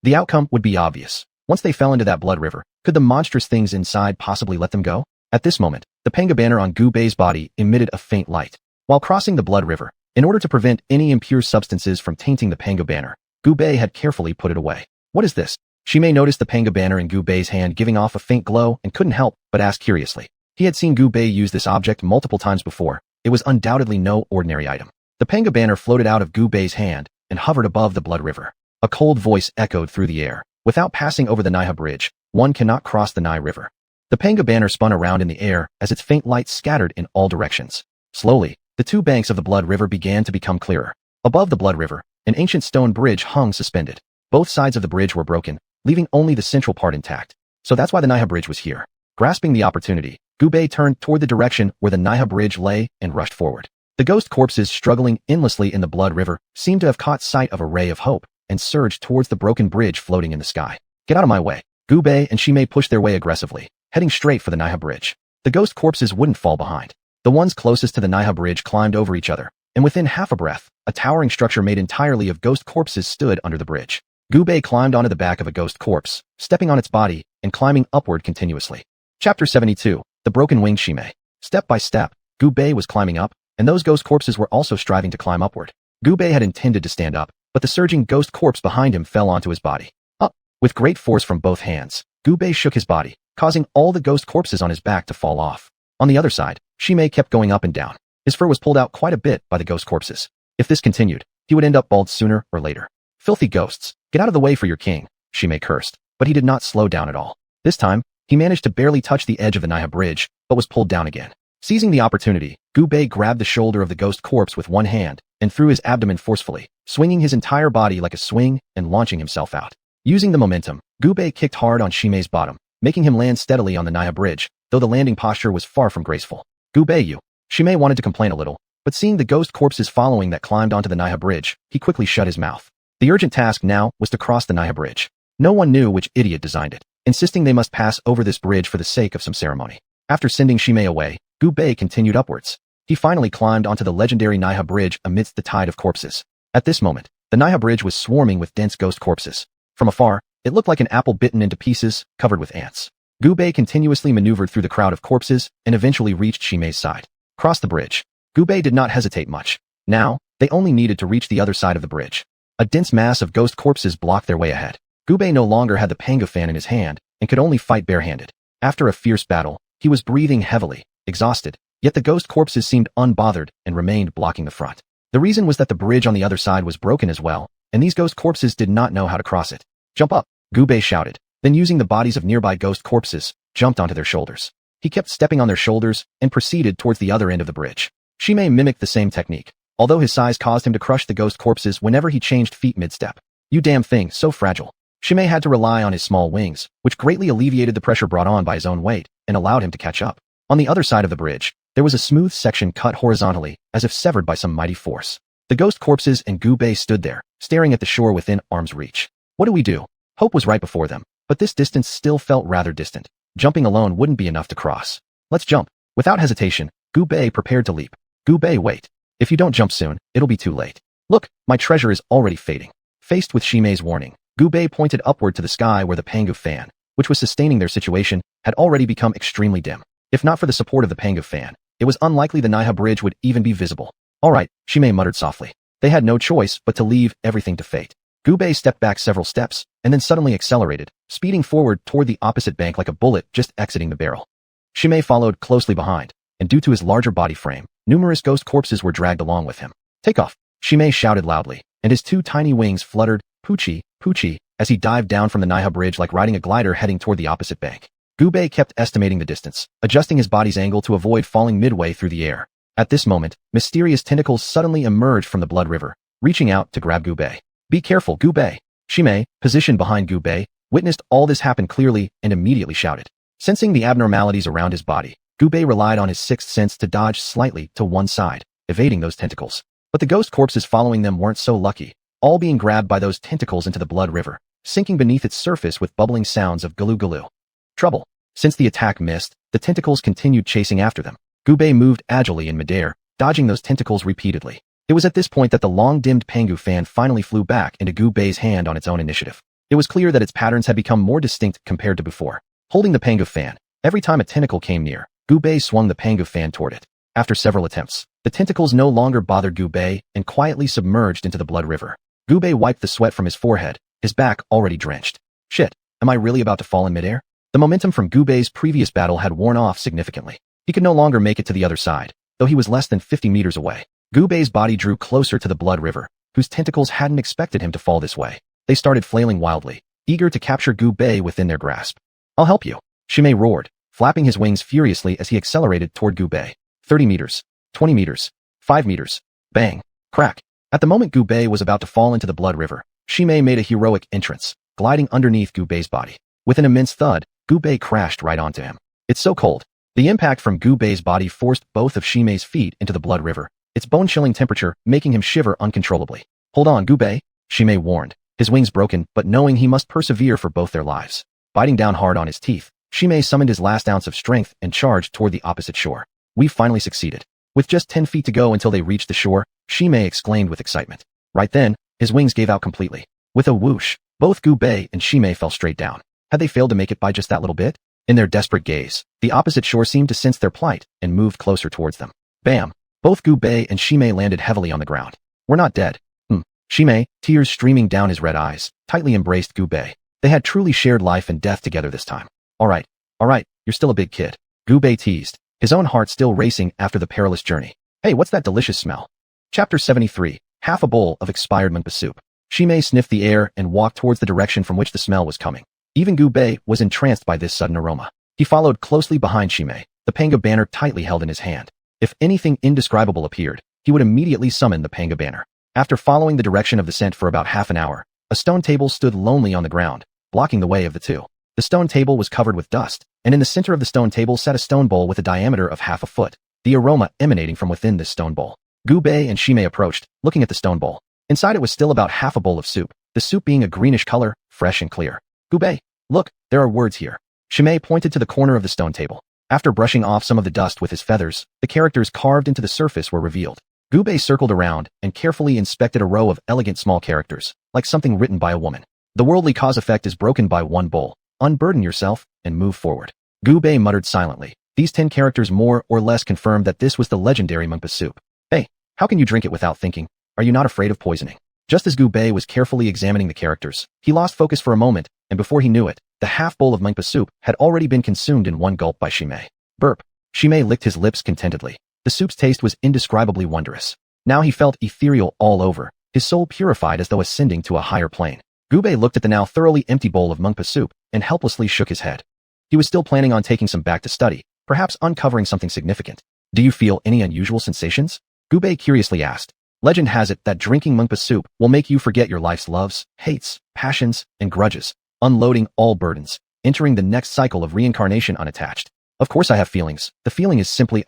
The outcome would be obvious. Once they fell into that blood river, could the monstrous things inside possibly let them go? At this moment, the panga banner on Gubei's body emitted a faint light. While crossing the blood river, in order to prevent any impure substances from tainting the panga banner, Gubei had carefully put it away. What is this? Shimei noticed the panga banner in Gubei's hand giving off a faint glow and couldn't help but ask curiously. He had seen Gubei use this object multiple times before. It was undoubtedly no ordinary item. The panga banner floated out of Gubei's hand and hovered above the blood river. A cold voice echoed through the air. Without passing over the Naiha bridge, one cannot cross the Nai River. The panga banner spun around in the air as its faint light scattered in all directions. Slowly, the two banks of the blood river began to become clearer. Above the blood river, an ancient stone bridge hung suspended. Both sides of the bridge were broken, leaving only the central part intact. So that's why the Naiha bridge was here. Grasping the opportunity, Gubei turned toward the direction where the Naiha bridge lay and rushed forward. The ghost corpses struggling endlessly in the blood river seemed to have caught sight of a ray of hope and surged towards the broken bridge floating in the sky. Get out of my way. Gubei and Shimei pushed their way aggressively, heading straight for the Naiha bridge. The ghost corpses wouldn't fall behind. The ones closest to the Naiha bridge climbed over each other, and within half a breath, a towering structure made entirely of ghost corpses stood under the bridge. Gubei climbed onto the back of a ghost corpse, stepping on its body and climbing upward continuously. Chapter 72. The Broken-Winged Shimei. Step by step, Gubei was climbing up, and those ghost corpses were also striving to climb upward. Gubei had intended to stand up, but the surging ghost corpse behind him fell onto his body. Up! With great force from both hands, Gubei shook his body, causing all the ghost corpses on his back to fall off. On the other side, Shimei kept going up and down. His fur was pulled out quite a bit by the ghost corpses. If this continued, he would end up bald sooner or later. Filthy ghosts, get out of the way for your king, Shimei cursed, but he did not slow down at all. This time, he managed to barely touch the edge of the Naiha bridge, but was pulled down again. Seizing the opportunity, Gubei grabbed the shoulder of the ghost corpse with one hand and threw his abdomen forcefully, swinging his entire body like a swing and launching himself out. Using the momentum, Gubei kicked hard on Shimei's bottom, making him land steadily on the Naiha bridge, though the landing posture was far from graceful. Gubei, you. Shimei wanted to complain a little, but seeing the ghost corpses following that climbed onto the Naiha bridge, he quickly shut his mouth. The urgent task now was to cross the Naiha bridge. No one knew which idiot designed it, insisting they must pass over this bridge for the sake of some ceremony. After sending Shimei away, Gubei continued upwards. He finally climbed onto the legendary Naiha bridge amidst the tide of corpses. At this moment, the Naiha bridge was swarming with dense ghost corpses. From afar, it looked like an apple bitten into pieces, covered with ants. Gubei continuously maneuvered through the crowd of corpses and eventually reached Shimei's side. Cross the bridge. Gubei did not hesitate much. Now, they only needed to reach the other side of the bridge. A dense mass of ghost corpses blocked their way ahead. Gubei no longer had the panga fan in his hand and could only fight barehanded. After a fierce battle, he was breathing heavily, exhausted, yet the ghost corpses seemed unbothered and remained blocking the front. The reason was that the bridge on the other side was broken as well, and these ghost corpses did not know how to cross it. Jump up, Gubei shouted, then using the bodies of nearby ghost corpses, jumped onto their shoulders. He kept stepping on their shoulders and proceeded towards the other end of the bridge. Shimei mimicked the same technique, although his size caused him to crush the ghost corpses whenever he changed feet mid-step. You damn thing, so fragile. Shimei had to rely on his small wings, which greatly alleviated the pressure brought on by his own weight and allowed him to catch up. On the other side of the bridge, there was a smooth section cut horizontally, as if severed by some mighty force. The ghost corpses and Gubei stood there, staring at the shore within arm's reach. What do we do? Hope was right before them, but this distance still felt rather distant. Jumping alone wouldn't be enough to cross. Let's jump. Without hesitation, Gubei prepared to leap. Gubei, wait. If you don't jump soon, it'll be too late. Look, my treasure is already fading. Faced with Shimei's warning, Gubei pointed upward to the sky where the Pangu fan, which was sustaining their situation, had already become extremely dim. If not for the support of the Pangu fan, it was unlikely the Naiha bridge would even be visible. Alright, Shimei muttered softly. They had no choice but to leave everything to fate. Gubei stepped back several steps, and then suddenly accelerated, speeding forward toward the opposite bank like a bullet just exiting the barrel. Shimei followed closely behind, and due to his larger body frame, numerous ghost corpses were dragged along with him. Take off! Shimei shouted loudly, and his two tiny wings fluttered, poochie, poochie, as he dived down from the Naiha bridge like riding a glider heading toward the opposite bank. Gubei kept estimating the distance, adjusting his body's angle to avoid falling midway through the air. At this moment, mysterious tentacles suddenly emerged from the blood river, reaching out to grab Gubei. Be careful, Gubei! Shimei, positioned behind Gubei, witnessed all this happen clearly and immediately shouted. Sensing the abnormalities around his body, Gubei relied on his sixth sense to dodge slightly to one side, evading those tentacles. But the ghost corpses following them weren't so lucky, all being grabbed by those tentacles into the blood river, sinking beneath its surface with bubbling sounds of galoo-galoo. Trouble. Since the attack missed, the tentacles continued chasing after them. Gubei moved agilely in midair, dodging those tentacles repeatedly. It was at this point that the long-dimmed Pangu fan finally flew back into Gubei's hand on its own initiative. It was clear that its patterns had become more distinct compared to before. Holding the Pangu fan, every time a tentacle came near, Gubei swung the Pangu fan toward it. After several attempts, the tentacles no longer bothered Gubei and quietly submerged into the blood river. Gubei wiped the sweat from his forehead, his back already drenched. Shit, am I really about to fall in midair? The momentum from Gubei's previous battle had worn off significantly. He could no longer make it to the other side, though he was less than 50 meters away. Gubei's body drew closer to the blood river, whose tentacles hadn't expected him to fall this way. They started flailing wildly, eager to capture Gubei within their grasp. I'll help you, Shimei roared, flapping his wings furiously as he accelerated toward Gubei. 30 meters, 20 meters, 5 meters, bang, crack. At the moment Gubei was about to fall into the blood river, Shimei made a heroic entrance, gliding underneath Gubei's body. With an immense thud, Gubei crashed right onto him. It's so cold. The impact from Gubei's body forced both of Shimei's feet into the blood river, its bone-chilling temperature making him shiver uncontrollably. Hold on, Gubei, Shimei warned, his wings broken but knowing he must persevere for both their lives. Biting down hard on his teeth, Shimei summoned his last ounce of strength and charged toward the opposite shore. We've finally succeeded. With just 10 feet to go until they reached the shore, Shimei exclaimed with excitement. Right then, his wings gave out completely. With a whoosh, both Gubei and Shimei fell straight down. Had they failed to make it by just that little bit? In their desperate gaze, the opposite shore seemed to sense their plight and moved closer towards them. Bam! Both Gubei and Shimei landed heavily on the ground. We're not dead. Shimei, tears streaming down his red eyes, tightly embraced Gubei. They had truly shared life and death together this time. Alright, you're still a big kid. Gubei teased, his own heart still racing after the perilous journey. Hey, what's that delicious smell? Chapter 73, half a bowl of expired mungpa soup. Shimei sniffed the air and walked towards the direction from which the smell was coming. Even Gubei was entranced by this sudden aroma. He followed closely behind Shimei, the Pangu banner tightly held in his hand. If anything indescribable appeared, he would immediately summon the Pangu banner. After following the direction of the scent for about half an hour, a stone table stood lonely on the ground, blocking the way of the two. The stone table was covered with dust, and in the center of the stone table sat a stone bowl with a diameter of half a foot, the aroma emanating from within this stone bowl. Gubei and Shimei approached, looking at the stone bowl. Inside it was still about half a bowl of soup, the soup being a greenish color, fresh and clear. Gubei, look, there are words here. Shimei pointed to the corner of the stone table. After brushing off some of the dust with his feathers, the characters carved into the surface were revealed. Gubei circled around and carefully inspected a row of elegant small characters, like something written by a woman. The worldly cause effect is broken by one bowl. Unburden yourself and move forward. Gubei muttered silently. These 10 characters more or less confirmed that this was the legendary mungpa soup. Hey, how can you drink it without thinking? Are you not afraid of poisoning? Just as Gubei was carefully examining the characters, he lost focus for a moment, and before he knew it, the half bowl of mungpa soup had already been consumed in one gulp by Shimei. Burp. Shimei licked his lips contentedly. The soup's taste was indescribably wondrous. Now he felt ethereal all over, his soul purified as though ascending to a higher plane. Gubei looked at the now thoroughly empty bowl of mungpa soup and helplessly shook his head. He was still planning on taking some back to study, perhaps uncovering something significant. Do you feel any unusual sensations? Gubei curiously asked. Legend has it that drinking mungpa soup will make you forget your life's loves, hates, passions, and grudges, unloading all burdens, entering the next cycle of reincarnation unattached. Of course I have feelings. The feeling is simply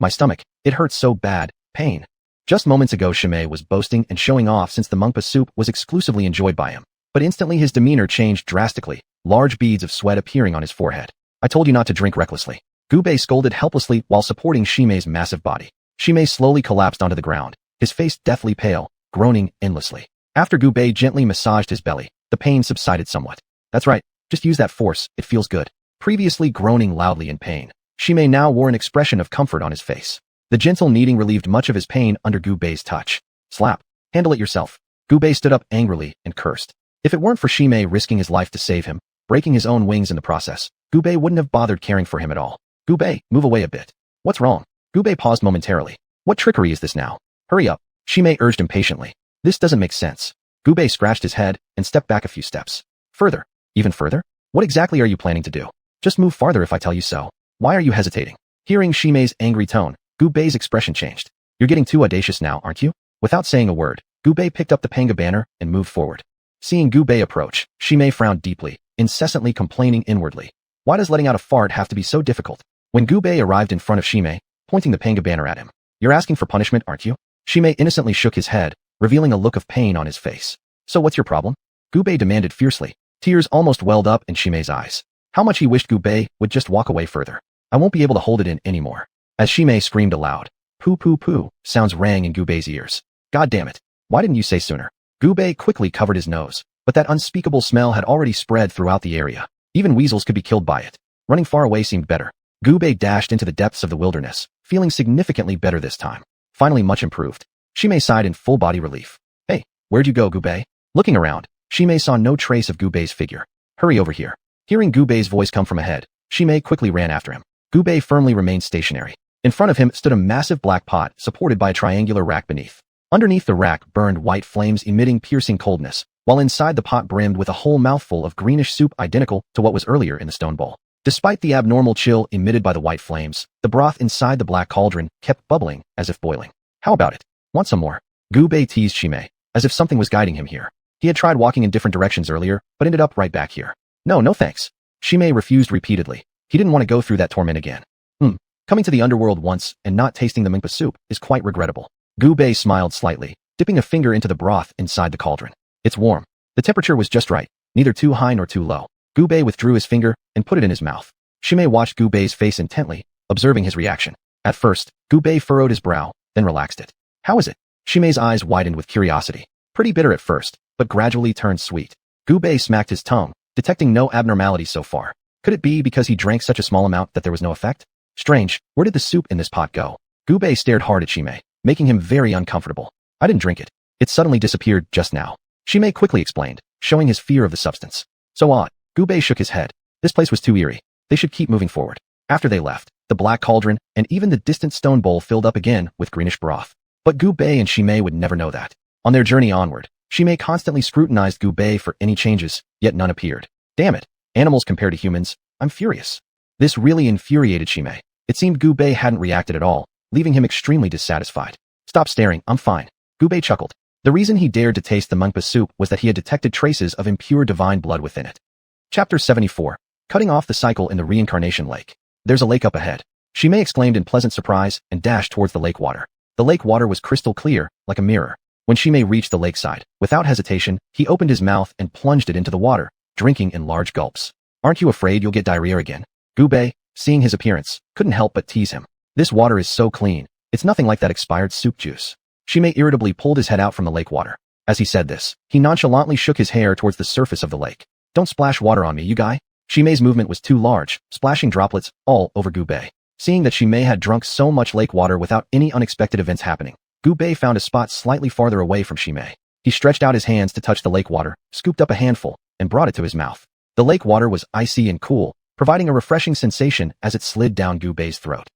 my stomach. It hurts so bad. Pain. Just moments ago Shimei was boasting and showing off since the mungpa soup was exclusively enjoyed by him. But instantly his demeanor changed drastically, large beads of sweat appearing on his forehead. I told you not to drink recklessly. Gubei scolded helplessly while supporting Shimei's massive body. Shimei slowly collapsed onto the ground, his face deathly pale, groaning endlessly. After Gubei gently massaged his belly, the pain subsided somewhat. That's right, just use that force, it feels good. Previously groaning loudly in pain, Shimei now wore an expression of comfort on his face. The gentle kneading relieved much of his pain under Gubei's touch. Slap. Handle it yourself. Gubei stood up angrily and cursed. If it weren't for Shimei risking his life to save him, breaking his own wings in the process, Gubei wouldn't have bothered caring for him at all. Gubei, move away a bit. What's wrong? Gubei paused momentarily. What trickery is this now? Hurry up, Shimei urged impatiently. This doesn't make sense. Gubei scratched his head and stepped back a few steps. Further. Even further? What exactly are you planning to do? Just move farther if I tell you so. Why are you hesitating? Hearing Shimei's angry tone, Gubei's expression changed. You're getting too audacious now, aren't you? Without saying a word, Gubei picked up the panga banner and moved forward. Seeing Gubei approach, Shimei frowned deeply, incessantly complaining inwardly. Why does letting out a fart have to be so difficult? When Gubei arrived in front of Shimei, pointing the panga banner at him. You're asking for punishment, aren't you? Shimei innocently shook his head, revealing a look of pain on his face. So what's your problem? Gubei demanded fiercely. Tears almost welled up in Shimei's eyes. How much he wished Gubei would just walk away further. I won't be able to hold it in anymore. As Shimei screamed aloud. Poo poo poo, sounds rang in Gubei's ears. God damn it. Why didn't you say sooner? Gubei quickly covered his nose, but that unspeakable smell had already spread throughout the area. Even weasels could be killed by it. Running far away seemed better. Gubei dashed into the depths of the wilderness, feeling significantly better this time. Finally much improved. Shimei sighed in full body relief. Hey, where'd you go, Gubei? Looking around, Shimei saw no trace of Gubei's figure. Hurry over here. Hearing Gubei's voice come from ahead, Shimei quickly ran after him. Gubei firmly remained stationary. In front of him stood a massive black pot supported by a triangular rack beneath. Underneath the rack burned white flames emitting piercing coldness, while inside the pot brimmed with a whole mouthful of greenish soup identical to what was earlier in the stone bowl. Despite the abnormal chill emitted by the white flames, the broth inside the black cauldron kept bubbling as if boiling. How about it? Want some more? Gubei teased Shimei, as if something was guiding him here. He had tried walking in different directions earlier, but ended up right back here. No thanks. Shimei refused repeatedly. He didn't want to go through that torment again. Coming to the underworld once and not tasting the mecha soup is quite regrettable. Gubei smiled slightly, dipping a finger into the broth inside the cauldron. It's warm. The temperature was just right, neither too high nor too low. Gubei withdrew his finger and put it in his mouth. Shimei watched Gubei's face intently, observing his reaction. At first, Gubei furrowed his brow, then relaxed it. How is it? Shimei's eyes widened with curiosity. Pretty bitter at first, but gradually turned sweet. Gubei smacked his tongue, detecting no abnormalities so far. Could it be because he drank such a small amount that there was no effect? Strange, where did the soup in this pot go? Gubei stared hard at Shimei, making him very uncomfortable. I didn't drink it. It suddenly disappeared just now. Shimei quickly explained, showing his fear of the substance. So odd. Gubei shook his head. This place was too eerie. They should keep moving forward. After they left, the black cauldron and even the distant stone bowl filled up again with greenish broth. But Gubei and Shimei would never know that. On their journey onward, Shimei constantly scrutinized Gubei for any changes, yet none appeared. Damn it. Animals compared to humans. I'm furious. This really infuriated Shimei. It seemed Gubei hadn't reacted at all, leaving him extremely dissatisfied. Stop staring, I'm fine. Gubei chuckled. The reason he dared to taste the monkpa soup was that he had detected traces of impure divine blood within it. Chapter 74. Cutting off the cycle in the reincarnation lake. There's a lake up ahead. Shimei exclaimed in pleasant surprise and dashed towards the lake water. The lake water was crystal clear, like a mirror. When Shimei reached the lakeside, without hesitation, he opened his mouth and plunged it into the water, drinking in large gulps. Aren't you afraid you'll get diarrhea again? Gubei, seeing his appearance, couldn't help but tease him. This water is so clean, it's nothing like that expired soup juice. Shimei irritably pulled his head out from the lake water. As he said this, he nonchalantly shook his hair towards the surface of the lake. Don't splash water on me, you guy. Shimei's movement was too large, splashing droplets all over Gubei. Seeing that Shimei had drunk so much lake water without any unexpected events happening, Gubei found a spot slightly farther away from Shimei. He stretched out his hands to touch the lake water, scooped up a handful, and brought it to his mouth. The lake water was icy and cool, providing a refreshing sensation as it slid down Gubei's throat.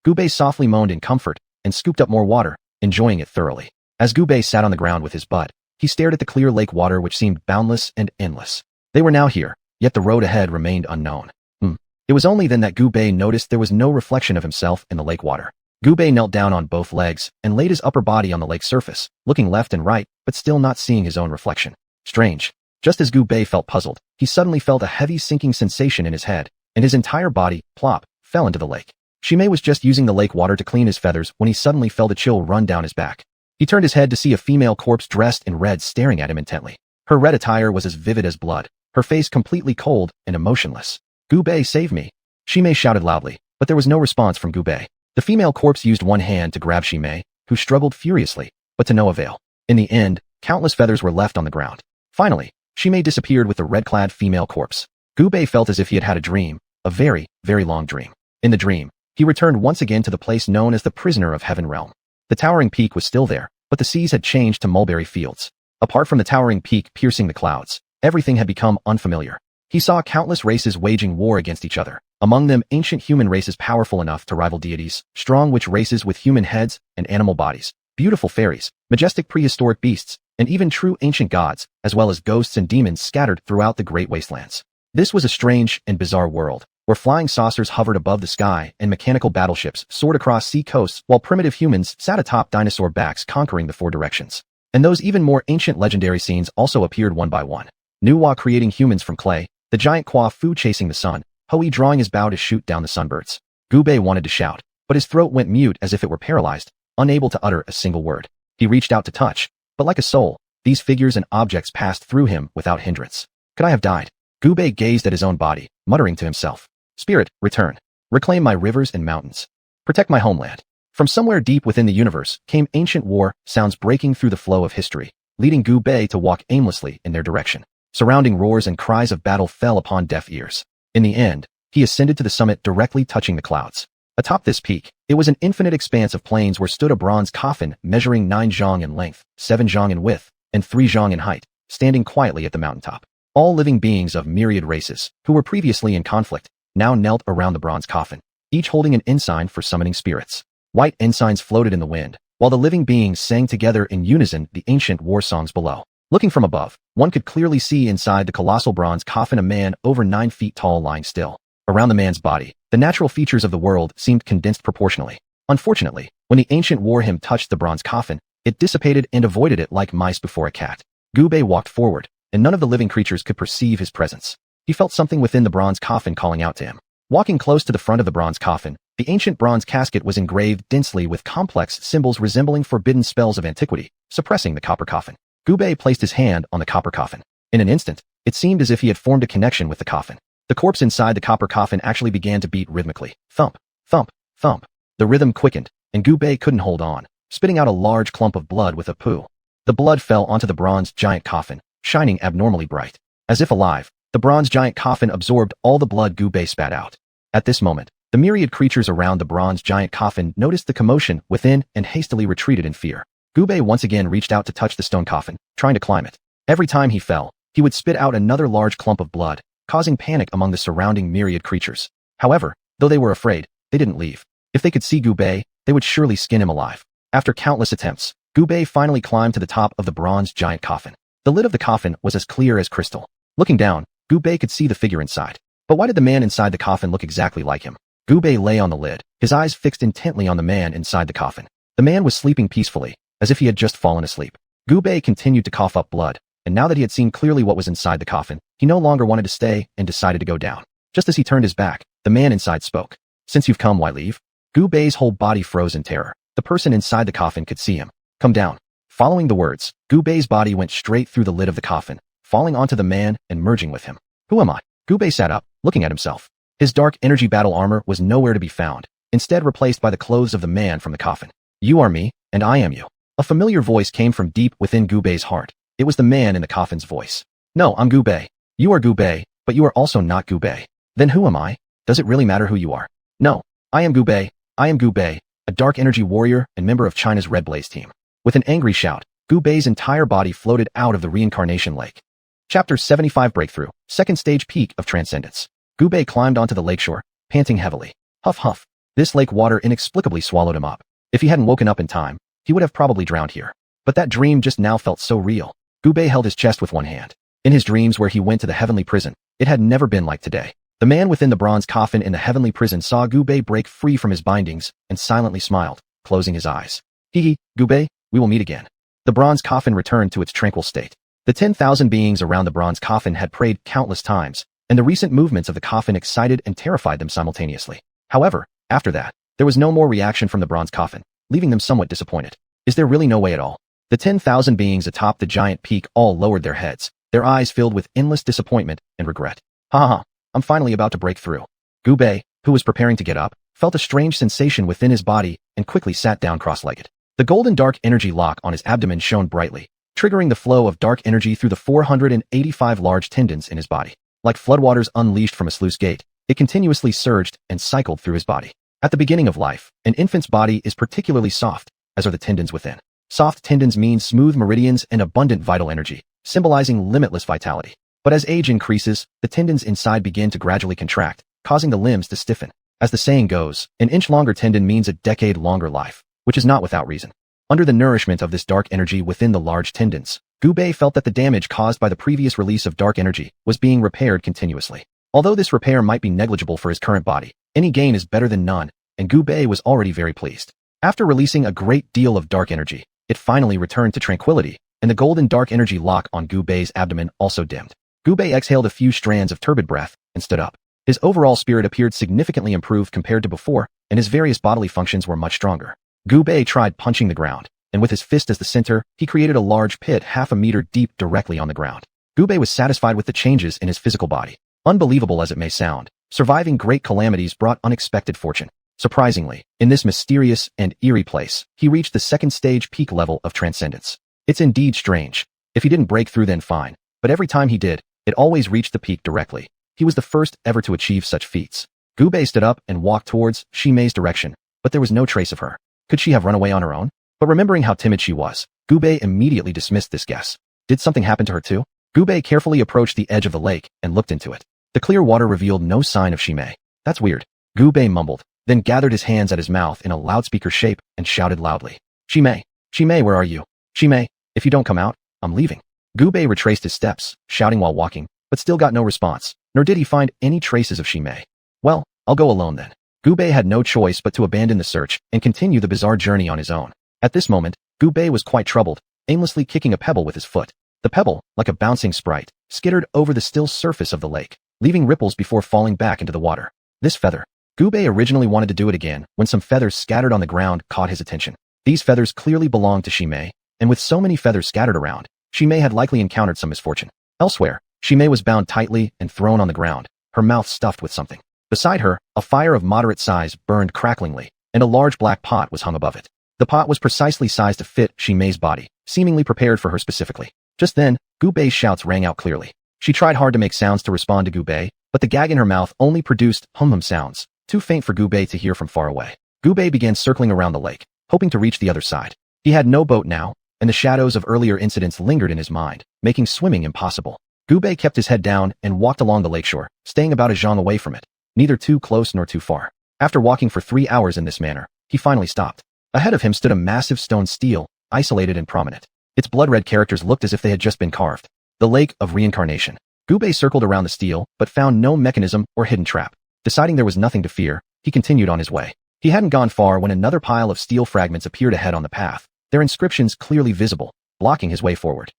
Gubei softly moaned in comfort and scooped up more water, enjoying it thoroughly. As Gubei sat on the ground with his butt, he stared at the clear lake water which seemed boundless and endless. They were now here, yet the road ahead remained unknown. It was only then that Gubei noticed there was no reflection of himself in the lake water. Gubei knelt down on both legs and laid his upper body on the lake surface, looking left and right, but still not seeing his own reflection. Strange. Just as Gubei felt puzzled, he suddenly felt a heavy sinking sensation in his head, and his entire body, plop, fell into the lake. Shimei was just using the lake water to clean his feathers when he suddenly felt a chill run down his back. He turned his head to see a female corpse dressed in red staring at him intently. Her red attire was as vivid as blood, her face completely cold and emotionless. Gubei, save me. Shimei shouted loudly, but there was no response from Gubei. The female corpse used one hand to grab Shimei, who struggled furiously, but to no avail. In the end, countless feathers were left on the ground. Finally, Shimei disappeared with the red-clad female corpse. Gubei felt as if he had had a dream, a very, very long dream. In the dream, he returned once again to the place known as the Prisoner of Heaven Realm. The towering peak was still there, but the seas had changed to mulberry fields. Apart from the towering peak piercing the clouds, everything had become unfamiliar. He saw countless races waging war against each other. Among them, ancient human races powerful enough to rival deities, strong witch races with human heads and animal bodies, beautiful fairies, majestic prehistoric beasts, and even true ancient gods, as well as ghosts and demons scattered throughout the great wastelands. This was a strange and bizarre world, where flying saucers hovered above the sky and mechanical battleships soared across sea coasts while primitive humans sat atop dinosaur backs conquering the four directions. And those even more ancient legendary scenes also appeared one by one. Nuwa creating humans from clay, the giant Kwa Fu chasing the sun, Hoi drawing his bow to shoot down the sunbirds. Gubei wanted to shout, but his throat went mute as if it were paralyzed, unable to utter a single word. He reached out to touch, but like a soul, these figures and objects passed through him without hindrance. Could I have died? Gubei gazed at his own body, muttering to himself. Spirit, return. Reclaim my rivers and mountains. Protect my homeland. From somewhere deep within the universe came ancient war sounds breaking through the flow of history, leading Gubei to walk aimlessly in their direction. Surrounding roars and cries of battle fell upon deaf ears. In the end, he ascended to the summit directly touching the clouds. Atop this peak, it was an infinite expanse of plains where stood a bronze coffin measuring 9 zhang in length, 7 zhang in width, and 3 zhang in height, standing quietly at the mountaintop. All living beings of myriad races, who were previously in conflict, now knelt around the bronze coffin, each holding an ensign for summoning spirits. White ensigns floated in the wind, while the living beings sang together in unison the ancient war songs below. Looking from above, one could clearly see inside the colossal bronze coffin a man over 9 feet tall lying still. Around the man's body, the natural features of the world seemed condensed proportionally. Unfortunately, when the ancient war hymn touched the bronze coffin, it dissipated and avoided it like mice before a cat. Gubei walked forward, and none of the living creatures could perceive his presence. He felt something within the bronze coffin calling out to him. Walking close to the front of the bronze coffin, the ancient bronze casket was engraved densely with complex symbols resembling forbidden spells of antiquity, suppressing the copper coffin. Gubei placed his hand on the copper coffin. In an instant, it seemed as if he had formed a connection with the coffin. The corpse inside the copper coffin actually began to beat rhythmically. Thump, thump, thump. The rhythm quickened, and Gubei couldn't hold on, spitting out a large clump of blood with a poo. The blood fell onto the bronze giant coffin, shining abnormally bright. As if alive, the bronze giant coffin absorbed all the blood Gubei spat out. At this moment, the myriad creatures around the bronze giant coffin noticed the commotion within and hastily retreated in fear. Gubei once again reached out to touch the stone coffin, trying to climb it. Every time he fell, he would spit out another large clump of blood, causing panic among the surrounding myriad creatures. However, though they were afraid, they didn't leave. If they could see Gubei, they would surely skin him alive. After countless attempts, Gubei finally climbed to the top of the bronze giant coffin. The lid of the coffin was as clear as crystal. Looking down, Gubei could see the figure inside. But why did the man inside the coffin look exactly like him? Gubei lay on the lid, his eyes fixed intently on the man inside the coffin. The man was sleeping peacefully, as if he had just fallen asleep. Gubei continued to cough up blood, and now that he had seen clearly what was inside the coffin, he no longer wanted to stay and decided to go down. Just as he turned his back, the man inside spoke. Since you've come, why leave? Gubei's whole body froze in terror. The person inside the coffin could see him. Come down. Following the words, Gubei's body went straight through the lid of the coffin, falling onto the man and merging with him. Who am I? Gubei sat up, looking at himself. His dark energy battle armor was nowhere to be found, instead replaced by the clothes of the man from the coffin. You are me, and I am you. A familiar voice came from deep within Gubei's heart. It was the man in the coffin's voice. No, I'm Gubei. You are Gubei, but you are also not Gubei. Then who am I? Does it really matter who you are? No, I am Gubei. I am Gubei, a dark energy warrior and member of China's Red Blaze team. With an angry shout, Gubei's entire body floated out of the reincarnation lake. Chapter 75 Breakthrough, Second Stage Peak of Transcendence. Gubei climbed onto the lakeshore, panting heavily. Huff huff. This lake water inexplicably swallowed him up. If he hadn't woken up in time, he would have probably drowned here. But that dream just now felt so real. Gubei held his chest with one hand. In his dreams where he went to the heavenly prison, it had never been like today. The man within the bronze coffin in the heavenly prison saw Gubei break free from his bindings and silently smiled, closing his eyes. Hee, Gubei, we will meet again. The bronze coffin returned to its tranquil state. The 10,000 beings around the bronze coffin had prayed countless times, and the recent movements of the coffin excited and terrified them simultaneously. However, after that, there was no more reaction from the bronze coffin, leaving them somewhat disappointed. Is there really no way at all? The 10,000 beings atop the giant peak all lowered their heads, their eyes filled with endless disappointment and regret. Ha ha, I'm finally about to break through. Gubei, who was preparing to get up, felt a strange sensation within his body and quickly sat down cross-legged. The golden dark energy lock on his abdomen shone brightly, triggering the flow of dark energy through the 485 large tendons in his body. Like floodwaters unleashed from a sluice gate, It continuously surged and cycled through his body. At the beginning of life, an infant's body is particularly soft, as are the tendons within. Soft tendons mean smooth meridians and abundant vital energy, symbolizing limitless vitality. But as age increases, the tendons inside begin to gradually contract, causing the limbs to stiffen. As the saying goes, an inch longer tendon means a decade longer life, which is not without reason. Under the nourishment of this dark energy within the large tendons, Gubei felt that the damage caused by the previous release of dark energy was being repaired continuously. Although this repair might be negligible for his current body, any gain is better than none, and Gubei was already very pleased. After releasing a great deal of dark energy, it finally returned to tranquility, and the golden dark energy lock on Gubei's abdomen also dimmed. Gubei exhaled a few strands of turbid breath and stood up. His overall spirit appeared significantly improved compared to before, and his various bodily functions were much stronger. Gubei tried punching the ground, and with his fist as the center, he created a large pit half a meter deep directly on the ground. Gubei was satisfied with the changes in his physical body. Unbelievable as it may sound, surviving great calamities brought unexpected fortune. Surprisingly, in this mysterious and eerie place, he reached the second stage peak level of transcendence. It's indeed strange. If he didn't break through then fine, but every time he did, it always reached the peak directly. He was the first ever to achieve such feats. Gubei stood up and walked towards Shimei's direction, but there was no trace of her. Could she have run away on her own? But remembering how timid she was, Gubei immediately dismissed this guess. Did something happen to her too? Gubei carefully approached the edge of the lake and looked into it. The clear water revealed no sign of Shimei. That's weird. Gubei mumbled, then gathered his hands at his mouth in a loudspeaker shape and shouted loudly. Shimei! Shimei, where are you? Shimei, if you don't come out, I'm leaving. Gubei retraced his steps, shouting while walking, but still got no response, nor did he find any traces of Shimei. Well, I'll go alone then. Gubei had no choice but to abandon the search and continue the bizarre journey on his own. At this moment, Gubei was quite troubled, aimlessly kicking a pebble with his foot. The pebble, like a bouncing sprite, skittered over the still surface of the lake, leaving ripples before falling back into the water. This feather. Gubei originally wanted to do it again when some feathers scattered on the ground caught his attention. These feathers clearly belonged to Shimei, and with so many feathers scattered around, Shimei had likely encountered some misfortune. Elsewhere, Shimei was bound tightly and thrown on the ground, her mouth stuffed with something. Beside her, a fire of moderate size burned cracklingly, and a large black pot was hung above it. The pot was precisely sized to fit Shimei's body, seemingly prepared for her specifically. Just then, Gubei's shouts rang out clearly. She tried hard to make sounds to respond to Gubei, but the gag in her mouth only produced hum-hum sounds, too faint for Gubei to hear from far away. Gubei began circling around the lake, hoping to reach the other side. He had no boat now, and the shadows of earlier incidents lingered in his mind, making swimming impossible. Gubei kept his head down and walked along the lakeshore, staying about a zhang away from it, neither too close nor too far. After walking for 3 hours in this manner, he finally stopped. Ahead of him stood a massive stone stele, isolated and prominent. Its blood-red characters looked as if they had just been carved. The Lake of Reincarnation. Gubei circled around the stele, but found no mechanism or hidden trap. Deciding there was nothing to fear, he continued on his way. He hadn't gone far when another pile of steel fragments appeared ahead on the path, their inscriptions clearly visible, blocking his way forward.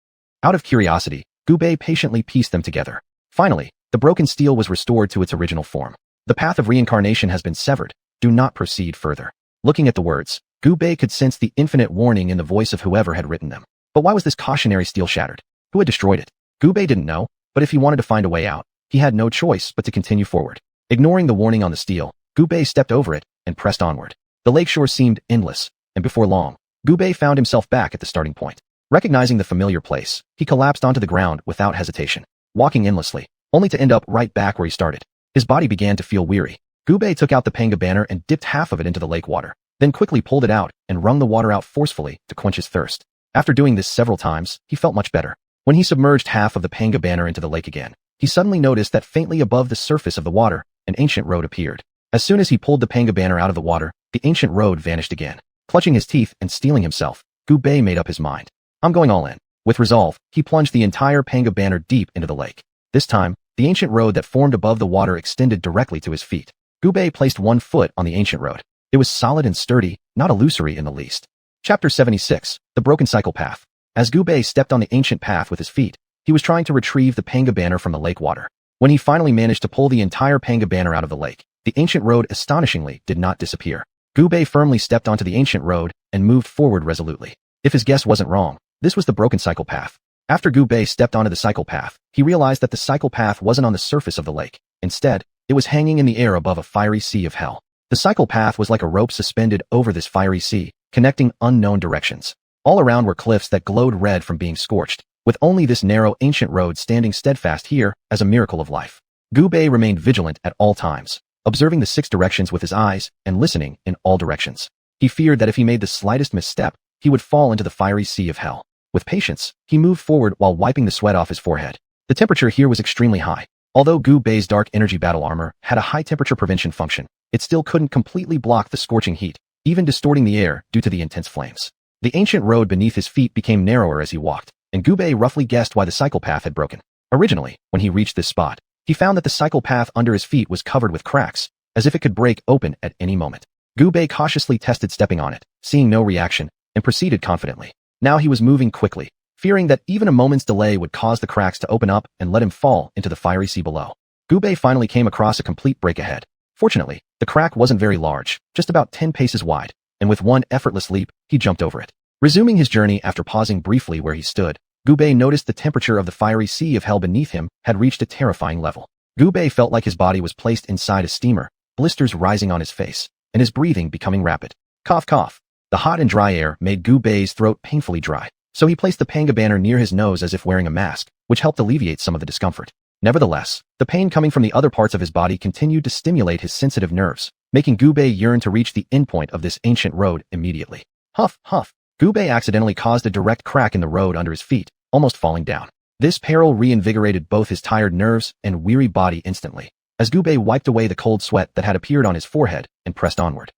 Out of curiosity, Gubei patiently pieced them together. Finally, the broken stele was restored to its original form. The path of reincarnation has been severed. Do not proceed further. Looking at the words, Gubei could sense the infinite warning in the voice of whoever had written them. But why was this cautionary stele shattered? Who had destroyed it? Gubei didn't know, but if he wanted to find a way out, he had no choice but to continue forward. Ignoring the warning on the stele, Gubei stepped over it and pressed onward. The lakeshore seemed endless, and before long, Gubei found himself back at the starting point. Recognizing the familiar place, he collapsed onto the ground without hesitation, walking endlessly, only to end up right back where he started. His body began to feel weary. Gubei took out the panga banner and dipped half of it into the lake water, then quickly pulled it out and wrung the water out forcefully to quench his thirst. After doing this several times, he felt much better. When he submerged half of the panga banner into the lake again, he suddenly noticed that faintly above the surface of the water, an ancient road appeared. As soon as he pulled the panga banner out of the water, the ancient road vanished again. Clutching his teeth and steeling himself, Gubei made up his mind. I'm going all in. With resolve, he plunged the entire panga banner deep into the lake. This time, the ancient road that formed above the water extended directly to his feet. Gubei placed one foot on the ancient road. It was solid and sturdy, not illusory in the least. Chapter 76, The Broken Cycle Path. As Gubei stepped on the ancient path with his feet, he was trying to retrieve the panga banner from the lake water. When he finally managed to pull the entire panga banner out of the lake, the ancient road astonishingly did not disappear. Gubei firmly stepped onto the ancient road and moved forward resolutely. If his guess wasn't wrong, this was the broken cycle path. After Gubei stepped onto the cycle path, he realized that the cycle path wasn't on the surface of the lake. Instead, it was hanging in the air above a fiery sea of hell. The cycle path was like a rope suspended over this fiery sea, connecting unknown directions. All around were cliffs that glowed red from being scorched, with only this narrow ancient road standing steadfast here as a miracle of life. Gubei remained vigilant at all times, observing the 6 directions with his eyes and listening in all directions. He feared that if he made the slightest misstep, he would fall into the fiery sea of hell. With patience, he moved forward while wiping the sweat off his forehead. The temperature here was extremely high. Although Gubei's dark energy battle armor had a high temperature prevention function, it still couldn't completely block the scorching heat, even distorting the air due to the intense flames. The ancient road beneath his feet became narrower as he walked, and Gubei roughly guessed why the cycle path had broken. Originally, when he reached this spot, he found that the cycle path under his feet was covered with cracks, as if it could break open at any moment. Gubei cautiously tested stepping on it, seeing no reaction, and proceeded confidently. Now he was moving quickly, fearing that even a moment's delay would cause the cracks to open up and let him fall into the fiery sea below. Gubei finally came across a complete break ahead. Fortunately, the crack wasn't very large, just about 10 paces wide, and with one effortless leap, he jumped over it. Resuming his journey after pausing briefly where he stood, Gubei noticed the temperature of the fiery sea of hell beneath him had reached a terrifying level. Gubei felt like his body was placed inside a steamer, blisters rising on his face, and his breathing becoming rapid. Cough cough. The hot and dry air made Gubei's throat painfully dry, so he placed the panga banner near his nose as if wearing a mask, which helped alleviate some of the discomfort. Nevertheless, the pain coming from the other parts of his body continued to stimulate his sensitive nerves, making Gubei yearn to reach the endpoint of this ancient road immediately. Huff, huff. Gubei accidentally caused a direct crack in the road under his feet, almost falling down. This peril reinvigorated both his tired nerves and weary body instantly, as Gubei wiped away the cold sweat that had appeared on his forehead and pressed onward.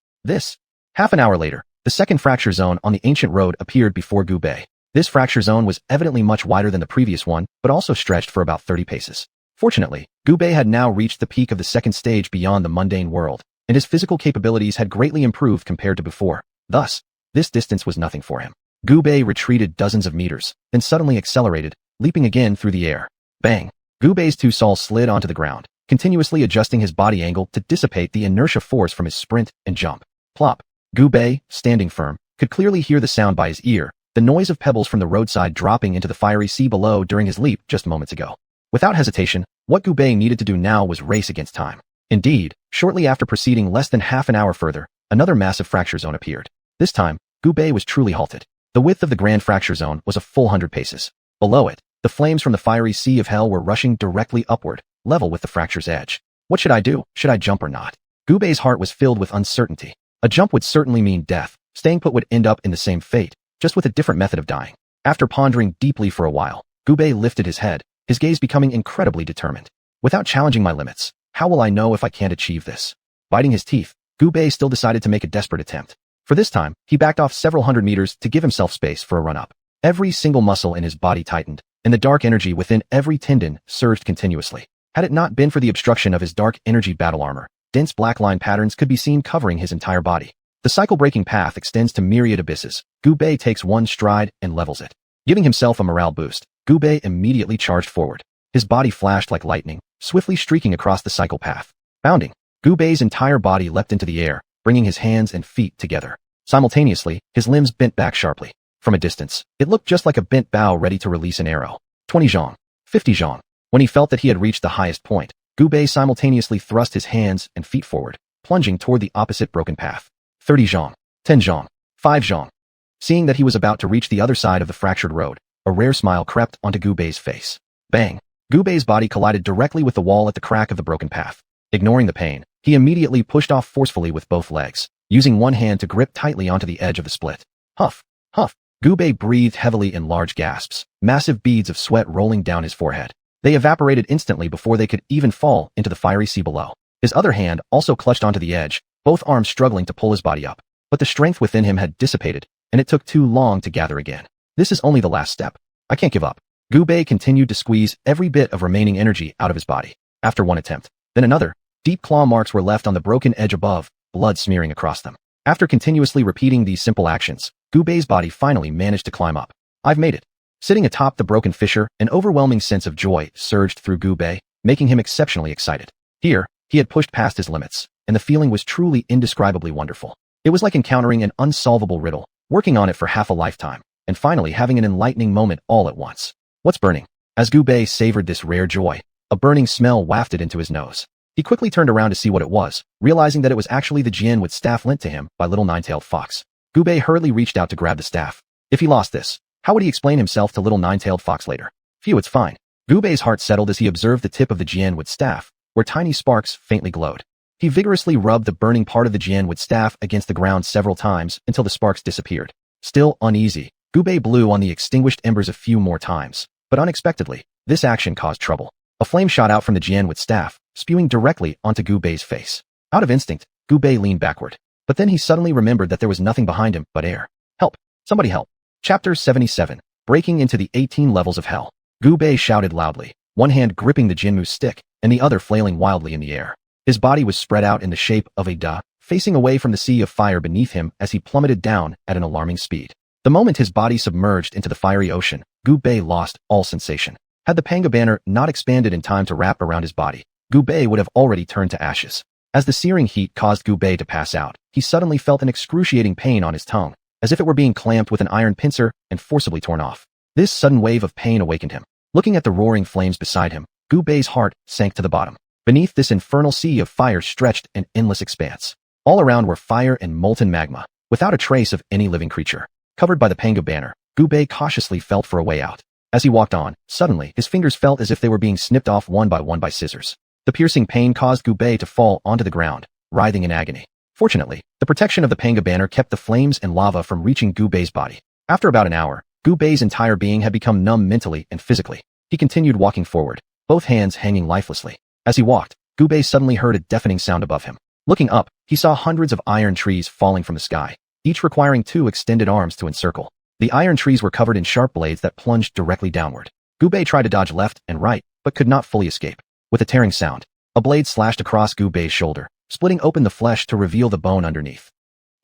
Half an hour later, the second fracture zone on the ancient road appeared before Gubei. This fracture zone was evidently much wider than the previous one, but also stretched for about 30 paces. Fortunately, Gubei had now reached the peak of the second stage beyond the mundane world, and his physical capabilities had greatly improved compared to before. Thus, this distance was nothing for him. Gubei retreated dozens of meters, then suddenly accelerated, leaping again through the air. Bang! Gubei's two soles slid onto the ground, continuously adjusting his body angle to dissipate the inertia force from his sprint and jump. Plop! Gubei, standing firm, could clearly hear the sound by his ear, the noise of pebbles from the roadside dropping into the fiery sea below during his leap just moments ago. Without hesitation, what Gubei needed to do now was race against time. Indeed, shortly after proceeding less than half an hour further, another massive fracture zone appeared. This time, Gubei was truly halted. The width of the grand fracture zone was a full 100 paces. Below it, the flames from the fiery sea of hell were rushing directly upward, level with the fracture's edge. What should I do? Should I jump or not? Gubei's heart was filled with uncertainty. A jump would certainly mean death. Staying put would end up in the same fate, just with a different method of dying. After pondering deeply for a while, Gubei lifted his head, his gaze becoming incredibly determined. Without challenging my limits, how will I know if I can't achieve this? Biting his teeth, Gubei still decided to make a desperate attempt. For this time, he backed off several hundred meters to give himself space for a run-up. Every single muscle in his body tightened, and the dark energy within every tendon surged continuously. Had it not been for the obstruction of his dark energy battle armor, dense black line patterns could be seen covering his entire body. The cycle-breaking path extends to myriad abysses. Gubei takes one stride and levels it. Giving himself a morale boost, Gubei immediately charged forward. His body flashed like lightning, swiftly streaking across the cycle path. Bounding, Gubei's entire body leapt into the air, bringing his hands and feet together. Simultaneously, his limbs bent back sharply. From a distance, it looked just like a bent bow ready to release an arrow. 20 zhong. 50 zhong. When he felt that he had reached the highest point, Gubei simultaneously thrust his hands and feet forward, plunging toward the opposite broken path. 30 zhong. 10 zhong. 5 zhong. Seeing that he was about to reach the other side of the fractured road, a rare smile crept onto Gubei's face. Bang! Gubei's body collided directly with the wall at the crack of the broken path. Ignoring the pain, he immediately pushed off forcefully with both legs, using one hand to grip tightly onto the edge of the split. Huff! Huff! Gubei breathed heavily in large gasps, massive beads of sweat rolling down his forehead. They evaporated instantly before they could even fall into the fiery sea below. His other hand also clutched onto the edge, both arms struggling to pull his body up. But the strength within him had dissipated, and it took too long to gather again. This is only the last step. I can't give up. Gubei continued to squeeze every bit of remaining energy out of his body. After one attempt, then another, deep claw marks were left on the broken edge above, blood smearing across them. After continuously repeating these simple actions, Gubei's body finally managed to climb up. I've made it. Sitting atop the broken fissure, an overwhelming sense of joy surged through Gubei, making him exceptionally excited. Here, he had pushed past his limits, and the feeling was truly indescribably wonderful. It was like encountering an unsolvable riddle, working on it for half a lifetime, and finally having an enlightening moment all at once. What's burning? As Gubei savored this rare joy, a burning smell wafted into his nose. He quickly turned around to see what it was, realizing that it was actually the jianwood staff lent to him by little nine-tailed fox. Gubei hurriedly reached out to grab the staff. If he lost this, how would he explain himself to little nine-tailed fox later? Phew, it's fine. Gubei's heart settled as he observed the tip of the jianwood staff, where tiny sparks faintly glowed. He vigorously rubbed the burning part of the xianhuan staff against the ground several times until the sparks disappeared. Still uneasy, Gubei blew on the extinguished embers a few more times. But unexpectedly, this action caused trouble. A flame shot out from the xianhuan staff, spewing directly onto Gubei's face. Out of instinct, Gubei leaned backward. But then he suddenly remembered that there was nothing behind him but air. Help! Somebody help! Chapter 77. Breaking into the 18 levels of hell. Gubei shouted loudly, one hand gripping the Jinmu's stick, and the other flailing wildly in the air. His body was spread out in the shape of a da, facing away from the sea of fire beneath him as he plummeted down at an alarming speed. The moment his body submerged into the fiery ocean, Gubei lost all sensation. Had the Panga banner not expanded in time to wrap around his body, Gubei would have already turned to ashes. As the searing heat caused Gubei to pass out, he suddenly felt an excruciating pain on his tongue, as if it were being clamped with an iron pincer and forcibly torn off. This sudden wave of pain awakened him. Looking at the roaring flames beside him, Gubei's heart sank to the bottom. Beneath this infernal sea of fire stretched an endless expanse. All around were fire and molten magma, without a trace of any living creature. Covered by the Panga banner, Gubei cautiously felt for a way out. As he walked on, suddenly his fingers felt as if they were being snipped off one by scissors. The piercing pain caused Gubei to fall onto the ground, writhing in agony. Fortunately, the protection of the Panga banner kept the flames and lava from reaching Gubei's body. After about an hour, Gubei's entire being had become numb mentally and physically. He continued walking forward, both hands hanging lifelessly. As he walked, Gubei suddenly heard a deafening sound above him. Looking up, he saw hundreds of iron trees falling from the sky, each requiring 2 extended arms to encircle. The iron trees were covered in sharp blades that plunged directly downward. Gubei tried to dodge left and right, but could not fully escape. With a tearing sound, a blade slashed across Gubei's shoulder, splitting open the flesh to reveal the bone underneath.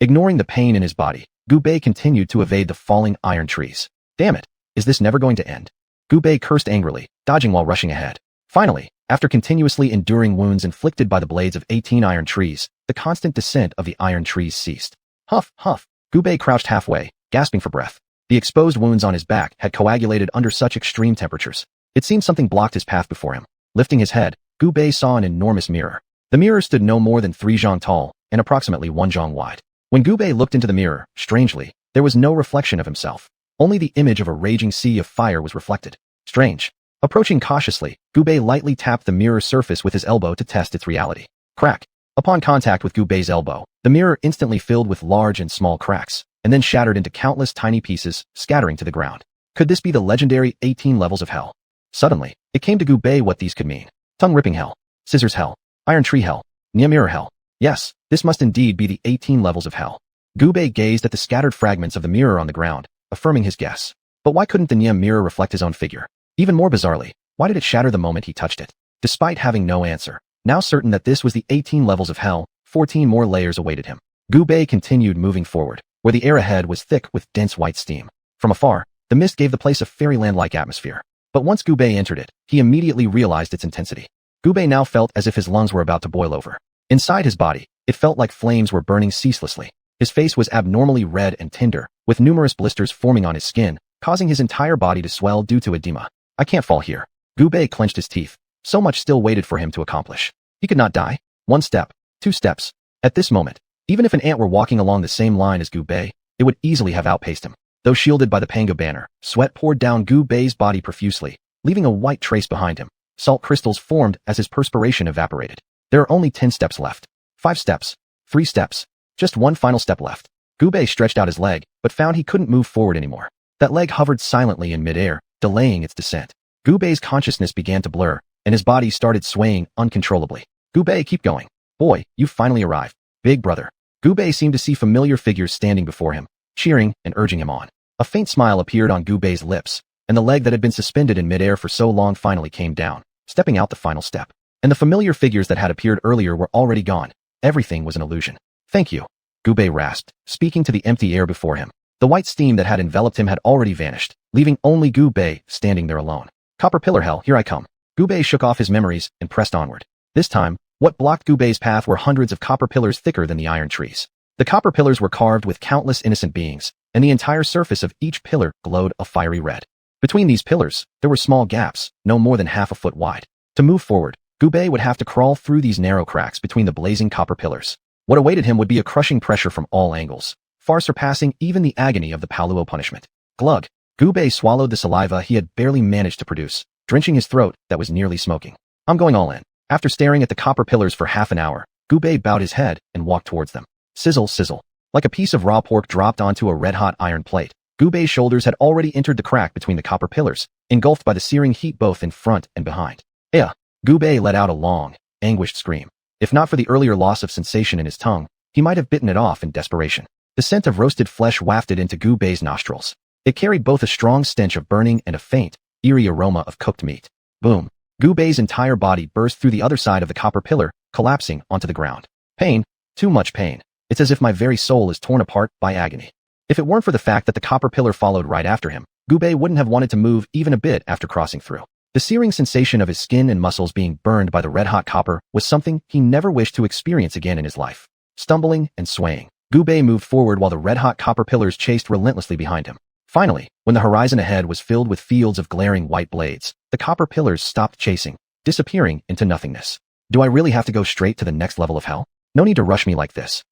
Ignoring the pain in his body, Gubei continued to evade the falling iron trees. Damn it! Is this never going to end? Gubei cursed angrily, dodging while rushing ahead. Finally, after continuously enduring wounds inflicted by the blades of 18 iron trees, the constant descent of the iron trees ceased. Huff, huff. Gubei crouched halfway, gasping for breath. The exposed wounds on his back had coagulated under such extreme temperatures. It seemed something blocked his path before him. Lifting his head, Gubei saw an enormous mirror. The mirror stood no more than 3 zhang tall and approximately 1 zhang wide. When Gubei looked into the mirror, strangely, there was no reflection of himself. Only the image of a raging sea of fire was reflected. Strange. Approaching cautiously, Gubei lightly tapped the mirror surface with his elbow to test its reality. Crack. Upon contact with Gubei's elbow, the mirror instantly filled with large and small cracks, and then shattered into countless tiny pieces, scattering to the ground. Could this be the legendary 18 levels of hell? Suddenly, it came to Gubei what these could mean. Tongue-ripping hell, scissors hell, iron tree hell, Nia mirror hell. Yes, this must indeed be the 18 levels of hell. Gubei gazed at the scattered fragments of the mirror on the ground, affirming his guess. But why couldn't the Nia mirror reflect his own figure? Even more bizarrely, why did it shatter the moment he touched it? Despite having no answer, now certain that this was the 18 levels of hell, 14 more layers awaited him. Gubei continued moving forward, where the air ahead was thick with dense white steam. From afar, the mist gave the place a fairyland-like atmosphere. But once Gubei entered it, he immediately realized its intensity. Gubei now felt as if his lungs were about to boil over. Inside his body, it felt like flames were burning ceaselessly. His face was abnormally red and tender, with numerous blisters forming on his skin, causing his entire body to swell due to edema. I can't fall here. Gubei clenched his teeth. So much still waited for him to accomplish. He could not die. 1 step, 2 steps. At this moment, even if an ant were walking along the same line as Gubei, it would easily have outpaced him. Though shielded by the Panga banner, sweat poured down Gubei's body profusely, leaving a white trace behind him. Salt crystals formed as his perspiration evaporated. There are only 10 steps left. 5 steps. 3 steps. Just 1 final step left. Gubei stretched out his leg, but found he couldn't move forward anymore. That leg hovered silently in midair, delaying its descent. Gubei's consciousness began to blur, and his body started swaying uncontrollably. Gubei, keep going. Boy, you've finally arrived. Big brother. Gubei seemed to see familiar figures standing before him, cheering and urging him on. A faint smile appeared on Gubei's lips, and the leg that had been suspended in midair for so long finally came down, stepping out the final step. And the familiar figures that had appeared earlier were already gone. Everything was an illusion. Thank you, Gubei rasped, speaking to the empty air before him. The white steam that had enveloped him had already vanished, leaving only Gubei standing there alone. Copper pillar hell, here I come. Gubei shook off his memories and pressed onward. This time, what blocked Gubei's path were hundreds of copper pillars thicker than the iron trees. The copper pillars were carved with countless innocent beings, and the entire surface of each pillar glowed a fiery red. Between these pillars, there were small gaps, no more than half a foot wide. To move forward, Gubei would have to crawl through these narrow cracks between the blazing copper pillars. What awaited him would be a crushing pressure from all angles, far surpassing even the agony of the Paluo punishment. Glug. Gubei swallowed the saliva he had barely managed to produce, drenching his throat that was nearly smoking. I'm going all in. After staring at the copper pillars for half an hour, Gubei bowed his head and walked towards them. Sizzle, sizzle. Like a piece of raw pork dropped onto a red-hot iron plate, Gubei's shoulders had already entered the crack between the copper pillars, engulfed by the searing heat both in front and behind. Yeah. Gubei let out a long, anguished scream. If not for the earlier loss of sensation in his tongue, he might have bitten it off in desperation. The scent of roasted flesh wafted into Gubei's nostrils. It carried both a strong stench of burning and a faint, eerie aroma of cooked meat. Boom. Gubei's entire body burst through the other side of the copper pillar, collapsing onto the ground. Pain. Too much pain. It's as if my very soul is torn apart by agony. If it weren't for the fact that the copper pillar followed right after him, Gubei wouldn't have wanted to move even a bit after crossing through. The searing sensation of his skin and muscles being burned by the red-hot copper was something he never wished to experience again in his life. Stumbling and swaying, Gubei moved forward while the red-hot copper pillars chased relentlessly behind him. Finally, when the horizon ahead was filled with fields of glaring white blades, the copper pillars stopped chasing, disappearing into nothingness. Do I really have to go straight to the next level of hell? No need to rush me like this.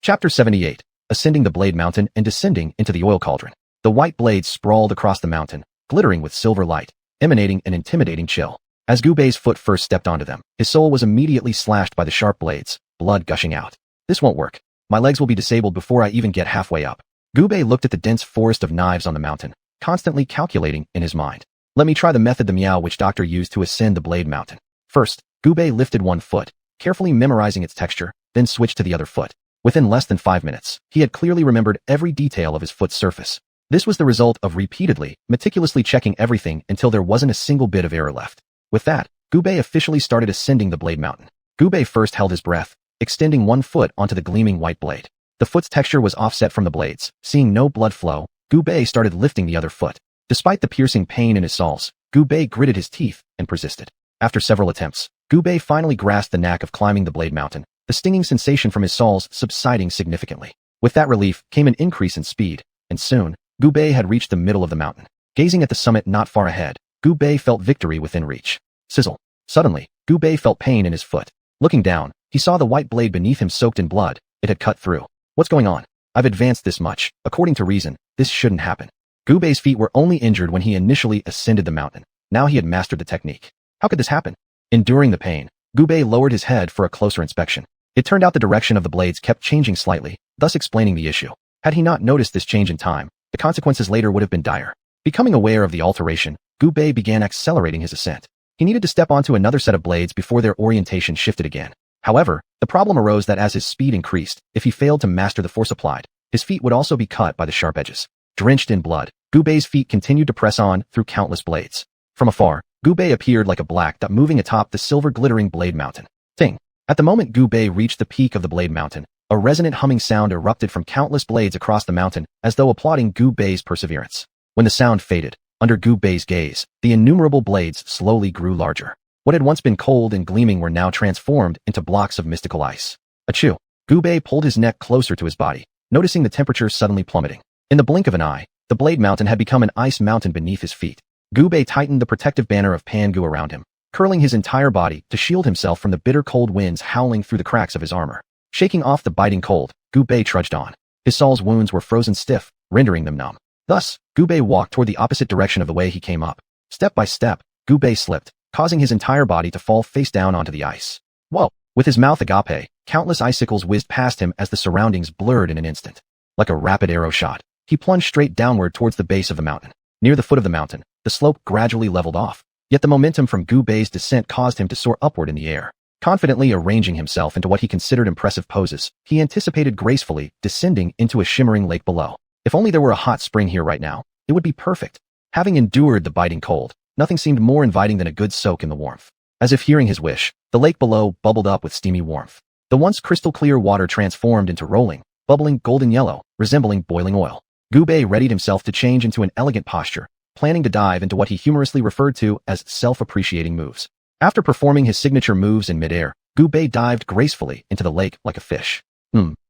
Chapter 78. Ascending the Blade Mountain and descending into the oil cauldron. The white blades sprawled across the mountain, glittering with silver light, emanating an intimidating chill. As Gubei's foot first stepped onto them, his soul was immediately slashed by the sharp blades, blood gushing out. This won't work. My legs will be disabled before I even get halfway up. Gubei looked at the dense forest of knives on the mountain, constantly calculating in his mind. Let me try the method the Meow Witch Doctor used to ascend the Blade Mountain. First, Gubei lifted one foot, carefully memorizing its texture, then switched to the other foot. Within less than 5 minutes, he had clearly remembered every detail of his foot's surface. This was the result of repeatedly, meticulously checking everything until there wasn't a single bit of error left. With that, Gubei officially started ascending the Blade Mountain. Gubei first held his breath, extending one foot onto the gleaming white blade. The foot's texture was offset from the blades. Seeing no blood flow, Gubei started lifting the other foot. Despite the piercing pain in his soles, Gubei gritted his teeth and persisted. After several attempts, Gubei finally grasped the knack of climbing the Blade Mountain, the stinging sensation from his soles subsiding significantly. With that relief came an increase in speed, and soon, Gubei had reached the middle of the mountain. Gazing at the summit not far ahead, Gubei felt victory within reach. Sizzle. Suddenly, Gubei felt pain in his foot. Looking down, he saw the white blade beneath him soaked in blood. It had cut through. What's going on? I've advanced this much. According to reason, this shouldn't happen. Gubei's feet were only injured when he initially ascended the mountain. Now he had mastered the technique. How could this happen? Enduring the pain, Gubei lowered his head for a closer inspection. It turned out the direction of the blades kept changing slightly, thus explaining the issue. Had he not noticed this change in time, the consequences later would have been dire. Becoming aware of the alteration, Gubei began accelerating his ascent. He needed to step onto another set of blades before their orientation shifted again. However, the problem arose that as his speed increased, if he failed to master the force applied, his feet would also be cut by the sharp edges. Drenched in blood, Gubei's feet continued to press on through countless blades. From afar, Gubei appeared like a black dot moving atop the silver glittering Blade Mountain. Ting! At the moment Gubei reached the peak of the Blade Mountain, a resonant humming sound erupted from countless blades across the mountain, as though applauding Gubei's perseverance. When the sound faded, under Gubei's gaze, the innumerable blades slowly grew larger. What had once been cold and gleaming were now transformed into blocks of mystical ice. Achoo! Gubei pulled his neck closer to his body, noticing the temperature suddenly plummeting. In the blink of an eye, the Blade Mountain had become an ice mountain beneath his feet. Gubei tightened the protective banner of Pangu around him, curling his entire body to shield himself from the bitter cold winds howling through the cracks of his armor. Shaking off the biting cold, Gubei trudged on. His sole's wounds were frozen stiff, rendering them numb. Thus, Gubei walked toward the opposite direction of the way he came up. Step by step, Gubei slipped, causing his entire body to fall face down onto the ice. Whoa! With his mouth agape, countless icicles whizzed past him as the surroundings blurred in an instant. Like a rapid arrow shot, he plunged straight downward towards the base of the mountain. Near the foot of the mountain, the slope gradually leveled off, yet the momentum from Gubei's descent caused him to soar upward in the air. Confidently arranging himself into what he considered impressive poses, he anticipated gracefully descending into a shimmering lake below. If only there were a hot spring here right now, it would be perfect. Having endured the biting cold, nothing seemed more inviting than a good soak in the warmth. As if hearing his wish, the lake below bubbled up with steamy warmth. The once crystal clear water transformed into rolling, bubbling golden yellow, resembling boiling oil. Gubei readied himself to change into an elegant posture, planning to dive into what he humorously referred to as self-appreciating moves. After performing his signature moves in midair, Gubei dived gracefully into the lake like a fish.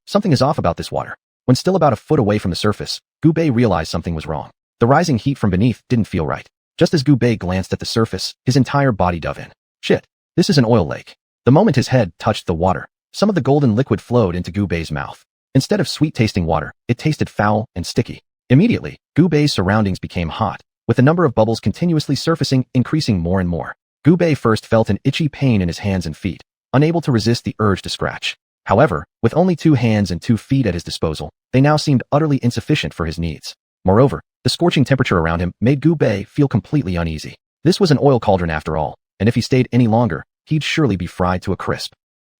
Something is off about this water. When still about a foot away from the surface, Gubei realized something was wrong. The rising heat from beneath didn't feel right. Just as Gubei glanced at the surface, his entire body dove in. Shit, this is an oil lake. The moment his head touched the water, some of the golden liquid flowed into Gubei's mouth. Instead of sweet-tasting water, it tasted foul and sticky. Immediately, Gubei's surroundings became hot, with the number of bubbles continuously surfacing increasing more and more. Gubei first felt an itchy pain in his hands and feet, unable to resist the urge to scratch. However, with only 2 hands and 2 feet at his disposal, they now seemed utterly insufficient for his needs. Moreover, the scorching temperature around him made Gubei feel completely uneasy. This was an oil cauldron after all, and if he stayed any longer, he'd surely be fried to a crisp.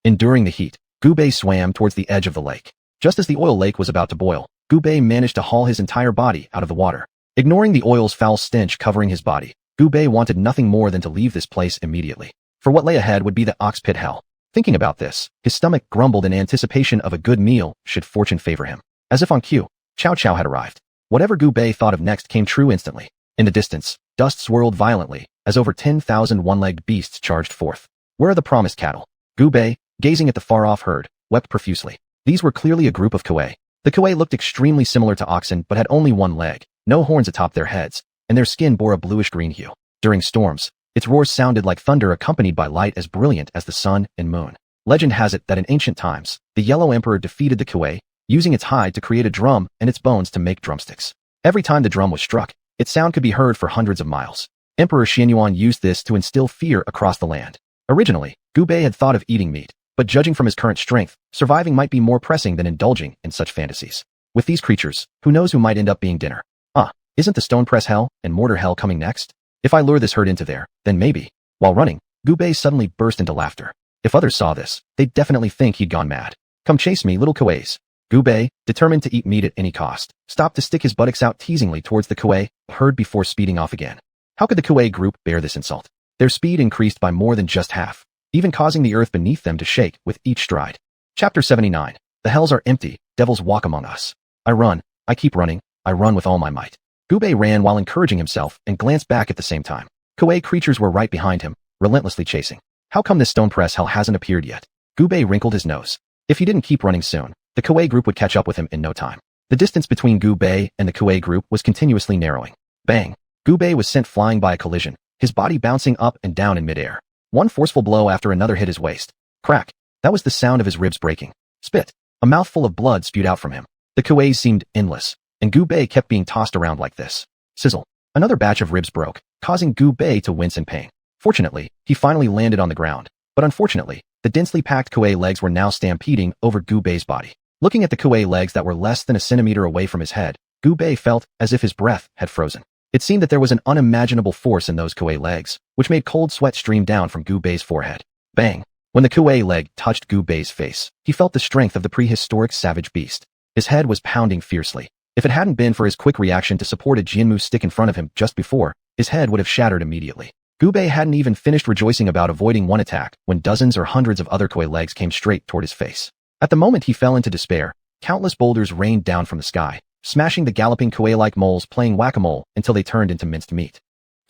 Enduring the heat, Gubei swam towards the edge of the lake. Just as the oil lake was about to boil, Gubei managed to haul his entire body out of the water. Ignoring the oil's foul stench covering his body, Gubei wanted nothing more than to leave this place immediately. For what lay ahead would be the ox pit hell. Thinking about this, his stomach grumbled in anticipation of a good meal should fortune favor him. As if on cue, Chow Chow had arrived. Whatever Gubei thought of next came true instantly. In the distance, dust swirled violently as over 10,000 one-legged beasts charged forth. Where are the promised cattle? Gubei, gazing at the far-off herd, wept profusely. These were clearly a group of Kuei. The Kuei looked extremely similar to oxen but had only one leg, no horns atop their heads, and their skin bore a bluish-green hue. During storms, its roars sounded like thunder accompanied by light as brilliant as the sun and moon. Legend has it that in ancient times, the Yellow Emperor defeated the Kuei, using its hide to create a drum and its bones to make drumsticks. Every time the drum was struck, its sound could be heard for hundreds of miles. Emperor Xianhuan used this to instill fear across the land. Originally, Gubei had thought of eating meat, but judging from his current strength, surviving might be more pressing than indulging in such fantasies. With these creatures, who knows who might end up being dinner? Isn't the stone press hell and mortar hell coming next? If I lure this herd into there, then maybe. While running, Gubei suddenly burst into laughter. If others saw this, they'd definitely think he'd gone mad. Come chase me, little Kueis. Gubei, determined to eat meat at any cost, stopped to stick his buttocks out teasingly towards the Kuei herd before speeding off again. How could the Kuei group bear this insult? Their speed increased by more than just half, even causing the earth beneath them to shake with each stride. Chapter 79. The hells are empty, devils walk among us. I run, I keep running, I run with all my might. Gubei ran while encouraging himself and glanced back at the same time. Kuei creatures were right behind him, relentlessly chasing. How come this stone press hell hasn't appeared yet? Gubei wrinkled his nose. If he didn't keep running soon, the Kuei group would catch up with him in no time. The distance between Gubei and the Kuei group was continuously narrowing. Bang! Gubei was sent flying by a collision, his body bouncing up and down in midair. One forceful blow after another hit his waist. Crack! That was the sound of his ribs breaking. Spit! A mouthful of blood spewed out from him. The Kuei seemed endless, and Gubei kept being tossed around like this. Sizzle! Another batch of ribs broke, causing Gubei to wince in pain. Fortunately, he finally landed on the ground, but unfortunately, the densely packed Kuei legs were now stampeding over Gubei's body. Looking at the Kuei legs that were less than a centimeter away from his head, Gubei felt as if his breath had frozen. It seemed that there was an unimaginable force in those Kuei legs, which made cold sweat stream down from Gubei's forehead. Bang! When the Kuei leg touched Gubei's face, he felt the strength of the prehistoric savage beast. His head was pounding fiercely. If it hadn't been for his quick reaction to support a Jianmu stick in front of him just before, his head would have shattered immediately. Gubei hadn't even finished rejoicing about avoiding one attack when dozens or hundreds of other Kuei legs came straight toward his face. At the moment he fell into despair, countless boulders rained down from the sky, smashing the galloping Kuei-like moles playing whack-a-mole until they turned into minced meat.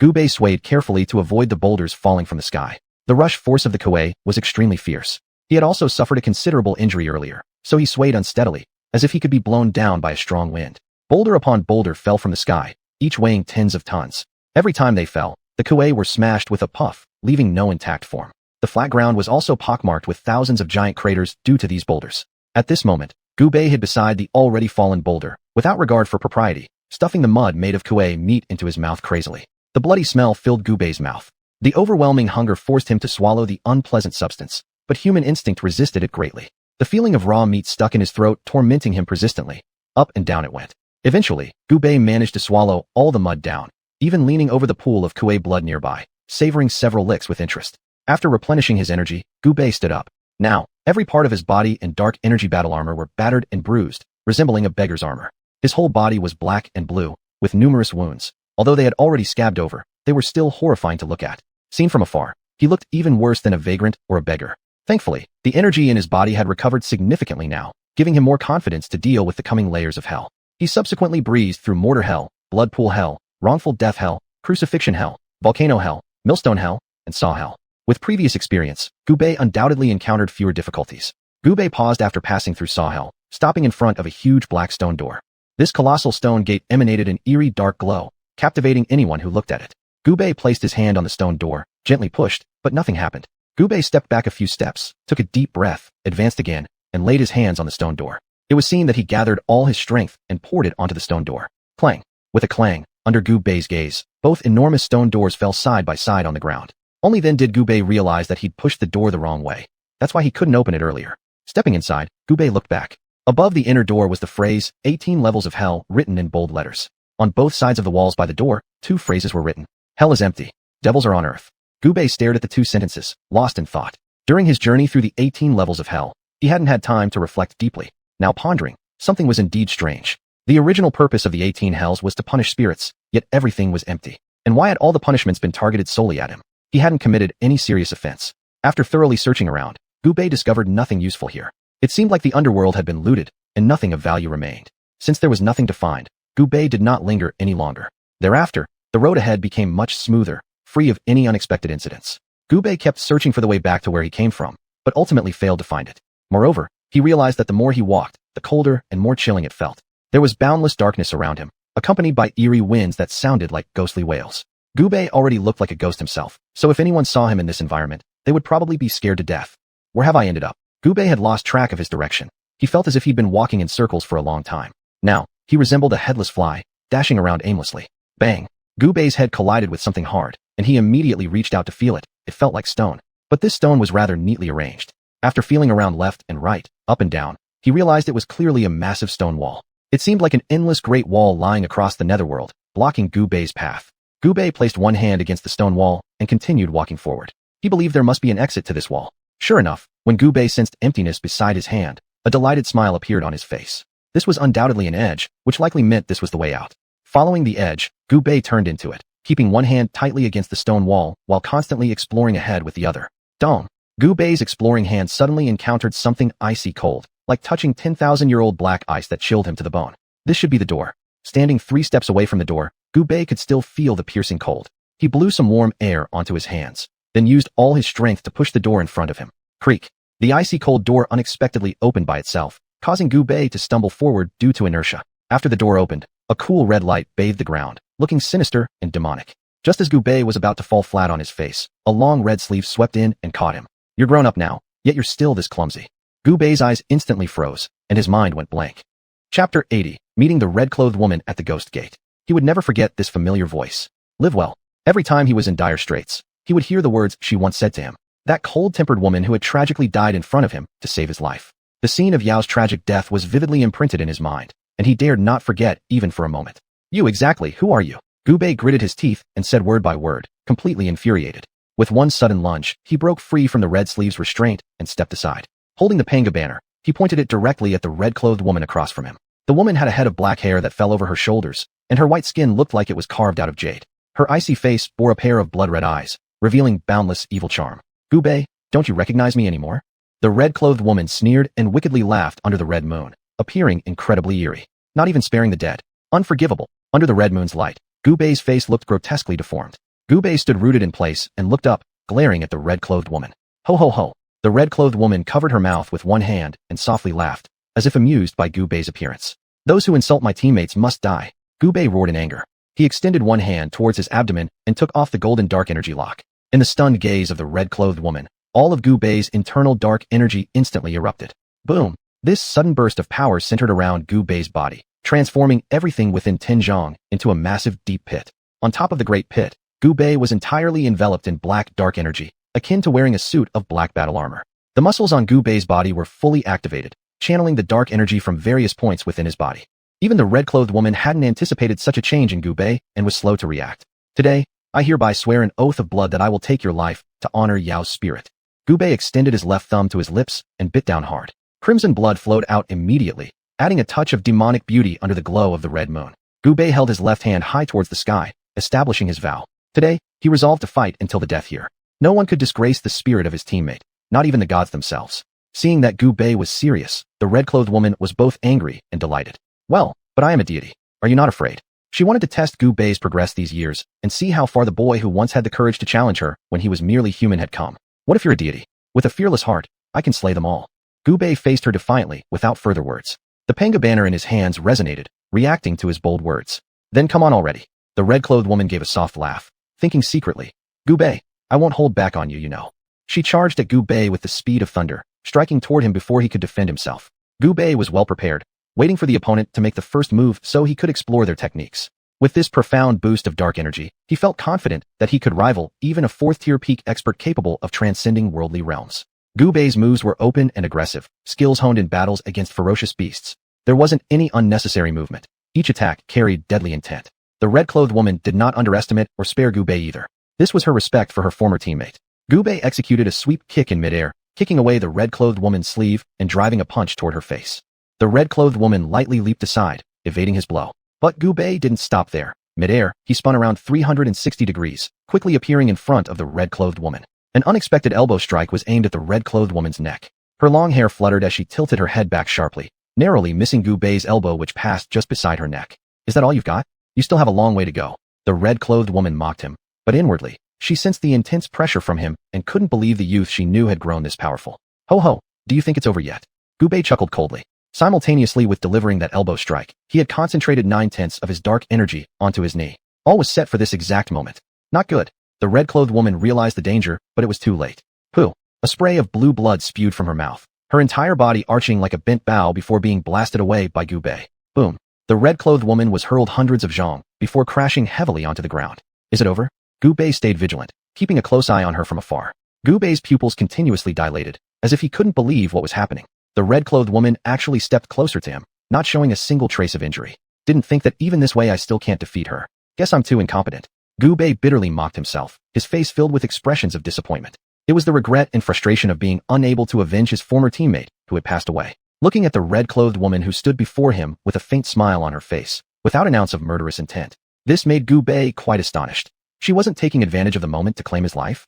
Gubei swayed carefully to avoid the boulders falling from the sky. The rush force of the Kuei was extremely fierce. He had also suffered a considerable injury earlier, so he swayed unsteadily, as if he could be blown down by a strong wind. Boulder upon boulder fell from the sky, each weighing tens of tons. Every time they fell, the Kuei were smashed with a puff, leaving no intact form. The flat ground was also pockmarked with thousands of giant craters due to these boulders. At this moment, Gubei hid beside the already fallen boulder, without regard for propriety, stuffing the mud made of Kuei meat into his mouth crazily. The bloody smell filled Gubei's mouth. The overwhelming hunger forced him to swallow the unpleasant substance, but human instinct resisted it greatly. The feeling of raw meat stuck in his throat tormenting him persistently. Up and down it went. Eventually, Gubei managed to swallow all the mud down, even leaning over the pool of Kuei blood nearby, savoring several licks with interest. After replenishing his energy, Gubei stood up. Now, every part of his body and dark energy battle armor were battered and bruised, resembling a beggar's armor. His whole body was black and blue, with numerous wounds. Although they had already scabbed over, they were still horrifying to look at. Seen from afar, he looked even worse than a vagrant or a beggar. Thankfully, the energy in his body had recovered significantly now, giving him more confidence to deal with the coming layers of hell. He subsequently breezed through mortar hell, blood pool hell, wrongful death hell, crucifixion hell, volcano hell, millstone hell, and saw hell. With previous experience, Gubei undoubtedly encountered fewer difficulties. Gubei paused after passing through saw hell, stopping in front of a huge black stone door. This colossal stone gate emanated an eerie dark glow, captivating anyone who looked at it. Gubei placed his hand on the stone door, gently pushed, but nothing happened. Gubei stepped back a few steps, took a deep breath, advanced again, and laid his hands on the stone door. It was seen that he gathered all his strength and poured it onto the stone door. Clang! With a clang, under Gubei's gaze, both enormous stone doors fell side by side on the ground. Only then did Gubei realize that he'd pushed the door the wrong way. That's why he couldn't open it earlier. Stepping inside, Gubei looked back. Above the inner door was the phrase, 18 levels of hell, written in bold letters. On both sides of the walls by the door, 2 phrases were written. Hell is empty. Devils are on earth. Gubei stared at the 2 sentences, lost in thought. During his journey through the 18 levels of hell, he hadn't had time to reflect deeply. Now pondering, something was indeed strange. The original purpose of the 18 hells was to punish spirits, yet everything was empty. And why had all the punishments been targeted solely at him? He hadn't committed any serious offense. After thoroughly searching around, Gubei discovered nothing useful here. It seemed like the underworld had been looted, and nothing of value remained. Since there was nothing to find, Gubei did not linger any longer. Thereafter, the road ahead became much smoother, free of any unexpected incidents. Gubei kept searching for the way back to where he came from, but ultimately failed to find it. Moreover, he realized that the more he walked, the colder and more chilling it felt. There was boundless darkness around him, accompanied by eerie winds that sounded like ghostly wails. Gubei already looked like a ghost himself, so if anyone saw him in this environment, they would probably be scared to death. Where have I ended up? Gubei had lost track of his direction. He felt as if he'd been walking in circles for a long time. Now, he resembled a headless fly, dashing around aimlessly. Bang! Gubei's head collided with something hard, and he immediately reached out to feel it. It felt like stone. But this stone was rather neatly arranged. After feeling around left and right, up and down, he realized it was clearly a massive stone wall. It seemed like an endless great wall lying across the netherworld, blocking Gubei's path. Gubei placed one hand against the stone wall and continued walking forward. He believed there must be an exit to this wall. Sure enough, when Gubei sensed emptiness beside his hand, a delighted smile appeared on his face. This was undoubtedly an edge, which likely meant this was the way out. Following the edge, Gubei turned into it, keeping one hand tightly against the stone wall while constantly exploring ahead with the other. Dong! Gubei's exploring hand suddenly encountered something icy cold, like touching 10,000-year-old black ice that chilled him to the bone. This should be the door. Standing 3 steps away from the door, Gubei could still feel the piercing cold. He blew some warm air onto his hands, then used all his strength to push the door in front of him. Creak! The icy cold door unexpectedly opened by itself, causing Gubei to stumble forward due to inertia. After the door opened, a cool red light bathed the ground, looking sinister and demonic. Just as Gubei was about to fall flat on his face, a long red sleeve swept in and caught him. You're grown up now, yet you're still this clumsy. Gubei's eyes instantly froze, and his mind went blank. Chapter 80, Meeting the Red-Clothed Woman at the Ghost Gate. He would never forget this familiar voice. Live well. Every time he was in dire straits, he would hear the words she once said to him. That cold-tempered woman who had tragically died in front of him to save his life. The scene of Yao's tragic death was vividly imprinted in his mind, and he dared not forget even for a moment. You exactly, who are you? Gubei gritted his teeth and said word by word, completely infuriated. With one sudden lunge, he broke free from the red sleeve's restraint and stepped aside. Holding the panga banner, he pointed it directly at the red-clothed woman across from him. The woman had a head of black hair that fell over her shoulders, and her white skin looked like it was carved out of jade. Her icy face bore a pair of blood-red eyes, revealing boundless evil charm. Gubei, don't you recognize me anymore? The red-clothed woman sneered and wickedly laughed under the red moon, appearing incredibly eerie, not even sparing the dead. Unforgivable. Under the red moon's light, Gubei's face looked grotesquely deformed. Gubei stood rooted in place and looked up, glaring at the red-clothed woman. Ho ho ho. The red-clothed woman covered her mouth with one hand and softly laughed, as if amused by Gubei's appearance. Those who insult my teammates must die. Gubei roared in anger. He extended one hand towards his abdomen and took off the golden dark energy lock. In the stunned gaze of the red-clothed woman, all of Gubei's internal dark energy instantly erupted. Boom! This sudden burst of power centered around Gubei's body, transforming everything within Tianzhong into a massive deep pit. On top of the great pit, Gubei was entirely enveloped in black dark energy, akin to wearing a suit of black battle armor. The muscles on Gubei's body were fully activated, channeling the dark energy from various points within his body. Even the red-clothed woman hadn't anticipated such a change in Gubei and was slow to react. Today, I hereby swear an oath of blood that I will take your life to honor Yao's spirit. Gubei extended his left thumb to his lips and bit down hard. Crimson blood flowed out immediately, adding a touch of demonic beauty under the glow of the red moon. Gubei held his left hand high towards the sky, establishing his vow. Today, he resolved to fight until the death here. No one could disgrace the spirit of his teammate, not even the gods themselves. Seeing that Gubei was serious, the red-clothed woman was both angry and delighted. Well, but I am a deity. Are you not afraid? She wanted to test Gubei's progress these years and see how far the boy who once had the courage to challenge her when he was merely human had come. What if you're a deity? With a fearless heart, I can slay them all. Gubei faced her defiantly without further words. The panga banner in his hands resonated, reacting to his bold words. Then come on already. The red-clothed woman gave a soft laugh, thinking secretly, Gubei, I won't hold back on you, you know. She charged at Gubei with the speed of thunder, striking toward him before he could defend himself. Gubei was well prepared, waiting for the opponent to make the first move so he could explore their techniques. With this profound boost of dark energy, he felt confident that he could rival even a 4th-tier peak expert capable of transcending worldly realms. Gu Bei's moves were open and aggressive, skills honed in battles against ferocious beasts. There wasn't any unnecessary movement. Each attack carried deadly intent. The red-clothed woman did not underestimate or spare Gu Bei either. This was her respect for her former teammate. Gu Bei executed a sweep kick in midair, kicking away the red-clothed woman's sleeve and driving a punch toward her face. The red-clothed woman lightly leaped aside, evading his blow. But Gu Bei didn't stop there. Midair, he spun around 360 degrees, quickly appearing in front of the red-clothed woman. An unexpected elbow strike was aimed at the red-clothed woman's neck. Her long hair fluttered as she tilted her head back sharply, narrowly missing Gu Bei's elbow which passed just beside her neck. Is that all you've got? You still have a long way to go. The red-clothed woman mocked him, but inwardly, she sensed the intense pressure from him and couldn't believe the youth she knew had grown this powerful. Ho ho, do you think it's over yet? Gu Bei chuckled coldly. Simultaneously with delivering that elbow strike, he had concentrated 9/10 of his dark energy onto his knee. All was set for this exact moment. Not good. The red-clothed woman realized the danger, but it was too late. Pooh! A spray of blue blood spewed from her mouth, her entire body arching like a bent bow before being blasted away by Gu Bei. Boom! The red-clothed woman was hurled hundreds of zhong before crashing heavily onto the ground. Is it over? Gu Bei stayed vigilant, keeping a close eye on her from afar. Gu Bei's pupils continuously dilated, as if he couldn't believe what was happening. The red-clothed woman actually stepped closer to him, not showing a single trace of injury. Didn't think that even this way I still can't defeat her. Guess I'm too incompetent. Gu Bei bitterly mocked himself, his face filled with expressions of disappointment. It was the regret and frustration of being unable to avenge his former teammate, who had passed away. Looking at the red-clothed woman who stood before him with a faint smile on her face, without an ounce of murderous intent. This made Gu Bei quite astonished. She wasn't taking advantage of the moment to claim his life?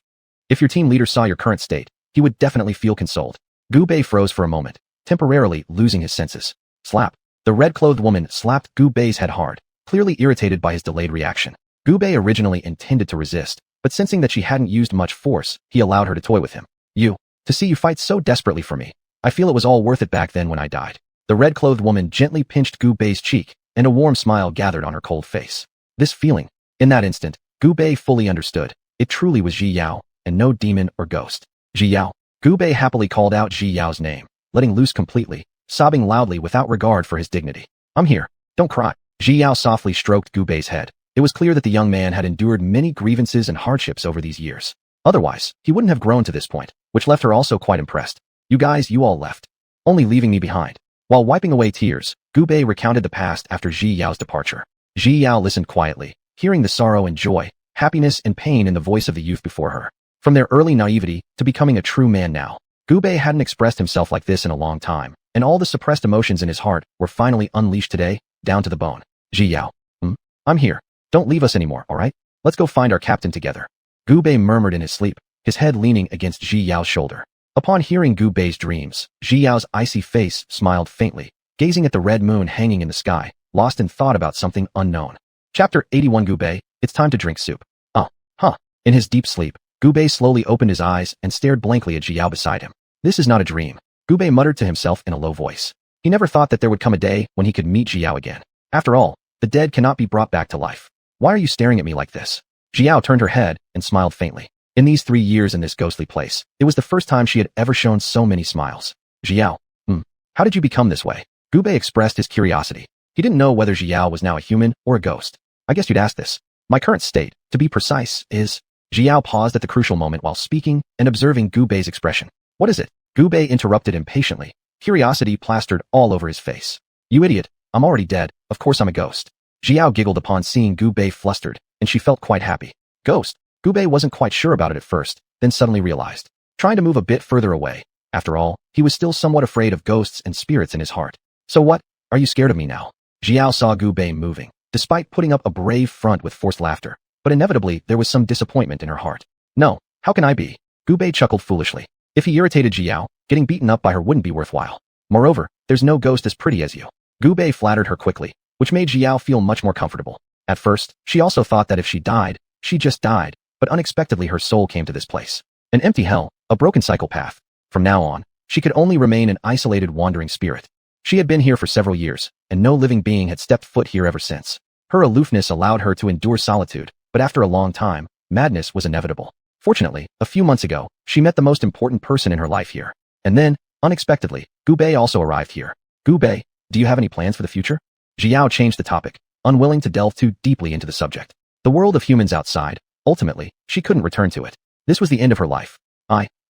If your team leader saw your current state, he would definitely feel consoled. Gu Bei froze for a moment, temporarily losing his senses. Slap. The red-clothed woman slapped Gu Bei's head hard, clearly irritated by his delayed reaction. Gu Bei originally intended to resist, but sensing that she hadn't used much force, he allowed her to toy with him. To see you fight so desperately for me. I feel it was all worth it back then when I died. The red-clothed woman gently pinched Gu Bei's cheek, and a warm smile gathered on her cold face. This feeling, in that instant, Gu Bei fully understood. It truly was Ji Yao, and no demon or ghost. Ji Yao. Gu Bei happily called out Ji Yao's name, letting loose completely, sobbing loudly without regard for his dignity. I'm here. Don't cry. Ji Yao softly stroked Gu Bei's head. It was clear that the young man had endured many grievances and hardships over these years. Otherwise, he wouldn't have grown to this point, which left her also quite impressed. You all left, only leaving me behind. While wiping away tears, Gu Bei recounted the past after Ji Yao's departure. Ji Yao listened quietly, hearing the sorrow and joy, happiness and pain in the voice of the youth before her. From their early naivety to becoming a true man now, Gu Bei hadn't expressed himself like this in a long time, and all the suppressed emotions in his heart were finally unleashed today, down to the bone. Ji Yao. I'm here. Don't leave us anymore, alright? Let's go find our captain together. Gu Bei murmured in his sleep, his head leaning against Ji Yao's shoulder. Upon hearing Gu Bei's dreams, Ji Yao's icy face smiled faintly, gazing at the red moon hanging in the sky, lost in thought about something unknown. Chapter 81 Gu Bei, it's time to drink soup. In his deep sleep, Gu Bei slowly opened his eyes and stared blankly at Ji Yao beside him. This is not a dream, Gu Bei muttered to himself in a low voice. He never thought that there would come a day when he could meet Ji Yao again. After all, the dead cannot be brought back to life. Why are you staring at me like this? Ji Yao turned her head and smiled faintly. In these 3 years in this ghostly place, it was the first time she had ever shown so many smiles. Ji Yao. How did you become this way? Gu Bei expressed his curiosity. He didn't know whether Ji Yao was now a human or a ghost. I guess you'd ask this. My current state, to be precise, is... Ji Yao paused at the crucial moment while speaking and observing Gu Bei's expression. What is it? Gu Bei interrupted impatiently. Curiosity plastered all over his face. You idiot, I'm already dead, of course I'm a ghost. Ji Yao giggled upon seeing Gu Bei flustered, and she felt quite happy. Ghost? Gu Bei wasn't quite sure about it at first, then suddenly realized. Trying to move a bit further away. After all, he was still somewhat afraid of ghosts and spirits in his heart. So what? Are you scared of me now? Ji Yao saw Gu Bei moving, despite putting up a brave front with forced laughter, but inevitably there was some disappointment in her heart. No, how can I be? Gu Bei chuckled foolishly. If he irritated Ji Yao, getting beaten up by her wouldn't be worthwhile. Moreover, there's no ghost as pretty as you. Gu Bei flattered her quickly, which made Ji Yao feel much more comfortable. At first, she also thought that if she died, she just died, but unexpectedly her soul came to this place. An empty hell, a broken cycle path. From now on, she could only remain an isolated wandering spirit. She had been here for several years, and no living being had stepped foot here ever since. Her aloofness allowed her to endure solitude, but after a long time, madness was inevitable. Fortunately, a few months ago, she met the most important person in her life here. And then, unexpectedly, Gu Bei also arrived here. Gu Bei, do you have any plans for the future? Ji Yao changed the topic, unwilling to delve too deeply into the subject. The world of humans outside, ultimately, she couldn't return to it. This was the end of her life.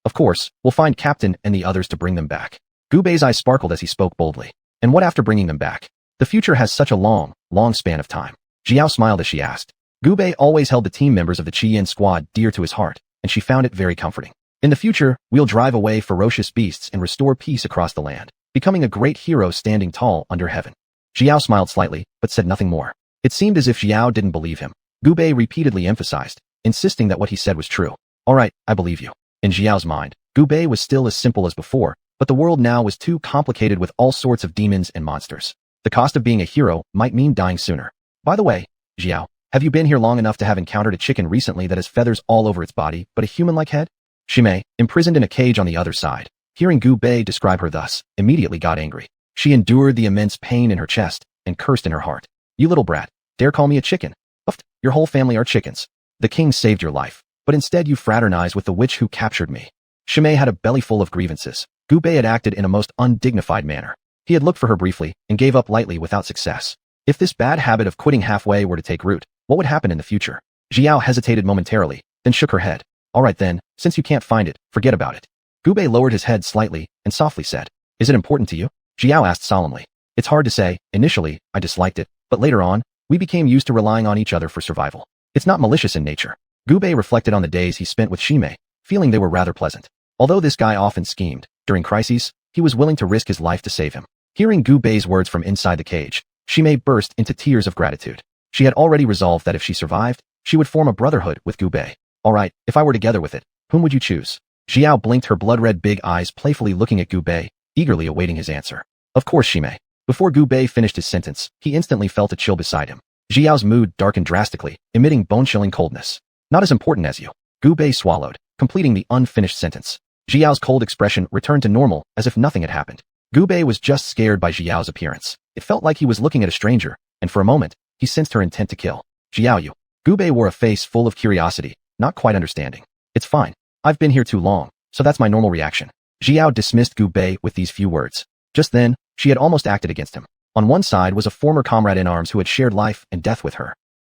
Of course, will find Captain and the others to bring them back. Gu Bei's eyes sparkled as he spoke boldly. And what after bringing them back? The future has such a long span of time. Xiao smiled as she asked. Gu Bei always held the team members of the Qian squad dear to his heart, and she found it very comforting. In the future, we'll drive away ferocious beasts and restore peace across the land, becoming a great hero standing tall under heaven. Xiao smiled slightly, but said nothing more. It seemed as if Xiao didn't believe him. Gu Bei repeatedly emphasized, insisting that what he said was true. All right, I believe you. In Xiao's mind, Gu Bei was still as simple as before, but the world now was too complicated with all sorts of demons and monsters. The cost of being a hero might mean dying sooner. By the way, Xiao, have you been here long enough to have encountered a chicken recently that has feathers all over its body but a human-like head? Shimei, imprisoned in a cage on the other side, hearing Gu Bei describe her thus, immediately got angry. She endured the immense pain in her chest and cursed in her heart. You little brat, dare call me a chicken? Uffed, your whole family are chickens. The king saved your life, but instead you fraternize with the witch who captured me. Shimei had a belly full of grievances. Gu Bei had acted in a most undignified manner. He had looked for her briefly and gave up lightly without success. If this bad habit of quitting halfway were to take root, what would happen in the future? Xiao hesitated momentarily, then shook her head. All right then, since you can't find it, forget about it. Gu Bei lowered his head slightly and softly said, Is it important to you? Xiao asked solemnly. It's hard to say. Initially, I disliked it, but later on, we became used to relying on each other for survival. It's not malicious in nature. Gu Bei reflected on the days he spent with Shimei, feeling they were rather pleasant. Although this guy often schemed, during crises, he was willing to risk his life to save him. Hearing Gu Bei's words from inside the cage, Shimei burst into tears of gratitude. She had already resolved that if she survived, she would form a brotherhood with Gu Bei. All right, if I were together with it, whom would you choose? Xiao blinked her blood-red big eyes playfully looking at Gu Bei, eagerly awaiting his answer. Of course, Shimei. Before Gu Bei finished his sentence, he instantly felt a chill beside him. Xiao's mood darkened drastically, emitting bone-chilling coldness. Not as important as you. Gu Bei swallowed, completing the unfinished sentence. Xiao's cold expression returned to normal as if nothing had happened. Gu Bei was just scared by Xiao's appearance. It felt like he was looking at a stranger, and for a moment, he sensed her intent to kill. Xiao Yu. Gu Bei wore a face full of curiosity, not quite understanding. It's fine. I've been here too long, so that's my normal reaction. Xiao dismissed Gu Bei with these few words. Just then, she had almost acted against him. On one side was a former comrade in arms who had shared life and death with her.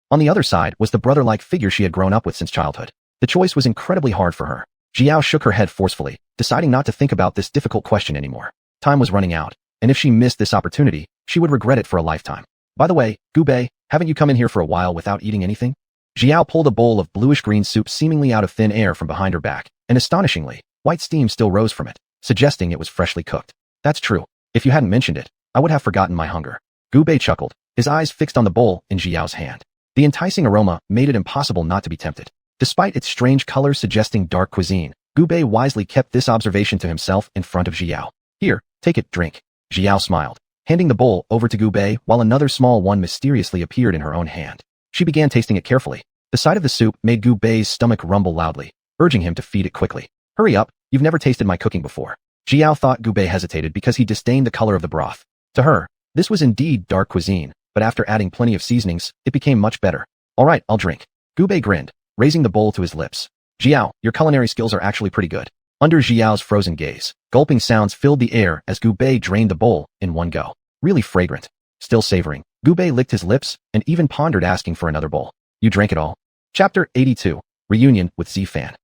On the other side was the brother-like figure she had grown up with since childhood. The choice was incredibly hard for her. Xiao shook her head forcefully, deciding not to think about this difficult question anymore. Time was running out, and if she missed this opportunity, she would regret it for a lifetime. By the way, Gu Bei, haven't you come in here for a while without eating anything? Xiao pulled a bowl of bluish-green soup seemingly out of thin air from behind her back, and astonishingly, white steam still rose from it, suggesting it was freshly cooked. That's true. If you hadn't mentioned it, I would have forgotten my hunger. Gu Bei chuckled, his eyes fixed on the bowl in Xiao's hand. The enticing aroma made it impossible not to be tempted. Despite its strange color suggesting dark cuisine, Gu Bei wisely kept this observation to himself in front of Xiao. Here, take it, drink. Xiao smiled, handing the bowl over to Gu Bei while another small one mysteriously appeared in her own hand. She began tasting it carefully. The sight of the soup made Gu Bei's stomach rumble loudly, urging him to feed it quickly. Hurry up, you've never tasted my cooking before. Xiao thought Gu Bei hesitated because he disdained the color of the broth. To her, this was indeed dark cuisine, but after adding plenty of seasonings, it became much better. All right, I'll drink. Gu Bei grinned, raising the bowl to his lips. Xiao, your culinary skills are actually pretty good. Under Xiao's frozen gaze, gulping sounds filled the air as Gu Bei drained the bowl in one go. Really fragrant. Still savoring, Gu Bei licked his lips and even pondered asking for another bowl. You drank it all? Chapter 82. Reunion with Z-Fan.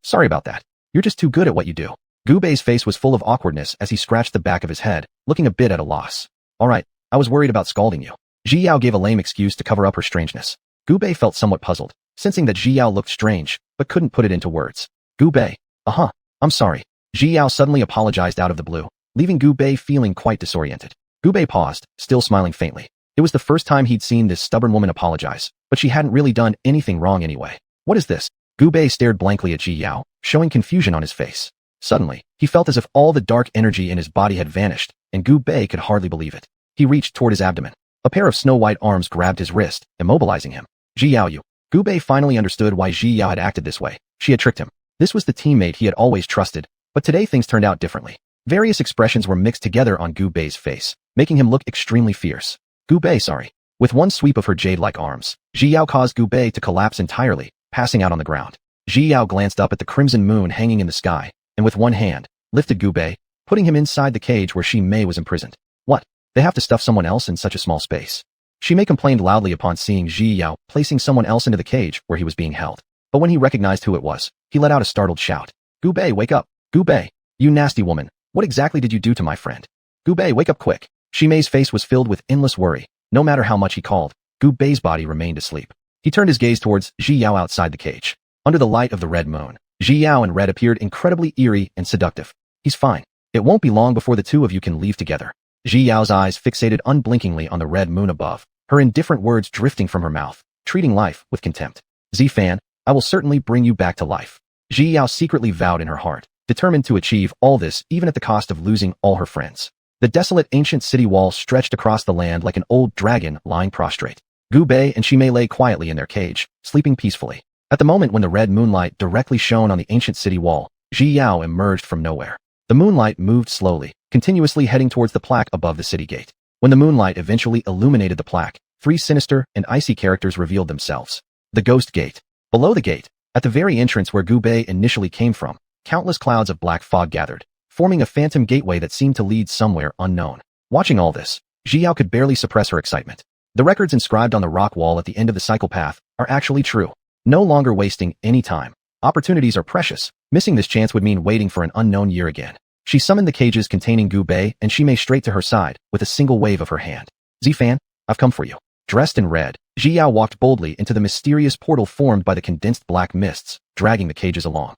Sorry about that. You're just too good at what you do. Gu Bei's face was full of awkwardness as he scratched the back of his head, looking a bit at a loss. All right, I was worried about scalding you. Xiao gave a lame excuse to cover up her strangeness. Gu Bei felt somewhat puzzled, sensing that Xiao looked strange, but couldn't put it into words. Gu Bei. I'm sorry. Xiao suddenly apologized out of the blue, leaving Gu Bei feeling quite disoriented. Gu Bei paused, still smiling faintly. It was the first time he'd seen this stubborn woman apologize, but she hadn't really done anything wrong anyway. What is this? Gu Bei stared blankly at Xiao, showing confusion on his face. Suddenly, he felt as if all the dark energy in his body had vanished, and Gu Bei could hardly believe it. He reached toward his abdomen. A pair of snow-white arms grabbed his wrist, immobilizing him. Xiao Yu. Gu Bei finally understood why Xiao had acted this way. She had tricked him. This was the teammate he had always trusted, but today things turned out differently. Various expressions were mixed together on Gu Bei's face, making him look extremely fierce. Gu Bei, sorry. With one sweep of her jade-like arms, Xiao caused Gu Bei to collapse entirely, passing out on the ground. Xiao glanced up at the crimson moon hanging in the sky, and with one hand, lifted Gu Bei, putting him inside the cage where Shimei was imprisoned. What? They have to stuff someone else in such a small space. Shimei complained loudly upon seeing Ji Yao placing someone else into the cage where he was being held. But when he recognized who it was, he let out a startled shout. Gu Bei, wake up! Gu Bei! You nasty woman! What exactly did you do to my friend? Gu Bei, wake up quick! Shimei's face was filled with endless worry. No matter how much he called, Gu Bei's body remained asleep. He turned his gaze towards Ji Yao outside the cage. Under the light of the red moon, Ji Yao in red appeared incredibly eerie and seductive. He's fine. It won't be long before the two of you can leave together. Ji Yao's eyes fixated unblinkingly on the red moon above, her indifferent words drifting from her mouth, treating life with contempt. Fan, I will certainly bring you back to life. Ji Yao secretly vowed in her heart, determined to achieve all this even at the cost of losing all her friends. The desolate ancient city wall stretched across the land like an old dragon lying prostrate. Gu Bei and Shimei lay quietly in their cage, sleeping peacefully. At the moment when the red moonlight directly shone on the ancient city wall, Ji Yao emerged from nowhere. The moonlight moved slowly, continuously heading towards the plaque above the city gate. When the moonlight eventually illuminated the plaque, 3 sinister and icy characters revealed themselves. The Ghost Gate. Below the gate, at the very entrance where Gu Bei initially came from, countless clouds of black fog gathered, forming a phantom gateway that seemed to lead somewhere unknown. Watching all this, Ji Yao could barely suppress her excitement. The records inscribed on the rock wall at the end of the cycle path are actually true. No longer wasting any time. Opportunities are precious. Missing this chance would mean waiting for an unknown year again. She summoned the cages containing Gu Bei and Shimei straight to her side with a single wave of her hand. Fan, I've come for you. Dressed in red, Ji Yao walked boldly into the mysterious portal formed by the condensed black mists, dragging the cages along.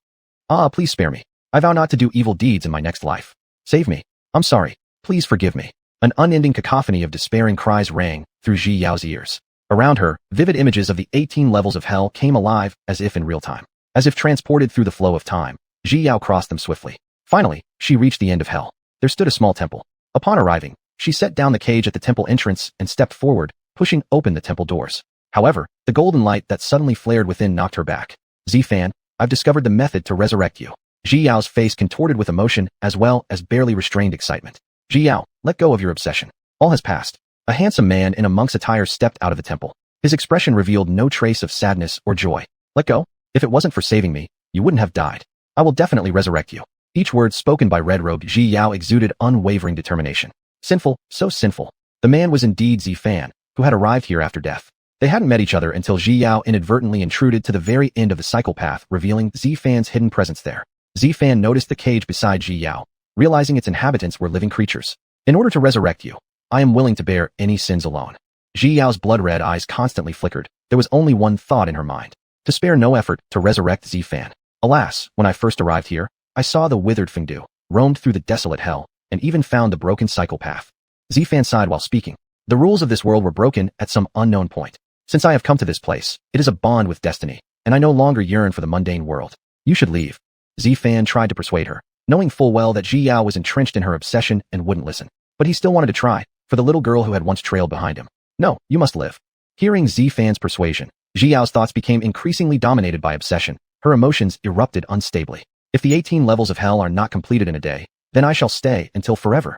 Please spare me. I vow not to do evil deeds in my next life. Save me. I'm sorry. Please forgive me. An unending cacophony of despairing cries rang through Ji Yao's ears. Around her, vivid images of the 18 levels of hell came alive as if in real time. As if transported through the flow of time, Ji Yao crossed them swiftly. Finally, she reached the end of hell. There stood a small temple. Upon arriving, she set down the cage at the temple entrance and stepped forward, pushing open the temple doors. However, the golden light that suddenly flared within knocked her back. Fan, I've discovered the method to resurrect you. Ji Yao's face contorted with emotion as well as barely restrained excitement. Ji Yao, let go of your obsession. All has passed. A handsome man in a monk's attire stepped out of the temple. His expression revealed no trace of sadness or joy. Let go? If it wasn't for saving me, you wouldn't have died. I will definitely resurrect you. Each word spoken by red-robed Ji Yao exuded unwavering determination. Sinful, so sinful. The man was indeed Fan, who had arrived here after death. They hadn't met each other until Ji Yao inadvertently intruded to the very end of the cycle path, revealing Fan's hidden presence there. Fan noticed the cage beside Ji Yao, realizing its inhabitants were living creatures. In order to resurrect you, I am willing to bear any sins alone. Ji Yao's blood-red eyes constantly flickered. There was only one thought in her mind: to spare no effort to resurrect Fan. Alas, when I first arrived here, I saw the withered Fengdu, roamed through the desolate hell, and even found the broken cycle path. Fan sighed while speaking. The rules of this world were broken at some unknown point. Since I have come to this place, it is a bond with destiny, and I no longer yearn for the mundane world. You should leave. Fan tried to persuade her, knowing full well that Ji Yao was entrenched in her obsession and wouldn't listen. But he still wanted to try, for the little girl who had once trailed behind him. No, you must live. Hearing Fan's persuasion, Ji Yao's thoughts became increasingly dominated by obsession. Her emotions erupted unstably. If the 18 levels of hell are not completed in a day, then I shall stay until forever.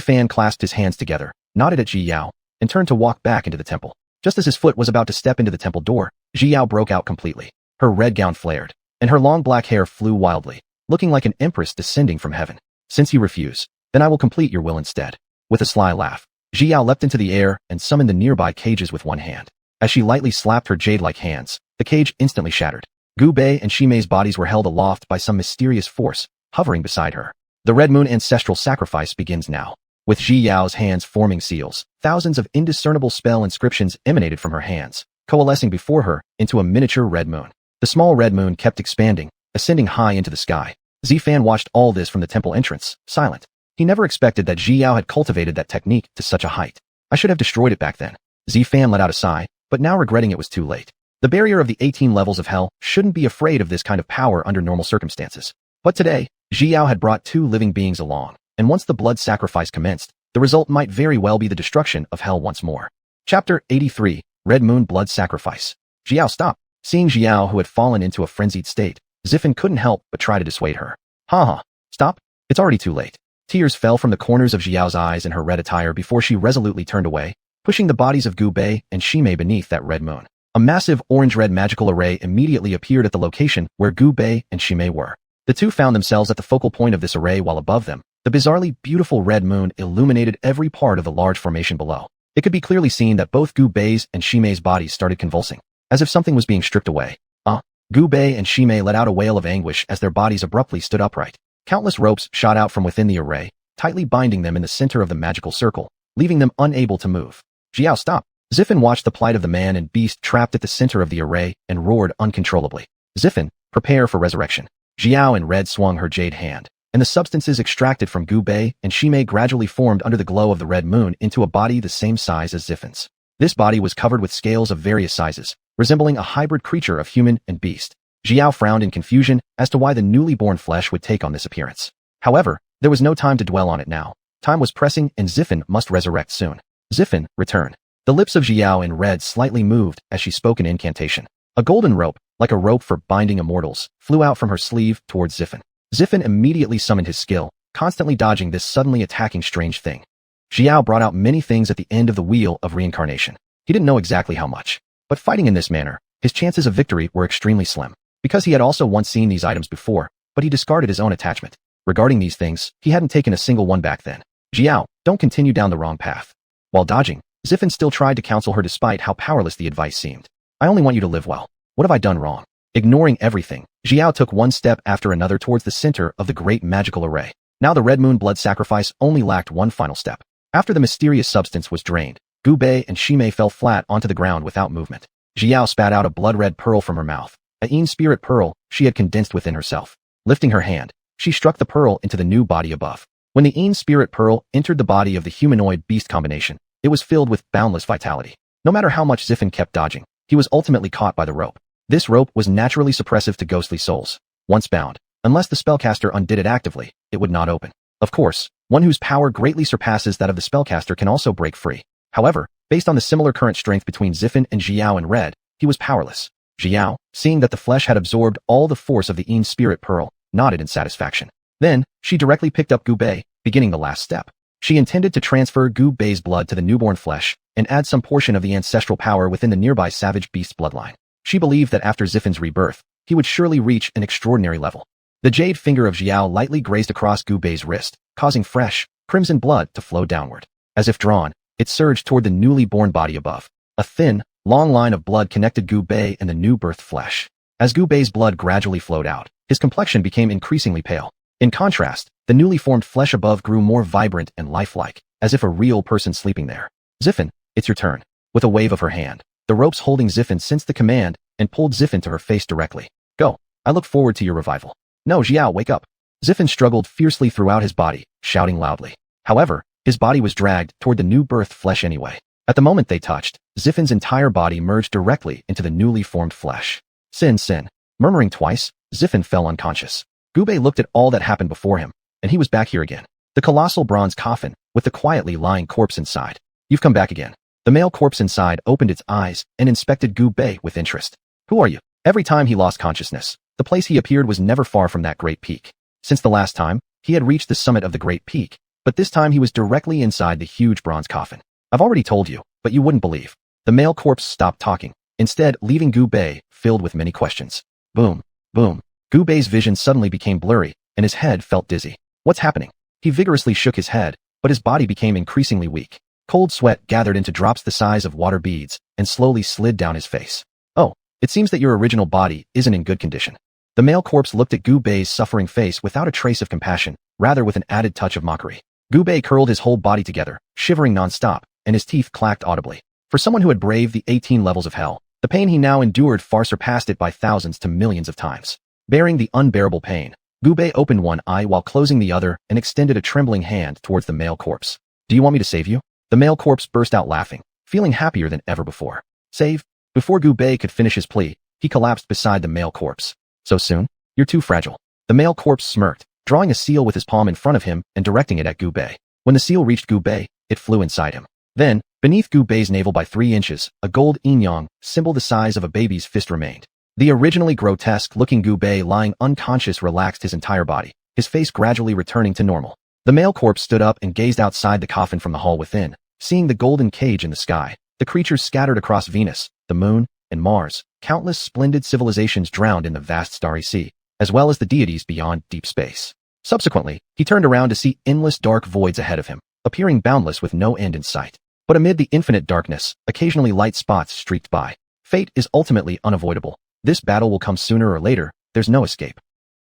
Fan clasped his hands together, nodded at Ji Yao, and turned to walk back into the temple. Just as his foot was about to step into the temple door, Ji Yao broke out completely. Her red gown flared, and her long black hair flew wildly, looking like an empress descending from heaven. Since you refuse, then I will complete your will instead. With a sly laugh, Ji Yao leapt into the air and summoned the nearby cages with one hand. As she lightly slapped her jade-like hands, the cage instantly shattered. Gu Bei and Shimei's bodies were held aloft by some mysterious force, hovering beside her. The Red Moon ancestral sacrifice begins now. With Ji Yao's hands forming seals, thousands of indiscernible spell inscriptions emanated from her hands, coalescing before her into a miniature red moon. The small red moon kept expanding, ascending high into the sky. Fan watched all this from the temple entrance, silent. He never expected that Ji Yao had cultivated that technique to such a height. I should have destroyed it back then. Fan let out a sigh, but now regretting it was too late. The barrier of the 18 levels of hell shouldn't be afraid of this kind of power under normal circumstances. But today, Ji Yao had brought 2 living beings along, and once the blood sacrifice commenced, the result might very well be the destruction of hell once more. Chapter 83, Red Moon Blood Sacrifice. Ji Yao stopped. Seeing Ji Yao, who had fallen into a frenzied state, Fan couldn't help but try to dissuade her. Stop. It's already too late. Tears fell from the corners of Ji Yao's eyes in her red attire before she resolutely turned away, pushing the bodies of Gu Bei and Shimei beneath that red moon. A massive orange-red magical array immediately appeared at the location where Gu Bei and Shimei were. The two found themselves at the focal point of this array while above them, the bizarrely beautiful red moon illuminated every part of the large formation below. It could be clearly seen that both Gu Bei's and Shimei's bodies started convulsing, as if something was being stripped away. Gu Bei and Shimei let out a wail of anguish as their bodies abruptly stood upright. Countless ropes shot out from within the array, tightly binding them in the center of the magical circle, leaving them unable to move. Xiao, stop! Ziffin watched the plight of the man and beast trapped at the center of the array and roared uncontrollably. Ziffin, prepare for resurrection. Xiao in red swung her jade hand, and the substances extracted from Gu Bei and Shimei gradually formed under the glow of the red moon into a body the same size as Ziffin's. This body was covered with scales of various sizes, resembling a hybrid creature of human and beast. Xiao frowned in confusion as to why the newly born flesh would take on this appearance. However, there was no time to dwell on it now. Time was pressing and Ziffin must resurrect soon. Ziffin, return. The lips of Xiao in red slightly moved as she spoke an incantation. A golden rope, like a rope for binding immortals, flew out from her sleeve towards Ziffin. Ziffin immediately summoned his skill, constantly dodging this suddenly attacking strange thing. Xiao brought out many things at the end of the wheel of reincarnation. He didn't know exactly how much, but fighting in this manner, his chances of victory were extremely slim. Because he had also once seen these items before, but he discarded his own attachment. Regarding these things, he hadn't taken a single one back then. Xiao, don't continue down the wrong path. While dodging, Ziffin still tried to counsel her despite how powerless the advice seemed. I only want you to live well. What have I done wrong? Ignoring everything, Xiao took one step after another towards the center of the great magical array. Now the red moon blood sacrifice only lacked one final step. After the mysterious substance was drained, Gu Bei and Shimei fell flat onto the ground without movement. Xiao spat out a blood-red pearl from her mouth, a Yin spirit pearl she had condensed within herself. Lifting her hand, she struck the pearl into the new body above. When the Yin spirit pearl entered the body of the humanoid-beast combination, it was filled with boundless vitality. No matter how much Ziffin kept dodging, he was ultimately caught by the rope. This rope was naturally suppressive to ghostly souls. Once bound, unless the spellcaster undid it actively, it would not open. Of course, one whose power greatly surpasses that of the spellcaster can also break free. However, based on the similar current strength between Ziffin and Xiao in red, he was powerless. Xiao, seeing that the flesh had absorbed all the force of the Yin spirit pearl, nodded in satisfaction. Then, she directly picked up Gu Bei, beginning the last step. She intended to transfer Gu Bei's blood to the newborn flesh and add some portion of the ancestral power within the nearby savage beast's bloodline. She believed that after Ziffin's rebirth, he would surely reach an extraordinary level. The jade finger of Xiao lightly grazed across Gu Bei's wrist, causing fresh, crimson blood to flow downward. As if drawn, it surged toward the newly born body above. A thin, long line of blood connected Gu Bei and the new-birthed flesh. As Gu Bei's blood gradually flowed out, his complexion became increasingly pale. In contrast, the newly formed flesh above grew more vibrant and lifelike, as if a real person sleeping there. Ziffin, it's your turn. With a wave of her hand, the ropes holding Ziffin sensed the command and pulled Ziffin to her face directly. Go. I look forward to your revival. No, Xiao, wake up. Ziffin struggled fiercely throughout his body, shouting loudly. However, his body was dragged toward the new-birthed flesh anyway. At the moment they touched, Ziffin's entire body merged directly into the newly formed flesh. Sin. Murmuring twice, Ziffin fell unconscious. Gu Bei looked at all that happened before him, and he was back here again. The colossal bronze coffin, with the quietly lying corpse inside. You've come back again. The male corpse inside opened its eyes and inspected Gu Bei with interest. Who are you? Every time he lost consciousness, the place he appeared was never far from that great peak. Since the last time, he had reached the summit of the great peak, but this time he was directly inside the huge bronze coffin. I've already told you, but you wouldn't believe. The male corpse stopped talking, instead leaving Gu Bei filled with many questions. Boom. Gu Bei's vision suddenly became blurry, and his head felt dizzy. What's happening? He vigorously shook his head, but his body became increasingly weak. Cold sweat gathered into drops the size of water beads and slowly slid down his face. Oh, it seems that your original body isn't in good condition. The male corpse looked at Gu Bei's suffering face without a trace of compassion, rather with an added touch of mockery. Gu Bei curled his whole body together, shivering nonstop, and his teeth clacked audibly. For someone who had braved the 18 levels of hell, the pain he now endured far surpassed it by thousands to millions of times. Bearing the unbearable pain, Gu Bei opened one eye while closing the other and extended a trembling hand towards the male corpse. Do you want me to save you? The male corpse burst out laughing, feeling happier than ever before. Save? Before Gu Bei could finish his plea, he collapsed beside the male corpse. So soon? You're too fragile. The male corpse smirked, drawing a seal with his palm in front of him and directing it at Gu Bei. When the seal reached Gu Bei, it flew inside him. Then, beneath Gu Bei's navel by 3 inches, a gold yin-yang, symbol the size of a baby's fist remained. The originally grotesque-looking Gu Bei lying unconscious relaxed his entire body, his face gradually returning to normal. The male corpse stood up and gazed outside the coffin from the hall within, seeing the golden cage in the sky, the creatures scattered across Venus, the moon, and Mars, countless splendid civilizations drowned in the vast starry sea, as well as the deities beyond deep space. Subsequently, he turned around to see endless dark voids ahead of him, appearing boundless with no end in sight. But amid the infinite darkness, occasionally light spots streaked by. Fate is ultimately unavoidable. This battle will come sooner or later, there's no escape.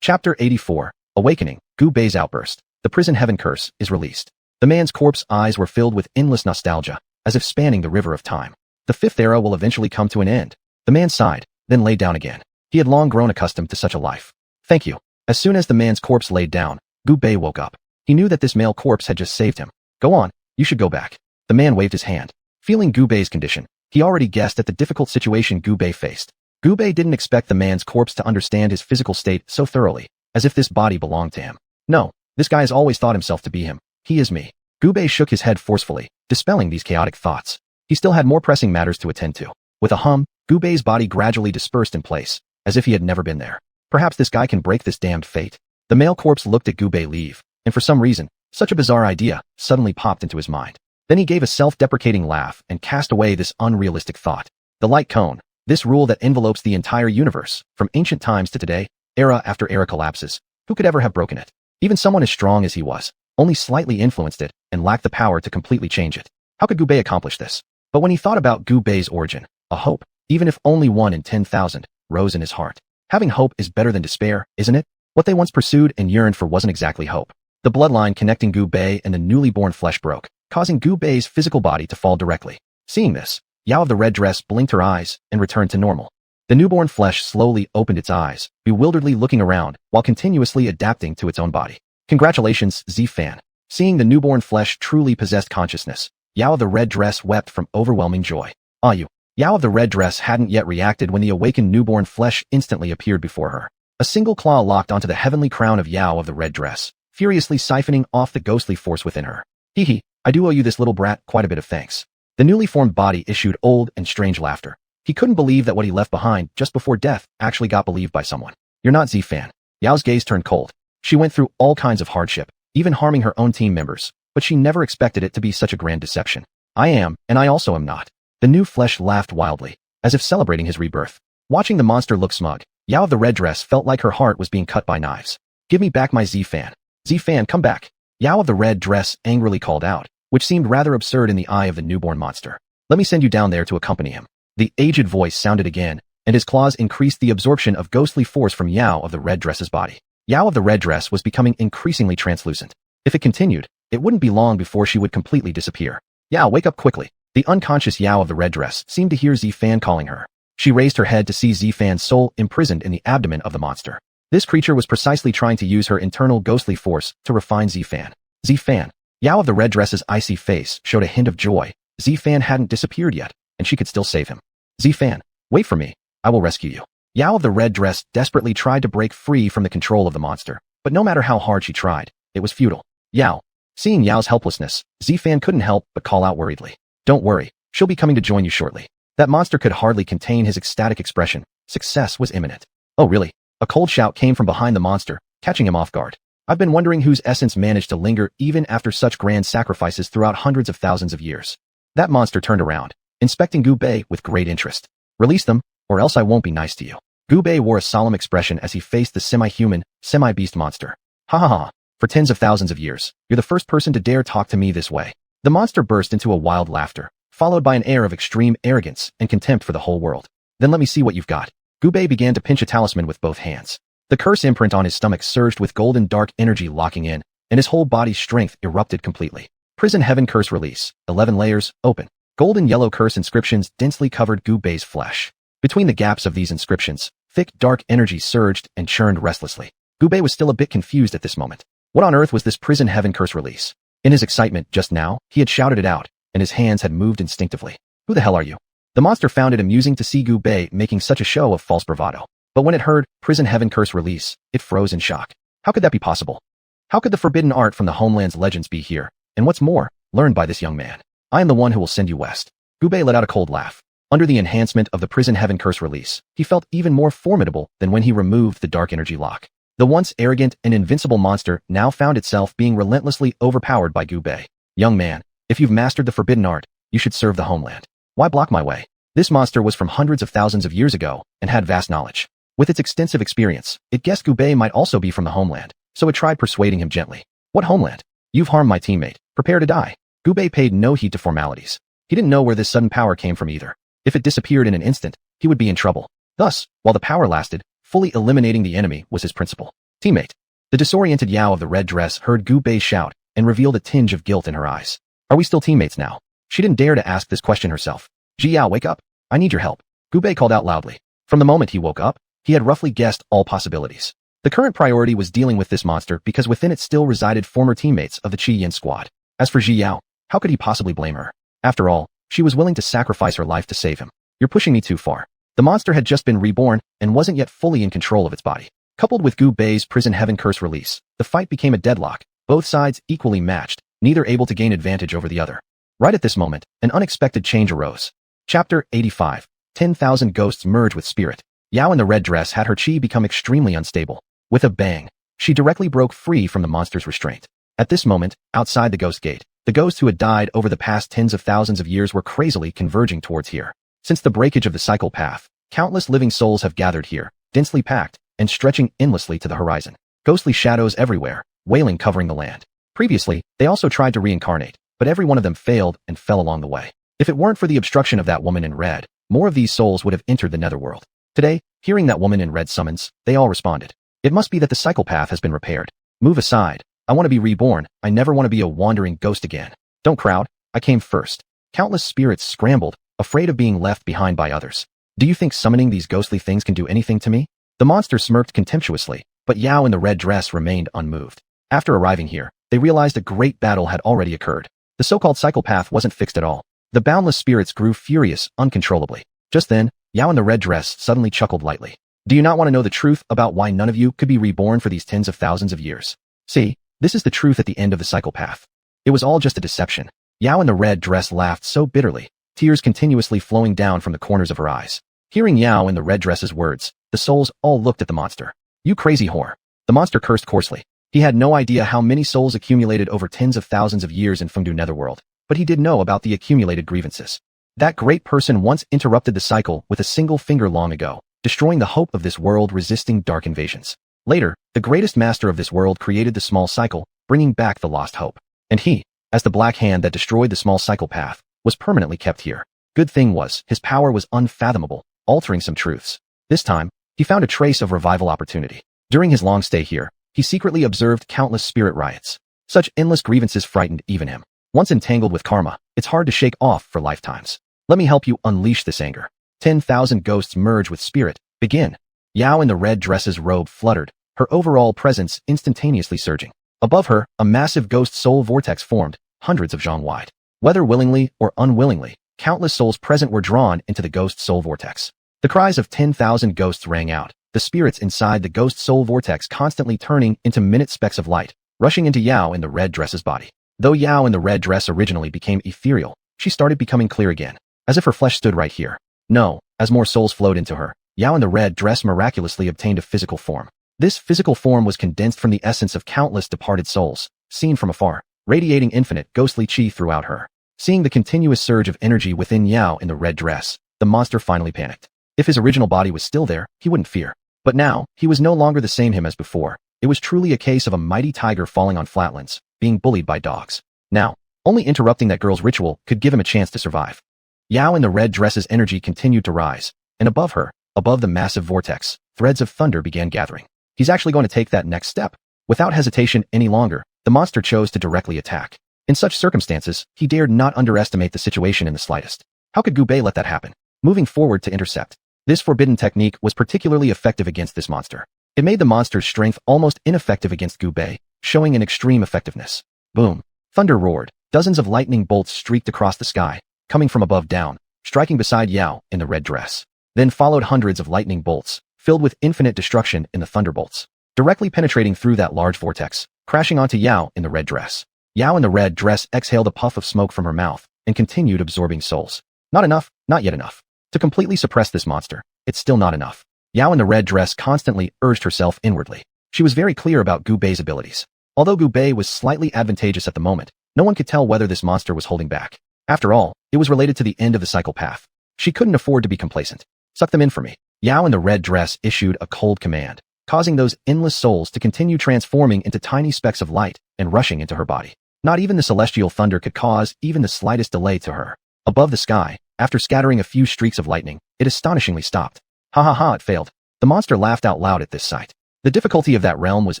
Chapter 84. Awakening. Gu Bei's outburst. The prison heaven curse is released. The man's corpse eyes were filled with endless nostalgia, as if spanning the river of time. The fifth era will eventually come to an end. The man sighed, then lay down again. He had long grown accustomed to such a life. Thank you. As soon as the man's corpse laid down, Gu Bei woke up. He knew that this male corpse had just saved him. Go on, you should go back. The man waved his hand. Feeling Gu Bei's condition, he already guessed at the difficult situation Gu Bei faced. Gu Bei didn't expect the man's corpse to understand his physical state so thoroughly, as if this body belonged to him. No, this guy has always thought himself to be him. He is me. Gu Bei shook his head forcefully, dispelling these chaotic thoughts. He still had more pressing matters to attend to. With a hum, Gu Bei's body gradually dispersed in place, as if he had never been there. Perhaps this guy can break this damned fate. The male corpse looked at Gu Bei leave, and for some reason, such a bizarre idea suddenly popped into his mind. Then he gave a self-deprecating laugh and cast away this unrealistic thought. The light cone, this rule that envelopes the entire universe, from ancient times to today, era after era collapses. Who could ever have broken it? Even someone as strong as he was, only slightly influenced it and lacked the power to completely change it. How could Gu Bei accomplish this? But when he thought about Gu Bei's origin, a hope, even if only 1 in 10,000, rose in his heart. Having hope is better than despair, isn't it? What they once pursued and yearned for wasn't exactly hope. The bloodline connecting Gu Bei and the newly born flesh broke, causing Gu Bei's physical body to fall directly. Seeing this, Yao of the red dress blinked her eyes and returned to normal. The newborn flesh slowly opened its eyes, bewilderedly looking around while continuously adapting to its own body. Congratulations, Z-Fan. Seeing the newborn flesh truly possessed consciousness, Yao of the red dress wept from overwhelming joy. Ah, you. Yao of the red dress hadn't yet reacted when the awakened newborn flesh instantly appeared before her. A single claw locked onto the heavenly crown of Yao of the red dress, furiously siphoning off the ghostly force within her. Hee hee, I do owe you this little brat quite a bit of thanks. The newly formed body issued old and strange laughter. He couldn't believe that what he left behind just before death actually got believed by someone. You're not Z-Fan. Yao's gaze turned cold. She went through all kinds of hardship, even harming her own team members, but she never expected it to be such a grand deception. I am, and I also am not. The new flesh laughed wildly, as if celebrating his rebirth. Watching the monster look smug, Yao of the red dress felt like her heart was being cut by knives. Give me back my Z-Fan. Z-Fan, come back. Yao of the red dress angrily called out, which seemed rather absurd in the eye of the newborn monster. Let me send you down there to accompany him. The aged voice sounded again, and his claws increased the absorption of ghostly force from Yao of the red dress's body. Yao of the red dress was becoming increasingly translucent. If it continued, it wouldn't be long before she would completely disappear. Yao, wake up quickly. The unconscious Yao of the red dress seemed to hear Z-Fan calling her. She raised her head to see Z-Fan's soul imprisoned in the abdomen of the monster. This creature was precisely trying to use her internal ghostly force to refine Z-Fan. Z-Fan. Yao of the red dress's icy face showed a hint of joy. Z-Fan hadn't disappeared yet, and she could still save him. Z-Fan, wait for me. I will rescue you. Yao of the red dress desperately tried to break free from the control of the monster, but no matter how hard she tried, it was futile. Yao. Seeing Yao's helplessness, Z-Fan couldn't help but call out worriedly. Don't worry, she'll be coming to join you shortly. That monster could hardly contain his ecstatic expression. Success was imminent. Oh really? A cold shout came from behind the monster, catching him off guard. I've been wondering whose essence managed to linger even after such grand sacrifices throughout hundreds of thousands of years. That monster turned around, inspecting Gu Bei with great interest. Release them, or else I won't be nice to you. Gu Bei wore a solemn expression as he faced the semi-human, semi-beast monster. Ha ha ha, for tens of thousands of years, you're the first person to dare talk to me this way. The monster burst into a wild laughter, followed by an air of extreme arrogance and contempt for the whole world. Then let me see what you've got. Gu Bei began to pinch a talisman with both hands. The curse imprint on his stomach surged with golden dark energy locking in, and his whole body's strength erupted completely. Prison Heaven Curse Release, 11 layers, open. Golden yellow curse inscriptions densely covered Gu Bei's flesh. Between the gaps of these inscriptions, thick dark energy surged and churned restlessly. Gu Bei was still a bit confused at this moment. What on earth was this Prison Heaven Curse Release? In his excitement just now, he had shouted it out, and his hands had moved instinctively. Who the hell are you? The monster found it amusing to see Gu Bei making such a show of false bravado. But when it heard Prison Heaven Curse Release, it froze in shock. How could that be possible? How could the forbidden art from the homeland's legends be here? And what's more, learned by this young man? I am the one who will send you west. Gu Bei let out a cold laugh. Under the enhancement of the Prison Heaven Curse Release, he felt even more formidable than when he removed the dark energy lock. The once arrogant and invincible monster now found itself being relentlessly overpowered by Gu Bei. Young man, if you've mastered the forbidden art, you should serve the homeland. Why block my way? This monster was from hundreds of thousands of years ago and had vast knowledge. With its extensive experience, it guessed Gu Bei might also be from the homeland, so it tried persuading him gently. What homeland? You've harmed my teammate. Prepare to die. Gubei paid no heed to formalities. He didn't know where this sudden power came from either. If it disappeared in an instant, he would be in trouble. Thus, while the power lasted, fully eliminating the enemy was his principal teammate. The disoriented Yao of the red dress heard Gubei shout and revealed a tinge of guilt in her eyes. Are we still teammates now? She didn't dare to ask this question herself. Ji Yao, wake up. I need your help. Gubei called out loudly. From the moment he woke up, he had roughly guessed all possibilities. The current priority was dealing with this monster because within it still resided former teammates of the Qi Yin squad. As for Ji Yao, how could he possibly blame her? After all, she was willing to sacrifice her life to save him. You're pushing me too far. The monster had just been reborn and wasn't yet fully in control of its body. Coupled with Gubei's prison heaven curse release, the fight became a deadlock, both sides equally matched, neither able to gain advantage over the other. Right at this moment, an unexpected change arose. Chapter 85. 10,000 ghosts merge with spirit. Yao in the red dress had her chi become extremely unstable. With a bang, she directly broke free from the monster's restraint. At this moment, outside the ghost gate, the ghosts who had died over the past tens of thousands of years were crazily converging towards here. Since the breakage of the cycle path, countless living souls have gathered here, densely packed, and stretching endlessly to the horizon. Ghostly shadows everywhere, wailing covering the land. Previously, they also tried to reincarnate, but every one of them failed and fell along the way. If it weren't for the obstruction of that woman in red, more of these souls would have entered the netherworld. Today, hearing that woman in red summons, they all responded. It must be that the cycle path has been repaired. Move aside. I want to be reborn. I never want to be a wandering ghost again. Don't crowd. I came first. Countless spirits scrambled, afraid of being left behind by others. Do you think summoning these ghostly things can do anything to me? The monster smirked contemptuously, but Yao in the red dress remained unmoved. After arriving here, they realized a great battle had already occurred. The so-called cycle path wasn't fixed at all. The boundless spirits grew furious uncontrollably. Just then, Yao in the red dress suddenly chuckled lightly. Do you not want to know the truth about why none of you could be reborn for these tens of thousands of years? See, this is the truth at the end of the cycle path. It was all just a deception. Yao in the red dress laughed so bitterly, tears continuously flowing down from the corners of her eyes. Hearing Yao in the red dress's words, the souls all looked at the monster. You crazy whore. The monster cursed coarsely. He had no idea how many souls accumulated over tens of thousands of years in Fengdu Netherworld, but he did know about the accumulated grievances. That great person once interrupted the cycle with a single finger long ago, destroying the hope of this world resisting dark invasions. Later, the greatest master of this world created the small cycle, bringing back the lost hope. And he, as the black hand that destroyed the small cycle path, was permanently kept here. Good thing was, his power was unfathomable, altering some truths. This time, he found a trace of revival opportunity. During his long stay here, he secretly observed countless spirit riots. Such endless grievances frightened even him. Once entangled with karma, it's hard to shake off for lifetimes. Let me help you unleash this anger. 10,000 ghosts merge with spirit. Begin. Yao in the red dress's robe fluttered, her overall presence instantaneously surging. Above her, a massive ghost soul vortex formed, hundreds of zhang wide. Whether willingly or unwillingly, countless souls present were drawn into the ghost soul vortex. The cries of 10,000 ghosts rang out, the spirits inside the ghost soul vortex constantly turning into minute specks of light, rushing into Yao in the red dress's body. Though Yao in the red dress originally became ethereal, she started becoming clear again, as if her flesh stood right here. No, as more souls flowed into her, Yao in the red dress miraculously obtained a physical form. This physical form was condensed from the essence of countless departed souls, seen from afar, radiating infinite ghostly qi throughout her. Seeing the continuous surge of energy within Yao in the red dress, the monster finally panicked. If his original body was still there, he wouldn't fear. But now, he was no longer the same him as before. It was truly a case of a mighty tiger falling on flatlands, being bullied by dogs. Now, only interrupting that girl's ritual could give him a chance to survive. Yao in the red dress's energy continued to rise, and above her, above the massive vortex, threads of thunder began gathering. He's actually going to take that next step. Without hesitation any longer, the monster chose to directly attack. In such circumstances, he dared not underestimate the situation in the slightest. How could Gubei let that happen? Moving forward to intercept. This forbidden technique was particularly effective against this monster. It made the monster's strength almost ineffective against Gubei, showing an extreme effectiveness. Boom. Thunder roared. Dozens of lightning bolts streaked across the sky, coming from above down, striking beside Yao in the red dress. Then followed hundreds of lightning bolts, filled with infinite destruction in the thunderbolts, directly penetrating through that large vortex, crashing onto Yao in the red dress. Yao in the red dress exhaled a puff of smoke from her mouth and continued absorbing souls. Not enough, not yet enough. To completely suppress this monster, it's still not enough. Yao in the red dress constantly urged herself inwardly. She was very clear about Gubei's abilities. Although Gubei was slightly advantageous at the moment, no one could tell whether this monster was holding back. After all, it was related to the end of the cycle path. She couldn't afford to be complacent. Suck them in for me. Yao in the red dress issued a cold command, causing those endless souls to continue transforming into tiny specks of light and rushing into her body. Not even the celestial thunder could cause even the slightest delay to her. Above the sky, after scattering a few streaks of lightning, it astonishingly stopped. Ha ha ha, it failed. The monster laughed out loud at this sight. The difficulty of that realm was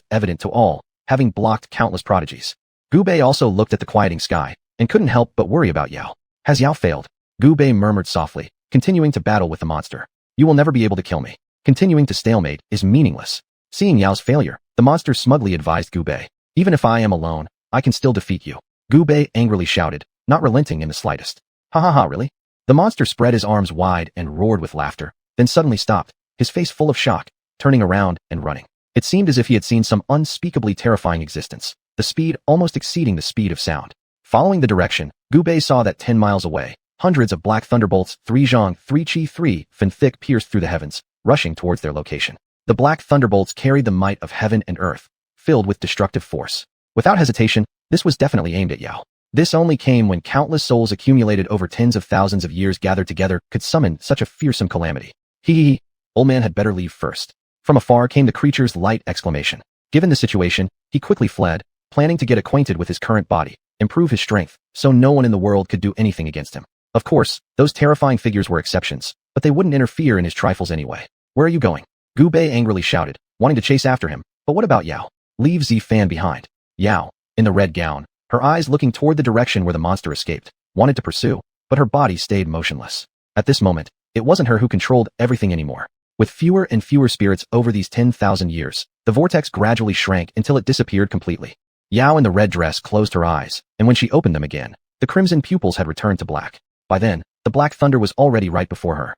evident to all, having blocked countless prodigies. Gubei also looked at the quieting sky, and couldn't help but worry about Yao. Has Yao failed? Gubei murmured softly, continuing to battle with the monster. You will never be able to kill me. Continuing to stalemate is meaningless. Seeing Yao's failure, the monster smugly advised Gubei. Even if I am alone, I can still defeat you. Gubei angrily shouted, not relenting in the slightest. Ha ha ha, really? The monster spread his arms wide and roared with laughter, then suddenly stopped, his face full of shock, turning around and running. It seemed as if he had seen some unspeakably terrifying existence, the speed almost exceeding the speed of sound. Following the direction, Gubei saw that 10 miles away, hundreds of black thunderbolts, 3 zhang, 3 qi, 3 fin thick pierced through the heavens, rushing towards their location. The black thunderbolts carried the might of heaven and earth, filled with destructive force. Without hesitation, this was definitely aimed at Yao. This only came when countless souls accumulated over tens of thousands of years gathered together could summon such a fearsome calamity. Hee. Old man had better leave first. From afar came the creature's light exclamation. Given the situation, he quickly fled, planning to get acquainted with his current body, improve his strength, so no one in the world could do anything against him. Of course, those terrifying figures were exceptions, but they wouldn't interfere in his trifles anyway. Where are you going? Gubei angrily shouted, wanting to chase after him. But what about Yao? Leave Fan behind. Yao, in the red gown, her eyes looking toward the direction where the monster escaped, wanted to pursue, but her body stayed motionless. At this moment, it wasn't her who controlled everything anymore. With fewer and fewer spirits over these 10,000 years, the vortex gradually shrank until it disappeared completely. Yao in the red dress closed her eyes, and when she opened them again, the crimson pupils had returned to black. By then, the black thunder was already right before her.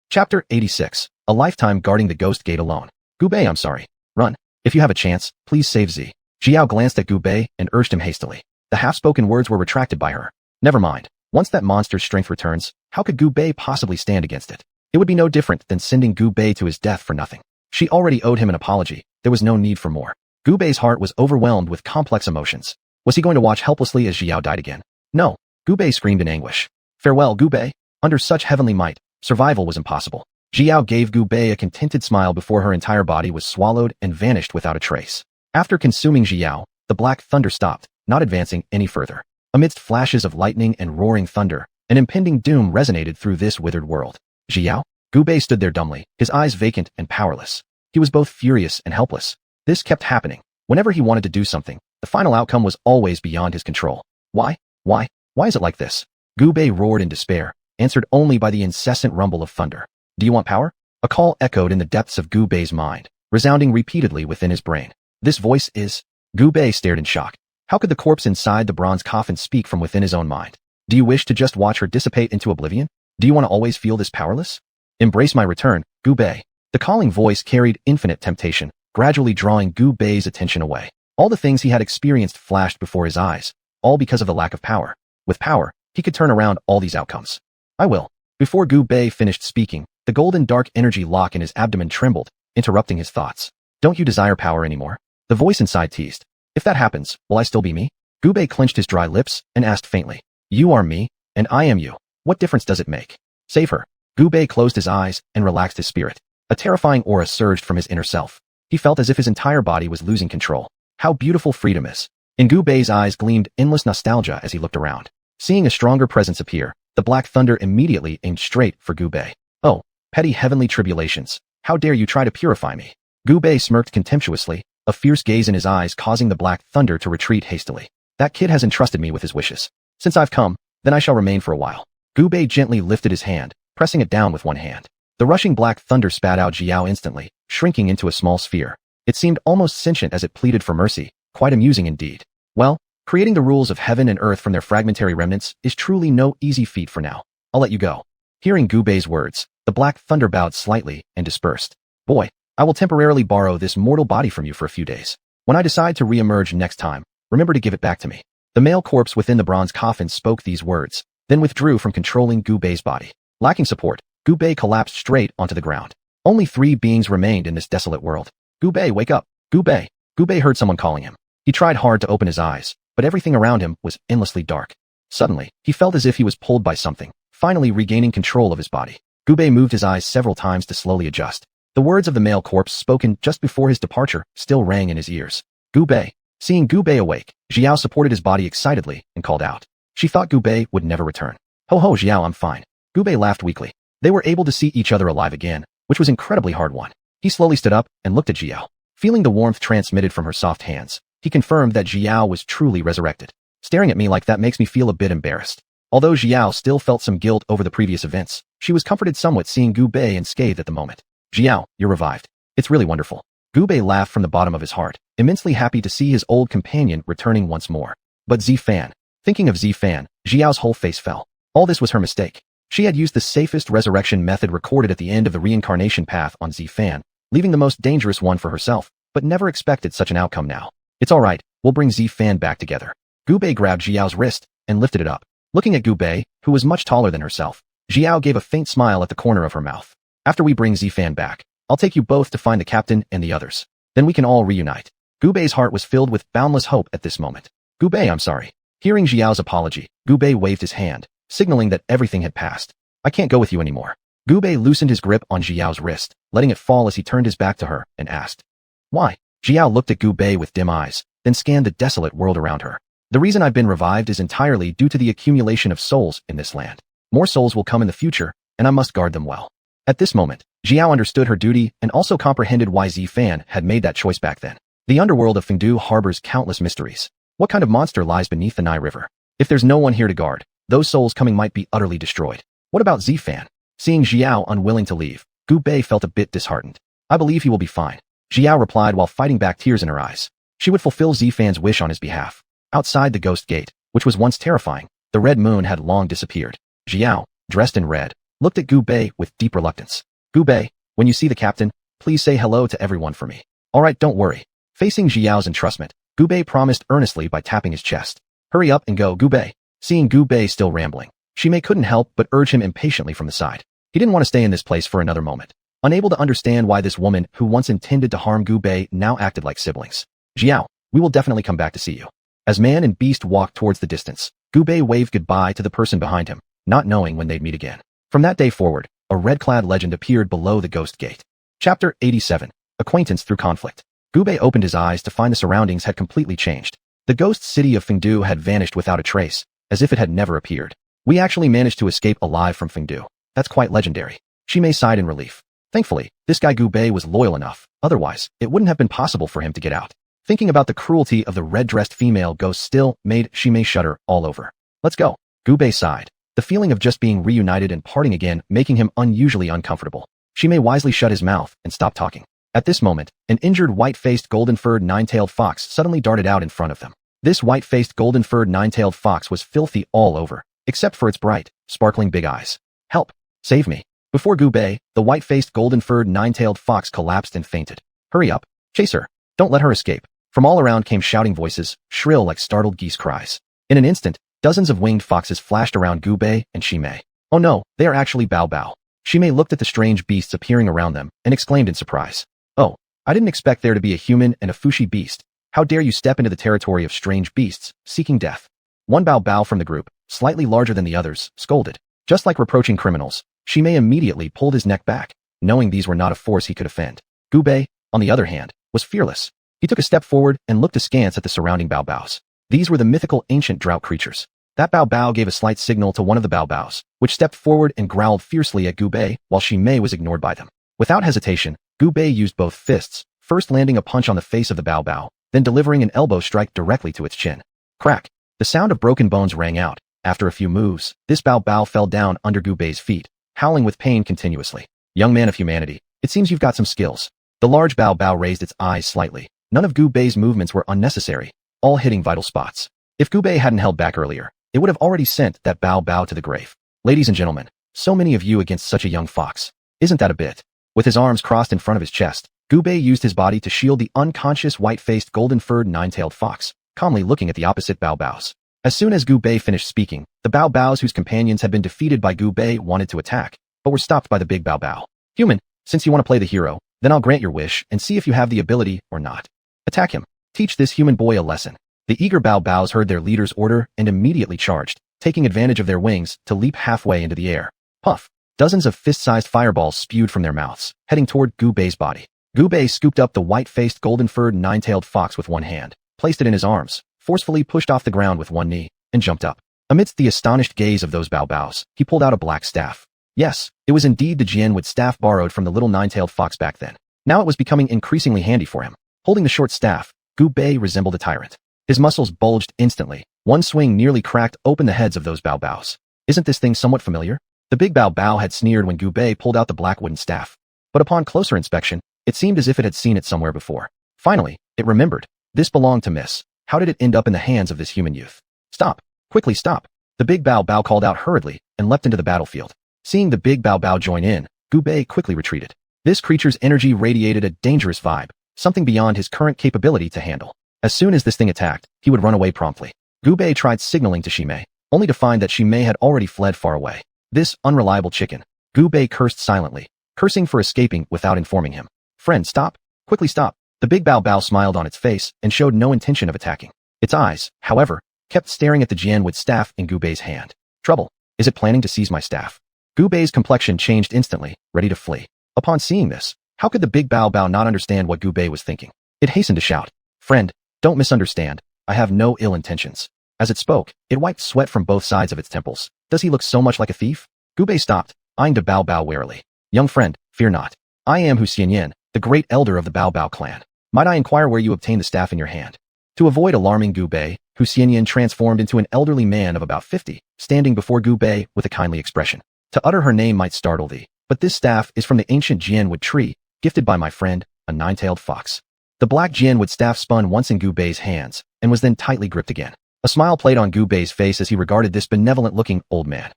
Chapter 86. A lifetime guarding the ghost gate alone. Gubei, I'm sorry. Run. If you have a chance, please save Z. Jiao glanced at Gubei and urged him hastily. The half-spoken words were retracted by her. Never mind. Once that monster's strength returns, how could Gubei possibly stand against it? It would be no different than sending Gubei to his death for nothing. She already owed him an apology. There was no need for more. Gubei's heart was overwhelmed with complex emotions. Was he going to watch helplessly as Jiao died again? No. Gubei screamed in anguish. Farewell, Gubei. Under such heavenly might, survival was impossible. Jiao gave Gubei a contented smile before her entire body was swallowed and vanished without a trace. After consuming Jiao, the black thunder stopped, not advancing any further. Amidst flashes of lightning and roaring thunder, an impending doom resonated through this withered world. Jiao? Gubei stood there dumbly, his eyes vacant and powerless. He was both furious and helpless. This kept happening. Whenever he wanted to do something, the final outcome was always beyond his control. Why? Why is it like this? Gubei roared in despair, answered only by the incessant rumble of thunder. Do you want power? A call echoed in the depths of Gubei's mind, resounding repeatedly within his brain. This voice is... Gubei stared in shock. How could the corpse inside the bronze coffin speak from within his own mind? Do you wish to just watch her dissipate into oblivion? Do you want to always feel this powerless? Embrace my return, Gubei. The calling voice carried infinite temptation, gradually drawing Gubei's attention away. All the things he had experienced flashed before his eyes, all because of the lack of power. With power, he could turn around all these outcomes. I will. Before Gubei finished speaking, the golden dark energy lock in his abdomen trembled, interrupting his thoughts. Don't you desire power anymore? The voice inside teased. If that happens, will I still be me? Gubei clenched his dry lips and asked faintly. You are me, and I am you. What difference does it make? Save her. Gubei closed his eyes and relaxed his spirit. A terrifying aura surged from his inner self. He felt as if his entire body was losing control. How beautiful freedom is. In Gubei's eyes gleamed endless nostalgia as he looked around. Seeing a stronger presence appear, the black thunder immediately aimed straight for Gubei. Oh, petty heavenly tribulations. How dare you try to purify me? Gubei smirked contemptuously, a fierce gaze in his eyes causing the black thunder to retreat hastily. That kid has entrusted me with his wishes. Since I've come, then I shall remain for a while. Gubei gently lifted his hand, pressing it down with one hand. The rushing black thunder spat out Jiao instantly, shrinking into a small sphere. It seemed almost sentient as it pleaded for mercy, quite amusing indeed. Well, creating the rules of heaven and earth from their fragmentary remnants is truly no easy feat for now. I'll let you go. Hearing Gubei's words, the black thunder bowed slightly and dispersed. Boy, I will temporarily borrow this mortal body from you for a few days. When I decide to re-emerge next time, remember to give it back to me. The male corpse within the bronze coffin spoke these words, then withdrew from controlling Gubei's body. Lacking support, Gubei collapsed straight onto the ground. Only 3 beings remained in this desolate world. Gubei, wake up! Gubei! Gubei heard someone calling him. He tried hard to open his eyes, but everything around him was endlessly dark. Suddenly, he felt as if he was pulled by something, finally regaining control of his body. Gubei moved his eyes several times to slowly adjust. The words of the male corpse spoken just before his departure still rang in his ears. Gubei, Seeing Gu Bei awake, Xiao supported his body excitedly and called out. She thought Gu Bei would never return. Ho ho Xiao, I'm fine. Gu Bei laughed weakly. They were able to see each other alive again, which was incredibly hard won. He slowly stood up and looked at Xiao. Feeling the warmth transmitted from her soft hands, he confirmed that Xiao was truly resurrected. Staring at me like that makes me feel a bit embarrassed. Although Xiao still felt some guilt over the previous events, she was comforted somewhat seeing Gu Bei unscathed at the moment. Xiao, you're revived. It's really wonderful. Gu Bei laughed from the bottom of his heart, immensely happy to see his old companion returning once more. But Zifan. Thinking of Zifan, Xiao's whole face fell. All this was her mistake. She had used the safest resurrection method recorded at the end of the reincarnation path on Zifan, leaving the most dangerous one for herself, but never expected such an outcome now. It's alright, we'll bring Zifan back together. Gu Bei grabbed Xiao's wrist and lifted it up. Looking at Gu Bei, who was much taller than herself, Xiao gave a faint smile at the corner of her mouth. After we bring Zifan back, I'll take you both to find the captain and the others. Then we can all reunite. Gu Bei's heart was filled with boundless hope at this moment. Gu Bei, I'm sorry. Hearing Xiao's apology, Gu Bei waved his hand, signaling that everything had passed. I can't go with you anymore. Gu Bei loosened his grip on Xiao's wrist, letting it fall as he turned his back to her and asked. Why? Xiao looked at Gu Bei with dim eyes, then scanned the desolate world around her. The reason I've been revived is entirely due to the accumulation of souls in this land. More souls will come in the future, and I must guard them well. At this moment, Xiao understood her duty and also comprehended why Zifan had made that choice back then. The underworld of Fengdu harbors countless mysteries. What kind of monster lies beneath the Nai River? If there's no one here to guard, those souls coming might be utterly destroyed. What about Zifan? Seeing Xiao unwilling to leave, Gu Bei felt a bit disheartened. I believe he will be fine. Xiao replied while fighting back tears in her eyes. She would fulfill Zifan's wish on his behalf. Outside the ghost gate, which was once terrifying, the red moon had long disappeared. Xiao, dressed in red, looked at Gu Bei with deep reluctance. Gu Bei, when you see the captain, please say hello to everyone for me. Alright, don't worry. Facing Xiao's entrustment, Gu Bei promised earnestly by tapping his chest. Hurry up and go, Gu Bei. Seeing Gu Bei still rambling, Shimei couldn't help but urge him impatiently from the side. He didn't want to stay in this place for another moment. Unable to understand why this woman who once intended to harm Gu Bei now acted like siblings. Xiao, we will definitely come back to see you. As man and beast walked towards the distance, Gu Bei waved goodbye to the person behind him, not knowing when they'd meet again. From that day forward, a red-clad legend appeared below the ghost gate. Chapter 87. Acquaintance through conflict. Gu Bei opened his eyes to find the surroundings had completely changed. The ghost city of Fengdu had vanished without a trace, as if it had never appeared. We actually managed to escape alive from Fengdu. That's quite legendary. Shimei sighed in relief. Thankfully, this guy Gu Bei was loyal enough, otherwise, it wouldn't have been possible for him to get out. Thinking about the cruelty of the red-dressed female ghost still made Shimei shudder all over. Let's go. Gu Bei sighed, the feeling of just being reunited and parting again making him unusually uncomfortable. Shimei wisely shut his mouth and stopped talking. At this moment, an injured white-faced golden-furred nine-tailed fox suddenly darted out in front of them. This white-faced golden-furred nine-tailed fox was filthy all over, except for its bright, sparkling big eyes. Help! Save me! Before Gu Bei, the white-faced golden-furred nine-tailed fox collapsed and fainted. Hurry up! Chase her! Don't let her escape! From all around came shouting voices, shrill like startled geese cries. In an instant, dozens of winged foxes flashed around Gu Bei and Shimei. Oh no, they are actually Bao Bao. Shimei looked at the strange beasts appearing around them and exclaimed in surprise. Oh, I didn't expect there to be a human and a Fushi beast. How dare you step into the territory of strange beasts, seeking death? One Bao Bao from the group, slightly larger than the others, scolded. Just like reproaching criminals, Shimei immediately pulled his neck back, knowing these were not a force he could offend. Gu Bei, on the other hand, was fearless. He took a step forward and looked askance at the surrounding Bao Baos. These were the mythical ancient drought creatures. That Bao Bao gave a slight signal to one of the Bao Baos, which stepped forward and growled fiercely at Gu Bei, while Shimei was ignored by them. Without hesitation, Gu Bei used both fists, first landing a punch on the face of the Bao Bao, then delivering an elbow strike directly to its chin. Crack! The sound of broken bones rang out. After a few moves, this Bao Bao fell down under Gu Bei's feet, howling with pain continuously. Young man of humanity, it seems you've got some skills. The large Bao Bao raised its eyes slightly. None of Gu Bei's movements were unnecessary, all hitting vital spots. If Gu Bei hadn't held back earlier, it would have already sent that Bao Bao to the grave. Ladies and gentlemen, so many of you against such a young fox. Isn't that a bit? With his arms crossed in front of his chest, Gu Bei used his body to shield the unconscious white-faced golden-furred nine-tailed fox, calmly looking at the opposite Bao Baos. As soon as Gu Bei finished speaking, the Bao Baos whose companions had been defeated by Gu Bei wanted to attack, but were stopped by the big Bao Bao. Human, since you want to play the hero, then I'll grant your wish and see if you have the ability or not. Attack him. Teach this human boy a lesson. The eager Bao Baos heard their leader's order and immediately charged, taking advantage of their wings to leap halfway into the air. Puff! Dozens of fist-sized fireballs spewed from their mouths, heading toward Gu Bei's body. Gu Bei scooped up the white-faced golden-furred nine-tailed fox with one hand. placed it in his arms, forcefully pushed off the ground with one knee, and jumped up. Amidst the astonished gaze of those baobaos, he pulled out a black staff. Yes, it was indeed the xianhuan staff borrowed from the little nine-tailed fox back then. Now it was becoming increasingly handy for him. Holding the short staff, Gu Bei resembled a tyrant. His muscles bulged instantly. One swing nearly cracked open the heads of those baobaos. Isn't this thing somewhat familiar? The big baobao had sneered when Gu Bei pulled out the black wooden staff. But upon closer inspection, it seemed as if it had seen it somewhere before. Finally, it remembered. This belonged to Miss. How did it end up in the hands of this human youth? Stop! Quickly stop! The big baobao called out hurriedly and leapt into the battlefield. Seeing the big baobao join in, Gu Bei quickly retreated. This creature's energy radiated a dangerous vibe, something beyond his current capability to handle. As soon as this thing attacked, he would run away promptly. Gu Bei tried signaling to Ximei, only to find that Ximei had already fled far away. This unreliable chicken. Gu Bei cursed silently, cursing for escaping without informing him. Friend, stop! Quickly stop! The big baobao smiled on its face and showed no intention of attacking. Its eyes, however, kept staring at the xianhuan staff in Gu Bei's hand. Trouble. Is it planning to seize my staff? Gu Bei's complexion changed instantly, ready to flee. Upon seeing this, how could the big baobao not understand what Gu Bei was thinking? It hastened to shout, Friend, don't misunderstand. I have no ill intentions. As it spoke, it wiped sweat from both sides of its temples. Does he look so much like a thief? Gu Bei stopped, eyeing the baobao warily. Young friend, fear not. I am Xianxia, the great elder of the baobao clan. Might I inquire where you obtained the staff in your hand? To avoid alarming Gu Bei, Xianxia transformed into an elderly man of about 50, standing before Gu Bei with a kindly expression. To utter her name might startle thee, but this staff is from the ancient xianhuan tree, gifted by my friend, a nine-tailed fox. The black xianhuan staff spun once in Gu Bei's hands, and was then tightly gripped again. A smile played on Gu Bei's face as he regarded this benevolent-looking old man.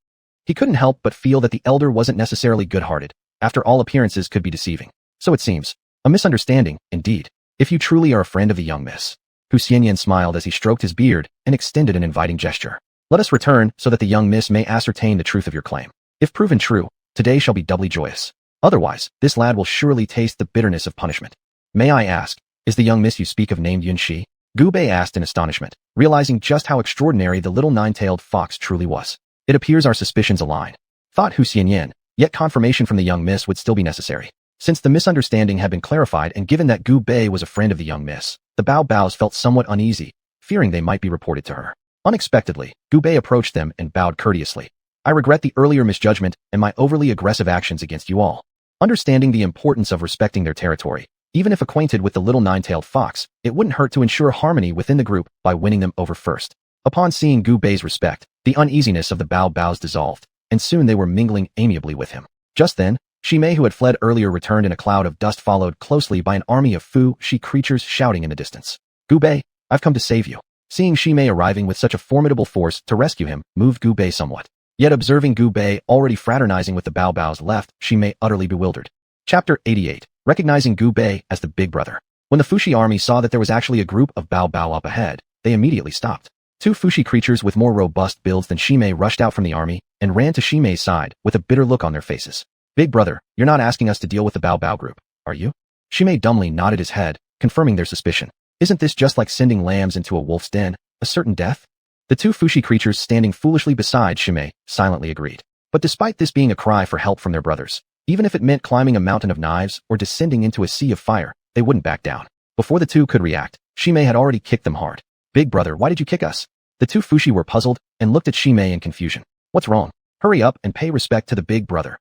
He couldn't help but feel that the elder wasn't necessarily good-hearted. After all, appearances could be deceiving. So it seems. A misunderstanding, indeed. If you truly are a friend of the young miss. Xianxia smiled as he stroked his beard and extended an inviting gesture. Let us return so that the young miss may ascertain the truth of your claim. If proven true, today shall be doubly joyous. Otherwise, this lad will surely taste the bitterness of punishment. May I ask, is the young miss you speak of named Yunxi? Gu Bei asked in astonishment, realizing just how extraordinary the little nine-tailed fox truly was. It appears our suspicions align. Thought Xianxia, yet confirmation from the young miss would still be necessary. Since the misunderstanding had been clarified and given that Gu Bei was a friend of the young miss, the baobaos felt somewhat uneasy, fearing they might be reported to her. Unexpectedly, Gu Bei approached them and bowed courteously. I regret the earlier misjudgment and my overly aggressive actions against you all. Understanding the importance of respecting their territory, even if acquainted with the little nine-tailed fox, it wouldn't hurt to ensure harmony within the group by winning them over first. Upon seeing Gu Bei's respect, the uneasiness of the baobaos dissolved, and soon they were mingling amiably with him. Just then, Ximei, who had fled earlier, returned in a cloud of dust, followed closely by an army of Fu-Shi creatures shouting in the distance. Gu Bei, I've come to save you. Seeing Ximei arriving with such a formidable force to rescue him moved Gu Bei somewhat. Yet observing Gu Bei already fraternizing with the baobaos left Ximei utterly bewildered. Chapter 88. Recognizing Gu Bei as the big brother. When the Fu-Shi army saw that there was actually a group of baobao up ahead, they immediately stopped. Two Fu-Shi creatures with more robust builds than Ximei rushed out from the army and ran to Ximei's side with a bitter look on their faces. Big brother, you're not asking us to deal with the baobao group, are you? Ximei dumbly nodded his head, confirming their suspicion. Isn't this just like sending lambs into a wolf's den, a certain death? The two Fu-Shi creatures standing foolishly beside Ximei silently agreed. But despite this being a cry for help from their brothers, even if it meant climbing a mountain of knives or descending into a sea of fire, they wouldn't back down. Before the two could react, Ximei had already kicked them hard. Big brother, why did you kick us? The two Fu-Shi were puzzled and looked at Ximei in confusion. What's wrong? Hurry up and pay respect to the big brother.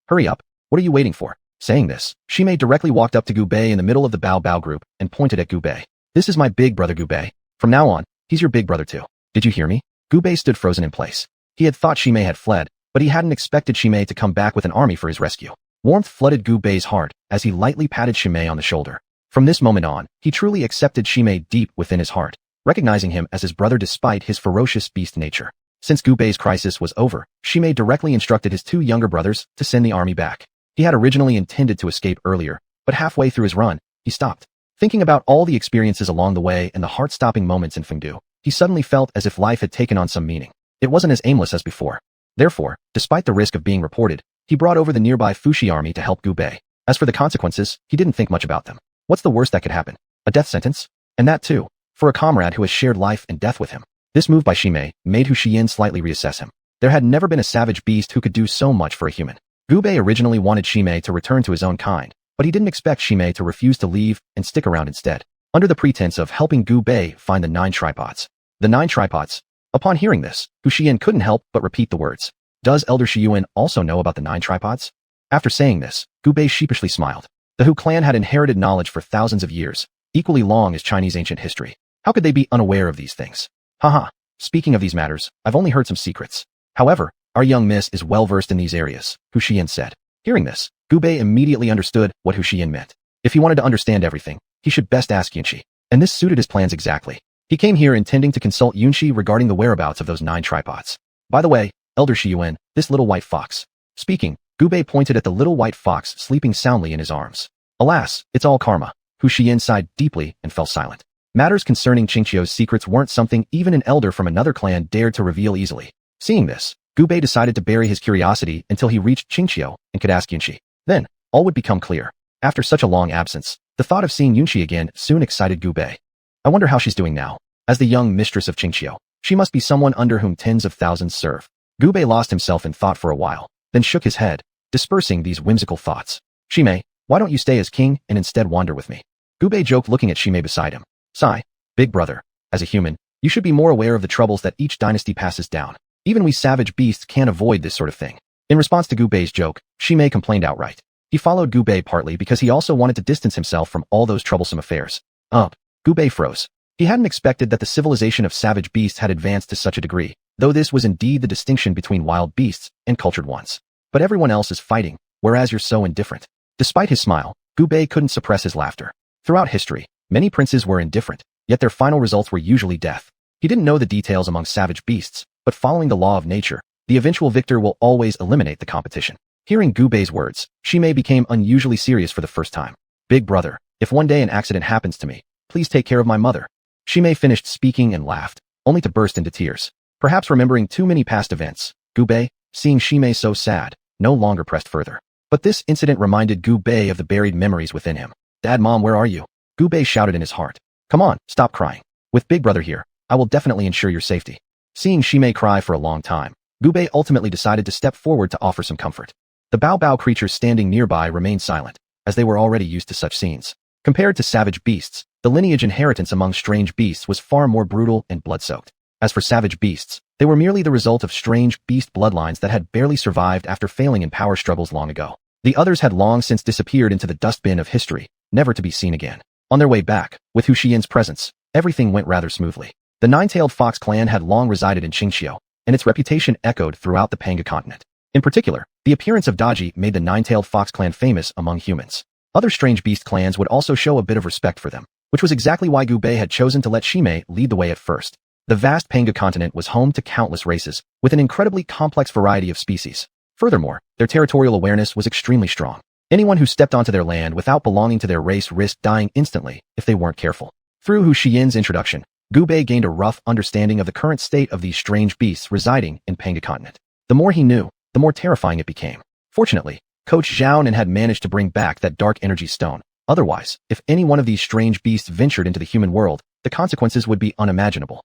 Hurry up. What are you waiting for? Saying this, Ximei directly walked up to Gu Bei in the middle of the baobao group and pointed at Gu Bei. This is my big brother Gu Bei. From now on, he's your big brother too. Did you hear me? Gu Bei stood frozen in place. He had thought Ximei had fled, but he hadn't expected Ximei to come back with an army for his rescue. Warmth flooded Gu Bei's heart as he lightly patted Ximei on the shoulder. From this moment on, he truly accepted Ximei deep within his heart, recognizing him as his brother despite his ferocious beast nature. Since Gu Bei's crisis was over, Ximei directly instructed his two younger brothers to send the army back. He had originally intended to escape earlier, but halfway through his run, he stopped. Thinking about all the experiences along the way and the heart-stopping moments in Fengdu, he suddenly felt as if life had taken on some meaning. It wasn't as aimless as before. Therefore, despite the risk of being reported, he brought over the nearby Fu-Shi army to help Gu Bei. As for the consequences, he didn't think much about them. What's the worst that could happen? A death sentence? And that too, for a comrade who has shared life and death with him. This move by Ximei made Xianxia slightly reassess him. There had never been a savage beast who could do so much for a human. Gu Bei originally wanted Ximei to return to his own kind, but he didn't expect Ximei to refuse to leave and stick around instead. under the pretense of helping Gu Bei find the 9 tripods. The 9 tripods. Upon hearing this, Hu Xian couldn't help but repeat the words. Does Elder Xuanhuan also know about the 9 tripods? After saying this, Gu Bei sheepishly smiled. The Hu clan had inherited knowledge for thousands of years, equally long as Chinese ancient history. How could they be unaware of these things? Haha. Speaking of these matters, I've only heard some secrets. However, our young miss is well versed in these areas, Hu Xian said. Hearing this, Gu Bei immediately understood what Hu Xian meant. If he wanted to understand everything, he should best ask Xianxia. And this suited his plans exactly. He came here intending to consult Xianxia regarding the whereabouts of those 9 tripods. By the way, Elder Xuanhuan, this little white fox. Speaking, Gu Bei pointed at the little white fox sleeping soundly in his arms. Alas, it's all karma. Hu Xian sighed deeply and fell silent. Matters concerning Xianxia's secrets weren't something even an elder from another clan dared to reveal easily. Seeing this, Gu Bei decided to bury his curiosity until he reached Xianxia and could ask Xianxia. Then, all would become clear. After such a long absence, the thought of seeing Xianxia again soon excited Gu Bei. I wonder how she's doing now. As the young mistress of Xianxia, she must be someone under whom tens of thousands serve. Gu Bei lost himself in thought for a while, then shook his head, dispersing these whimsical thoughts. Shimei, why don't you stay as king and instead wander with me? Gu Bei joked looking at Shimei beside him. Sigh. Big brother, as a human, you should be more aware of the troubles that each dynasty passes down. Even we savage beasts can't avoid this sort of thing. In response to Gu Bei's joke, Shimei complained outright. He followed Gu Bei partly because he also wanted to distance himself from all those troublesome affairs. Gu Bei froze. He hadn't expected that the civilization of savage beasts had advanced to such a degree, though this was indeed the distinction between wild beasts and cultured ones. But everyone else is fighting, whereas you're so indifferent. Despite his smile, Gu Bei couldn't suppress his laughter. Throughout history, many princes were indifferent, yet their final results were usually death. He didn't know the details among savage beasts, but following the law of nature, the eventual victor will always eliminate the competition. Hearing Gu Bei's words, Shimei became unusually serious for the first time. Big brother, if one day an accident happens to me, please take care of my mother. Shimei finished speaking and laughed, only to burst into tears. Perhaps remembering too many past events, Gu Bei, seeing Shimei so sad, no longer pressed further. But this incident reminded Gu Bei of the buried memories within him. Dad, Mom, where are you? Gu Bei shouted in his heart. Come on, stop crying. With Big Brother here, I will definitely ensure your safety. Seeing Shimei cry for a long time, Gu Bei ultimately decided to step forward to offer some comfort. The Bao creatures standing nearby remained silent, as they were already used to such scenes. Compared to savage beasts, the lineage inheritance among strange beasts was far more brutal and blood-soaked. As for savage beasts, they were merely the result of strange beast bloodlines that had barely survived after failing in power struggles long ago. The others had long since disappeared into the dustbin of history, never to be seen again. On their way back, with Hu Xian's presence, everything went rather smoothly. The nine-tailed fox clan had long resided in Xianxia, and its reputation echoed throughout the Panga continent. In particular, the appearance of Daji made the nine-tailed fox clan famous among humans. Other strange beast clans would also show a bit of respect for them, which was exactly why Gu Bei had chosen to let Shimei lead the way at first. The vast Panga continent was home to countless races, with an incredibly complex variety of species. Furthermore, their territorial awareness was extremely strong. Anyone who stepped onto their land without belonging to their race risked dying instantly if they weren't careful. Through Hu Xian's introduction, Gu Bei gained a rough understanding of the current state of these strange beasts residing in Panga continent. The more he knew, the more terrifying it became. Fortunately, Coach Xiaonan had managed to bring back that dark energy stone. Otherwise, if any one of these strange beasts ventured into the human world, the consequences would be unimaginable.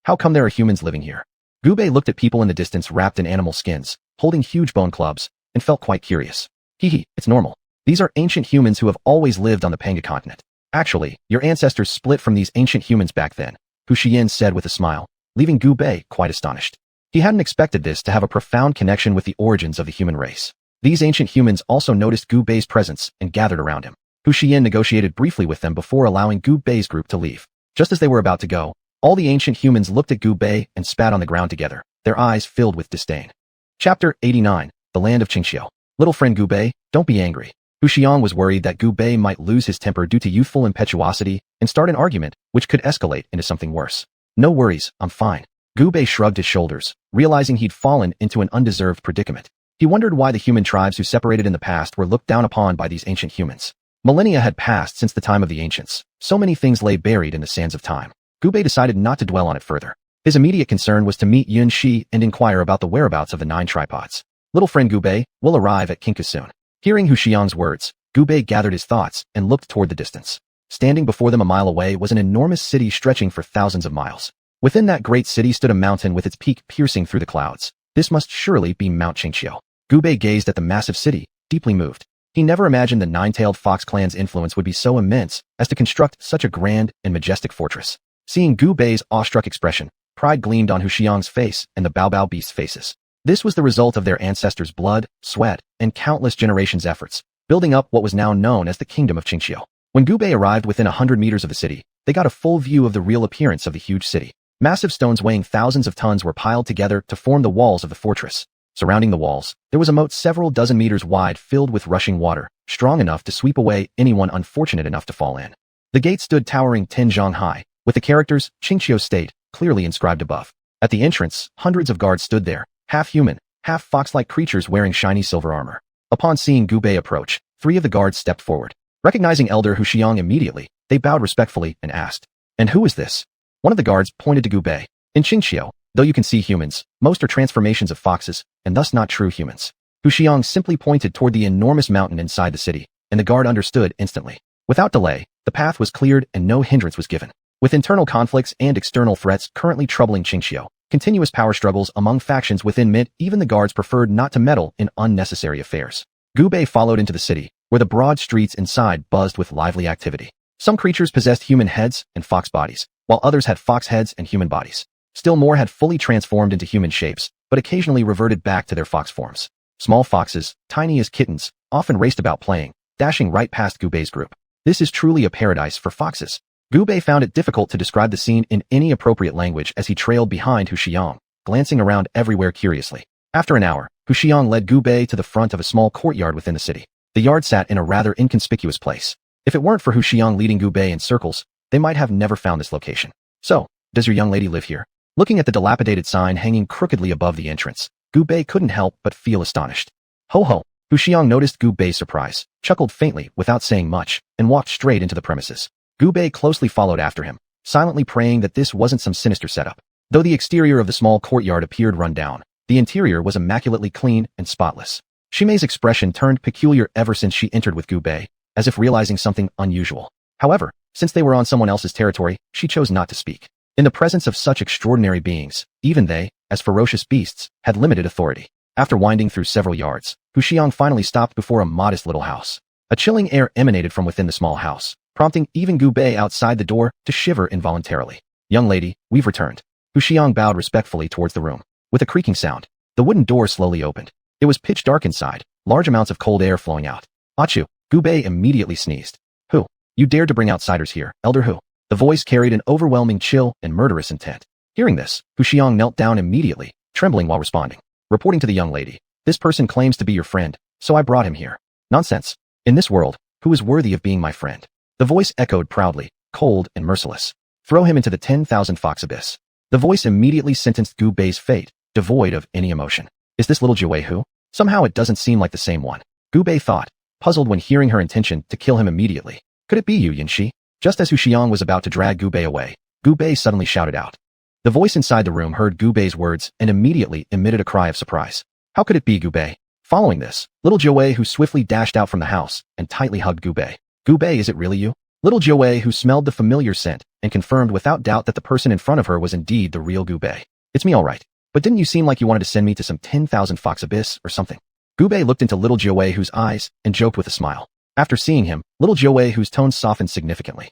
How come there are humans living here? Gu Bei looked at people in the distance wrapped in animal skins, holding huge bone clubs, and felt quite curious. It's normal. These are ancient humans who have always lived on the Panga continent. Actually, your ancestors split from these ancient humans back then, Hu Xian said with a smile, leaving Gu Bei quite astonished. He hadn't expected this to have a profound connection with the origins of the human race. These ancient humans also noticed Gu Bei's presence and gathered around him. Hu Xian negotiated briefly with them before allowing Gu Bei's group to leave. Just as they were about to go, all the ancient humans looked at Gu Bei and spat on the ground together, their eyes filled with disdain. Chapter 89, The Land of Xianxia. Little friend Gu Bei, don't be angry. Hu Xian was worried that Gu Bei might lose his temper due to youthful impetuosity and start an argument, which could escalate into something worse. No worries, I'm fine. Gu Bei shrugged his shoulders, realizing he'd fallen into an undeserved predicament. He wondered why the human tribes who separated in the past were looked down upon by these ancient humans. Millennia had passed since the time of the ancients. So many things lay buried in the sands of time. Gu Bei decided not to dwell on it further. His immediate concern was to meet Xianxia and inquire about the whereabouts of the 9 tripods. Little friend Gu Bei will arrive at Qingque soon. Hearing Hu Xian's words, Gu Bei gathered his thoughts and looked toward the distance. Standing before them a mile away was an enormous city stretching for thousands of miles. Within that great city stood a mountain with its peak piercing through the clouds. This must surely be Mount Xianxia. Gu Bei gazed at the massive city, deeply moved. He never imagined the nine-tailed fox clan's influence would be so immense as to construct such a grand and majestic fortress. Seeing Gu Bei's awestruck expression, pride gleamed on Hu Xiang's face and the Bao beast's faces. This was the result of their ancestors' blood, sweat, and countless generations' efforts, building up what was now known as the Kingdom of Xianxia. When Gu Bei arrived within 100 meters of the city, they got a full view of the real appearance of the huge city. Massive stones weighing thousands of tons were piled together to form the walls of the fortress. Surrounding the walls, there was a moat several dozen meters wide filled with rushing water, strong enough to sweep away anyone unfortunate enough to fall in. The gate stood towering 10 zhang high, with the characters Xianxia State clearly inscribed above. At the entrance, hundreds of guards stood there, half human, half fox-like creatures wearing shiny silver armor. Upon seeing Gu Bei approach, 3 of the guards stepped forward. Recognizing Elder Hu Xiang immediately, they bowed respectfully and asked, "And who is this?" One of the guards pointed to Gu Bei. In Xianxia, though you can see humans, most are transformations of foxes, and thus not true humans. Hu Xiang simply pointed toward the enormous mountain inside the city, and the guard understood instantly. Without delay, the path was cleared and no hindrance was given. With internal conflicts and external threats currently troubling Xianxia, continuous power struggles among factions within MIT, even the guards preferred not to meddle in unnecessary affairs. Gu Bei followed into the city, where the broad streets inside buzzed with lively activity. Some creatures possessed human heads and fox bodies, while others had fox heads and human bodies. Still more had fully transformed into human shapes, but occasionally reverted back to their fox forms. Small foxes, tiny as kittens, often raced about playing, dashing right past Gu Bei's group. This is truly a paradise for foxes. Gu Bei found it difficult to describe the scene in any appropriate language as he trailed behind Hu Xiang, glancing around everywhere curiously. After an hour, Hu Xiang led Gu Bei to the front of a small courtyard within the city. The yard sat in a rather inconspicuous place. If it weren't for Hu Xiang leading Gu Bei in circles, they might have never found this location. "So, does your young lady live here?" Looking at the dilapidated sign hanging crookedly above the entrance, Gu Bei couldn't help but feel astonished. Ho ho! Hu Xiang noticed Gu Bei's surprise, chuckled faintly without saying much, and walked straight into the premises. Gu Bei closely followed after him, silently praying that this wasn't some sinister setup. Though the exterior of the small courtyard appeared run down, the interior was immaculately clean and spotless. Shimei's expression turned peculiar ever since she entered with Gu Bei, as if realizing something unusual. However, since they were on someone else's territory, she chose not to speak. In the presence of such extraordinary beings, even they, as ferocious beasts, had limited authority. After winding through several yards, Hu Xiang finally stopped before a modest little house. A chilling air emanated from within the small house, prompting even Gu Bei outside the door to shiver involuntarily. "Young lady, we've returned." Hu Xiang bowed respectfully towards the room. With a creaking sound, the wooden door slowly opened. It was pitch dark inside, large amounts of cold air flowing out. "Achoo!" Gu Bei immediately sneezed. "Who? You dared to bring outsiders here, Elder Hu?" The voice carried an overwhelming chill and murderous intent. Hearing this, Hu Xiang knelt down immediately, trembling while responding. Reporting to the young lady, "This person claims to be your friend, so I brought him here." "Nonsense. In this world, who is worthy of being my friend?" The voice echoed proudly, cold and merciless. "Throw him into the 10,000 fox abyss." The voice immediately sentenced Gu Bei's fate, devoid of any emotion. Is this little Jiwei Hu? Somehow it doesn't seem like the same one. Gu Bei thought, puzzled when hearing her intention to kill him immediately. Could it be Yu Yanxi? Just as Hu Xiang was about to drag Gu Bei away, Gu Bei suddenly shouted out. The voice inside the room heard Gu Bei's words and immediately emitted a cry of surprise. How could it be Gu Bei? Following this, little Jiwei Hu swiftly dashed out from the house and tightly hugged Gu Bei. "Gu Bei, is it really you?" Little Jiwei Hu smelled the familiar scent and confirmed without doubt that the person in front of her was indeed the real Gu Bei. "It's me all right. But didn't you seem like you wanted to send me to some 10,000 fox abyss or something?" Gu Bei looked into little Jiwei Hu's eyes and joked with a smile. After seeing him, little Jiwei Hu's tone softened significantly.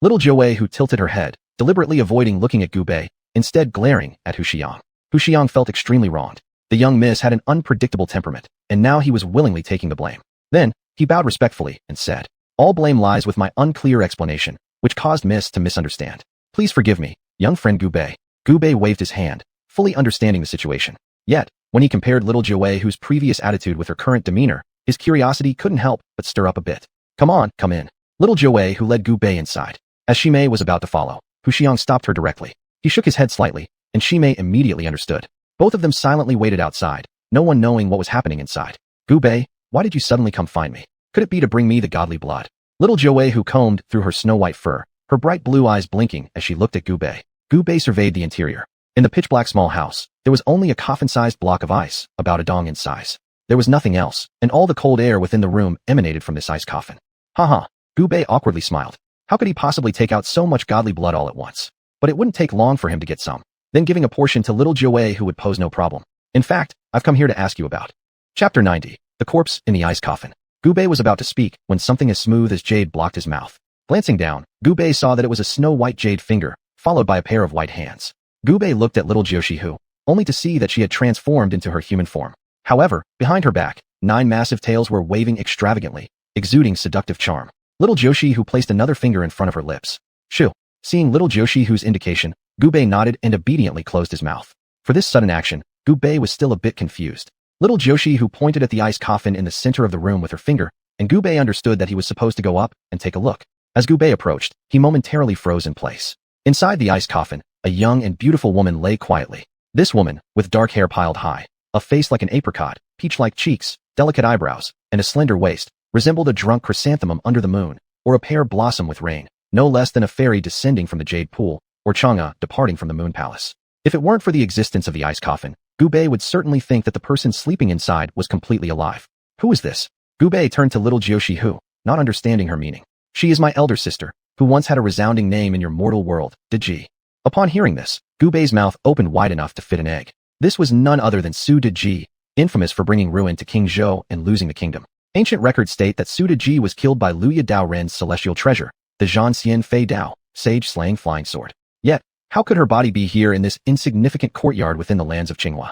Little Jiwei Hu tilted her head, deliberately avoiding looking at Gu Bei, instead glaring at Hu Xiang. Hu Xiang felt extremely wronged. The young miss had an unpredictable temperament, and now he was willingly taking the blame. Then, he bowed respectfully and said, "All blame lies with my unclear explanation, which caused Miss to misunderstand. Please forgive me, young friend Gu Bei." Gu Bei waved his hand, fully understanding the situation. Yet, when he compared little Jiwei Hu's previous attitude with her current demeanor, his curiosity couldn't help but stir up a bit. "Come on, come in." Little Jiwei Hu led Gu Bei inside. As Shimei was about to follow, Hu Xiang stopped her directly. He shook his head slightly, and Shimei immediately understood. Both of them silently waited outside, no one knowing what was happening inside. "Gu Bei, why did you suddenly come find me? Could it be to bring me the godly blood?" Little Jiwei Hu combed through her snow-white fur, her bright blue eyes blinking as she looked at Gu Bei. Gu Bei surveyed the interior. In the pitch-black small house, there was only a coffin-sized block of ice, about a dong in size. There was nothing else, and all the cold air within the room emanated from this ice coffin. Haha, Gu Bei awkwardly smiled. How could he possibly take out so much godly blood all at once? But it wouldn't take long for him to get some. Then giving a portion to little Jiwei Hu would pose no problem. "In fact, I've come here to ask you about." Chapter 90. The corpse in the ice coffin. Gubei was about to speak when something as smooth as jade blocked his mouth. Glancing down, Gubei saw that it was a snow-white jade finger, followed by a pair of white hands. Gubei looked at little Jiuxihu, only to see that she had transformed into her human form. However, behind her back, 9 massive tails were waving extravagantly, exuding seductive charm. Little Jiuxihu placed another finger in front of her lips. Shoo! Seeing little Jiuxihu's indication, Gubei nodded and obediently closed his mouth. For this sudden action, Gubei was still a bit confused. Little Jiuxihu pointed at the ice coffin in the center of the room with her finger, and Gubei understood that he was supposed to go up and take a look. As Gubei approached, he momentarily froze in place. Inside the ice coffin, a young and beautiful woman lay quietly. This woman, with dark hair piled high, a face like an apricot, peach-like cheeks, delicate eyebrows, and a slender waist, resembled a drunk chrysanthemum under the moon, or a pear blossom with rain, no less than a fairy descending from the jade pool, or xianxia departing from the moon palace. If it weren't for the existence of the ice coffin, Gubei would certainly think that the person sleeping inside was completely alive. Who is this? Gubei turned to little Jiuxihu, not understanding her meaning. She is my elder sister, who once had a resounding name in your mortal world, Deji. Upon hearing this, Gubei's mouth opened wide enough to fit an egg. This was none other than Su Deji, infamous for bringing ruin to King Zhou and losing the kingdom. Ancient records state that Su Deji was killed by Luya Dao Ren's celestial treasure, the Xianxian Fei Dao, sage-slaying flying sword. Yet, how could her body be here in this insignificant courtyard within the lands of Qinghua?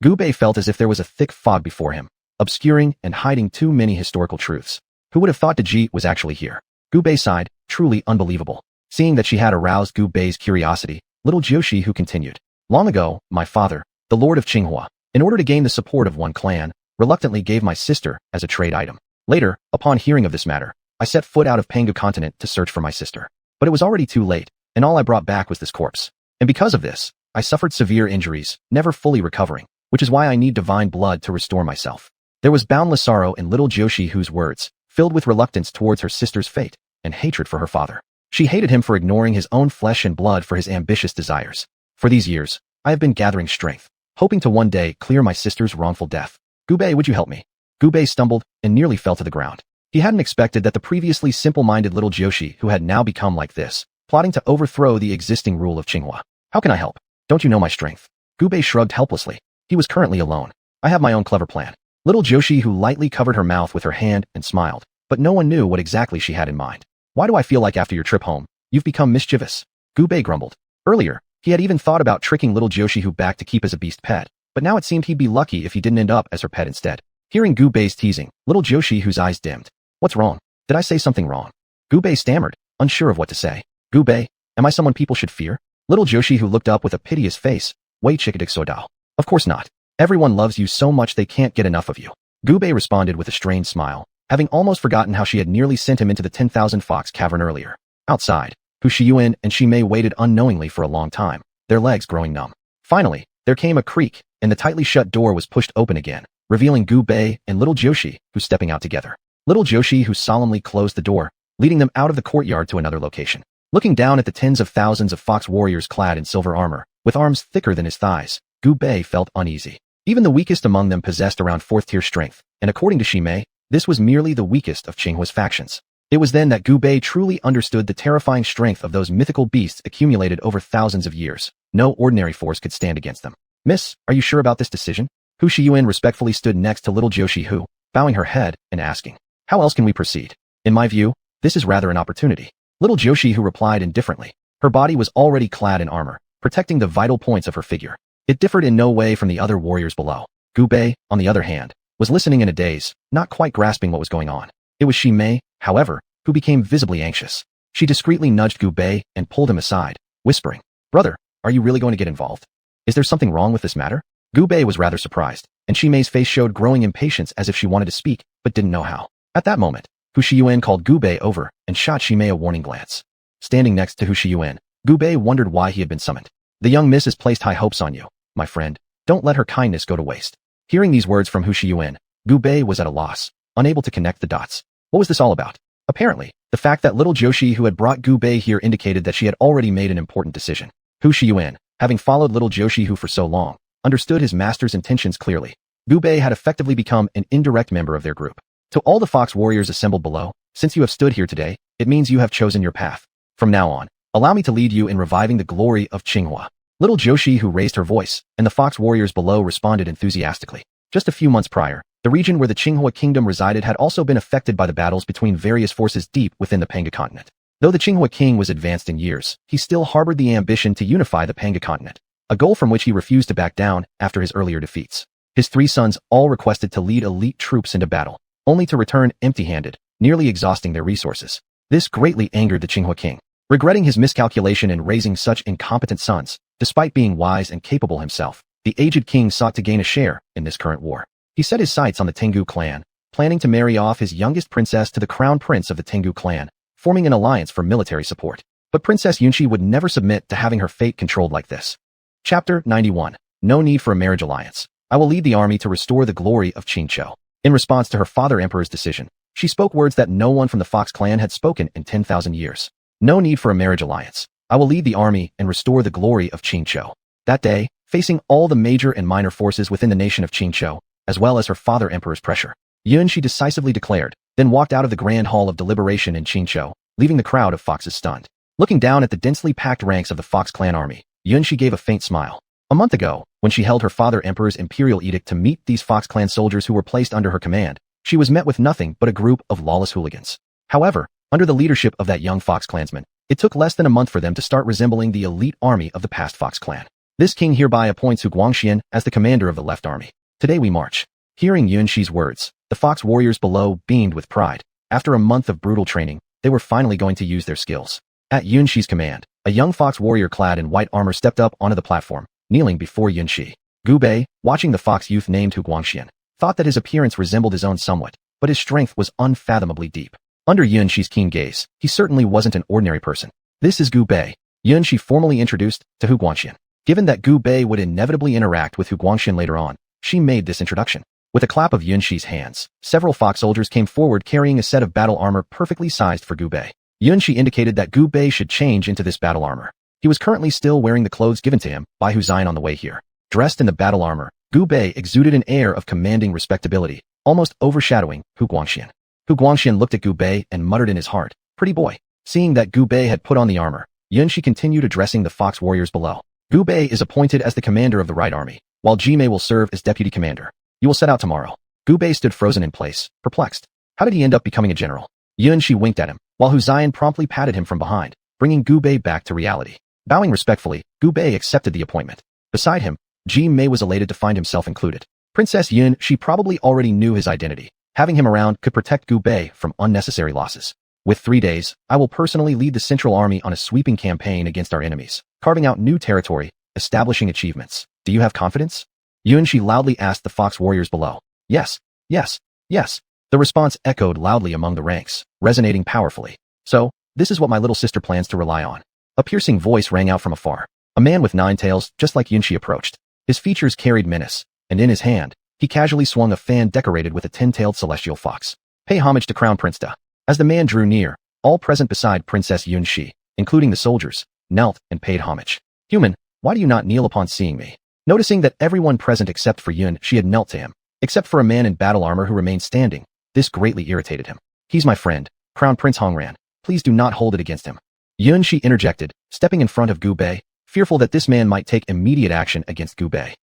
Gubei felt as if there was a thick fog before him, obscuring and hiding too many historical truths. Who would have thought Deji was actually here? Gubei sighed, truly unbelievable. Seeing that she had aroused Gubei's curiosity, little Jiuxihu continued. Long ago, my father, the lord of Qinghua, in order to gain the support of one clan, reluctantly gave my sister as a trade item. Later, upon hearing of this matter, I set foot out of Pangu continent to search for my sister. But it was already too late, and all I brought back was this corpse. And because of this, I suffered severe injuries, never fully recovering, which is why I need divine blood to restore myself. There was boundless sorrow in little Jiuxihu's words, filled with reluctance towards her sister's fate, and hatred for her father. She hated him for ignoring his own flesh and blood for his ambitious desires. For these years, I have been gathering strength, hoping to one day clear my sister's wrongful death. Gubei, would you help me? Gubei stumbled and nearly fell to the ground. He hadn't expected that the previously simple-minded little Jiuxi who had now become like this, plotting to overthrow the existing rule of Qinghua. How can I help? Don't you know my strength? Gubei shrugged helplessly. He was currently alone. I have my own clever plan. Little Jiuxi who lightly covered her mouth with her hand and smiled, but no one knew what exactly she had in mind. Why do I feel like after your trip home, you've become mischievous? Gubei grumbled. Earlier, he had even thought about tricking little Jiuxihu back to keep as a beast pet, but now it seemed he'd be lucky if he didn't end up as her pet instead. Hearing Gubei's teasing, little Jiuxihu's eyes dimmed. What's wrong? Did I say something wrong? Gubei stammered, unsure of what to say. Gubei, am I someone people should fear? Little Jiuxihu looked up with a piteous face. Wei chikadik sodao. Of course not. Everyone loves you so much they can't get enough of you. Gubei responded with a strained smile, having almost forgotten how she had nearly sent him into the 10,000 Fox cavern earlier. Outside, Hu Shiyuan and Shimei waited unknowingly for a long time, their legs growing numb. Finally, there came a creak, and the tightly shut door was pushed open again, revealing Gubei and little Jiuxi, who stepping out together. Little Jiuxi who solemnly closed the door, leading them out of the courtyard to another location. Looking down at the tens of thousands of fox warriors clad in silver armor, with arms thicker than his thighs, Gubei felt uneasy. Even the weakest among them possessed around 4th-tier strength, and according to Shimei, this was merely the weakest of Qinghua's factions. It was then that Gubei truly understood the terrifying strength of those mythical beasts accumulated over thousands of years. No ordinary force could stand against them. Miss, are you sure about this decision? Hu Shiyuan respectfully stood next to little Jiuxihu, bowing her head and asking, how else can we proceed? In my view, this is rather an opportunity. Little Jiuxihu replied indifferently. Her body was already clad in armor, protecting the vital points of her figure. It differed in no way from the other warriors below. Gubei, on the other hand, was listening in a daze, not quite grasping what was going on. It was Shimei, however, who became visibly anxious. She discreetly nudged Gubei and pulled him aside, whispering, brother, are you really going to get involved? Is there something wrong with this matter? Gubei was rather surprised, and Shimei's face showed growing impatience as if she wanted to speak, but didn't know how. At that moment, Hu Shiyuan called Gubei over and shot Shimei a warning glance. Standing next to Hu Shiyuan, Gubei wondered why he had been summoned. The young miss has placed high hopes on you, my friend. Don't let her kindness go to waste. Hearing these words from Hu Shiyuan, Gubei was at a loss, unable to connect the dots. What was this all about? Apparently, the fact that little Jiuxi who had brought Gubei here indicated that she had already made an important decision. Hu Shiyuan, having followed little Jiuxi who for so long, understood his master's intentions clearly. Gubei had effectively become an indirect member of their group. To all the fox warriors assembled below, since you have stood here today, it means you have chosen your path. From now on, allow me to lead you in reviving the glory of Qinghua. Little Jiuxi who raised her voice, and the fox warriors below responded enthusiastically. Just a few months prior, The region where the Qinghua kingdom resided had also been affected by the battles between various forces deep within the Panga continent. Though the Qinghua king was advanced in years, he still harbored the ambition to unify the Panga continent, a goal from which he refused to back down after his earlier defeats. His 3 sons all requested to lead elite troops into battle, only to return empty-handed, nearly exhausting their resources. This greatly angered the Qinghua king. Regretting his miscalculation in raising such incompetent sons, despite being wise and capable himself, the aged king sought to gain a share in this current war. He set his sights on the Tengu clan, planning to marry off his youngest princess to the crown prince of the Tengu clan, forming an alliance for military support. But Princess Yunxi would never submit to having her fate controlled like this. Chapter 91. No need for a marriage alliance. I will lead the army to restore the glory of Qingqiu. In response to her father emperor's decision, she spoke words that no one from the Fox clan had spoken in 10,000 years. No need for a marriage alliance. I will lead the army and restore the glory of Qingqiu. That day, facing all the major and minor forces within the nation of Qingqiu, as well as her father emperor's pressure, Yunxi decisively declared, then walked out of the grand hall of deliberation in Qingqiu, leaving the crowd of foxes stunned. Looking down at the densely packed ranks of the Fox clan army, Yunxi gave a faint smile. A month ago, when she held her father emperor's imperial edict to meet these Fox clan soldiers who were placed under her command, she was met with nothing but a group of lawless hooligans. However, under the leadership of that young Fox clansman, it took less than a month for them to start resembling the elite army of the past Fox clan. This king hereby appoints xuanhuan as the commander of the left army. Today we march. Hearing Yunxi's words, the Fox warriors below beamed with pride. After a month of brutal training, they were finally going to use their skills. At Yunxi's command, a young Fox warrior clad in white armor stepped up onto the platform, kneeling before Yunxi. Gu Bei, watching the Fox youth named Xuanhuan, thought that his appearance resembled his own somewhat, but his strength was unfathomably deep. Under Yunxi's keen gaze, he certainly wasn't an ordinary person. This is Gu Bei, Yunxi formally introduced to Xuanhuan. Given that Gu Bei would inevitably interact with Xuanhuan later on, she made this introduction. With a clap of Yunxi's hands, several Fox soldiers came forward carrying a set of battle armor perfectly sized for Gu Bei. Yunxi indicated that Gu Bei should change into this battle armor. He was currently still wearing the clothes given to him by Huzayan on the way here. Dressed in the battle armor, Gu Bei exuded an air of commanding respectability, almost overshadowing Xuanhuan. Xuanhuan looked at Gu Bei and muttered in his heart, "Pretty boy." Seeing that Gu Bei had put on the armor, Yunxi continued addressing the Fox warriors below. Gu Bei is appointed as the commander of the right army, while Jimei will serve as deputy commander. You will set out tomorrow. Gu Bei stood frozen in place, perplexed. How did he end up becoming a general? Yunxi winked at him, while Huzayan promptly patted him from behind, bringing Gu Bei back to reality. Bowing respectfully, Gu Bei accepted the appointment. Beside him, Jimei was elated to find himself included. Princess Yun, she probably already knew his identity. Having him around could protect Gu Bei from unnecessary losses. With 3 days, I will personally lead the Central Army on a sweeping campaign against our enemies, carving out new territory, establishing achievements. Do you have confidence? Yunxi loudly asked the Fox warriors below. Yes, yes, yes. The response echoed loudly among the ranks, resonating powerfully. So, this is what my little sister plans to rely on. A piercing voice rang out from afar. A man with 9 tails, just like Yunxi, approached. His features carried menace, and in his hand, he casually swung a fan decorated with a 10-tailed celestial fox. Pay homage to Crown Prince Da. As the man drew near, all present beside Princess Yunxi, including the soldiers, knelt and paid homage. Human, why do you not kneel upon seeing me? Noticing that everyone present except for Yun, she had knelt to him, except for a man in battle armor who remained standing. This greatly irritated him. He's my friend, Crown Prince Hongran. Please do not hold it against him. Yunxi interjected, stepping in front of Gu Bei, fearful that this man might take immediate action against Gu Bei.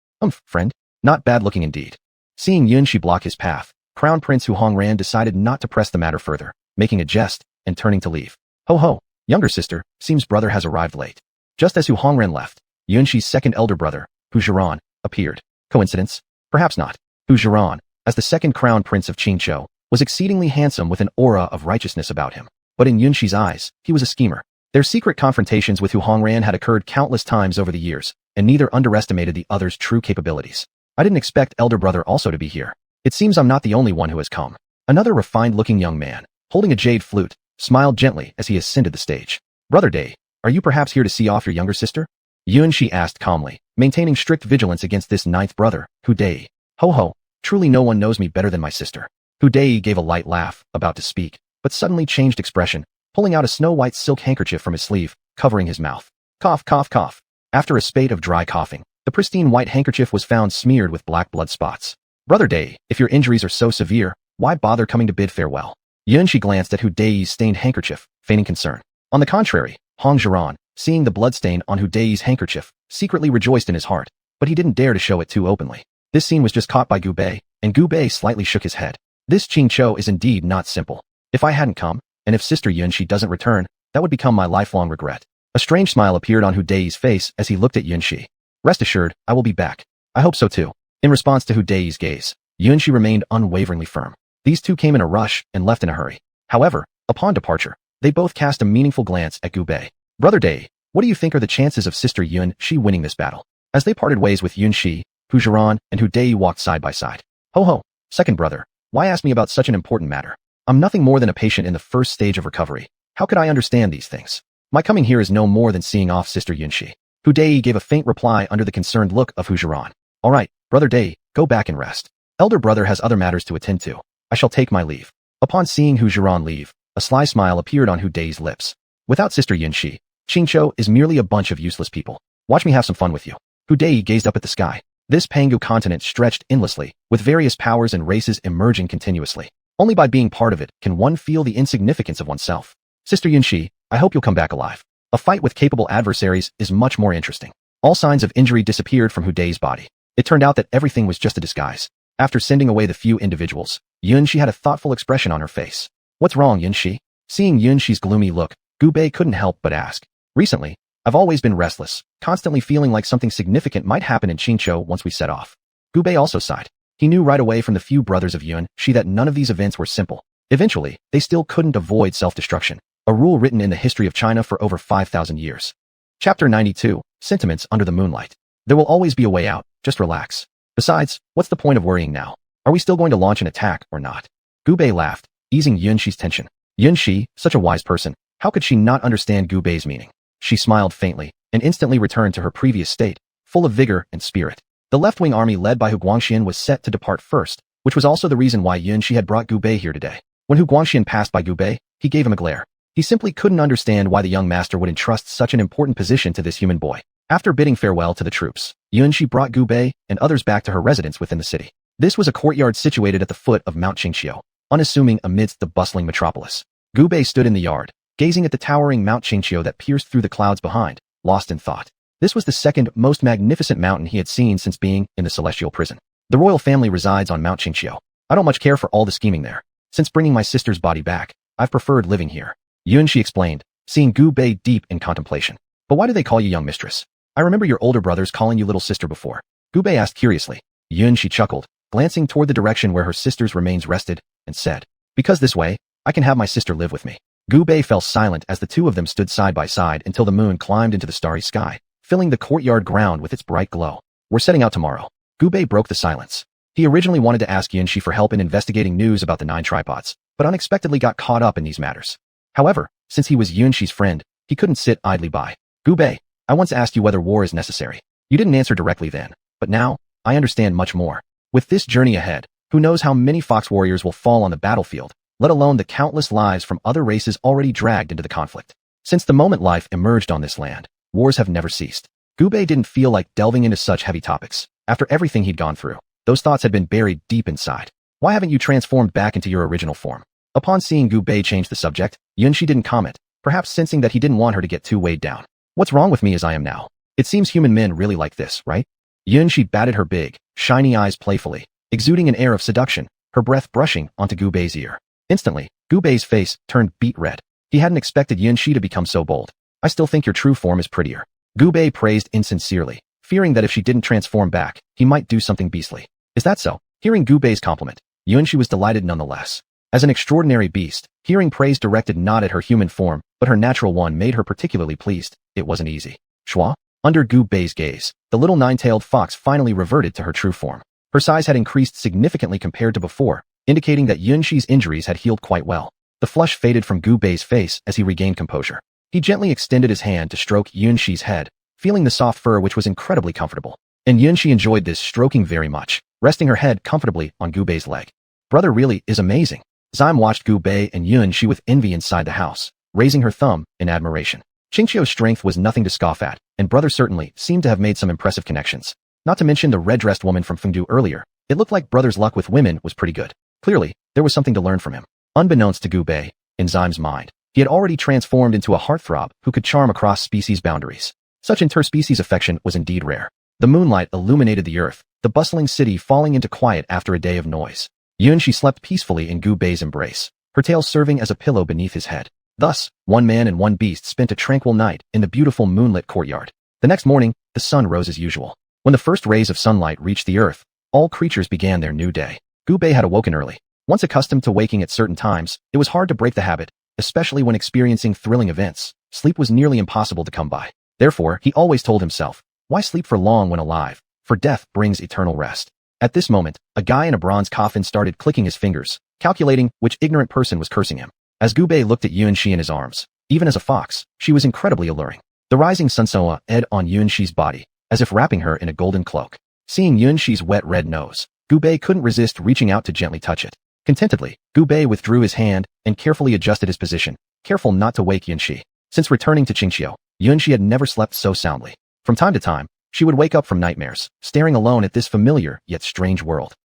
Friend? Not bad looking indeed. Seeing Yunxi block his path, Crown Prince Hongran decided not to press the matter further, making a jest and turning to leave. Ho ho, younger sister, seems brother has arrived late. Just as Hongran left, Yunxi's second elder brother, Huzayan, appeared. Coincidence? Perhaps not. Huzayan, as the second crown prince of Qingqiu, was exceedingly handsome with an aura of righteousness about him. But in Yunxi's eyes, he was a schemer. Their secret confrontations with Hongran had occurred countless times over the years, and neither underestimated the other's true capabilities. I didn't expect elder brother also to be here. It seems I'm not the only one who has come. Another refined-looking young man, holding a jade flute, smiled gently as he ascended the stage. Brother Dei, are you perhaps here to see off your younger sister? Yunxi asked calmly, maintaining strict vigilance against this 9th brother, Hu Dei. Ho ho, truly no one knows me better than my sister. Hu Dei gave a light laugh, about to speak, but suddenly changed expression, pulling out a snow-white silk handkerchief from his sleeve, covering his mouth. Cough, cough, cough. After a spate of dry coughing, the pristine white handkerchief was found smeared with black blood spots. Brother Dei, if your injuries are so severe, why bother coming to bid farewell? Yunxi glanced at Hu Dei's stained handkerchief, feigning concern. On the contrary, Hong Jiran, seeing the bloodstain on Hu Dei's handkerchief, secretly rejoiced in his heart, but he didn't dare to show it too openly. This scene was just caught by Gu Bei, and Gu Bei slightly shook his head. This Qingqiu is indeed not simple. If I hadn't come, and if Sister Yunxi doesn't return, that would become my lifelong regret. A strange smile appeared on Hu Dei's face as he looked at Yunxi. Rest assured, I will be back. I hope so too. In response to Hu Dei's gaze, Yunxi remained unwaveringly firm. These two came in a rush and left in a hurry. However, upon departure, they both cast a meaningful glance at Gu Bei. Brother Dei, what do you think are the chances of Sister Yunxi winning this battle? As they parted ways with Yunxi, Hu Zhiran and Hu Dei walked side by side. Ho ho, second brother, why ask me about such an important matter? I'm nothing more than a patient in the first stage of recovery. How could I understand these things? My coming here is no more than seeing off Sister Yunxi. Hu Dei gave a faint reply under the concerned look of Hu Zhiran. All right, Brother Dei, go back and rest. Elder brother has other matters to attend to. I shall take my leave. Upon seeing Hu Zhiran leave, a sly smile appeared on Hu Dei's lips. Without Sister Yunxi, Qingqiu is merely a bunch of useless people. Watch me have some fun with you. Hu Dei gazed up at the sky. This Pangu continent stretched endlessly, with various powers and races emerging continuously. Only by being part of it can one feel the insignificance of oneself. Sister Yunxi, I hope you'll come back alive. A fight with capable adversaries is much more interesting. All signs of injury disappeared from Hu Dei's body. It turned out that everything was just a disguise. After sending away the few individuals, Yunxi had a thoughtful expression on her face. What's wrong, Yunxi? Seeing Yunxi's gloomy look, Gu Bei couldn't help but ask. Recently, I've always been restless, constantly feeling like something significant might happen in Qingqiu once we set off. Gu Bei also sighed. He knew right away from the few brothers of Yunxi that none of these events were simple. Eventually, they still couldn't avoid self-destruction, a rule written in the history of China for over 5,000 years. Chapter 92, Sentiments Under the Moonlight. There will always be a way out, just relax. Besides, what's the point of worrying now? Are we still going to launch an attack or not? Gu Bei laughed, easing Yunxi's tension. Yunxi, such a wise person, how could she not understand Gu Bei's meaning? She smiled faintly, and instantly returned to her previous state, full of vigor and spirit. The left-wing army led by Hu Guangxian was set to depart first, which was also the reason why Yunxi had brought Gu Bei here today. When Hu Guangxian passed by Gu Bei, he gave him a glare. He simply couldn't understand why the young master would entrust such an important position to this human boy. After bidding farewell to the troops, Yunxi brought Gu Bei and others back to her residence within the city. This was a courtyard situated at the foot of Mount Qingqiu, unassuming amidst the bustling metropolis. Gu Bei stood in the yard, gazing at the towering Mount Qingqiu that pierced through the clouds behind, lost in thought. This was the second most magnificent mountain he had seen since being in the celestial prison. The royal family resides on Mount Qingqiu. I don't much care for all the scheming there. Since bringing my sister's body back, I've preferred living here. Yunxi explained, seeing Gu Bei deep in contemplation. But why do they call you young mistress? I remember your older brothers calling you little sister before. Gu Bei asked curiously. Yunxi chuckled, glancing toward the direction where her sister's remains rested, and said, because this way, I can have my sister live with me. Gu Bei fell silent as the two of them stood side by side until the moon climbed into the starry sky, filling the courtyard ground with its bright glow. We're setting out tomorrow. Gu Bei broke the silence. He originally wanted to ask Yunxi for help in investigating news about the 9 tripods, but unexpectedly got caught up in these matters. However, since he was Yunxi's friend, he couldn't sit idly by. Gu Bei, I once asked you whether war is necessary. You didn't answer directly then, but now, I understand much more. With this journey ahead, who knows how many fox warriors will fall on the battlefield, let alone the countless lives from other races already dragged into the conflict. Since the moment life emerged on this land, wars have never ceased. Gu Bei didn't feel like delving into such heavy topics. After everything he'd gone through, those thoughts had been buried deep inside. Why haven't you transformed back into your original form? Upon seeing Gu Bei change the subject, Yunxi didn't comment, perhaps sensing that he didn't want her to get too weighed down. What's wrong with me as I am now? It seems human men really like this, right? Yunxi batted her big, shiny eyes playfully, exuding an air of seduction, her breath brushing onto Gu Bei's ear. Instantly, Gu Bei's face turned beet red. He hadn't expected Yunxi to become so bold. I still think your true form is prettier. Gu Bei praised insincerely, fearing that if she didn't transform back, he might do something beastly. Is that so? Hearing Gu Bei's compliment, Yunxi was delighted nonetheless. As an extraordinary beast, hearing praise directed not at her human form, but her natural one made her particularly pleased. It wasn't easy. Schwa? Under Gu Bei's gaze, the little 9-tailed fox finally reverted to her true form. Her size had increased significantly compared to before, indicating that Yunxi's injuries had healed quite well. The flush faded from Gu Bei's face as he regained composure. He gently extended his hand to stroke Yunxi's head, feeling the soft fur which was incredibly comfortable. And Yunxi enjoyed this stroking very much, resting her head comfortably on Gu Bei's leg. Brother really is amazing. Zime watched Gu Bei and Yunxi with envy inside the house, raising her thumb in admiration. Qingqiu's strength was nothing to scoff at, and brother certainly seemed to have made some impressive connections. Not to mention the red-dressed woman from Fengdu earlier. It looked like brother's luck with women was pretty good. Clearly, there was something to learn from him. Unbeknownst to Gu Bei, in Zime's mind, he had already transformed into a heartthrob who could charm across species boundaries. Such interspecies affection was indeed rare. The moonlight illuminated the earth, the bustling city falling into quiet after a day of noise. Xuanxia slept peacefully in Gu Bei's embrace, her tail serving as a pillow beneath his head. Thus, one man and one beast spent a tranquil night in the beautiful moonlit courtyard. The next morning, the sun rose as usual. When the first rays of sunlight reached the earth, all creatures began their new day. Gu Bei had awoken early. Once accustomed to waking at certain times, it was hard to break the habit, especially when experiencing thrilling events. Sleep was nearly impossible to come by. Therefore, he always told himself, why sleep for long when alive? For death brings eternal rest. At this moment, a guy in a bronze coffin started clicking his fingers, calculating which ignorant person was cursing him. As Gu Bei looked at Xuanxia in his arms, even as a fox, she was incredibly alluring. The rising sun ed on Xuanxia's body, as if wrapping her in a golden cloak. Seeing Xuanxia's wet red nose, Gu Bei couldn't resist reaching out to gently touch it. Contentedly, Gu Bei withdrew his hand and carefully adjusted his position, careful not to wake Xuanxia. Since returning to Xianxia, Xuanxia had never slept so soundly. From time to time, she would wake up from nightmares, staring alone at this familiar yet strange world.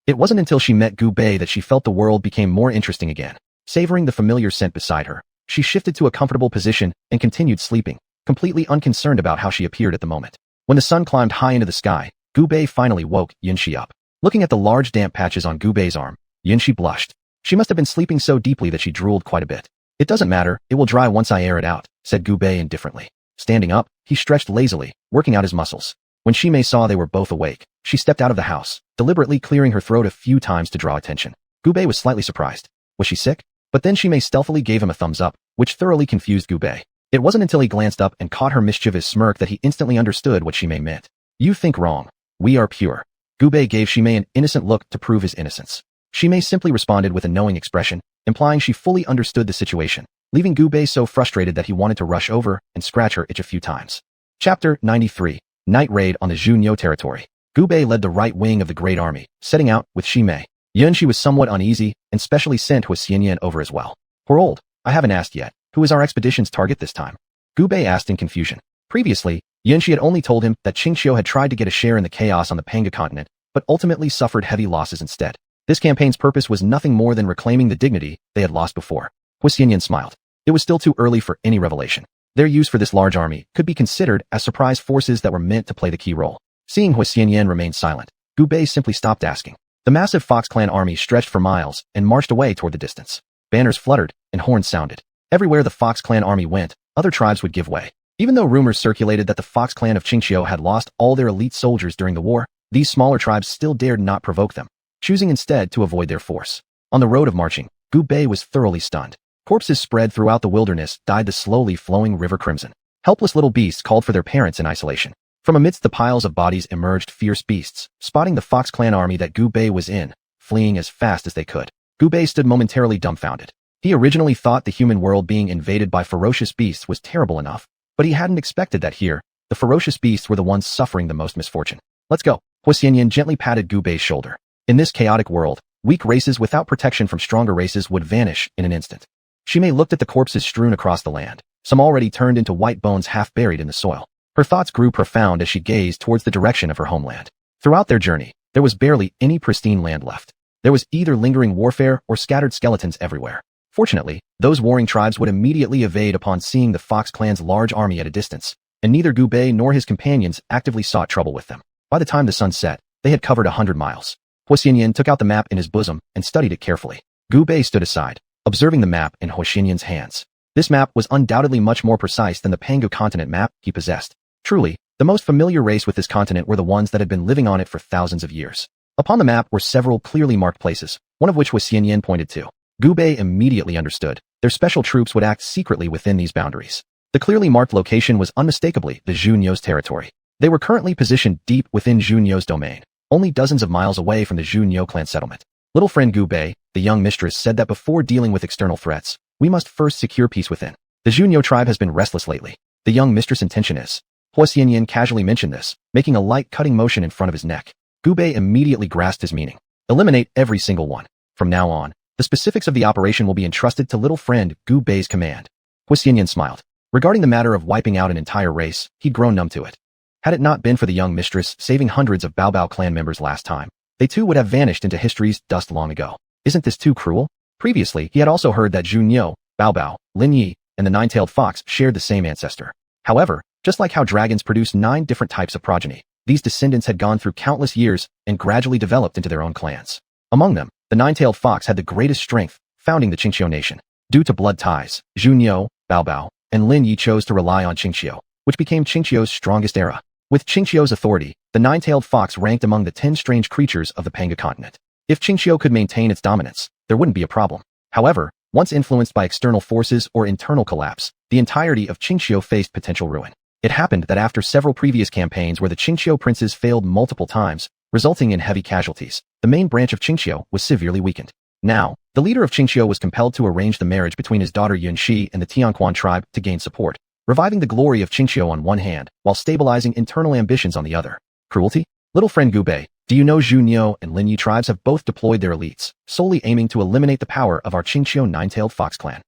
It wasn't until she met Gu Bei that she felt the world became more interesting again. Savoring the familiar scent beside her, she shifted to a comfortable position and continued sleeping, completely unconcerned about how she appeared at the moment. When the sun climbed high into the sky, Gu Bei finally woke Xuanxia up. Looking at the large damp patches on Gu Bei's arm, Xuanxia blushed. She must have been sleeping so deeply that she drooled quite a bit. It doesn't matter, it will dry once I air it out, said Gu Bei indifferently. Standing up, he stretched lazily, working out his muscles. When Shimei saw they were both awake, she stepped out of the house, deliberately clearing her throat a few times to draw attention. Gu Bei was slightly surprised. Was she sick? But then Shimei stealthily gave him a thumbs up, which thoroughly confused Gu Bei. It wasn't until he glanced up and caught her mischievous smirk that he instantly understood what Shimei meant. You think wrong. We are pure. Gu Bei gave Shimei an innocent look to prove his innocence. Shimei simply responded with a knowing expression, implying she fully understood the situation, leaving Gu Bei so frustrated that he wanted to rush over and scratch her itch a few times. Chapter 93. Night Raid on the Xuanhuan territory. Gu Bei led the right wing of the Great Army, setting out with Shimei. Xuanxia was somewhat uneasy, and specially sent Xianxia over as well. We're old. I haven't asked yet. Who is our expedition's target this time? Gu Bei asked in confusion. Previously, Xuanxia had only told him that Qingxiu had tried to get a share in the chaos on the Panga continent, but ultimately suffered heavy losses instead. This campaign's purpose was nothing more than reclaiming the dignity they had lost before. Xianxia smiled. It was still too early for any revelation. Their use for this large army could be considered as surprise forces that were meant to play the key role. Seeing Xianxia remain silent, Gu Bei simply stopped asking. The massive Fox Clan army stretched for miles and marched away toward the distance. Banners fluttered and horns sounded. Everywhere the Fox Clan army went, other tribes would give way. Even though rumors circulated that the Fox Clan of Qingxiu had lost all their elite soldiers during the war, these smaller tribes still dared not provoke them, choosing instead to avoid their force. On the road of marching, Gu Bei was thoroughly stunned. Corpses spread throughout the wilderness dyed the slowly flowing river crimson. Helpless little beasts called for their parents in isolation. From amidst the piles of bodies emerged fierce beasts, spotting the Fox Clan army that Gu Bei was in, fleeing as fast as they could. Gu Bei stood momentarily dumbfounded. He originally thought the human world being invaded by ferocious beasts was terrible enough, but he hadn't expected that here, the ferocious beasts were the ones suffering the most misfortune. Let's go. Xianxia gently patted Gu Bei's shoulder. In this chaotic world, weak races without protection from stronger races would vanish in an instant. Shimei looked at the corpses strewn across the land, some already turned into white bones half buried in the soil. Her thoughts grew profound as she gazed towards the direction of her homeland. Throughout their journey, there was barely any pristine land left. There was either lingering warfare or scattered skeletons everywhere. Fortunately, those warring tribes would immediately evade upon seeing the Fox Clan's large army at a distance, and neither Gu Bei nor his companions actively sought trouble with them. By the time the sun set, they had covered 100 miles. Xianxia took out the map in his bosom and studied it carefully. Gu Bei stood aside, observing the map in Xianxia's hands. This map was undoubtedly much more precise than the Pangu continent map he possessed. Truly, the most familiar race with this continent were the ones that had been living on it for thousands of years. Upon the map were several clearly marked places, one of which Xianxia pointed to. Gu Bei immediately understood. Their special troops would act secretly within these boundaries. The clearly marked location was unmistakably the Xuanhuan's territory. They were currently positioned deep within Xuanhuan's domain, only dozens of miles away from the Xuanhuan clan settlement. Little friend Gu Bei, the young mistress, said that before dealing with external threats, we must first secure peace within. The Xuanhuan tribe has been restless lately. The young mistress' intention is. Xianxia casually mentioned this, making a light cutting motion in front of his neck. Gu Bei immediately grasped his meaning. Eliminate every single one. From now on, the specifics of the operation will be entrusted to little friend Gu Bei's command. Xianxia smiled. Regarding the matter of wiping out an entire race, he'd grown numb to it. Had it not been for the young mistress saving hundreds of Bao Bao clan members last time, they too would have vanished into history's dust long ago. Isn't this too cruel? Previously, he had also heard that Xuanhuan, Bao Bao, Lin Yi, and the nine-tailed fox shared the same ancestor. However, just like how dragons produce 9 different types of progeny, these descendants had gone through countless years and gradually developed into their own clans. Among them, the nine-tailed fox had the greatest strength, founding the Xianxia nation. Due to blood ties, Zhu Niu, Bao Bao, and Lin Yi chose to rely on Xianxia, which became Xianxia's strongest era. With Xianxia's authority, the nine-tailed fox ranked among the 10 strange creatures of the Panga continent. If Xianxia could maintain its dominance, there wouldn't be a problem. However, once influenced by external forces or internal collapse, the entirety of Xianxia faced potential ruin. It happened that after several previous campaigns where the Xianxia princes failed multiple times, resulting in heavy casualties, the main branch of Xianxia was severely weakened. Now, the leader of Xianxia was compelled to arrange the marriage between his daughter Yunxi and the Xuanhuan tribe to gain support, reviving the glory of Xianxia on one hand, while stabilizing internal ambitions on the other. Cruelty? Little friend Gubei, do you know Zhu Niu and Lin Yi tribes have both deployed their elites, solely aiming to eliminate the power of our Xianxia nine-tailed fox clan?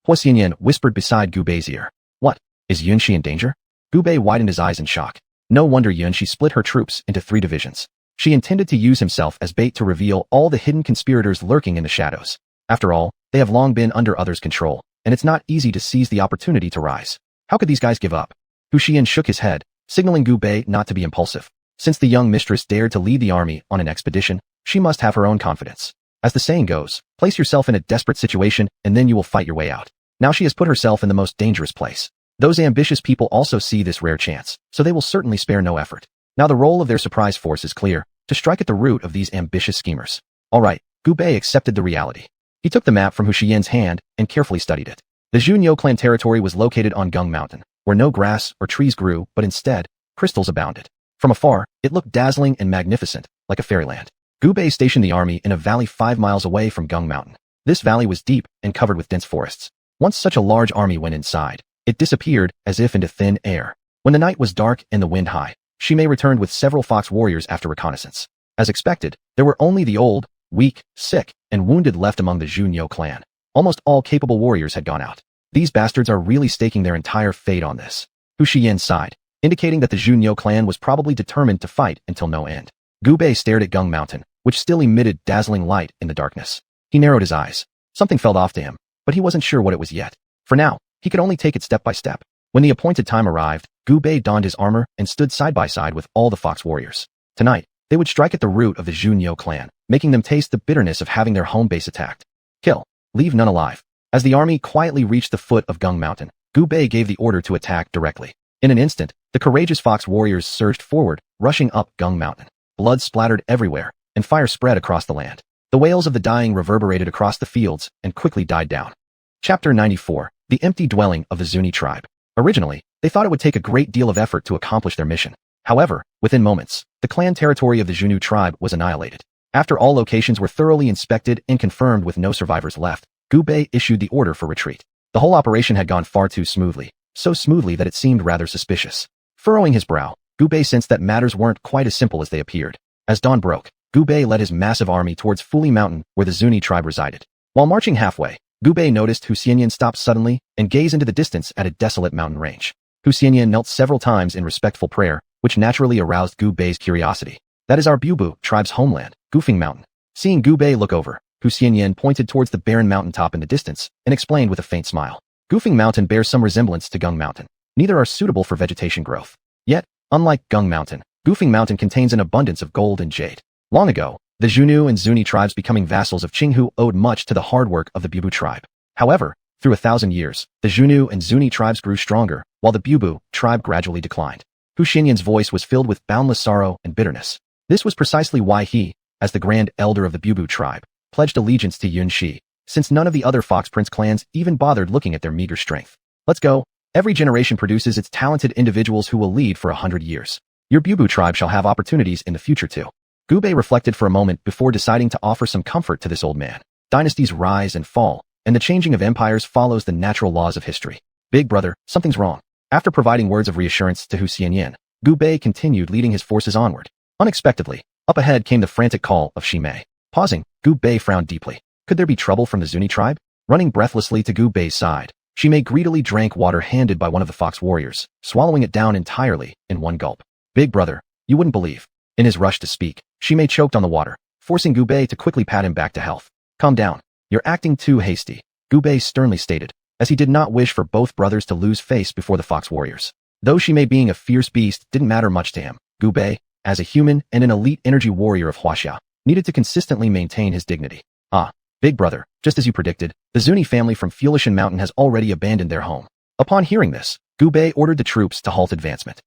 Hua Xianyan whispered beside Gubei's ear. What? Is Yunxi in danger? Gubei widened his eyes in shock. No wonder Yunxi split her troops into 3 divisions. She intended to use himself as bait to reveal all the hidden conspirators lurking in the shadows. After all, they have long been under others' control, and it's not easy to seize the opportunity to rise. How could these guys give up? Hu Xian shook his head, signaling Gubei not to be impulsive. Since the young mistress dared to lead the army on an expedition, she must have her own confidence. As the saying goes, place yourself in a desperate situation and then you will fight your way out. Now she has put herself in the most dangerous place. Those ambitious people also see this rare chance, so they will certainly spare no effort. Now the role of their surprise force is clear, to strike at the root of these ambitious schemers. Alright, Gubei accepted the reality. He took the map from Hu Xian's hand and carefully studied it. The Zhu Niu clan territory was located on Gung Mountain, where no grass or trees grew, but instead, crystals abounded. From afar, it looked dazzling and magnificent, like a fairyland. Gubei stationed the army in a valley 5 miles away from Gung Mountain. This valley was deep and covered with dense forests. Once such a large army went inside, it disappeared as if into thin air. When the night was dark and the wind high, Shimei returned with several fox warriors after reconnaissance. As expected, there were only the old, weak, sick, and wounded left among the Zhu Niu clan. Almost all capable warriors had gone out. These bastards are really staking their entire fate on this. Hu Xian sighed, indicating that the Zhu Niu clan was probably determined to fight until no end. Gubei stared at Gung Mountain, which still emitted dazzling light in the darkness. He narrowed his eyes. Something felt off to him, but he wasn't sure what it was yet. For now, he could only take it step by step. When the appointed time arrived, Gubei donned his armor and stood side by side with all the fox warriors. Tonight, they would strike at the root of the Zhu Niu clan, making them taste the bitterness of having their home base attacked. Kill. Leave none alive. As the army quietly reached the foot of Gung Mountain, Gubei gave the order to attack directly. In an instant, the courageous fox warriors surged forward, rushing up Gung Mountain. Blood splattered everywhere, and fire spread across the land. The wails of the dying reverberated across the fields and quickly died down. Chapter 94. The empty dwelling of the Zuni tribe. Originally, they thought it would take a great deal of effort to accomplish their mission. However, within moments, the clan territory of the Zunu tribe was annihilated. After all locations were thoroughly inspected and confirmed with no survivors left, Gubei issued the order for retreat. The whole operation had gone far too smoothly, so smoothly that it seemed rather suspicious. Furrowing his brow, Gubei sensed that matters weren't quite as simple as they appeared. As dawn broke, Gubei led his massive army towards Fuli Mountain where the Zuni tribe resided. While marching halfway, Gubei noticed Hu Xianyan stop suddenly and gaze into the distance at a desolate mountain range. Hu Xianyan knelt several times in respectful prayer, which naturally aroused Gubei's curiosity. That is our Bubu tribe's homeland, Goofing Mountain. Seeing Gubei look over, Hu Xianyan pointed towards the barren mountaintop in the distance and explained with a faint smile. Goofing Mountain bears some resemblance to Gung Mountain. Neither are suitable for vegetation growth. Yet, unlike Gung Mountain, Goofing Mountain contains an abundance of gold and jade. Long ago, the Zunu and Zuni tribes becoming vassals of Qinghu owed much to the hard work of the Bubu tribe. However, through 1,000 years, the Zunu and Zuni tribes grew stronger, while the Bubu tribe gradually declined. Hu Xianyan's voice was filled with boundless sorrow and bitterness. This was precisely why he, as the grand elder of the Bubu tribe, pledged allegiance to Yunxi, since none of the other Fox Prince clans even bothered looking at their meager strength. Let's go. Every generation produces its talented individuals who will lead for 100 years. Your Bubu tribe shall have opportunities in the future too. Gubei reflected for a moment before deciding to offer some comfort to this old man. Dynasties rise and fall, and the changing of empires follows the natural laws of history. Big brother, something's wrong. After providing words of reassurance to Hu Xianyan, Gubei continued leading his forces onward. Unexpectedly, up ahead came the frantic call of Shimei. Pausing, Gubei frowned deeply. Could there be trouble from the Zuni tribe? Running breathlessly to Gubei's side, Shimei greedily drank water handed by one of the fox warriors, swallowing it down entirely in one gulp. Big brother, you wouldn't believe. In his rush to speak, Shimei choked on the water, forcing Gubei to quickly pat him back to health. Calm down. You're acting too hasty, Gubei sternly stated, as he did not wish for both brothers to lose face before the fox warriors. Though Shimei being a fierce beast didn't matter much to him, Gubei, as a human and an elite energy warrior of Huaxia, needed to consistently maintain his dignity. Ah, big brother, just as you predicted, the Zuni family from Fulishan Mountain has already abandoned their home. Upon hearing this, Gu Bei ordered the troops to halt advancement.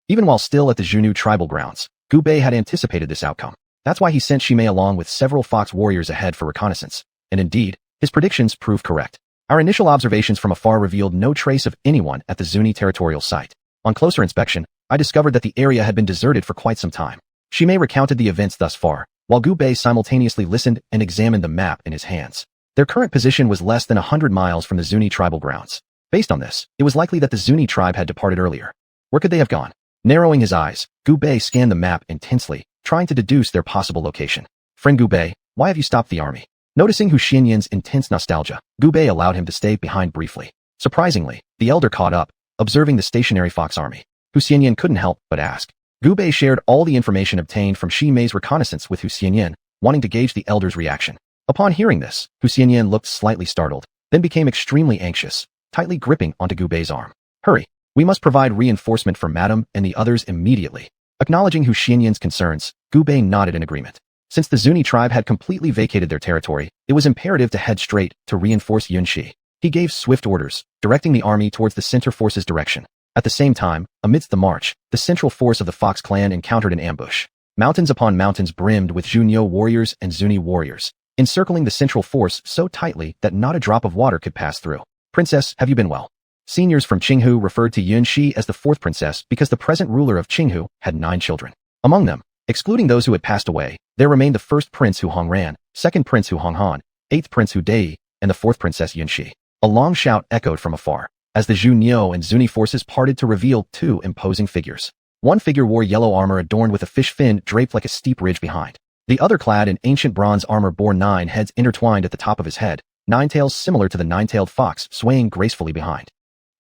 Even while still at the Zhunu tribal grounds, Gu Bei had anticipated this outcome. That's why he sent Shimei along with several fox warriors ahead for reconnaissance. And indeed, his predictions proved correct. Our initial observations from afar revealed no trace of anyone at the Zuni territorial site. On closer inspection, I discovered that the area had been deserted for quite some time. Shimei recounted the events thus far, while Gu Bei simultaneously listened and examined the map in his hands. Their current position was less than 100 miles from the Zuni tribal grounds. Based on this, it was likely that the Zuni tribe had departed earlier. Where could they have gone? Narrowing his eyes, Gu Bei scanned the map intensely, trying to deduce their possible location. Friend Gu Bei, why have you stopped the army? Noticing Hu Xianyan's intense nostalgia, Gu Bei allowed him to stay behind briefly. Surprisingly, the elder caught up, observing the stationary fox army. Hu Xianyan couldn't help but ask. Gu Bei shared all the information obtained from Shimei's reconnaissance with Hu Xianyan, wanting to gauge the elder's reaction. Upon hearing this, Hu Xianyan looked slightly startled, then became extremely anxious, tightly gripping onto Gu Bei's arm. Hurry! We must provide reinforcement for Madame and the others immediately. Acknowledging Hu Xianyan's concerns, Gu Bei nodded in agreement. Since the Zuni tribe had completely vacated their territory, it was imperative to head straight to reinforce Yunxi. He gave swift orders, directing the army towards the center force's direction. At the same time, amidst the march, the central force of the Fox clan encountered an ambush. Mountains upon mountains brimmed with Junyo warriors and Zuni warriors, encircling the central force so tightly that not a drop of water could pass through. Princess, have you been well? Seniors from Qinghu referred to Yunxi as the fourth princess because the present ruler of Qinghu had 9 children. Among them, excluding those who had passed away, there remained the first prince Xuanhuan, second prince xuanhuan, eighth prince Dei, and the fourth princess Yunxi. A long shout echoed from afar, as the Junyo and Zuni forces parted to reveal 2 imposing figures. One figure wore yellow armor adorned with a fish fin draped like a steep ridge behind. The other clad in ancient bronze armor bore 9 heads intertwined at the top of his head, 9 tails similar to the 9-tailed fox swaying gracefully behind.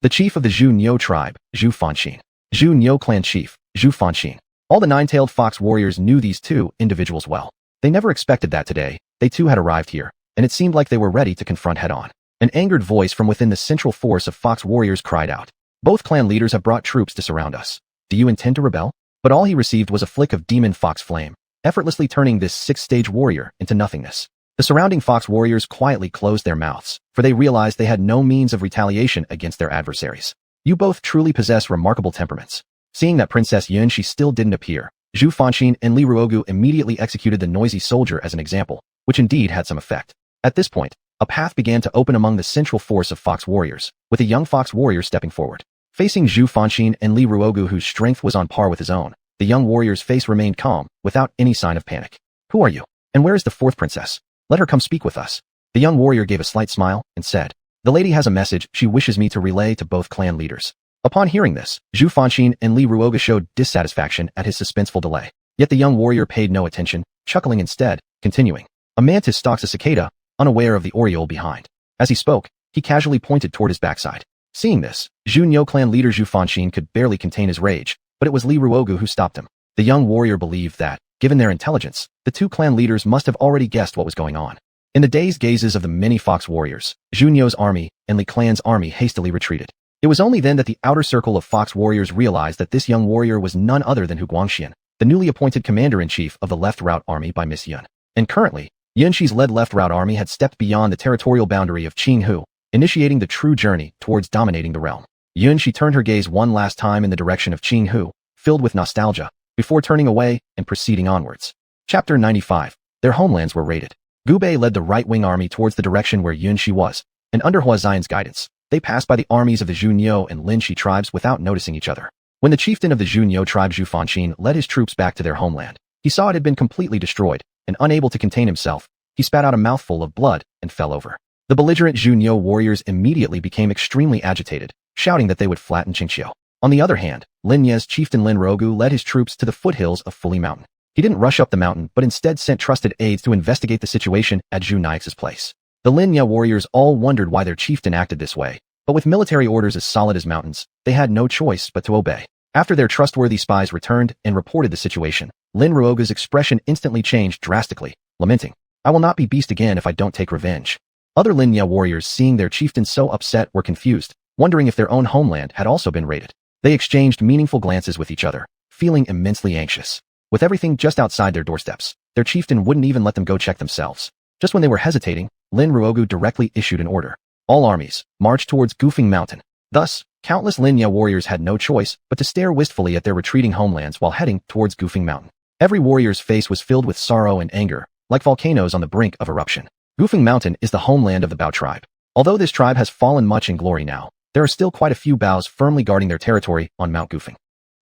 The chief of the Junyo tribe, Zhu Fanxin. Junyo clan chief, Zhu Fanxin. All the 9-tailed fox warriors knew these 2 individuals well. They never expected that today, they too had arrived here, and it seemed like they were ready to confront head-on. An angered voice from within the central force of fox warriors cried out. Both clan leaders have brought troops to surround us. Do you intend to rebel? But all he received was a flick of demon fox flame, effortlessly turning this 6th-stage warrior into nothingness. The surrounding fox warriors quietly closed their mouths, for they realized they had no means of retaliation against their adversaries. You both truly possess remarkable temperaments. Seeing that Princess Yunxi still didn't appear, Zhu Fanxin and Li Ruogu immediately executed the noisy soldier as an example, which indeed had some effect. At this point, a path began to open among the central force of fox warriors, with a young fox warrior stepping forward. Facing Zhu Fanxin and Li Ruogu, whose strength was on par with his own, the young warrior's face remained calm, without any sign of panic. Who are you? And where is the 4th princess? Let her come speak with us. The young warrior gave a slight smile and said, The lady has a message she wishes me to relay to both clan leaders. Upon hearing this, Zhu Fanxin and Li Ruogu showed dissatisfaction at his suspenseful delay. Yet the young warrior paid no attention, chuckling instead, continuing. A mantis stalks a cicada, unaware of the aureole behind. As he spoke, he casually pointed toward his backside. Seeing this, Junyo clan leader Zhu Fanxin could barely contain his rage, but it was Li Ruogu who stopped him. The young warrior believed that, given their intelligence, the 2 clan leaders must have already guessed what was going on. In the dazed gazes of the many fox warriors, Junyo's army and Li clan's army hastily retreated. It was only then that the outer circle of fox warriors realized that this young warrior was none other than Hu Guangxian, the newly appointed commander-in-chief of the Left Route Army by Miss Yun. And currently, Yunxi's led Left Route Army had stepped beyond the territorial boundary of Qinghu, initiating the true journey towards dominating the realm. Yunxi turned her gaze one last time in the direction of Qinghu, filled with nostalgia, before turning away and proceeding onwards. Chapter 95. Their homelands were raided. Gu Bei led the right-wing army towards the direction where Yunxi was, and under Hua Xian's guidance, they passed by the armies of the Junyo and Linxi tribes without noticing each other. When the chieftain of the Junyo tribe Zhu Fanxin led his troops back to their homeland, he saw it had been completely destroyed, and unable to contain himself, he spat out a mouthful of blood and fell over. The belligerent Junyo warriors immediately became extremely agitated, shouting that they would flatten Xianxia. On the other hand, Linye's chieftain Lin Rogu led his troops to the foothills of Fuli Mountain. He didn't rush up the mountain but instead sent trusted aides to investigate the situation at Zhu Naix's place. The Linya warriors all wondered why their chieftain acted this way, but with military orders as solid as mountains, they had no choice but to obey. After their trustworthy spies returned and reported the situation, Lin Ruogu's expression instantly changed drastically, lamenting, I will not be beast again if I don't take revenge. Other Linya warriors seeing their chieftain so upset were confused, wondering if their own homeland had also been raided. They exchanged meaningful glances with each other, feeling immensely anxious. With everything just outside their doorsteps, their chieftain wouldn't even let them go check themselves. Just when they were hesitating, Lin Ruogu directly issued an order. All armies, march towards Gufeng Mountain. Thus, countless Linya warriors had no choice but to stare wistfully at their retreating homelands while heading towards Gufeng Mountain. Every warrior's face was filled with sorrow and anger, like volcanoes on the brink of eruption. Gufeng Mountain is the homeland of the Bao tribe. Although this tribe has fallen much in glory now, there are still quite a few Baos firmly guarding their territory on Mount Gufeng.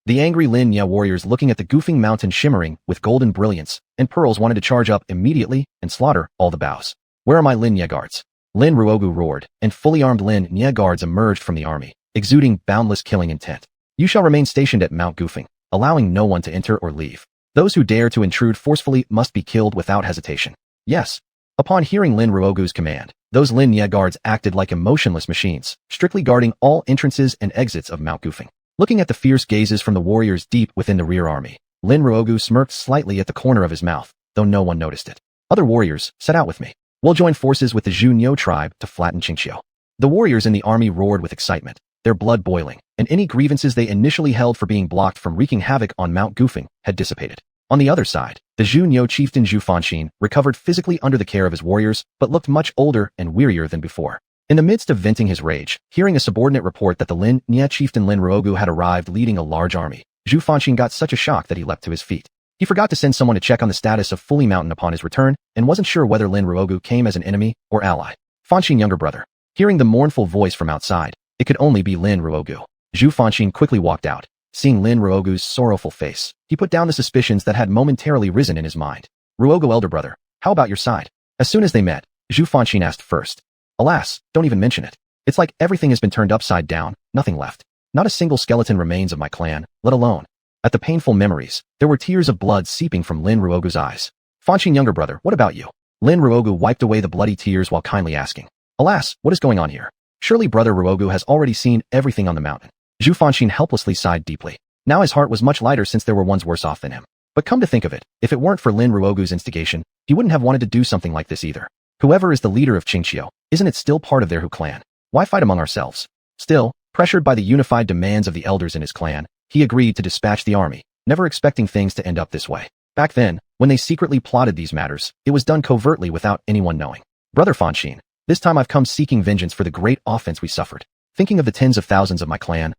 The angry Linya warriors looking at the Gufeng Mountain shimmering with golden brilliance and pearls wanted to charge up immediately and slaughter all the Baos. Where are my Linya guards? Lin Ruogu roared, and fully armed Lin Nya guards emerged from the army, exuding boundless killing intent. You shall remain stationed at Mount Gufeng, allowing no one to enter or leave. Those who dare to intrude forcefully must be killed without hesitation. Yes. Upon hearing Lin Ruogu's command, those Lin Nya guards acted like emotionless machines, strictly guarding all entrances and exits of Mount Gufeng. Looking at the fierce gazes from the warriors deep within the rear army, Lin Ruogu smirked slightly at the corner of his mouth, though no one noticed it. Other warriors, set out with me. We'll join forces with the Zhu tribe to flatten Xianxia. The warriors in the army roared with excitement, their blood boiling, and any grievances they initially held for being blocked from wreaking havoc on Mount Gufeng had dissipated. On the other side, the Zhu chieftain Xuanhuan recovered physically under the care of his warriors, but looked much older and wearier than before. In the midst of venting his rage, hearing a subordinate report that the Lin Nya chieftain Lin Ruogu had arrived leading a large army, Xuanhuan got such a shock that he leapt to his feet. He forgot to send someone to check on the status of Fully Mountain upon his return, and wasn't sure whether Lin Ruogu came as an enemy or ally. Fanxin younger brother. Hearing the mournful voice from outside, it could only be Lin Ruogu. Fanxin quickly walked out. Seeing Lin Ruogu's sorrowful face, he put down the suspicions that had momentarily risen in his mind. Ruogu elder brother, how about your side? As soon as they met, Fanxin asked first. Alas, don't even mention it. It's like everything has been turned upside down, nothing left. Not a single skeleton remains of my clan, let alone. At the painful memories, there were tears of blood seeping from Lin Ruogu's eyes. Fanxin younger brother, what about you? Lin Ruogu wiped away the bloody tears while kindly asking. Alas, what is going on here? Surely brother Ruogu has already seen everything on the mountain. Fanxin helplessly sighed deeply. Now his heart was much lighter since there were ones worse off than him. But come to think of it, if it weren't for Lin Ruogu's instigation, he wouldn't have wanted to do something like this either. Whoever is the leader of Xianxia, isn't it still part of their Hu clan? Why fight among ourselves? Still, pressured by the unified demands of the elders in his clan, he agreed to dispatch the army, never expecting things to end up this way. Back then, when they secretly plotted these matters, it was done covertly without anyone knowing. Brother Fanxin, this time I've come seeking vengeance for the great offense we suffered. Thinking of the tens of thousands of my clan,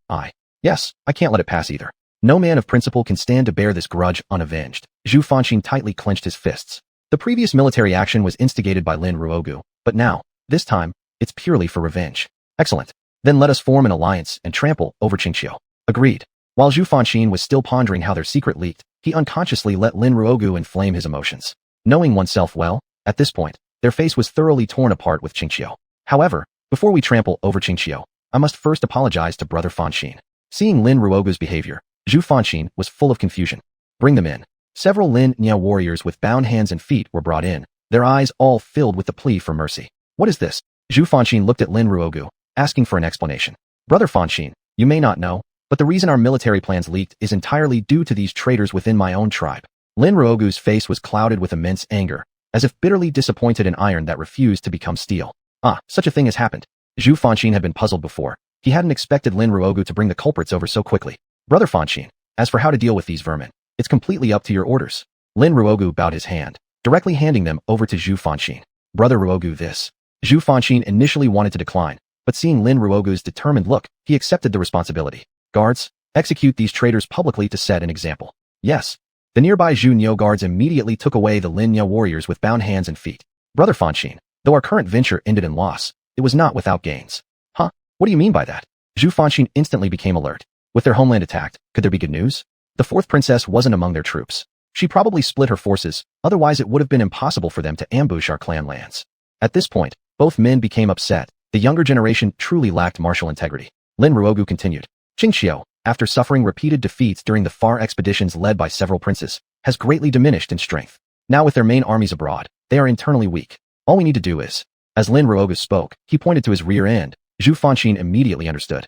Yes, I can't let it pass either. No man of principle can stand to bear this grudge unavenged. Fanxin tightly clenched his fists. The previous military action was instigated by Lin Ruogu, but now, this time, it's purely for revenge. Excellent. Then let us form an alliance and trample over Xianxia. Agreed. While Fanxin was still pondering how their secret leaked, he unconsciously let Lin Ruogu inflame his emotions. Knowing oneself well, at this point, their face was thoroughly torn apart with Xianxia. However, before we trample over Xianxia, I must first apologize to brother Fanxin. Seeing Lin Ruogu's behavior, Fanxin was full of confusion. Bring them in. Several Lin Nya warriors with bound hands and feet were brought in, their eyes all filled with the plea for mercy. What is this? Fanxin looked at Lin Ruogu, asking for an explanation. Brother Fanxin, you may not know, but the reason our military plans leaked is entirely due to these traitors within my own tribe. Lin Ruogu's face was clouded with immense anger, as if bitterly disappointed in iron that refused to become steel. Such a thing has happened. Fanxin had been puzzled before. He hadn't expected Lin Ruogu to bring the culprits over so quickly. Brother Fanxin, as for how to deal with these vermin, it's completely up to your orders. Lin Ruogu bowed his hand, directly handing them over to Fanxin. Brother Ruogu this. Fanxin initially wanted to decline, but seeing Lin Ruogu's determined look, he accepted the responsibility. Guards, execute these traitors publicly to set an example. Yes. The nearby Zhu guards immediately took away the Lin Nya warriors with bound hands and feet. Brother Fanxin, though our current venture ended in loss, it was not without gains. What do you mean by that? Fanxin instantly became alert. With their homeland attacked, could there be good news? The fourth princess wasn't among their troops. She probably split her forces, otherwise it would have been impossible for them to ambush our clan lands. At this point, both men became upset. The younger generation truly lacked martial integrity. Lin Ruogu continued. Xianxia, after suffering repeated defeats during the far expeditions led by several princes, has greatly diminished in strength. Now with their main armies abroad, they are internally weak. All we need to do is... As Lin Ruogu spoke, he pointed to his rear end. Fanxin immediately understood.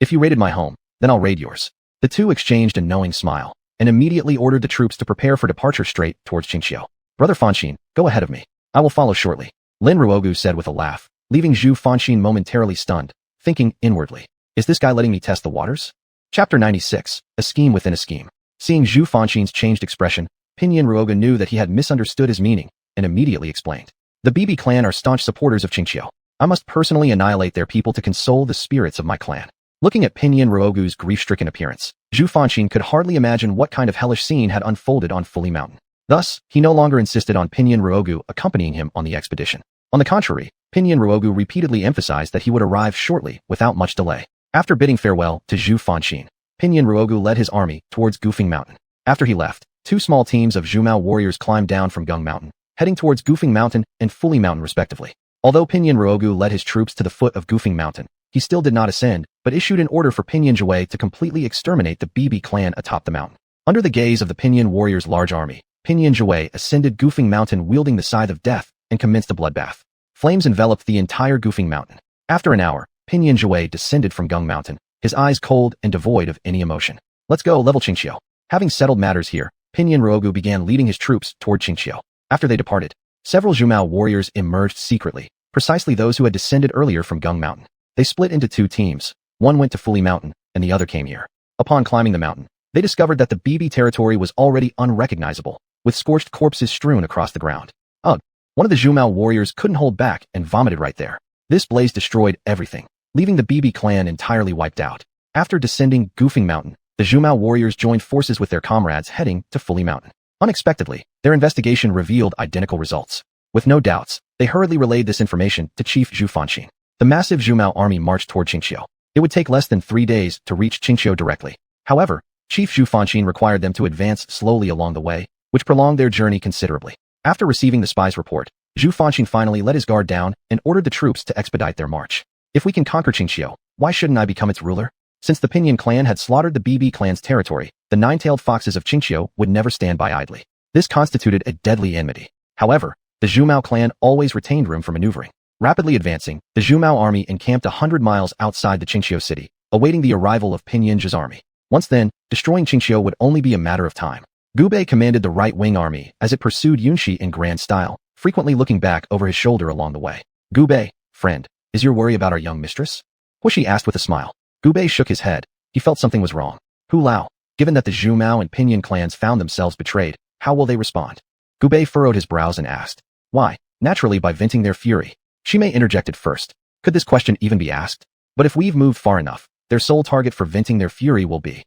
If you raided my home, then I'll raid yours. The two exchanged a knowing smile, and immediately ordered the troops to prepare for departure straight towards Xianxia. Brother Fanxin, go ahead of me. I will follow shortly. Lin Ruogu said with a laugh, leaving Fanxin momentarily stunned, thinking inwardly, is this guy letting me test the waters? Chapter 96, A Scheme Within a Scheme. Seeing Zhu Fanxin's changed expression, Pinyin Ruoga knew that he had misunderstood his meaning, and immediately explained. The BB clan are staunch supporters of Xianxia. I must personally annihilate their people to console the spirits of my clan. Looking at Pinyin Ruogu's grief-stricken appearance, Zhu Fanxin could hardly imagine what kind of hellish scene had unfolded on Fully Mountain. Thus, he no longer insisted on Pinyin Ruogu accompanying him on the expedition. On the contrary, Pinyin Ruogu repeatedly emphasized that he would arrive shortly without much delay. After bidding farewell to Zhu Fanxin, Pinyin Ruogu led his army towards Goofing Mountain. After he left, two small teams of Zhumao warriors climbed down from Gung Mountain, heading towards Goofing Mountain and Fully Mountain respectively. Although Pinyin Ruogu led his troops to the foot of Goofing Mountain, he still did not ascend, but issued an order for Pinyin Jue to completely exterminate the BB clan atop the mountain. Under the gaze of the Pinyin warriors' large army, Pinyin Jue ascended Goofing Mountain wielding the Scythe of Death and commenced a bloodbath. Flames enveloped the entire Goofing Mountain. After an hour, Pinyin Jue descended from Gung Mountain, his eyes cold and devoid of any emotion. Let's go level Xianxia. Having settled matters here, Pinyin Ruogu began leading his troops toward Xianxia. After they departed, several Zhumao warriors emerged secretly, precisely those who had descended earlier from Gung Mountain. They split into two teams. One went to Fully Mountain, and the other came here. Upon climbing the mountain, they discovered that the BB territory was already unrecognizable, with scorched corpses strewn across the ground. Ugh! One of the Zhumao warriors couldn't hold back and vomited right there. This blaze destroyed everything, leaving the BB clan entirely wiped out. After descending Goofing Mountain, the Zhumao warriors joined forces with their comrades heading to Fully Mountain. Unexpectedly, their investigation revealed identical results. With no doubts, they hurriedly relayed this information to Chief Zhu Fanxin. The massive Zhumao army marched toward Xianxia. It would take less than 3 days to reach Xianxia directly. However, Chief Zhu Fanxin required them to advance slowly along the way, which prolonged their journey considerably. After receiving the spy's report, Zhu Fanxin finally let his guard down and ordered the troops to expedite their march. If we can conquer Xianxia, why shouldn't I become its ruler? Since the Pinyin clan had slaughtered the BB clan's territory, the nine-tailed foxes of Xianxia would never stand by idly. This constituted a deadly enmity. However, the Zhumao clan always retained room for maneuvering. Rapidly advancing, the Zhumao army encamped 100 miles outside the Xianxia city, awaiting the arrival of Pinyin Zhe's army. Once then, destroying Xianxia would only be a matter of time. Gubei commanded the right-wing army as it pursued Yunxi in grand style, frequently looking back over his shoulder along the way. Gubei, friend, is your worry about our young mistress? Huishi asked with a smile. Gubei shook his head. He felt something was wrong. Hu Lao, given that the Zhumao and Pinyin clans found themselves betrayed, how will they respond? Gubei furrowed his brows and asked. Why? Naturally by venting their fury. Shimei interjected first. Could this question even be asked? But if we've moved far enough, their sole target for venting their fury will be.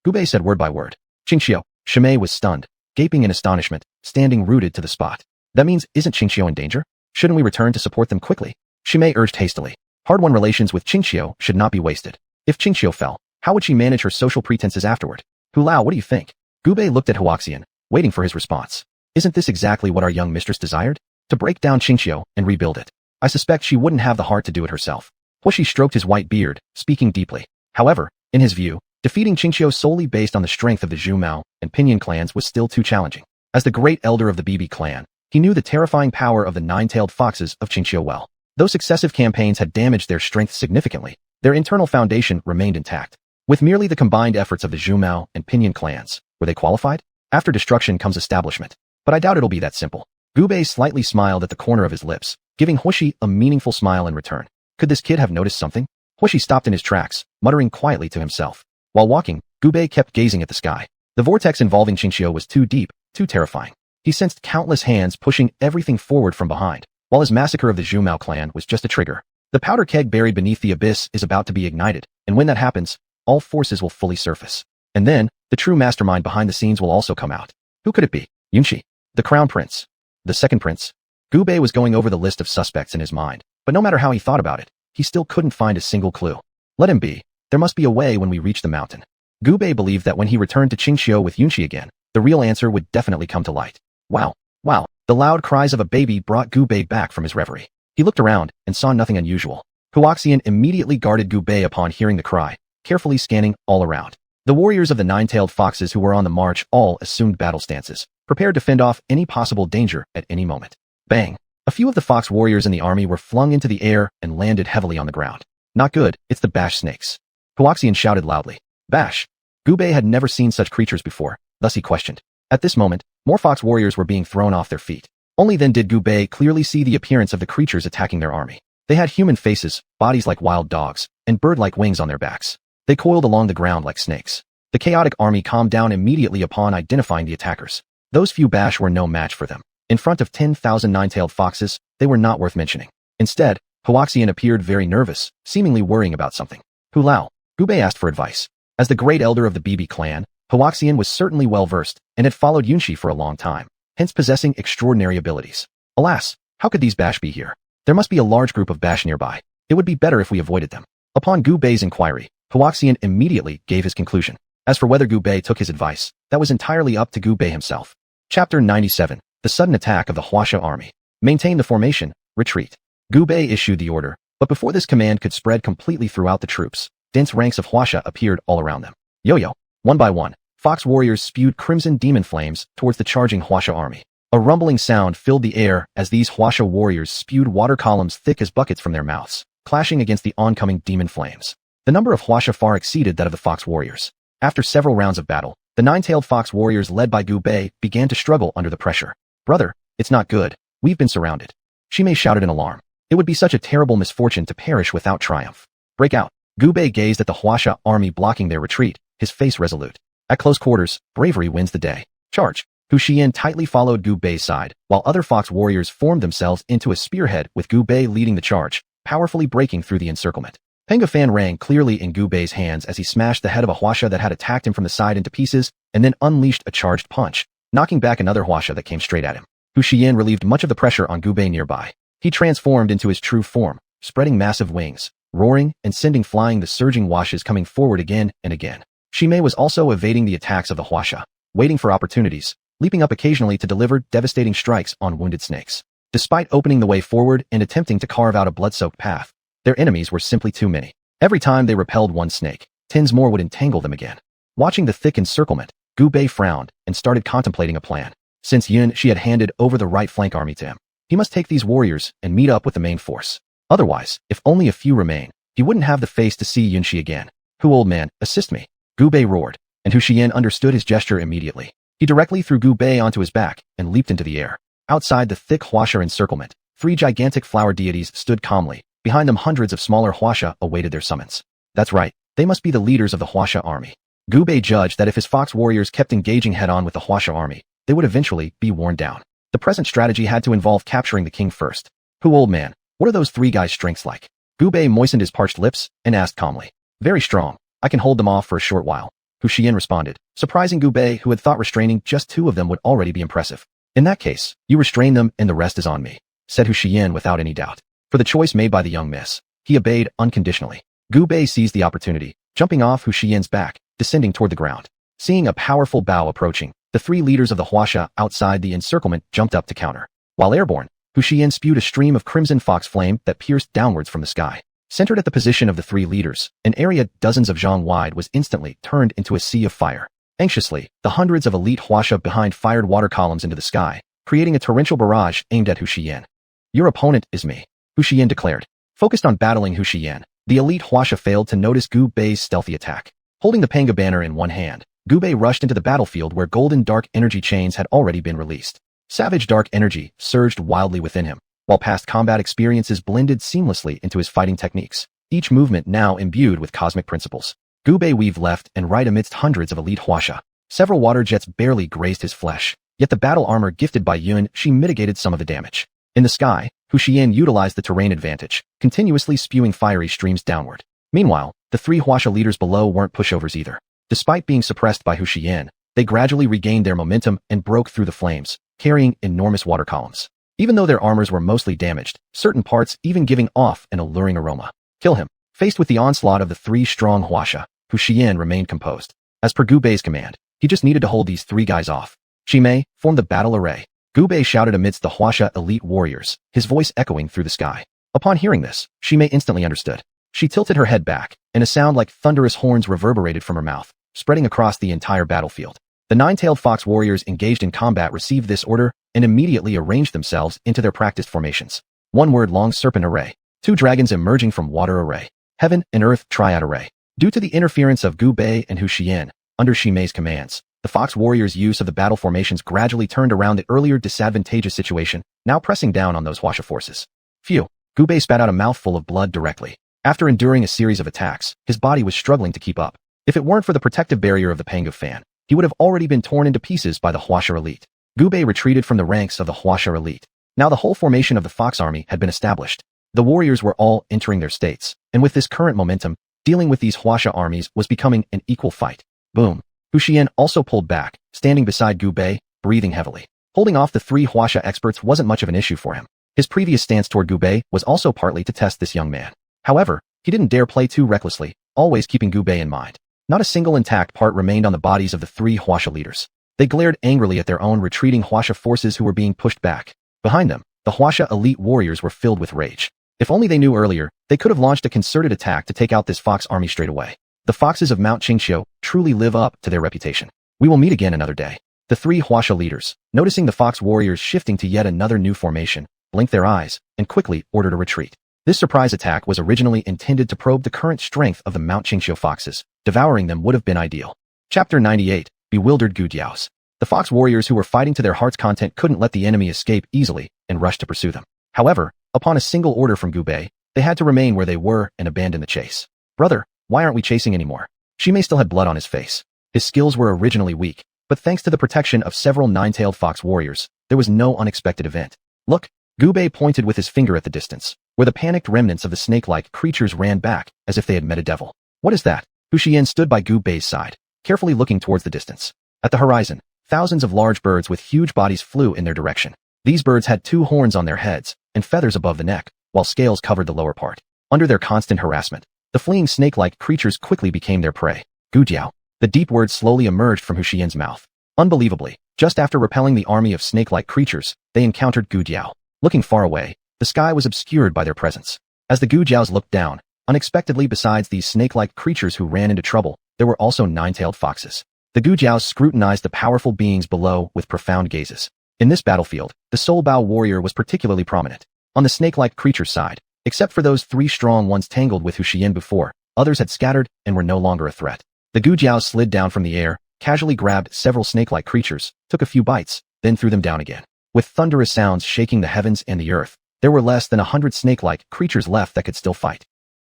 Gubei said word by word. Xianxia. Shimei was stunned, gaping in astonishment, standing rooted to the spot. That means isn't Xianxia in danger? Shouldn't we return to support them quickly? Shimei urged hastily. Hard-won relations with Xianxia should not be wasted. If Xianxia fell, how would she manage her social pretenses afterward? Hu Lao, what do you think? Gubei looked at Huaxian, waiting for his response. Isn't this exactly what our young mistress desired? To break down Xianxia and rebuild it. I suspect she wouldn't have the heart to do it herself. Huishi stroked his white beard, speaking deeply. However, in his view, defeating Xianxia solely based on the strength of the Zhumao and Pinyin clans was still too challenging. As the great elder of the BB clan, he knew the terrifying power of the nine-tailed foxes of Xianxia well. Though successive campaigns had damaged their strength significantly, their internal foundation remained intact. With merely the combined efforts of the Zhumao and Pinyin clans, were they qualified? After destruction comes establishment. But I doubt it'll be that simple. Gubei slightly smiled at the corner of his lips, giving Huishi a meaningful smile in return. Could this kid have noticed something? Huishi stopped in his tracks, muttering quietly to himself. While walking, Gubei kept gazing at the sky. The vortex involving Xianxia was too deep, too terrifying. He sensed countless hands pushing everything forward from behind, while his massacre of the Zhumao clan was just a trigger. The powder keg buried beneath the abyss is about to be ignited, and when that happens, all forces will fully surface. And then, the true mastermind behind the scenes will also come out. Who could it be? Yunxi? The Crown Prince? The Second Prince? Gubei was going over the list of suspects in his mind, but no matter how he thought about it, he still couldn't find a single clue. Let him be. There must be a way when we reach the mountain. Gubei believed that when he returned to Xianxia with Yunxi again, the real answer would definitely come to light. Wow. Wow. The loud cries of a baby brought Gubei back from his reverie. He looked around and saw nothing unusual. Huaxian immediately guarded Gubei upon hearing the cry, carefully scanning all around. The warriors of the nine-tailed foxes who were on the march all assumed battle stances, prepared to fend off any possible danger at any moment. Bang! A few of the fox warriors in the army were flung into the air and landed heavily on the ground. Not good, it's the bash snakes. Huaxian shouted loudly. Bash! Gubei had never seen such creatures before, thus he questioned. At this moment, more fox warriors were being thrown off their feet. Only then did Gubei clearly see the appearance of the creatures attacking their army. They had human faces, bodies like wild dogs, and bird-like wings on their backs. They coiled along the ground like snakes. The chaotic army calmed down immediately upon identifying the attackers. Those few bash were no match for them. In front of 10,000 nine-tailed foxes, they were not worth mentioning. Instead, Xianxia appeared very nervous, seemingly worrying about something. Hulao, Gubei asked for advice. As the great elder of the BB clan, Xianxia was certainly well-versed and had followed Yunxi for a long time, hence possessing extraordinary abilities. Alas, how could these bash be here? There must be a large group of bash nearby. It would be better if we avoided them. Upon Gubei's inquiry, Xianxia immediately gave his conclusion. As for whether Gubei took his advice, that was entirely up to Gubei himself. Chapter 97. The sudden attack of the Huaxia army. Maintain the formation, retreat. Gubei issued the order, but before this command could spread completely throughout the troops, dense ranks of Huaxia appeared all around them. Yo-yo. One by one, fox warriors spewed crimson demon flames towards the charging Huaxia army. A rumbling sound filled the air as these Huaxia warriors spewed water columns thick as buckets from their mouths, clashing against the oncoming demon flames. The number of Huaxia far exceeded that of the fox warriors. After several rounds of battle, the nine-tailed fox warriors led by Gubei began to struggle under the pressure. Brother, it's not good. We've been surrounded. Shimei shouted in alarm. It would be such a terrible misfortune to perish without triumph. Break out. Gubei gazed at the Huaxia army blocking their retreat, his face resolute. At close quarters, bravery wins the day. Charge. Hu Xian tightly followed Gubei's side, while other fox warriors formed themselves into a spearhead with Gubei leading the charge, powerfully breaking through the encirclement. Penga Fan rang clearly in Gubei's hands as he smashed the head of a Huaxia that had attacked him from the side into pieces, and then unleashed a charged punch, knocking back another Huaxia that came straight at him. Hu Xian relieved much of the pressure on Gubei nearby. He transformed into his true form, spreading massive wings, roaring and sending flying the surging washes coming forward again and again. Shimei was also evading the attacks of the Huaxia, waiting for opportunities, leaping up occasionally to deliver devastating strikes on wounded snakes. Despite opening the way forward and attempting to carve out a blood-soaked path, their enemies were simply too many. Every time they repelled one snake, 10 more would entangle them again. Watching the thick encirclement, Gubei frowned and started contemplating a plan. Since Yunxi had handed over the right flank army to him, he must take these warriors and meet up with the main force. Otherwise, if only a few remain, he wouldn't have the face to see Yunxi again. Hu, old man, assist me. Gubei roared, and Hu Xian understood his gesture immediately. He directly threw Gubei onto his back and leaped into the air. Outside the thick Huaxia encirclement, 3 gigantic flower deities stood calmly. Behind them hundreds of smaller Huaxia awaited their summons. That's right, they must be the leaders of the Huaxia army. Gubei judged that if his fox warriors kept engaging head-on with the Huaxia army, they would eventually be worn down. The present strategy had to involve capturing the king first. Hu, old man, what are those 3 guys' strengths like? Gubei moistened his parched lips and asked calmly. Very strong. I can hold them off for a short while. Hu Xian responded, surprising Gubei, who had thought restraining just 2 of them would already be impressive. In that case, you restrain them and the rest is on me, said Hu Xian without any doubt. For the choice made by the young miss, he obeyed unconditionally. Gubei seized the opportunity, jumping off Hu Xian's back, descending toward the ground. Seeing a powerful bow approaching, the 3 leaders of the Huaxia outside the encirclement jumped up to counter. While airborne, Hu Xian spewed a stream of crimson fox flame that pierced downwards from the sky. Centered at the position of the 3 leaders, an area dozens of zhang wide was instantly turned into a sea of fire. Anxiously, the hundreds of elite Huaxia behind fired water columns into the sky, creating a torrential barrage aimed at Hu Xian. Your opponent is me, Hu Xian declared. Focused on battling Hu Xian, the elite Huaxia failed to notice Gubei's stealthy attack. Holding the Penga banner in one hand, Gubei rushed into the battlefield where golden dark energy chains had already been released. Savage dark energy surged wildly within him, while past combat experiences blended seamlessly into his fighting techniques, each movement now imbued with cosmic principles. Gubei weaved left and right amidst hundreds of elite Huaxia. Several water jets barely grazed his flesh, yet the battle armor gifted by Yunxi mitigated some of the damage. In the sky, Hu Xian utilized the terrain advantage, continuously spewing fiery streams downward. Meanwhile, the 3 Huaxia leaders below weren't pushovers either. Despite being suppressed by Hu Xian, they gradually regained their momentum and broke through the flames, carrying enormous water columns. Even though their armors were mostly damaged, certain parts even giving off an alluring aroma. Kill him. Faced with the onslaught of the 3 strong Huaxia, Hu Xian remained composed. As per Gubei's command, he just needed to hold these 3 guys off. Shimei, form the battle array. Gubei shouted amidst the Huaxia elite warriors, his voice echoing through the sky. Upon hearing this, Shimei instantly understood. She tilted her head back, and a sound like thunderous horns reverberated from her mouth, spreading across the entire battlefield. The 9-tailed fox warriors engaged in combat received this order and immediately arranged themselves into their practiced formations. 1-word-long serpent array. 2 dragons emerging from water array. Heaven and earth triad array. Due to the interference of Gubei and Hu Xian, under Shimei's commands, the fox warriors' use of the battle formations gradually turned around the earlier disadvantageous situation, now pressing down on those Huaxia forces. Phew. Gubei spat out a mouthful of blood directly. After enduring a series of attacks, his body was struggling to keep up. If it weren't for the protective barrier of the Pangu fan, he would have already been torn into pieces by the Huasha elite. Gu Bei retreated from the ranks of the Huasha elite. Now the whole formation of the Fox army had been established. The warriors were all entering their states, and with this current momentum, dealing with these Huasha armies was becoming an equal fight. Boom. Hu Xian also pulled back, standing beside Gu Bei, breathing heavily. Holding off the three Huasha experts wasn't much of an issue for him. His previous stance toward Gu Bei was also partly to test this young man. However, he didn't dare play too recklessly, always keeping Gu Bei in mind. Not a single intact part remained on the bodies of the three Huasha leaders. They glared angrily at their own retreating Huasha forces who were being pushed back. Behind them, the Huasha elite warriors were filled with rage. If only they knew earlier, they could have launched a concerted attack to take out this Fox army straight away. The Foxes of Mount Xianxia truly live up to their reputation. We will meet again another day. The three Huasha leaders, noticing the Fox warriors shifting to yet another new formation, blinked their eyes and quickly ordered a retreat. This surprise attack was originally intended to probe the current strength of the Mount Xianxia Foxes. Devouring them would have been ideal. Chapter 98, Bewildered Gujiaos. The Fox warriors who were fighting to their heart's content couldn't let the enemy escape easily and rushed to pursue them. However, upon a single order from Gu Bei, they had to remain where they were and abandon the chase. Brother, why aren't we chasing anymore? Shimei still had blood on his face. His skills were originally weak, but thanks to the protection of several nine-tailed fox warriors, there was no unexpected event. Look, Gu Bei pointed with his finger at the distance, where the panicked remnants of the snake-like creatures ran back as if they had met a devil. What is that? Hu Xian stood by Gu Bei's side, carefully looking towards the distance. At the horizon, thousands of large birds with huge bodies flew in their direction. These birds had two horns on their heads and feathers above the neck, while scales covered the lower part. Under their constant harassment, the fleeing snake-like creatures quickly became their prey. Gujiao. The deep word slowly emerged from Hu Xian's mouth. Unbelievably, just after repelling the army of snake-like creatures, they encountered Gujiao. Looking far away, the sky was obscured by their presence. As the Gujiaos looked down, unexpectedly besides these snake-like creatures who ran into trouble, there were also nine-tailed foxes. The Gujiaos scrutinized the powerful beings below with profound gazes. In this battlefield, the Soul Bao warrior was particularly prominent. On the snake-like creature's side, except for those three strong ones tangled with Hu Xian before, others had scattered and were no longer a threat. The Gujiaos slid down from the air, casually grabbed several snake-like creatures, took a few bites, then threw them down again. With thunderous sounds shaking the heavens and the earth, there were less than 100 snake-like creatures left that could still fight.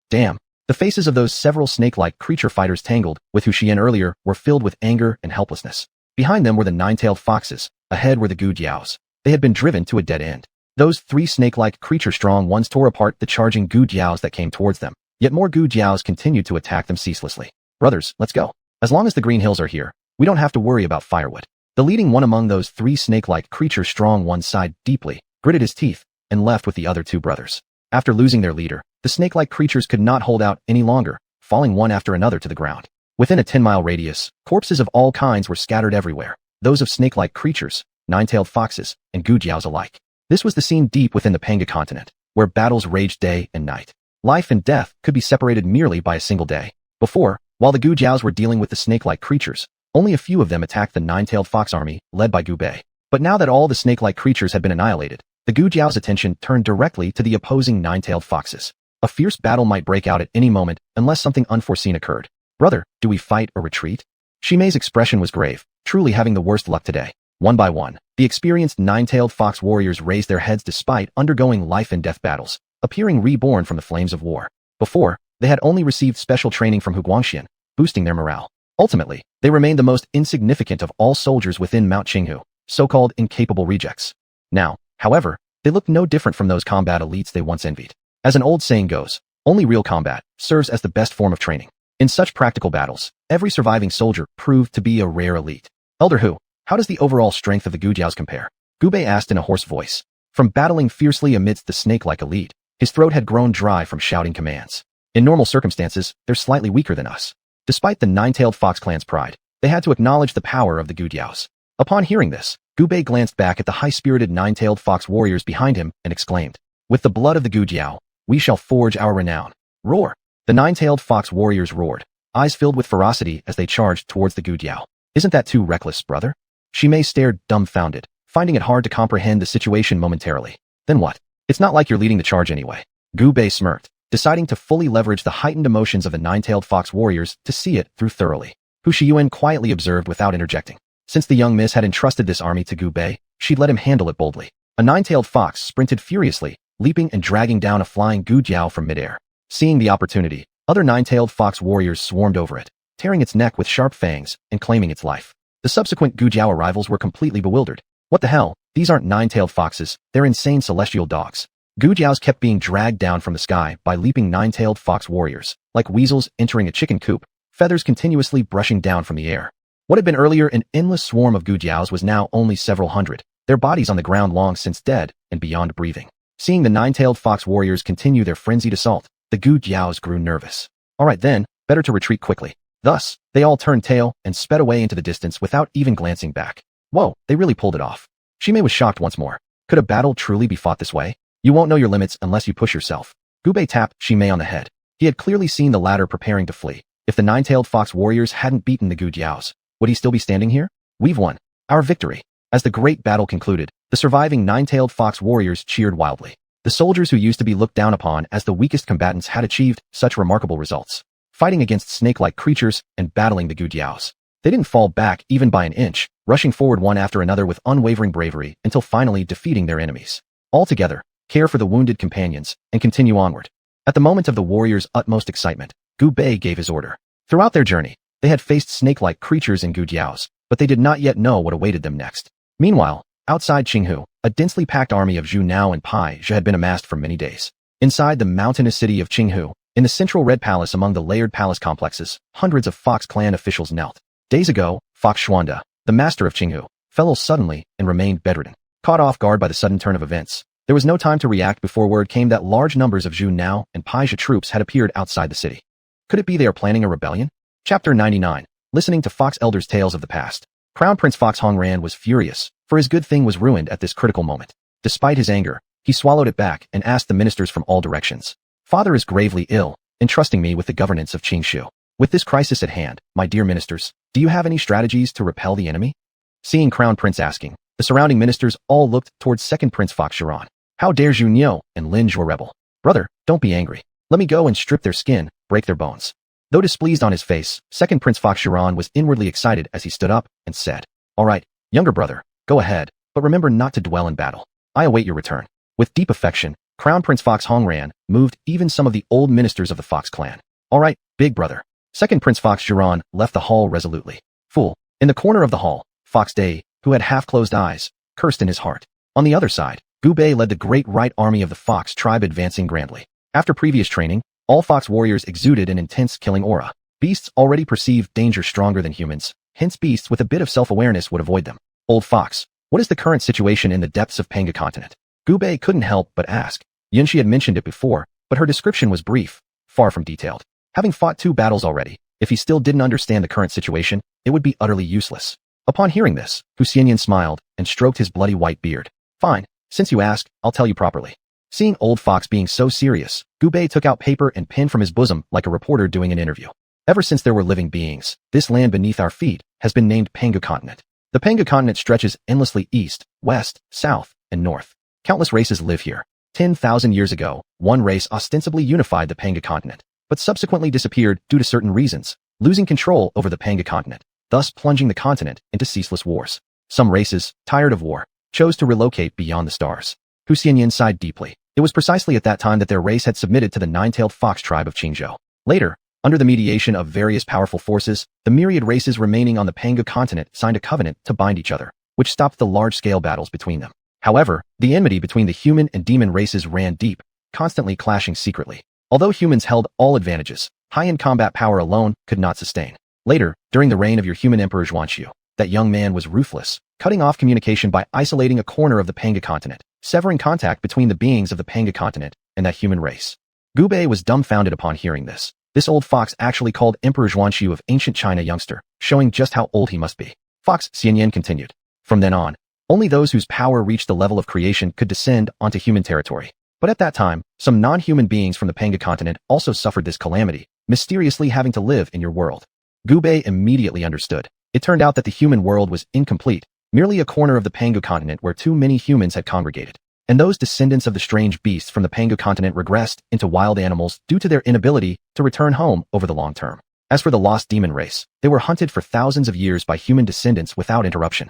Damn. The faces of those several snake-like creature fighters tangled with Hu Xian earlier were filled with anger and helplessness. Behind them were the nine-tailed foxes, ahead were the Gujiaos. They had been driven to a dead end. Those three snake-like creature-strong ones tore apart the charging Gujiaos that came towards them, yet more Gujiaos continued to attack them ceaselessly. Brothers, let's go. As long as the green hills are here, we don't have to worry about firewood. The leading one among those three snake-like creature-strong ones sighed deeply, gritted his teeth, and left with the other two brothers. After losing their leader, the snake-like creatures could not hold out any longer, falling one after another to the ground. Within a 10-mile radius, corpses of all kinds were scattered everywhere, those of snake-like creatures, nine-tailed foxes, and Gujiaos alike. This was the scene deep within the Panga continent, where battles raged day and night. Life and death could be separated merely by a single day. Before, while the Gujiaos were dealing with the snake-like creatures, only a few of them attacked the nine-tailed fox army, led by Gu Bei. But now that all the snake-like creatures had been annihilated, the Gujiaos' attention turned directly to the opposing nine-tailed foxes. A fierce battle might break out at any moment unless something unforeseen occurred. Brother, do we fight or retreat? Shimei's expression was grave, truly having the worst luck today. One by one, the experienced nine-tailed fox warriors raised their heads despite undergoing life-and-death battles, appearing reborn from the flames of war. Before, they had only received special training from Huguangshan, boosting their morale. Ultimately, they remained the most insignificant of all soldiers within Mount Qinghu, so-called incapable rejects. Now, however, they looked no different from those combat elites they once envied. As an old saying goes, only real combat serves as the best form of training. In such practical battles, every surviving soldier proved to be a rare elite. Elder Hu, how does the overall strength of the Gujiaos compare? Gu Bei asked in a hoarse voice. From battling fiercely amidst the snake-like elite, his throat had grown dry from shouting commands. In normal circumstances, they're slightly weaker than us. Despite the nine-tailed fox clan's pride, they had to acknowledge the power of the Gujiaos. Upon hearing this, Gu Bei glanced back at the high-spirited nine-tailed fox warriors behind him and exclaimed, "With the blood of the Gujiao, we shall forge our renown." Roar! The nine-tailed fox warriors roared, eyes filled with ferocity as they charged towards the Gujiao. Isn't that too reckless, brother? Shimei stared dumbfounded, finding it hard to comprehend the situation momentarily. Then what? It's not like you're leading the charge anyway. Gu Bei smirked, deciding to fully leverage the heightened emotions of the nine-tailed fox warriors to see it through thoroughly. Hu Xian quietly observed without interjecting. Since the young miss had entrusted this army to Gu Bei, she'd let him handle it boldly. A nine-tailed fox sprinted furiously, leaping and dragging down a flying Gujiao from midair. Seeing the opportunity, other nine-tailed fox warriors swarmed over it. tearing its neck with sharp fangs and claiming its life. The subsequent Gujiao arrivals were completely bewildered. What the hell? These aren't nine-tailed foxes, they're insane celestial dogs. Gujiaos kept being dragged down from the sky by leaping nine-tailed fox warriors, like weasels entering a chicken coop, feathers continuously brushing down from the air. What had been earlier an endless swarm of Gujiaos was now only several hundred, their bodies on the ground long since dead and beyond breathing. Seeing the nine-tailed fox warriors continue their frenzied assault, the Gujiaos grew nervous. Alright then, better to retreat quickly. Thus, they all turned tail and sped away into the distance without even glancing back. Whoa, they really pulled it off. Shimei was shocked once more. Could a battle truly be fought this way? You won't know your limits unless you push yourself. Gubei tapped Shimei on the head. He had clearly seen the latter preparing to flee. If the nine-tailed fox warriors hadn't beaten the Gujiaos, would he still be standing here? We've won. Our victory. As the great battle concluded, the surviving nine-tailed fox warriors cheered wildly. The soldiers who used to be looked down upon as the weakest combatants had achieved such remarkable results, fighting against snake-like creatures and battling the Gujiaos. They didn't fall back even by an inch, rushing forward one after another with unwavering bravery until finally defeating their enemies. All together, care for the wounded companions, and continue onward. At the moment of the warriors' utmost excitement, Gu Bei gave his order. Throughout their journey, they had faced snake-like creatures in Gujiaos, but they did not yet know what awaited them next. Meanwhile, outside Qinghu, a densely packed army of Xuanhuan and Pai had been amassed for many days. Inside the mountainous city of Qinghu, in the central Red Palace among the layered palace complexes, hundreds of Fox clan officials knelt. Days ago, Fox Xuanda, the master of Qinghu, fell ill suddenly and remained bedridden. Caught off guard by the sudden turn of events, there was no time to react before word came that large numbers of Xuanhuan and Pai troops had appeared outside the city. Could it be they are planning a rebellion? Chapter 99. Listening to Fox Elders' tales of the past. Crown Prince Fox Hongran was furious, for his good thing was ruined at this critical moment. Despite his anger, he swallowed it back and asked the ministers from all directions. Father is gravely ill, entrusting me with the governance of Qingshu. With this crisis at hand, my dear ministers, do you have any strategies to repel the enemy? Seeing Crown Prince asking, the surrounding ministers all looked towards Second Prince Fox Chiron. How dare Zhu Niu and Lin Zhuo rebel? Brother, don't be angry. Let me go and strip their skin, break their bones. Though displeased on his face, Second Prince Fox Chiron was inwardly excited as he stood up and said, All right, younger brother, go ahead, but remember not to dwell in battle. I await your return. With deep affection, Crown Prince Fox Hongran moved even some of the old ministers of the Fox clan. All right, big brother. Second Prince Fox Chiron left the hall resolutely. Fool. In the corner of the hall, Fox Day, who had half-closed eyes, cursed in his heart. On the other side, Gu Bei led the great right army of the Fox tribe advancing grandly. After previous training, all Fox warriors exuded an intense killing aura. Beasts already perceived danger stronger than humans, hence beasts with a bit of self-awareness would avoid them. Old Fox, what is the current situation in the depths of Panga continent? Gu Bei couldn't help but ask. Yunxi had mentioned it before, but her description was brief, far from detailed. Having fought 2 battles already, if he still didn't understand the current situation, it would be utterly useless. Upon hearing this, Xianxia smiled and stroked his bloody white beard. Fine, since you ask, I'll tell you properly. Seeing Old Fox being so serious, Gu Bei took out paper and pen from his bosom like a reporter doing an interview. Ever since there were living beings, this land beneath our feet has been named Panga continent. The Panga continent stretches endlessly east, west, south, and north. Countless races live here. 10,000 years ago, one race ostensibly unified the Panga continent, but subsequently disappeared due to certain reasons, losing control over the Panga continent, thus plunging the continent into ceaseless wars. Some races, tired of war, chose to relocate beyond the stars. Xianxia sighed deeply. It was precisely at that time that their race had submitted to the nine-tailed fox tribe of Qingzhou. Later, under the mediation of various powerful forces, the myriad races remaining on the Panga continent signed a covenant to bind each other, which stopped the large-scale battles between them. However, the enmity between the human and demon races ran deep, constantly clashing secretly. Although humans held all advantages, high-end combat power alone could not sustain. Later, during the reign of your human emperor Xuanhuan, that young man was ruthless, cutting off communication by isolating a corner of the Panga continent, severing contact between the beings of the Panga continent and that human race. Gu Bei was dumbfounded upon hearing this. This old fox actually called Emperor Xuanhuan of ancient China youngster, showing just how old he must be. Fox Xianxia continued. From then on, only those whose power reached the level of creation could descend onto human territory. But at that time, some non-human beings from the Panga continent also suffered this calamity, mysteriously having to live in your world. Gu Bei immediately understood. It turned out that the human world was incomplete, merely a corner of the Panga continent where too many humans had congregated. And those descendants of the strange beasts from the Panga continent regressed into wild animals due to their inability to return home over the long term. As for the lost demon race, they were hunted for thousands of years by human descendants without interruption.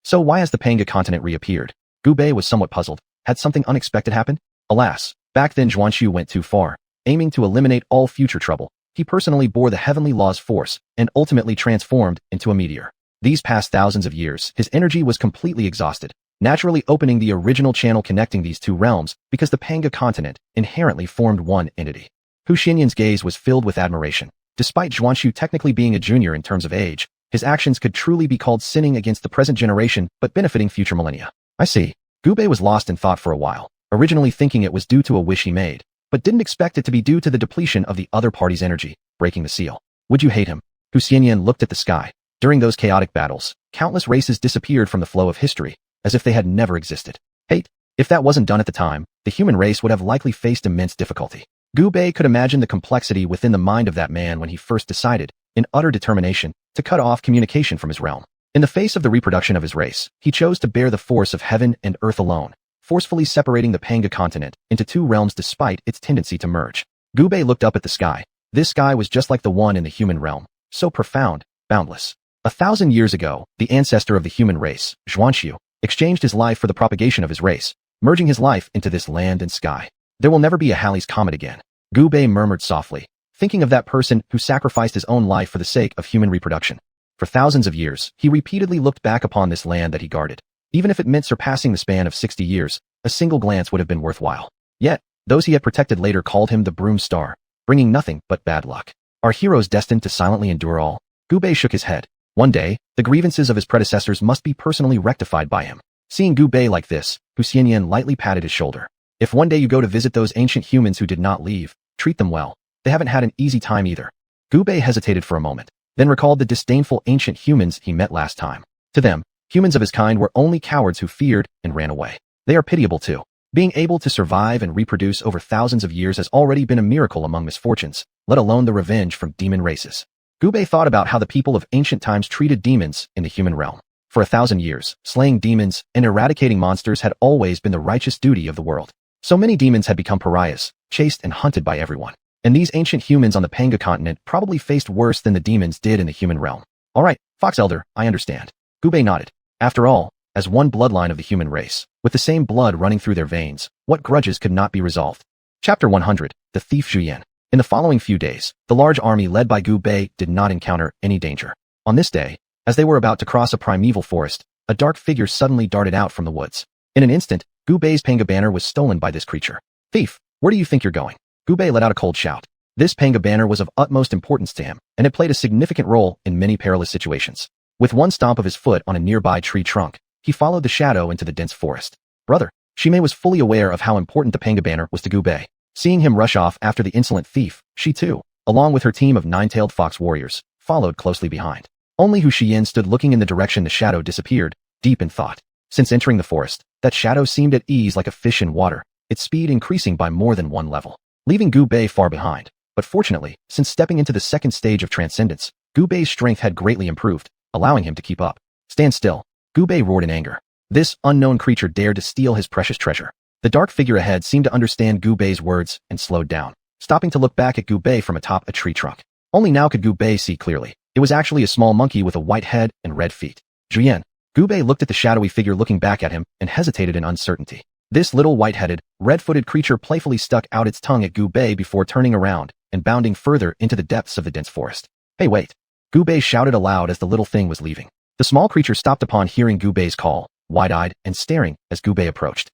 So why has the Panga continent reappeared? Gu Bei was somewhat puzzled. Had something unexpected happened? Alas, back then Xuanhuan went too far, aiming to eliminate all future trouble. he personally bore the heavenly law's force and ultimately transformed into a meteor. These past thousands of years, his energy was completely exhausted, naturally opening the original channel connecting these two realms because the Panga continent inherently formed one entity. Hu Xianyan's gaze was filled with admiration. Despite Xuanhu technically being a junior in terms of age, his actions could truly be called sinning against the present generation but benefiting future millennia. I see. Gubei was lost in thought for a while, originally thinking it was due to a wish he made, but didn't expect it to be due to the depletion of the other party's energy, breaking the seal. Would you hate him? Hu Xianyan looked at the sky. During those chaotic battles, countless races disappeared from the flow of history, as if they had never existed. Hate? If that wasn't done at the time, the human race would have likely faced immense difficulty. Gubei could imagine the complexity within the mind of that man when he first decided, in utter determination, to cut off communication from his realm. In the face of the reproduction of his race, he chose to bear the force of heaven and earth alone, forcefully separating the Panga continent into two realms despite its tendency to merge. Gubei looked up at the sky. This sky was just like the one in the human realm, so profound, boundless. 1,000 years ago, the ancestor of the human race, Xuanhu, exchanged his life for the propagation of his race, merging his life into this land and sky. There will never be a Halley's Comet again. Gubei murmured softly, thinking of that person who sacrificed his own life for the sake of human reproduction. For thousands of years, he repeatedly looked back upon this land that he guarded. Even if it meant surpassing the span of 60 years, a single glance would have been worthwhile. Yet, those he had protected later called him the Broom Star, bringing nothing but bad luck. Are heroes destined to silently endure all? Gubei shook his head. One day, the grievances of his predecessors must be personally rectified by him. Seeing Gubei like this, Hu Xianyan lightly patted his shoulder. If one day you go to visit those ancient humans who did not leave, treat them well. They haven't had an easy time either. Gubei hesitated for a moment, then recalled the disdainful ancient humans he met last time. To them, humans of his kind were only cowards who feared and ran away. They are pitiable too. Being able to survive and reproduce over thousands of years has already been a miracle among misfortunes, let alone the revenge from demon races. Gubei thought about how the people of ancient times treated demons in the human realm. For 1,000 years, slaying demons and eradicating monsters had always been the righteous duty of the world. So many demons had become pariahs, chased and hunted by everyone. And these ancient humans on the Panga continent probably faced worse than the demons did in the human realm. All right, Fox Elder, I understand. Gubei nodded. After all, as one bloodline of the human race, with the same blood running through their veins, what grudges could not be resolved? Chapter 100, The Thief Zhuyan. In the following few days, the large army led by Gubei did not encounter any danger. On this day, as they were about to cross a primeval forest, a dark figure suddenly darted out from the woods. In an instant, Gubei's Panga banner was stolen by this creature. Thief, where do you think you're going? Gubei let out a cold shout. This Panga banner was of utmost importance to him, and it played a significant role in many perilous situations. With one stomp of his foot on a nearby tree trunk, he followed the shadow into the dense forest. Brother, Shimei was fully aware of how important the Panga banner was to Gubei. Seeing him rush off after the insolent thief, she too, along with her team of nine-tailed fox warriors, followed closely behind. Only Hu Xian stood looking in the direction the shadow disappeared, deep in thought. Since entering the forest, that shadow seemed at ease like a fish in water, its speed increasing by more than one level, leaving Gubei far behind. But fortunately, since stepping into the second stage of transcendence, Gubei's strength had greatly improved, allowing him to keep up. Stand still, Gubei roared in anger. This unknown creature dared to steal his precious treasure. The dark figure ahead seemed to understand Gubei's words and slowed down, stopping to look back at Gubei from atop a tree trunk. Only now could Gubei see clearly. It was actually a small monkey with a white head and red feet. Zhuyan. Gubei looked at the shadowy figure looking back at him and hesitated in uncertainty. This little white-headed, red-footed creature playfully stuck out its tongue at Gubei before turning around and bounding further into the depths of the dense forest. Hey, wait! Gubei shouted aloud as the little thing was leaving. The small creature stopped upon hearing Gubei's call, wide-eyed and staring as Gubei approached.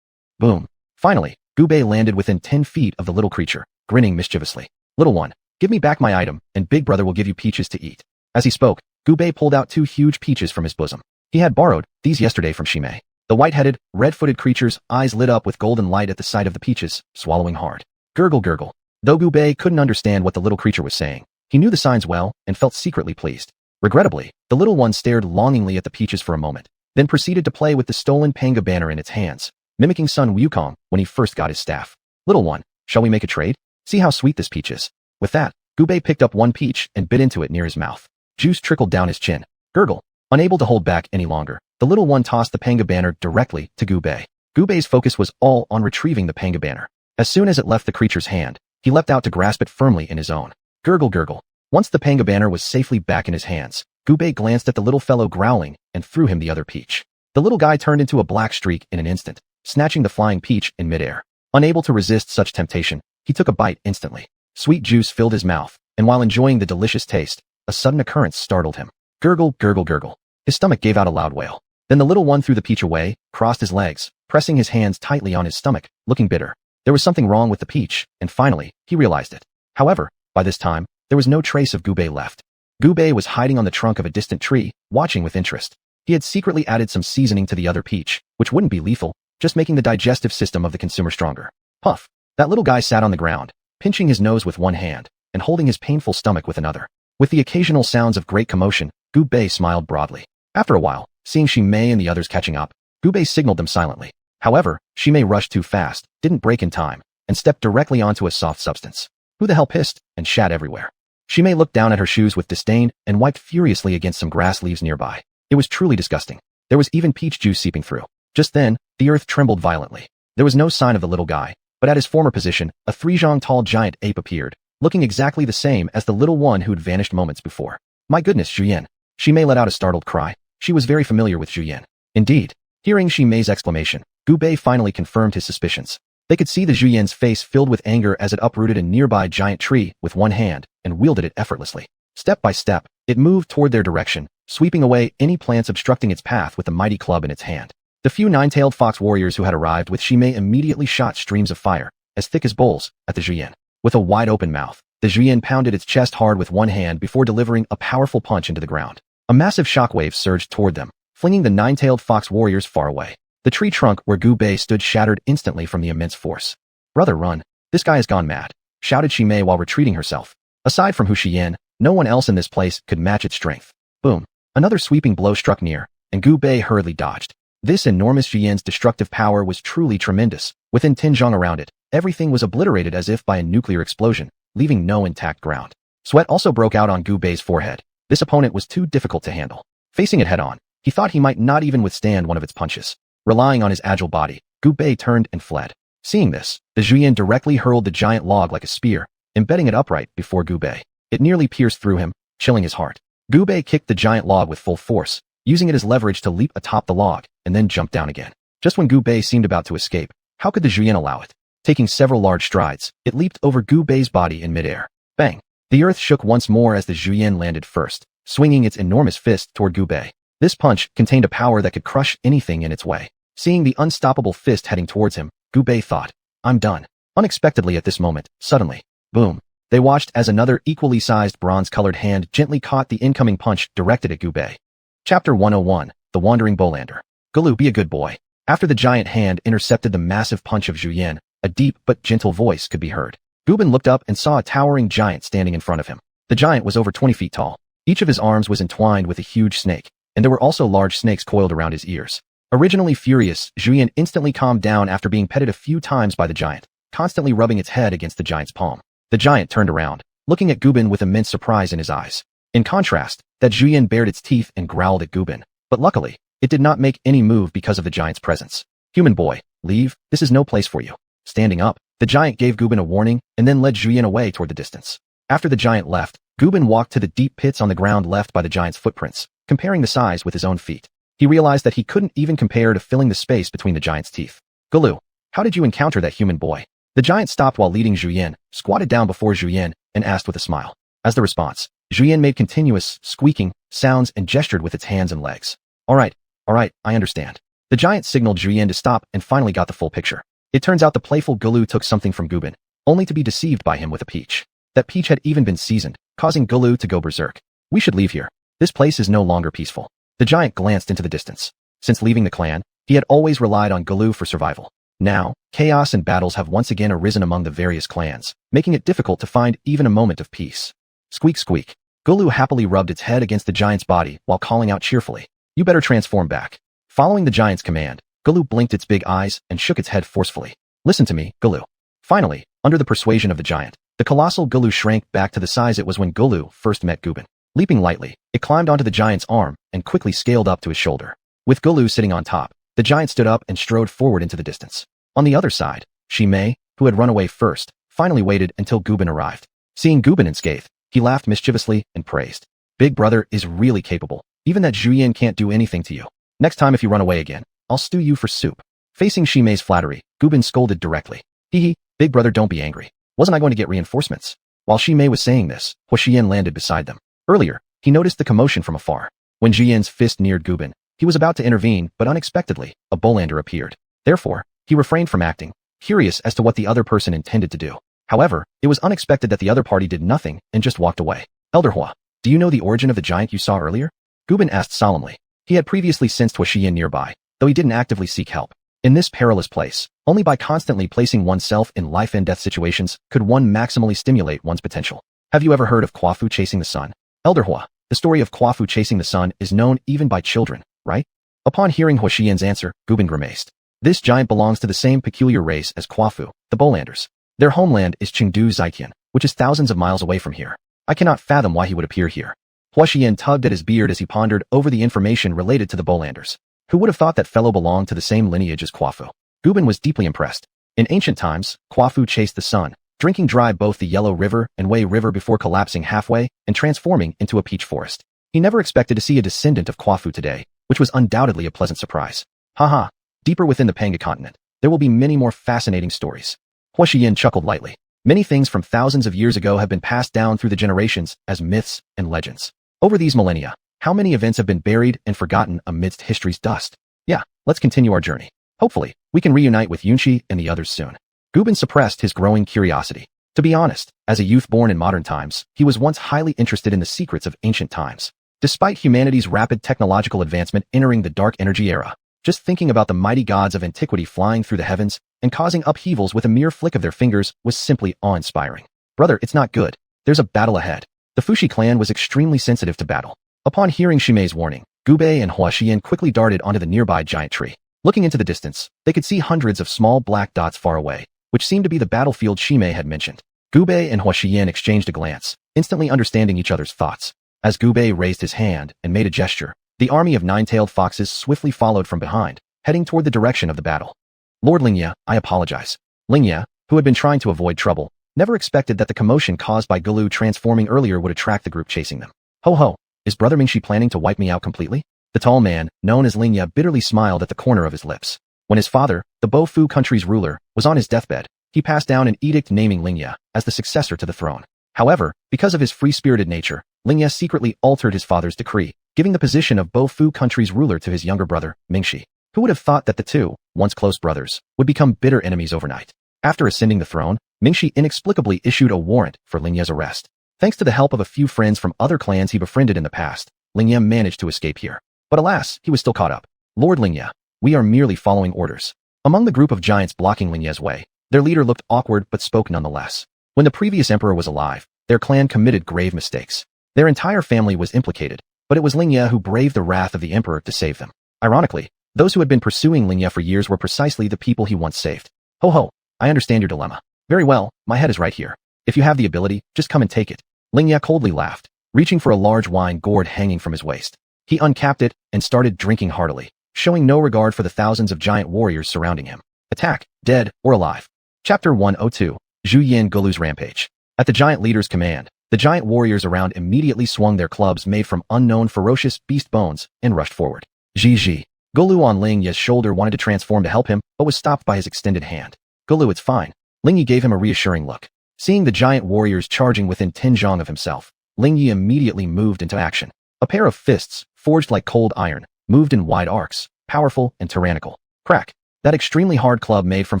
Boom! Finally, Gubei landed within 10 feet of the little creature, grinning mischievously. Little one, give me back my item, and Big Brother will give you peaches to eat. As he spoke, Gubei pulled out 2 huge peaches from his bosom. He had borrowed these yesterday from Shimei. The white-headed, red-footed creature's eyes lit up with golden light at the sight of the peaches, swallowing hard. Gurgle gurgle. Though Gubei couldn't understand what the little creature was saying, he knew the signs well and felt secretly pleased. Regrettably, the little one stared longingly at the peaches for a moment, then proceeded to play with the stolen Panga banner in its hands, mimicking Sun Wukong when he first got his staff. Little one, shall we make a trade? See how sweet this peach is. With that, Gubei picked up one peach and bit into it near his mouth. Juice trickled down his chin. Gurgle. Unable to hold back any longer, the little one tossed the Panga banner directly to Gubei. Gubei's focus was all on retrieving the Panga banner. As soon as it left the creature's hand, he leapt out to grasp it firmly in his own. Gurgle gurgle. Once the Panga banner was safely back in his hands, Gubei glanced at the little fellow growling and threw him the other peach. The little guy turned into a black streak in an instant, snatching the flying peach in midair. Unable to resist such temptation, he took a bite instantly. Sweet juice filled his mouth, and while enjoying the delicious taste, a sudden occurrence startled him. Gurgle, gurgle, gurgle. His stomach gave out a loud wail. Then the little one threw the peach away, crossed his legs, pressing his hands tightly on his stomach, looking bitter. There was something wrong with the peach, and finally, he realized it. However, by this time, there was no trace of Gubei left. Gubei was hiding on the trunk of a distant tree, watching with interest. He had secretly added some seasoning to the other peach, which wouldn't be lethal, just making the digestive system of the consumer stronger. Puff. That little guy sat on the ground, pinching his nose with one hand, and holding his painful stomach with another. With the occasional sounds of great commotion, Gubei smiled broadly. After a while, seeing Shimei and the others catching up, Gubei signaled them silently. However, Shimei rushed too fast, didn't brake in time, and stepped directly onto a soft substance. Who the hell pissed, and shat everywhere? Shimei looked down at her shoes with disdain and wiped furiously against some grass leaves nearby. It was truly disgusting. There was even peach juice seeping through. Just then, the earth trembled violently. There was no sign of the little guy, but at his former position, a 3-zhang tall giant ape appeared, looking exactly the same as the little one who'd vanished moments before. My goodness, Zhuyan. Shimei let out a startled cry. She was very familiar with Zhuyan. Indeed. Hearing Shimei's exclamation, Gubei finally confirmed his suspicions. They could see the Zhuyan's face filled with anger as it uprooted a nearby giant tree with one hand and wielded it effortlessly. Step by step, it moved toward their direction, sweeping away any plants obstructing its path with a mighty club in its hand. The few nine-tailed fox warriors who had arrived with Shimei immediately shot streams of fire, as thick as bowls, at the Zhuyan. With a wide-open mouth, the Zhuyan pounded its chest hard with one hand before delivering a powerful punch into the ground. A massive shockwave surged toward them, flinging the nine-tailed fox warriors far away. The tree trunk where Gubei stood shattered instantly from the immense force. Brother, run. This guy has gone mad, shouted Shimei while retreating herself. Aside from Hu Xian, no one else in this place could match its strength. Boom. Another sweeping blow struck near, and Gubei hurriedly dodged. This enormous Zhuyan's destructive power was truly tremendous. Within 10 zhang around it, everything was obliterated as if by a nuclear explosion, leaving no intact ground. Sweat also broke out on Gubei's forehead. This opponent was too difficult to handle. Facing it head-on, he thought he might not even withstand one of its punches. Relying on his agile body, Gubei turned and fled. Seeing this, the Zhuyan directly hurled the giant log like a spear, embedding it upright before Gubei. It nearly pierced through him, chilling his heart. Gubei kicked the giant log with full force, using it as leverage to leap atop the log, and then jump down again. Just when Gubei seemed about to escape, how could the Zhuyan allow it? Taking several large strides, it leaped over Gubei's body in midair. Bang! The earth shook once more as the Zhuyan landed first, swinging its enormous fist toward Gubei. This punch contained a power that could crush anything in its way. Seeing the unstoppable fist heading towards him, Gubei thought, I'm done. Unexpectedly at this moment, suddenly, boom. They watched as another equally sized bronze-colored hand gently caught the incoming punch directed at Gubei. Chapter 101, The Wandering Bowlander. Gulu, be a good boy. After the giant hand intercepted the massive punch of Zhuyan, a deep but gentle voice could be heard. Gubin looked up and saw a towering giant standing in front of him. The giant was over 20 feet tall. Each of his arms was entwined with a huge snake, and there were also large snakes coiled around his ears. Originally furious, Zhuyan instantly calmed down after being petted a few times by the giant, constantly rubbing its head against the giant's palm. The giant turned around, looking at Gubin with immense surprise in his eyes. In contrast, that Zhuyan bared its teeth and growled at Gubin, but luckily, it did not make any move because of the giant's presence. Human boy, leave, this is no place for you. Standing up, the giant gave Gubin a warning and then led Zhuyan away toward the distance. After the giant left, Gubin walked to the deep pits on the ground left by the giant's footprints, comparing the size with his own feet. He realized that he couldn't even compare to filling the space between the giant's teeth. Gulu, how did you encounter that human boy? The giant stopped while leading Zhuyan, squatted down before Zhuyan, and asked with a smile. As the response, Zhuyan made continuous, squeaking, sounds and gestured with its hands and legs. All right, I understand. The giant signaled Zhuyan to stop and finally got the full picture. It turns out the playful Gulu took something from Gubin, only to be deceived by him with a peach. That peach had even been seasoned, causing Gulu to go berserk. We should leave here. This place is no longer peaceful. The giant glanced into the distance. Since leaving the clan, he had always relied on Gulu for survival. Now, chaos and battles have once again arisen among the various clans, making it difficult to find even a moment of peace. Squeak squeak. Gulu happily rubbed its head against the giant's body while calling out cheerfully, you better transform back. Following the giant's command, Gulu blinked its big eyes and shook its head forcefully. Listen to me, Gulu. Finally, under the persuasion of the giant, the colossal Gulu shrank back to the size it was when Gulu first met Gubin. Leaping lightly, it climbed onto the giant's arm and quickly scaled up to his shoulder. With Gulu sitting on top, the giant stood up and strode forward into the distance. On the other side, Shimei, who had run away first, finally waited until Gubin arrived. Seeing Gubin unscathed, he laughed mischievously and praised. Big brother is really capable. Even that Zhuyan can't do anything to you. Next time if you run away again, I'll stew you for soup. Facing Shimei's flattery, Gubin scolded directly. Hee hee, big brother, don't be angry. Wasn't I going to get reinforcements? While Ximei was saying this, Huaxian landed beside them. Earlier, he noticed the commotion from afar. When Jian's fist neared Gubin, he was about to intervene, but unexpectedly, a Bolander appeared. Therefore, he refrained from acting, curious as to what the other person intended to do. However, it was unexpected that the other party did nothing and just walked away. Elder Hua, do you know the origin of the giant you saw earlier? Gubin asked solemnly. He had previously sensed Huaxian nearby, though he didn't actively seek help. In this perilous place, only by constantly placing oneself in life and death situations could one maximally stimulate one's potential. Have you ever heard of Quafu chasing the sun? Elder Hua, the story of Quafu chasing the sun is known even by children, right? Upon hearing Huaxian's answer, Gubin grimaced. This giant belongs to the same peculiar race as Quafu, the Bolanders. Their homeland is Chengdu Zaiqian, which is thousands of miles away from here. I cannot fathom why he would appear here. Huaxian tugged at his beard as he pondered over the information related to the Bolanders. Who would have thought that fellow belonged to the same lineage as Quafu? Gubin was deeply impressed. In ancient times, Quafu chased the sun, drinking dry both the Yellow River and Wei River before collapsing halfway and transforming into a peach forest. He never expected to see a descendant of Quafu today, which was undoubtedly a pleasant surprise. Haha, deeper within the Panga continent, there will be many more fascinating stories. Huaxian chuckled lightly. Many things from thousands of years ago have been passed down through the generations as myths and legends. Over these millennia, how many events have been buried and forgotten amidst history's dust? Yeah, let's continue our journey. Hopefully, we can reunite with Yunqi and the others soon. Gubin suppressed his growing curiosity. To be honest, as a youth born in modern times, he was once highly interested in the secrets of ancient times. Despite humanity's rapid technological advancement entering the dark energy era, just thinking about the mighty gods of antiquity flying through the heavens and causing upheavals with a mere flick of their fingers was simply awe-inspiring. Brother, it's not good. There's a battle ahead. The Fushi clan was extremely sensitive to battle. Upon hearing Ximei's warning, Gubei and Huaxian quickly darted onto the nearby giant tree. Looking into the distance, they could see hundreds of small black dots far away, which seemed to be the battlefield Ximei had mentioned. Gubei and Huaxian exchanged a glance, instantly understanding each other's thoughts. As Gubei raised his hand and made a gesture, the army of nine-tailed foxes swiftly followed from behind, heading toward the direction of the battle. Lord Lingya, I apologize. Lingya, who had been trying to avoid trouble, never expected that the commotion caused by Gulu transforming earlier would attract the group chasing them. Ho ho, is Brother Mingxi planning to wipe me out completely? The tall man, known as Lingya, bitterly smiled at the corner of his lips. When his father, the Bofu country's ruler, was on his deathbed, he passed down an edict naming Lingya as the successor to the throne. However, because of his free-spirited nature, Lingya secretly altered his father's decree, giving the position of Bofu country's ruler to his younger brother, Mingxi. Who would have thought that the two, once close brothers, would become bitter enemies overnight? After ascending the throne, Mingxi inexplicably issued a warrant for Lingya's arrest. Thanks to the help of a few friends from other clans he befriended in the past, Lingya managed to escape here. But alas, he was still caught up. Lord Lingya, we are merely following orders. Among the group of giants blocking Lingya's way, their leader looked awkward but spoke nonetheless. When the previous emperor was alive, their clan committed grave mistakes. Their entire family was implicated, but it was Lingya who braved the wrath of the emperor to save them. Ironically, those who had been pursuing Lingya for years were precisely the people he once saved. Ho ho, I understand your dilemma. Very well, my head is right here. If you have the ability, just come and take it. Lingya coldly laughed, reaching for a large wine gourd hanging from his waist. He uncapped it and started drinking heartily, showing no regard for the thousands of giant warriors surrounding him. Attack, dead or alive. Chapter 102, Zhu Yin Gulu's Rampage. At the giant leader's command, the giant warriors around immediately swung their clubs made from unknown ferocious beast bones and rushed forward. Ji. Gulu on Lingya's shoulder wanted to transform to help him, but was stopped by his extended hand. Gulu, it's fine. Lingyi gave him a reassuring look. Seeing the giant warriors charging within 10 zhang of himself, Lingyi immediately moved into action. A pair of fists, forged like cold iron, moved in wide arcs, powerful and tyrannical. Crack. That extremely hard club made from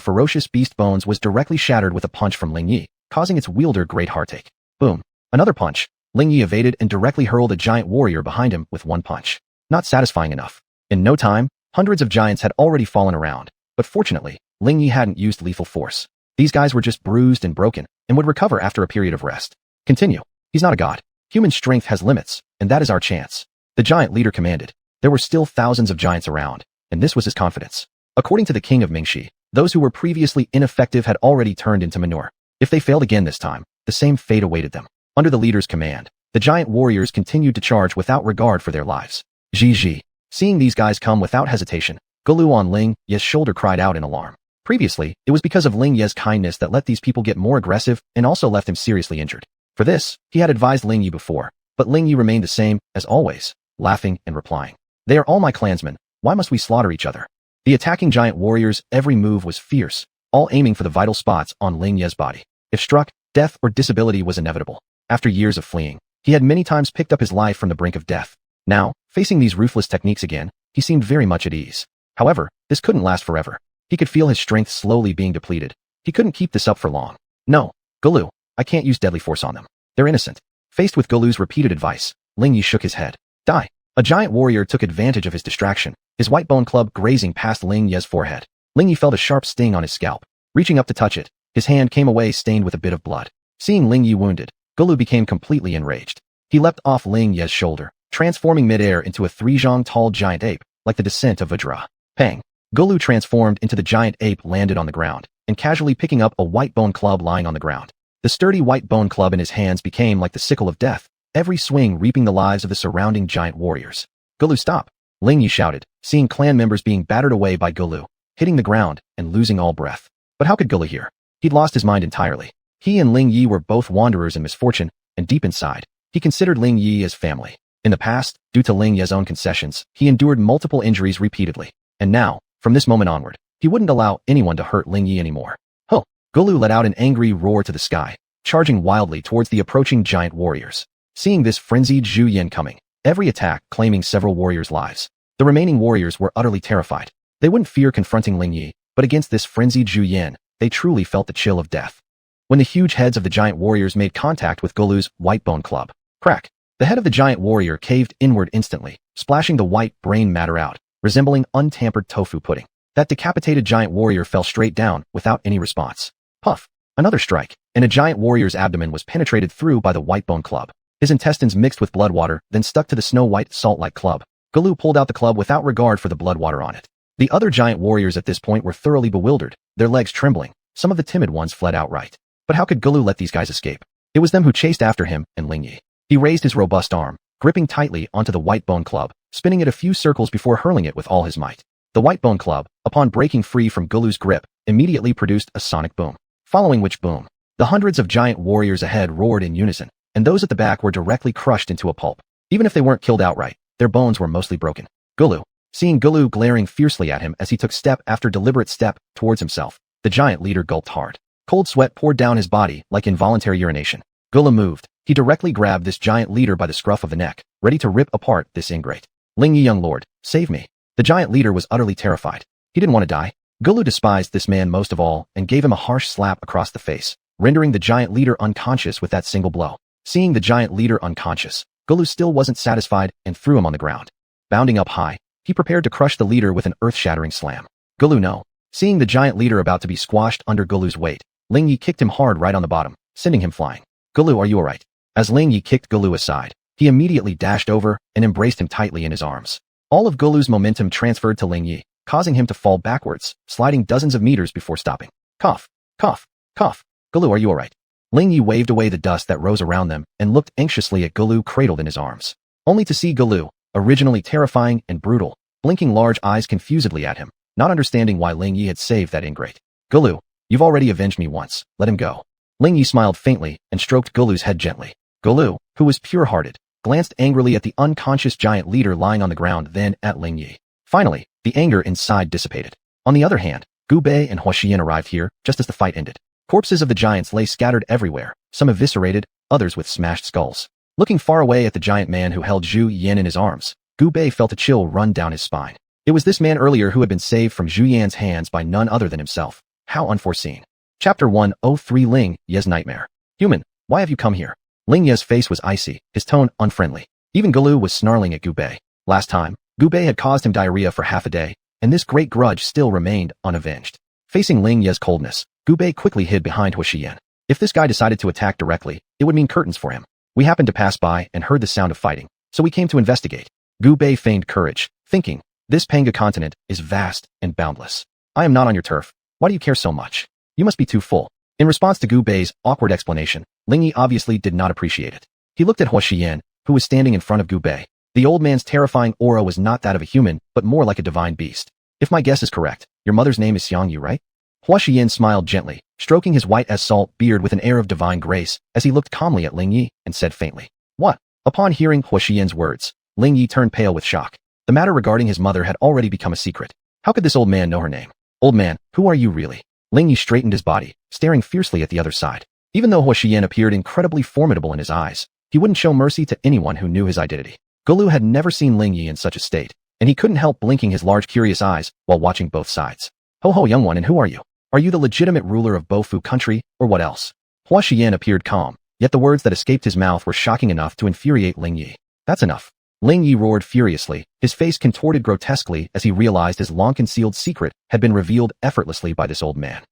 ferocious beast bones was directly shattered with a punch from Lingyi, causing its wielder great heartache. Boom. Another punch. Lingyi evaded and directly hurled a giant warrior behind him with one punch. Not satisfying enough. In no time, hundreds of giants had already fallen around, but fortunately, Lingyi hadn't used lethal force. These guys were just bruised and broken, and would recover after a period of rest. Continue. He's not a god. Human strength has limits, and that is our chance. The giant leader commanded. There were still thousands of giants around, and this was his confidence. According to the king of Mingxi, those who were previously ineffective had already turned into manure. If they failed again this time, the same fate awaited them. Under the leader's command, the giant warriors continued to charge without regard for their lives. Ji. Seeing these guys come without hesitation, Gulu on Ling Ye's shoulder cried out in alarm. Previously, it was because of Ling Ye's kindness that let these people get more aggressive and also left him seriously injured. For this, he had advised Ling Yi before, but Ling Yi remained the same, as always, laughing and replying. They are all my clansmen, why must we slaughter each other? The attacking giant warriors' every move was fierce, all aiming for the vital spots on Ling Ye's body. If struck, Death or disability was inevitable. After years of fleeing, he had many times picked up his life from the brink of death. Now, facing these ruthless techniques again, he seemed very much at ease. However, this couldn't last forever. He could feel his strength slowly being depleted. He couldn't keep this up for long. No, Gulu, I can't use deadly force on them. They're innocent. Faced with Gulu's repeated advice, Ling Yi shook his head. Die. A giant warrior took advantage of his distraction, his white bone club grazing past Ling Yi's forehead. Ling Yi felt a sharp sting on his scalp. Reaching up to touch it, his hand came away stained with a bit of blood. Seeing Ling Yi wounded, Gulu became completely enraged. He leapt off Ling Yi's shoulder, transforming midair into a 3 zhang tall giant ape, like the descent of Vajra. Pang! Gulu transformed into the giant ape landed on the ground, and casually picking up a white bone club lying on the ground. The sturdy white bone club in his hands became like the sickle of death, every swing reaping the lives of the surrounding giant warriors. Gulu, stop! Ling Yi shouted, seeing clan members being battered away by Gulu, hitting the ground and losing all breath. But how could Gulu hear? He'd lost his mind entirely. He and Ling Yi were both wanderers in misfortune, and deep inside, he considered Ling Yi as family. In the past, due to Ling Yi's own concessions, he endured multiple injuries repeatedly. And now, from this moment onward, he wouldn't allow anyone to hurt Ling Yi anymore. Huh! Gulu let out an angry roar to the sky, charging wildly towards the approaching giant warriors. Seeing this frenzied xuanhuan coming, every attack claiming several warriors' lives, the remaining warriors were utterly terrified. They wouldn't fear confronting Ling Yi, but against this frenzied xuanhuan, they truly felt the chill of death. When the huge heads of the giant warriors made contact with Gulu's white bone club, crack! The head of the giant warrior caved inward instantly, splashing the white brain matter out, resembling untampered tofu pudding. That decapitated giant warrior fell straight down without any response. Puff! Another strike, and a giant warrior's abdomen was penetrated through by the white bone club. His intestines mixed with blood water, then stuck to the snow-white salt-like club. Gulu pulled out the club without regard for the blood water on it. The other giant warriors at this point were thoroughly bewildered, their legs trembling. Some of the timid ones fled outright. But how could Gulu let these guys escape? It was them who chased after him and Ling Yi. He raised his robust arm, gripping tightly onto the white bone club, spinning it a few circles before hurling it with all his might. The white bone club, upon breaking free from Gulu's grip, immediately produced a sonic boom. Following which boom, the hundreds of giant warriors ahead roared in unison, and those at the back were directly crushed into a pulp. Even if they weren't killed outright, their bones were mostly broken. Gulu, seeing Gulu glaring fiercely at him as he took step after deliberate step towards himself, the giant leader gulped hard. Cold sweat poured down his body like involuntary urination. Gulu moved. He directly grabbed this giant leader by the scruff of the neck, ready to rip apart this ingrate. Ling Yi, young lord, save me. The giant leader was utterly terrified. He didn't want to die. Gulu despised this man most of all and gave him a harsh slap across the face, rendering the giant leader unconscious with that single blow. Seeing the giant leader unconscious, Gulu still wasn't satisfied and threw him on the ground. Bounding up high, he prepared to crush the leader with an earth-shattering slam. Gulu no. Seeing the giant leader about to be squashed under Gulu's weight, Ling Yi kicked him hard right on the bottom, sending him flying. Gulu, are you alright? As Ling Yi kicked Gulu aside, he immediately dashed over and embraced him tightly in his arms. All of Gulu's momentum transferred to Ling Yi, causing him to fall backwards, sliding dozens of meters before stopping. Cough, cough, cough. Gulu, are you alright? Ling Yi waved away the dust that rose around them and looked anxiously at Gulu cradled in his arms. Only to see Gulu, originally terrifying and brutal, blinking large eyes confusedly at him, not understanding why Ling Yi had saved that ingrate. Gulu, you've already avenged me once, let him go. Ling Yi smiled faintly and stroked Gulu's head gently. Gulu, who was pure-hearted, glanced angrily at the unconscious giant leader lying on the ground, then at Ling Yi. Finally, the anger inside dissipated. On the other hand, Gu Bei and Huaxian arrived here just as the fight ended. Corpses of the giants lay scattered everywhere, some eviscerated, others with smashed skulls. Looking far away at the giant man who held Zhu Yan in his arms, Gu Bei felt a chill run down his spine. It was this man earlier who had been saved from Zhu Yan's hands by none other than himself. How unforeseen. Chapter 103 Ling Yi's Nightmare. Human, why have you come here? Ling Yi's face was icy, his tone unfriendly. Even Gulu was snarling at Gu Bei. Last time, Gu Bei had caused him diarrhea for half a day, and this great grudge still remained unavenged. Facing Ling Yi's coldness, Gu Bei quickly hid behind Huaxian. If this guy decided to attack directly, it would mean curtains for him. We happened to pass by and heard the sound of fighting, so we came to investigate. Gu Bei feigned courage, thinking, this Panga continent is vast and boundless. I am not on your turf. Why do you care so much? You must be too full. In response to Gu Bei's awkward explanation, Ling Yi obviously did not appreciate it. He looked at Huaxian, who was standing in front of Gu Bei. The old man's terrifying aura was not that of a human, but more like a divine beast. If my guess is correct, your mother's name is Xianxia, right? Huaxian smiled gently, stroking his white-as-salt beard with an air of divine grace, as he looked calmly at Ling Yi, and said faintly, what? Upon hearing Huaxian's words, Ling Yi turned pale with shock. The matter regarding his mother had already become a secret. How could this old man know her name? Old man, who are you really? Ling Yi straightened his body, staring fiercely at the other side. Even though Huaxian appeared incredibly formidable in his eyes, he wouldn't show mercy to anyone who knew his identity. Gulu had never seen Ling Yi in such a state, and he couldn't help blinking his large curious eyes while watching both sides. Ho ho, young one, and who are you? Are you the legitimate ruler of Bofu country, or what else? Huaxian appeared calm, yet the words that escaped his mouth were shocking enough to infuriate Ling Yi. That's enough. Ling Yi roared furiously, his face contorted grotesquely as he realized his long-concealed secret had been revealed effortlessly by this old man.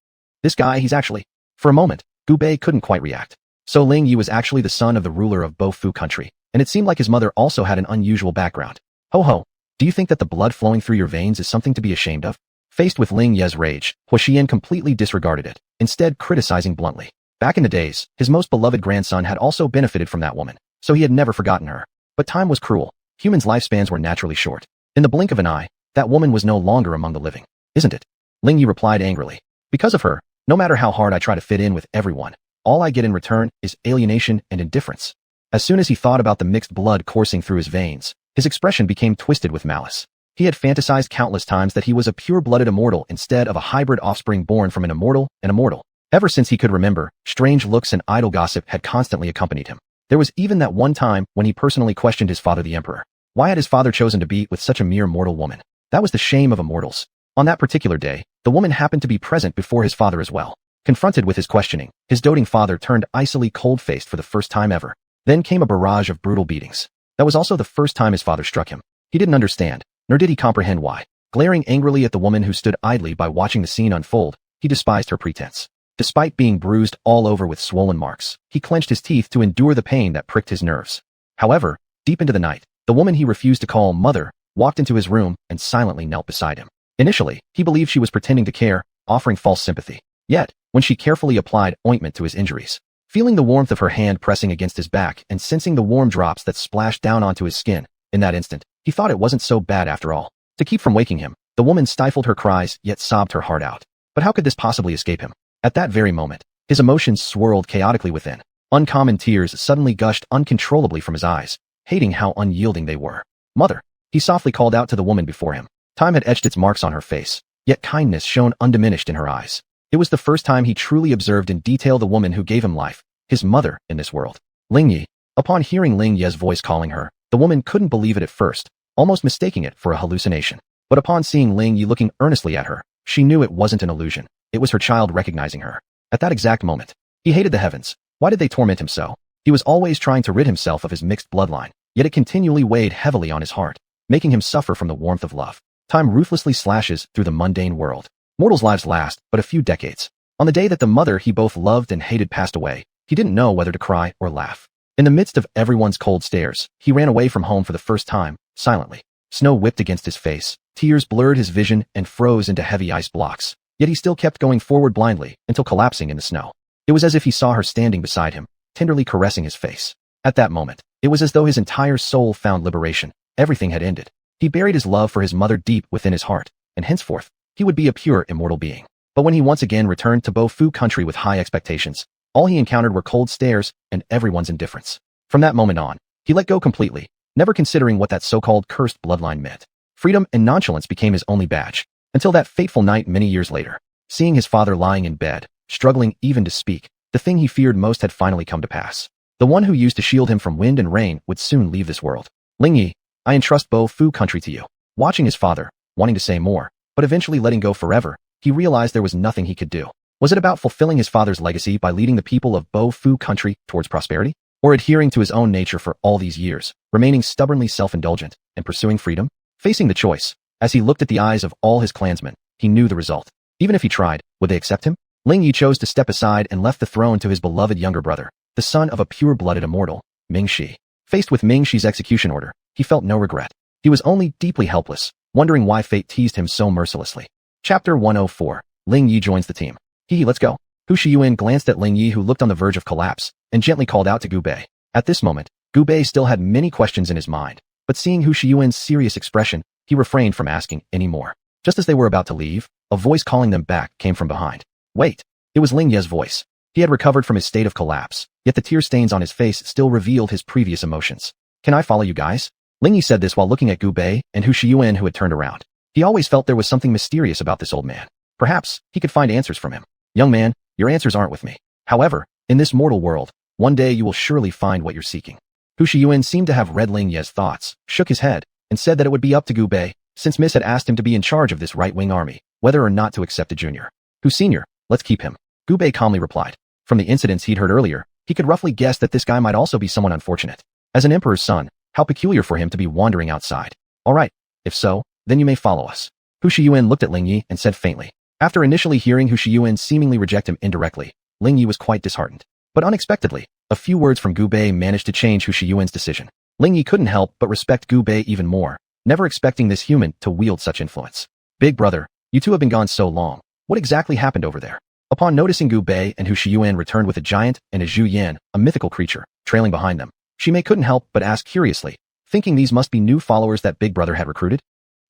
This guy, he's actually... For a moment, Gu Bei couldn't quite react. So Ling Yi was actually the son of the ruler of Bofu country, and it seemed like his mother also had an unusual background. Ho ho, do you think that the blood flowing through your veins is something to be ashamed of? Faced with Ling Ye's rage, Huaxian completely disregarded it, instead criticizing bluntly. Back in the days, his most beloved grandson had also benefited from that woman, so he had never forgotten her. But time was cruel. Humans' lifespans were naturally short. In the blink of an eye, that woman was no longer among the living. Isn't it? Ling Yi replied angrily. Because of her, no matter how hard I try to fit in with everyone, all I get in return is alienation and indifference. As soon as he thought about the mixed blood coursing through his veins, his expression became twisted with malice. He had fantasized countless times that he was a pure-blooded immortal instead of a hybrid offspring born from an immortal and immortal. Ever since he could remember, strange looks and idle gossip had constantly accompanied him. There was even that one time when he personally questioned his father the emperor. Why had his father chosen to be with such a mere mortal woman? That was the shame of immortals. On that particular day, the woman happened to be present before his father as well. Confronted with his questioning, his doting father turned icily cold-faced for the first time ever. Then came a barrage of brutal beatings. That was also the first time his father struck him. He didn't understand, nor did he comprehend why. Glaring angrily at the woman who stood idly by watching the scene unfold, he despised her pretense. Despite being bruised all over with swollen marks, he clenched his teeth to endure the pain that pricked his nerves. However, deep into the night, the woman he refused to call mother walked into his room and silently knelt beside him. Initially, he believed she was pretending to care, offering false sympathy. Yet, when she carefully applied ointment to his injuries, feeling the warmth of her hand pressing against his back and sensing the warm drops that splashed down onto his skin, in that instant, he thought it wasn't so bad after all. To keep from waking him, the woman stifled her cries yet sobbed her heart out. But how could this possibly escape him? At that very moment, his emotions swirled chaotically within. Uncommon tears suddenly gushed uncontrollably from his eyes, hating how unyielding they were. Mother, he softly called out to the woman before him. Time had etched its marks on her face, yet kindness shone undiminished in her eyes. It was the first time he truly observed in detail the woman who gave him life, his mother in this world. Ling Yi. Upon hearing Ling Ye's voice calling her, the woman couldn't believe it at first, almost mistaking it for a hallucination. But upon seeing Ling Yi looking earnestly at her, she knew it wasn't an illusion. It was her child recognizing her. At that exact moment, he hated the heavens. Why did they torment him so? He was always trying to rid himself of his mixed bloodline, yet it continually weighed heavily on his heart, making him suffer from the warmth of love. Time ruthlessly slashes through the mundane world. Mortals' lives last but a few decades. On the day that the mother he both loved and hated passed away, he didn't know whether to cry or laugh. In the midst of everyone's cold stares, he ran away from home for the first time, silently. Snow whipped against his face, tears blurred his vision and froze into heavy ice blocks. Yet he still kept going forward blindly until collapsing in the snow. It was as if he saw her standing beside him, tenderly caressing his face. At that moment, it was as though his entire soul found liberation. Everything had ended. He buried his love for his mother deep within his heart, and henceforth, he would be a pure immortal being. But when he once again returned to Bofu country with high expectations, all he encountered were cold stares and everyone's indifference. From that moment on, he let go completely, never considering what that so-called cursed bloodline meant. Freedom and nonchalance became his only badge. Until that fateful night many years later, seeing his father lying in bed, struggling even to speak, the thing he feared most had finally come to pass. The one who used to shield him from wind and rain would soon leave this world. Ling Yi, I entrust Bofu country to you. Watching his father, wanting to say more, but eventually letting go forever, he realized there was nothing he could do. Was it about fulfilling his father's legacy by leading the people of Bofu country towards prosperity? Or adhering to his own nature for all these years, remaining stubbornly self-indulgent and pursuing freedom? Facing the choice, as he looked at the eyes of all his clansmen, he knew the result. Even if he tried, would they accept him? Ling Yi chose to step aside and left the throne to his beloved younger brother, the son of a pure-blooded immortal, Ming Shi. Faced with Ming Shi's execution order, he felt no regret. He was only deeply helpless, wondering why fate teased him so mercilessly. Chapter 104. Ling Yi joins the team. Hee, let's go. Hu Shiyuan glanced at Ling Yi, who looked on the verge of collapse, and gently called out to Gu Bei. At this moment, Gu Bei still had many questions in his mind, but seeing Hu Shiyuan's serious expression, he refrained from asking any more. Just as they were about to leave, a voice calling them back came from behind. Wait! It was Ling Ye's voice. He had recovered from his state of collapse, yet the tear stains on his face still revealed his previous emotions. Can I follow you guys? Ling Yi said this while looking at Gu Bei and Hu Shiyuan, who had turned around. He always felt there was something mysterious about this old man. Perhaps he could find answers from him. Young man, your answers aren't with me. However, In this mortal world, one day you will surely find what you're seeking. Hu Shiyuan seemed to have read Ling Ye's thoughts, shook his head, and said that it would be up to Gu Bei, since Miss had asked him to be in charge of this right-wing army, whether or not to accept a junior. Hu Senior, let's keep him. Gu Bei calmly replied. From the incidents he'd heard earlier, he could roughly guess that this guy might also be someone unfortunate. As an emperor's son, how peculiar for him to be wandering outside. All right, if so, then you may follow us. Hu Shiyuan looked at Ling Yi and said faintly. After initially hearing Hu Shiyuan seemingly reject him indirectly, Ling Yi was quite disheartened. But unexpectedly, a few words from Gu Bei managed to change Hu Shiyuan's decision. Ling Yi couldn't help but respect Gu Bei even more, never expecting this human to wield such influence. Big brother, you two have been gone so long. What exactly happened over there? Upon noticing Gu Bei and Hu Shiyuan returned with a giant and a Zhu Yan, a mythical creature, trailing behind them, Shi Mei couldn't help but ask curiously, thinking these must be new followers that Big Brother had recruited.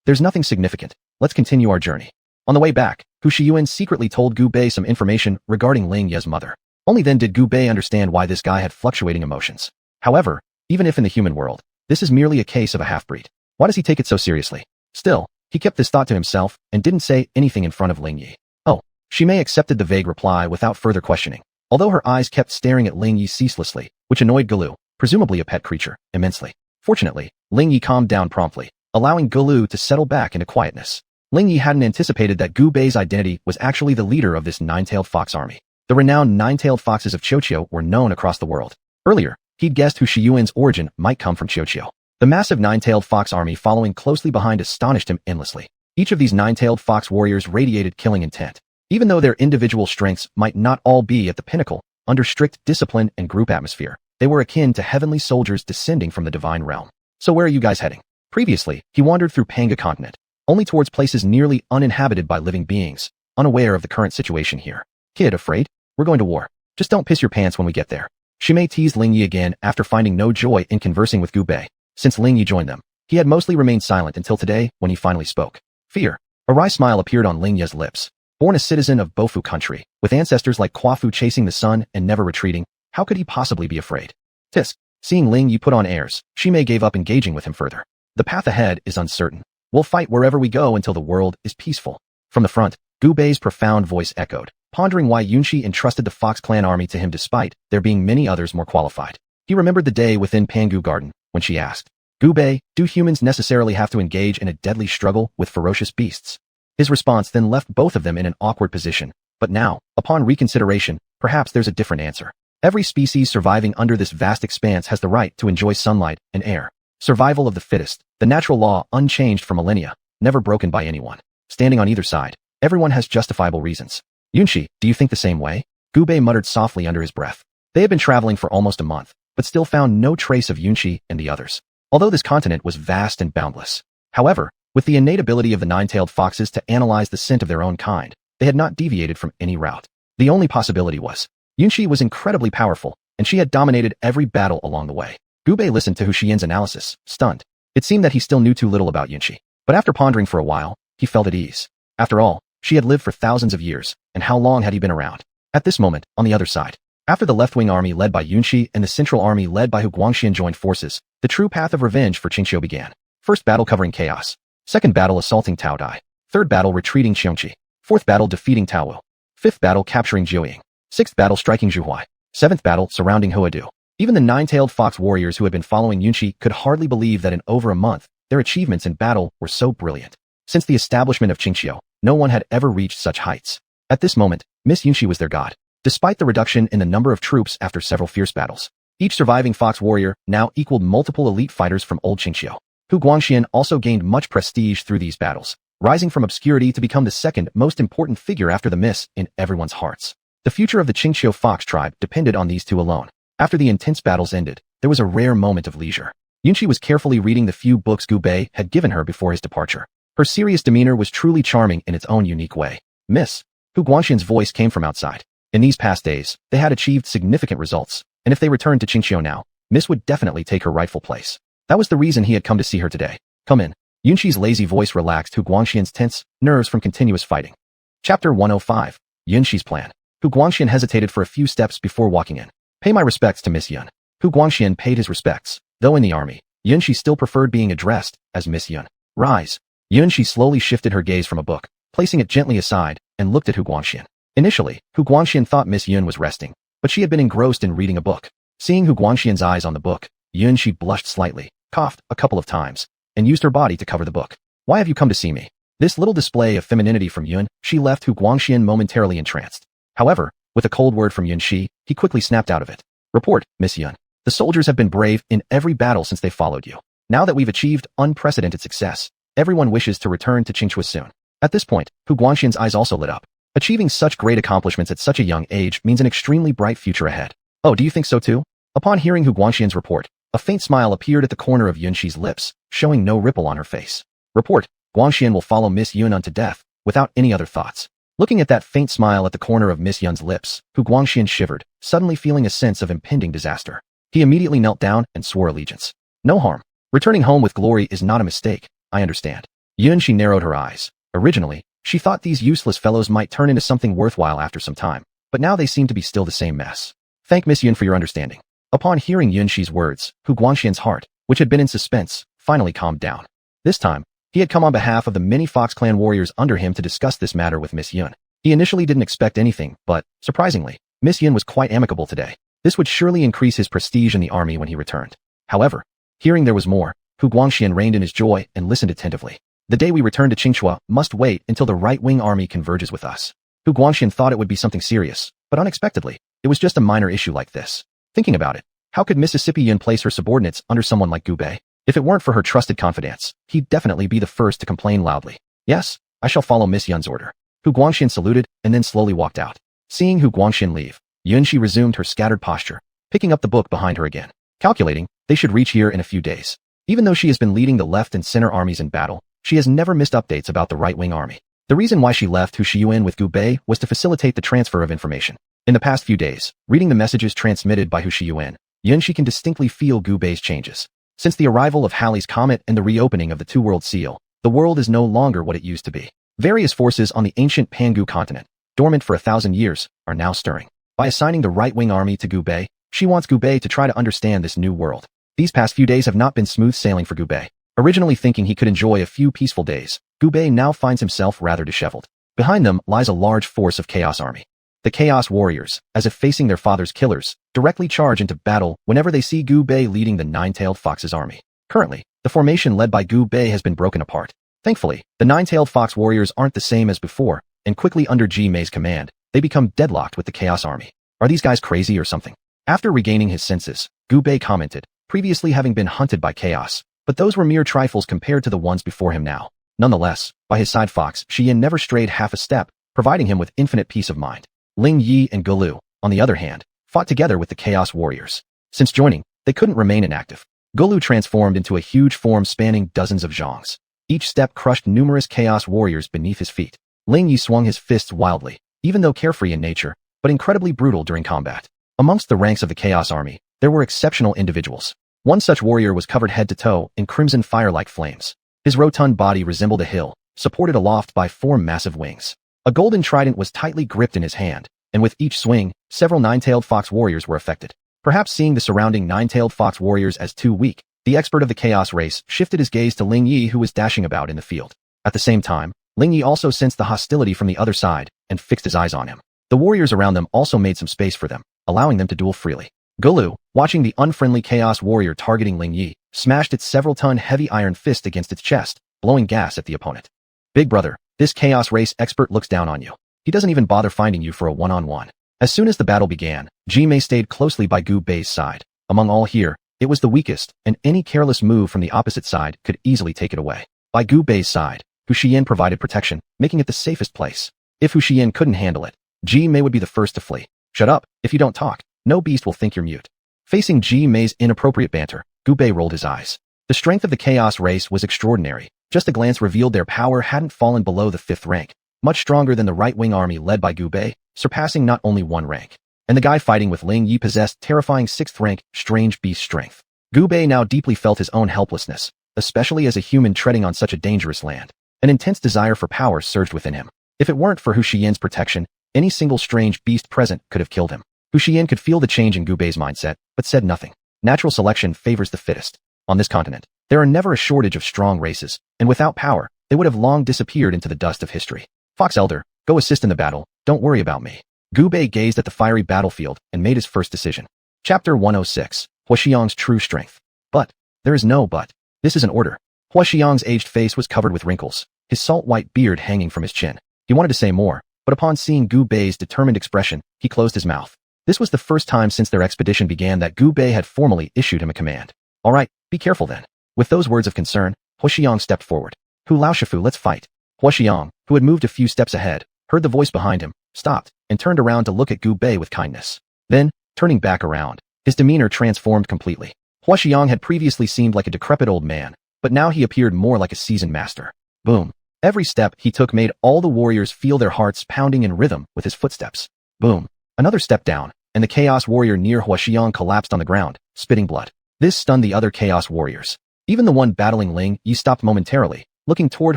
There's nothing significant. Let's continue our journey. On the way back, Hu Shiyuan secretly told Gu Bei some information regarding Ling Ye's mother. Only then did Gu Bei understand why this guy had fluctuating emotions. However, even if in the human world, this is merely a case of a half-breed. Why does he take it so seriously? Still, he kept this thought to himself and didn't say anything in front of Ling Yi. Oh, Shi Mei accepted the vague reply without further questioning, although her eyes kept staring at Ling Yi ceaselessly, which annoyed Galu, presumably a pet creature, immensely. Fortunately, Ling Yi calmed down promptly, allowing Galu to settle back into quietness. Ling Yi hadn't anticipated that Gu Bei's identity was actually the leader of this nine-tailed fox army. The renowned nine-tailed foxes of Qiuqiu were known across the world. Earlier, he'd guessed Hu Shiyuan's origin might come from Qiuqiu. The massive nine-tailed fox army following closely behind astonished him endlessly. Each of these nine-tailed fox warriors radiated killing intent. Even though their individual strengths might not all be at the pinnacle, under strict discipline and group atmosphere, they were akin to heavenly soldiers descending from the divine realm. So where are you guys heading? Previously, he wandered through Panga continent, only towards places nearly uninhabited by living beings, unaware of the current situation here. Kid, afraid? We're going to war. Just don't piss your pants when we get there. Shi Mei teased Ling Yi again after finding no joy in conversing with Gu Bei. Since Ling Yi joined them, he had mostly remained silent until today when he finally spoke. Fear. A wry smile appeared on Ling Yi's lips. Born a citizen of Bofu country, with ancestors like Quafu chasing the sun and never retreating, how could he possibly be afraid? Tisk. Seeing Ling Yi put on airs, Shi Mei gave up engaging with him further. The path ahead is uncertain. We'll fight wherever we go until the world is peaceful. From the front, Gu Bei's profound voice echoed, pondering why Yunxi entrusted the Fox clan army to him despite there being many others more qualified. He remembered the day within Pangu Garden, when she asked, Gu Bei, do humans necessarily have to engage in a deadly struggle with ferocious beasts? His response then left both of them in an awkward position, but now, upon reconsideration, perhaps there's a different answer. Every species surviving under this vast expanse has the right to enjoy sunlight and air. Survival of the fittest, the natural law unchanged for millennia, never broken by anyone. Standing on either side, everyone has justifiable reasons. Yunxi, do you think the same way? Gu Bei muttered softly under his breath. They had been traveling for almost a month, but still found no trace of Yunxi and the others. Although this continent was vast and boundless. However, with the innate ability of the nine-tailed foxes to analyze the scent of their own kind, they had not deviated from any route. The only possibility was, Yunxi was incredibly powerful, and she had dominated every battle along the way. Gu Bei listened to Hu Xian's analysis, stunned. It seemed that he still knew too little about Yunxi, but after pondering for a while, he felt at ease. After all, she had lived for thousands of years, and how long had he been around? At this moment, on the other side, after the left-wing army led by Yunxi and the central army led by Hu Guangxian joined forces, the true path of revenge for Qingqiu began. First battle covering chaos. Second battle assaulting Tao Dai. Third battle retreating Xiongqi. Fourth battle defeating Tao Wu. Fifth battle capturing Jiuying. Sixth battle striking Zhuhuai. Seventh battle surrounding Huadu. Even the nine-tailed fox warriors who had been following Yunxi could hardly believe that in over a month, their achievements in battle were so brilliant. Since the establishment of Qingqiu, no one had ever reached such heights. At this moment, Miss Yunxi was their god. Despite the reduction in the number of troops after several fierce battles, each surviving fox warrior now equaled multiple elite fighters from old Qingqiu. Hu Guangxian also gained much prestige through these battles, rising from obscurity to become the second most important figure after the miss in everyone's hearts. The future of the Qingqiu fox tribe depended on these two alone. After the intense battles ended, there was a rare moment of leisure. Yunxi was carefully reading the few books Gu Bei had given her before his departure. Her serious demeanor was truly charming in its own unique way. Miss, Hu Guangxian's voice came from outside. In these past days, they had achieved significant results, and if they returned to Qingqiu now, Miss would definitely take her rightful place. That was the reason he had come to see her today. Come in. Yunxi's lazy voice relaxed Hu Guangxian's tense nerves from continuous fighting. Chapter 105. Yunxi's plan. Hu Guangxian hesitated for a few steps before walking in. Pay my respects to Miss Yun. Hu Guangxian paid his respects, though in the army, Yunxi still preferred being addressed as Miss Yun. Rise. Yunxi slowly shifted her gaze from a book, placing it gently aside, and looked at Hu Guangxian. Initially, Hu Guangxian thought Miss Yun was resting, but she had been engrossed in reading a book. Seeing Hu Guangxian's eyes on the book, Yuanxi blushed slightly, coughed a couple of times, and used her body to cover the book. Why have you come to see me? This little display of femininity from Yuan, she left Hu Guangxian momentarily entranced. However, with a cold word from Yuanxi, he quickly snapped out of it. Report, Miss Yuan. The soldiers have been brave in every battle since they followed you. Now that we've achieved unprecedented success, everyone wishes to return to Qingchua soon. At this point, Hu Guangxian's eyes also lit up. Achieving such great accomplishments at such a young age means an extremely bright future ahead. Oh, do you think so too? Upon hearing Hu Guangxian's report, a faint smile appeared at the corner of Yuanxi's lips, showing no ripple on her face. Report, Guangxian will follow Miss Yuan unto death, without any other thoughts. Looking at that faint smile at the corner of Miss Yuan's lips, Hu Guangxian shivered, suddenly feeling a sense of impending disaster. He immediately knelt down and swore allegiance. No harm. Returning home with glory is not a mistake, I understand. Yuanxi narrowed her eyes. Originally, she thought these useless fellows might turn into something worthwhile after some time, but now they seem to be still the same mess. Thank Miss Yuan for your understanding. Upon hearing Yuanxi's words, Hu Guangxian's heart, which had been in suspense, finally calmed down. This time, he had come on behalf of the many Fox Clan warriors under him to discuss this matter with Miss Yuan. He initially didn't expect anything, but, surprisingly, Miss Yuan was quite amicable today. This would surely increase his prestige in the army when he returned. However, hearing there was more, Hu Guangxian reined in his joy and listened attentively. The day we return to Qingchua must wait until the right-wing army converges with us. Hu Guangxian thought it would be something serious, but unexpectedly, it was just a minor issue like this. Thinking about it, how could Mississippi Yuan place her subordinates under someone like Gu Bei? If it weren't for her trusted confidants, he'd definitely be the first to complain loudly. Yes, I shall follow Miss Yuan's order. Hu Guangxian saluted and then slowly walked out. Seeing Hu Guangxian leave, Yuanxi resumed her scattered posture, picking up the book behind her again. Calculating, they should reach here in a few days. Even though she has been leading the left and center armies in battle, she has never missed updates about the right-wing army. The reason why she left Hu Shiyuan with Gu Bei was to facilitate the transfer of information. In the past few days, reading the messages transmitted by Hu Shiyuan, Yuanxi can distinctly feel Gu Bei's changes. Since the arrival of Halley's Comet and the reopening of the Two-World Seal, the world is no longer what it used to be. Various forces on the ancient Pangu continent, dormant for 1,000 years, are now stirring. By assigning the right-wing army to Gu Bei, she wants Gu Bei to try to understand this new world. These past few days have not been smooth sailing for Gu Bei. Originally thinking he could enjoy a few peaceful days, Gu Bei now finds himself rather disheveled. Behind them lies a large force of Chaos Army. The Chaos Warriors, as if facing their father's killers, directly charge into battle whenever they see Gu Bei leading the Nine-Tailed Fox's army. Currently, the formation led by Gu Bei has been broken apart. Thankfully, the Nine-Tailed Fox warriors aren't the same as before, and quickly under Ji Mei's command, they become deadlocked with the Chaos Army. Are these guys crazy or something? After regaining his senses, Gu Bei commented, previously having been hunted by chaos, but those were mere trifles compared to the ones before him now. Nonetheless, by his side Fox Xian never strayed half a step, providing him with infinite peace of mind. Ling Yi and Gulu, on the other hand, fought together with the Chaos Warriors. Since joining, they couldn't remain inactive. Gulu transformed into a huge form spanning dozens of zhongs. Each step crushed numerous Chaos Warriors beneath his feet. Ling Yi swung his fists wildly, even though carefree in nature, but incredibly brutal during combat. Amongst the ranks of the Chaos Army, there were exceptional individuals. One such warrior was covered head to toe in crimson fire-like flames. His rotund body resembled a hill, supported aloft by 4 massive wings. A golden trident was tightly gripped in his hand, and with each swing, several Nine-Tailed Fox warriors were affected. Perhaps seeing the surrounding Nine-Tailed Fox warriors as too weak, the expert of the Chaos race shifted his gaze to Ling Yi, who was dashing about in the field. At the same time, Ling Yi also sensed the hostility from the other side and fixed his eyes on him. The warriors around them also made some space for them, allowing them to duel freely. Gulu, watching the unfriendly Chaos warrior targeting Ling Yi, smashed its several-ton heavy iron fist against its chest, blowing gas at the opponent. Big brother, this Chaos race expert looks down on you. He doesn't even bother finding you for a one-on-one. As soon as the battle began, Ji Mei stayed closely by Gu Bei's side. Among all here, it was the weakest, and any careless move from the opposite side could easily take it away. By Gu Bei's side, Hu Xian provided protection, making it the safest place. If Hu Xian couldn't handle it, Ji Mei would be the first to flee. Shut up, if you don't talk, no beast will think you're mute. Facing Ji Mei's inappropriate banter, Gu Bei rolled his eyes. The strength of the Chaos race was extraordinary. Just a glance revealed their power hadn't fallen below the 5th rank, much stronger than the right-wing army led by Gu Bei, surpassing not only 1 rank. And the guy fighting with Ling Yi possessed terrifying 6th rank, strange beast strength. Gu Bei now deeply felt his own helplessness, especially as a human treading on such a dangerous land. An intense desire for power surged within him. If it weren't for Hu Xian's protection, any single strange beast present could have killed him. Hu Xian could feel the change in Gu Bei's mindset, but said nothing. Natural selection favors the fittest. On this continent, there are never a shortage of strong races, and without power, they would have long disappeared into the dust of history. Fox Elder, go assist in the battle, don't worry about me. Bei gazed at the fiery battlefield and made his first decision. Chapter 106, Xiang's True Strength. But, there is no but. This is an order. Xiang's aged face was covered with wrinkles, his salt-white beard hanging from his chin. He wanted to say more, but upon seeing Bei's determined expression, he closed his mouth. This was the first time since their expedition began that Bei had formally issued him a command. All right, be careful then. With those words of concern, Xiang stepped forward. Hu Lao Shifu, let's fight. Xiang, who had moved a few steps ahead, heard the voice behind him, stopped, and turned around to look at Bei with kindness. Then, turning back around, his demeanor transformed completely. Xiang had previously seemed like a decrepit old man, but now he appeared more like a seasoned master. Boom. Every step he took made all the warriors feel their hearts pounding in rhythm with his footsteps. Boom. Another step down, and the Chaos Warrior near Xiang collapsed on the ground, spitting blood. This stunned the other Chaos Warriors. Even the one battling Ling Yi stopped momentarily, looking toward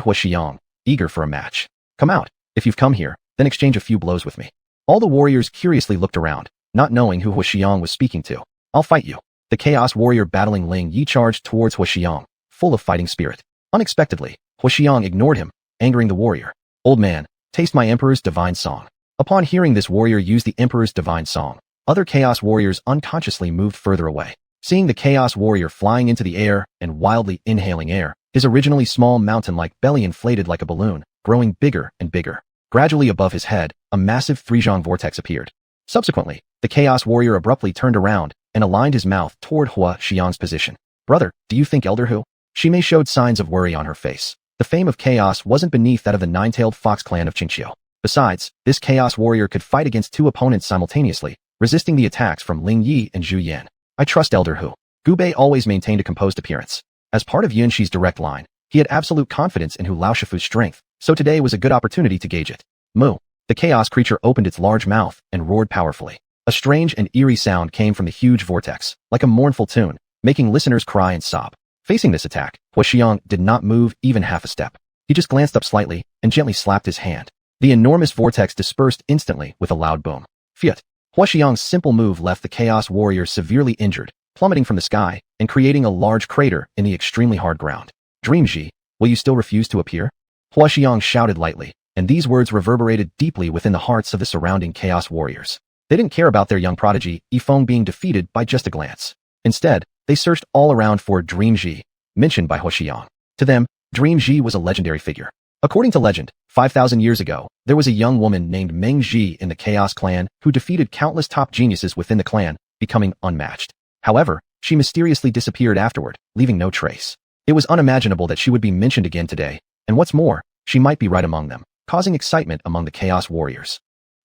Xiang, eager for a match. Come out. If you've come here, then exchange a few blows with me. All the warriors curiously looked around, not knowing who Xiang was speaking to. I'll fight you. The Chaos Warrior battling Ling Yi charged towards Xiang, full of fighting spirit. Unexpectedly, Xiang ignored him, angering the warrior. Old man, taste my Emperor's divine song. Upon hearing this warrior use the Emperor's divine song, other Chaos Warriors unconsciously moved further away. Seeing the Chaos Warrior flying into the air and wildly inhaling air, his originally small mountain-like belly inflated like a balloon, growing bigger and bigger. Gradually above his head, a massive three-zhang vortex appeared. Subsequently, the Chaos Warrior abruptly turned around and aligned his mouth toward Xiang's position. Brother, do you think Elder Hu? Shimei showed signs of worry on her face. The fame of chaos wasn't beneath that of the nine-tailed fox clan of Xianxia. Besides, this Chaos Warrior could fight against two opponents simultaneously, resisting the attacks from Ling Yi and Zhu Yan. I trust Elder Hu. Bei always maintained a composed appearance. As part of Yunxi's direct line, he had absolute confidence in Hu Laoshifu's strength, so today was a good opportunity to gauge it. Moo. The chaos creature opened its large mouth and roared powerfully. A strange and eerie sound came from the huge vortex, like a mournful tune, making listeners cry and sob. Facing this attack, Xiang did not move even half a step. He just glanced up slightly and gently slapped his hand. The enormous vortex dispersed instantly with a loud boom. Fiat. Xiang's simple move left the Chaos Warrior severely injured, plummeting from the sky and creating a large crater in the extremely hard ground. Dreamji, will you still refuse to appear? Xiang shouted lightly, and these words reverberated deeply within the hearts of the surrounding Chaos Warriors. They didn't care about their young prodigy, Yifeng, being defeated by just a glance. Instead, they searched all around for Dreamji, mentioned by Xiang. To them, Dreamji was a legendary figure. According to legend, 5,000 years ago, there was a young woman named Meng Ji in the Chaos clan who defeated countless top geniuses within the clan, becoming unmatched. However, she mysteriously disappeared afterward, leaving no trace. It was unimaginable that she would be mentioned again today, and what's more, she might be right among them, causing excitement among the Chaos Warriors.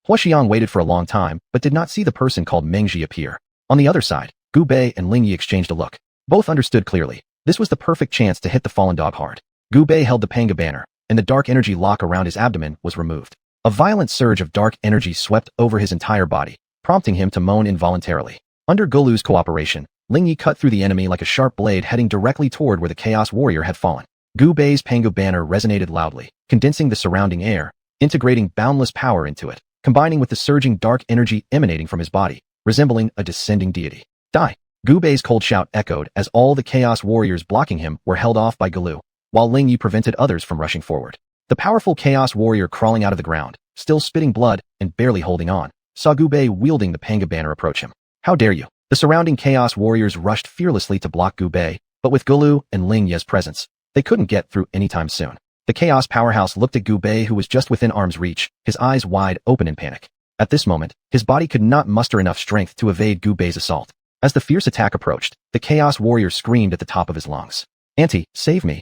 Xiang waited for a long time, but did not see the person called Meng Ji appear. On the other side, Bei and Ling Yi exchanged a look. Both understood clearly. This was the perfect chance to hit the fallen dog hard. Bei held the Panga banner, and the dark energy lock around his abdomen was removed. A violent surge of dark energy swept over his entire body, prompting him to moan involuntarily. Under Gulu's cooperation, Ling Yi cut through the enemy like a sharp blade heading directly toward where the Chaos Warrior had fallen. Bei's Panga banner resonated loudly, condensing the surrounding air, integrating boundless power into it, combining with the surging dark energy emanating from his body, resembling a descending deity. Die! Bei's cold shout echoed as all the Chaos Warriors blocking him were held off by Gulu, while Ling Yi prevented others from rushing forward. The powerful Chaos Warrior crawling out of the ground, still spitting blood and barely holding on, saw Bei wielding the Panga banner approach him. How dare you! The surrounding Chaos Warriors rushed fearlessly to block Bei, but with Gulu and Ling Yi's presence, they couldn't get through anytime soon. The Chaos Powerhouse looked at Bei, who was just within arm's reach, his eyes wide open in panic. At this moment, his body could not muster enough strength to evade Bei's assault. As the fierce attack approached, the Chaos Warrior screamed at the top of his lungs. Auntie, save me!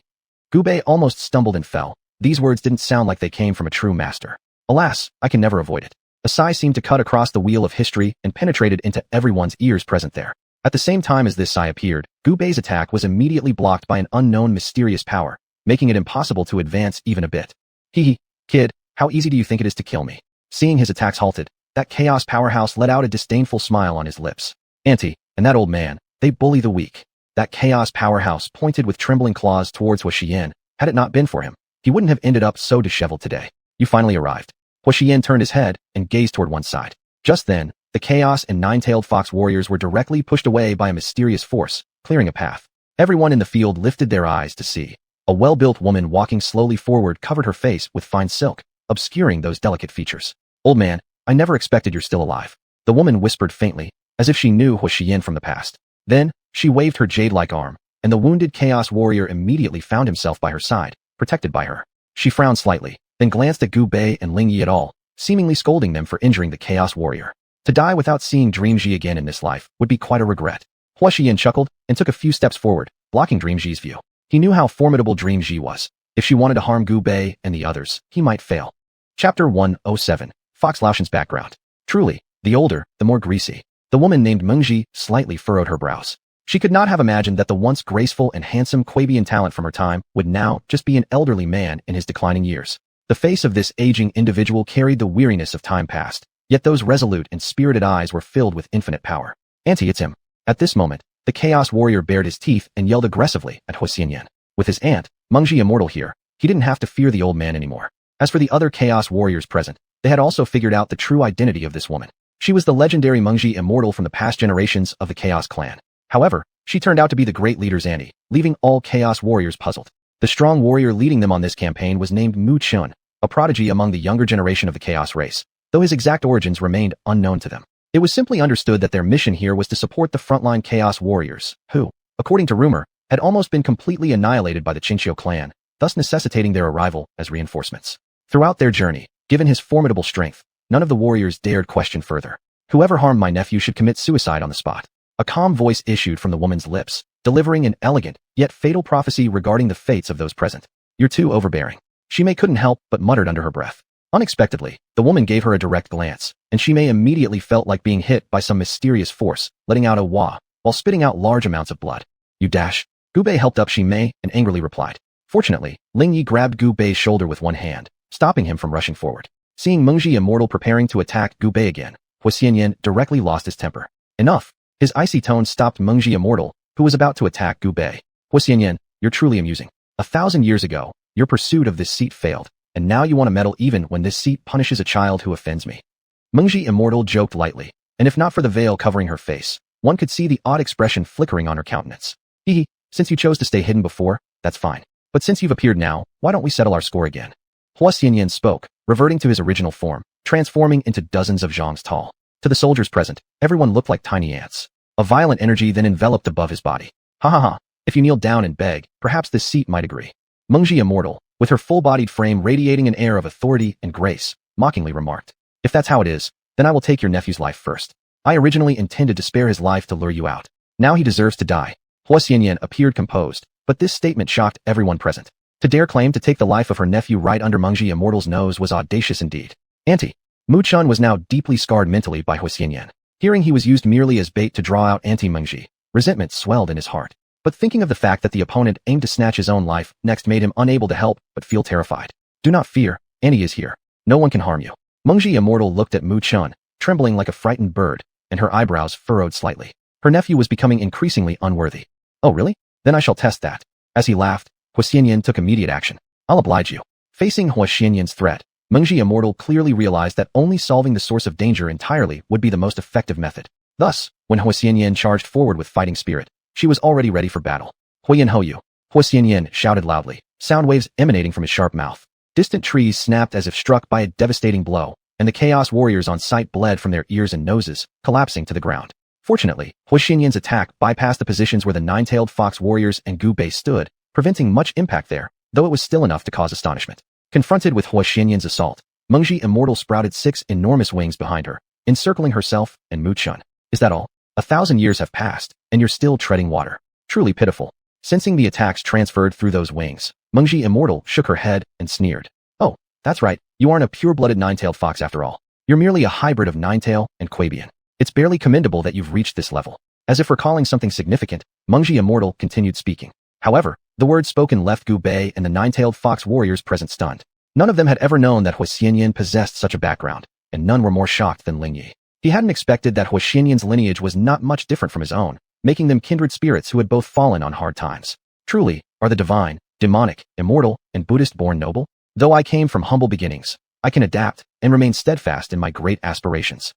Bei almost stumbled and fell. These words didn't sound like they came from a true master. Alas, I can never avoid it. A sigh seemed to cut across the wheel of history and penetrated into everyone's ears present there. At the same time as this sigh appeared, Bei's attack was immediately blocked by an unknown mysterious power, making it impossible to advance even a bit. Hee, kid, how easy do you think it is to kill me? Seeing his attacks halted, that Chaos Powerhouse let out a disdainful smile on his lips. Auntie, and that old man, they bully the weak. That Chaos Powerhouse pointed with trembling claws towards Xian. Had it not been for him, he wouldn't have ended up so disheveled today. You finally arrived. Xian turned his head and gazed toward one side. Just then, the Chaos and Nine-Tailed Fox warriors were directly pushed away by a mysterious force, clearing a path. Everyone in the field lifted their eyes to see. A well-built woman walking slowly forward covered her face with fine silk, obscuring those delicate features. Old man, I never expected you're still alive. The woman whispered faintly, as if she knew Huaxian from the past. Then, she waved her jade-like arm, and the wounded Chaos Warrior immediately found himself by her side, protected by her. She frowned slightly, then glanced at Gu Bei and Ling Yi et al., seemingly scolding them for injuring the Chaos Warrior. To die without seeing Dream Ji again in this life would be quite a regret. Huaxian chuckled and took a few steps forward, blocking Dream Ji's view. He knew how formidable Dream Ji was. If she wanted to harm Gu Bei and the others, he might fail. Chapter 107. Fox Laoshan's background. Truly, the older, the more greasy. The woman named Mengji slightly furrowed her brows. She could not have imagined that the once graceful and handsome Quabian talent from her time would now just be an elderly man in his declining years. The face of this aging individual carried the weariness of time past, yet those resolute and spirited eyes were filled with infinite power. Auntie, it's him. At this moment, the Chaos Warrior bared his teeth and yelled aggressively at Huaxian. With his aunt, Mengji Immortal here, he didn't have to fear the old man anymore. As for the other Chaos Warriors present, they had also figured out the true identity of this woman. She was the legendary Mengji Immortal from the past generations of the Chaos clan. However, she turned out to be the great leader's auntie, leaving all Chaos Warriors puzzled. The strong warrior leading them on this campaign was named Mu Chun, a prodigy among the younger generation of the Chaos race, though his exact origins remained unknown to them. It was simply understood that their mission here was to support the frontline Chaos Warriors, who, according to rumor, had almost been completely annihilated by the Qingqiu clan, thus necessitating their arrival as reinforcements. Throughout their journey, given his formidable strength, none of the warriors dared question further. Whoever harmed my nephew should commit suicide on the spot. A calm voice issued from the woman's lips, delivering an elegant, yet fatal prophecy regarding the fates of those present. You're too overbearing. Shimei couldn't help but muttered under her breath. Unexpectedly, the woman gave her a direct glance, and Shimei immediately felt like being hit by some mysterious force, letting out a wah, while spitting out large amounts of blood. You dash. Gu Bei helped up Shimei and angrily replied. Fortunately, Ling Yi grabbed Gu Bei's shoulder with one hand, stopping him from rushing forward. Seeing Mengji Immortal preparing to attack Gu Bei again, Huaxian directly lost his temper. Enough! His icy tone stopped Mengji Immortal, who was about to attack Gu Bei. Huaxian, you're truly amusing. 1,000 years ago, your pursuit of this seat failed, and now you want to meddle even when this seat punishes a child who offends me. Mengji Immortal joked lightly, and if not for the veil covering her face, one could see the odd expression flickering on her countenance. Hee, since you chose to stay hidden before, that's fine. But since you've appeared now, why don't we settle our score again? Huaxian spoke, reverting to his original form, transforming into dozens of zhongs tall. To the soldiers present, everyone looked like tiny ants. A violent energy then enveloped above his body. Ha ha ha, if you kneel down and beg, perhaps this seat might agree. Mengji Immortal, with her full-bodied frame radiating an air of authority and grace, mockingly remarked. If that's how it is, then I will take your nephew's life first. I originally intended to spare his life to lure you out. Now he deserves to die. Huaxian appeared composed, but this statement shocked everyone present. To dare claim to take the life of her nephew right under Mengji Immortal's nose was audacious indeed. Auntie. Mu Chun was now deeply scarred mentally by Huaxian. Hearing he was used merely as bait to draw out Mengji, resentment swelled in his heart. But thinking of the fact that the opponent aimed to snatch his own life next made him unable to help but feel terrified. Do not fear, Auntie is here. No one can harm you. Mengji Immortal looked at Mu Chun, trembling like a frightened bird, and her eyebrows furrowed slightly. Her nephew was becoming increasingly unworthy. Oh really? Then I shall test that. As he laughed, Huaxian took immediate action. I'll oblige you. Facing Huaxian's threat, Mengji Immortal clearly realized that only solving the source of danger entirely would be the most effective method. Thus, when Huaxian charged forward with fighting spirit, she was already ready for battle. Huiyan Hoyu. Huaxian shouted loudly, sound waves emanating from his sharp mouth. Distant trees snapped as if struck by a devastating blow, and the Chaos Warriors on sight bled from their ears and noses, collapsing to the ground. Fortunately, Huaxian's attack bypassed the positions where the nine-tailed fox warriors and Gu Bei stood, preventing much impact there, though it was still enough to cause astonishment. Confronted with Huaxian's assault, Mengji Immortal sprouted 6 enormous wings behind her, encircling herself and Mu Chun. Is that all? 1,000 years have passed, and you're still treading water. Truly pitiful. Sensing the attacks transferred through those wings, Mengji Immortal shook her head and sneered. Oh, that's right, you aren't a pure-blooded nine-tailed fox after all. You're merely a hybrid of nine-tail and Quabian. It's barely commendable that you've reached this level. As if recalling something significant, Mengji Immortal continued speaking. However, the words spoken left Gu Bei and the nine-tailed fox warriors present stunned. None of them had ever known that Huaxian possessed such a background, and none were more shocked than Ling Yi. He hadn't expected that Huaxian's lineage was not much different from his own, making them kindred spirits who had both fallen on hard times. Truly, are the divine, demonic, immortal, and Buddhist-born noble? Though I came from humble beginnings, I can adapt and remain steadfast in my great aspirations.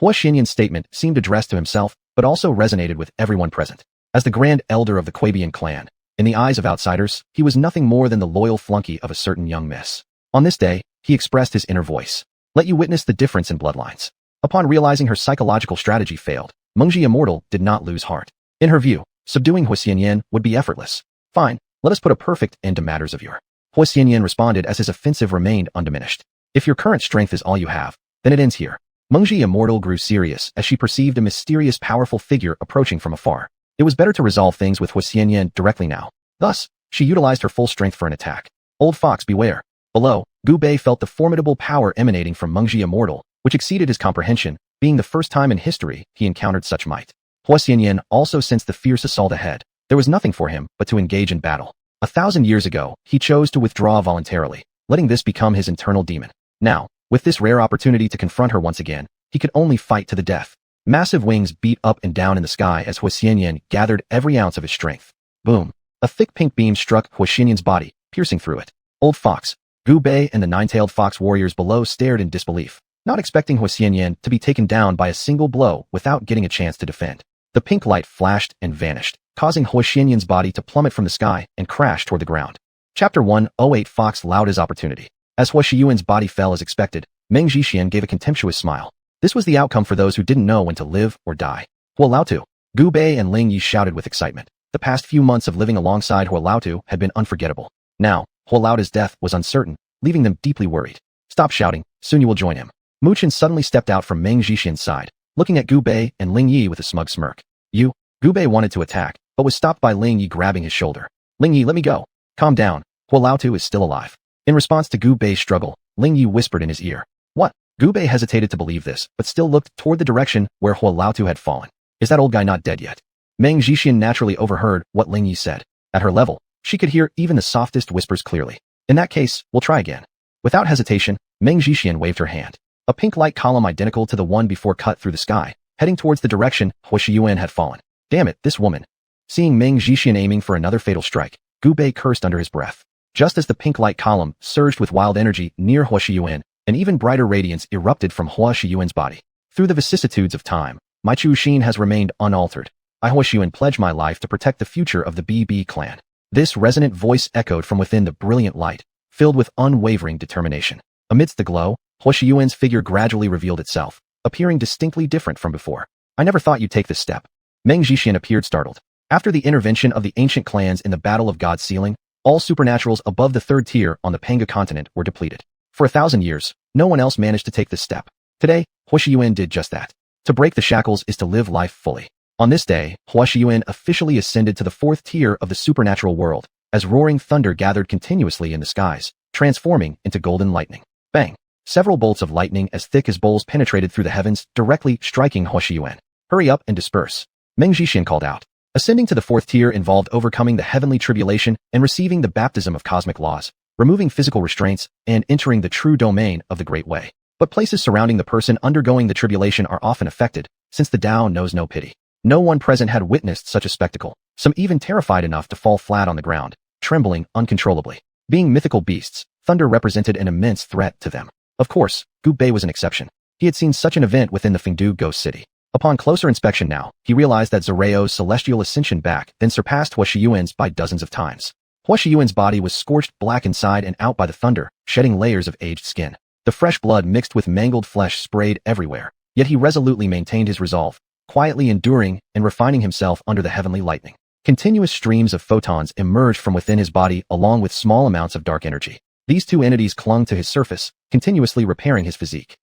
Huaxian's statement seemed addressed to himself, but also resonated with everyone present. As the grand elder of the Quabian clan, in the eyes of outsiders, he was nothing more than the loyal flunky of a certain young miss. On this day, he expressed his inner voice. Let you witness the difference in bloodlines. Upon realizing her psychological strategy failed, Mengji Immortal did not lose heart. In her view, subduing Xianxia would be effortless. Fine, let us put a perfect end to matters of your. Xianxia responded as his offensive remained undiminished. If your current strength is all you have, then it ends here. Mengji Immortal grew serious as she perceived a mysterious powerful figure approaching from afar. It was better to resolve things with Xianxia directly now. Thus, she utilized her full strength for an attack. Old fox beware. Below, Gu Bei felt the formidable power emanating from Mengji Immortal, which exceeded his comprehension, being the first time in history he encountered such might. Xianxia also sensed the fierce assault ahead. There was nothing for him but to engage in battle. 1,000 years ago, he chose to withdraw voluntarily, letting this become his internal demon. Now, with this rare opportunity to confront her once again, he could only fight to the death. Massive wings beat up and down in the sky as Xianxia gathered every ounce of his strength. Boom! A thick pink beam struck Xianxia's body, piercing through it. Old fox, Gu Bei and the nine-tailed fox warriors below stared in disbelief, not expecting Xianxia to be taken down by a single blow without getting a chance to defend. The pink light flashed and vanished, causing Xianxia's body to plummet from the sky and crash toward the ground. Chapter 108 Fox Loud as Opportunity. As Xianxia's body fell as expected, Meng Jixian gave a contemptuous smile. This was the outcome for those who didn't know when to live or die. Huolautu. Gu Bei and Ling Yi shouted with excitement. The past few months of living alongside Huolautu had been unforgettable. Now, Huolauta's death was uncertain, leaving them deeply worried. Stop shouting, soon you will join him. Mu Chen suddenly stepped out from Meng Jixian's side, looking at Gu Bei and Ling Yi with a smug smirk. Gu Bei wanted to attack, but was stopped by Ling Yi grabbing his shoulder. Ling Yi, let me go. Calm down, Huolautu is still alive. In response to Gu Bei's struggle, Ling Yi whispered in his ear. What? Gu Bei hesitated to believe this, but still looked toward the direction where Huolautu had fallen. Is that old guy not dead yet? Meng Jixian naturally overheard what Ling Yi said. At her level, she could hear even the softest whispers clearly. In that case, we'll try again. Without hesitation, Meng Jixian waved her hand. A pink light column identical to the one before cut through the sky, heading towards the direction Xuanhuan had fallen. Damn it, this woman. Seeing Meng Jixian aiming for another fatal strike, Gu Bei cursed under his breath. Just as the pink light column surged with wild energy near Xuanhuan, an even brighter radiance erupted from Xuanhuan's body. Through the vicissitudes of time, my Chu Xin has remained unaltered. I Xuanhuan pledge my life to protect the future of the BB clan. This resonant voice echoed from within the brilliant light, filled with unwavering determination. Amidst the glow, Xuanhuan's figure gradually revealed itself, appearing distinctly different from before. I never thought you'd take this step. Meng Jixian appeared startled. After the intervention of the ancient clans in the Battle of God's Ceiling, all supernaturals above the third tier on the Panga continent were depleted. For 1,000 years, no one else managed to take this step. Today, Xuanhuan did just that. To break the shackles is to live life fully. On this day, Xuanhuan officially ascended to the fourth tier of the supernatural world, as roaring thunder gathered continuously in the skies, transforming into golden lightning. Bang! Several bolts of lightning as thick as bowls penetrated through the heavens, directly striking Xuanhuan. Hurry up and disperse. Meng Jixian called out. Ascending to the fourth tier involved overcoming the heavenly tribulation and receiving the baptism of cosmic laws, removing physical restraints, and entering the true domain of the Great Way. But places surrounding the person undergoing the tribulation are often affected, since the Tao knows no pity. No one present had witnessed such a spectacle, some even terrified enough to fall flat on the ground, trembling uncontrollably. Being mythical beasts, thunder represented an immense threat to them. Of course, Gu Bei was an exception. He had seen such an event within the Fengdu Ghost City. Upon closer inspection now, he realized that Zerao's celestial ascension back then surpassed Xuanhuan's by dozens of times. Xuanhuan's body was scorched black inside and out by the thunder, shedding layers of aged skin. The fresh blood mixed with mangled flesh sprayed everywhere, yet he resolutely maintained his resolve, quietly enduring and refining himself under the heavenly lightning. Continuous streams of photons emerged from within his body along with small amounts of dark energy. These two entities clung to his surface, continuously repairing his physique.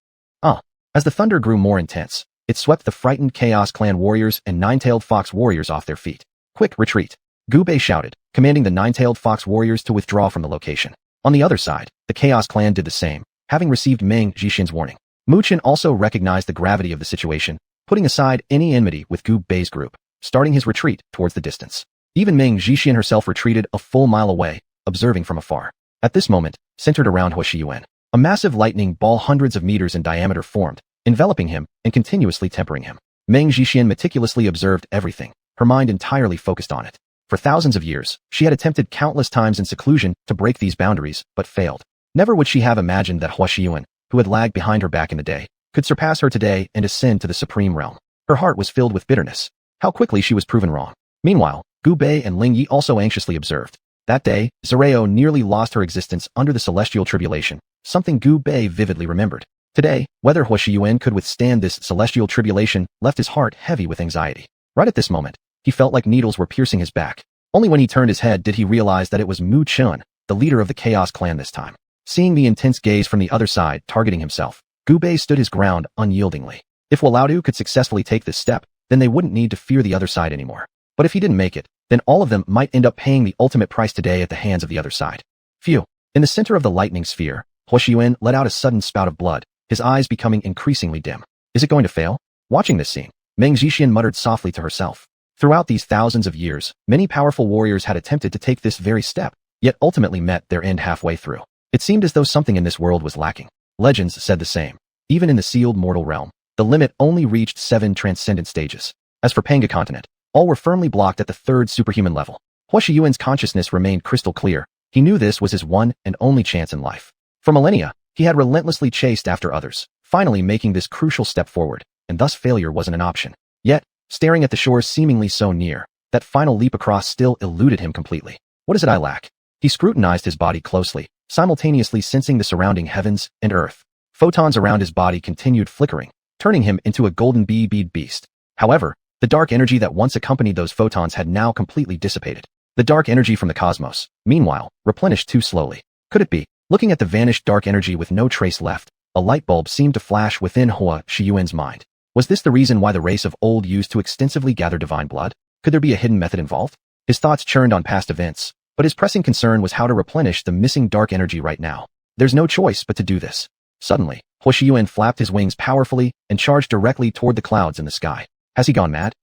As the thunder grew more intense, it swept the frightened Chaos Clan warriors and Nine-Tailed Fox warriors off their feet. Quick, retreat! Gu Bei shouted, commanding the Nine-Tailed Fox warriors to withdraw from the location. On the other side, the Chaos Clan did the same, having received Meng Jixian's warning. Mu Chen also recognized the gravity of the situation, putting aside any enmity with Gu Bei's group, starting his retreat towards the distance. Even Meng Jixian herself retreated a full mile away, observing from afar. At this moment, centered around Xuanhuan, a massive lightning ball hundreds of meters in diameter formed, enveloping him and continuously tempering him. Meng Jixian meticulously observed everything, her mind entirely focused on it. For thousands of years, she had attempted countless times in seclusion to break these boundaries, but failed. Never would she have imagined that Xuanhuan, who had lagged behind her back in the day, could surpass her today and ascend to the supreme realm. Her heart was filled with bitterness. How quickly she was proven wrong. Meanwhile, Gu Bei and Ling Yi also anxiously observed. That day, Zerao nearly lost her existence under the celestial tribulation, something Gu Bei vividly remembered. Today, whether Huoshiyuan could withstand this celestial tribulation left his heart heavy with anxiety. Right at this moment, he felt like needles were piercing his back. Only when he turned his head did he realize that it was Mu Chun, the leader of the Chaos Clan this time. Seeing the intense gaze from the other side targeting himself, Gubei stood his ground unyieldingly. If Walaudu could successfully take this step, then they wouldn't need to fear the other side anymore. But if he didn't make it, then all of them might end up paying the ultimate price today at the hands of the other side. Phew. In the center of the lightning sphere, Huoshiyuan let out a sudden spout of blood, his eyes becoming increasingly dim. Is it going to fail? Watching this scene, Meng Zhixian muttered softly to herself. Throughout these thousands of years, many powerful warriors had attempted to take this very step, yet ultimately met their end halfway through. It seemed as though something in this world was lacking. Legends said the same. Even in the sealed mortal realm, the limit only reached 7 transcendent stages. As for Panga continent, all were firmly blocked at the 3rd superhuman level. Huoshiyuan's consciousness remained crystal clear. He knew this was his one and only chance in life. For millennia, he had relentlessly chased after others, finally making this crucial step forward, and thus failure wasn't an option. Yet, staring at the shore seemingly so near, that final leap across still eluded him completely. What is it I lack? He scrutinized his body closely, simultaneously sensing the surrounding heavens and earth. Photons around his body continued flickering, turning him into a golden bee-bead beast. However, the dark energy that once accompanied those photons had now completely dissipated. The dark energy from the cosmos, meanwhile, replenished too slowly. Could it be? Looking at the vanished dark energy with no trace left, a light bulb seemed to flash within Huoshiyuan's mind. Was this the reason why the race of old used to extensively gather divine blood? Could there be a hidden method involved? His thoughts churned on past events, but his pressing concern was how to replenish the missing dark energy right now. There's no choice but to do this. Suddenly, Huoshiyuan flapped his wings powerfully and charged directly toward the clouds in the sky. Has he gone mad?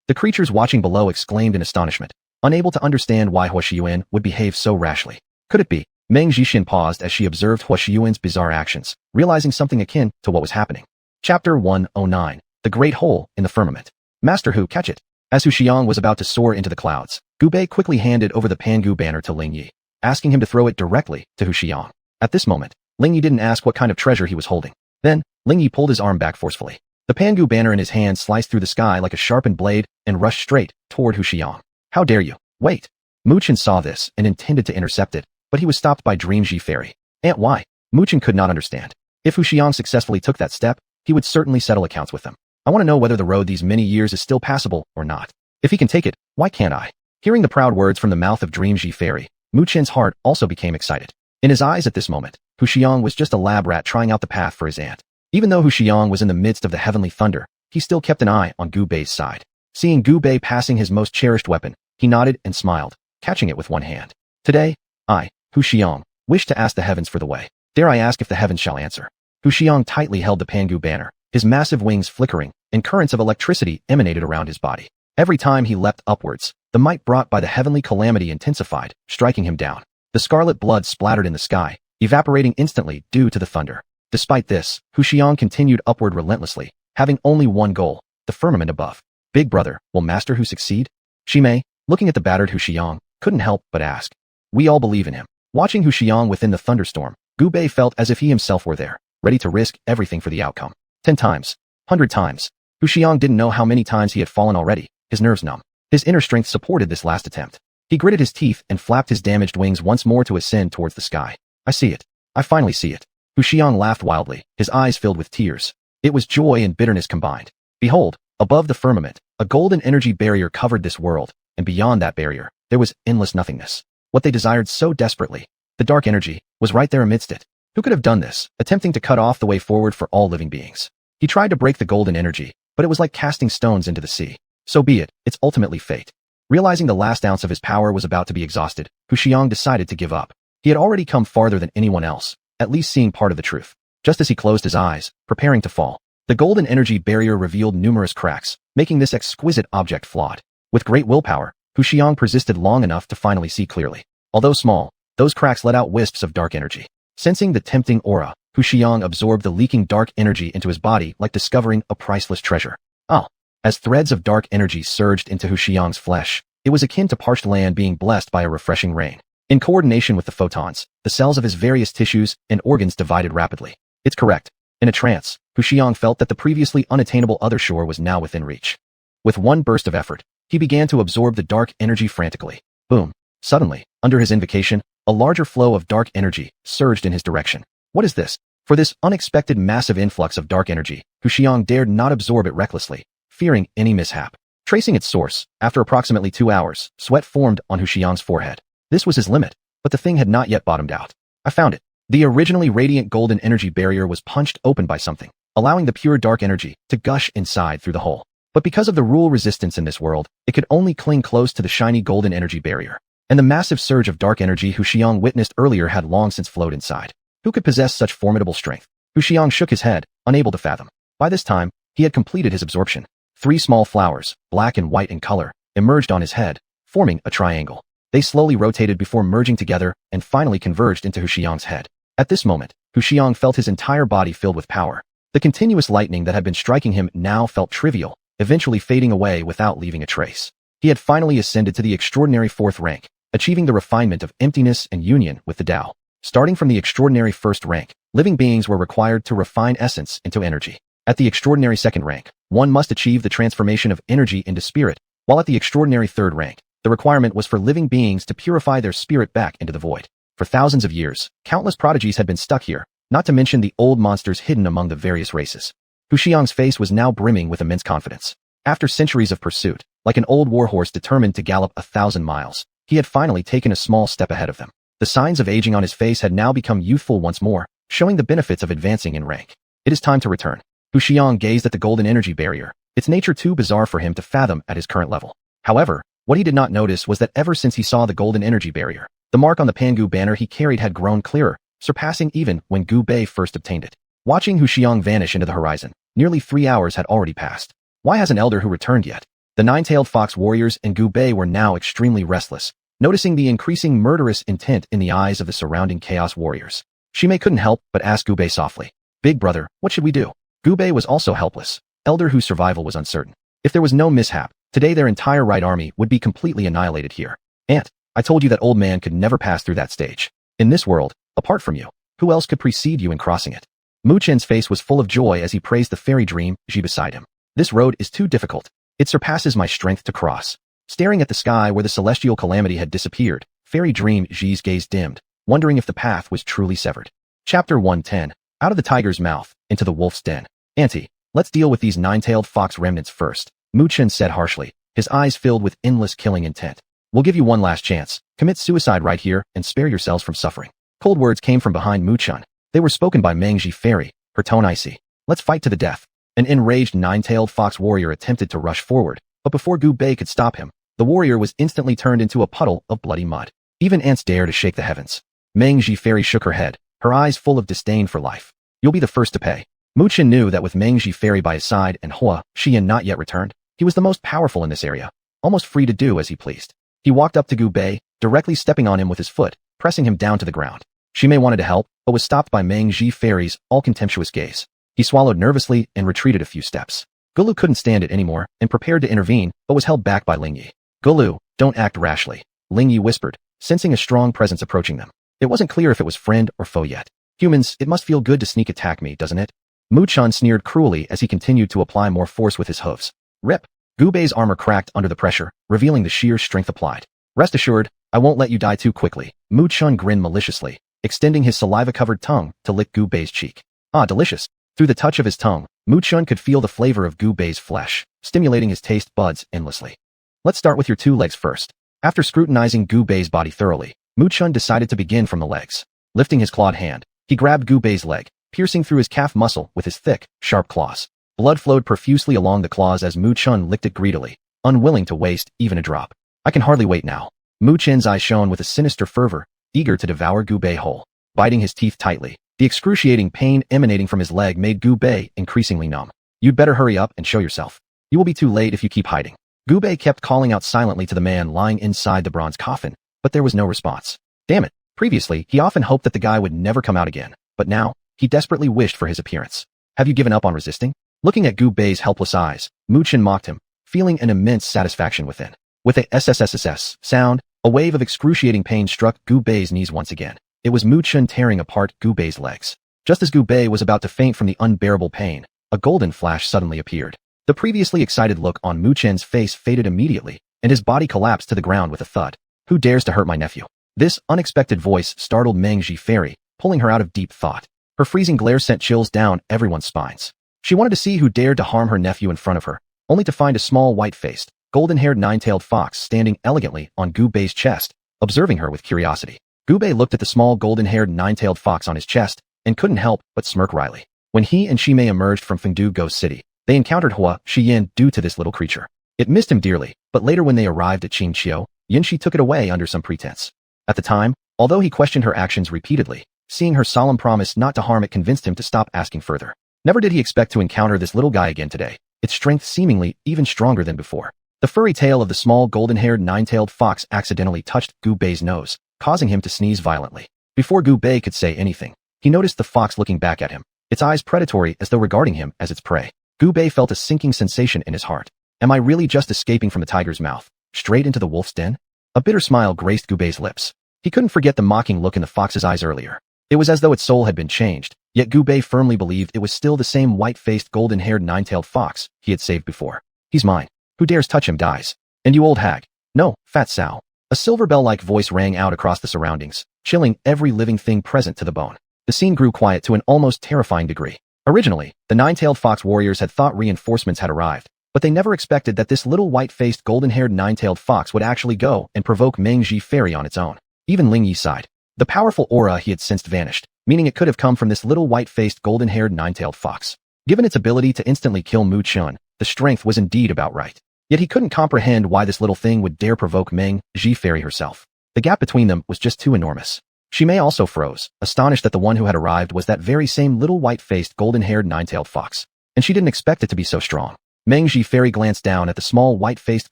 The creatures watching below exclaimed in astonishment, unable to understand why Huoshiyuan would behave so rashly. Could it be? Meng Zhixian paused as she observed Huoshiyuan's bizarre actions, realizing something akin to what was happening. Chapter 109. The Great Hole in the Firmament. Master Hu, catch it. As Hu Xiang was about to soar into the clouds, Gubei quickly handed over the Pangu banner to Ling Yi, asking him to throw it directly to Hu Xiang. At this moment, Ling Yi didn't ask what kind of treasure he was holding. Then, Ling Yi pulled his arm back forcefully. The Pangu banner in his hand sliced through the sky like a sharpened blade and rushed straight toward Hu Xiang. How dare you? Wait. Muchen saw this and intended to intercept it, but he was stopped by Dreamji Fairy. And why? Muchen could not understand. If Hu Xiang successfully took that step, he would certainly settle accounts with them. I want to know whether the road these many years is still passable or not. If he can take it, why can't I? Hearing the proud words from the mouth of Dreamji Fairy, Muchen's heart also became excited. In his eyes at this moment, Hu Xiang was just a lab rat trying out the path for his aunt. Even though Hu Xiang was in the midst of the heavenly thunder, he still kept an eye on Gu Bei's side. Seeing Gu Bei passing his most cherished weapon, he nodded and smiled, catching it with one hand. Today, I, Hu Xiang, wish to ask the heavens for the way. Dare I ask if the heavens shall answer? Hu Xiang tightly held the Pangu banner, his massive wings flickering, and currents of electricity emanated around his body. Every time he leapt upwards, the might brought by the heavenly calamity intensified, striking him down. The scarlet blood splattered in the sky, evaporating instantly due to the thunder. Despite this, Hu Xiang continued upward relentlessly, having only one goal, the firmament above. Big brother, will Master Hu succeed? Shimei, looking at the battered Hu Xiang, couldn't help but ask. We all believe in him. Watching Hu Xiang within the thunderstorm, Gu Bei felt as if he himself were there, ready to risk everything for the outcome. 10 times. 100 times. Hu Xiang didn't know how many times he had fallen already, his nerves numb. His inner strength supported this last attempt. He gritted his teeth and flapped his damaged wings once more to ascend towards the sky. I see it. I finally see it. Hu Xiang laughed wildly, his eyes filled with tears. It was joy and bitterness combined. Behold, above the firmament, a golden energy barrier covered this world, and beyond that barrier, there was endless nothingness. What they desired so desperately, the dark energy, was right there amidst it. Who could have done this, attempting to cut off the way forward for all living beings? He tried to break the golden energy, but it was like casting stones into the sea. So be it, it's ultimately fate. Realizing the last ounce of his power was about to be exhausted, Hu Xiang decided to give up. He had already come farther than anyone else, at least seeing part of the truth. Just as he closed his eyes, preparing to fall, the golden energy barrier revealed numerous cracks, making this exquisite object flawed. With great willpower, Hu Xiang persisted long enough to finally see clearly. Although small, those cracks let out wisps of dark energy. Sensing the tempting aura, Hu Xiang absorbed the leaking dark energy into his body like discovering a priceless treasure. Oh. As threads of dark energy surged into Hu Xiang's flesh, it was akin to parched land being blessed by a refreshing rain. In coordination with the photons, the cells of his various tissues and organs divided rapidly. It's correct. In a trance, Hu Xiang felt that the previously unattainable other shore was now within reach. With one burst of effort, he began to absorb the dark energy frantically. Boom. Suddenly, under his invocation, a larger flow of dark energy surged in his direction. What is this? For this unexpected massive influx of dark energy, Hu Xiang dared not absorb it recklessly, fearing any mishap. Tracing its source, after approximately 2 hours, sweat formed on Hu Xiang's forehead. This was his limit, but the thing had not yet bottomed out. I found it. The originally radiant golden energy barrier was punched open by something, allowing the pure dark energy to gush inside through the hole. But because of the rule resistance in this world, it could only cling close to the shiny golden energy barrier. And the massive surge of dark energy Hu Xiang witnessed earlier had long since flowed inside. Who could possess such formidable strength? Hu Xiang shook his head, unable to fathom. By this time, he had completed his absorption. 3 small flowers, black and white in color, emerged on his head, forming a triangle. They slowly rotated before merging together and finally converged into Hu Xiang's head. At this moment, Hu Xiang felt his entire body filled with power. The continuous lightning that had been striking him now felt trivial, eventually fading away without leaving a trace. He had finally ascended to the extraordinary 4th rank, achieving the refinement of emptiness and union with the Tao. Starting from the extraordinary 1st rank, living beings were required to refine essence into energy. At the extraordinary 2nd rank, one must achieve the transformation of energy into spirit, while at the extraordinary 3rd rank, the requirement was for living beings to purify their spirit back into the void. For thousands of years, countless prodigies had been stuck here, not to mention the old monsters hidden among the various races. Hu Xiang's face was now brimming with immense confidence. After centuries of pursuit, like an old warhorse determined to gallop 1,000 miles, he had finally taken a small step ahead of them. The signs of aging on his face had now become youthful once more, showing the benefits of advancing in rank. It is time to return. Hu Xiang gazed at the golden energy barrier, its nature too bizarre for him to fathom at his current level. However, what he did not notice was that ever since he saw the golden energy barrier, the mark on the Pangu banner he carried had grown clearer, surpassing even when Gu Bei first obtained it. Watching Hu Xiang vanish into the horizon, nearly 3 hours had already passed. Why hasn't Elder Hu returned yet? The 9-tailed fox warriors and Gu Bei were now extremely restless, noticing the increasing murderous intent in the eyes of the surrounding chaos warriors. Shimei couldn't help but ask Gu Bei softly, "Big brother, what should we do?" Gu Bei was also helpless. Elder Hu's survival was uncertain. If there was no mishap, today their entire right army would be completely annihilated here. "Aunt, I told you that old man could never pass through that stage. In this world, apart from you, who else could precede you in crossing it?" Mu Chen's face was full of joy as he praised the fairy dream Ji beside him. "This road is too difficult. It surpasses my strength to cross." Staring at the sky where the celestial calamity had disappeared, fairy dream Ji's gaze dimmed, wondering if the path was truly severed. Chapter 110. Out of the tiger's mouth, into the wolf's den. "Auntie, let's deal with these 9-tailed fox remnants first," Mu Chen said harshly, his eyes filled with endless killing intent. "We'll give you one last chance. Commit suicide right here and spare yourselves from suffering." Cold words came from behind Mu Chen. They were spoken by Mengji Fairy, her tone icy. "Let's fight to the death." An enraged 9-tailed fox warrior attempted to rush forward, but before Gu Bei could stop him, the warrior was instantly turned into a puddle of bloody mud. Even ants dare to shake the heavens. Mengji Fairy shook her head, her eyes full of disdain for life. "You'll be the first to pay." Mu Chen knew that with Mengji Fairy by his side and Hua Xian not yet returned, he was the most powerful in this area, almost free to do as he pleased. He walked up to Gu Bei, directly stepping on him with his foot, pressing him down to the ground. Shimei wanted to help, but was stopped by Mengji Fairy's all-contemptuous gaze. He swallowed nervously and retreated a few steps. Gulu couldn't stand it anymore and prepared to intervene, but was held back by Lingyi. "Gulu, don't act rashly," Lingyi whispered, sensing a strong presence approaching them. It wasn't clear if it was friend or foe yet. "Humans, it must feel good to sneak attack me, doesn't it?" Mu Chen sneered cruelly as he continued to apply more force with his hooves. Rip! Gu Bei's armor cracked under the pressure, revealing the sheer strength applied. "Rest assured, I won't let you die too quickly." Mu Chen grinned maliciously, extending his saliva-covered tongue to lick Gu Bei's cheek. Ah, delicious. Through the touch of his tongue, Mu Chen could feel the flavor of Gu Bei's flesh, stimulating his taste buds endlessly. "Let's start with your 2 legs first." After scrutinizing Gu Bei's body thoroughly, Mu Chen decided to begin from the legs. Lifting his clawed hand, he grabbed Gu Bei's leg, piercing through his calf muscle with his thick, sharp claws. Blood flowed profusely along the claws as Mu Chen licked it greedily, unwilling to waste even a drop. "I can hardly wait now." Mu Chen's eyes shone with a sinister fervor, eager to devour Gu Bei whole. Biting his teeth tightly, the excruciating pain emanating from his leg made Gu Bei increasingly numb. "You'd better hurry up and show yourself. You will be too late if you keep hiding." Gu Bei kept calling out silently to the man lying inside the bronze coffin, but there was no response. Damn it. Previously, he often hoped that the guy would never come out again, but now, he desperately wished for his appearance. "Have you given up on resisting?" Looking at Gu Bei's helpless eyes, Mu Chen mocked him, feeling an immense satisfaction within. With a SSSSS sound, a wave of excruciating pain struck Gu Bei's knees once again. It was Mu Chen tearing apart Gu Bei's legs. Just as Gu Bei was about to faint from the unbearable pain, a golden flash suddenly appeared. The previously excited look on Mu Chen's face faded immediately, and his body collapsed to the ground with a thud. "Who dares to hurt my nephew?" This unexpected voice startled Mengji Fairy, pulling her out of deep thought. Her freezing glare sent chills down everyone's spines. She wanted to see who dared to harm her nephew in front of her, only to find a small white-faced, golden-haired nine-tailed fox standing elegantly on Gu Bei's chest, observing her with curiosity. Gu Bei looked at the small golden-haired nine-tailed fox on his chest and couldn't help but smirk wryly. When he and Shimei emerged from Fengdu Ghost City, they encountered Hua Shiyan due to this little creature. It missed him dearly, but later when they arrived at Qingqiu, Yanxi took it away under some pretense. At the time, although he questioned her actions repeatedly, seeing her solemn promise not to harm it convinced him to stop asking further. Never did he expect to encounter this little guy again today, its strength seemingly even stronger than before. The furry tail of the small golden-haired nine-tailed fox accidentally touched Gu Bei's nose, causing him to sneeze violently. Before Gu Bei could say anything, he noticed the fox looking back at him, its eyes predatory as though regarding him as its prey. Gu Bei felt a sinking sensation in his heart. Am I really just escaping from the tiger's mouth, straight into the wolf's den? A bitter smile graced Gu Bei's lips. He couldn't forget the mocking look in the fox's eyes earlier. It was as though its soul had been changed, yet Gu Bei firmly believed it was still the same white-faced golden-haired nine-tailed fox he had saved before. He's mine. Who dares touch him dies. And you old hag. No, fat sow. A silver bell-like voice rang out across the surroundings, chilling every living thing present to the bone. The scene grew quiet to an almost terrifying degree. Originally, the nine-tailed fox warriors had thought reinforcements had arrived, but they never expected that this little white-faced golden-haired nine-tailed fox would actually go and provoke Meng Ji Fairy on its own. Even Ling Yi sighed. The powerful aura he had sensed vanished, meaning it could have come from this little white-faced golden-haired nine-tailed fox. Given its ability to instantly kill Mu Chun, the strength was indeed about right. Yet he couldn't comprehend why this little thing would dare provoke Meng Ji Fairy herself. The gap between them was just too enormous. Shimei also froze, astonished that the one who had arrived was that very same little white-faced golden-haired nine-tailed fox. And she didn't expect it to be so strong. Meng Ji Fairy glanced down at the small white-faced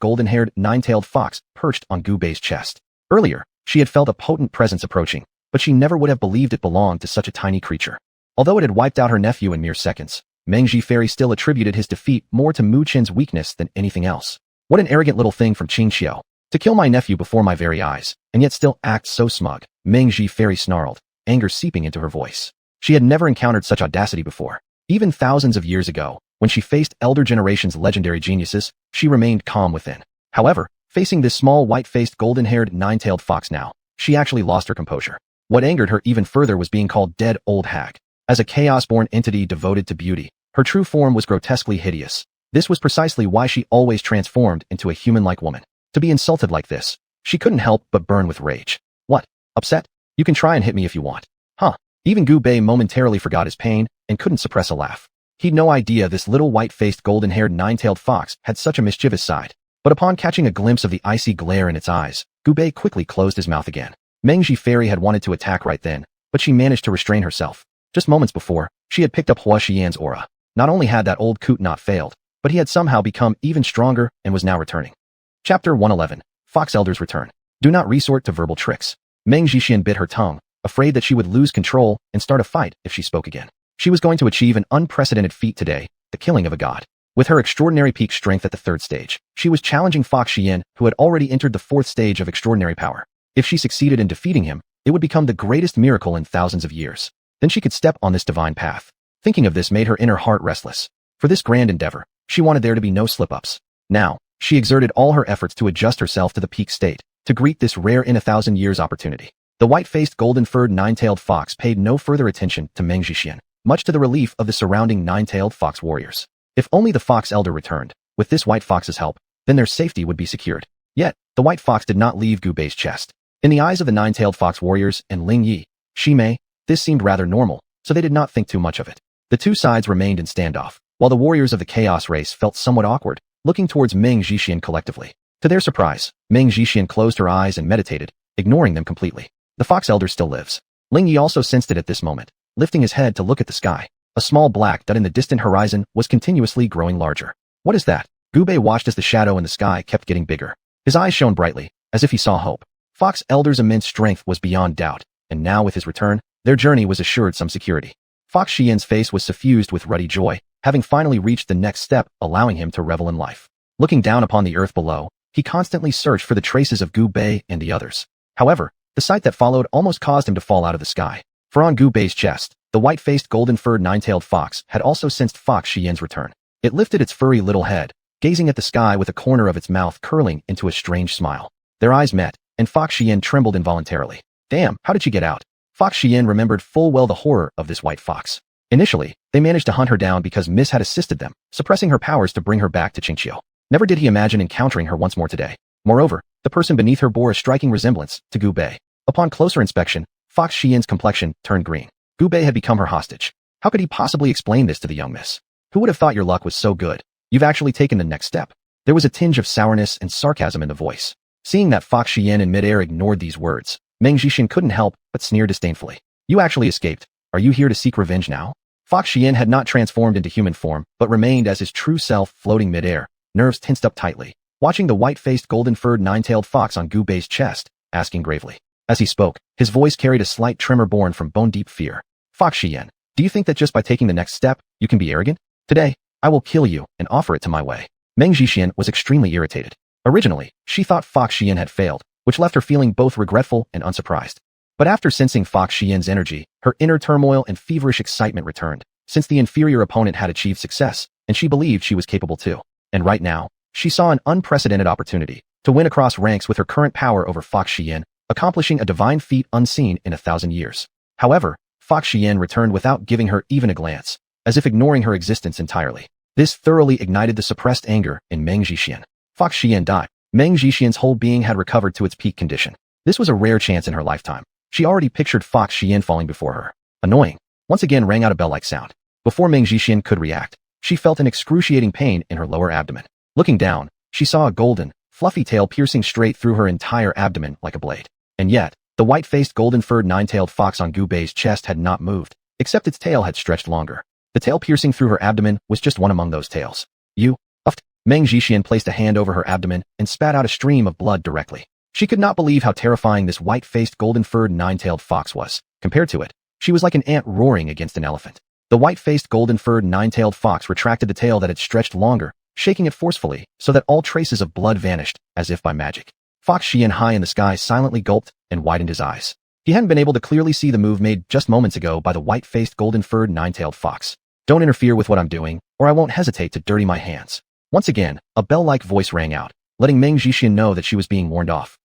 golden-haired nine-tailed fox perched on Gu Bei's chest. Earlier, she had felt a potent presence approaching, but she never would have believed it belonged to such a tiny creature. Although it had wiped out her nephew in mere seconds, Meng Ji Fairy still attributed his defeat more to Mu Chen's weakness than anything else. What an arrogant little thing from Qingqiu, to kill my nephew before my very eyes, and yet still act so smug, Meng Ji Fairy snarled, anger seeping into her voice. She had never encountered such audacity before. Even thousands of years ago, when she faced elder generations' legendary geniuses, she remained calm within. However, facing this small white-faced golden-haired nine-tailed fox now, she actually lost her composure. What angered her even further was being called dead old hag. As a chaos-born entity devoted to beauty, her true form was grotesquely hideous. This was precisely why she always transformed into a human-like woman. To be insulted like this, she couldn't help but burn with rage. What? Upset? You can try and hit me if you want. Huh. Even Gu Bei momentarily forgot his pain and couldn't suppress a laugh. He'd no idea this little white-faced golden-haired nine-tailed fox had such a mischievous side. But upon catching a glimpse of the icy glare in its eyes, Gu Bei quickly closed his mouth again. Meng Ji Fairy had wanted to attack right then, but she managed to restrain herself. Just moments before, she had picked up Hua Xian's aura. Not only had that old coot not failed, but he had somehow become even stronger and was now returning. Chapter 111. Fox Elders Return. Do not resort to verbal tricks. Meng Jixian bit her tongue, afraid that she would lose control and start a fight if she spoke again. She was going to achieve an unprecedented feat today, the killing of a god. With her extraordinary peak strength at the third stage, she was challenging Fox Xian, who had already entered the fourth stage of extraordinary power. If she succeeded in defeating him, it would become the greatest miracle in thousands of years. Then she could step on this divine path. Thinking of this made her inner heart restless. For this grand endeavor, she wanted there to be no slip-ups. Now, she exerted all her efforts to adjust herself to the peak state, to greet this rare in 1,000 years opportunity. The white-faced golden-furred nine-tailed fox paid no further attention to Meng Jixian, much to the relief of the surrounding nine-tailed fox warriors. If only the fox elder returned, with this white fox's help, then their safety would be secured. Yet, the white fox did not leave Gu Bei's chest. In the eyes of the nine-tailed fox warriors and Ling Yi, Shimei, this seemed rather normal, so they did not think too much of it. The two sides remained in standoff, while the warriors of the chaos race felt somewhat awkward, looking towards Meng Jixian collectively. To their surprise, Meng Jixian closed her eyes and meditated, ignoring them completely. The fox elder still lives. Ling Yi also sensed it at this moment, lifting his head to look at the sky. A small black dot in the distant horizon was continuously growing larger. What is that? Gu Bei watched as the shadow in the sky kept getting bigger. His eyes shone brightly, as if he saw hope. Fox Elder's immense strength was beyond doubt, and now with his return, their journey was assured some security. Fox Xian's face was suffused with ruddy joy, having finally reached the next step, allowing him to revel in life. Looking down upon the earth below, he constantly searched for the traces of Gu Bei and the others. However, the sight that followed almost caused him to fall out of the sky. For on Gu Bei's chest, the white-faced golden-furred nine-tailed fox had also sensed Fox Xian's return. It lifted its furry little head, gazing at the sky with a corner of its mouth curling into a strange smile. Their eyes met, and Fox Xian trembled involuntarily. Damn, how did she get out? Fox Xian remembered full well the horror of this white fox. Initially, they managed to hunt her down because Miss had assisted them, suppressing her powers to bring her back to Xianxia. Never did he imagine encountering her once more today. Moreover, the person beneath her bore a striking resemblance to Gu Bei. Upon closer inspection, Fox Xian's complexion turned green. Gu Bei had become her hostage. How could he possibly explain this to the young miss? Who would have thought your luck was so good? You've actually taken the next step. There was a tinge of sourness and sarcasm in the voice. Seeing that Fox Xian in midair ignored these words, Meng Zixin couldn't help but sneer disdainfully. You actually escaped. Are you here to seek revenge now? Fox Xian had not transformed into human form, but remained as his true self floating midair, nerves tensed up tightly, watching the white-faced golden-furred nine-tailed fox on Gu Bei's chest, asking gravely. As he spoke, his voice carried a slight tremor born from bone-deep fear. Fox Xian, do you think that just by taking the next step, you can be arrogant? Today, I will kill you and offer it to my way. Meng Zixin was extremely irritated. Originally, she thought Fox Xian had failed, which left her feeling both regretful and unsurprised. But after sensing Fox Xian's energy, her inner turmoil and feverish excitement returned, since the inferior opponent had achieved success, and she believed she was capable too. And right now, she saw an unprecedented opportunity to win across ranks with her current power over Fox Xian, accomplishing a divine feat unseen in 1,000 years. However, Fox Xian returned without giving her even a glance, as if ignoring her existence entirely. This thoroughly ignited the suppressed anger in Meng Zixin. Fox Xian died. Meng Zixin's whole being had recovered to its peak condition. This was a rare chance in her lifetime. She already pictured Fox Xian falling before her. Annoying. Once again rang out a bell-like sound. Before Meng Zixin could react, she felt an excruciating pain in her lower abdomen. Looking down, she saw a golden, fluffy tail piercing straight through her entire abdomen like a blade. And yet, the white-faced golden-furred nine-tailed fox on Gu Bei's chest had not moved, except its tail had stretched longer. The tail piercing through her abdomen was just one among those tails. You, uffed. Meng Zixin placed a hand over her abdomen and spat out a stream of blood directly. She could not believe how terrifying this white-faced golden-furred nine-tailed fox was. Compared to it, she was like an ant roaring against an elephant. The white-faced golden-furred nine-tailed fox retracted the tail that had stretched longer, shaking it forcefully so that all traces of blood vanished, as if by magic. Fox Xian high in the sky silently gulped and widened his eyes. He hadn't been able to clearly see the move made just moments ago by the white-faced golden-furred nine-tailed fox. Don't interfere with what I'm doing, or I won't hesitate to dirty my hands. Once again, a bell-like voice rang out, letting Meng Zixin know that she was being warned off.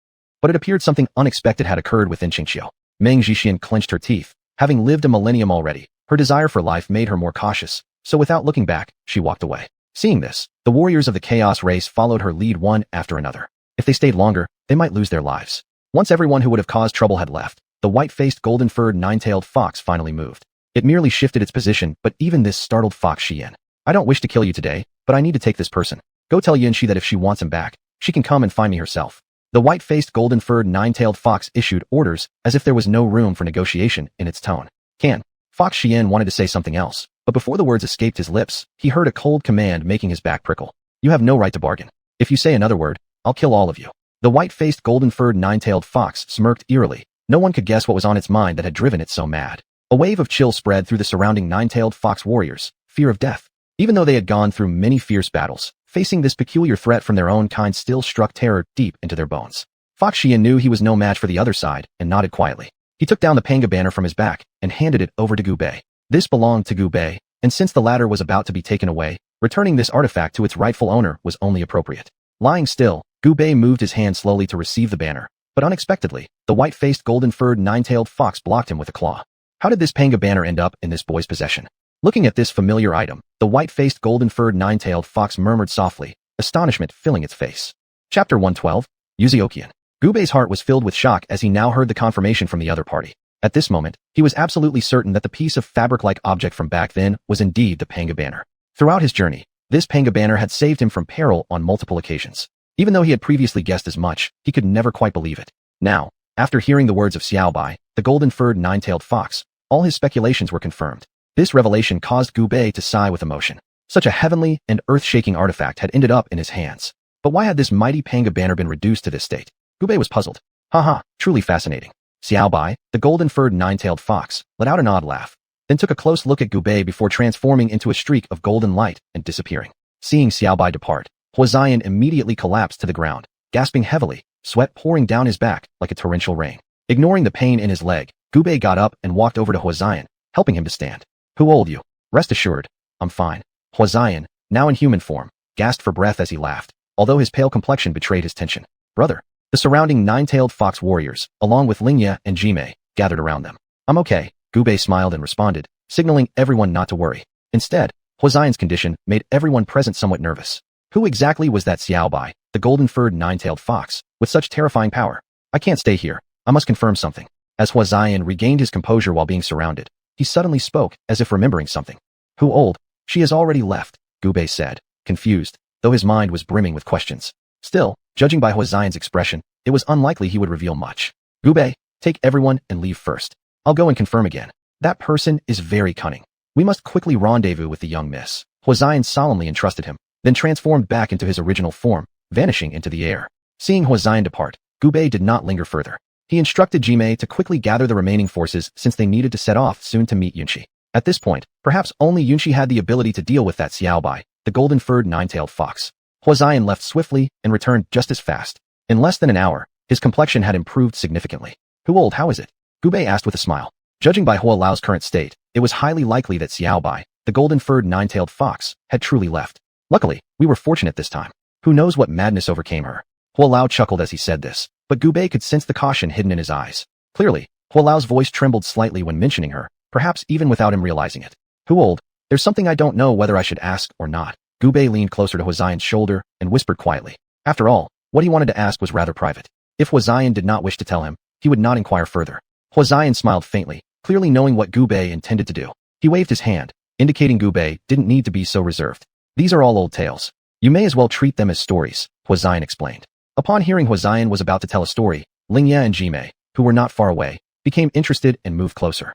But it appeared something unexpected had occurred within Xianxia. Meng Zixin clenched her teeth. Having lived a millennium already, her desire for life made her more cautious, so without looking back, she walked away. Seeing this, the warriors of the Chaos race followed her lead one after another. If they stayed longer, they might lose their lives. Once everyone who would have caused trouble had left, the white-faced golden-furred nine-tailed fox finally moved. It merely shifted its position, but even this startled Fox Xian. I don't wish to kill you today, but I need to take this person. Go tell Yanxi that if she wants him back, she can come and find me herself. The white-faced golden-furred nine-tailed fox issued orders as if there was no room for negotiation in its tone. Fox Xian wanted to say something else, but before the words escaped his lips, he heard a cold command making his back prickle. You have no right to bargain. If you say another word, I'll kill all of you. The white-faced golden-furred nine-tailed fox smirked eerily. No one could guess what was on its mind that had driven it so mad. A wave of chill spread through the surrounding nine-tailed fox warriors, fear of death. Even though they had gone through many fierce battles, facing this peculiar threat from their own kind still struck terror deep into their bones. Fox Xian knew he was no match for the other side and nodded quietly. He took down the panga banner from his back and handed it over to Gu Bei. This belonged to Gu Bei, and since the latter was about to be taken away, returning this artifact to its rightful owner was only appropriate. Lying still, Gu Bei moved his hand slowly to receive the banner, but unexpectedly, the white-faced golden-furred nine-tailed fox blocked him with a claw. How did this panga banner end up in this boy's possession? Looking at this familiar item, the white-faced golden-furred nine-tailed fox murmured softly, astonishment filling its face. Chapter 112, Yuziokian. Gu Bei's heart was filled with shock as he now heard the confirmation from the other party. At this moment, he was absolutely certain that the piece of fabric-like object from back then was indeed the panga banner. Throughout his journey, this panga banner had saved him from peril on multiple occasions. Even though he had previously guessed as much, he could never quite believe it. Now, after hearing the words of Xiao Bai, the golden-furred nine-tailed fox, all his speculations were confirmed. This revelation caused Gu Bei to sigh with emotion. Such a heavenly and earth-shaking artifact had ended up in his hands. But why had this mighty panga banner been reduced to this state? Gu Bei was puzzled. Haha, truly fascinating. Xiao Bai, the golden-furred nine-tailed fox, let out an odd laugh, then took a close look at Gu Bei before transforming into a streak of golden light and disappearing. Seeing Xiao Bai depart, Huazian immediately collapsed to the ground, gasping heavily, sweat pouring down his back like a torrential rain. Ignoring the pain in his leg, Gu Bei got up and walked over to Huazian, helping him to stand. Who old you? Rest assured, I'm fine. Huazian, now in human form, gasped for breath as he laughed, although his pale complexion betrayed his tension. Brother. The surrounding nine-tailed fox warriors, along with Lingya and Jimei, gathered around them. I'm okay, Gubei smiled and responded, signaling everyone not to worry. Instead, Huaxian's condition made everyone present somewhat nervous. Who exactly was that Xiaobai, the golden-furred nine-tailed fox, with such terrifying power? I can't stay here. I must confirm something. As Huaxian regained his composure while being surrounded, he suddenly spoke, as if remembering something. Who old? She has already left, Gubei said, confused, though his mind was brimming with questions. Still, judging by Huaxian's expression, it was unlikely he would reveal much. Gubei, take everyone and leave first. I'll go and confirm again. That person is very cunning. We must quickly rendezvous with the young miss. Huaxian solemnly entrusted him, then transformed back into his original form, vanishing into the air. Seeing Huaxian depart, Gubei did not linger further. He instructed Jimei to quickly gather the remaining forces since they needed to set off soon to meet Yunxi. At this point, perhaps only Yunxi had the ability to deal with that Xiaobai, the golden-furred nine-tailed fox. Huaxian left swiftly and returned just as fast. In less than an hour, his complexion had improved significantly. Who old, how is it? Gubei asked with a smile. Judging by Hua Lao's current state, it was highly likely that Xiaobai, the golden-furred nine-tailed fox, had truly left. Luckily, we were fortunate this time. Who knows what madness overcame her? Hua Lao chuckled as he said this, but Gubei could sense the caution hidden in his eyes. Clearly, Hua Lao's voice trembled slightly when mentioning her, perhaps even without him realizing it. Who old? There's something I don't know whether I should ask or not. Gubei leaned closer to Huaxian's shoulder and whispered quietly. After all, what he wanted to ask was rather private. If Huaxian did not wish to tell him, he would not inquire further. Huaxian smiled faintly, clearly knowing what Gubei intended to do. He waved his hand, indicating Gubei didn't need to be so reserved. These are all old tales. You may as well treat them as stories, Huaxian explained. Upon hearing Huaxian was about to tell a story, Lingya and Jimei, who were not far away, became interested and moved closer.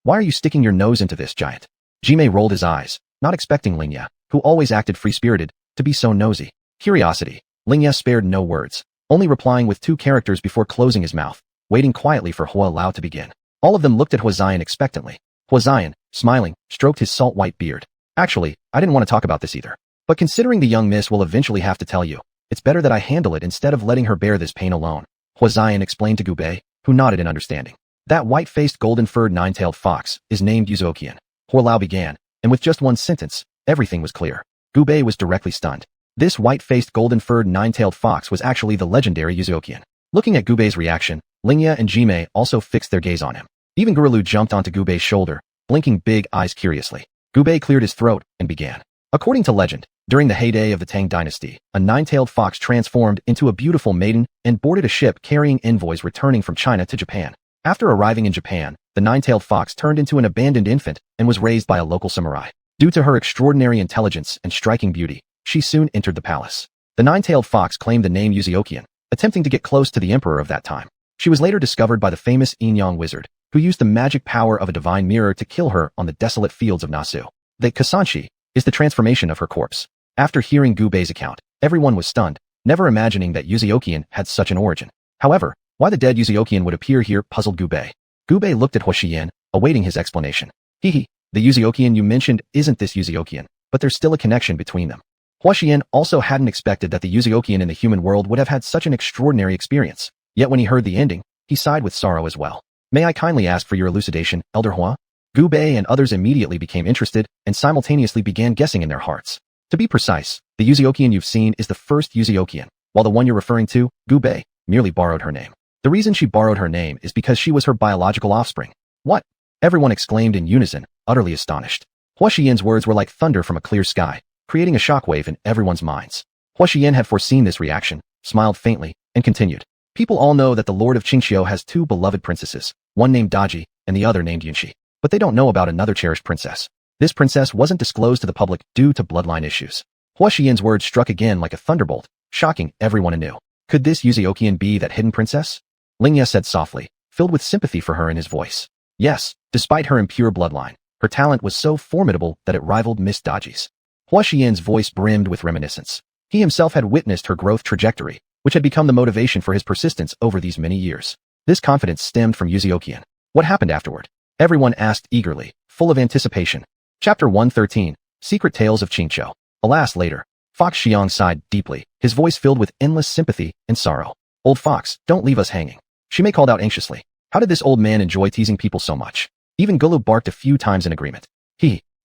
Why are you sticking your nose into this, giant? Jimei rolled his eyes, not expecting Lingya, who always acted free-spirited, to be so nosy. Curiosity. Lingya spared no words, only replying with 2 characters before closing his mouth, waiting quietly for Hua Lao to begin. All of them looked at Huaxian expectantly. Huaxian, smiling, stroked his salt-white beard. Actually, I didn't want to talk about this either. But considering the young miss will eventually have to tell you, it's better that I handle it instead of letting her bear this pain alone, Huaxian explained to Gubei, who nodded in understanding. That white-faced golden-furred nine-tailed fox is named Xuanhuan. Hua Lao began, and with just one sentence, everything was clear. Gubei was directly stunned. This white-faced golden-furred nine-tailed fox was actually the legendary Xuanhuan. Looking at Gubei's reaction, Lingya and Jimei also fixed their gaze on him. Even Gurilu jumped onto Gubei's shoulder, blinking big eyes curiously. Gubei cleared his throat and began. According to legend, during the heyday of the Tang dynasty, a nine-tailed fox transformed into a beautiful maiden and boarded a ship carrying envoys returning from China to Japan. After arriving in Japan, the nine-tailed fox turned into an abandoned infant and was raised by a local samurai. Due to her extraordinary intelligence and striking beauty, she soon entered the palace. The nine-tailed fox claimed the name Xuanhuan, attempting to get close to the emperor of that time. She was later discovered by the famous Yin-Yang wizard, who used the magic power of a divine mirror to kill her on the desolate fields of Nasu. The Kasanshi is the transformation of her corpse. After hearing Gubei's account, everyone was stunned, never imagining that Xuanhuan had such an origin. However, why the dead Xuanhuan would appear here puzzled Gubei. Gubei looked at Huaxian, awaiting his explanation. The Xuanhuan you mentioned isn't this Xuanhuan, but there's still a connection between them. Huaxian also hadn't expected that the Xuanhuan in the human world would have had such an extraordinary experience. Yet when he heard the ending, he sighed with sorrow as well. May I kindly ask for your elucidation, Elder Hua? Gubei and others immediately became interested and simultaneously began guessing in their hearts. To be precise, the Xuanhuan you've seen is the first Xuanhuan, while the one you're referring to, Gubei, merely borrowed her name. The reason she borrowed her name is because she was her biological offspring. What? Everyone exclaimed in unison, utterly astonished. Huaxian's words were like thunder from a clear sky, creating a shockwave in everyone's minds. Huaxian had foreseen this reaction, smiled faintly, and continued. People all know that the Lord of Qingxiu has 2 beloved princesses, one named Daji and the other named Yunxi. But they don't know about another cherished princess. This princess wasn't disclosed to the public due to bloodline issues. Huaxian's words struck again like a thunderbolt, shocking everyone anew. Could this Xuanhuan be that hidden princess? Lingya said softly, filled with sympathy for her in his voice. Yes, despite her impure bloodline, her talent was so formidable that it rivaled Miss Daji's. Huaxian's voice brimmed with reminiscence. He himself had witnessed her growth trajectory, which had become the motivation for his persistence over these many years. This confidence stemmed from Xuanhuan. What happened afterward? Everyone asked eagerly, full of anticipation. Chapter 113, Secret Tales of Qingqiu. Alas, later. Fox Xiang sighed deeply, his voice filled with endless sympathy and sorrow. Old Fox, don't leave us hanging. Shimei called out anxiously. How did this old man enjoy teasing people so much? Even Gulu barked a few times in agreement.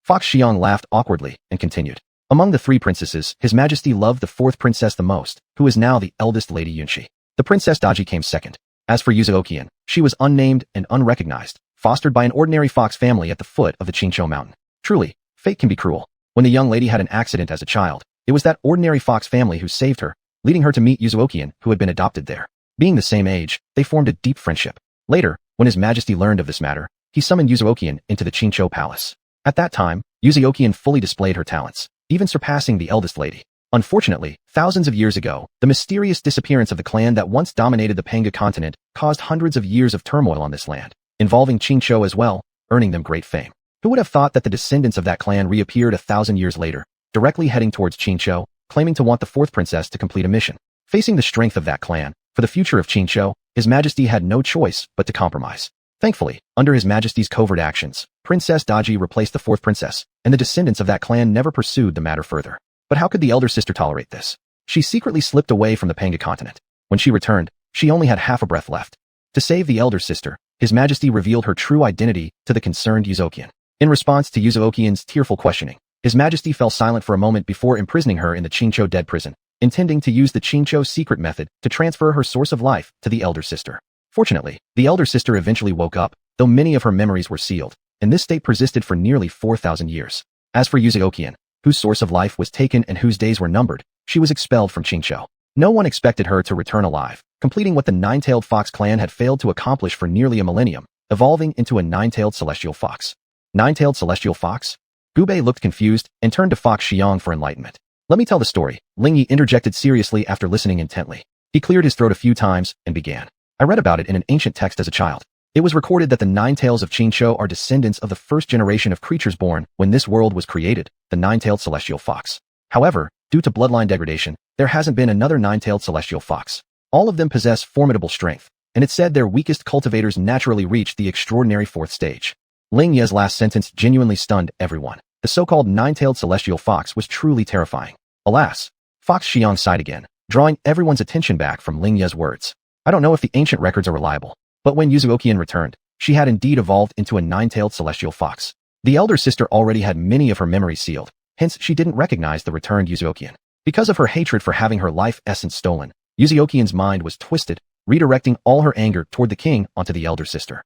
Fox Xiang laughed awkwardly and continued. Among the 3 princesses, His Majesty loved the 4th princess the most, who is now the eldest Lady Yunxi. The Princess Daji came second. As for Xuanhuan, she was unnamed and unrecognized, fostered by an ordinary fox family at the foot of the Qingqiu mountain. Truly, fate can be cruel. When the young lady had an accident as a child, it was that ordinary fox family who saved her, leading her to meet Xuanhuan, who had been adopted there. Being the same age, they formed a deep friendship. Later, when His Majesty learned of this matter, he summoned Xuanhuan into the Qingqiu palace. At that time, Xuanhuan fully displayed her talents, even surpassing the eldest lady. Unfortunately, thousands of years ago, the mysterious disappearance of the clan that once dominated the Panga continent caused hundreds of years of turmoil on this land, involving Qingqiu as well, earning them great fame. Who would have thought that the descendants of that clan reappeared 1,000 years later, directly heading towards Qingqiu, claiming to want the fourth princess to complete a mission? Facing the strength of that clan, for the future of Qingqiu, His Majesty had no choice but to compromise. Thankfully, under His Majesty's covert actions, Princess Daji replaced the fourth princess, and the descendants of that clan never pursued the matter further. But how could the elder sister tolerate this? She secretly slipped away from the Panga continent. When she returned, she only had half a breath left. To save the elder sister, His Majesty revealed her true identity to the concerned Xuanhuan. In response to Xuanhuan's tearful questioning, His Majesty fell silent for a moment before imprisoning her in the Qingqiu dead prison, intending to use the Qingqiu secret method to transfer her source of life to the elder sister. Fortunately, the elder sister eventually woke up, though many of her memories were sealed, and this state persisted for nearly 4,000 years. As for Xuanhuan, whose source of life was taken and whose days were numbered, she was expelled from Qingqiu. No one expected her to return alive, completing what the nine-tailed fox clan had failed to accomplish for nearly a millennium, evolving into a nine-tailed celestial fox. Nine-tailed celestial fox? Gubei looked confused and turned to Fox Xiang for enlightenment. Let me tell the story, Ling Yi interjected seriously after listening intently. He cleared his throat a few times and began. I read about it in an ancient text as a child. It was recorded that the nine tails of Qingqiu are descendants of the first generation of creatures born when this world was created, the nine-tailed celestial fox. However, due to bloodline degradation, there hasn't been another nine-tailed celestial fox. All of them possess formidable strength, and it's said their weakest cultivators naturally reach the extraordinary fourth stage. Ling Ye's last sentence genuinely stunned everyone. The so-called nine-tailed celestial fox was truly terrifying. Alas, Fox Xiang sighed again, drawing everyone's attention back from Ling Ye's words. I don't know if the ancient records are reliable, but when Xuanhuan returned, she had indeed evolved into a nine-tailed celestial fox. The elder sister already had many of her memories sealed, hence she didn't recognize the returned Xuanhuan. Because of her hatred for having her life essence stolen, Xuanhuan's mind was twisted, redirecting all her anger toward the king onto the elder sister.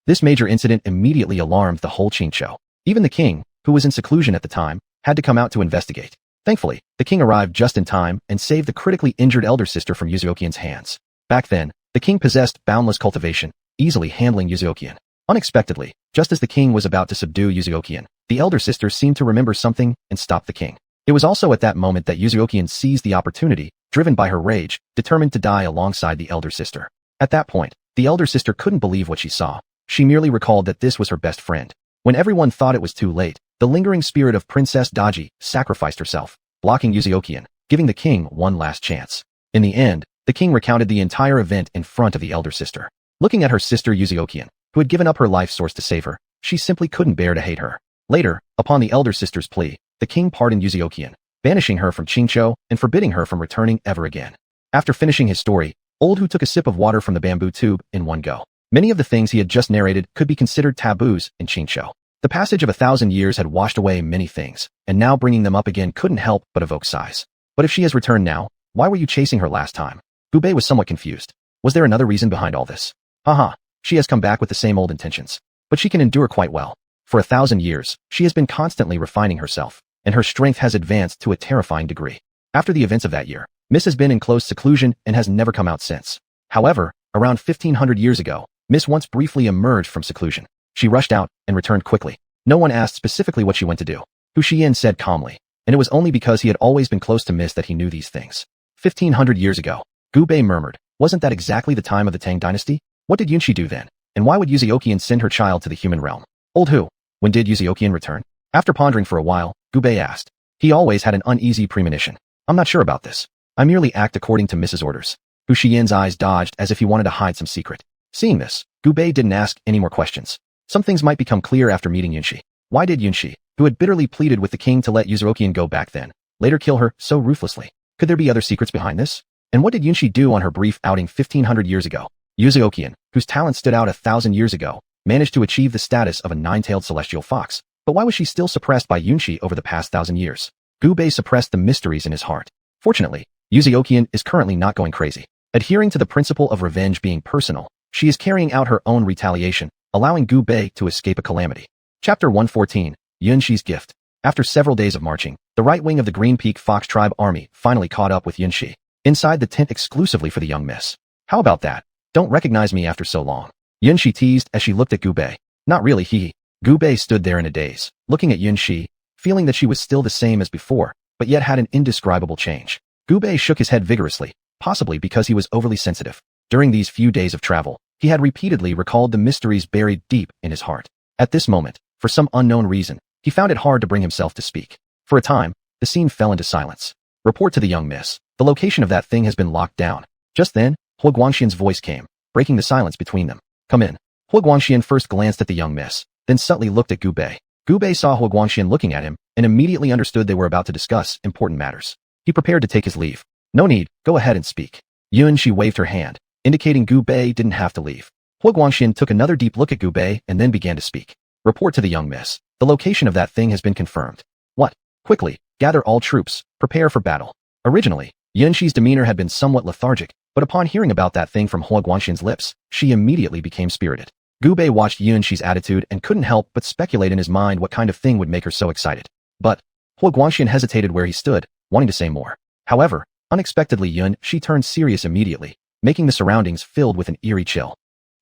This major incident immediately alarmed the whole Qingqiu. Even the king, who was in seclusion at the time, had to come out to investigate. Thankfully, the king arrived just in time and saved the critically injured elder sister from Xuanhuan's hands. Back then, the king possessed boundless cultivation, easily handling Xuanhuan. Unexpectedly, just as the king was about to subdue Xuanhuan, the elder sister seemed to remember something and stopped the king. It was also at that moment that Xuanhuan seized the opportunity, driven by her rage, determined to die alongside the elder sister. At that point, the elder sister couldn't believe what she saw. She merely recalled that this was her best friend. When everyone thought it was too late, the lingering spirit of Princess Daji sacrificed herself, blocking Xuanhuan, giving the king one last chance. In the end, the king recounted the entire event in front of the elder sister. Looking at her sister Xuanhuan, who had given up her life source to save her, she simply couldn't bear to hate her. Later, upon the elder sister's plea, the king pardoned Xuanhuan, banishing her from Qingqiu and forbidding her from returning ever again. After finishing his story, Old Hu took a sip of water from the bamboo tube in one go. Many of the things he had just narrated could be considered taboos in Qingqiu. The passage of 1,000 years had washed away many things, and now bringing them up again couldn't help but evoke sighs. But if she has returned now, why were you chasing her last time? Gubei was somewhat confused. Was there another reason behind all this? Haha, she has come back with the same old intentions. But she can endure quite well. For 1,000 years, she has been constantly refining herself, and her strength has advanced to a terrifying degree. After the events of that year, Miss has been in close seclusion and has never come out since. However, around 1,500 years ago, Miss once briefly emerged from seclusion. She rushed out and returned quickly. No one asked specifically what she went to do. Hu Xian said calmly, and it was only because he had always been close to Miss that he knew these things. 1,500 years ago, Gubei murmured, wasn't that exactly the time of the Tang dynasty? What did Yunxi do then? And why would Xuanhuan send her child to the human realm? Old Hu, when did Xuanhuan return? After pondering for a while, Gubei asked. He always had an uneasy premonition. I'm not sure about this. I merely act according to Mrs. orders. Hu Xian's eyes dodged as if he wanted to hide some secret. Seeing this, Gubei didn't ask any more questions. Some things might become clear after meeting Yunxi. Why did Yunxi, who had bitterly pleaded with the king to let Xuanhuan go back then, later kill her so ruthlessly? Could there be other secrets behind this? And what did Yunxi do on her brief outing 1,500 years ago? Xuanhuan, whose talent stood out 1,000 years ago, managed to achieve the status of a nine-tailed celestial fox. But why was she still suppressed by Yunxi over the past 1,000 years? Gubei suppressed the mysteries in his heart. Fortunately, Xuanhuan is currently not going crazy. Adhering to the principle of revenge being personal, she is carrying out her own retaliation, allowing Gu Bei to escape a calamity. Chapter 114, Yunxi's Gift. After several days of marching, the right wing of the Green Peak Fox Tribe army finally caught up with Yunxi, inside the tent exclusively for the young miss. How about that? Don't recognize me after so long. Yunxi teased as she looked at Gu Bei. Not really, he. Gu Bei stood there in a daze, looking at Yunxi, feeling that she was still the same as before, but yet had an indescribable change. Gu Bei shook his head vigorously, possibly because he was overly sensitive. During these few days of travel, he had repeatedly recalled the mysteries buried deep in his heart. At this moment, for some unknown reason, he found it hard to bring himself to speak. For a time, the scene fell into silence. Report to the young miss. The location of that thing has been locked down. Just then, Hua Guangxian's voice came, breaking the silence between them. Come in. Hua Guangxian first glanced at the young miss, then subtly looked at Gu Bei. Gu Bei saw Hua Guangxian looking at him, and immediately understood they were about to discuss important matters. He prepared to take his leave. No need, go ahead and speak. Yunxi waved her hand, indicating Gu Bei didn't have to leave. Hua Guangxian took another deep look at Gu Bei and then began to speak. Report to the young miss. The location of that thing has been confirmed. What? Quickly, gather all troops, prepare for battle. Originally, Yunxi's demeanor had been somewhat lethargic, but upon hearing about that thing from Hua Guangxian's lips, she immediately became spirited. Gu Bei watched Yunxi's attitude and couldn't help but speculate in his mind what kind of thing would make her so excited. But Hua Guangxian hesitated where he stood, wanting to say more. However, unexpectedly Yunxi turned serious immediately, making the surroundings filled with an eerie chill.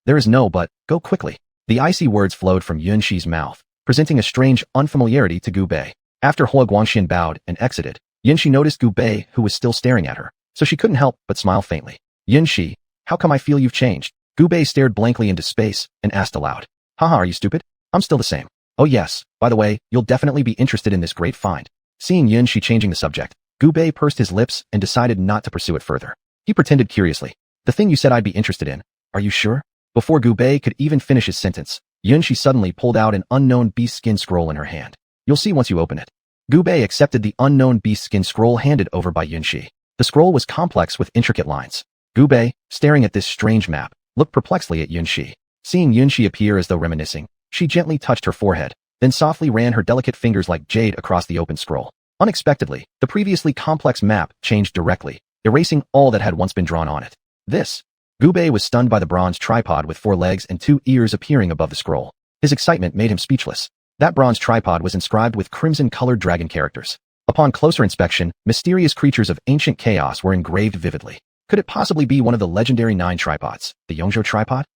There is no but, go quickly. The icy words flowed from Yunxi's mouth, presenting a strange unfamiliarity to Gu Bei. After Hua Guangxian bowed and exited, Yunxi noticed Gu Bei, who was still staring at her, so she couldn't help but smile faintly. Yunxi, how come I feel you've changed? Gu Bei stared blankly into space and asked aloud. Haha, are you stupid? I'm still the same. Oh yes, by the way, you'll definitely be interested in this great find. Seeing Yunxi changing the subject, Gu Bei pursed his lips and decided not to pursue it further. He pretended curiously. The thing you said I'd be interested in. Are you sure? Before Gu Bei could even finish his sentence, Yunxi suddenly pulled out an unknown beast skin scroll in her hand. You'll see once you open it. Gu Bei accepted the unknown beast skin scroll handed over by Yunxi. The scroll was complex with intricate lines. Gu Bei, staring at this strange map, looked perplexedly at Yunxi. Seeing Yunxi appear as though reminiscing, she gently touched her forehead, then softly ran her delicate fingers like jade across the open scroll. Unexpectedly, the previously complex map changed directly, erasing all that had once been drawn on it. This. Gu Bei was stunned by the bronze tripod with 4 legs and 2 ears appearing above the scroll. His excitement made him speechless. That bronze tripod was inscribed with crimson-colored dragon characters. Upon closer inspection, mysterious creatures of ancient chaos were engraved vividly. Could it possibly be one of the legendary 9 tripods, the Yongzhou tripod?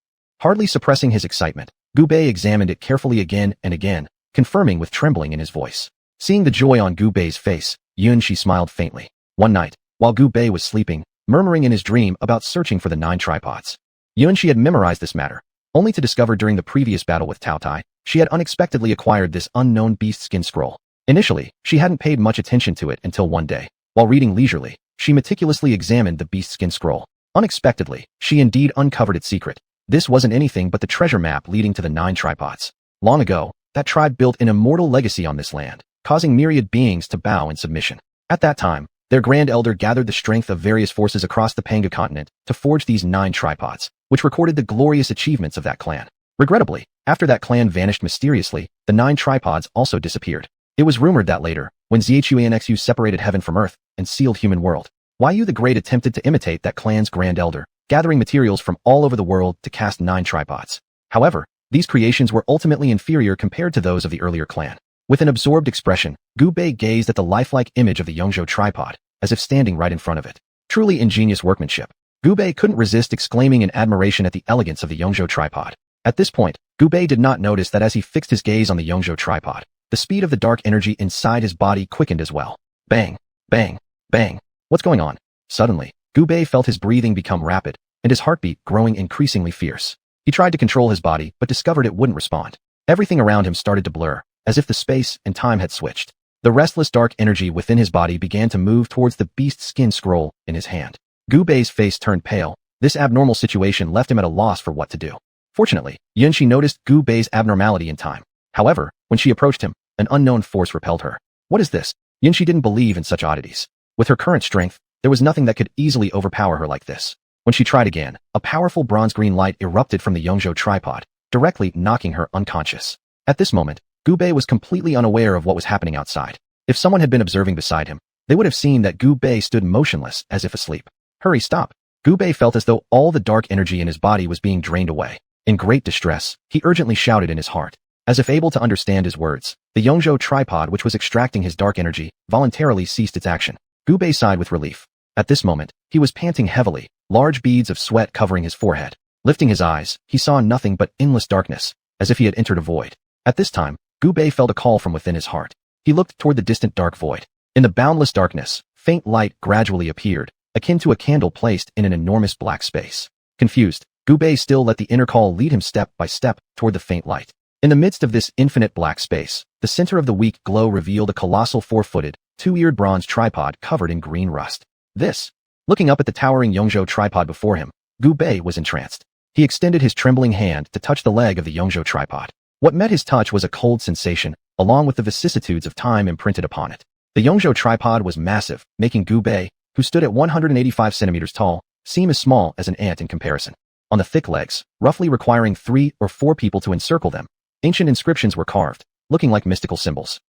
Hardly suppressing his excitement, Gu Bei examined it carefully again and again, confirming with trembling in his voice. Seeing the joy on Gu Bei's face, Yunxi smiled faintly. One night, while Gu Bei was sleeping, murmuring in his dream about searching for the 9 tripods. Yunxi had memorized this matter, only to discover during the previous battle with Tao Tai, she had unexpectedly acquired this unknown beast skin scroll. Initially, she hadn't paid much attention to it until one day, while reading leisurely, she meticulously examined the beast skin scroll. Unexpectedly, she indeed uncovered its secret. This wasn't anything but the treasure map leading to the 9 tripods. Long ago, that tribe built an immortal legacy on this land, causing myriad beings to bow in submission. At that time, their grand elder gathered the strength of various forces across the Panga continent to forge these 9 tripods, which recorded the glorious achievements of that clan. Regrettably, after that clan vanished mysteriously, the 9 tripods also disappeared. It was rumored that later, when xuanhuan separated heaven from earth and sealed human world, Yu the Great attempted to imitate that clan's grand elder, gathering materials from all over the world to cast 9 tripods. However, these creations were ultimately inferior compared to those of the earlier clan. With an absorbed expression, Gu Bei gazed at the lifelike image of the Yongzhou tripod, as if standing right in front of it. Truly ingenious workmanship. Gu Bei couldn't resist exclaiming in admiration at the elegance of the Yongzhou tripod. At this point, Gu Bei did not notice that as he fixed his gaze on the Yongzhou tripod, the speed of the dark energy inside his body quickened as well. Bang, bang, bang. What's going on? Suddenly, Gu Bei felt his breathing become rapid, and his heartbeat growing increasingly fierce. He tried to control his body, but discovered it wouldn't respond. Everything around him started to blur, as if the space and time had switched. The restless dark energy within his body began to move towards the beast skin scroll in his hand. Gu Bei's face turned pale. This abnormal situation left him at a loss for what to do. Fortunately, Yunxi noticed Gu Bei's abnormality in time. However, when she approached him, an unknown force repelled her. What is this? Yunxi didn't believe in such oddities. With her current strength, there was nothing that could easily overpower her like this. When she tried again, a powerful bronze-green light erupted from the Yongzhou tripod, directly knocking her unconscious. At this moment, Gu Bei was completely unaware of what was happening outside. If someone had been observing beside him, they would have seen that Gu Bei stood motionless as if asleep. Hurry, stop. Gu Bei felt as though all the dark energy in his body was being drained away. In great distress, he urgently shouted in his heart. As if able to understand his words, the Yongzhou tripod which was extracting his dark energy voluntarily ceased its action. Gubei sighed with relief. At this moment, he was panting heavily, large beads of sweat covering his forehead. Lifting his eyes, he saw nothing but endless darkness, as if he had entered a void. At this time, Gubei felt a call from within his heart. He looked toward the distant dark void. In the boundless darkness, faint light gradually appeared, akin to a candle placed in an enormous black space. Confused, Gubei still let the inner call lead him step by step toward the faint light. In the midst of this infinite black space, the center of the weak glow revealed a colossal four-footed, two-eared bronze tripod covered in green rust. This. Looking up at the towering Yongzhou tripod before him, Gubei was entranced. He extended his trembling hand to touch the leg of the Yongzhou tripod. What met his touch was a cold sensation, along with the vicissitudes of time imprinted upon it. The Yongzhou tripod was massive, making Gubei, who stood at 185 centimeters tall, seem as small as an ant in comparison. On the thick legs, roughly requiring 3 or 4 people to encircle them, ancient inscriptions were carved, looking like mystical symbols.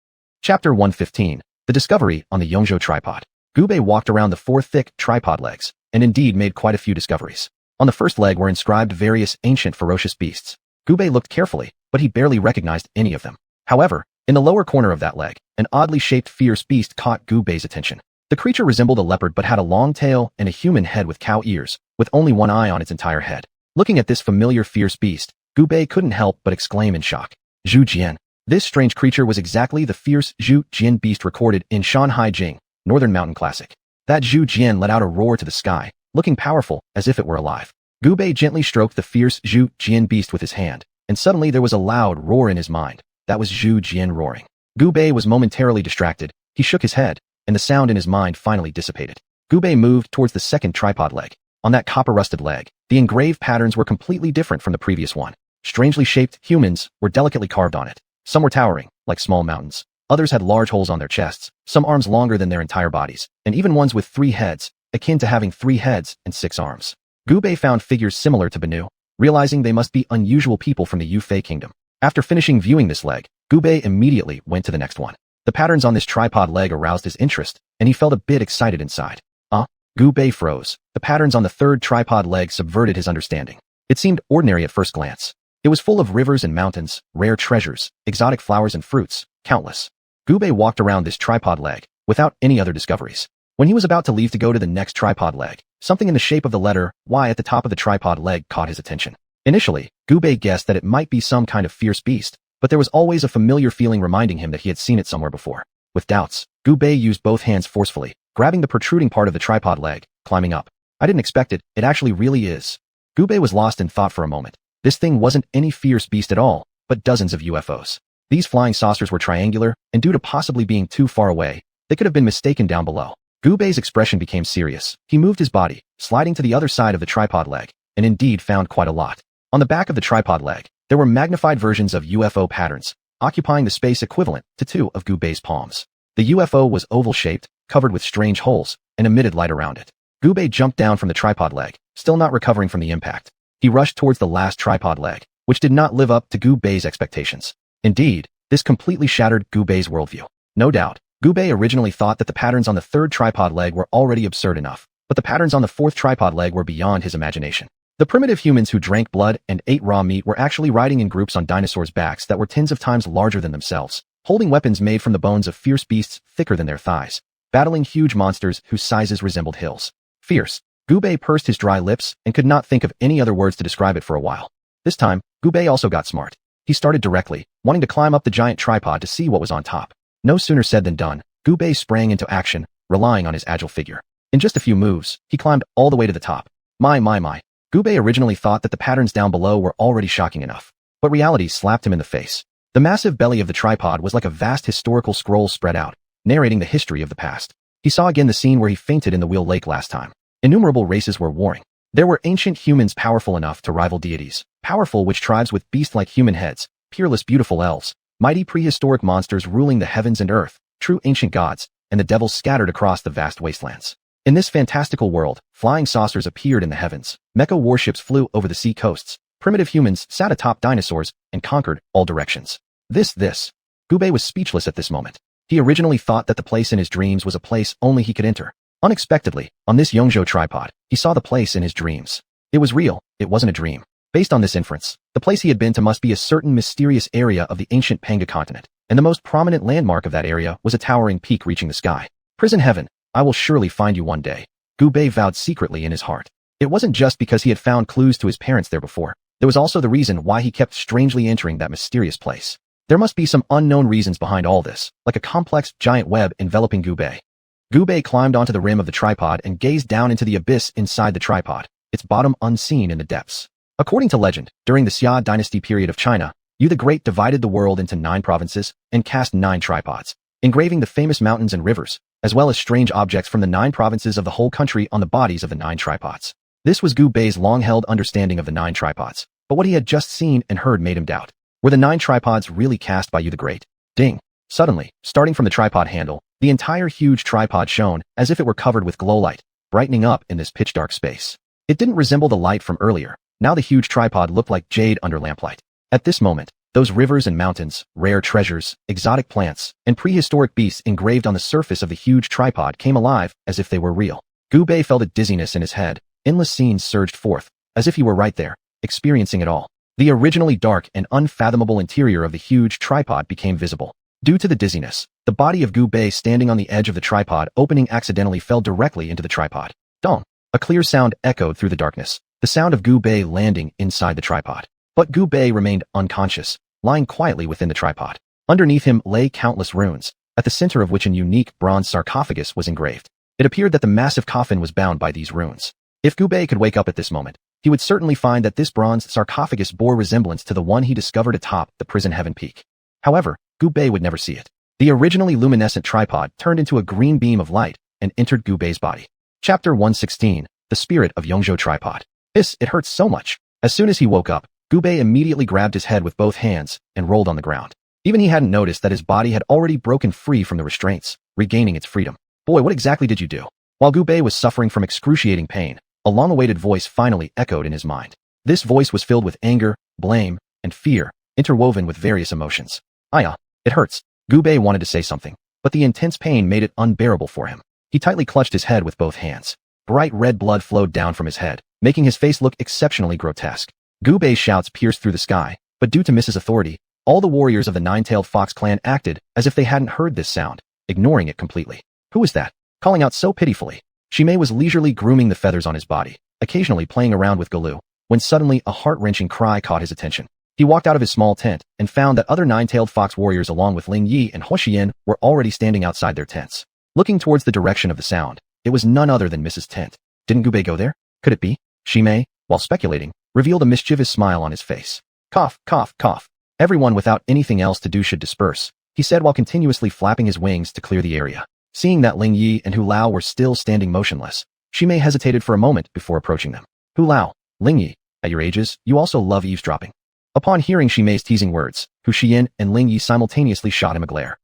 Chapter 115. The Discovery on the Yongzhou Tripod. Gubei walked around the 4 thick tripod legs, and indeed made quite a few discoveries. On the first leg were inscribed various ancient ferocious beasts. Gubei looked carefully, but he barely recognized any of them. However, in the lower corner of that leg, an oddly shaped fierce beast caught Gubei's attention. The creature resembled a leopard but had a long tail and a human head with cow ears, with only one eye on its entire head. Looking at this familiar fierce beast, Gubei couldn't help but exclaim in shock. Zhu Jian. This strange creature was exactly the fierce Zhu Jian beast recorded in Shanhai Jing, Northern Mountain Classic. That Zhu Jian let out a roar to the sky, looking powerful as if it were alive. Gubei gently stroked the fierce Zhu Jian beast with his hand, and suddenly there was a loud roar in his mind. That was Zhu Jian roaring. Gubei was momentarily distracted. He shook his head, and the sound in his mind finally dissipated. Gubei moved towards the second tripod leg. On that copper-rusted leg, the engraved patterns were completely different from the previous one. Strangely shaped humans were delicately carved on it. Some were towering, like small mountains. Others had large holes on their chests, some arms longer than their entire bodies, and even ones with 3 heads, akin to having 3 heads and 6 arms. Gubei found figures similar to Banu, realizing they must be unusual people from the Yufei kingdom. After finishing viewing this leg, Gubei immediately went to the next one. The patterns on this tripod leg aroused his interest, and he felt a bit excited inside. Gubei froze. The patterns on the third tripod leg subverted his understanding. It seemed ordinary at first glance. It was full of rivers and mountains, rare treasures, exotic flowers and fruits, countless. Gubei walked around this tripod leg, without any other discoveries. When he was about to leave to go to the next tripod leg, something in the shape of the letter Y at the top of the tripod leg caught his attention. Initially, Gubei guessed that it might be some kind of fierce beast, but there was always a familiar feeling reminding him that he had seen it somewhere before. With doubts, Gubei used both hands forcefully, grabbing the protruding part of the tripod leg, climbing up. I didn't expect it, it actually really is. Gubei was lost in thought for a moment. This thing wasn't any fierce beast at all, but dozens of UFOs. These flying saucers were triangular, and due to possibly being too far away, they could have been mistaken down below. Gubei's expression became serious. He moved his body, sliding to the other side of the tripod leg, and indeed found quite a lot. On the back of the tripod leg, there were magnified versions of UFO patterns, occupying the space equivalent to 2 of Gubei's palms. The UFO was oval-shaped, covered with strange holes, and emitted light around it. Gubei jumped down from the tripod leg, still not recovering from the impact. He rushed towards the last tripod leg, which did not live up to Gubei's expectations. Indeed, this completely shattered Gubei's worldview. No doubt, Gubei originally thought that the patterns on the third tripod leg were already absurd enough, but the patterns on the fourth tripod leg were beyond his imagination. The primitive humans who drank blood and ate raw meat were actually riding in groups on dinosaurs' backs that were tens of times larger than themselves, holding weapons made from the bones of fierce beasts thicker than their thighs, battling huge monsters whose sizes resembled hills. Fierce. Gubei pursed his dry lips and could not think of any other words to describe it for a while. This time, Gubei also got smart. He started directly, wanting to climb up the giant tripod to see what was on top. No sooner said than done. Gubei sprang into action, relying on his agile figure. In just a few moves, he climbed all the way to the top. My. Gubei originally thought that the patterns down below were already shocking enough, but reality slapped him in the face. The massive belly of the tripod was like a vast historical scroll spread out, narrating the history of the past. He saw again the scene where he fainted in the Wheel Lake last time. Innumerable races were warring. There were ancient humans powerful enough to rival deities, powerful witch tribes with beast-like human heads, peerless beautiful elves, mighty prehistoric monsters ruling the heavens and earth, true ancient gods, and the devils scattered across the vast wastelands. In this fantastical world, flying saucers appeared in the heavens, mecha warships flew over the sea coasts, primitive humans sat atop dinosaurs and conquered all directions. This. Gubei was speechless at this moment. He originally thought that the place in his dreams was a place only he could enter. Unexpectedly, on this Yongzhou tripod, he saw the place in his dreams. It was real, it wasn't a dream. Based on this inference, the place he had been to must be a certain mysterious area of the ancient Panga continent, and the most prominent landmark of that area was a towering peak reaching the sky. Prison heaven, I will surely find you one day, Gu Bei vowed secretly in his heart. It wasn't just because he had found clues to his parents there before. There was also the reason why he kept strangely entering that mysterious place. There must be some unknown reasons behind all this, like a complex, giant web enveloping Gu Bei. Gu Bei climbed onto the rim of the tripod and gazed down into the abyss inside the tripod, its bottom unseen in the depths. According to legend, during the Xia dynasty period of China, Yu the Great divided the world into 9 provinces and cast 9 tripods, engraving the famous mountains and rivers, as well as strange objects from the 9 provinces of the whole country on the bodies of the 9 tripods. This was Gu Bei's long-held understanding of the 9 tripods, but what he had just seen and heard made him doubt. Were the 9 tripods really cast by Yu the Great? Ding! Suddenly, starting from the tripod handle, the entire huge tripod shone as if it were covered with glow light, brightening up in this pitch-dark space. It didn't resemble the light from earlier. Now the huge tripod looked like jade under lamplight. At this moment, those rivers and mountains, rare treasures, exotic plants, and prehistoric beasts engraved on the surface of the huge tripod came alive as if they were real. Gu Bei felt a dizziness in his head. Endless scenes surged forth, as if he were right there, experiencing it all. The originally dark and unfathomable interior of the huge tripod became visible. Due to the dizziness, the body of Gu Bei standing on the edge of the tripod opening accidentally fell directly into the tripod. Dong! A clear sound echoed through the darkness, the sound of Gu Bei landing inside the tripod. But Gu Bei remained unconscious, lying quietly within the tripod. Underneath him lay countless runes, at the center of which a unique bronze sarcophagus was engraved. It appeared that the massive coffin was bound by these runes. If Gu Bei could wake up at this moment, he would certainly find that this bronze sarcophagus bore resemblance to the one he discovered atop the prison heaven peak. However, Gu Bei would never see it. The originally luminescent tripod turned into a green beam of light and entered Gu Bei's body. Chapter 116, The Spirit of Yongzhou Tripod. It hurts so much. As soon as he woke up, Gu Bei immediately grabbed his head with both hands and rolled on the ground. Even he hadn't noticed that his body had already broken free from the restraints, regaining its freedom. Boy, what exactly did you do? While Gu Bei was suffering from excruciating pain, a long-awaited voice finally echoed in his mind. This voice was filled with anger, blame, and fear, interwoven with various emotions. Aya, it hurts. Gu Bei wanted to say something, but the intense pain made it unbearable for him. He tightly clutched his head with both hands. Bright red blood flowed down from his head, making his face look exceptionally grotesque. Gu Bei's shouts pierced through the sky, but due to Mrs. Authority, all the warriors of the Nine-Tailed Fox clan acted as if they hadn't heard this sound, ignoring it completely. Who was that? Calling out so pitifully. Shimei was leisurely grooming the feathers on his body, occasionally playing around with Galu, when suddenly a heart-wrenching cry caught his attention. He walked out of his small tent and found that other Nine-Tailed Fox warriors along with Ling Yi and Huoxian were already standing outside their tents. Looking towards the direction of the sound, it was none other than Mrs. Tent. Didn't Gu Bei go there? Could it be? Shimei, while speculating, revealed a mischievous smile on his face. Cough, cough, cough. Everyone without anything else to do should disperse, he said while continuously flapping his wings to clear the area. Seeing that Ling Yi and Hu Lao were still standing motionless, Shimei hesitated for a moment before approaching them. Hu Lao, Ling Yi, at your ages, you also love eavesdropping. Upon hearing Shimei's teasing words, Hu Xian and Ling Yi simultaneously shot him a glare.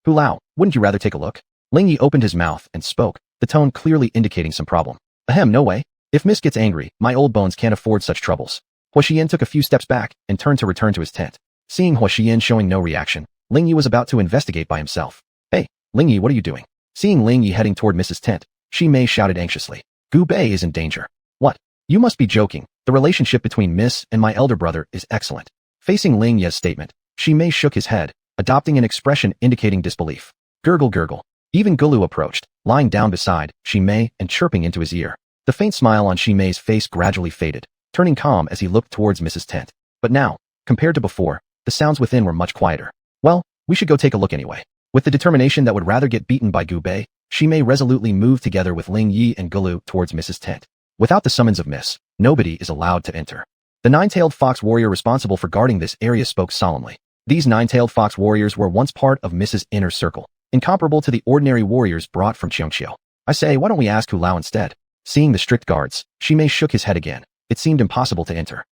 Hu Lao, wouldn't you rather take a look? Ling Yi opened his mouth and spoke, the tone clearly indicating some problem. Ahem, no way. If Miss gets angry, my old bones can't afford such troubles. Huoxian took a few steps back and turned to return to his tent. Seeing Huoxian showing no reaction, Ling Yi was about to investigate by himself. Hey, Ling Yi, what are you doing? Seeing Ling Yi heading toward Mrs. Tent, Shimei shouted anxiously. Gu Bei is in danger. What? You must be joking. The relationship between Miss and my elder brother is excellent. Facing Ling Yi's statement, Shimei shook his head, adopting an expression indicating disbelief. Gurgle gurgle. Even Gulu approached, lying down beside Shimei and chirping into his ear. The faint smile on Shimei's face gradually faded, turning calm as he looked towards Mrs. Tent. But now, compared to before, the sounds within were much quieter. Well, we should go take a look anyway. With the determination that would rather get beaten by Gu Bei, Shimei resolutely moved together with Ling Yi and Gulu towards Mrs. Tent. Without the summons of Miss, nobody is allowed to enter. The Nine-Tailed Fox warrior responsible for guarding this area spoke solemnly. These Nine-Tailed Fox warriors were once part of Mrs.'s inner circle, incomparable to the ordinary warriors brought from Xianxia. I say, why don't we ask Hu Lao instead? Seeing the strict guards, Shimei shook his head again. It seemed impossible to enter.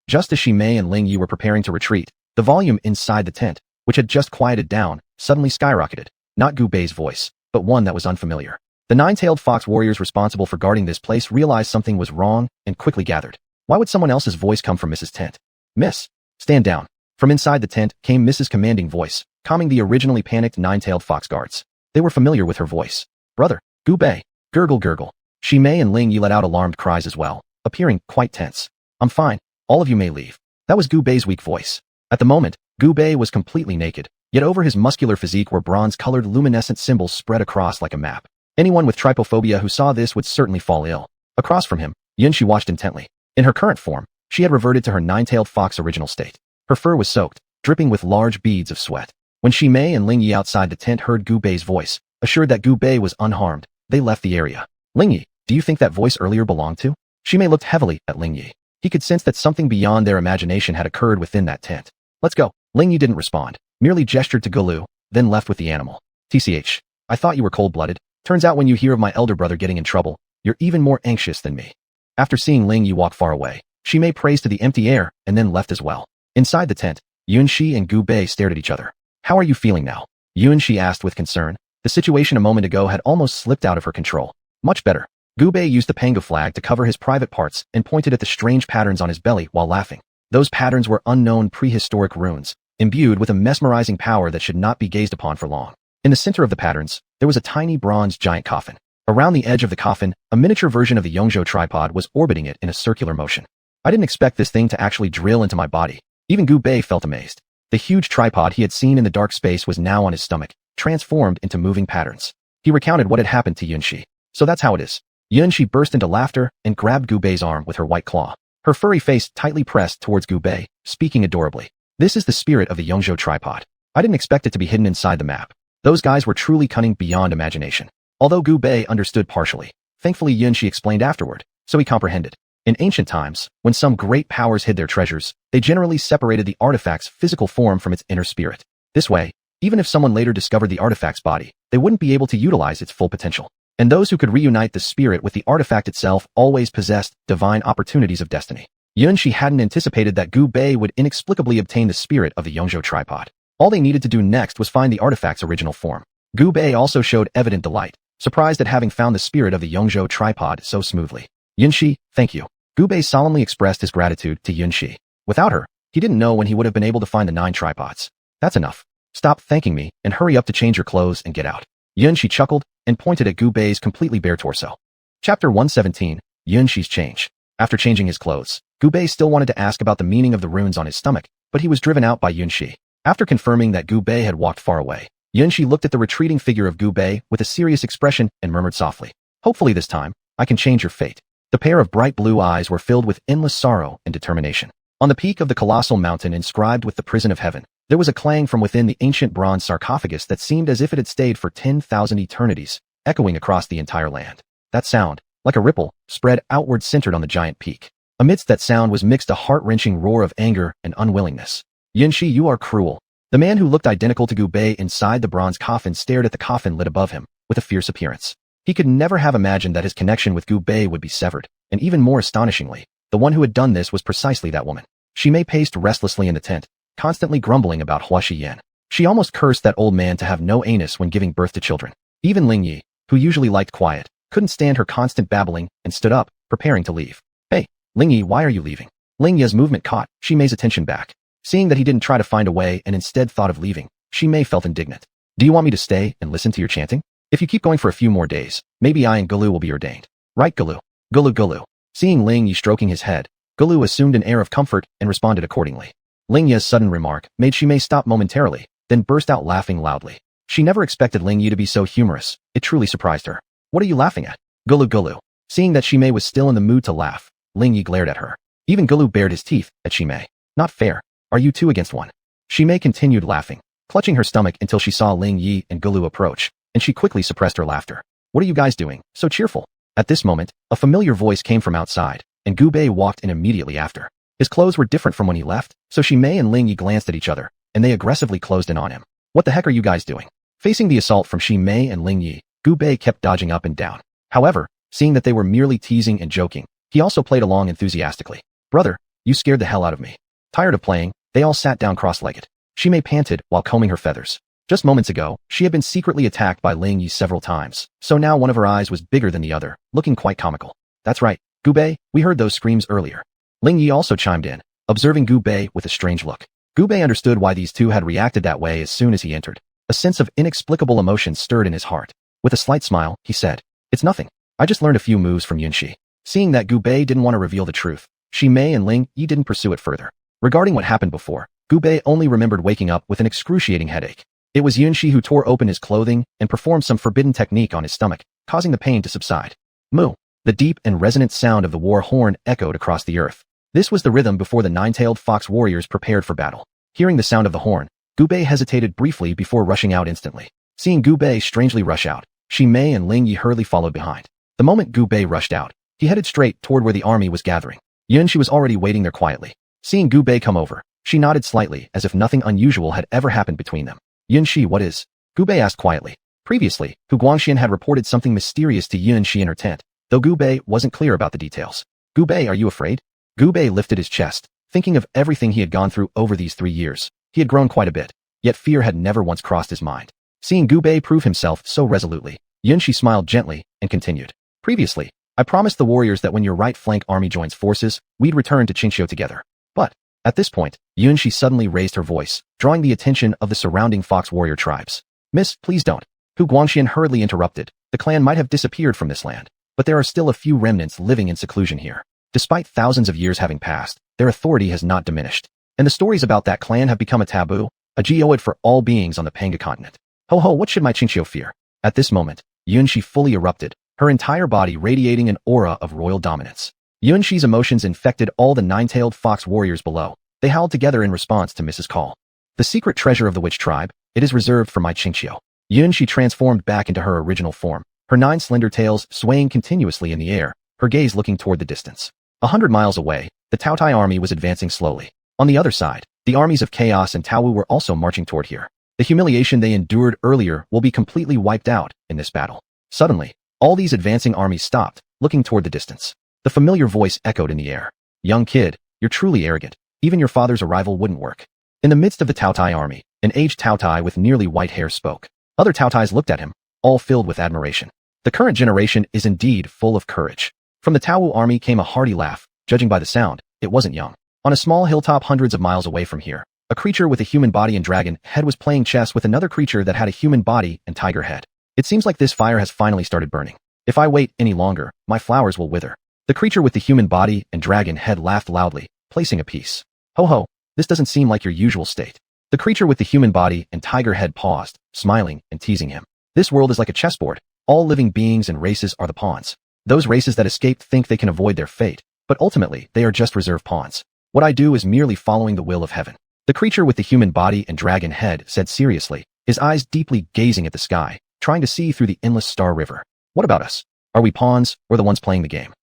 Just as Shimei and Ling Yi were preparing to retreat, the volume inside the tent, which had just quieted down, suddenly skyrocketed. Not Gu Bei's voice, but one that was unfamiliar. The Nine-Tailed Fox warriors responsible for guarding this place realized something was wrong and quickly gathered. Why would someone else's voice come from Mrs. Tent? Miss, stand down. From inside the tent came Mrs. Commanding voice, calming the originally panicked Nine-Tailed Fox guards. They were familiar with her voice. Brother, Gu Bei, gurgle gurgle. Shimei and Ling Yi let out alarmed cries as well, appearing quite tense. I'm fine. All of you may leave. That was Gu Bei's weak voice. At the moment, Gu Bei was completely naked, yet over his muscular physique were bronze-colored luminescent symbols spread across like a map. Anyone with trypophobia who saw this would certainly fall ill. Across from him, Yuanxi watched intently. In her current form, she had reverted to her nine-tailed fox original state. Her fur was soaked, dripping with large beads of sweat. When Shimei and Lingyi outside the tent heard Gu Bei's voice, assured that Gu Bei was unharmed, they left the area. Lingyi, do you think that voice earlier belonged to? Shimei looked heavily at Lingyi. He could sense that something beyond their imagination had occurred within that tent. Let's go. Lingyi didn't respond, merely gestured to Gulu, then left with the animal. TCH, I thought you were cold-blooded. Turns out when you hear of my elder brother getting in trouble, you're even more anxious than me. After seeing Lingyi walk far away, Shimei praised to the empty air and then left as well. Inside the tent, Yuanxi and Gu Bei stared at each other. How are you feeling now? Yuanxi asked with concern. The situation a moment ago had almost slipped out of her control. Much better. Gu Bei used the panga flag to cover his private parts and pointed at the strange patterns on his belly while laughing. Those patterns were unknown prehistoric runes, imbued with a mesmerizing power that should not be gazed upon for long. In the center of the patterns, there was a tiny bronze giant coffin. Around the edge of the coffin, a miniature version of the Yongzhou tripod was orbiting it in a circular motion. I didn't expect this thing to actually drill into my body. Even Gu Bei felt amazed. The huge tripod he had seen in the dark space was now on his stomach, transformed into moving patterns. He recounted what had happened to Yuanxi. So that's how it is. Yuanxi burst into laughter and grabbed Gu Bei's arm with her white claw. Her furry face tightly pressed towards Gu Bei, speaking adorably. This is the spirit of the Yongzhou tripod. I didn't expect it to be hidden inside the map. Those guys were truly cunning beyond imagination. Although Gu Bei understood partially, thankfully Yuanxi explained afterward, so he comprehended. In ancient times, when some great powers hid their treasures, they generally separated the artifact's physical form from its inner spirit. This way, even if someone later discovered the artifact's body, they wouldn't be able to utilize its full potential. And those who could reunite the spirit with the artifact itself always possessed divine opportunities of destiny. Yuanxi hadn't anticipated that Gu Bei would inexplicably obtain the spirit of the Yongzhou tripod. All they needed to do next was find the artifact's original form. Gu Bei also showed evident delight, surprised at having found the spirit of the Yongzhou tripod so smoothly. Yuanxi, thank you. Gu Bei solemnly expressed his gratitude to Yuanxi. Without her, he didn't know when he would have been able to find the 9 tripods. That's enough. Stop thanking me and hurry up to change your clothes and get out. Yuanxi chuckled and pointed at Gu Bei's completely bare torso. Chapter 117, Yuanxi's change. After changing his clothes, Gu Bei still wanted to ask about the meaning of the runes on his stomach, but he was driven out by Yuanxi. After confirming that Gu Bei had walked far away, Yuanxi looked at the retreating figure of Gu Bei with a serious expression and murmured softly, hopefully this time, I can change your fate. The pair of bright blue eyes were filled with endless sorrow and determination. On the peak of the colossal mountain inscribed with the prison of heaven, there was a clang from within the ancient bronze sarcophagus that seemed as if it had stayed for 10,000 eternities, echoing across the entire land. That sound, like a ripple, spread outward centered on the giant peak. Amidst that sound was mixed a heart-wrenching roar of anger and unwillingness. Yuanxi, you are cruel. The man who looked identical to Gu Bei inside the bronze coffin stared at the coffin lit above him, with a fierce appearance. He could never have imagined that his connection with Gu Bei would be severed, and even more astonishingly, the one who had done this was precisely that woman. Shimei paced restlessly in the tent, constantly grumbling about Hua Xiyan. She almost cursed that old man to have no anus when giving birth to children. Even Lingyi, who usually liked quiet, couldn't stand her constant babbling and stood up, preparing to leave. Hey, Lingyi, why are you leaving? Lingyi's movement caught Shimei's attention back. Seeing that he didn't try to find a way and instead thought of leaving, Shimei felt indignant. Do you want me to stay and listen to your chanting? If you keep going for a few more days, maybe I and Gulu will be ordained. Right, Gulu? Gulu. Seeing Lingyi stroking his head, Gulu assumed an air of comfort and responded accordingly. Lingyi's sudden remark made Shimei stop momentarily, then burst out laughing loudly. She never expected Lingyi to be so humorous. It truly surprised her. What are you laughing at? Gulu. Seeing that Shimei was still in the mood to laugh, Lingyi glared at her. Even Gulu bared his teeth at Shimei. Not fair. Are you 2 against 1? Shimei continued laughing, clutching her stomach until she saw Lingyi and Gulu approach, and she quickly suppressed her laughter. What are you guys doing, so cheerful? At this moment, a familiar voice came from outside, and Gu Bei walked in immediately after. His clothes were different from when he left, so Shimei and Lingyi glanced at each other, and they aggressively closed in on him. What the heck are you guys doing? Facing the assault from Shimei and Lingyi, Gu Bei kept dodging up and down. However, seeing that they were merely teasing and joking, he also played along enthusiastically. Brother, you scared the hell out of me. Tired of playing, they all sat down cross-legged. Shimei panted while combing her feathers. Just moments ago, she had been secretly attacked by Lingyi several times, so now one of her eyes was bigger than the other, looking quite comical. That's right, Gu Bei, we heard those screams earlier. Lingyi also chimed in, observing Gu Bei with a strange look. Gu Bei understood why these two had reacted that way as soon as he entered. A sense of inexplicable emotion stirred in his heart. With a slight smile, he said, It's nothing. I just learned a few moves from Yuanxi. Seeing that Gu Bei didn't want to reveal the truth, Shi Mei and Ling Yi didn't pursue it further. Regarding what happened before, Gu Bei only remembered waking up with an excruciating headache. It was Yuanxi who tore open his clothing and performed some forbidden technique on his stomach, causing the pain to subside. Moo! The deep and resonant sound of the war horn echoed across the earth. This was the rhythm before the nine-tailed fox warriors prepared for battle. Hearing the sound of the horn, Gu Bei hesitated briefly before rushing out instantly. Seeing Gu Bei strangely rush out, Shi Mei and Ling Yi hurriedly followed behind. The moment Gu Bei rushed out, he headed straight toward where the army was gathering. Yuanxi was already waiting there quietly. Seeing Gu Bei come over, she nodded slightly as if nothing unusual had ever happened between them. Yuanxi, what is? Gu Bei asked quietly. Previously, Hu Guangxian had reported something mysterious to Yuanxi in her tent, though Gu Bei wasn't clear about the details. Gu Bei, are you afraid? Gu Bei lifted his chest, thinking of everything he had gone through over these 3 years. He had grown quite a bit, yet fear had never once crossed his mind. Seeing Gu Bei prove himself so resolutely, Yuanxi smiled gently and continued. Previously, I promised the warriors that when your right flank army joins forces, we'd return to Xianxia together. But, at this point, Yuanxi suddenly raised her voice, drawing the attention of the surrounding fox warrior tribes. Miss, please don't. Hu Guangxian hurriedly interrupted. The clan might have disappeared from this land, but there are still a few remnants living in seclusion here. Despite thousands of years having passed, their authority has not diminished. And the stories about that clan have become a taboo, a geoid for all beings on the Panga continent. Ho ho, what should my Xianxia fear? At this moment, Yuanxi fully erupted, her entire body radiating an aura of royal dominance. Yuanxi's emotions infected all the nine-tailed fox warriors below. They howled together in response to Mrs. Call. The secret treasure of the witch tribe, it is reserved for my Xianxia. Yuanxi transformed back into her original form, her 9 slender tails swaying continuously in the air, her gaze looking toward the distance. 100 miles away, the Taotai army was advancing slowly. On the other side, the armies of Chaos and Taowu were also marching toward here. The humiliation they endured earlier will be completely wiped out in this battle. Suddenly, all these advancing armies stopped, looking toward the distance. The familiar voice echoed in the air. Young kid, you're truly arrogant. Even your father's arrival wouldn't work. In the midst of the Taotai army, an aged Taotai with nearly white hair spoke. Other Taotais looked at him, all filled with admiration. The current generation is indeed full of courage. From the Taowu army came a hearty laugh. Judging by the sound, it wasn't young. On a small hilltop hundreds of miles away from here, a creature with a human body and dragon head was playing chess with another creature that had a human body and tiger head. It seems like this fire has finally started burning. If I wait any longer, my flowers will wither. The creature with the human body and dragon head laughed loudly, placing a piece. Ho ho, this doesn't seem like your usual state. The creature with the human body and tiger head paused, smiling and teasing him. This world is like a chessboard. All living beings and races are the pawns. Those races that escaped think they can avoid their fate, but ultimately they are just reserve pawns. What I do is merely following the will of heaven. The creature with the human body and dragon head said seriously, his eyes deeply gazing at the sky, trying to see through the endless star river. What about us? Are we pawns or the ones playing the game?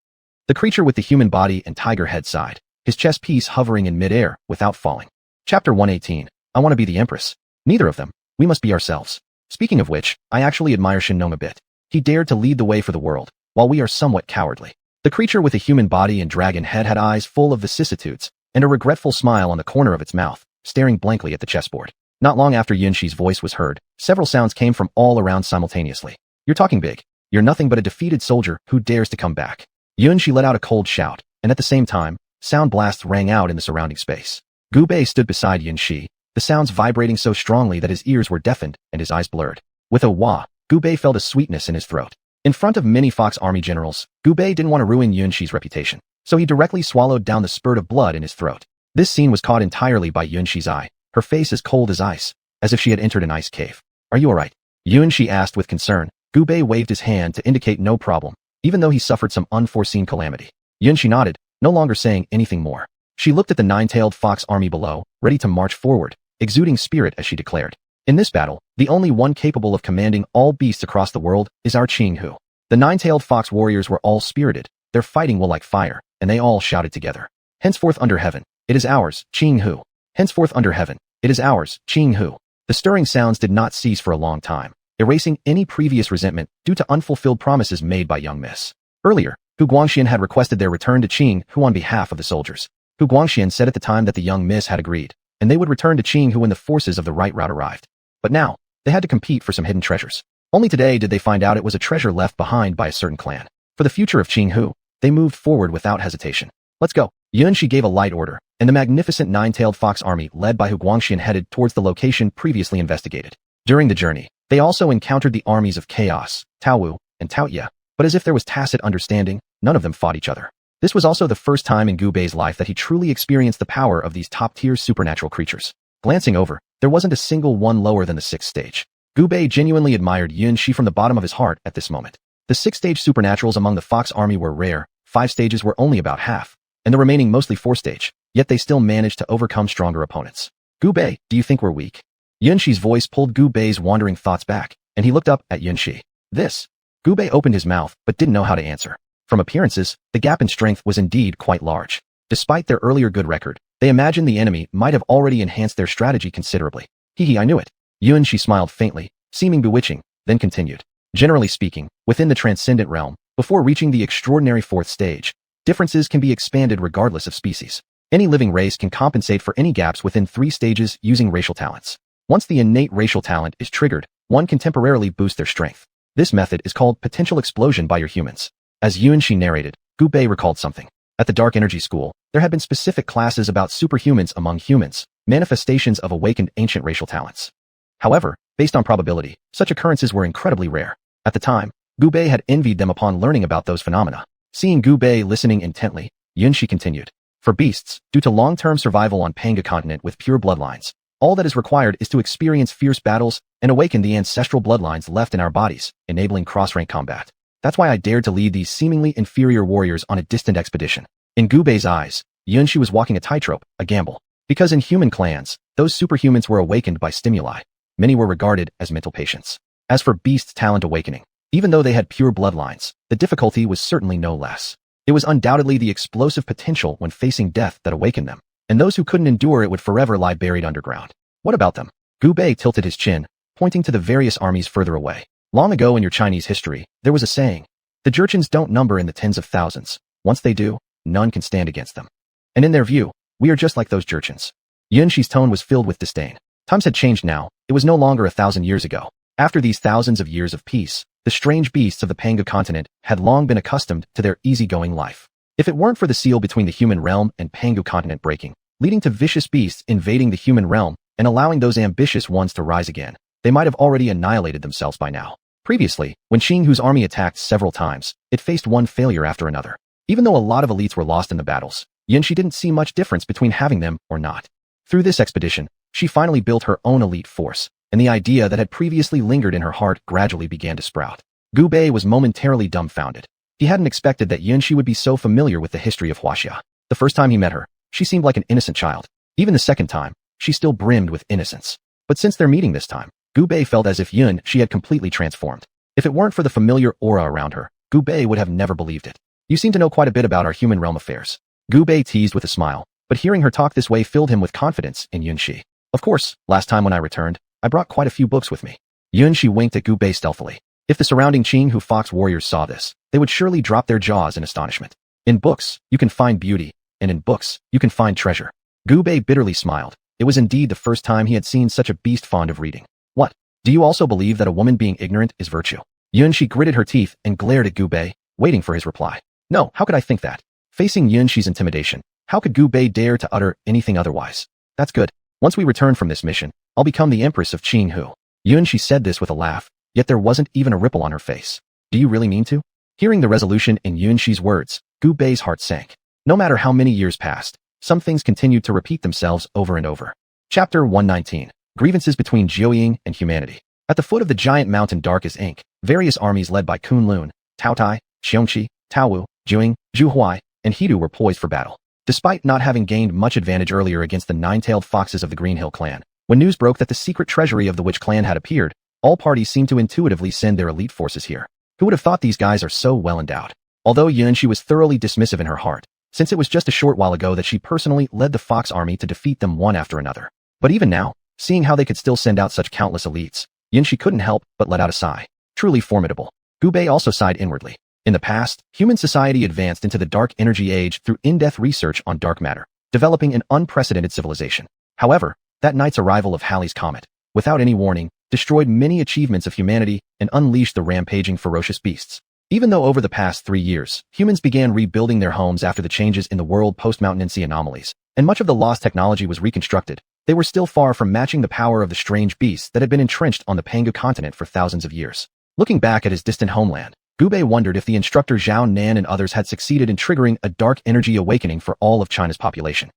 The creature with the human body and tiger head sighed, his chess piece hovering in midair without falling. Chapter 118. I want to be the empress. Neither of them. We must be ourselves. Speaking of which, I actually admire Shinnom a bit. He dared to lead the way for the world, while we are somewhat cowardly. The creature with a human body and dragon head had eyes full of vicissitudes, and a regretful smile on the corner of its mouth, staring blankly at the chessboard. Not long after Yuanxi's voice was heard, several sounds came from all around simultaneously. You're talking big. You're nothing but a defeated soldier who dares to come back. Yuanxi let out a cold shout, and at the same time, sound blasts rang out in the surrounding space. Gu Bei stood beside Yuanxi, the sounds vibrating so strongly that his ears were deafened and his eyes blurred. With a wah, Gu Bei felt a sweetness in his throat. In front of many fox army generals, Gu Bei didn't want to ruin Yuanxi's reputation, so he directly swallowed down the spurt of blood in his throat. This scene was caught entirely by Yuanxi's eye, her face as cold as ice, as if she had entered an ice cave. Are you alright? Yuanxi asked with concern. Gu Bei waved his hand to indicate no problem, even though he suffered some unforeseen calamity. Yuanxi nodded, no longer saying anything more. She looked at the nine-tailed fox army below, ready to march forward, exuding spirit as she declared. In this battle, the only one capable of commanding all beasts across the world is our Xianhu. The nine-tailed fox warriors were all spirited, their fighting will like fire, and they all shouted together. Henceforth under heaven, it is ours, Xianhu. Henceforth under heaven, it is ours, Xianhu. The stirring sounds did not cease for a long time, erasing any previous resentment due to unfulfilled promises made by young Miss. Earlier, Hu Guangxian had requested their return to Xianhu on behalf of the soldiers. Hu Guangxian said at the time that the young Miss had agreed, and they would return to Xianhu when the forces of the right route arrived. But now, they had to compete for some hidden treasures. Only today did they find out it was a treasure left behind by a certain clan. For the future of Xianhu, they moved forward without hesitation. Let's go. Yuanxi gave a light order, and the magnificent nine-tailed fox army led by Hu Guangxian headed towards the location previously investigated. During the journey, they also encountered the armies of Chaos, Taowu, and Taoya, but as if there was tacit understanding, none of them fought each other. This was also the first time in Gubei's life that he truly experienced the power of these top-tier supernatural creatures. Glancing over, there wasn't a single one lower than the 6th stage. Gubei genuinely admired Xianxia from the bottom of his heart at this moment. The 6th-stage supernaturals among the Fox army were rare, 5 stages were only about half, and the remaining mostly 4-stage, yet they still managed to overcome stronger opponents. Gubei, do you think we're weak? Xianxia's voice pulled Gubei's wandering thoughts back, and he looked up at Xianxia. This. Gubei opened his mouth, but didn't know how to answer. From appearances, the gap in strength was indeed quite large. Despite their earlier good record, they imagined the enemy might have already enhanced their strategy considerably. Hee, I knew it. Xianxia smiled faintly, seeming bewitching, then continued. Generally speaking, within the transcendent realm, before reaching the extraordinary 4th stage, differences can be expanded regardless of species. Any living race can compensate for any gaps within 3 stages using racial talents. Once the innate racial talent is triggered, one can temporarily boost their strength. This method is called potential explosion by your humans. As Xianxia narrated, Gubei recalled something. At the Dark Energy School, there had been specific classes about superhumans among humans, manifestations of awakened ancient racial talents. However, based on probability, such occurrences were incredibly rare. At the time, Gubei had envied them upon learning about those phenomena. Seeing Gubei listening intently, Xianxia continued. For beasts, due to long-term survival on Panga continent with pure bloodlines, all that is required is to experience fierce battles and awaken the ancestral bloodlines left in our bodies, enabling cross-rank combat. That's why I dared to lead these seemingly inferior warriors on a distant expedition. In Gubei's eyes, Xianxia was walking a tightrope, a gamble. Because in human clans, those superhumans were awakened by stimuli. Many were regarded as mental patients. As for beasts' talent awakening, even though they had pure bloodlines, the difficulty was certainly no less. It was undoubtedly the explosive potential when facing death that awakened them, and those who couldn't endure it would forever lie buried underground. What about them? Gubei tilted his chin, pointing to the various armies further away. Long ago in your Chinese history, there was a saying, the Jurchens don't number in the tens of thousands. Once they do, none can stand against them. And in their view, we are just like those Jurchens. Xianxia's tone was filled with disdain. Times had changed now, it was no longer 1,000 years ago. After these thousands of years of peace, the strange beasts of the Panga continent had long been accustomed to their easygoing life. If it weren't for the seal between the human realm and Panga continent breaking, leading to vicious beasts invading the human realm and allowing those ambitious ones to rise again, they might have already annihilated themselves by now. Previously, when Xinghu's army attacked several times, it faced one failure after another. Even though a lot of elites were lost in the battles, Xianxia didn't see much difference between having them or not. Through this expedition, she finally built her own elite force, and the idea that had previously lingered in her heart gradually began to sprout. Gubei was momentarily dumbfounded. He hadn't expected that Xianxia would be so familiar with the history of Huaxia. The first time he met her, she seemed like an innocent child. Even the second time, she still brimmed with innocence. But since their meeting this time, Gubei felt as if Xianxia had completely transformed. If it weren't for the familiar aura around her, Gubei would have never believed it. You seem to know quite a bit about our human realm affairs. Gubei teased with a smile, but hearing her talk this way filled him with confidence in Xianxia. Of course, last time when I returned, I brought quite a few books with me. Xianxia winked at Gubei stealthily. If the surrounding Xinghu Fox warriors saw this, they would surely drop their jaws in astonishment. In books, you can find beauty, and in books, you can find treasure. Gubei bitterly smiled. It was indeed the first time he had seen such a beast fond of reading. What? Do you also believe that a woman being ignorant is virtue? Xianxia gritted her teeth and glared at Gubei, waiting for his reply. No, how could I think that? Facing Xianxia's intimidation, how could Gubei dare to utter anything otherwise? That's good. Once we return from this mission, I'll become the Empress of Xinghu. Xianxia said this with a laugh, yet there wasn't even a ripple on her face. Do you really mean to? Hearing the resolution in Xianxia's words, Gubei's heart sank. No matter how many years passed, some things continued to repeat themselves over and over. Chapter 119. Grievances between Jiuying and humanity. At the foot of the giant mountain dark as ink, various armies led by Kunlun, Taotai, Xiongqi, Taowu, Juing, Zhuhuai, and Hidu were poised for battle. Despite not having gained much advantage earlier against the nine-tailed foxes of the Green Hill clan, when news broke that the secret treasury of the Witch clan had appeared, all parties seemed to intuitively send their elite forces here. Who would have thought these guys are so well endowed? Although Xianxia was thoroughly dismissive in her heart, since it was just a short while ago that she personally led the Fox army to defeat them one after another. But even now, seeing how they could still send out such countless elites, Xianxia couldn't help but let out a sigh. Truly formidable. Gubei also sighed inwardly. In the past, human society advanced into the dark energy age through in-depth research on dark matter, developing an unprecedented civilization. However, that night's arrival of Halley's Comet, without any warning, destroyed many achievements of humanity and unleashed the rampaging ferocious beasts. Even though over the past 3 years, humans began rebuilding their homes after the changes in the world post-mountainancy anomalies, and much of the lost technology was reconstructed, they were still far from matching the power of the strange beasts that had been entrenched on the Panga continent for thousands of years. Looking back at his distant homeland, Gubei wondered if the instructor Xuanhuan and others had succeeded in triggering a dark energy awakening for all of China's population.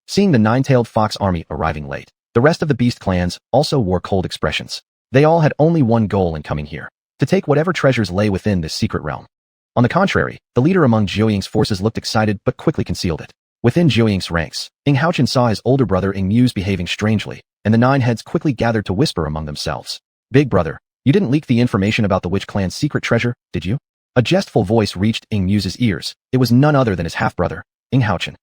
Seeing the nine-tailed fox army arriving late, the rest of the beast clans also wore cold expressions. They all had only one goal in coming here: to take whatever treasures lay within this secret realm. On the contrary, the leader among Zhou Ying's forces looked excited but quickly concealed it. Within Zhou Ying's ranks, Xianxia saw his older brother Muse behaving strangely, and the nine heads quickly gathered to whisper among themselves. "Big brother, you didn't leak the information about the witch clan's secret treasure, did you?" A jestful voice reached Muse's ears. It was none other than his half-brother, Xianxia.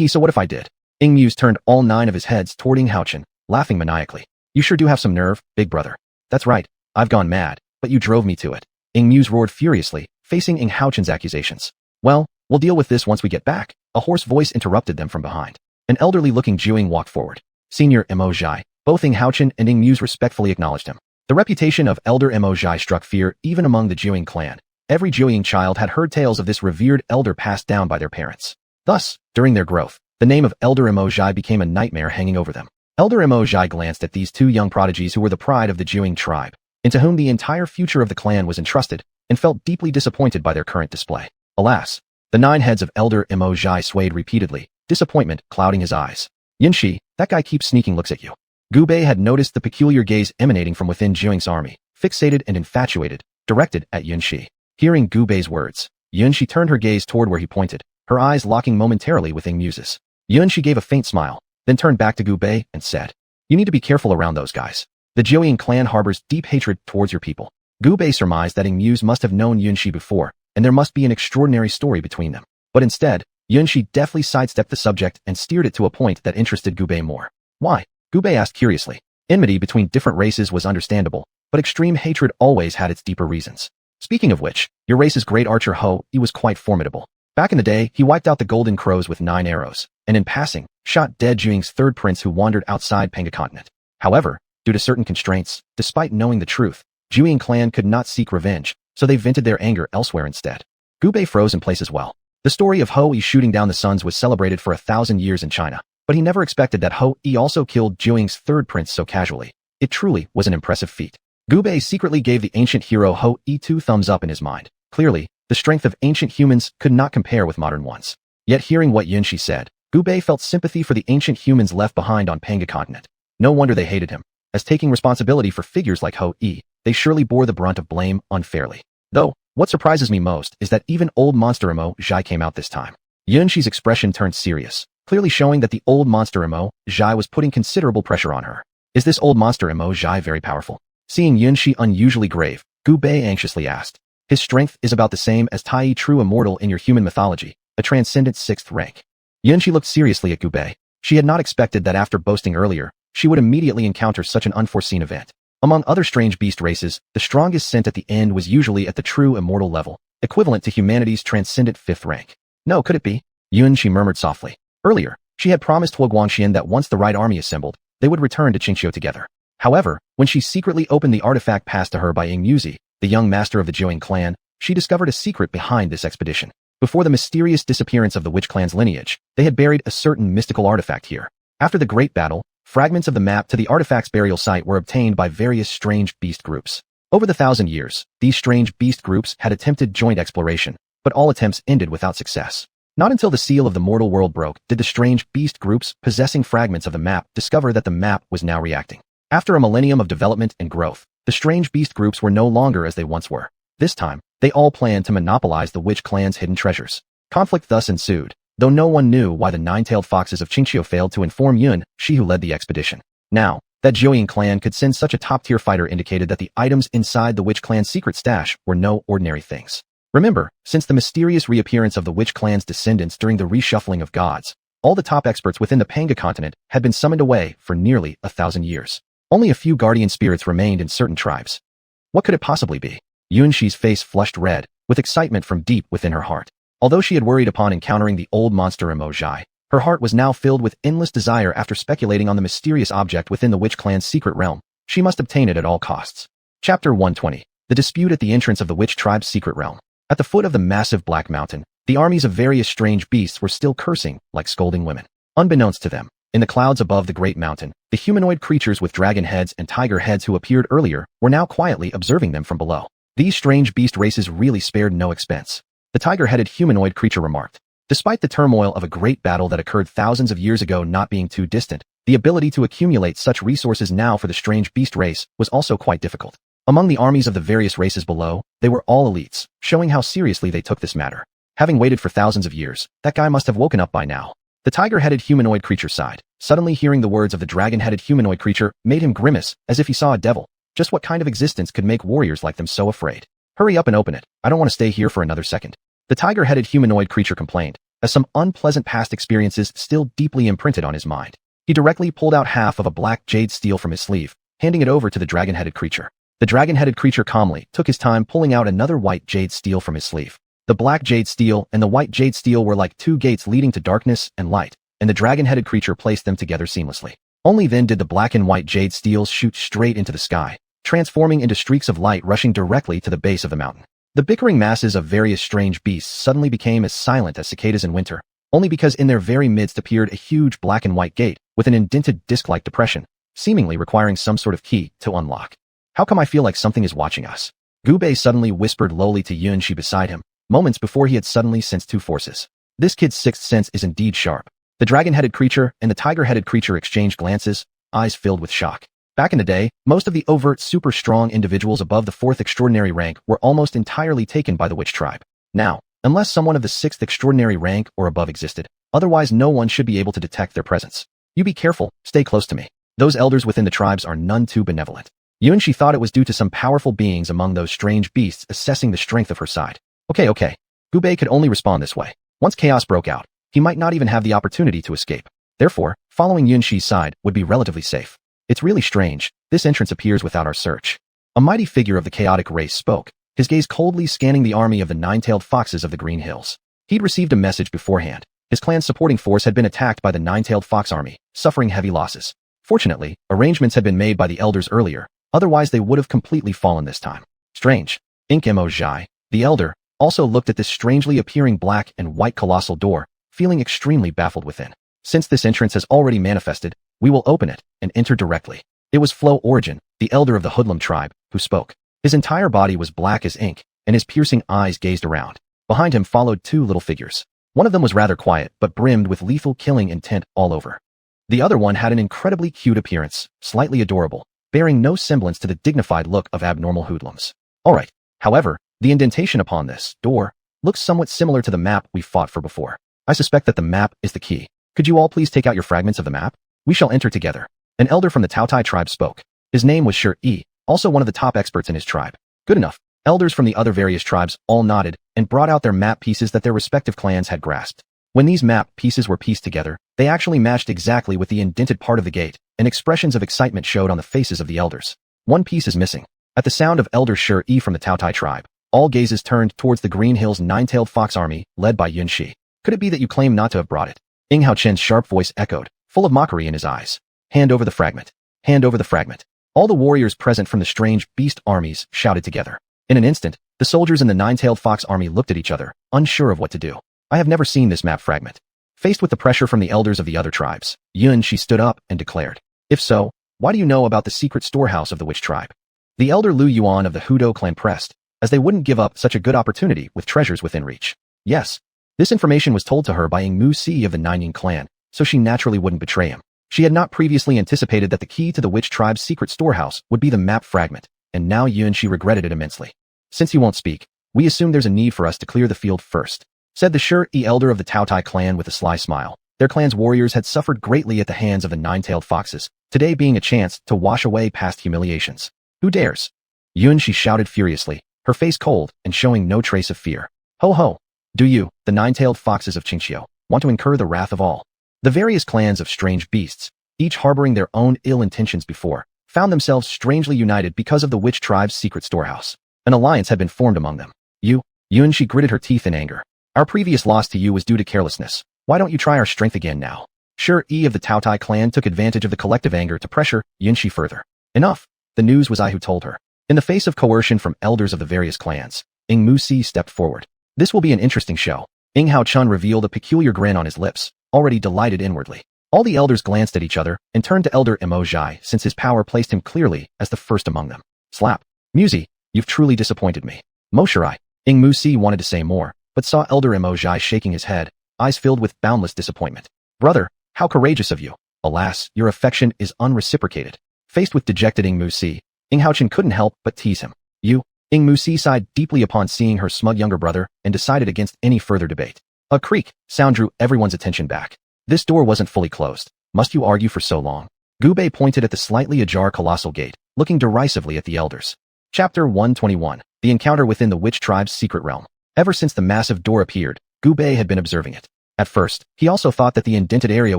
So what if I did? Muse turned all 9 of his heads toward Xianxia, laughing maniacally. "You sure do have some nerve, big brother." "That's right, I've gone mad, but you drove me to it." Muse roared furiously, facing Xianxia's accusations. "Well, we'll deal with this once we get back." A hoarse voice interrupted them from behind. An elderly-looking Zhuang walked forward. Senior Mo Zhai. Both Xianxia and Muse respectfully acknowledged him. The reputation of Elder Mo Zhai struck fear even among the Zhuang clan. Every Zhuang child had heard tales of this revered elder passed down by their parents. Thus, during their growth, the name of Elder Mo Zhai became a nightmare hanging over them. Elder Mo Zhai glanced at these 2 young prodigies who were the pride of the Zhuang tribe, into whom the entire future of the clan was entrusted, and felt deeply disappointed by their current display. Alas, the 9 heads of Elder Mo Zhai swayed repeatedly, disappointment clouding his eyes. "Yunshi, that guy keeps sneaking looks at you." Gubei had noticed the peculiar gaze emanating from within Zhuang's army, fixated and infatuated, directed at Yunshi. Hearing Gubei's words, Yunshi turned her gaze toward where he pointed, her eyes locking momentarily with Muse's. Yunshi gave a faint smile, then turned back to Gubei and said, "You need to be careful around those guys. The Zhuang clan harbors deep hatred towards your people." Gubei surmised that Muse must have known Yunshi before, and there must be an extraordinary story between them. But instead, Yunshi deftly sidestepped the subject and steered it to a point that interested Gubei more. "Why?" Gubei asked curiously. Enmity between different races was understandable, but extreme hatred always had its deeper reasons. "Speaking of which, your race's great archer He was quite formidable. Back in the day, he wiped out the Golden Crows with 9 arrows, and in passing, shot dead Zhuang's 3rd prince who wandered outside Panga continent. However, due to certain constraints, despite knowing the truth, Zhuang clan could not seek revenge, so they vented their anger elsewhere instead." Gubei froze in place as well. The story of Yi shooting down the suns was celebrated for 1,000 years in China, but he never expected that Yi also killed Zhuang's 3rd prince so casually. It truly was an impressive feat. Gubei secretly gave the ancient hero Yi 2 thumbs up in his mind. Clearly, the strength of ancient humans could not compare with modern ones. Yet hearing what Yunshi said, Gubei felt sympathy for the ancient humans left behind on Panga continent. No wonder they hated him, as taking responsibility for figures like Yi, they surely bore the brunt of blame unfairly. Though, what surprises me most is that even old monster Mo Zhai came out this time. Yunshi's expression turned serious, clearly showing that the old monster Mo Zhai was putting considerable pressure on her. "Is this old monster Mo Zhai very powerful?" Seeing Yunshi unusually grave, Gubei anxiously asked. "His strength is about the same as Tai, true immortal in your human mythology, a transcendent 6th rank." Yunshi looked seriously at Gubei. She had not expected that after boasting earlier, she would immediately encounter such an unforeseen event. Among other strange beast races, the strongest scent at the end was usually at the true immortal level, equivalent to humanity's transcendent 5th rank. "No, could it be?" Yunshi murmured softly. Earlier, she had promised Huoguangxian that once the right army assembled, they would return to Qingqiu together. However, when she secretly opened the artifact passed to her by Muse, the young master of the Zhuang clan, she discovered a secret behind this expedition. Before the mysterious disappearance of the witch clan's lineage, they had buried a certain mystical artifact here. After the great battle, fragments of the map to the artifact's burial site were obtained by various strange beast groups. Over the 1,000 years, these strange beast groups had attempted joint exploration, but all attempts ended without success. Not until the seal of the mortal world broke did the strange beast groups possessing fragments of the map discover that the map was now reacting. After a millennium of development and growth, the strange beast groups were no longer as they once were. This time, they all planned to monopolize the witch clan's hidden treasures. Conflict thus ensued, though no one knew why the 9-tailed foxes of Qingqiu failed to inform Yun, she who led the expedition. Now, that Zhuang clan could send such a top-tier fighter indicated that the items inside the witch clan's secret stash were no ordinary things. Remember, since the mysterious reappearance of the witch clan's descendants during the reshuffling of gods, all the top experts within the Panga continent had been summoned away for nearly 1,000 years. Only a few guardian spirits remained in certain tribes. What could it possibly be? Yunshi's face flushed red, with excitement from deep within her heart. Although she had worried upon encountering the old monster Mo Zhai, her heart was now filled with endless desire after speculating on the mysterious object within the witch clan's secret realm. She must obtain it at all costs. Chapter 120. The dispute at the entrance of the witch tribe's secret realm. At the foot of the massive black mountain, the armies of various strange beasts were still cursing like scolding women. Unbeknownst to them, in the clouds above the great mountain, the humanoid creatures with dragon heads and tiger heads who appeared earlier were now quietly observing them from below. These strange beast races really spared no expense. The tiger-headed humanoid creature remarked. Despite the turmoil of a great battle that occurred thousands of years ago not being too distant, the ability to accumulate such resources now for the strange beast race was also quite difficult. Among the armies of the various races below, they were all elites, showing how seriously they took this matter. Having waited for thousands of years, that guy must have woken up by now. The tiger-headed humanoid creature sighed. Suddenly hearing the words of the dragon-headed humanoid creature made him grimace, as if he saw a devil. Just what kind of existence could make warriors like them so afraid? Hurry up and open it. I don't want to stay here for another second. The tiger-headed humanoid creature complained, as some unpleasant past experiences still deeply imprinted on his mind. He directly pulled out half of a black jade steel from his sleeve, handing it over to the dragon-headed creature. The dragon-headed creature calmly took his time pulling out another white jade steel from his sleeve. The black jade steel and the white jade steel were like two gates leading to darkness and light, and the dragon-headed creature placed them together seamlessly. Only then did the black and white jade steels shoot straight into the sky, transforming into streaks of light rushing directly to the base of the mountain. The bickering masses of various strange beasts suddenly became as silent as cicadas in winter, only because in their very midst appeared a huge black and white gate with an indented disc-like depression, seemingly requiring some sort of key to unlock. How come I feel like something is watching us? Gubei suddenly whispered lowly to Yuanxi beside him, moments before he had suddenly sensed two forces. This kid's sixth sense is indeed sharp. The dragon-headed creature and the tiger-headed creature exchanged glances, eyes filled with shock. Back in the day, most of the overt super-strong individuals above the 4th extraordinary rank were almost entirely taken by the witch tribe. Now, unless someone of the 6th extraordinary rank or above existed, otherwise no one should be able to detect their presence. You be careful, stay close to me. Those elders within the tribes are none too benevolent. Yuanxi thought it was due to some powerful beings among those strange beasts assessing the strength of her side. Okay. Gubei could only respond this way. Once chaos broke out, he might not even have the opportunity to escape. Therefore, following Yuanxi's side would be relatively safe. It's really strange, this entrance appears without our search. A mighty figure of the chaotic race spoke, his gaze coldly scanning the army of the nine-tailed foxes of the Green Hills. He'd received a message beforehand. His clan's supporting force had been attacked by the nine-tailed fox army, suffering heavy losses. Fortunately, arrangements had been made by the elders earlier, otherwise they would have completely fallen this time. Strange. Mo, the elder, also looked at this strangely appearing black and white colossal door, feeling extremely baffled within. Since this entrance has already manifested, we will open it and enter directly. It was Flow Origin, the elder of the Hoodlum tribe, who spoke. His entire body was black as ink, and his piercing eyes gazed around. Behind him followed two little figures. One of them was rather quiet, but brimmed with lethal killing intent all over. The other one had an incredibly cute appearance, slightly adorable, bearing no semblance to the dignified look of abnormal hoodlums. Alright, however, the indentation upon this door looks somewhat similar to the map we fought for before. I suspect that the map is the key. Could you all please take out your fragments of the map? We shall enter together. An elder from the Taotai tribe spoke. His name was Shi, also one of the top experts in his tribe. Good enough. Elders from the other various tribes all nodded and brought out their map pieces that their respective clans had grasped. When these map pieces were pieced together, they actually matched exactly with the indented part of the gate, and expressions of excitement showed on the faces of the elders. One piece is missing. At the sound of Elder Shi from the Taotai tribe, all gazes turned towards the Green Hills nine-tailed fox army, led by Yuanxi. Could it be that you claim not to have brought it? Hao Chen's sharp voice echoed, full of mockery in his eyes. Hand over the fragment. Hand over the fragment. All the warriors present from the strange beast armies shouted together. In an instant, the soldiers in the nine-tailed fox army looked at each other, unsure of what to do. I have never seen this map fragment. Faced with the pressure from the elders of the other tribes, Yuanxi stood up and declared, if so, why do you know about the secret storehouse of the witch tribe? The elder Lu Yuan of the Hudo clan pressed, as they wouldn't give up such a good opportunity with treasures within reach. Yes. This information was told to her by Ying Mu Si of the Ninying clan, so she naturally wouldn't betray him. She had not previously anticipated that the key to the witch tribe's secret storehouse would be the map fragment, and now Yuanxi regretted it immensely. Since he won't speak, we assume there's a need for us to clear the field first, said the Shi elder of the Taotai clan with a sly smile. Their clan's warriors had suffered greatly at the hands of the nine-tailed foxes, today being a chance to wash away past humiliations. Who dares? Yuanxi shouted furiously, her face cold and showing no trace of fear. Ho ho! Do you, the nine-tailed foxes of Xianxia, want to incur the wrath of all? The various clans of strange beasts, each harboring their own ill intentions before, found themselves strangely united because of the witch tribe's secret storehouse. An alliance had been formed among them. Yuanxi gritted her teeth in anger. Our previous loss to you was due to carelessness. Why don't you try our strength again now? Shi of the Taotai clan took advantage of the collective anger to pressure Yuanxi further. Enough. The news was I who told her. In the face of coercion from elders of the various clans, Ying Mu Si stepped forward. This will be an interesting show. Hao Chen revealed a peculiar grin on his lips, already delighted inwardly. All the elders glanced at each other and turned to Elder Mo since his power placed him clearly as the first among them. Slap. Musi, You've truly disappointed me. Moshirai. Ing Musi wanted to say more, but saw Elder Imo Jai shaking his head, eyes filled with boundless disappointment. Brother, how courageous of you. Alas, your affection is unreciprocated. Faced with dejected Ing Musi, Ing Haochen couldn't help but tease him. You? Ing Musi sighed deeply upon seeing her smug younger brother and decided against any further debate. A creak sound drew everyone's attention back. This door wasn't fully closed. Must you argue for so long? Gubei pointed at the slightly ajar colossal gate, looking derisively at the elders. Chapter 121. The Encounter Within the Witch Tribe's Secret Realm. Ever since the massive door appeared, Gubei had been observing it. At first, he also thought that the indented area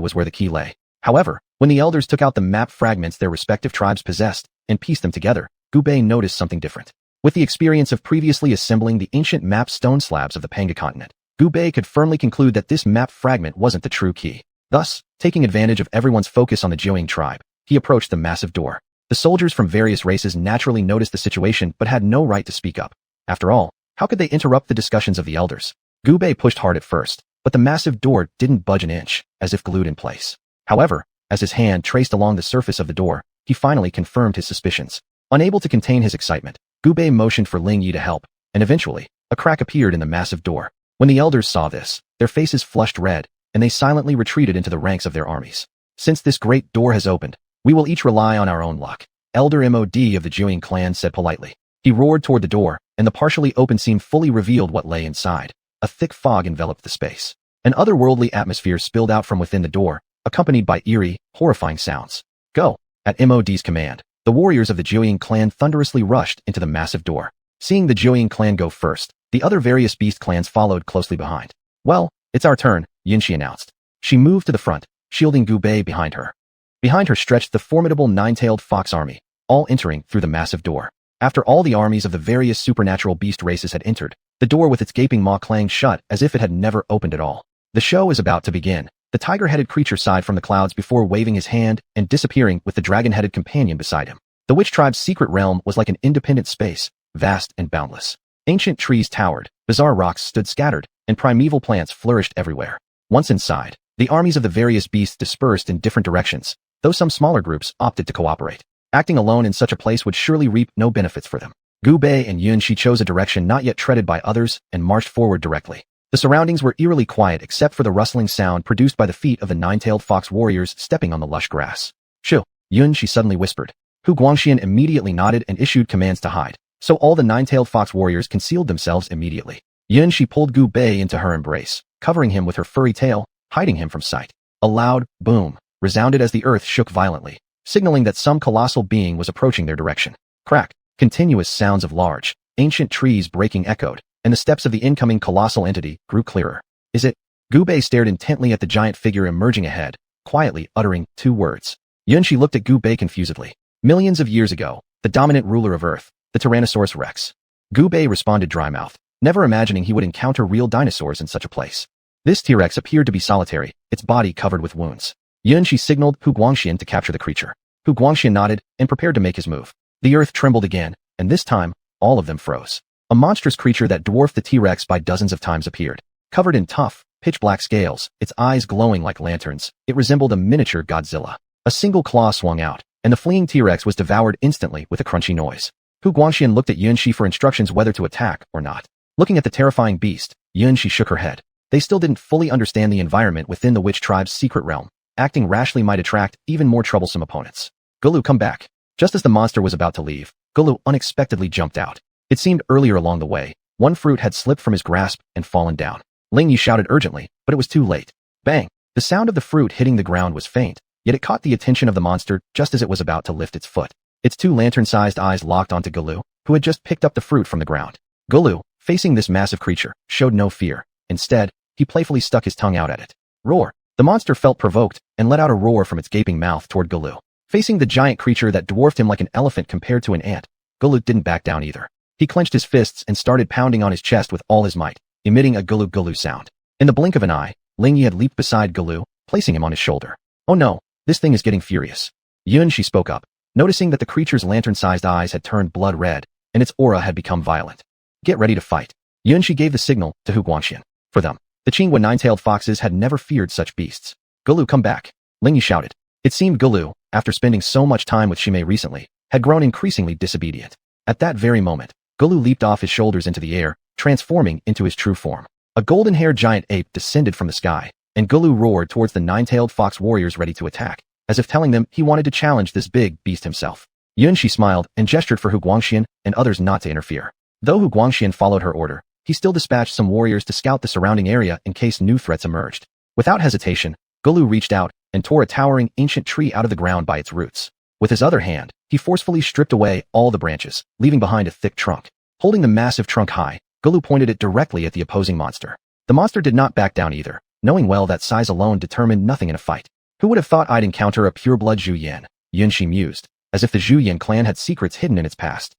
was where the key lay. However, when the elders took out the map fragments their respective tribes possessed and pieced them together, Gubei noticed something different. With the experience of previously assembling the ancient map stone slabs of the Panga continent, Gubei could firmly conclude that this map fragment wasn't the true key. Thus, taking advantage of everyone's focus on the Jiuying tribe, he approached the massive door. The soldiers from various races naturally noticed the situation but had no right to speak up. After all, how could they interrupt the discussions of the elders? Gubei pushed hard at first, but the massive door didn't budge an inch, as if glued in place. However, as his hand traced along the surface of the door, he finally confirmed his suspicions. Unable to contain his excitement, Gubei motioned for Ling Yi to help, and eventually, a crack appeared in the massive door. When the elders saw this, their faces flushed red, and they silently retreated into the ranks of their armies. Since this great door has opened, we will each rely on our own luck. Elder Mod of the Jiuying clan said politely. He roared toward the door, and the partially open seam fully revealed what lay inside. A thick fog enveloped the space. An otherworldly atmosphere spilled out from within the door, accompanied by eerie, horrifying sounds. Go! At Mod's command, the warriors of the Jiuying clan thunderously rushed into the massive door. Seeing the Jiuying clan go first, the other various beast clans followed closely behind. Well, it's our turn, Xianxia announced. She moved to the front, shielding Gubei behind her. Behind her stretched the formidable nine-tailed fox army, all entering through the massive door. After all the armies of the various supernatural beast races had entered, the door with its gaping maw clanged shut as if it had never opened at all. The show is about to begin. The tiger-headed creature sighed from the clouds before waving his hand and disappearing with the dragon-headed companion beside him. The witch tribe's secret realm was like an independent space, vast and boundless. Ancient trees towered, bizarre rocks stood scattered, and primeval plants flourished everywhere. Once inside, the armies of the various beasts dispersed in different directions, though some smaller groups opted to cooperate. Acting alone in such a place would surely reap no benefits for them. Gubei and Xianxia chose a direction not yet treaded by others and marched forward directly. The surroundings were eerily quiet except for the rustling sound produced by the feet of the nine-tailed fox warriors stepping on the lush grass. Shoo! Xianxia suddenly whispered. Hu Guangxian immediately nodded and issued commands to hide, so all the nine-tailed fox warriors concealed themselves immediately. Xianxia pulled Gubei into her embrace, covering him with her furry tail, hiding him from sight. A loud boom resounded as the earth shook violently, signaling that some colossal being was approaching their direction. Crack! Continuous sounds of large, ancient trees breaking echoed, and the steps of the incoming colossal entity grew clearer. Is it? Gubei stared intently at the giant figure emerging ahead, quietly uttering 2 words. Xianxia looked at Gubei confusedly. Millions of years ago, the dominant ruler of Earth, the Tyrannosaurus Rex. Gubei responded dry-mouthed, never imagining he would encounter real dinosaurs in such a place. This T-Rex appeared to be solitary, its body covered with wounds. Xianxia signaled Hu Guangxian to capture the creature. Hu Guangxian nodded and prepared to make his move. The earth trembled again, and this time, all of them froze. A monstrous creature that dwarfed the T-Rex by dozens of times appeared. Covered in tough, pitch-black scales, its eyes glowing like lanterns, it resembled a miniature Godzilla. A single claw swung out, and the fleeing T-Rex was devoured instantly with a crunchy noise. Hu Guangxian looked at Xianxia for instructions whether to attack or not. Looking at the terrifying beast, Xianxia shook her head. They still didn't fully understand the environment within the witch tribe's secret realm. Acting rashly might attract even more troublesome opponents. Gulu, come back. Just as the monster was about to leave, Gulu unexpectedly jumped out. It seemed earlier along the way, one fruit had slipped from his grasp and fallen down. Ling Yi shouted urgently, but it was too late. Bang! The sound of the fruit hitting the ground was faint, yet it caught the attention of the monster just as it was about to lift its foot. Its 2 lantern-sized eyes locked onto Gulu, who had just picked up the fruit from the ground. Gulu, facing this massive creature, showed no fear. Instead, he playfully stuck his tongue out at it. Roar! The monster felt provoked and let out a roar from its gaping mouth toward Gulu. Facing the giant creature that dwarfed him like an elephant compared to an ant, Gulu didn't back down either. He clenched his fists and started pounding on his chest with all his might, emitting a gulu-gulu sound. In the blink of an eye, Ling Yi had leaped beside Gulu, placing him on his shoulder. Oh no, this thing is getting furious. Xianxia spoke up, noticing that the creature's lantern-sized eyes had turned blood red, and its aura had become violent. Get ready to fight. Xianxia gave the signal to Hu Guangxian. For them, the Qingwa nine-tailed foxes had never feared such beasts. Gulu, come back. Ling Yi shouted. It seemed Gulu, after spending so much time with Shimei recently, had grown increasingly disobedient. At that very moment, Gulu leaped off his shoulders into the air, transforming into his true form. A golden-haired giant ape descended from the sky, and Gulu roared towards the nine-tailed fox warriors ready to attack, as if telling them he wanted to challenge this big beast himself. Xianxia smiled and gestured for Guangxian and others not to interfere. Though Guangxian followed her order, he still dispatched some warriors to scout the surrounding area in case new threats emerged. Without hesitation, Gulu reached out and tore a towering ancient tree out of the ground by its roots. With his other hand, he forcefully stripped away all the branches, leaving behind a thick trunk. Holding the massive trunk high, Gulu pointed it directly at the opposing monster. The monster did not back down either, knowing well that size alone determined nothing in a fight. Who would have thought I'd encounter a pure-blood xuanhuan? Xianxia mused, as if the Xuanhuan clan had secrets hidden in its past.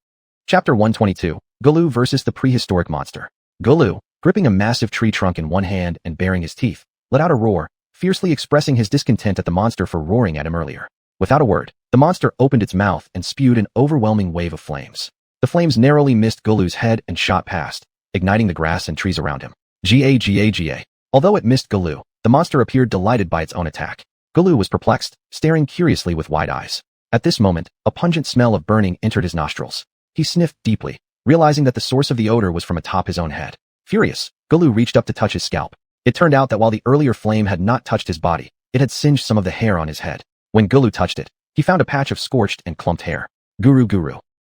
Chapter 122, Gulu versus the prehistoric monster. Gulu, gripping a massive tree trunk in one hand and baring his teeth, let out a roar, fiercely expressing his discontent at the monster for roaring at him earlier. Without a word, the monster opened its mouth and spewed an overwhelming wave of flames. The flames narrowly missed Gulu's head and shot past, igniting the grass and trees around him. Ga. Although it missed Gulu, the monster appeared delighted by its own attack. Gulu was perplexed, staring curiously with wide eyes. At this moment, a pungent smell of burning entered his nostrils. He sniffed deeply, realizing that the source of the odor was from atop his own head. Furious, Gulu reached up to touch his scalp. It turned out that while the earlier flame had not touched his body, it had singed some of the hair on his head. When Gulu touched it, he found a patch of scorched and clumped hair. Guru.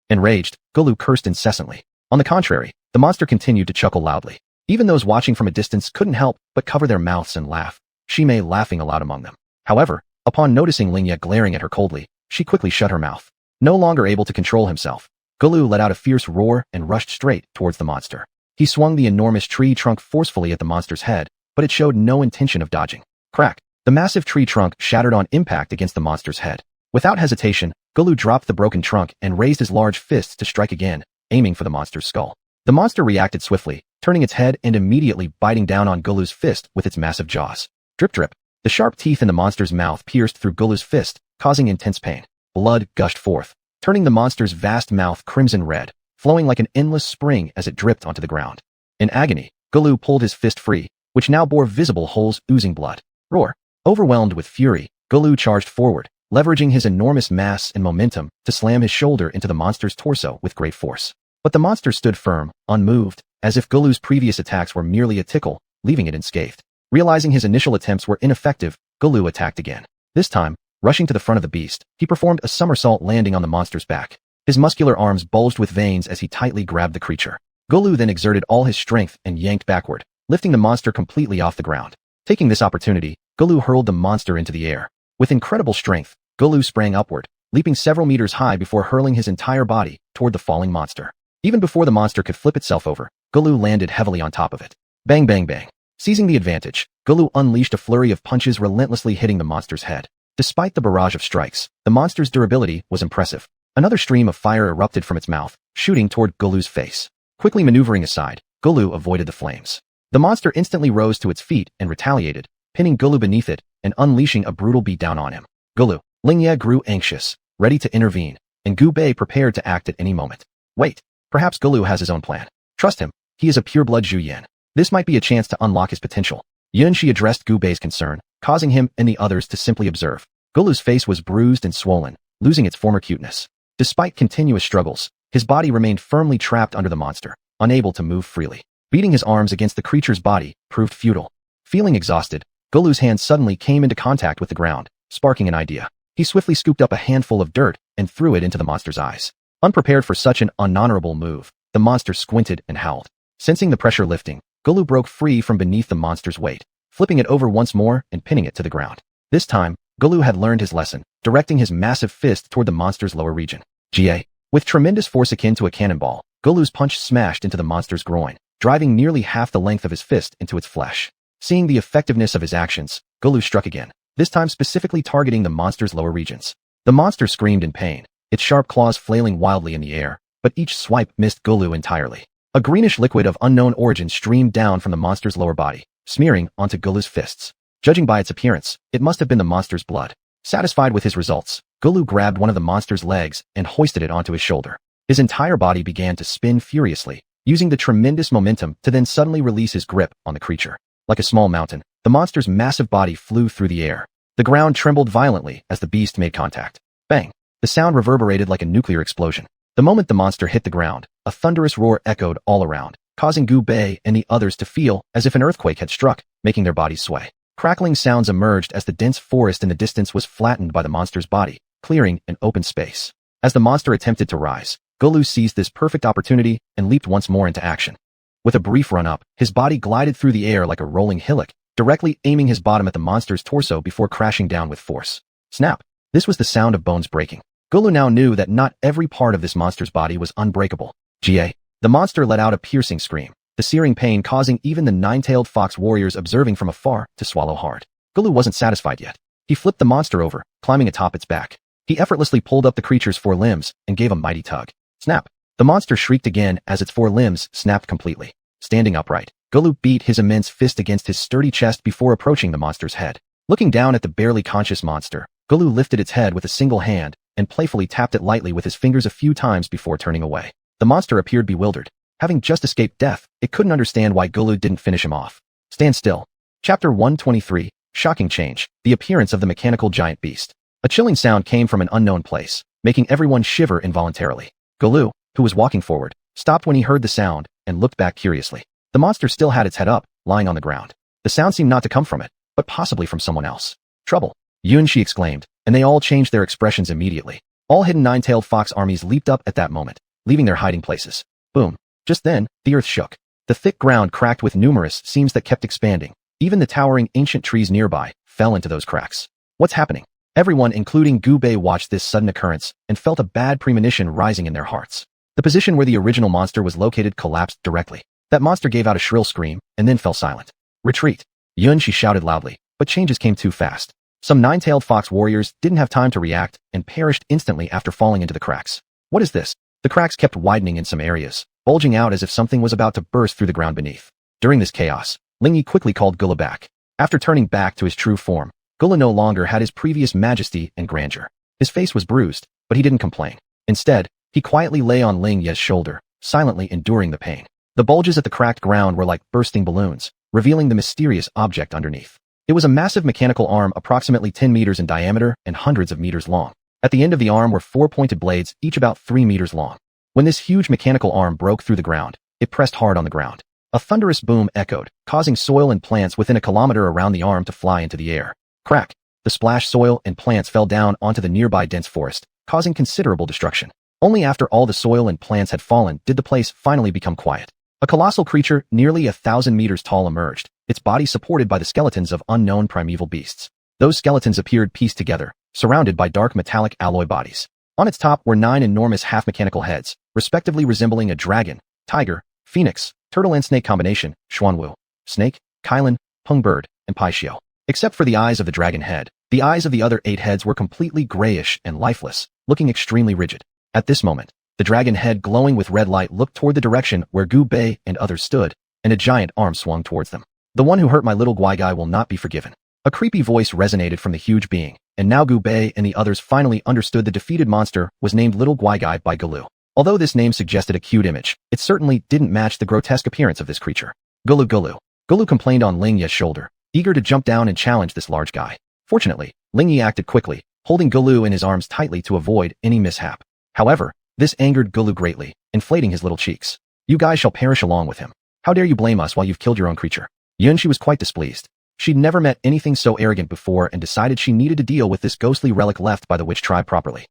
Enraged, Gulu cursed incessantly. On the contrary, the monster continued to chuckle loudly. Even those watching from a distance couldn't help but cover their mouths and laugh, Shimei laughing aloud among them. However, upon noticing Lingya glaring at her coldly, she quickly shut her mouth. No longer able to control himself, Gulu let out a fierce roar and rushed straight towards the monster. He swung the enormous tree trunk forcefully at the monster's head, but it showed no intention of dodging. Crack! The massive tree trunk shattered on impact against the monster's head. Without hesitation, Gulu dropped the broken trunk and raised his large fists to strike again, aiming for the monster's skull. The monster reacted swiftly, turning its head and immediately biting down on Gulu's fist with its massive jaws. Drip drip. The sharp teeth in the monster's mouth pierced through Gulu's fist, causing intense pain. Blood gushed forth, turning the monster's vast mouth crimson red, flowing like an endless spring as it dripped onto the ground. In agony, Gulu pulled his fist free, which now bore visible holes oozing blood. Roar! Overwhelmed with fury, Gulu charged forward, leveraging his enormous mass and momentum to slam his shoulder into the monster's torso with great force. But the monster stood firm, unmoved, as if Gulu's previous attacks were merely a tickle, leaving it unscathed. Realizing his initial attempts were ineffective, Gulu attacked again. This time, rushing to the front of the beast, he performed a somersault landing on the monster's back. His muscular arms bulged with veins as he tightly grabbed the creature. Gulu then exerted all his strength and yanked backward, lifting the monster completely off the ground. Taking this opportunity, Gulu hurled the monster into the air. With incredible strength, Gulu sprang upward, leaping several meters high before hurling his entire body toward the falling monster. Even before the monster could flip itself over, Gulu landed heavily on top of it. Bang bang bang. Seizing the advantage, Gulu unleashed a flurry of punches relentlessly hitting the monster's head. Despite the barrage of strikes, the monster's durability was impressive. Another stream of fire erupted from its mouth, shooting toward Gulu's face. Quickly maneuvering aside, Gulu avoided the flames. The monster instantly rose to its feet and retaliated, pinning Gulu beneath it and unleashing a brutal beatdown on him. Gulu, Lingya grew anxious, ready to intervene, and Gu Bei prepared to act at any moment. Wait, perhaps Gulu has his own plan. Trust him, he is a pure-blood Xuanhuan. This might be a chance to unlock his potential. Xianxia addressed Gu Bei's concern, causing him and the others to simply observe. Gulu's face was bruised and swollen, losing its former cuteness. Despite continuous struggles, his body remained firmly trapped under the monster, unable to move freely. Beating his arms against the creature's body proved futile. Feeling exhausted, Gulu's hand suddenly came into contact with the ground, sparking an idea. He swiftly scooped up a handful of dirt and threw it into the monster's eyes. Unprepared for such an unhonorable move, the monster squinted and howled. Sensing the pressure lifting, Gulu broke free from beneath the monster's weight, flipping it over once more and pinning it to the ground. This time, Gulu had learned his lesson, directing his massive fist toward the monster's lower region. Ga. With tremendous force akin to a cannonball, Gulu's punch smashed into the monster's groin, driving nearly half the length of his fist into its flesh. Seeing the effectiveness of his actions, Gulu struck again, this time specifically targeting the monster's lower regions. The monster screamed in pain, its sharp claws flailing wildly in the air, but each swipe missed Gulu entirely. A greenish liquid of unknown origin streamed down from the monster's lower body, smearing onto Gulu's fists. Judging by its appearance, it must have been the monster's blood. Satisfied with his results, Gulu grabbed one of the monster's legs and hoisted it onto his shoulder. His entire body began to spin furiously, using the tremendous momentum to then suddenly release his grip on the creature. Like a small mountain, the monster's massive body flew through the air. The ground trembled violently as the beast made contact. Bang! The sound reverberated like a nuclear explosion. The moment the monster hit the ground, a thunderous roar echoed all around, causing Gu Bei and the others to feel as if an earthquake had struck, making their bodies sway. Crackling sounds emerged as the dense forest in the distance was flattened by the monster's body, clearing an open space. As the monster attempted to rise, Gulu seized this perfect opportunity and leaped once more into action. With a brief run-up, his body glided through the air like a rolling hillock, directly aiming his bottom at the monster's torso before crashing down with force. Snap! This was the sound of bones breaking. Gulu now knew that not every part of this monster's body was unbreakable. Ga! The monster let out a piercing scream, the searing pain causing even the nine-tailed fox warriors observing from afar to swallow hard. Gulu wasn't satisfied yet. He flipped the monster over, climbing atop its back. He effortlessly pulled up the creature's four limbs and gave a mighty tug. Snap! The monster shrieked again as its four limbs snapped completely. Standing upright, Gulu beat his immense fist against his sturdy chest before approaching the monster's head. Looking down at the barely conscious monster, Gulu lifted its head with a single hand and playfully tapped it lightly with his fingers a few times before turning away. The monster appeared bewildered. Having just escaped death, it couldn't understand why Gulu didn't finish him off. Stand still. Chapter 123, Shocking Change, the appearance of the mechanical giant beast. A chilling sound came from an unknown place, making everyone shiver involuntarily. Gulu, who was walking forward, stopped when he heard the sound and looked back curiously. The monster still had its head up, lying on the ground. The sound seemed not to come from it, but possibly from someone else. Trouble! Xuanxia exclaimed, and they all changed their expressions immediately. All hidden nine-tailed fox armies leaped up at that moment, leaving their hiding places. Boom! Just then, the earth shook. The thick ground cracked with numerous seams that kept expanding. Even the towering ancient trees nearby fell into those cracks. What's happening? Everyone, including Gu Bei, watched this sudden occurrence and felt a bad premonition rising in their hearts. The position where the original monster was located collapsed directly. That monster gave out a shrill scream and then fell silent. Retreat! Xuanxia shouted loudly, but changes came too fast. Some nine-tailed fox warriors didn't have time to react and perished instantly after falling into the cracks. What is this? The cracks kept widening in some areas, bulging out as if something was about to burst through the ground beneath. During this chaos, Lingyi quickly called Gulu back. After turning back to his true form, Gulu no longer had his previous majesty and grandeur. His face was bruised, but he didn't complain. Instead, he quietly lay on Lingyi's shoulder, silently enduring the pain. The bulges at the cracked ground were like bursting balloons, revealing the mysterious object underneath. It was a massive mechanical arm approximately 10 meters in diameter and hundreds of meters long. At the end of the arm were four pointed blades, each about 3 meters long. When this huge mechanical arm broke through the ground, it pressed hard on the ground. A thunderous boom echoed, causing soil and plants within a kilometer around the arm to fly into the air. Crack! The splashed soil and plants fell down onto the nearby dense forest, causing considerable destruction. Only after all the soil and plants had fallen did the place finally become quiet. A colossal creature nearly 1,000 meters tall emerged, its body supported by the skeletons of unknown primeval beasts. Those skeletons appeared pieced together, surrounded by dark metallic alloy bodies. On its top were 9 enormous half-mechanical heads, respectively resembling a dragon, tiger, phoenix, turtle and snake combination, xuanhuan, snake, kailan, hungbird, and paishio. Except for the eyes of the dragon head, the eyes of the other 8 heads were completely grayish and lifeless, looking extremely rigid. At this moment, the dragon head glowing with red light looked toward the direction where Gu Bei and others stood, and a giant arm swung towards them. The one who hurt my little guy will not be forgiven. A creepy voice resonated from the huge being, and now Gu Bei and the others finally understood the defeated monster was named Little Guy by Gulu. Although this name suggested a cute image, it certainly didn't match the grotesque appearance of this creature. Gulu. Gulu complained on Lingyi's shoulder, eager to jump down and challenge this large guy. Fortunately, Lingyi acted quickly, holding Gulu in his arms tightly to avoid any mishap. However, this angered Gulu greatly, inflating his little cheeks. You guys shall perish along with him. How dare you blame us while you've killed your own creature? Xuanxia was quite displeased. She'd never met anything so arrogant before and decided she needed to deal with this ghostly relic left by the witch tribe properly.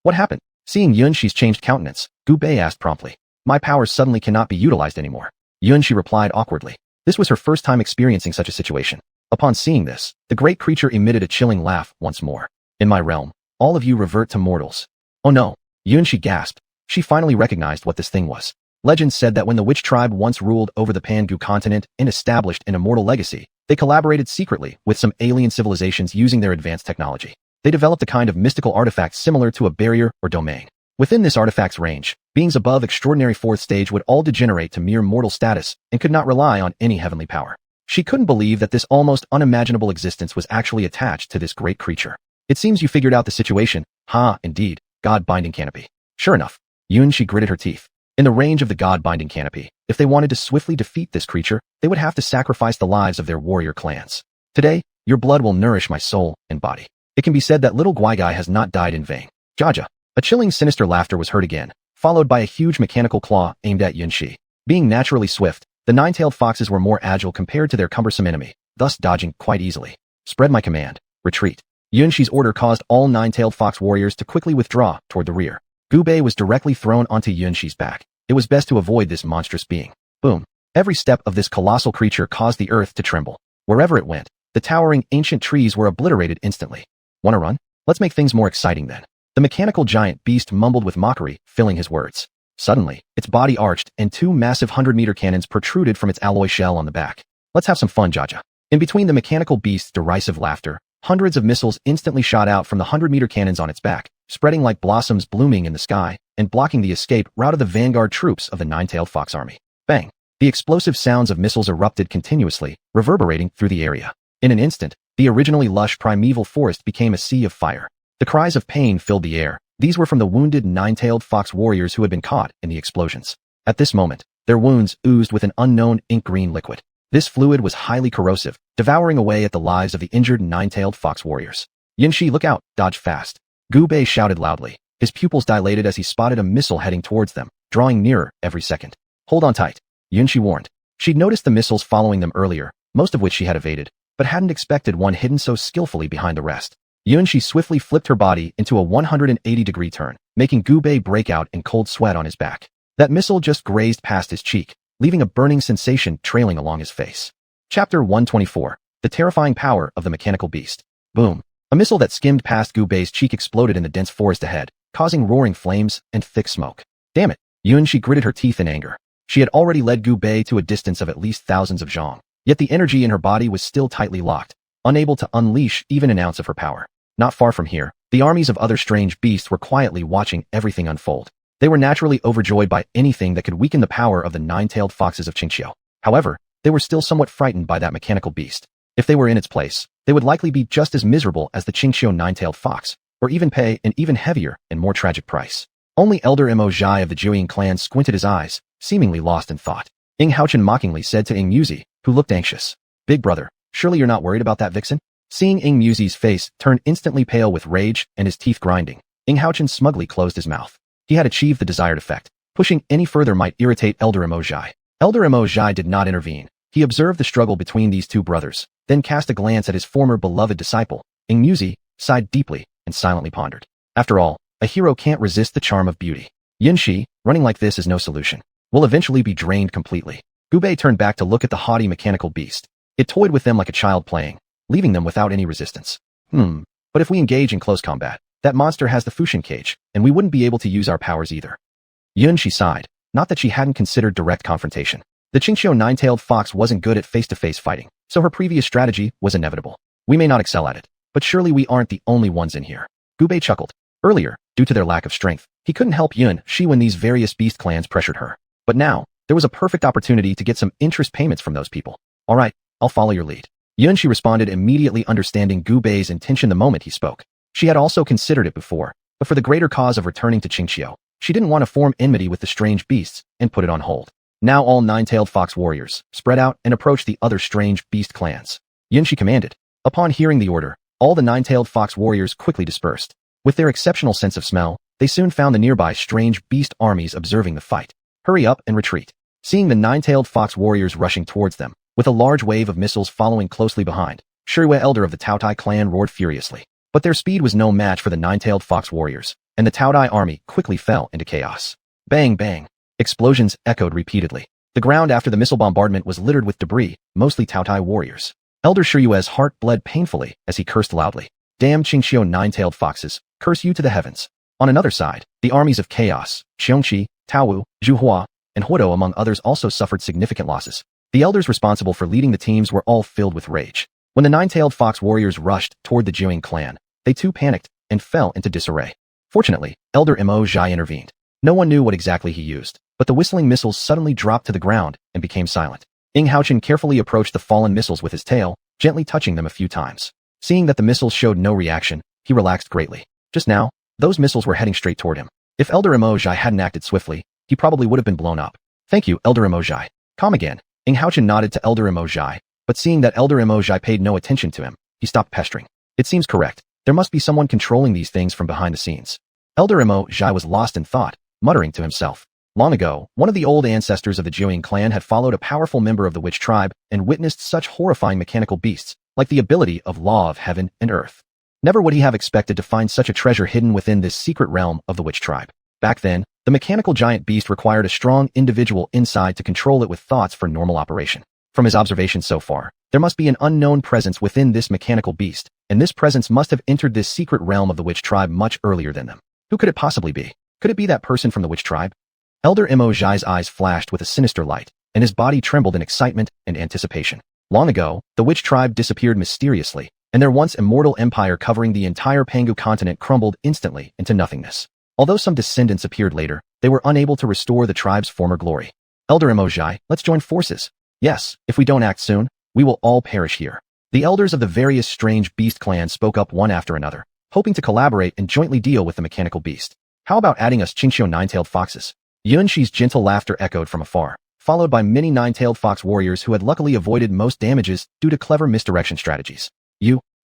What happened? Seeing Xuanxia's changed countenance, Gu Bei asked promptly. My powers suddenly cannot be utilized anymore. Xuanxia replied awkwardly. This was her first time experiencing such a situation. Upon seeing this, the great creature emitted a chilling laugh once more. In my realm, all of you revert to mortals. Oh no! Xuanxia gasped. She finally recognized what this thing was. Legend said that when the witch tribe once ruled over the Pan-Gu continent and established an immortal legacy, they collaborated secretly with some alien civilizations using their advanced technology. They developed a kind of mystical artifact similar to a barrier or domain. Within this artifact's range, beings above extraordinary 4th stage would all degenerate to mere mortal status and could not rely on any heavenly power. She couldn't believe that this almost unimaginable existence was actually attached to this great creature. It seems you figured out the situation. Indeed, God-binding canopy. Sure enough, Xuanxia gritted her teeth. In the range of the God-binding canopy, if they wanted to swiftly defeat this creature, they would have to sacrifice the lives of their warrior clans. Today, your blood will nourish my soul and body. It can be said that little Guy has not died in vain. Jaja. A chilling, sinister laughter was heard again, followed by a huge mechanical claw aimed at Xianxia. Being naturally swift, the nine-tailed foxes were more agile compared to their cumbersome enemy, thus dodging quite easily. Spread my command. Retreat. Xianxia's order caused all nine-tailed fox warriors to quickly withdraw toward the rear. Gubei was directly thrown onto Xianxia's back. It was best to avoid this monstrous being. Boom. Every step of this colossal creature caused the earth to tremble. Wherever it went, the towering ancient trees were obliterated instantly. Wanna run? Let's make things more exciting then. The mechanical giant beast mumbled with mockery, filling his words. Suddenly, its body arched and two massive 100-meter cannons protruded from its alloy shell on the back. Let's have some fun, Jaja. In between the mechanical beast's derisive laughter, hundreds of missiles instantly shot out from the 100-meter cannons on its back, spreading like blossoms blooming in the sky and blocking the escape route of the vanguard troops of the nine-tailed fox army. Bang! The explosive sounds of missiles erupted continuously, reverberating through the area. In an instant, the originally lush primeval forest became a sea of fire. The cries of pain filled the air. These were from the wounded nine-tailed fox warriors who had been caught in the explosions. At this moment, their wounds oozed with an unknown ink-green liquid. This fluid was highly corrosive, devouring away at the lives of the injured nine-tailed fox warriors. Xianxia, look out, dodge fast. Gubei shouted loudly. His pupils dilated as he spotted a missile heading towards them, drawing nearer every second. Hold on tight, Xianxia warned. She'd noticed the missiles following them earlier, most of which she had evaded, but hadn't expected one hidden so skillfully behind the rest. Xianxia swiftly flipped her body into a 180-degree turn, making Gubei break out in cold sweat on his back. That missile just grazed past his cheek, leaving a burning sensation trailing along his face. Chapter 124. The terrifying power of the mechanical beast. Boom. A missile that skimmed past Gubei's cheek exploded in the dense forest ahead, causing roaring flames and thick smoke. Damn it. Xianxia gritted her teeth in anger. She had already led Gubei to a distance of at least thousands of zhong, yet the energy in her body was still tightly locked, unable to unleash even an ounce of her power. Not far from here, the armies of other strange beasts were quietly watching everything unfold. They were naturally overjoyed by anything that could weaken the power of the nine-tailed foxes of Xianxia. However, they were still somewhat frightened by that mechanical beast. If they were in its place, they would likely be just as miserable as the Xianxia nine-tailed fox, or even pay an even heavier and more tragic price. Only Elder Mo Zhai of the Jiuying clan squinted his eyes, seemingly lost in thought. Xuanhuan mockingly said to Muzi, who looked anxious. Big brother, surely you're not worried about that vixen? Seeing Muzi's face turn instantly pale with rage and his teeth grinding, Xuanhuan smugly closed his mouth. He had achieved the desired effect. Pushing any further might irritate Elder Mo Zhai. Elder Mo Zhai did not intervene. He observed the struggle between these two brothers, then cast a glance at his former beloved disciple. Muzi sighed deeply and silently pondered. After all, a hero can't resist the charm of beauty. Xianxia, running like this is no solution. Will eventually be drained completely. Gubei turned back to look at the haughty mechanical beast. It toyed with them like a child playing, leaving them without any resistance. But if we engage in close combat, that monster has the Fushin cage, and we wouldn't be able to use our powers either. Xianxia sighed, not that she hadn't considered direct confrontation. The Xianxia nine-tailed fox wasn't good at face-to-face fighting, so her previous strategy was inevitable. We may not excel at it, but surely we aren't the only ones in here. Gubei chuckled. Earlier, due to their lack of strength, he couldn't help Xianxia when these various beast clans pressured her. But now, there was a perfect opportunity to get some interest payments from those people. All right, I'll follow your lead. Xianxia responded, immediately understanding Gubei's intention the moment he spoke. She had also considered it before, but for the greater cause of returning to Xianxia, she didn't want to form enmity with the strange beasts and put it on hold. Now all nine-tailed fox warriors spread out and approached the other strange beast clans. Xianxia commanded. Upon hearing the order, all the nine-tailed fox warriors quickly dispersed. With their exceptional sense of smell, they soon found the nearby strange beast armies observing the fight. Hurry up and retreat. Seeing the nine-tailed fox warriors rushing towards them, with a large wave of missiles following closely behind, Shirui elder of the Taotai clan roared furiously. But their speed was no match for the nine-tailed fox warriors, and the Taotai army quickly fell into chaos. Bang bang. Explosions echoed repeatedly. The ground after the missile bombardment was littered with debris, mostly Taotai warriors. Elder Shirui's heart bled painfully as he cursed loudly. Damn Xianxia nine-tailed foxes, curse you to the heavens. On another side, the armies of Chaos, Xiongqi, Taowu, Zhuhua, and Huodo among others also suffered significant losses. The elders responsible for leading the teams were all filled with rage. When the nine-tailed fox warriors rushed toward the Jiuying clan, they too panicked and fell into disarray. Fortunately, Elder Mo Zhai intervened. No one knew what exactly he used, but the whistling missiles suddenly dropped to the ground and became silent. Xuanhuan carefully approached the fallen missiles with his tail, gently touching them a few times. Seeing that the missiles showed no reaction, he relaxed greatly. Just now, those missiles were heading straight toward him. If Elder Mo Zhai hadn't acted swiftly, he probably would have been blown up. Thank you, Elder Mo Zhai. Calm again. Xuanhuan nodded to Elder Mo Zhai, but seeing that Elder Mo Zhai paid no attention to him, he stopped pestering. It seems correct. There must be someone controlling these things from behind the scenes. Elder Mo Zhai was lost in thought, muttering to himself. Long ago, one of the old ancestors of the Xuanhuan clan had followed a powerful member of the witch tribe and witnessed such horrifying mechanical beasts, like the ability of law of heaven and earth. Never would he have expected to find such a treasure hidden within this secret realm of the witch tribe. Back then, the mechanical giant beast required a strong individual inside to control it with thoughts for normal operation. From his observations so far, there must be an unknown presence within this mechanical beast, and this presence must have entered this secret realm of the witch tribe much earlier than them. Who could it possibly be? Could it be that person from the witch tribe? Elder Mo Zhai's eyes flashed with a sinister light, and his body trembled in excitement and anticipation. Long ago, the witch tribe disappeared mysteriously, and their once immortal empire covering the entire Pangu continent crumbled instantly into nothingness. Although some descendants appeared later, they were unable to restore the tribe's former glory. Elder Mo Zhai, let's join forces. Yes, if we don't act soon, we will all perish here. The elders of the various strange beast clans spoke up one after another, hoping to collaborate and jointly deal with the mechanical beast. How about adding us xianxia nine-tailed foxes? Yuanxi's gentle laughter echoed from afar, followed by many nine-tailed fox warriors who had luckily avoided most damages due to clever misdirection strategies.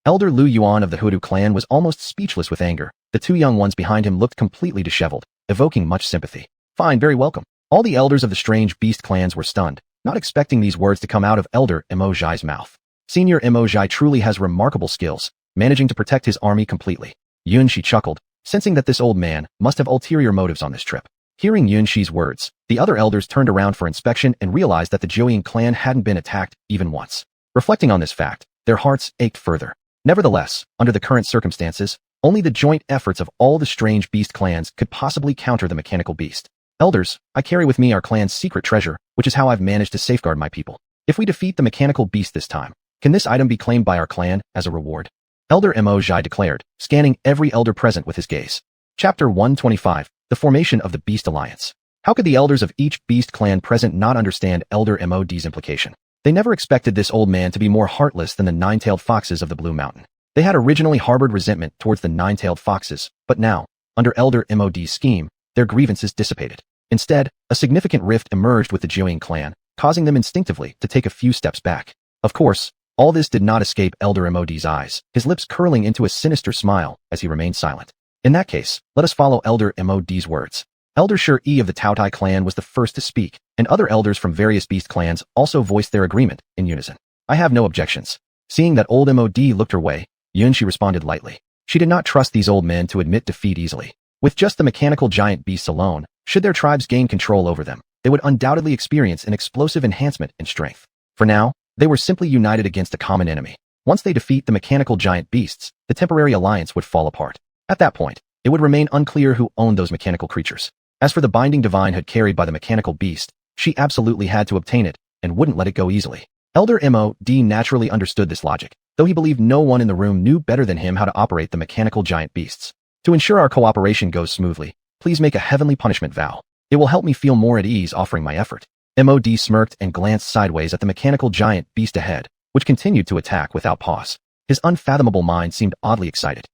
Elder Lu Yuan of the Hoodoo clan was almost speechless with anger. The two young ones behind him looked completely disheveled, evoking much sympathy. Fine, very welcome. All the elders of the strange beast clans were stunned, not expecting these words to come out of Elder Mo Zhai's mouth. Senior Mo Zhai truly has remarkable skills, managing to protect his army completely. Yuanxi chuckled, sensing that this old man must have ulterior motives on this trip. Hearing Yuanxi's words, the other elders turned around for inspection and realized that the Xuanhuan clan hadn't been attacked even once. Reflecting on this fact, their hearts ached further. Nevertheless, under the current circumstances, only the joint efforts of all the strange beast clans could possibly counter the mechanical beast. Elders, I carry with me our clan's secret treasure, which is how I've managed to safeguard my people. If we defeat the mechanical beast this time, can this item be claimed by our clan as a reward? Elder Mo Zhai declared, scanning every elder present with his gaze. Chapter 125, The Formation of the Beast Alliance. How could the elders of each beast clan present not understand Elder Mod's implication? They never expected this old man to be more heartless than the nine-tailed foxes of the Blue Mountain. They had originally harbored resentment towards the nine-tailed foxes, but now, under Elder Mod's scheme, their grievances dissipated. Instead, a significant rift emerged with the Xuanhuan clan, causing them instinctively to take a few steps back. Of course, all this did not escape Elder Mod's eyes, his lips curling into a sinister smile as he remained silent. In that case, let us follow Elder Mod's words. Elder Shi of the Taotai clan was the first to speak, and other elders from various beast clans also voiced their agreement in unison. I have no objections. Seeing that old Mod looked her way, Yuanxi responded lightly. She did not trust these old men to admit defeat easily. With just the mechanical giant beasts alone, should their tribes gain control over them, they would undoubtedly experience an explosive enhancement in strength. For now, they were simply united against a common enemy. Once they defeat the mechanical giant beasts, the temporary alliance would fall apart. At that point, it would remain unclear who owned those mechanical creatures. As for the binding divine hood carried by the mechanical beast, she absolutely had to obtain it and wouldn't let it go easily. Elder Mod naturally understood this logic, though he believed no one in the room knew better than him how to operate the mechanical giant beasts. To ensure our cooperation goes smoothly, please make a heavenly punishment vow. It will help me feel more at ease offering my effort. Mod smirked and glanced sideways at the mechanical giant beast ahead, which continued to attack without pause. His unfathomable mind seemed oddly excited.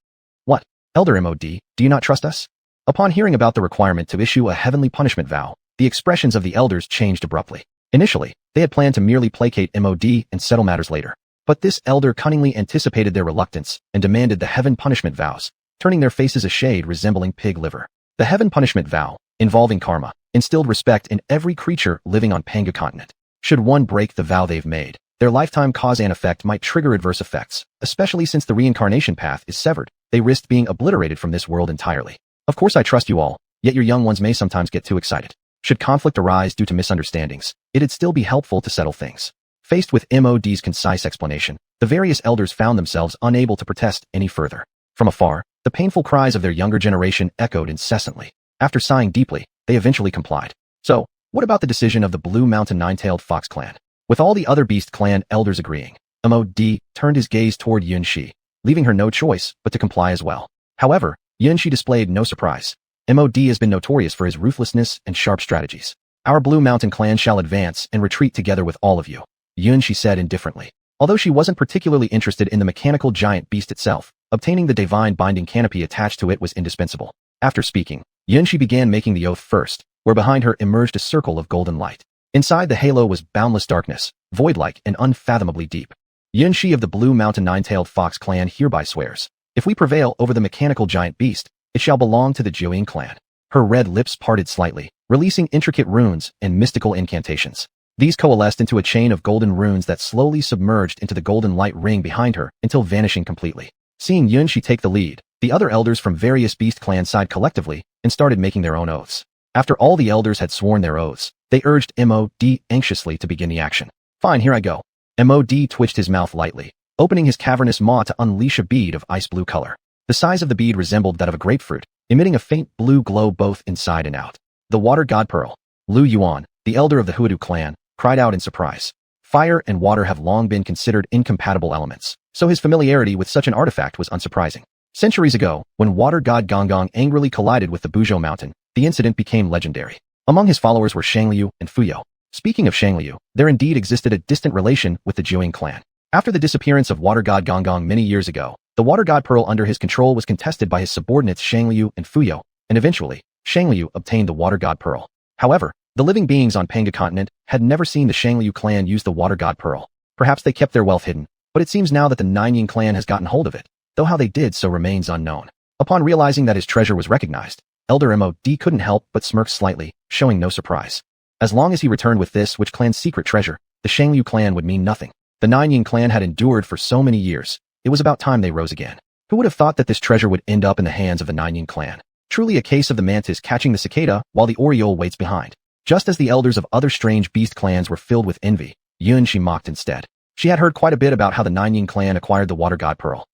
What? Elder Mod, do you not trust us? Upon hearing about the requirement to issue a heavenly punishment vow, the expressions of the elders changed abruptly. Initially, they had planned to merely placate Mod and settle matters later. But this elder cunningly anticipated their reluctance and demanded the heaven punishment vows, turning their faces a shade resembling pig liver. The heaven punishment vow, involving karma, instilled respect in every creature living on Pangu continent. Should one break the vow they've made, their lifetime cause and effect might trigger adverse effects, especially since the reincarnation path is severed. They risked being obliterated from this world entirely. Of course I trust you all, yet your young ones may sometimes get too excited. Should conflict arise due to misunderstandings, it'd still be helpful to settle things. Faced with Mod's concise explanation, the various elders found themselves unable to protest any further. From afar, the painful cries of their younger generation echoed incessantly. After sighing deeply, they eventually complied. So, what about the decision of the Blue Mountain Nine-Tailed Fox clan? With all the other beast clan elders agreeing, Mod turned his gaze toward Yuanxi, leaving her no choice but to comply as well. However, Yuanxi displayed no surprise. Mod has been notorious for his ruthlessness and sharp strategies. Our Blue Mountain clan shall advance and retreat together with all of you, Yuanxi said indifferently. Although she wasn't particularly interested in the mechanical giant beast itself, obtaining the divine binding canopy attached to it was indispensable. After speaking, Yuanxi began making the oath first, where behind her emerged a circle of golden light. Inside the halo was boundless darkness, void-like and unfathomably deep. Yuanxi of the Blue Mountain Nine-Tailed Fox clan hereby swears, if we prevail over the mechanical giant beast, it shall belong to the Xuanhuan clan. Her red lips parted slightly, releasing intricate runes and mystical incantations. These coalesced into a chain of golden runes that slowly submerged into the golden light ring behind her until vanishing completely. Seeing Xuanxia take the lead, the other elders from various beast clans sighed collectively and started making their own oaths. After all the elders had sworn their oaths, they urged Mod anxiously to begin the action. Fine, here I go. Mod twitched his mouth lightly, opening his cavernous maw to unleash a bead of ice blue color. The size of the bead resembled that of a grapefruit, emitting a faint blue glow both inside and out. The water god pearl. Xuanhuan, the elder of the Huadu clan, cried out in surprise. Fire and water have long been considered incompatible elements, so his familiarity with such an artifact was unsurprising. Centuries ago, when water god Gongong angrily collided with the Buzhou mountain, the incident became legendary. Among his followers were Xiangliu and Fuyo. Speaking of Xiangliu, there indeed existed a distant relation with the Jiuying clan. After the disappearance of water god Gongong many years ago, the water god pearl under his control was contested by his subordinates Xiangliu and Fuyo, and eventually, Xiangliu obtained the water god pearl. However, the living beings on Panga continent had never seen the Xiangliu clan use the water god pearl. Perhaps they kept their wealth hidden, but it seems now that the Ninying clan has gotten hold of it, though how they did so remains unknown. Upon realizing that his treasure was recognized, Elder Mod couldn't help but smirk slightly, showing no surprise. As long as he returned with this which clan's secret treasure, the Xiangliu clan would mean nothing. The Ninying clan had endured for so many years, it was about time they rose again. Who would have thought that this treasure would end up in the hands of the Ninying clan? Truly a case of the mantis catching the cicada while the oriole waits behind. Just as the elders of other strange beast clans were filled with envy, Xuanxia mocked instead. She had heard quite a bit about how the Ninying clan acquired the water god pearl.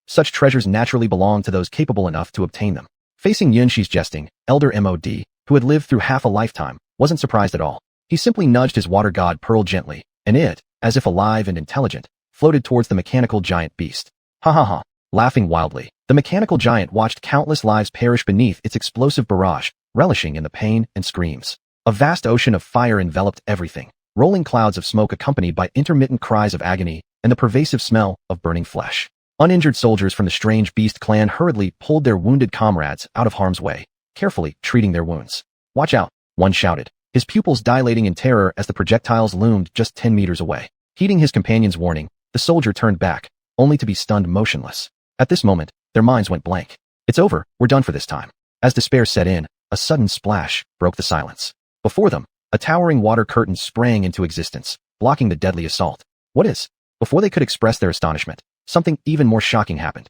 Such treasures naturally belong to those capable enough to obtain them. Facing Xuanxia's jesting, Elder Mod, who had lived through half a lifetime, wasn't surprised at all. He simply nudged his water god pearl gently, and it, as if alive and intelligent, floated towards the mechanical giant beast. Ha ha ha. Laughing wildly, the mechanical giant watched countless lives perish beneath its explosive barrage, relishing in the pain and screams. A vast ocean of fire enveloped everything, rolling clouds of smoke accompanied by intermittent cries of agony and the pervasive smell of burning flesh. Uninjured soldiers from the strange beast clan hurriedly pulled their wounded comrades out of harm's way, carefully treating their wounds. Watch out, one shouted, his pupils dilating in terror as the projectiles loomed just 10 meters away. Heeding his companion's warning, the soldier turned back, only to be stunned motionless. At this moment, their minds went blank. It's over, we're done for this time. As despair set in, a sudden splash broke the silence. Before them, a towering water curtain sprang into existence, blocking the deadly assault. What is? Before they could express their astonishment, something even more shocking happened.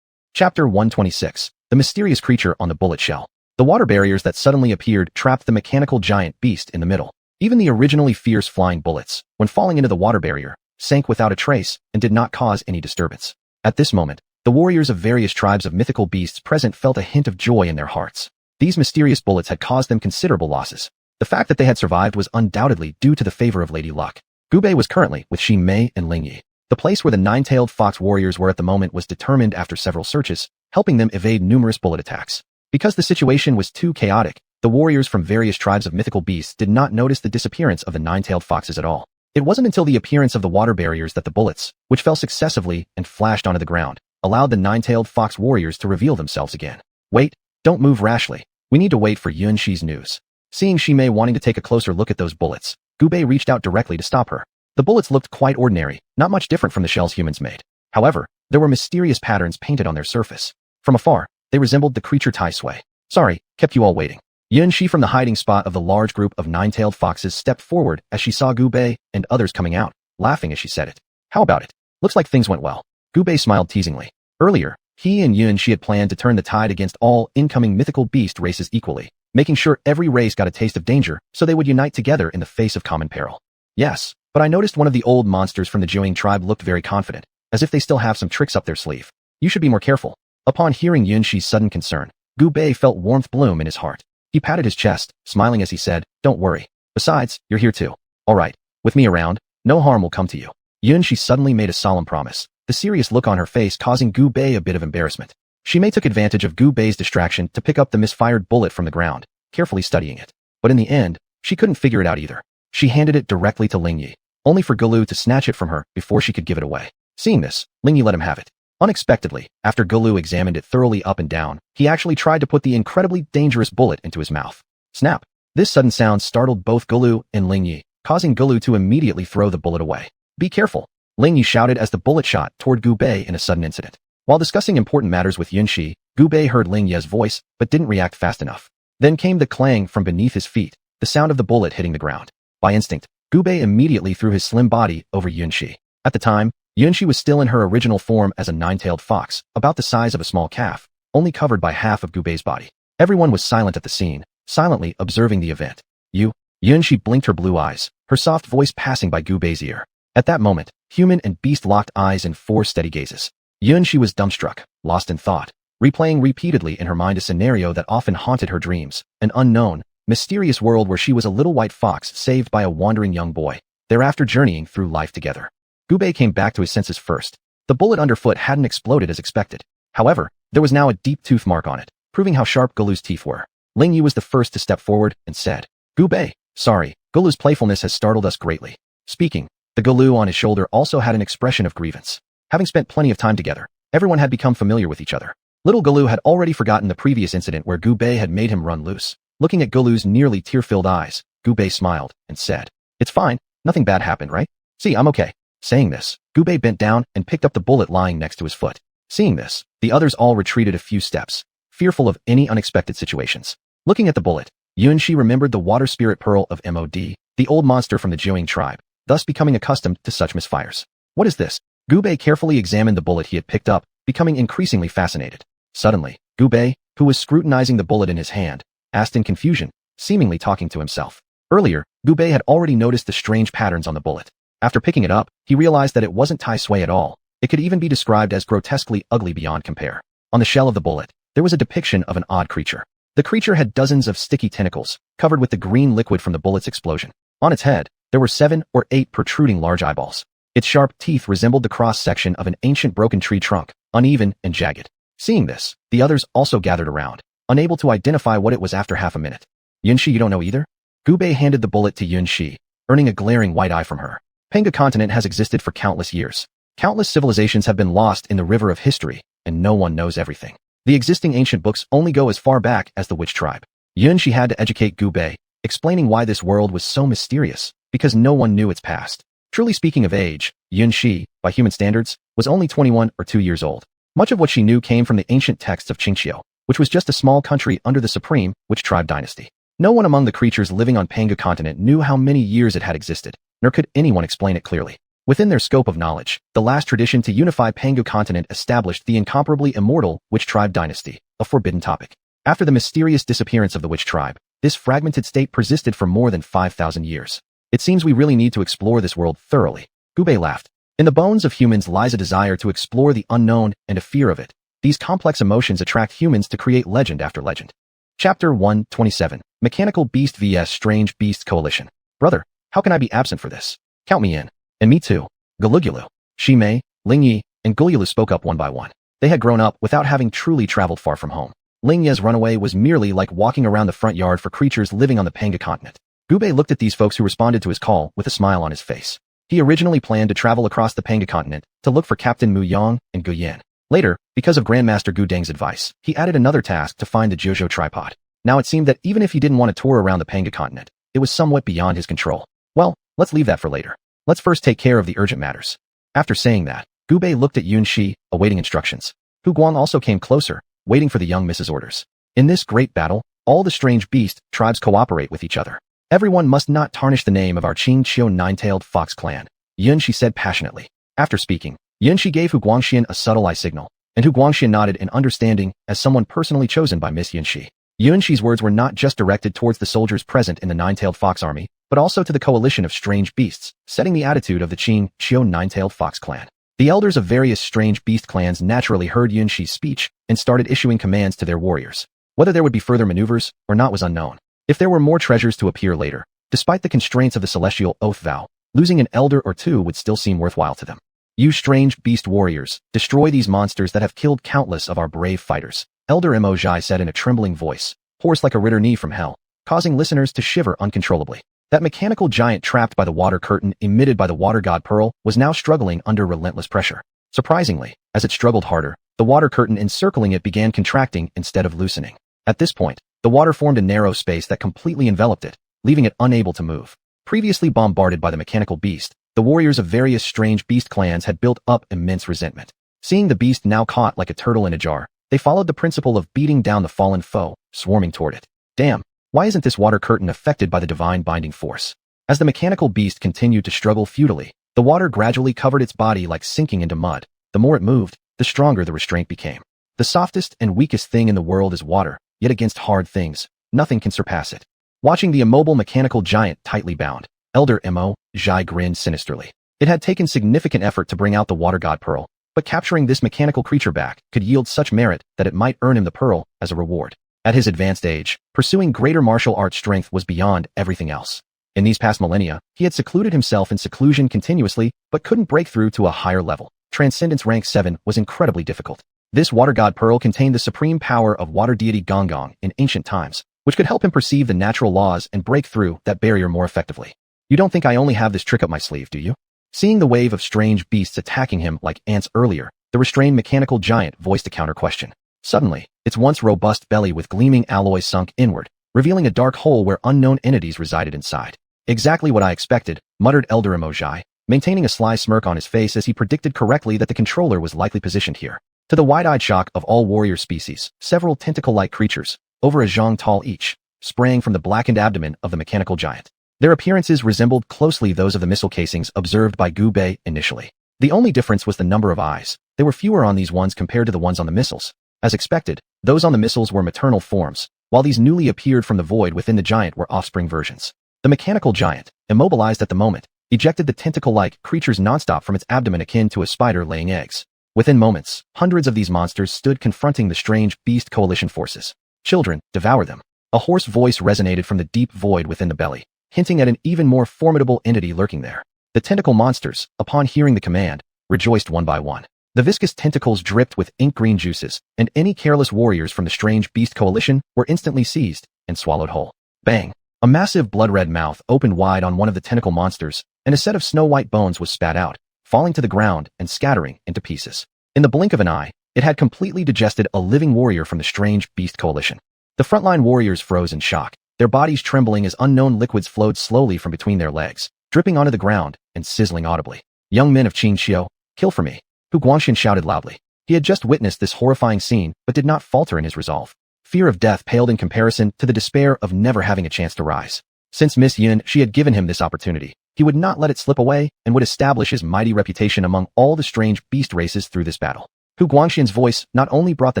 Chapter 126, The Mysterious Creature on the Bullet Shell. The water barriers that suddenly appeared trapped the mechanical giant beast in the middle. Even the originally fierce flying bullets, when falling into the water barrier, sank without a trace and did not cause any disturbance. At this moment, the warriors of various tribes of mythical beasts present felt a hint of joy in their hearts. These mysterious bullets had caused them considerable losses. The fact that they had survived was undoubtedly due to the favor of Lady Luck. Gubei was currently with Shi Mei and Lingyi. The place where the nine-tailed fox warriors were at the moment was determined after several searches, helping them evade numerous bullet attacks. Because the situation was too chaotic, the warriors from various tribes of mythical beasts did not notice the disappearance of the nine-tailed foxes at all. It wasn't until the appearance of the water barriers that the bullets, which fell successively and flashed onto the ground, allowed the nine-tailed fox warriors to reveal themselves again. Wait, don't move rashly. We need to wait for Xuanxia's news. Seeing Shi Mei wanting to take a closer look at those bullets, Gubei reached out directly to stop her. The bullets looked quite ordinary, not much different from the shells humans made. However, there were mysterious patterns painted on their surface. From afar, they resembled the creature Tai Sui. Sorry, kept you all waiting. Xuanxia from the hiding spot of the large group of nine-tailed foxes stepped forward as she saw Gubei and others coming out, laughing as she said it. How about it? Looks like things went well. Gubei smiled teasingly. Earlier, he and Xuanxia had planned to turn the tide against all incoming mythical beast races equally, making sure every race got a taste of danger so they would unite together in the face of common peril. Yes, but I noticed one of the old monsters from the Jiuying tribe looked very confident, as if they still have some tricks up their sleeve. You should be more careful. Upon hearing Xuanxia's sudden concern, Gubei felt warmth bloom in his heart. He patted his chest, smiling as he said, "Don't worry. Besides, you're here too. All right, with me around, no harm will come to you." Xuanxia suddenly made a solemn promise, the serious look on her face causing Gubei a bit of embarrassment. Shi Mei took advantage of Gubei's distraction to pick up the misfired bullet from the ground, carefully studying it. But in the end, she couldn't figure it out either. She handed it directly to Lingyi, only for Gulu to snatch it from her before she could give it away. Seeing this, Lingyi let him have it. Unexpectedly, after Gulu examined it thoroughly up and down, he actually tried to put the incredibly dangerous bullet into his mouth. Snap! This sudden sound startled both Gulu and Lingyi, causing Gulu to immediately throw the bullet away. Be careful! Lingyi shouted as the bullet shot toward Gubei in a sudden incident. While discussing important matters with Xuanxia, Gubei heard Lingyi's voice, but didn't react fast enough. Then came the clang from beneath his feet, the sound of the bullet hitting the ground. By instinct, Gubei immediately threw his slim body over Xuanxia. At the time, Xuanxia was still in her original form as a nine-tailed fox, about the size of a small calf, only covered by half of Gubei's body. Everyone was silent at the scene, silently observing the event. Xuanxia blinked her blue eyes, her soft voice passing by Gubei's ear. At that moment, human and beast locked eyes in 4 steady gazes. Xuanxia was dumbstruck, lost in thought, replaying repeatedly in her mind a scenario that often haunted her dreams, an unknown, mysterious world where she was a little white fox saved by a wandering young boy, thereafter journeying through life together. Gubei came back to his senses first. The bullet underfoot hadn't exploded as expected. However, there was now a deep tooth mark on it, proving how sharp Gulu's teeth were. Lingyi was the first to step forward and said, "Gubei, sorry, Gulu's playfulness has startled us greatly." Speaking, the Gulu on his shoulder also had an expression of grievance. Having spent plenty of time together, everyone had become familiar with each other. Little Gulu had already forgotten the previous incident where Gubei had made him run loose. Looking at Gulu's nearly tear-filled eyes, Gubei smiled and said, "It's fine, nothing bad happened, right? See, I'm okay." Saying this, Gubei bent down and picked up the bullet lying next to his foot. Seeing this, the others all retreated a few steps, fearful of any unexpected situations. Looking at the bullet, Xuanxia remembered the water spirit pearl of Mod, the old monster from the Jiang tribe, thus becoming accustomed to such misfires. "What is this?" Gubei carefully examined the bullet he had picked up, becoming increasingly fascinated. Suddenly, Gubei, who was scrutinizing the bullet in his hand, asked in confusion, seemingly talking to himself. Earlier, Gubei had already noticed the strange patterns on the bullet. After picking it up, he realized that it wasn't Tai Sui at all. It could even be described as grotesquely ugly beyond compare. On the shell of the bullet, there was a depiction of an odd creature. The creature had dozens of sticky tentacles, covered with the green liquid from the bullet's explosion. On its head, there were 7 or 8 protruding large eyeballs. Its sharp teeth resembled the cross-section of an ancient broken tree trunk, uneven and jagged. Seeing this, the others also gathered around, unable to identify what it was after half a minute. "Xuanxia, you don't know either?" Gubei handed the bullet to Xuanxia, earning a glaring white eye from her. Panga continent has existed for countless years. Countless civilizations have been lost in the river of history, and no one knows everything. The existing ancient books only go as far back as the witch tribe. Xuanxia had to educate Gubei, explaining why this world was so mysterious, because no one knew its past. Truly speaking of age, Xuanxia, by human standards, was only 21 or 2 years old. Much of what she knew came from the ancient texts of Xianxia, which was just a small country under the supreme witch tribe dynasty. No one among the creatures living on Panga continent knew how many years it had existed, nor could anyone explain it clearly. Within their scope of knowledge, the last tradition to unify Panga continent established the incomparably immortal witch tribe dynasty, a forbidden topic. After the mysterious disappearance of the witch tribe, this fragmented state persisted for more than 5,000 years. "It seems we really need to explore this world thoroughly." Gubei laughed. In the bones of humans lies a desire to explore the unknown and a fear of it. These complex emotions attract humans to create legend after legend. Chapter 127, Mechanical Beast vs. Strange Beast Coalition. "Brother, how can I be absent for this? Count me in." "And me too." Gulugulu, Shimei, Lingyi, and Gululu spoke up one by one. They had grown up without having truly traveled far from home. Lingya's runaway was merely like walking around the front yard for creatures living on the Panga continent. Gubei looked at these folks who responded to his call with a smile on his face. He originally planned to travel across the Panga continent to look for Captain Mu Yang and Gu Yan. Later, because of Grandmaster Gu Dang's advice, he added another task to find the Jojo tripod. Now it seemed that even if he didn't want to tour around the Panga continent, it was somewhat beyond his control. Well, let's leave that for later. Let's first take care of the urgent matters. After saying that, Gubei looked at Xuanxia, awaiting instructions. Hu Guang also came closer, waiting for the young Mrs. orders. In this great battle, all the strange beast tribes cooperate with each other. Everyone must not tarnish the name of our Qingqiu nine-tailed fox clan, Xuanxia said passionately. After speaking, Xuanxia gave Hu Guangxian a subtle eye signal, and Hu Guangxian nodded in understanding as someone personally chosen by Miss Xuanxia. Xuanxia's words were not just directed towards the soldiers present in the nine-tailed fox army, but also to the coalition of strange beasts, setting the attitude of the Qingqiu nine-tailed fox clan. The elders of various strange beast clans naturally heard Xuanxia's speech and started issuing commands to their warriors. Whether there would be further maneuvers or not was unknown. If there were more treasures to appear later, despite the constraints of the celestial oath vow, losing an elder or two would still seem worthwhile to them. "You strange beast warriors, destroy these monsters that have killed countless of our brave fighters," Elder Mojai said in a trembling voice, hoarse like a ritter knee from hell, causing listeners to shiver uncontrollably. That mechanical giant trapped by the water curtain emitted by the water god Pearl was now struggling under relentless pressure. Surprisingly, as it struggled harder, the water curtain encircling it began contracting instead of loosening. At this point, the water formed a narrow space that completely enveloped it, leaving it unable to move. Previously bombarded by the mechanical beast, the warriors of various strange beast clans had built up immense resentment. Seeing the beast now caught like a turtle in a jar, they followed the principle of beating down the fallen foe, swarming toward it. Damn, why isn't this water curtain affected by the divine binding force? As the mechanical beast continued to struggle futilely, the water gradually covered its body like sinking into mud. The more it moved, the stronger the restraint became. The softest and weakest thing in the world is water, yet against hard things, nothing can surpass it. Watching the immobile mechanical giant tightly bound, Elder Mo, Zhai grinned sinisterly. It had taken significant effort to bring out the water god pearl, but capturing this mechanical creature back could yield such merit that it might earn him the pearl as a reward. At his advanced age, pursuing greater martial arts strength was beyond everything else. In these past millennia, he had secluded himself in seclusion continuously, but couldn't break through to a higher level. Transcendence rank 7 was incredibly difficult. This water god pearl contained the supreme power of water deity Gong in ancient times, which could help him perceive the natural laws and break through that barrier more effectively. You don't think I only have this trick up my sleeve, do you? Seeing the wave of strange beasts attacking him like ants earlier, the restrained mechanical giant voiced a counter-question. Suddenly, its once robust belly with gleaming alloy sunk inward, revealing a dark hole where unknown entities resided inside. Exactly what I expected, muttered Elder Emojai, maintaining a sly smirk on his face as he predicted correctly that the controller was likely positioned here. To the wide-eyed shock of all warrior species, several tentacle-like creatures, over a zhang tall each, sprang from the blackened abdomen of the mechanical giant. Their appearances resembled closely those of the missile casings observed by Gu Bei initially. The only difference was the number of eyes. There were fewer on these ones compared to the ones on the missiles. As expected, those on the missiles were maternal forms, while these newly appeared from the void within the giant were offspring versions. The mechanical giant, immobilized at the moment, ejected the tentacle-like creatures nonstop from its abdomen akin to a spider laying eggs. Within moments, hundreds of these monsters stood confronting the strange beast coalition forces. Children, devour them. A hoarse voice resonated from the deep void within the belly, hinting at an even more formidable entity lurking there. The tentacle monsters, upon hearing the command, rejoiced one by one. The viscous tentacles dripped with ink-green juices, and any careless warriors from the strange beast coalition were instantly seized and swallowed whole. Bang! A massive blood-red mouth opened wide on one of the tentacle monsters, and a set of snow-white bones was spat out, falling to the ground and scattering into pieces. In the blink of an eye, it had completely digested a living warrior from the strange beast coalition. The frontline warriors froze in shock, their bodies trembling as unknown liquids flowed slowly from between their legs, dripping onto the ground and sizzling audibly. Young men of Xianxia, kill for me, Guangxian shouted loudly. He had just witnessed this horrifying scene, but did not falter in his resolve. Fear of death paled in comparison to the despair of never having a chance to rise. Since Miss Yin she had given him this opportunity, he would not let it slip away and would establish his mighty reputation among all the strange beast races through this battle. Guangxian's voice not only brought the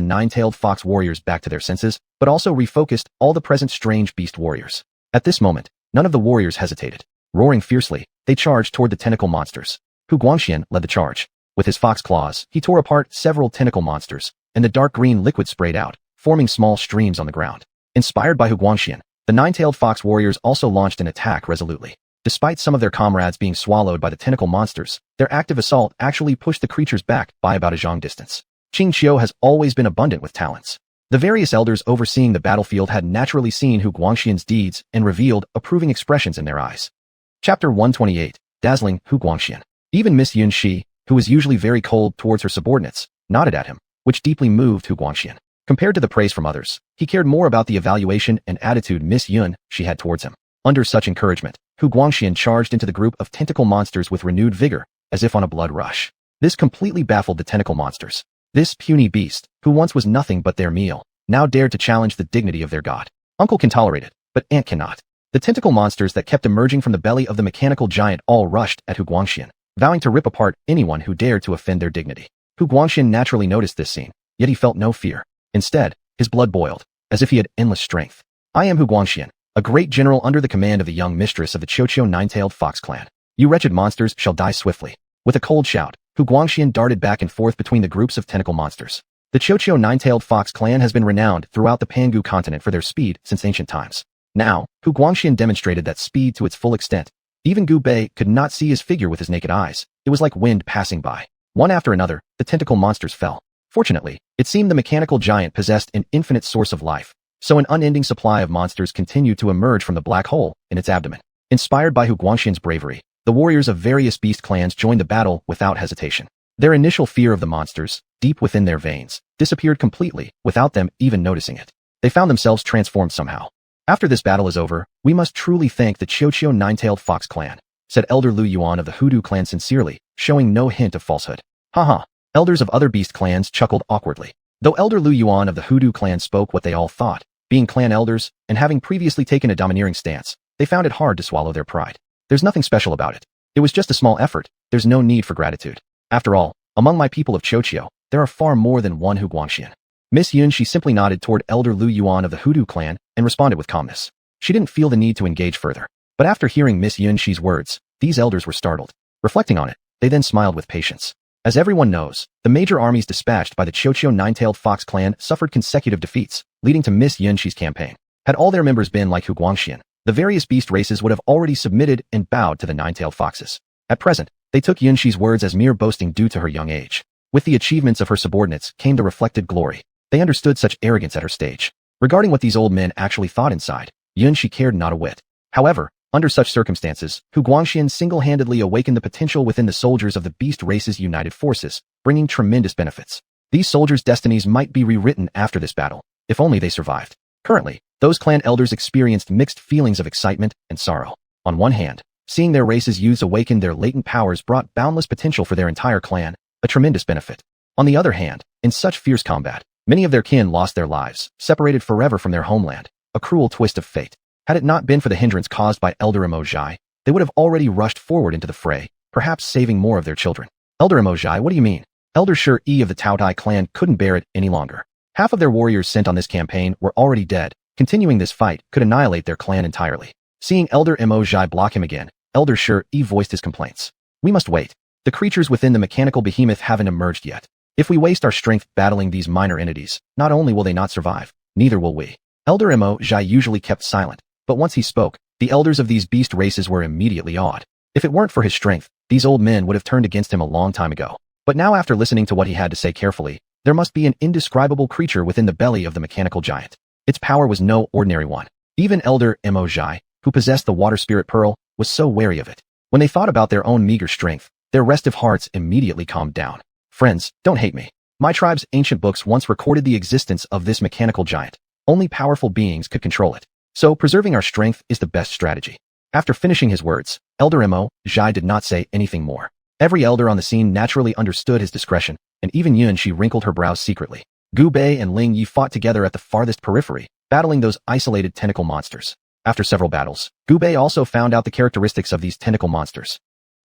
nine-tailed fox warriors back to their senses, but also refocused all the present strange beast warriors. At this moment, none of the warriors hesitated. Roaring fiercely, they charged toward the tentacle monsters. Guangxian led the charge. With his fox claws, he tore apart several tentacle monsters, and the dark green liquid sprayed out, forming small streams on the ground. Inspired by Guangxian, the nine-tailed fox warriors also launched an attack resolutely. Despite some of their comrades being swallowed by the tentacle monsters, their active assault actually pushed the creatures back by about a zhang distance. Qingqiu has always been abundant with talents. The various elders overseeing the battlefield had naturally seen Guangxian's deeds and revealed approving expressions in their eyes. Chapter 128, Dazzling Guangxian. Even Miss Yun Shi, who was usually very cold towards her subordinates, nodded at him, which deeply moved Guangxian. Compared to the praise from others, he cared more about the evaluation and attitude Miss Yun Shi had towards him. Under such encouragement, Guangxian charged into the group of tentacle monsters with renewed vigor, as if on a blood rush. This completely baffled the tentacle monsters. This puny beast, who once was nothing but their meal, now dared to challenge the dignity of their god. Uncle can tolerate it, but Aunt cannot. The tentacle monsters that kept emerging from the belly of the mechanical giant all rushed at Guangxian, vowing to rip apart anyone who dared to offend their dignity. Guangxian naturally noticed this scene, yet he felt no fear. Instead, his blood boiled, as if he had endless strength. I am Guangxian, a great general under the command of the young mistress of the Qiuqiu nine-tailed fox clan. You wretched monsters shall die swiftly. With a cold shout, Guangxian darted back and forth between the groups of tentacle monsters. The Qiuqiu nine-tailed fox clan has been renowned throughout the Pangu continent for their speed since ancient times. Now, Guangxian demonstrated that speed to its full extent. Even Gu Bei could not see his figure with his naked eyes. It was like wind passing by. One after another, the tentacle monsters fell. Fortunately, it seemed the mechanical giant possessed an infinite source of life, so an unending supply of monsters continued to emerge from the black hole in its abdomen. Inspired by Guangxian's bravery, the warriors of various beast clans joined the battle without hesitation. Their initial fear of the monsters, deep within their veins, disappeared completely without them even noticing it. They found themselves transformed somehow. After this battle is over, we must truly thank the Qiuqiu nine-tailed fox clan, said Elder Lu Yuan of the Hoodoo clan sincerely, showing no hint of falsehood. Haha. Elders of other beast clans chuckled awkwardly. Though Elder Lu Yuan of the Hoodoo clan spoke what they all thought, Being clan elders, and having previously taken a domineering stance, they found it hard to swallow their pride. There's nothing special about it. It was just a small effort. There's no need for gratitude. After all, among my people of Chochio, there are far more than one xuanhuan. Miss Yun she simply nodded toward Elder Lu Yuan of the Hoodoo clan and responded with calmness. She didn't feel the need to engage further. But after hearing Miss Yun Shi's words, these elders were startled. Reflecting on it, they then smiled with patience. As everyone knows, the major armies dispatched by the Chochio Nine-Tailed Fox clan suffered consecutive defeats, leading to Miss Yun Shi's campaign. Had all their members been like Xuanhuan, the various beast races would have already submitted and bowed to the Nine-Tailed Foxes. At present, they took Yun Shi's words as mere boasting due to her young age. With the achievements of her subordinates came the reflected glory. They understood such arrogance at her stage. Regarding what these old men actually thought inside, Yun Shi cared not a whit. However, under such circumstances, Xuanhuan single-handedly awakened the potential within the soldiers of the beast race's united forces, bringing tremendous benefits. These soldiers' destinies might be rewritten after this battle, if only they survived. Currently, those clan elders experienced mixed feelings of excitement and sorrow. On one hand, seeing their race's youths awaken their latent powers brought boundless potential for their entire clan, a tremendous benefit. On the other hand, in such fierce combat, many of their kin lost their lives, separated forever from their homeland, a cruel twist of fate. Had it not been for the hindrance caused by Elder Emojai, they would have already rushed forward into the fray, perhaps saving more of their children. Elder Emojai, what do you mean? Elder Shi of the Taotai clan couldn't bear it any longer. Half of their warriors sent on this campaign were already dead. Continuing this fight could annihilate their clan entirely. Seeing Elder Emojai block him again, Elder Shi voiced his complaints. We must wait. The creatures within the mechanical behemoth haven't emerged yet. If we waste our strength battling these minor entities, not only will they not survive, neither will we. Elder Emojai usually kept silent, but once he spoke, the elders of these beast races were immediately awed. If it weren't for his strength, these old men would have turned against him a long time ago. But now after listening to what he had to say carefully, there must be an indescribable creature within the belly of the mechanical giant. Its power was no ordinary one. Even Elder Emojai, who possessed the water spirit pearl, was so wary of it. When they thought about their own meager strength, their restive hearts immediately calmed down. Friends, don't hate me. My tribe's ancient books once recorded the existence of this mechanical giant. Only powerful beings could control it. So preserving our strength is the best strategy. After finishing his words, Elder Emojai did not say anything more. Every elder on the scene naturally understood his discretion, and even Yun Shi wrinkled her brows secretly. Gu Bei and Ling Yi fought together at the farthest periphery, battling those isolated tentacle monsters. After several battles, Gu Bei also found out the characteristics of these tentacle monsters.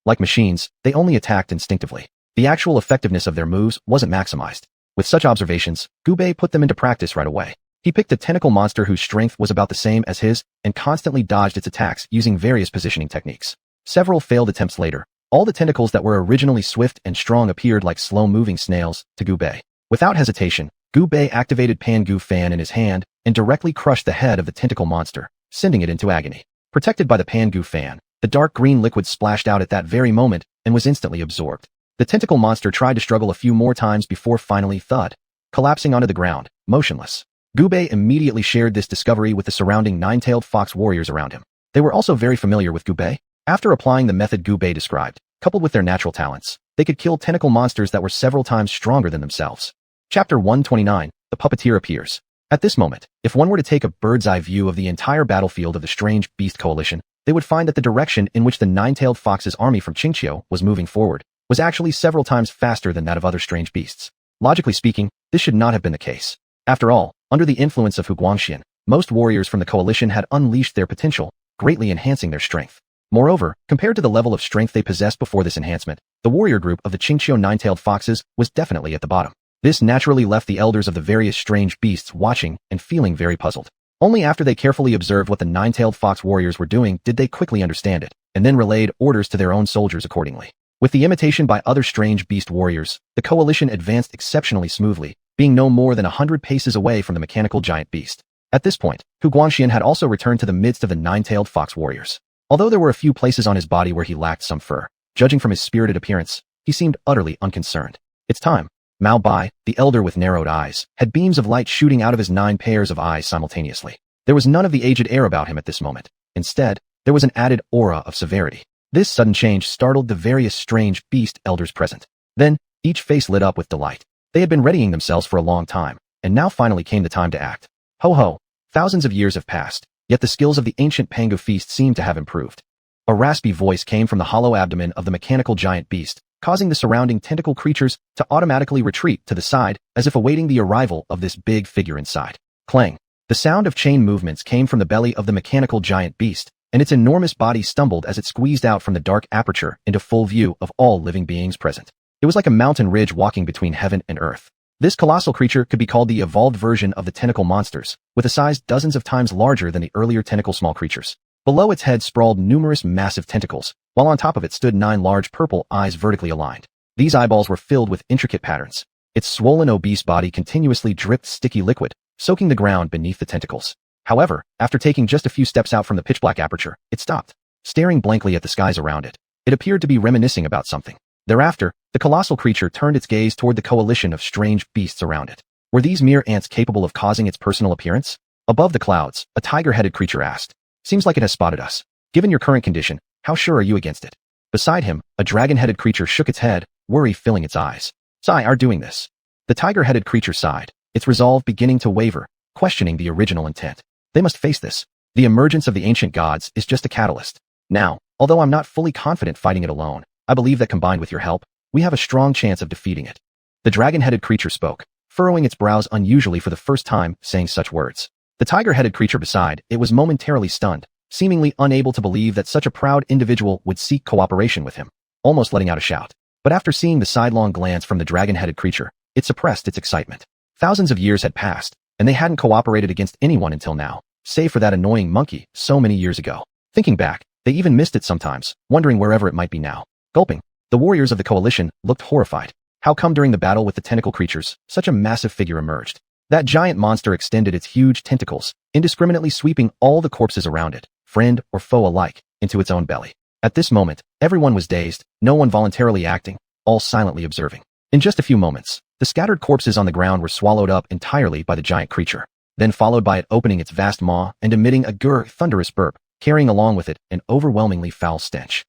Like machines, they only attacked instinctively. The actual effectiveness of their moves wasn't maximized. With such observations, Gu Bei put them into practice right away. He picked a tentacle monster whose strength was about the same as his and constantly dodged its attacks using various positioning techniques. Several failed attempts later, all the tentacles that were originally swift and strong appeared like slow-moving snails to Gu Bei. Without hesitation, Gu Bei activated Pan Gu Fan in his hand and directly crushed the head of the tentacle monster, sending it into agony. Protected by the Pan Gu Fan, the dark green liquid splashed out at that very moment and was instantly absorbed. The tentacle monster tried to struggle a few more times before finally thud, collapsing onto the ground, motionless. Gu Bei immediately shared this discovery with the surrounding nine-tailed fox warriors around him. They were also very familiar with Gu Bei. After applying the method Gu Bei described, coupled with their natural talents, they could kill tentacle monsters that were several times stronger than themselves. Chapter 129, The Puppeteer Appears. At this moment, if one were to take a bird's-eye view of the entire battlefield of the Strange Beast Coalition, they would find that the direction in which the nine-tailed fox's army from Xianxia was moving forward was actually several times faster than that of other strange beasts. Logically speaking, this should not have been the case. After all, under the influence of Xuanhuan, most warriors from the coalition had unleashed their potential, greatly enhancing their strength. Moreover, compared to the level of strength they possessed before this enhancement, the warrior group of the Xianxia nine-tailed foxes was definitely at the bottom. This naturally left the elders of the various strange beasts watching and feeling very puzzled. Only after they carefully observed what the nine-tailed fox warriors were doing did they quickly understand it, and then relayed orders to their own soldiers accordingly. With the imitation by other strange beast warriors, the coalition advanced exceptionally smoothly, being no more than 100 paces away from the mechanical giant beast. At this point, Xuanhuan had also returned to the midst of the nine-tailed fox warriors. Although there were a few places on his body where he lacked some fur, judging from his spirited appearance, he seemed utterly unconcerned. It's time. Mao Bai, the elder with narrowed eyes, had beams of light shooting out of his 9 pairs of eyes simultaneously. There was none of the aged air about him at this moment. Instead, there was an added aura of severity. This sudden change startled the various strange beast elders present. Then, each face lit up with delight. They had been readying themselves for a long time, and now finally came the time to act. Ho ho! Thousands of years have passed, yet the skills of the ancient Pangu feast seem to have improved. A raspy voice came from the hollow abdomen of the mechanical giant beast, causing the surrounding tentacle creatures to automatically retreat to the side as if awaiting the arrival of this big figure inside. Clang! The sound of chain movements came from the belly of the mechanical giant beast, and its enormous body stumbled as it squeezed out from the dark aperture into full view of all living beings present. It was like a mountain ridge walking between heaven and earth. This colossal creature could be called the evolved version of the tentacle monsters, with a size dozens of times larger than the earlier tentacle small creatures. Below its head sprawled numerous massive tentacles, while on top of it stood 9 large purple eyes vertically aligned. These eyeballs were filled with intricate patterns. Its swollen obese body continuously dripped sticky liquid, soaking the ground beneath the tentacles. However, after taking just a few steps out from the pitch-black aperture, it stopped, staring blankly at the skies around it. It appeared to be reminiscing about something. Thereafter, the colossal creature turned its gaze toward the coalition of strange beasts around it. Were these mere ants capable of causing its personal appearance? Above the clouds, a tiger-headed creature asked. Seems like it has spotted us. Given your current condition, how sure are you against it? Beside him, a dragon-headed creature shook its head, worry filling its eyes. "I are doing this." The tiger-headed creature sighed, its resolve beginning to waver, questioning the original intent. They must face this. The emergence of the ancient gods is just a catalyst. Now, although I'm not fully confident fighting it alone, I believe that combined with your help, we have a strong chance of defeating it. The dragon-headed creature spoke, furrowing its brows unusually for the first time, saying such words. The tiger-headed creature beside it was momentarily stunned, seemingly unable to believe that such a proud individual would seek cooperation with him, almost letting out a shout. But after seeing the sidelong glance from the dragon-headed creature, it suppressed its excitement. Thousands of years had passed, and they hadn't cooperated against anyone until now, save for that annoying monkey so many years ago. Thinking back, they even missed it sometimes, wondering wherever it might be now. Gulping, the warriors of the coalition looked horrified. How come during the battle with the tentacle creatures, such a massive figure emerged? That giant monster extended its huge tentacles, indiscriminately sweeping all the corpses around it, friend or foe alike, into its own belly. At this moment, everyone was dazed, no one voluntarily acting, all silently observing. In just a few moments, the scattered corpses on the ground were swallowed up entirely by the giant creature, then followed by it opening its vast maw and emitting a thunderous burp, carrying along with it an overwhelmingly foul stench.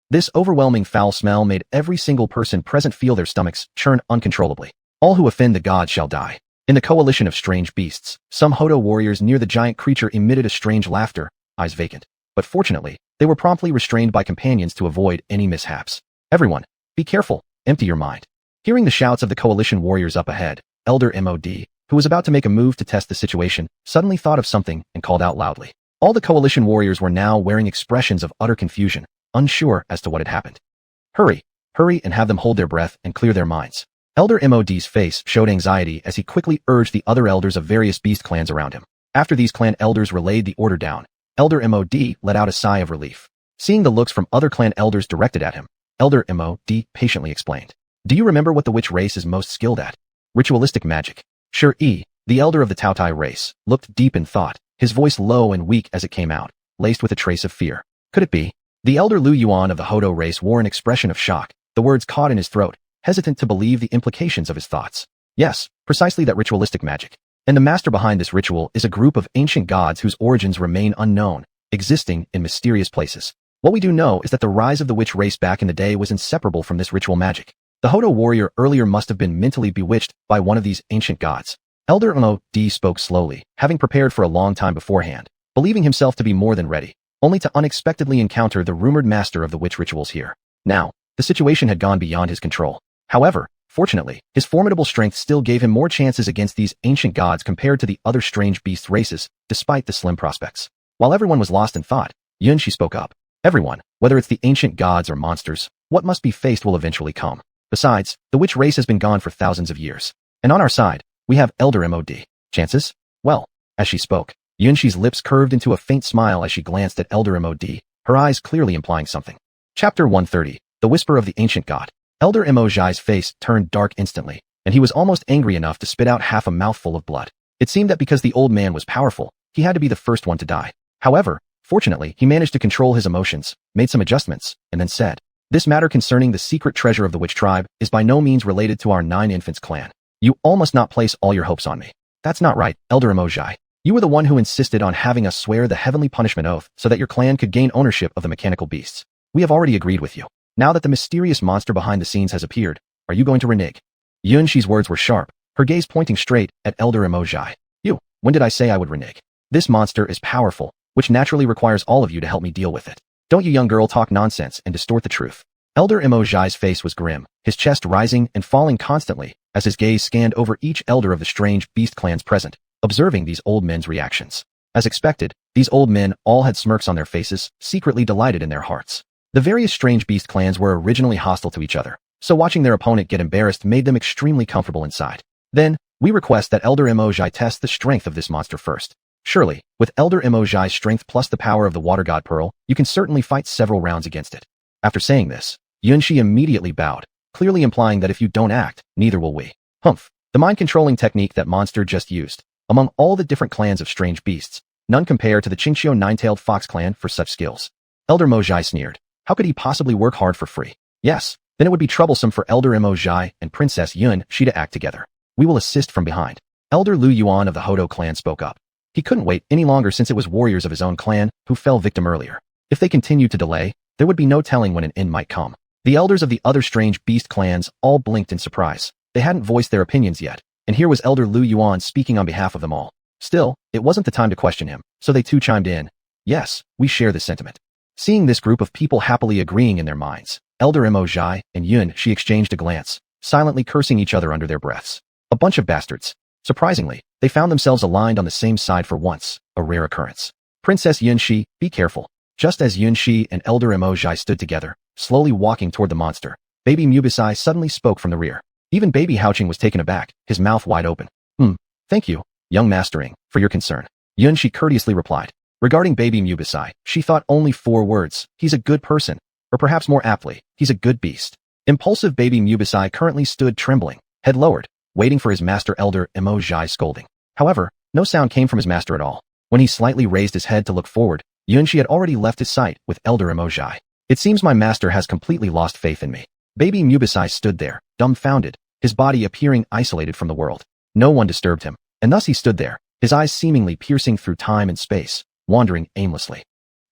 This overwhelming foul smell made every single person present feel their stomachs churn uncontrollably. All who offend the gods shall die. In the coalition of strange beasts, some Hodo warriors near the giant creature emitted a strange laughter, eyes vacant. But fortunately, they were promptly restrained by companions to avoid any mishaps. Everyone, be careful, empty your mind. Hearing the shouts of the coalition warriors up ahead, Elder Mod, who was about to make a move to test the situation, suddenly thought of something and called out loudly. All the coalition warriors were now wearing expressions of utter confusion, unsure as to what had happened. Hurry and have them hold their breath and clear their minds. Elder Mod's face showed anxiety as he quickly urged the other elders of various beast clans around him. After these clan elders relayed the order down, Elder Mod let out a sigh of relief. Seeing the looks from other clan elders directed at him, Elder Mod patiently explained. Do you remember what the witch race is most skilled at? Ritualistic magic. Sure, the elder of the Tautai race, looked deep in thought, his voice low and weak as it came out, laced with a trace of fear. Could it be? The elder Xuanhuan of the Hodo race wore an expression of shock, the words caught in his throat, hesitant to believe the implications of his thoughts. Yes, precisely that ritualistic magic. And the master behind this ritual is a group of ancient gods whose origins remain unknown, existing in mysterious places. What we do know is that the rise of the witch race back in the day was inseparable from this ritual magic. The Hodo warrior earlier must have been mentally bewitched by one of these ancient gods. Elder Mod spoke slowly, having prepared for a long time beforehand, believing himself to be more than ready, only to unexpectedly encounter the rumored master of the witch rituals here. Now, the situation had gone beyond his control. However, fortunately, his formidable strength still gave him more chances against these ancient gods compared to the other strange beast races, despite the slim prospects. While everyone was lost in thought, Xianxia spoke up. Everyone, whether it's the ancient gods or monsters, what must be faced will eventually come. Besides, the witch race has been gone for thousands of years. And on our side, we have Elder Mod. Chances? Well, as she spoke, Xianxia's lips curved into a faint smile as she glanced at Elder Mod, her eyes clearly implying something. Chapter 130, The Whisper of the Ancient God. Elder Mod's face turned dark instantly, and he was almost angry enough to spit out half a mouthful of blood. It seemed that because the old man was powerful, he had to be the first one to die. However, fortunately, he managed to control his emotions, made some adjustments, and then said, "This matter concerning the secret treasure of the witch tribe is by no means related to our 9 infants clan. You all must not place all your hopes on me. That's not right, Elder Mod. You were the one who insisted on having us swear the heavenly punishment oath so that your clan could gain ownership of the mechanical beasts. We have already agreed with you. Now that the mysterious monster behind the scenes has appeared, are you going to renege?" Xianxia's words were sharp, her gaze pointing straight at Elder Mod. "You, when did I say I would renege? This monster is powerful, which naturally requires all of you to help me deal with it. Don't you young girl talk nonsense and distort the truth." Elder Mod's face was grim, his chest rising and falling constantly as his gaze scanned over each elder of the strange beast clans present, observing these old men's reactions. As expected, these old men all had smirks on their faces, secretly delighted in their hearts. The various strange beast clans were originally hostile to each other, so watching their opponent get embarrassed made them extremely comfortable inside. Then, we request that Elder Emoji test the strength of this monster first. Surely, with Elder Emoji's strength plus the power of the Water God Pearl, you can certainly fight several rounds against it. After saying this, Xianxia immediately bowed, clearly implying that if you don't act, neither will we. Humph. The mind-controlling technique that monster just used. Among all the different clans of strange beasts, none compare to the Qingqiu nine-tailed fox clan for such skills. Elder Mojai sneered. How could he possibly work hard for free? Yes, then it would be troublesome for Elder Mojai and Princess Xuanhuan to act together. We will assist from behind. Elder Lu Yuan of the Hodo clan spoke up. He couldn't wait any longer since it was warriors of his own clan who fell victim earlier. If they continued to delay, there would be no telling when an end might come. The elders of the other strange beast clans all blinked in surprise. They hadn't voiced their opinions yet, and here was Elder Lu Yuan speaking on behalf of them all. Still, it wasn't the time to question him, so they too chimed in. Yes, we share this sentiment. Seeing this group of people happily agreeing in their minds, Elder Mojai and Xuanhuan exchanged a glance, silently cursing each other under their breaths. A bunch of bastards. Surprisingly, they found themselves aligned on the same side for once, a rare occurrence. Princess Xuanxia, be careful. Just as Xuanxia and Elder Mojai stood together, slowly walking toward the monster, Baby Mubisai suddenly spoke from the rear. Even Baby Houching was taken aback, his mouth wide open. Thank you, young mastering, for your concern. Xuanxia courteously replied. Regarding Baby Mubisai, she thought only 4 words. He's a good person. Or perhaps more aptly, he's a good beast. Impulsive Baby Mubisai currently stood trembling, head lowered, waiting for his master Elder Mojai's scolding. However, no sound came from his master at all. When he slightly raised his head to look forward, Xuanxia had already left his sight with Elder Mojai. It seems my master has completely lost faith in me. Baby Mubisai stood there, dumbfounded, his body appearing isolated from the world. No one disturbed him, and thus he stood there, his eyes seemingly piercing through time and space, wandering aimlessly.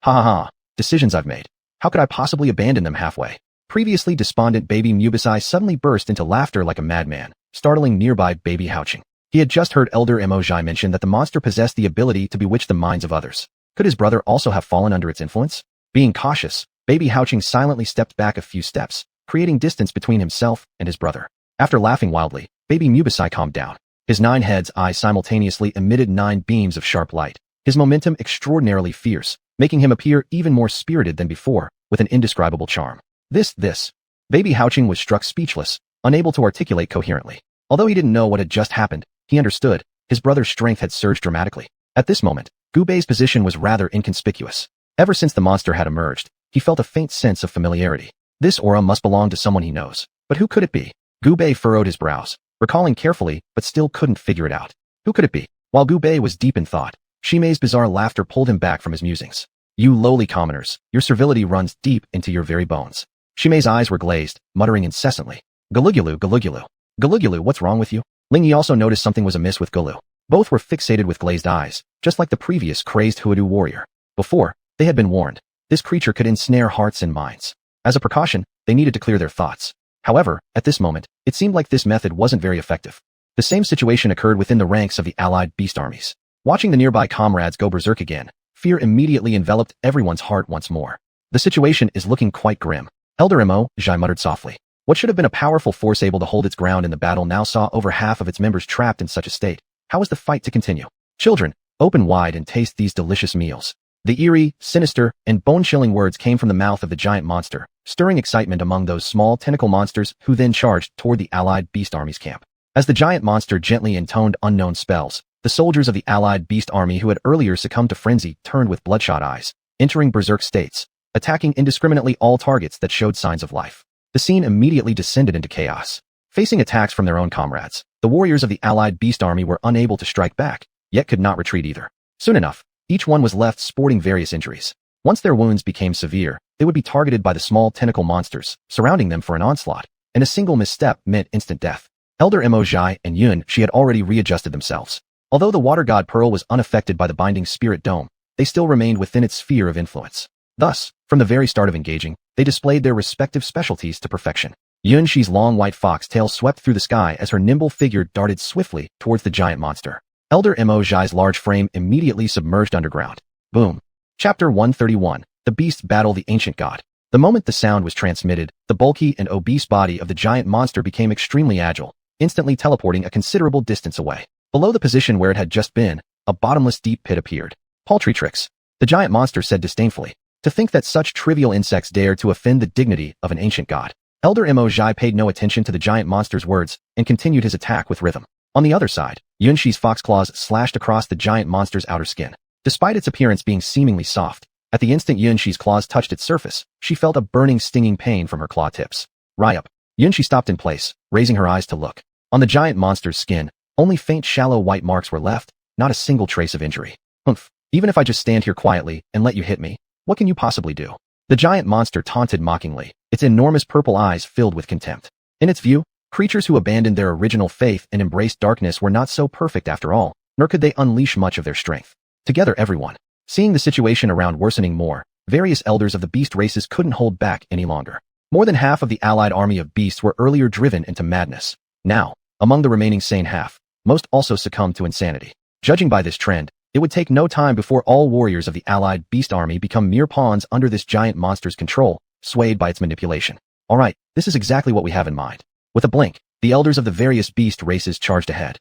Ha ha ha, decisions I've made. How could I possibly abandon them halfway? Previously despondent Baby Mubisai suddenly burst into laughter like a madman, startling nearby Baby Houching. He had just heard Elder Mojai mention that the monster possessed the ability to bewitch the minds of others. Could his brother also have fallen under its influence? Being cautious, Baby Houching silently stepped back a few steps, creating distance between himself and his brother. After laughing wildly, Baby Mubisai calmed down. His 9 heads' eyes simultaneously emitted 9 beams of sharp light, his momentum extraordinarily fierce, making him appear even more spirited than before, with an indescribable charm. This. Baby Houching was struck speechless, unable to articulate coherently. Although he didn't know what had just happened, he understood. His brother's strength had surged dramatically. At this moment, Gubei's position was rather inconspicuous. Ever since the monster had emerged, he felt a faint sense of familiarity. This aura must belong to someone he knows. But who could it be? Gubei furrowed his brows, recalling carefully, but still couldn't figure it out. Who could it be? While Gubei was deep in thought, Shimei's bizarre laughter pulled him back from his musings. You lowly commoners, your servility runs deep into your very bones. Shimei's eyes were glazed, muttering incessantly. Galugulu, Galugulu. Galugulu, what's wrong with you? Lingyi also noticed something was amiss with Gulu. Both were fixated with glazed eyes, just like the previous crazed Huadu warrior. Before, they had been warned. This creature could ensnare hearts and minds. As a precaution, they needed to clear their thoughts. However, at this moment, it seemed like this method wasn't very effective. The same situation occurred within the ranks of the allied beast armies. Watching the nearby comrades go berserk again, fear immediately enveloped everyone's heart once more. The situation is looking quite grim. Elder Mojai muttered softly. What should have been a powerful force able to hold its ground in the battle now saw over half of its members trapped in such a state. How was the fight to continue? Children, open wide and taste these delicious meals. The eerie, sinister, and bone-chilling words came from the mouth of the giant monster, stirring excitement among those small tentacle monsters who then charged toward the allied beast army's camp. As the giant monster gently intoned unknown spells, the soldiers of the allied beast army who had earlier succumbed to frenzy turned with bloodshot eyes, entering berserk states, attacking indiscriminately all targets that showed signs of life. The scene immediately descended into chaos. Facing attacks from their own comrades, the warriors of the allied beast army were unable to strike back, yet could not retreat either. Soon enough, each one was left sporting various injuries. Once their wounds became severe, they would be targeted by the small tentacle monsters, surrounding them for an onslaught, and a single misstep meant instant death. Elder Mojai and Xuanhuan had already readjusted themselves. Although the Water God Pearl was unaffected by the binding spirit dome, they still remained within its sphere of influence. Thus, from the very start of engaging, they displayed their respective specialties to perfection. Xuanxi's long white fox tail swept through the sky as her nimble figure darted swiftly towards the giant monster. Elder Mojai's large frame immediately submerged underground. Boom. Chapter 131. The Beasts Battle the Ancient God. The moment the sound was transmitted, the bulky and obese body of the giant monster became extremely agile, instantly teleporting a considerable distance away. Below the position where it had just been, a bottomless deep pit appeared. Paltry tricks. The giant monster said disdainfully. To think that such trivial insects dare to offend the dignity of an ancient god. Elder Mo Zhai paid no attention to the giant monster's words and continued his attack with rhythm. On the other side, Yunshi's fox claws slashed across the giant monster's outer skin. Despite its appearance being seemingly soft, at the instant Yunshi's claws touched its surface, she felt a burning, stinging pain from her claw tips. Ryup. Yunshi stopped in place, raising her eyes to look. On the giant monster's skin, only faint, shallow white marks were left, not a single trace of injury. Humph. Even if I just stand here quietly and let you hit me, what can you possibly do? The giant monster taunted mockingly, its enormous purple eyes filled with contempt. In its view, creatures who abandoned their original faith and embraced darkness were not so perfect after all, nor could they unleash much of their strength. Together everyone, seeing the situation around worsening more, various elders of the beast races couldn't hold back any longer. More than half of the allied army of beasts were earlier driven into madness. Now, among the remaining sane half, most also succumbed to insanity. Judging by this trend, it would take no time before all warriors of the allied beast army become mere pawns under this giant monster's control, swayed by its manipulation. Alright, this is exactly what we have in mind. With a blink, the elders of the various beast races charged ahead.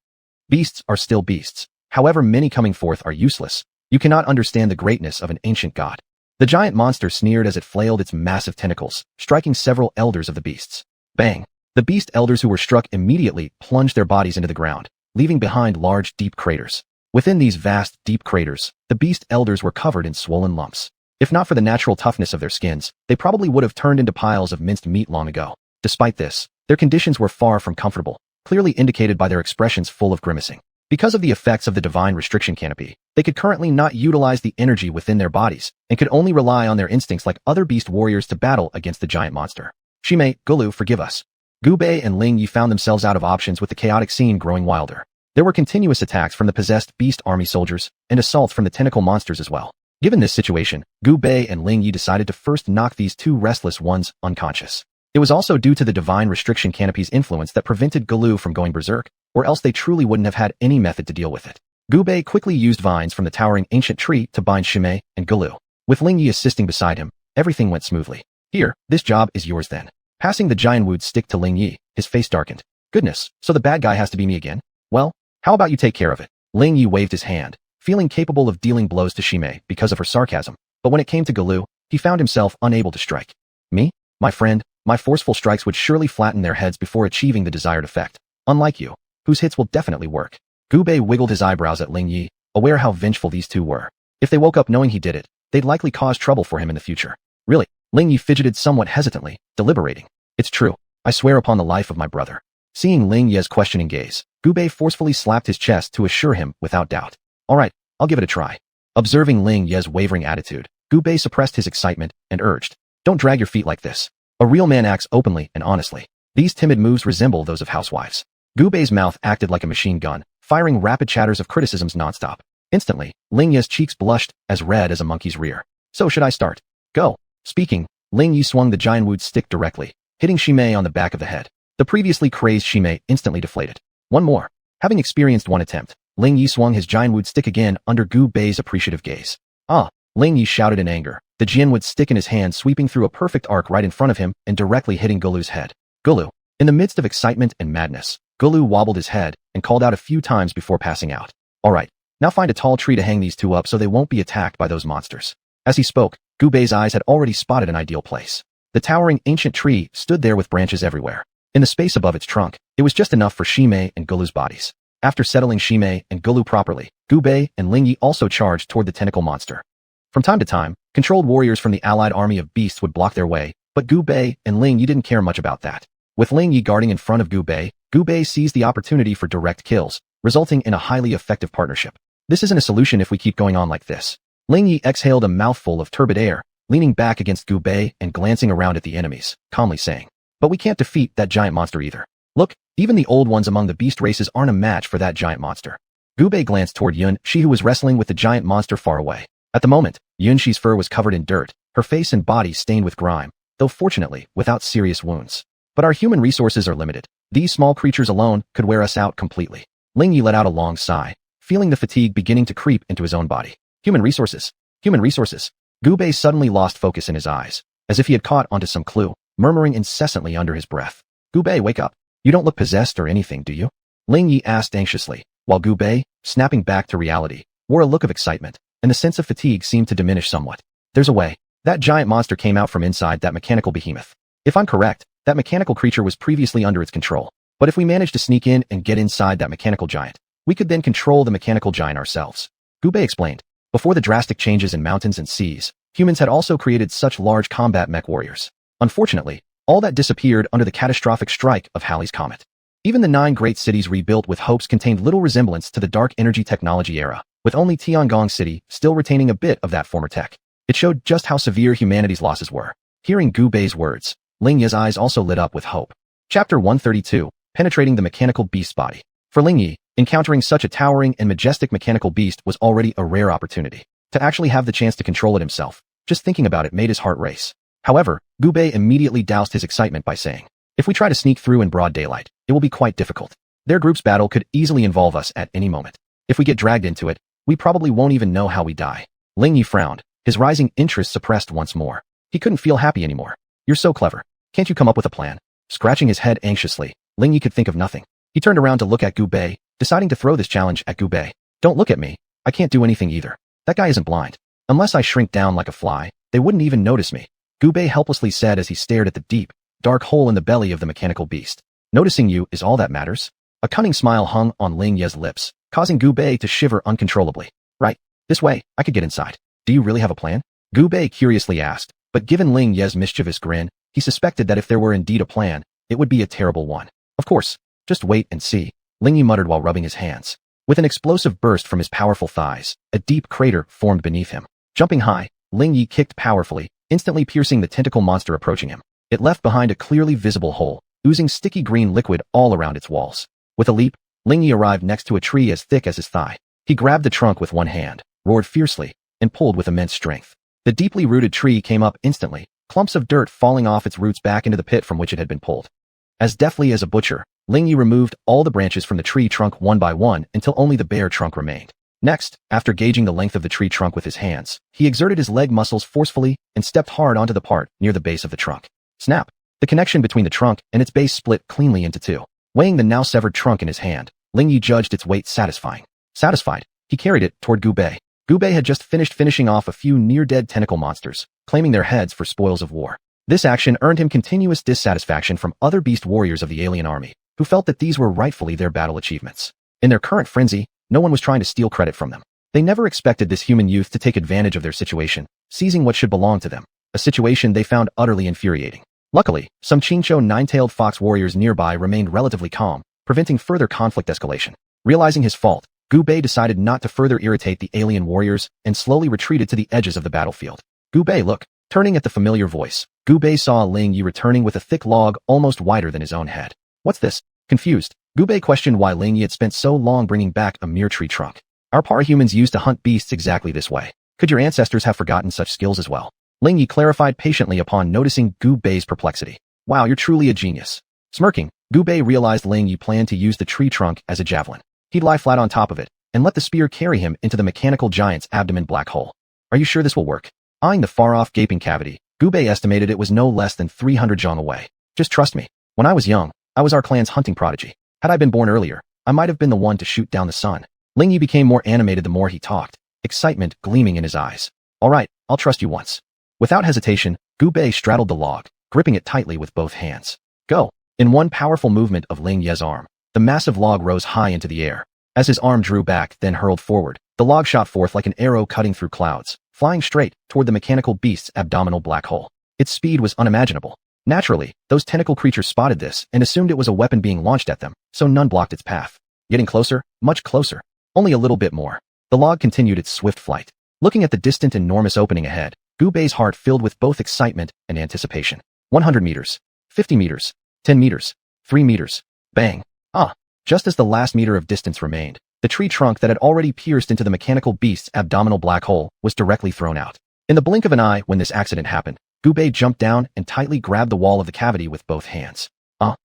Beasts are still beasts. However many coming forth are useless. You cannot understand the greatness of an ancient god. The giant monster sneered as it flailed its massive tentacles, striking several elders of the beasts. Bang! The beast elders who were struck immediately plunged their bodies into the ground, leaving behind large, deep craters. Within these vast, deep craters, the beast elders were covered in swollen lumps. If not for the natural toughness of their skins, they probably would have turned into piles of minced meat long ago. Despite this, their conditions were far from comfortable, clearly indicated by their expressions full of grimacing. Because of the effects of the divine restriction canopy, they could currently not utilize the energy within their bodies, and could only rely on their instincts like other beast warriors to battle against the giant monster. Shimei, Gulu, forgive us. Gu Bei and Ling Yi found themselves out of options with the chaotic scene growing wilder. There were continuous attacks from the possessed beast army soldiers, and assaults from the tentacle monsters as well. Given this situation, Gu Bei and Ling Yi decided to first knock these two restless ones unconscious. It was also due to the divine restriction canopy's influence that prevented Gulu from going berserk, or else they truly wouldn't have had any method to deal with it. Gu Bei quickly used vines from the towering ancient tree to bind Shimei and Gulu. With Ling Yi assisting beside him, everything went smoothly. Here, this job is yours then. Passing the xianhuan stick to Ling Yi, his face darkened. Goodness, so the bad guy has to be me again? Well, how about you take care of it? Ling Yi waved his hand, feeling capable of dealing blows to Shimei because of her sarcasm, but when it came to Gulu, he found himself unable to strike. Me? My friend, my forceful strikes would surely flatten their heads before achieving the desired effect. Unlike you, whose hits will definitely work. Gu Bei wiggled his eyebrows at Ling Yi, aware how vengeful these two were. If they woke up knowing he did it, they'd likely cause trouble for him in the future. Really? Ling Yi fidgeted somewhat hesitantly, deliberating. It's true. I swear upon the life of my brother. Seeing Ling Yi's questioning gaze, Gu Bei forcefully slapped his chest to assure him without doubt. Alright, I'll give it a try. Observing Ling Yi's wavering attitude, Gu Bei suppressed his excitement and urged. Don't drag your feet like this. A real man acts openly and honestly. These timid moves resemble those of housewives. Gu Bei's mouth acted like a machine gun, firing rapid chatters of criticisms nonstop. Instantly, Ling Yi's cheeks blushed as red as a monkey's rear. So should I start? Go. Speaking, Ling Yi swung the xianhuan stick directly, hitting Shimei on the back of the head. The previously crazed Shimei instantly deflated. One more. Having experienced one attempt, Ling Yi swung his xianhuan stick again under Gu Bei's appreciative gaze. Ah! Ling Yi shouted in anger, the xianhuan stick in his hand sweeping through a perfect arc right in front of him and directly hitting Gulu's head. Gulu. In the midst of excitement and madness, Gulu wobbled his head and called out a few times before passing out. Alright, now find a tall tree to hang these two up so they won't be attacked by those monsters. As he spoke, Gu Bei's eyes had already spotted an ideal place. The towering ancient tree stood there with branches everywhere. In the space above its trunk, it was just enough for Shimei and Gulu's bodies. After settling Shimei and Gulu properly, Gu Bei and Ling Yi also charged toward the tentacle monster. From time to time, controlled warriors from the allied army of beasts would block their way, but Gu Bei and Ling Yi didn't care much about that. With Ling Yi guarding in front of Gu Bei seized the opportunity for direct kills, resulting in a highly effective partnership. This isn't a solution if we keep going on like this. Ling Yi exhaled a mouthful of turbid air, leaning back against Gu Bei and glancing around at the enemies, calmly saying, but we can't defeat that giant monster either. Look, even the old ones among the beast races aren't a match for that giant monster. Gu Bei glanced toward Yun, she who was wrestling with the giant monster far away. At the moment, Yun Shi's fur was covered in dirt, her face and body stained with grime, though fortunately without serious wounds. But our human resources are limited. These small creatures alone could wear us out completely. Ling Yi let out a long sigh, feeling the fatigue beginning to creep into his own body. Human resources. Human resources. Gu Bei suddenly lost focus in his eyes, as if he had caught onto some clue, murmuring incessantly under his breath. Gu Bei, wake up. You don't look possessed or anything, do you? Ling Yi asked anxiously, while Gubei, snapping back to reality, wore a look of excitement, and the sense of fatigue seemed to diminish somewhat. There's a way. That giant monster came out from inside that mechanical behemoth. If I'm correct, that mechanical creature was previously under its control. But if we manage to sneak in and get inside that mechanical giant, we could then control the mechanical giant ourselves. Gubei explained. Before the drastic changes in mountains and seas, humans had also created such large combat mech warriors. Unfortunately, all that disappeared under the catastrophic strike of Halley's Comet. Even the 9 great cities rebuilt with hopes contained little resemblance to the dark energy technology era, with only Tiangong City still retaining a bit of that former tech. It showed just how severe humanity's losses were. Hearing Gubei's words, Lingye's eyes also lit up with hope. Chapter 132, Penetrating the Mechanical Beast's Body. For Lingye, encountering such a towering and majestic mechanical beast was already a rare opportunity. To actually have the chance to control it himself, just thinking about it made his heart race. However, Gubei immediately doused his excitement by saying, if we try to sneak through in broad daylight, it will be quite difficult. Their group's battle could easily involve us at any moment. If we get dragged into it, we probably won't even know how we die. Lingye frowned, his rising interest suppressed once more. He couldn't feel happy anymore. You're so clever. Can't you come up with a plan? Scratching his head anxiously, Lingye could think of nothing. He turned around to look at Gubei, deciding to throw this challenge at Gubei. Don't look at me. I can't do anything either. That guy isn't blind. Unless I shrink down like a fly, they wouldn't even notice me. Gubei helplessly said as he stared at the deep, dark hole in the belly of the mechanical beast. Noticing you is all that matters? A cunning smile hung on Lingye's lips, causing Gubei to shiver uncontrollably. Right. This way, I could get inside. Do you really have a plan? Gubei curiously asked, but given Lingye's mischievous grin, he suspected that if there were indeed a plan, it would be a terrible one. Of course. Just wait and see, Lingye muttered while rubbing his hands. With an explosive burst from his powerful thighs, a deep crater formed beneath him. Jumping high, Lingye kicked powerfully, instantly piercing the tentacle monster approaching him. It left behind a clearly visible hole, oozing sticky green liquid all around its walls. With a leap, Lingye arrived next to a tree as thick as his thigh. He grabbed the trunk with one hand, roared fiercely, and pulled with immense strength. The deeply rooted tree came up instantly, clumps of dirt falling off its roots back into the pit from which it had been pulled. As deftly as a butcher, Lingye removed all the branches from the tree trunk one by one until only the bare trunk remained. Next, after gauging the length of the tree trunk with his hands, he exerted his leg muscles forcefully and stepped hard onto the part near the base of the trunk. Snap! The connection between the trunk and its base split cleanly into two. Weighing the now severed trunk in his hand, Lingye judged its weight satisfying. Satisfied, he carried it toward Gubei. Gubei had just finished finishing off a few near-dead tentacle monsters, claiming their heads for spoils of war. This action earned him continuous dissatisfaction from other beast warriors of the alien army, who felt that these were rightfully their battle achievements. In their current frenzy, no one was trying to steal credit from them. They never expected this human youth to take advantage of their situation, seizing what should belong to them, a situation they found utterly infuriating. Luckily, some Qingqiu nine-tailed fox warriors nearby remained relatively calm, preventing further conflict escalation. Realizing his fault, Gubei decided not to further irritate the alien warriors and slowly retreated to the edges of the battlefield. Gubei, look! Turning at the familiar voice, Gubei saw Lingye returning with a thick log almost wider than his own head. What's this? Confused, Gubei questioned why Lingye had spent so long bringing back a mere tree trunk. Our parahumans used to hunt beasts exactly this way. Could your ancestors have forgotten such skills as well? Lingye clarified patiently upon noticing Gubei's perplexity. Wow, you're truly a genius. Smirking, Gubei realized Lingye planned to use the tree trunk as a javelin. He'd lie flat on top of it, and let the spear carry him into the mechanical giant's abdomen black hole. Are you sure this will work? Eyeing the far-off gaping cavity, Gubei estimated it was no less than 300 zhang away. Just trust me. When I was young, I was our clan's hunting prodigy. Had I been born earlier, I might have been the one to shoot down the sun. Lingye became more animated the more he talked, excitement gleaming in his eyes. All right, I'll trust you once. Without hesitation, Gubei straddled the log, gripping it tightly with both hands. Go! In one powerful movement of Lingye's arm, the massive log rose high into the air. As his arm drew back, then hurled forward, the log shot forth like an arrow cutting through clouds, flying straight toward the mechanical beast's abdominal black hole. Its speed was unimaginable. Naturally, those tentacle creatures spotted this and assumed it was a weapon being launched at them, so none blocked its path. Getting closer, much closer. Only a little bit more. The log continued its swift flight. Looking at the distant enormous opening ahead, Gubei's heart filled with both excitement and anticipation. 100 meters. 50 meters. 10 meters. 3 meters. Bang. Ah! Just as the last meter of distance remained, the tree trunk that had already pierced into the mechanical beast's abdominal black hole was directly thrown out. In the blink of an eye when this accident happened, Gubei jumped down and tightly grabbed the wall of the cavity with both hands.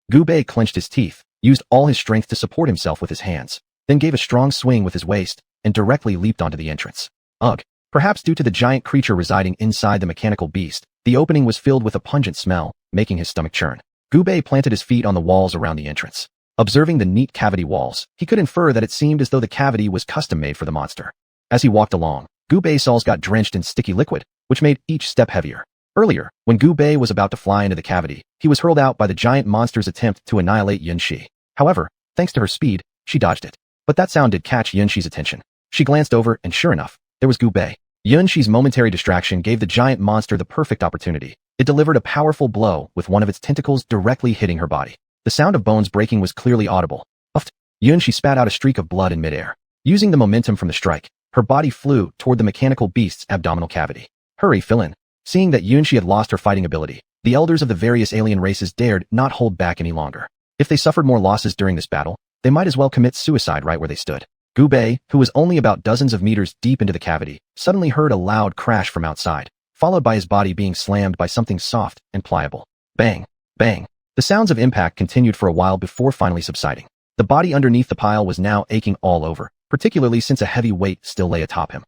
Gubei clenched his teeth, used all his strength to support himself with his hands, then gave a strong swing with his waist, and directly leaped onto the entrance. Ugh! Perhaps due to the giant creature residing inside the mechanical beast, the opening was filled with a pungent smell, making his stomach churn. Gubei planted his feet on the walls around the entrance. Observing the neat cavity walls, he could infer that it seemed as though the cavity was custom-made for the monster. As he walked along, Gubei's soles got drenched in sticky liquid, which made each step heavier. Earlier, when Gubei was about to fly into the cavity, he was hurled out by the giant monster's attempt to annihilate Xianxia. However, thanks to her speed, she dodged it. But that sound did catch Xianxia's attention. She glanced over, and sure enough, there was Gubei. Xianxia's momentary distraction gave the giant monster the perfect opportunity. It delivered a powerful blow with one of its tentacles directly hitting her body. The sound of bones breaking was clearly audible. Uffed. Xianxia spat out a streak of blood in midair. Using the momentum from the strike, her body flew toward the mechanical beast's abdominal cavity. Hurry, fill in. Seeing that Xianxia had lost her fighting ability, the elders of the various alien races dared not hold back any longer. If they suffered more losses during this battle, they might as well commit suicide right where they stood. Gubei, who was only about dozens of meters deep into the cavity, suddenly heard a loud crash from outside, followed by his body being slammed by something soft and pliable. Bang! Bang! The sounds of impact continued for a while before finally subsiding. The body underneath the pile was now aching all over, particularly since a heavy weight still lay atop him.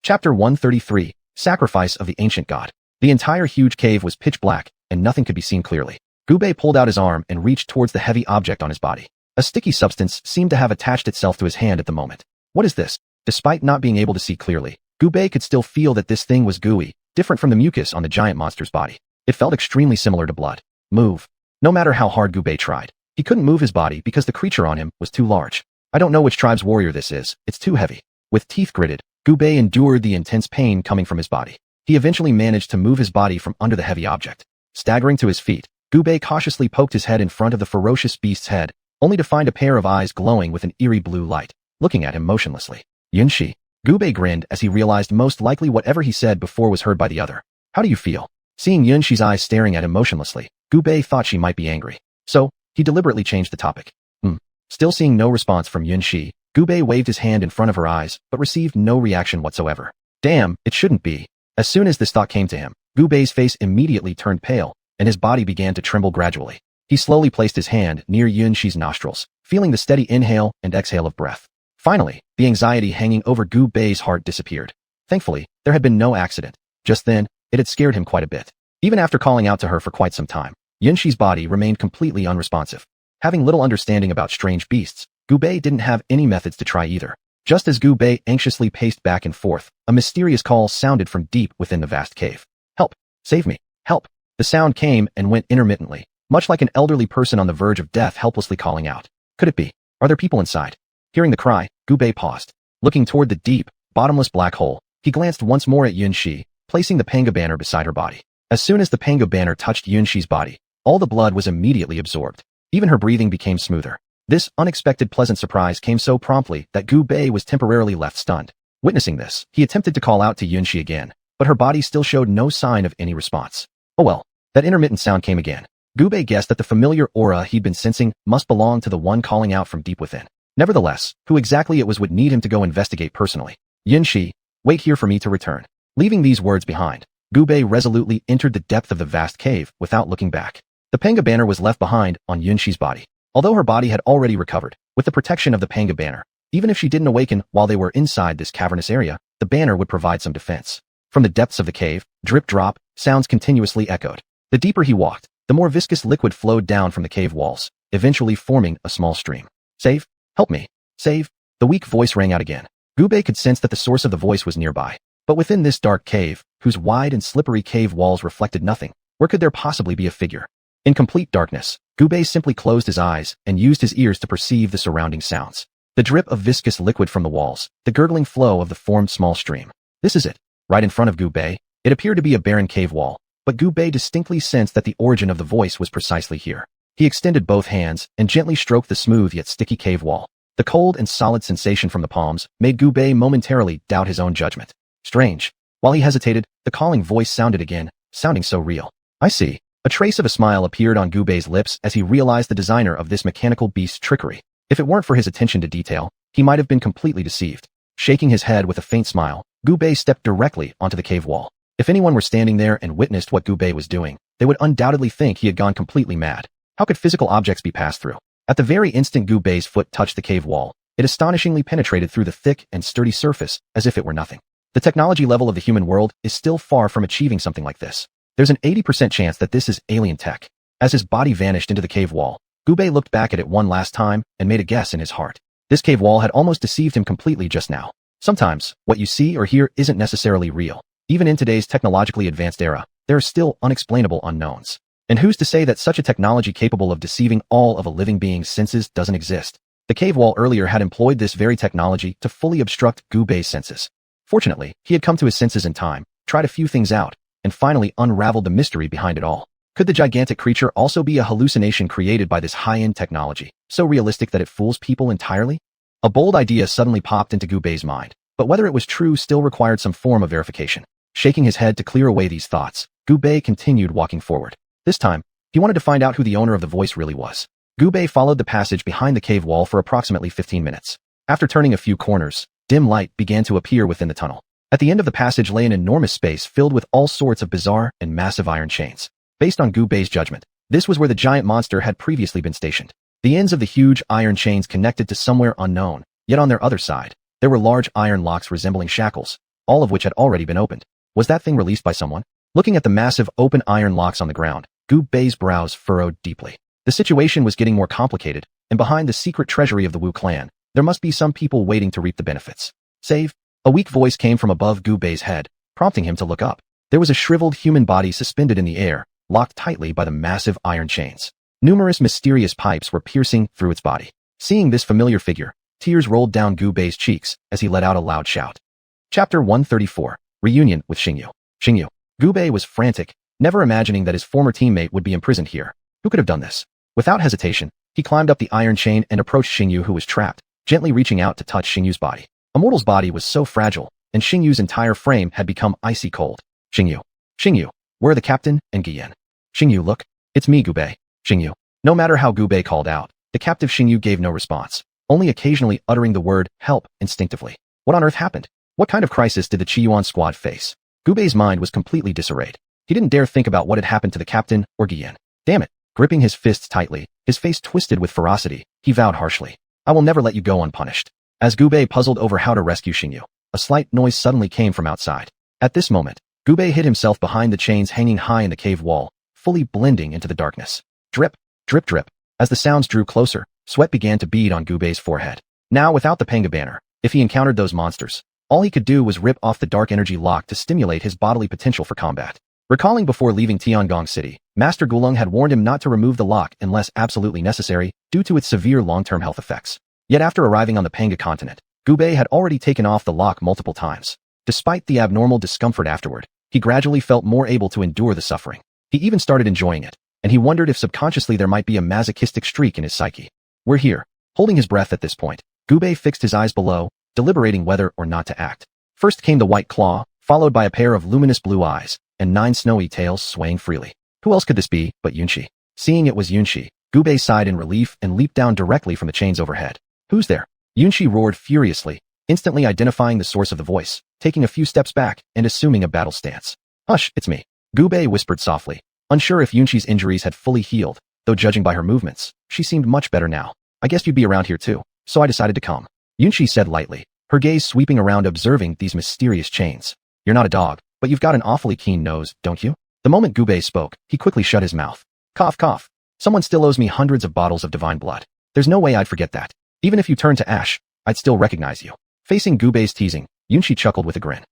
Chapter 133, Sacrifice of the Ancient God. The entire huge cave was pitch black, and nothing could be seen clearly. Gubei pulled out his arm and reached towards the heavy object on his body. A sticky substance seemed to have attached itself to his hand at the moment. What is this? Despite not being able to see clearly, Gubei could still feel that this thing was gooey, different from the mucus on the giant monster's body. It felt extremely similar to blood. Move. No matter how hard Gubei tried, he couldn't move his body because the creature on him was too large. I don't know which tribe's warrior this is, it's too heavy. With teeth gritted, Gubei endured the intense pain coming from his body. He eventually managed to move his body from under the heavy object. Staggering to his feet, Gubei cautiously poked his head in front of the ferocious beast's head, only to find a pair of eyes glowing with an eerie blue light, looking at him motionlessly. Xianxia. Gubei grinned as he realized most likely whatever he said before was heard by the other. How do you feel? Seeing Xianxia's eyes staring at him motionlessly, Gubei thought she might be angry. So, he deliberately changed the topic. Still seeing no response from Xianxia, Gubei waved his hand in front of her eyes, but received no reaction whatsoever. Damn, it shouldn't be. As soon as this thought came to him, Gubei's face immediately turned pale, and his body began to tremble gradually. He slowly placed his hand near Xianxia's nostrils, feeling the steady inhale and exhale of breath. Finally, the anxiety hanging over Gubei's heart disappeared. Thankfully, there had been no accident. Just then, it had scared him quite a bit. Even after calling out to her for quite some time, Xianxia's body remained completely unresponsive. Having little understanding about strange beasts, Gubei didn't have any methods to try either. Just as Gubei anxiously paced back and forth, a mysterious call sounded from deep within the vast cave. Help! Save me! Help! The sound came and went intermittently, much like an elderly person on the verge of death helplessly calling out. Could it be? Are there people inside? Hearing the cry, Gubei paused. Looking toward the deep, bottomless black hole, he glanced once more at Xianxia, placing the panga banner beside her body. As soon as the panga banner touched Xianxia's body, all the blood was immediately absorbed. Even her breathing became smoother. This unexpected pleasant surprise came so promptly that Gubei was temporarily left stunned. Witnessing this, he attempted to call out to Xianxia again, but her body still showed no sign of any response. Oh well, that intermittent sound came again. Gubei guessed that the familiar aura he'd been sensing must belong to the one calling out from deep within. Nevertheless, who exactly it was would need him to go investigate personally. Xianxia, wait here for me to return. Leaving these words behind, Gubei resolutely entered the depth of the vast cave without looking back. The panga banner was left behind on Xianxia's body. Although her body had already recovered, with the protection of the panga banner, even if she didn't awaken while they were inside this cavernous area, the banner would provide some defense. From the depths of the cave, drip-drop, sounds continuously echoed. The deeper he walked, the more viscous liquid flowed down from the cave walls, eventually forming a small stream. Save! Help me! Save! The weak voice rang out again. Gubei could sense that the source of the voice was nearby. But within this dark cave, whose wide and slippery cave walls reflected nothing, where could there possibly be a figure? In complete darkness, Gubei simply closed his eyes and used his ears to perceive the surrounding sounds. The drip of viscous liquid from the walls, the gurgling flow of the formed small stream. This is it. Right in front of Gubei, it appeared to be a barren cave wall, but Gubei distinctly sensed that the origin of the voice was precisely here. He extended both hands and gently stroked the smooth yet sticky cave wall. The cold and solid sensation from the palms made Gubei momentarily doubt his own judgment. Strange. While he hesitated, the calling voice sounded again, sounding so real. I see. A trace of a smile appeared on Gubei's lips as he realized the designer of this mechanical beast's trickery. If it weren't for his attention to detail, he might have been completely deceived. Shaking his head with a faint smile, Gubei stepped directly onto the cave wall. If anyone were standing there and witnessed what Gubei was doing, they would undoubtedly think he had gone completely mad. How could physical objects be passed through? At the very instant Gubei's foot touched the cave wall, it astonishingly penetrated through the thick and sturdy surface as if it were nothing. The technology level of the human world is still far from achieving something like this. There's an 80% chance that this is alien tech. As his body vanished into the cave wall, Gubei looked back at it one last time and made a guess in his heart. This cave wall had almost deceived him completely just now. Sometimes, what you see or hear isn't necessarily real. Even in today's technologically advanced era, there are still unexplainable unknowns. And who's to say that such a technology capable of deceiving all of a living being's senses doesn't exist? The cave wall earlier had employed this very technology to fully obstruct Gubei's senses. Fortunately, he had come to his senses in time, tried a few things out, and finally unraveled the mystery behind it all. Could the gigantic creature also be a hallucination created by this high-end technology, so realistic that it fools people entirely? A bold idea suddenly popped into Gubei's mind, but whether it was true still required some form of verification. Shaking his head to clear away these thoughts, Gubei continued walking forward. This time, he wanted to find out who the owner of the voice really was. Gubei followed the passage behind the cave wall for approximately 15 minutes. After turning a few corners, dim light began to appear within the tunnel. At the end of the passage lay an enormous space filled with all sorts of bizarre and massive iron chains. Based on Gubei's judgment, this was where the giant monster had previously been stationed. The ends of the huge iron chains connected to somewhere unknown, yet on their other side, there were large iron locks resembling shackles, all of which had already been opened. Was that thing released by someone? Looking at the massive open iron locks on the ground, Gubei's brows furrowed deeply. The situation was getting more complicated, and behind the secret treasury of the Wu clan, there must be some people waiting to reap the benefits. Save? A weak voice came from above Gubei's head, prompting him to look up. There was a shriveled human body suspended in the air, locked tightly by the massive iron chains. Numerous mysterious pipes were piercing through its body. Seeing this familiar figure, tears rolled down Gubei's cheeks as he let out a loud shout. Chapter 134. Reunion with Xianxia. Xianxia. Gubei was frantic, never imagining that his former teammate would be imprisoned here. Who could have done this? Without hesitation, he climbed up the iron chain and approached Xianxia, who was trapped, gently reaching out to touch Xianxu's body. A mortal's body was so fragile, and Xianxu's entire frame had become icy cold. Xianxia. Xianxia. Where are the captain and Guillen? Xianxia, look. It's me, Gubei. Xianxia. No matter how Gubei called out, the captive Xianxia gave no response, only occasionally uttering the word help instinctively. What on earth happened? What kind of crisis did the Xuanhuan squad face? Gubei's mind was completely disarrayed. He didn't dare think about what had happened to the captain or Guillen. Damn it. Gripping his fists tightly, his face twisted with ferocity, he vowed harshly, I will never let you go unpunished. As Gubei puzzled over how to rescue Xianxia, a slight noise suddenly came from outside. At this moment, Gubei hid himself behind the chains hanging high in the cave wall, fully blending into the darkness. Drip, drip, drip. As the sounds drew closer, sweat began to bead on Gubei's forehead. Now without the Panga banner, if he encountered those monsters, all he could do was rip off the dark energy lock to stimulate his bodily potential for combat. Recalling before leaving Tiangong City, Master Gulong had warned him not to remove the lock unless absolutely necessary due to its severe long-term health effects. Yet after arriving on the Panga continent, Gubei had already taken off the lock multiple times. Despite the abnormal discomfort afterward, he gradually felt more able to endure the suffering. He even started enjoying it, and he wondered if subconsciously there might be a masochistic streak in his psyche. We're here. Holding his breath at this point, Gubei fixed his eyes below, deliberating whether or not to act. First came the white claw, followed by a pair of luminous blue eyes, and 9 snowy tails swaying freely. Who else could this be but Yunxi? Seeing it was Yunxi, Gubei sighed in relief and leaped down directly from the chains overhead. Who's there? Yunxi roared furiously, instantly identifying the source of the voice, taking a few steps back and assuming a battle stance. Hush, it's me. Gubei whispered softly, unsure if Yunxi's injuries had fully healed, though judging by her movements, she seemed much better now. I guess you'd be around here too, so I decided to come. Yunxi said lightly, her gaze sweeping around observing these mysterious chains. You're not a dog, but you've got an awfully keen nose, don't you? The moment Gubei spoke, he quickly shut his mouth. Cough, cough. Someone still owes me hundreds of bottles of divine blood. There's no way I'd forget that. Even if you turned to ash, I'd still recognize you. Facing Gubei's teasing, Yunxi chuckled with a grin.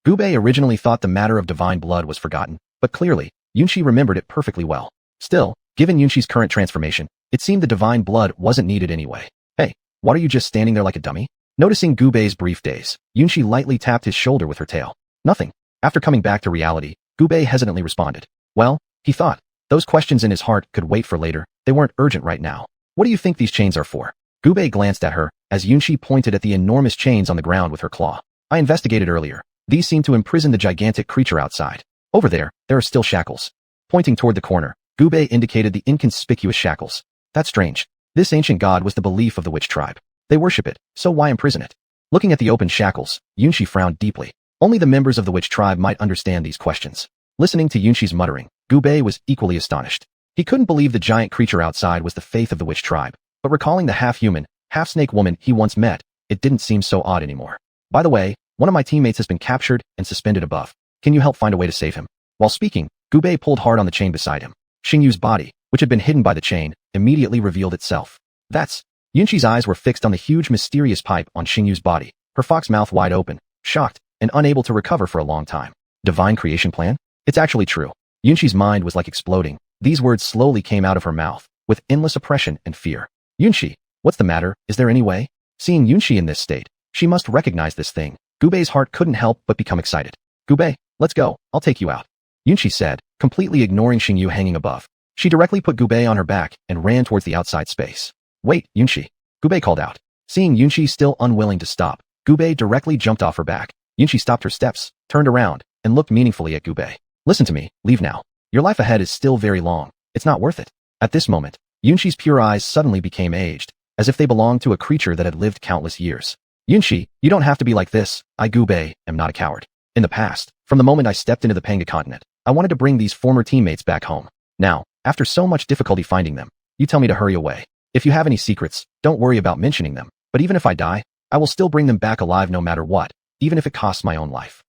Gubei originally thought the matter of divine blood was forgotten, but clearly, Yunxi remembered it perfectly well. Still, given Yunxi's current transformation, it seemed the divine blood wasn't needed anyway. Hey, what are you just standing there like a dummy? Noticing Gubei's brief daze, Yunxi lightly tapped his shoulder with her tail. Nothing. After coming back to reality, Gubei hesitantly responded. Well, he thought, those questions in his heart could wait for later, they weren't urgent right now. What do you think these chains are for? Gubei glanced at her, as Yunxi pointed at the enormous chains on the ground with her claw. I investigated earlier. These seem to imprison the gigantic creature outside. Over there are still shackles. Pointing toward the corner, Gubei indicated the inconspicuous shackles. That's strange. This ancient god was the belief of the witch tribe. They worship it, so why imprison it? Looking at the open shackles, Yunxi frowned deeply. Only the members of the witch tribe might understand these questions. Listening to Yunxi's muttering, Gubei was equally astonished. He couldn't believe the giant creature outside was the faith of the witch tribe, but recalling the half-human, half-snake woman he once met, it didn't seem so odd anymore. By the way, one of my teammates has been captured and suspended above. Can you help find a way to save him? While speaking, Gubei pulled hard on the chain beside him. Xingyu's body, which had been hidden by the chain, immediately revealed itself. That's... Yunxi's eyes were fixed on the huge mysterious pipe on Xingyu's body, her fox mouth wide open, shocked, and unable to recover for a long time. Divine creation plan? It's actually true. Yunxi's mind was like exploding. These words slowly came out of her mouth, with endless oppression and fear. Yunxi, what's the matter? Is there any way? Seeing Yunxi in this state, she must recognize this thing. Gubei's heart couldn't help but become excited. Gubei, let's go, I'll take you out. Yunxi said, completely ignoring Xingyu hanging above. She directly put Gubei on her back and ran towards the outside space. Wait, Yunxi. Gubei called out. Seeing Yunxi still unwilling to stop, Gubei directly jumped off her back. Yunxi stopped her steps, turned around, and looked meaningfully at Gubei. Listen to me, leave now. Your life ahead is still very long. It's not worth it. At this moment, Yunxi's pure eyes suddenly became aged, as if they belonged to a creature that had lived countless years. Yunxi, you don't have to be like this. I, Gubei, am not a coward. In the past, from the moment I stepped into the Panga continent, I wanted to bring these former teammates back home. Now, after so much difficulty finding them, you tell me to hurry away. If you have any secrets, don't worry about mentioning them, but even if I die, I will still bring them back alive no matter what, even if it costs my own life.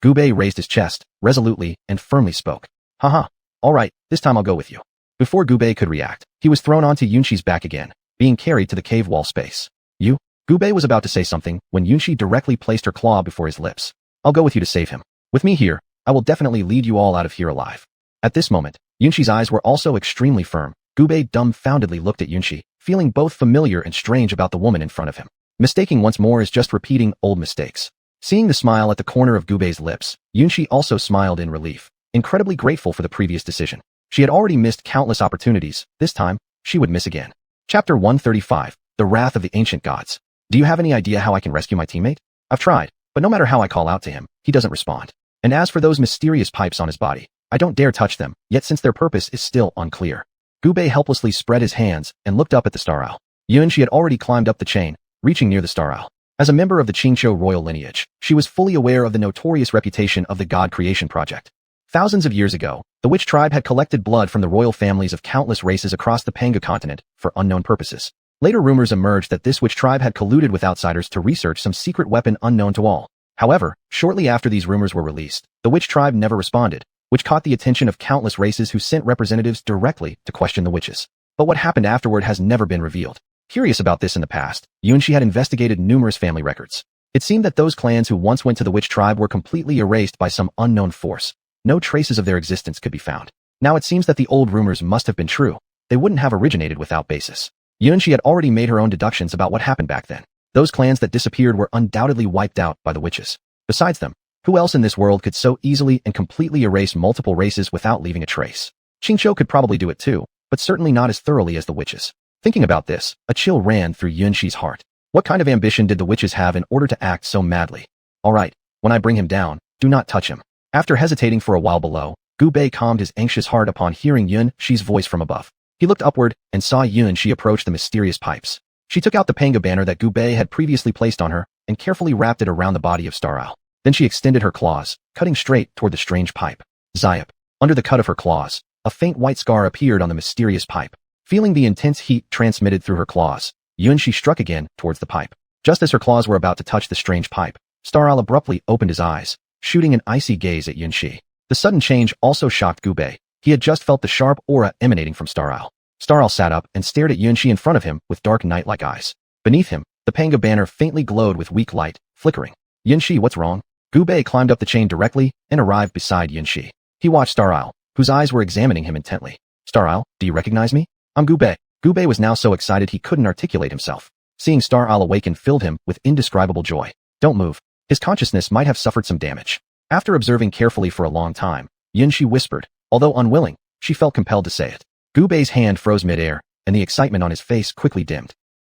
Gubei raised his chest, resolutely and firmly spoke. Haha, alright, this time I'll go with you. Before Gubei could react, he was thrown onto Yunxi's back again, being carried to the cave wall space. You? Gubei was about to say something when Yunxi directly placed her claw before his lips. I'll go with you to save him. With me here, I will definitely lead you all out of here alive. At this moment, Yunxi's eyes were also extremely firm. Gubei dumbfoundedly looked at Yunxi, feeling both familiar and strange about the woman in front of him. Mistaking once more is just repeating old mistakes. Seeing the smile at the corner of Gubei's lips, Yunxi also smiled in relief, incredibly grateful for the previous decision. She had already missed countless opportunities. This time, she would miss again. Chapter 135, The Wrath of the Ancient Gods. Do you have any idea how I can rescue my teammate? I've tried, but no matter how I call out to him, he doesn't respond. And as for those mysterious pipes on his body, I don't dare touch them, yet since their purpose is still unclear. Gubei helplessly spread his hands and looked up at the Star Owl. Yunxi had already climbed up the chain, reaching near the Star Owl. As a member of the Qingqiu royal lineage, she was fully aware of the notorious reputation of the God Creation Project. Thousands of years ago, the witch tribe had collected blood from the royal families of countless races across the Panga continent for unknown purposes. Later rumors emerged that this witch tribe had colluded with outsiders to research some secret weapon unknown to all. However, shortly after these rumors were released, the witch tribe never responded, which caught the attention of countless races who sent representatives directly to question the witches. But what happened afterward has never been revealed. Curious about this in the past, Yunxi had investigated numerous family records. It seemed that those clans who once went to the witch tribe were completely erased by some unknown force. No traces of their existence could be found. Now it seems that the old rumors must have been true. They wouldn't have originated without basis. Yunxi had already made her own deductions about what happened back then. Those clans that disappeared were undoubtedly wiped out by the witches. Besides them, who else in this world could so easily and completely erase multiple races without leaving a trace? Qingqiu could probably do it too, but certainly not as thoroughly as the witches. Thinking about this, a chill ran through Yunxi's heart. What kind of ambition did the witches have in order to act so madly? Alright, when I bring him down, do not touch him. After hesitating for a while below, Gubei calmed his anxious heart upon hearing Yunxi's voice from above. He looked upward and saw Yunxi approach the mysterious pipes. She took out the Panga banner that Gubei had previously placed on her and carefully wrapped it around the body of Star Owl. Then she extended her claws, cutting straight toward the strange pipe. Zayap. Under the cut of her claws, a faint white scar appeared on the mysterious pipe. Feeling the intense heat transmitted through her claws, Yunxi struck again towards the pipe. Just as her claws were about to touch the strange pipe, Star Owl abruptly opened his eyes, shooting an icy gaze at Yunxi. The sudden change also shocked Gubei. He had just felt the sharp aura emanating from Star Owl. Star Owl sat up and stared at Yunxi in front of him with dark night-like eyes. Beneath him, the Panga banner faintly glowed with weak light, flickering. Yunxi, what's wrong? Gubei climbed up the chain directly and arrived beside Yunxi. He watched Star Owl, whose eyes were examining him intently. Star Owl, do you recognize me? I'm Gubei. Gubei was now so excited he couldn't articulate himself. Seeing Star Owl awaken filled him with indescribable joy. Don't move. His consciousness might have suffered some damage. After observing carefully for a long time, Yunxi whispered. Although unwilling, she felt compelled to say it. Gubei's hand froze midair, and the excitement on his face quickly dimmed.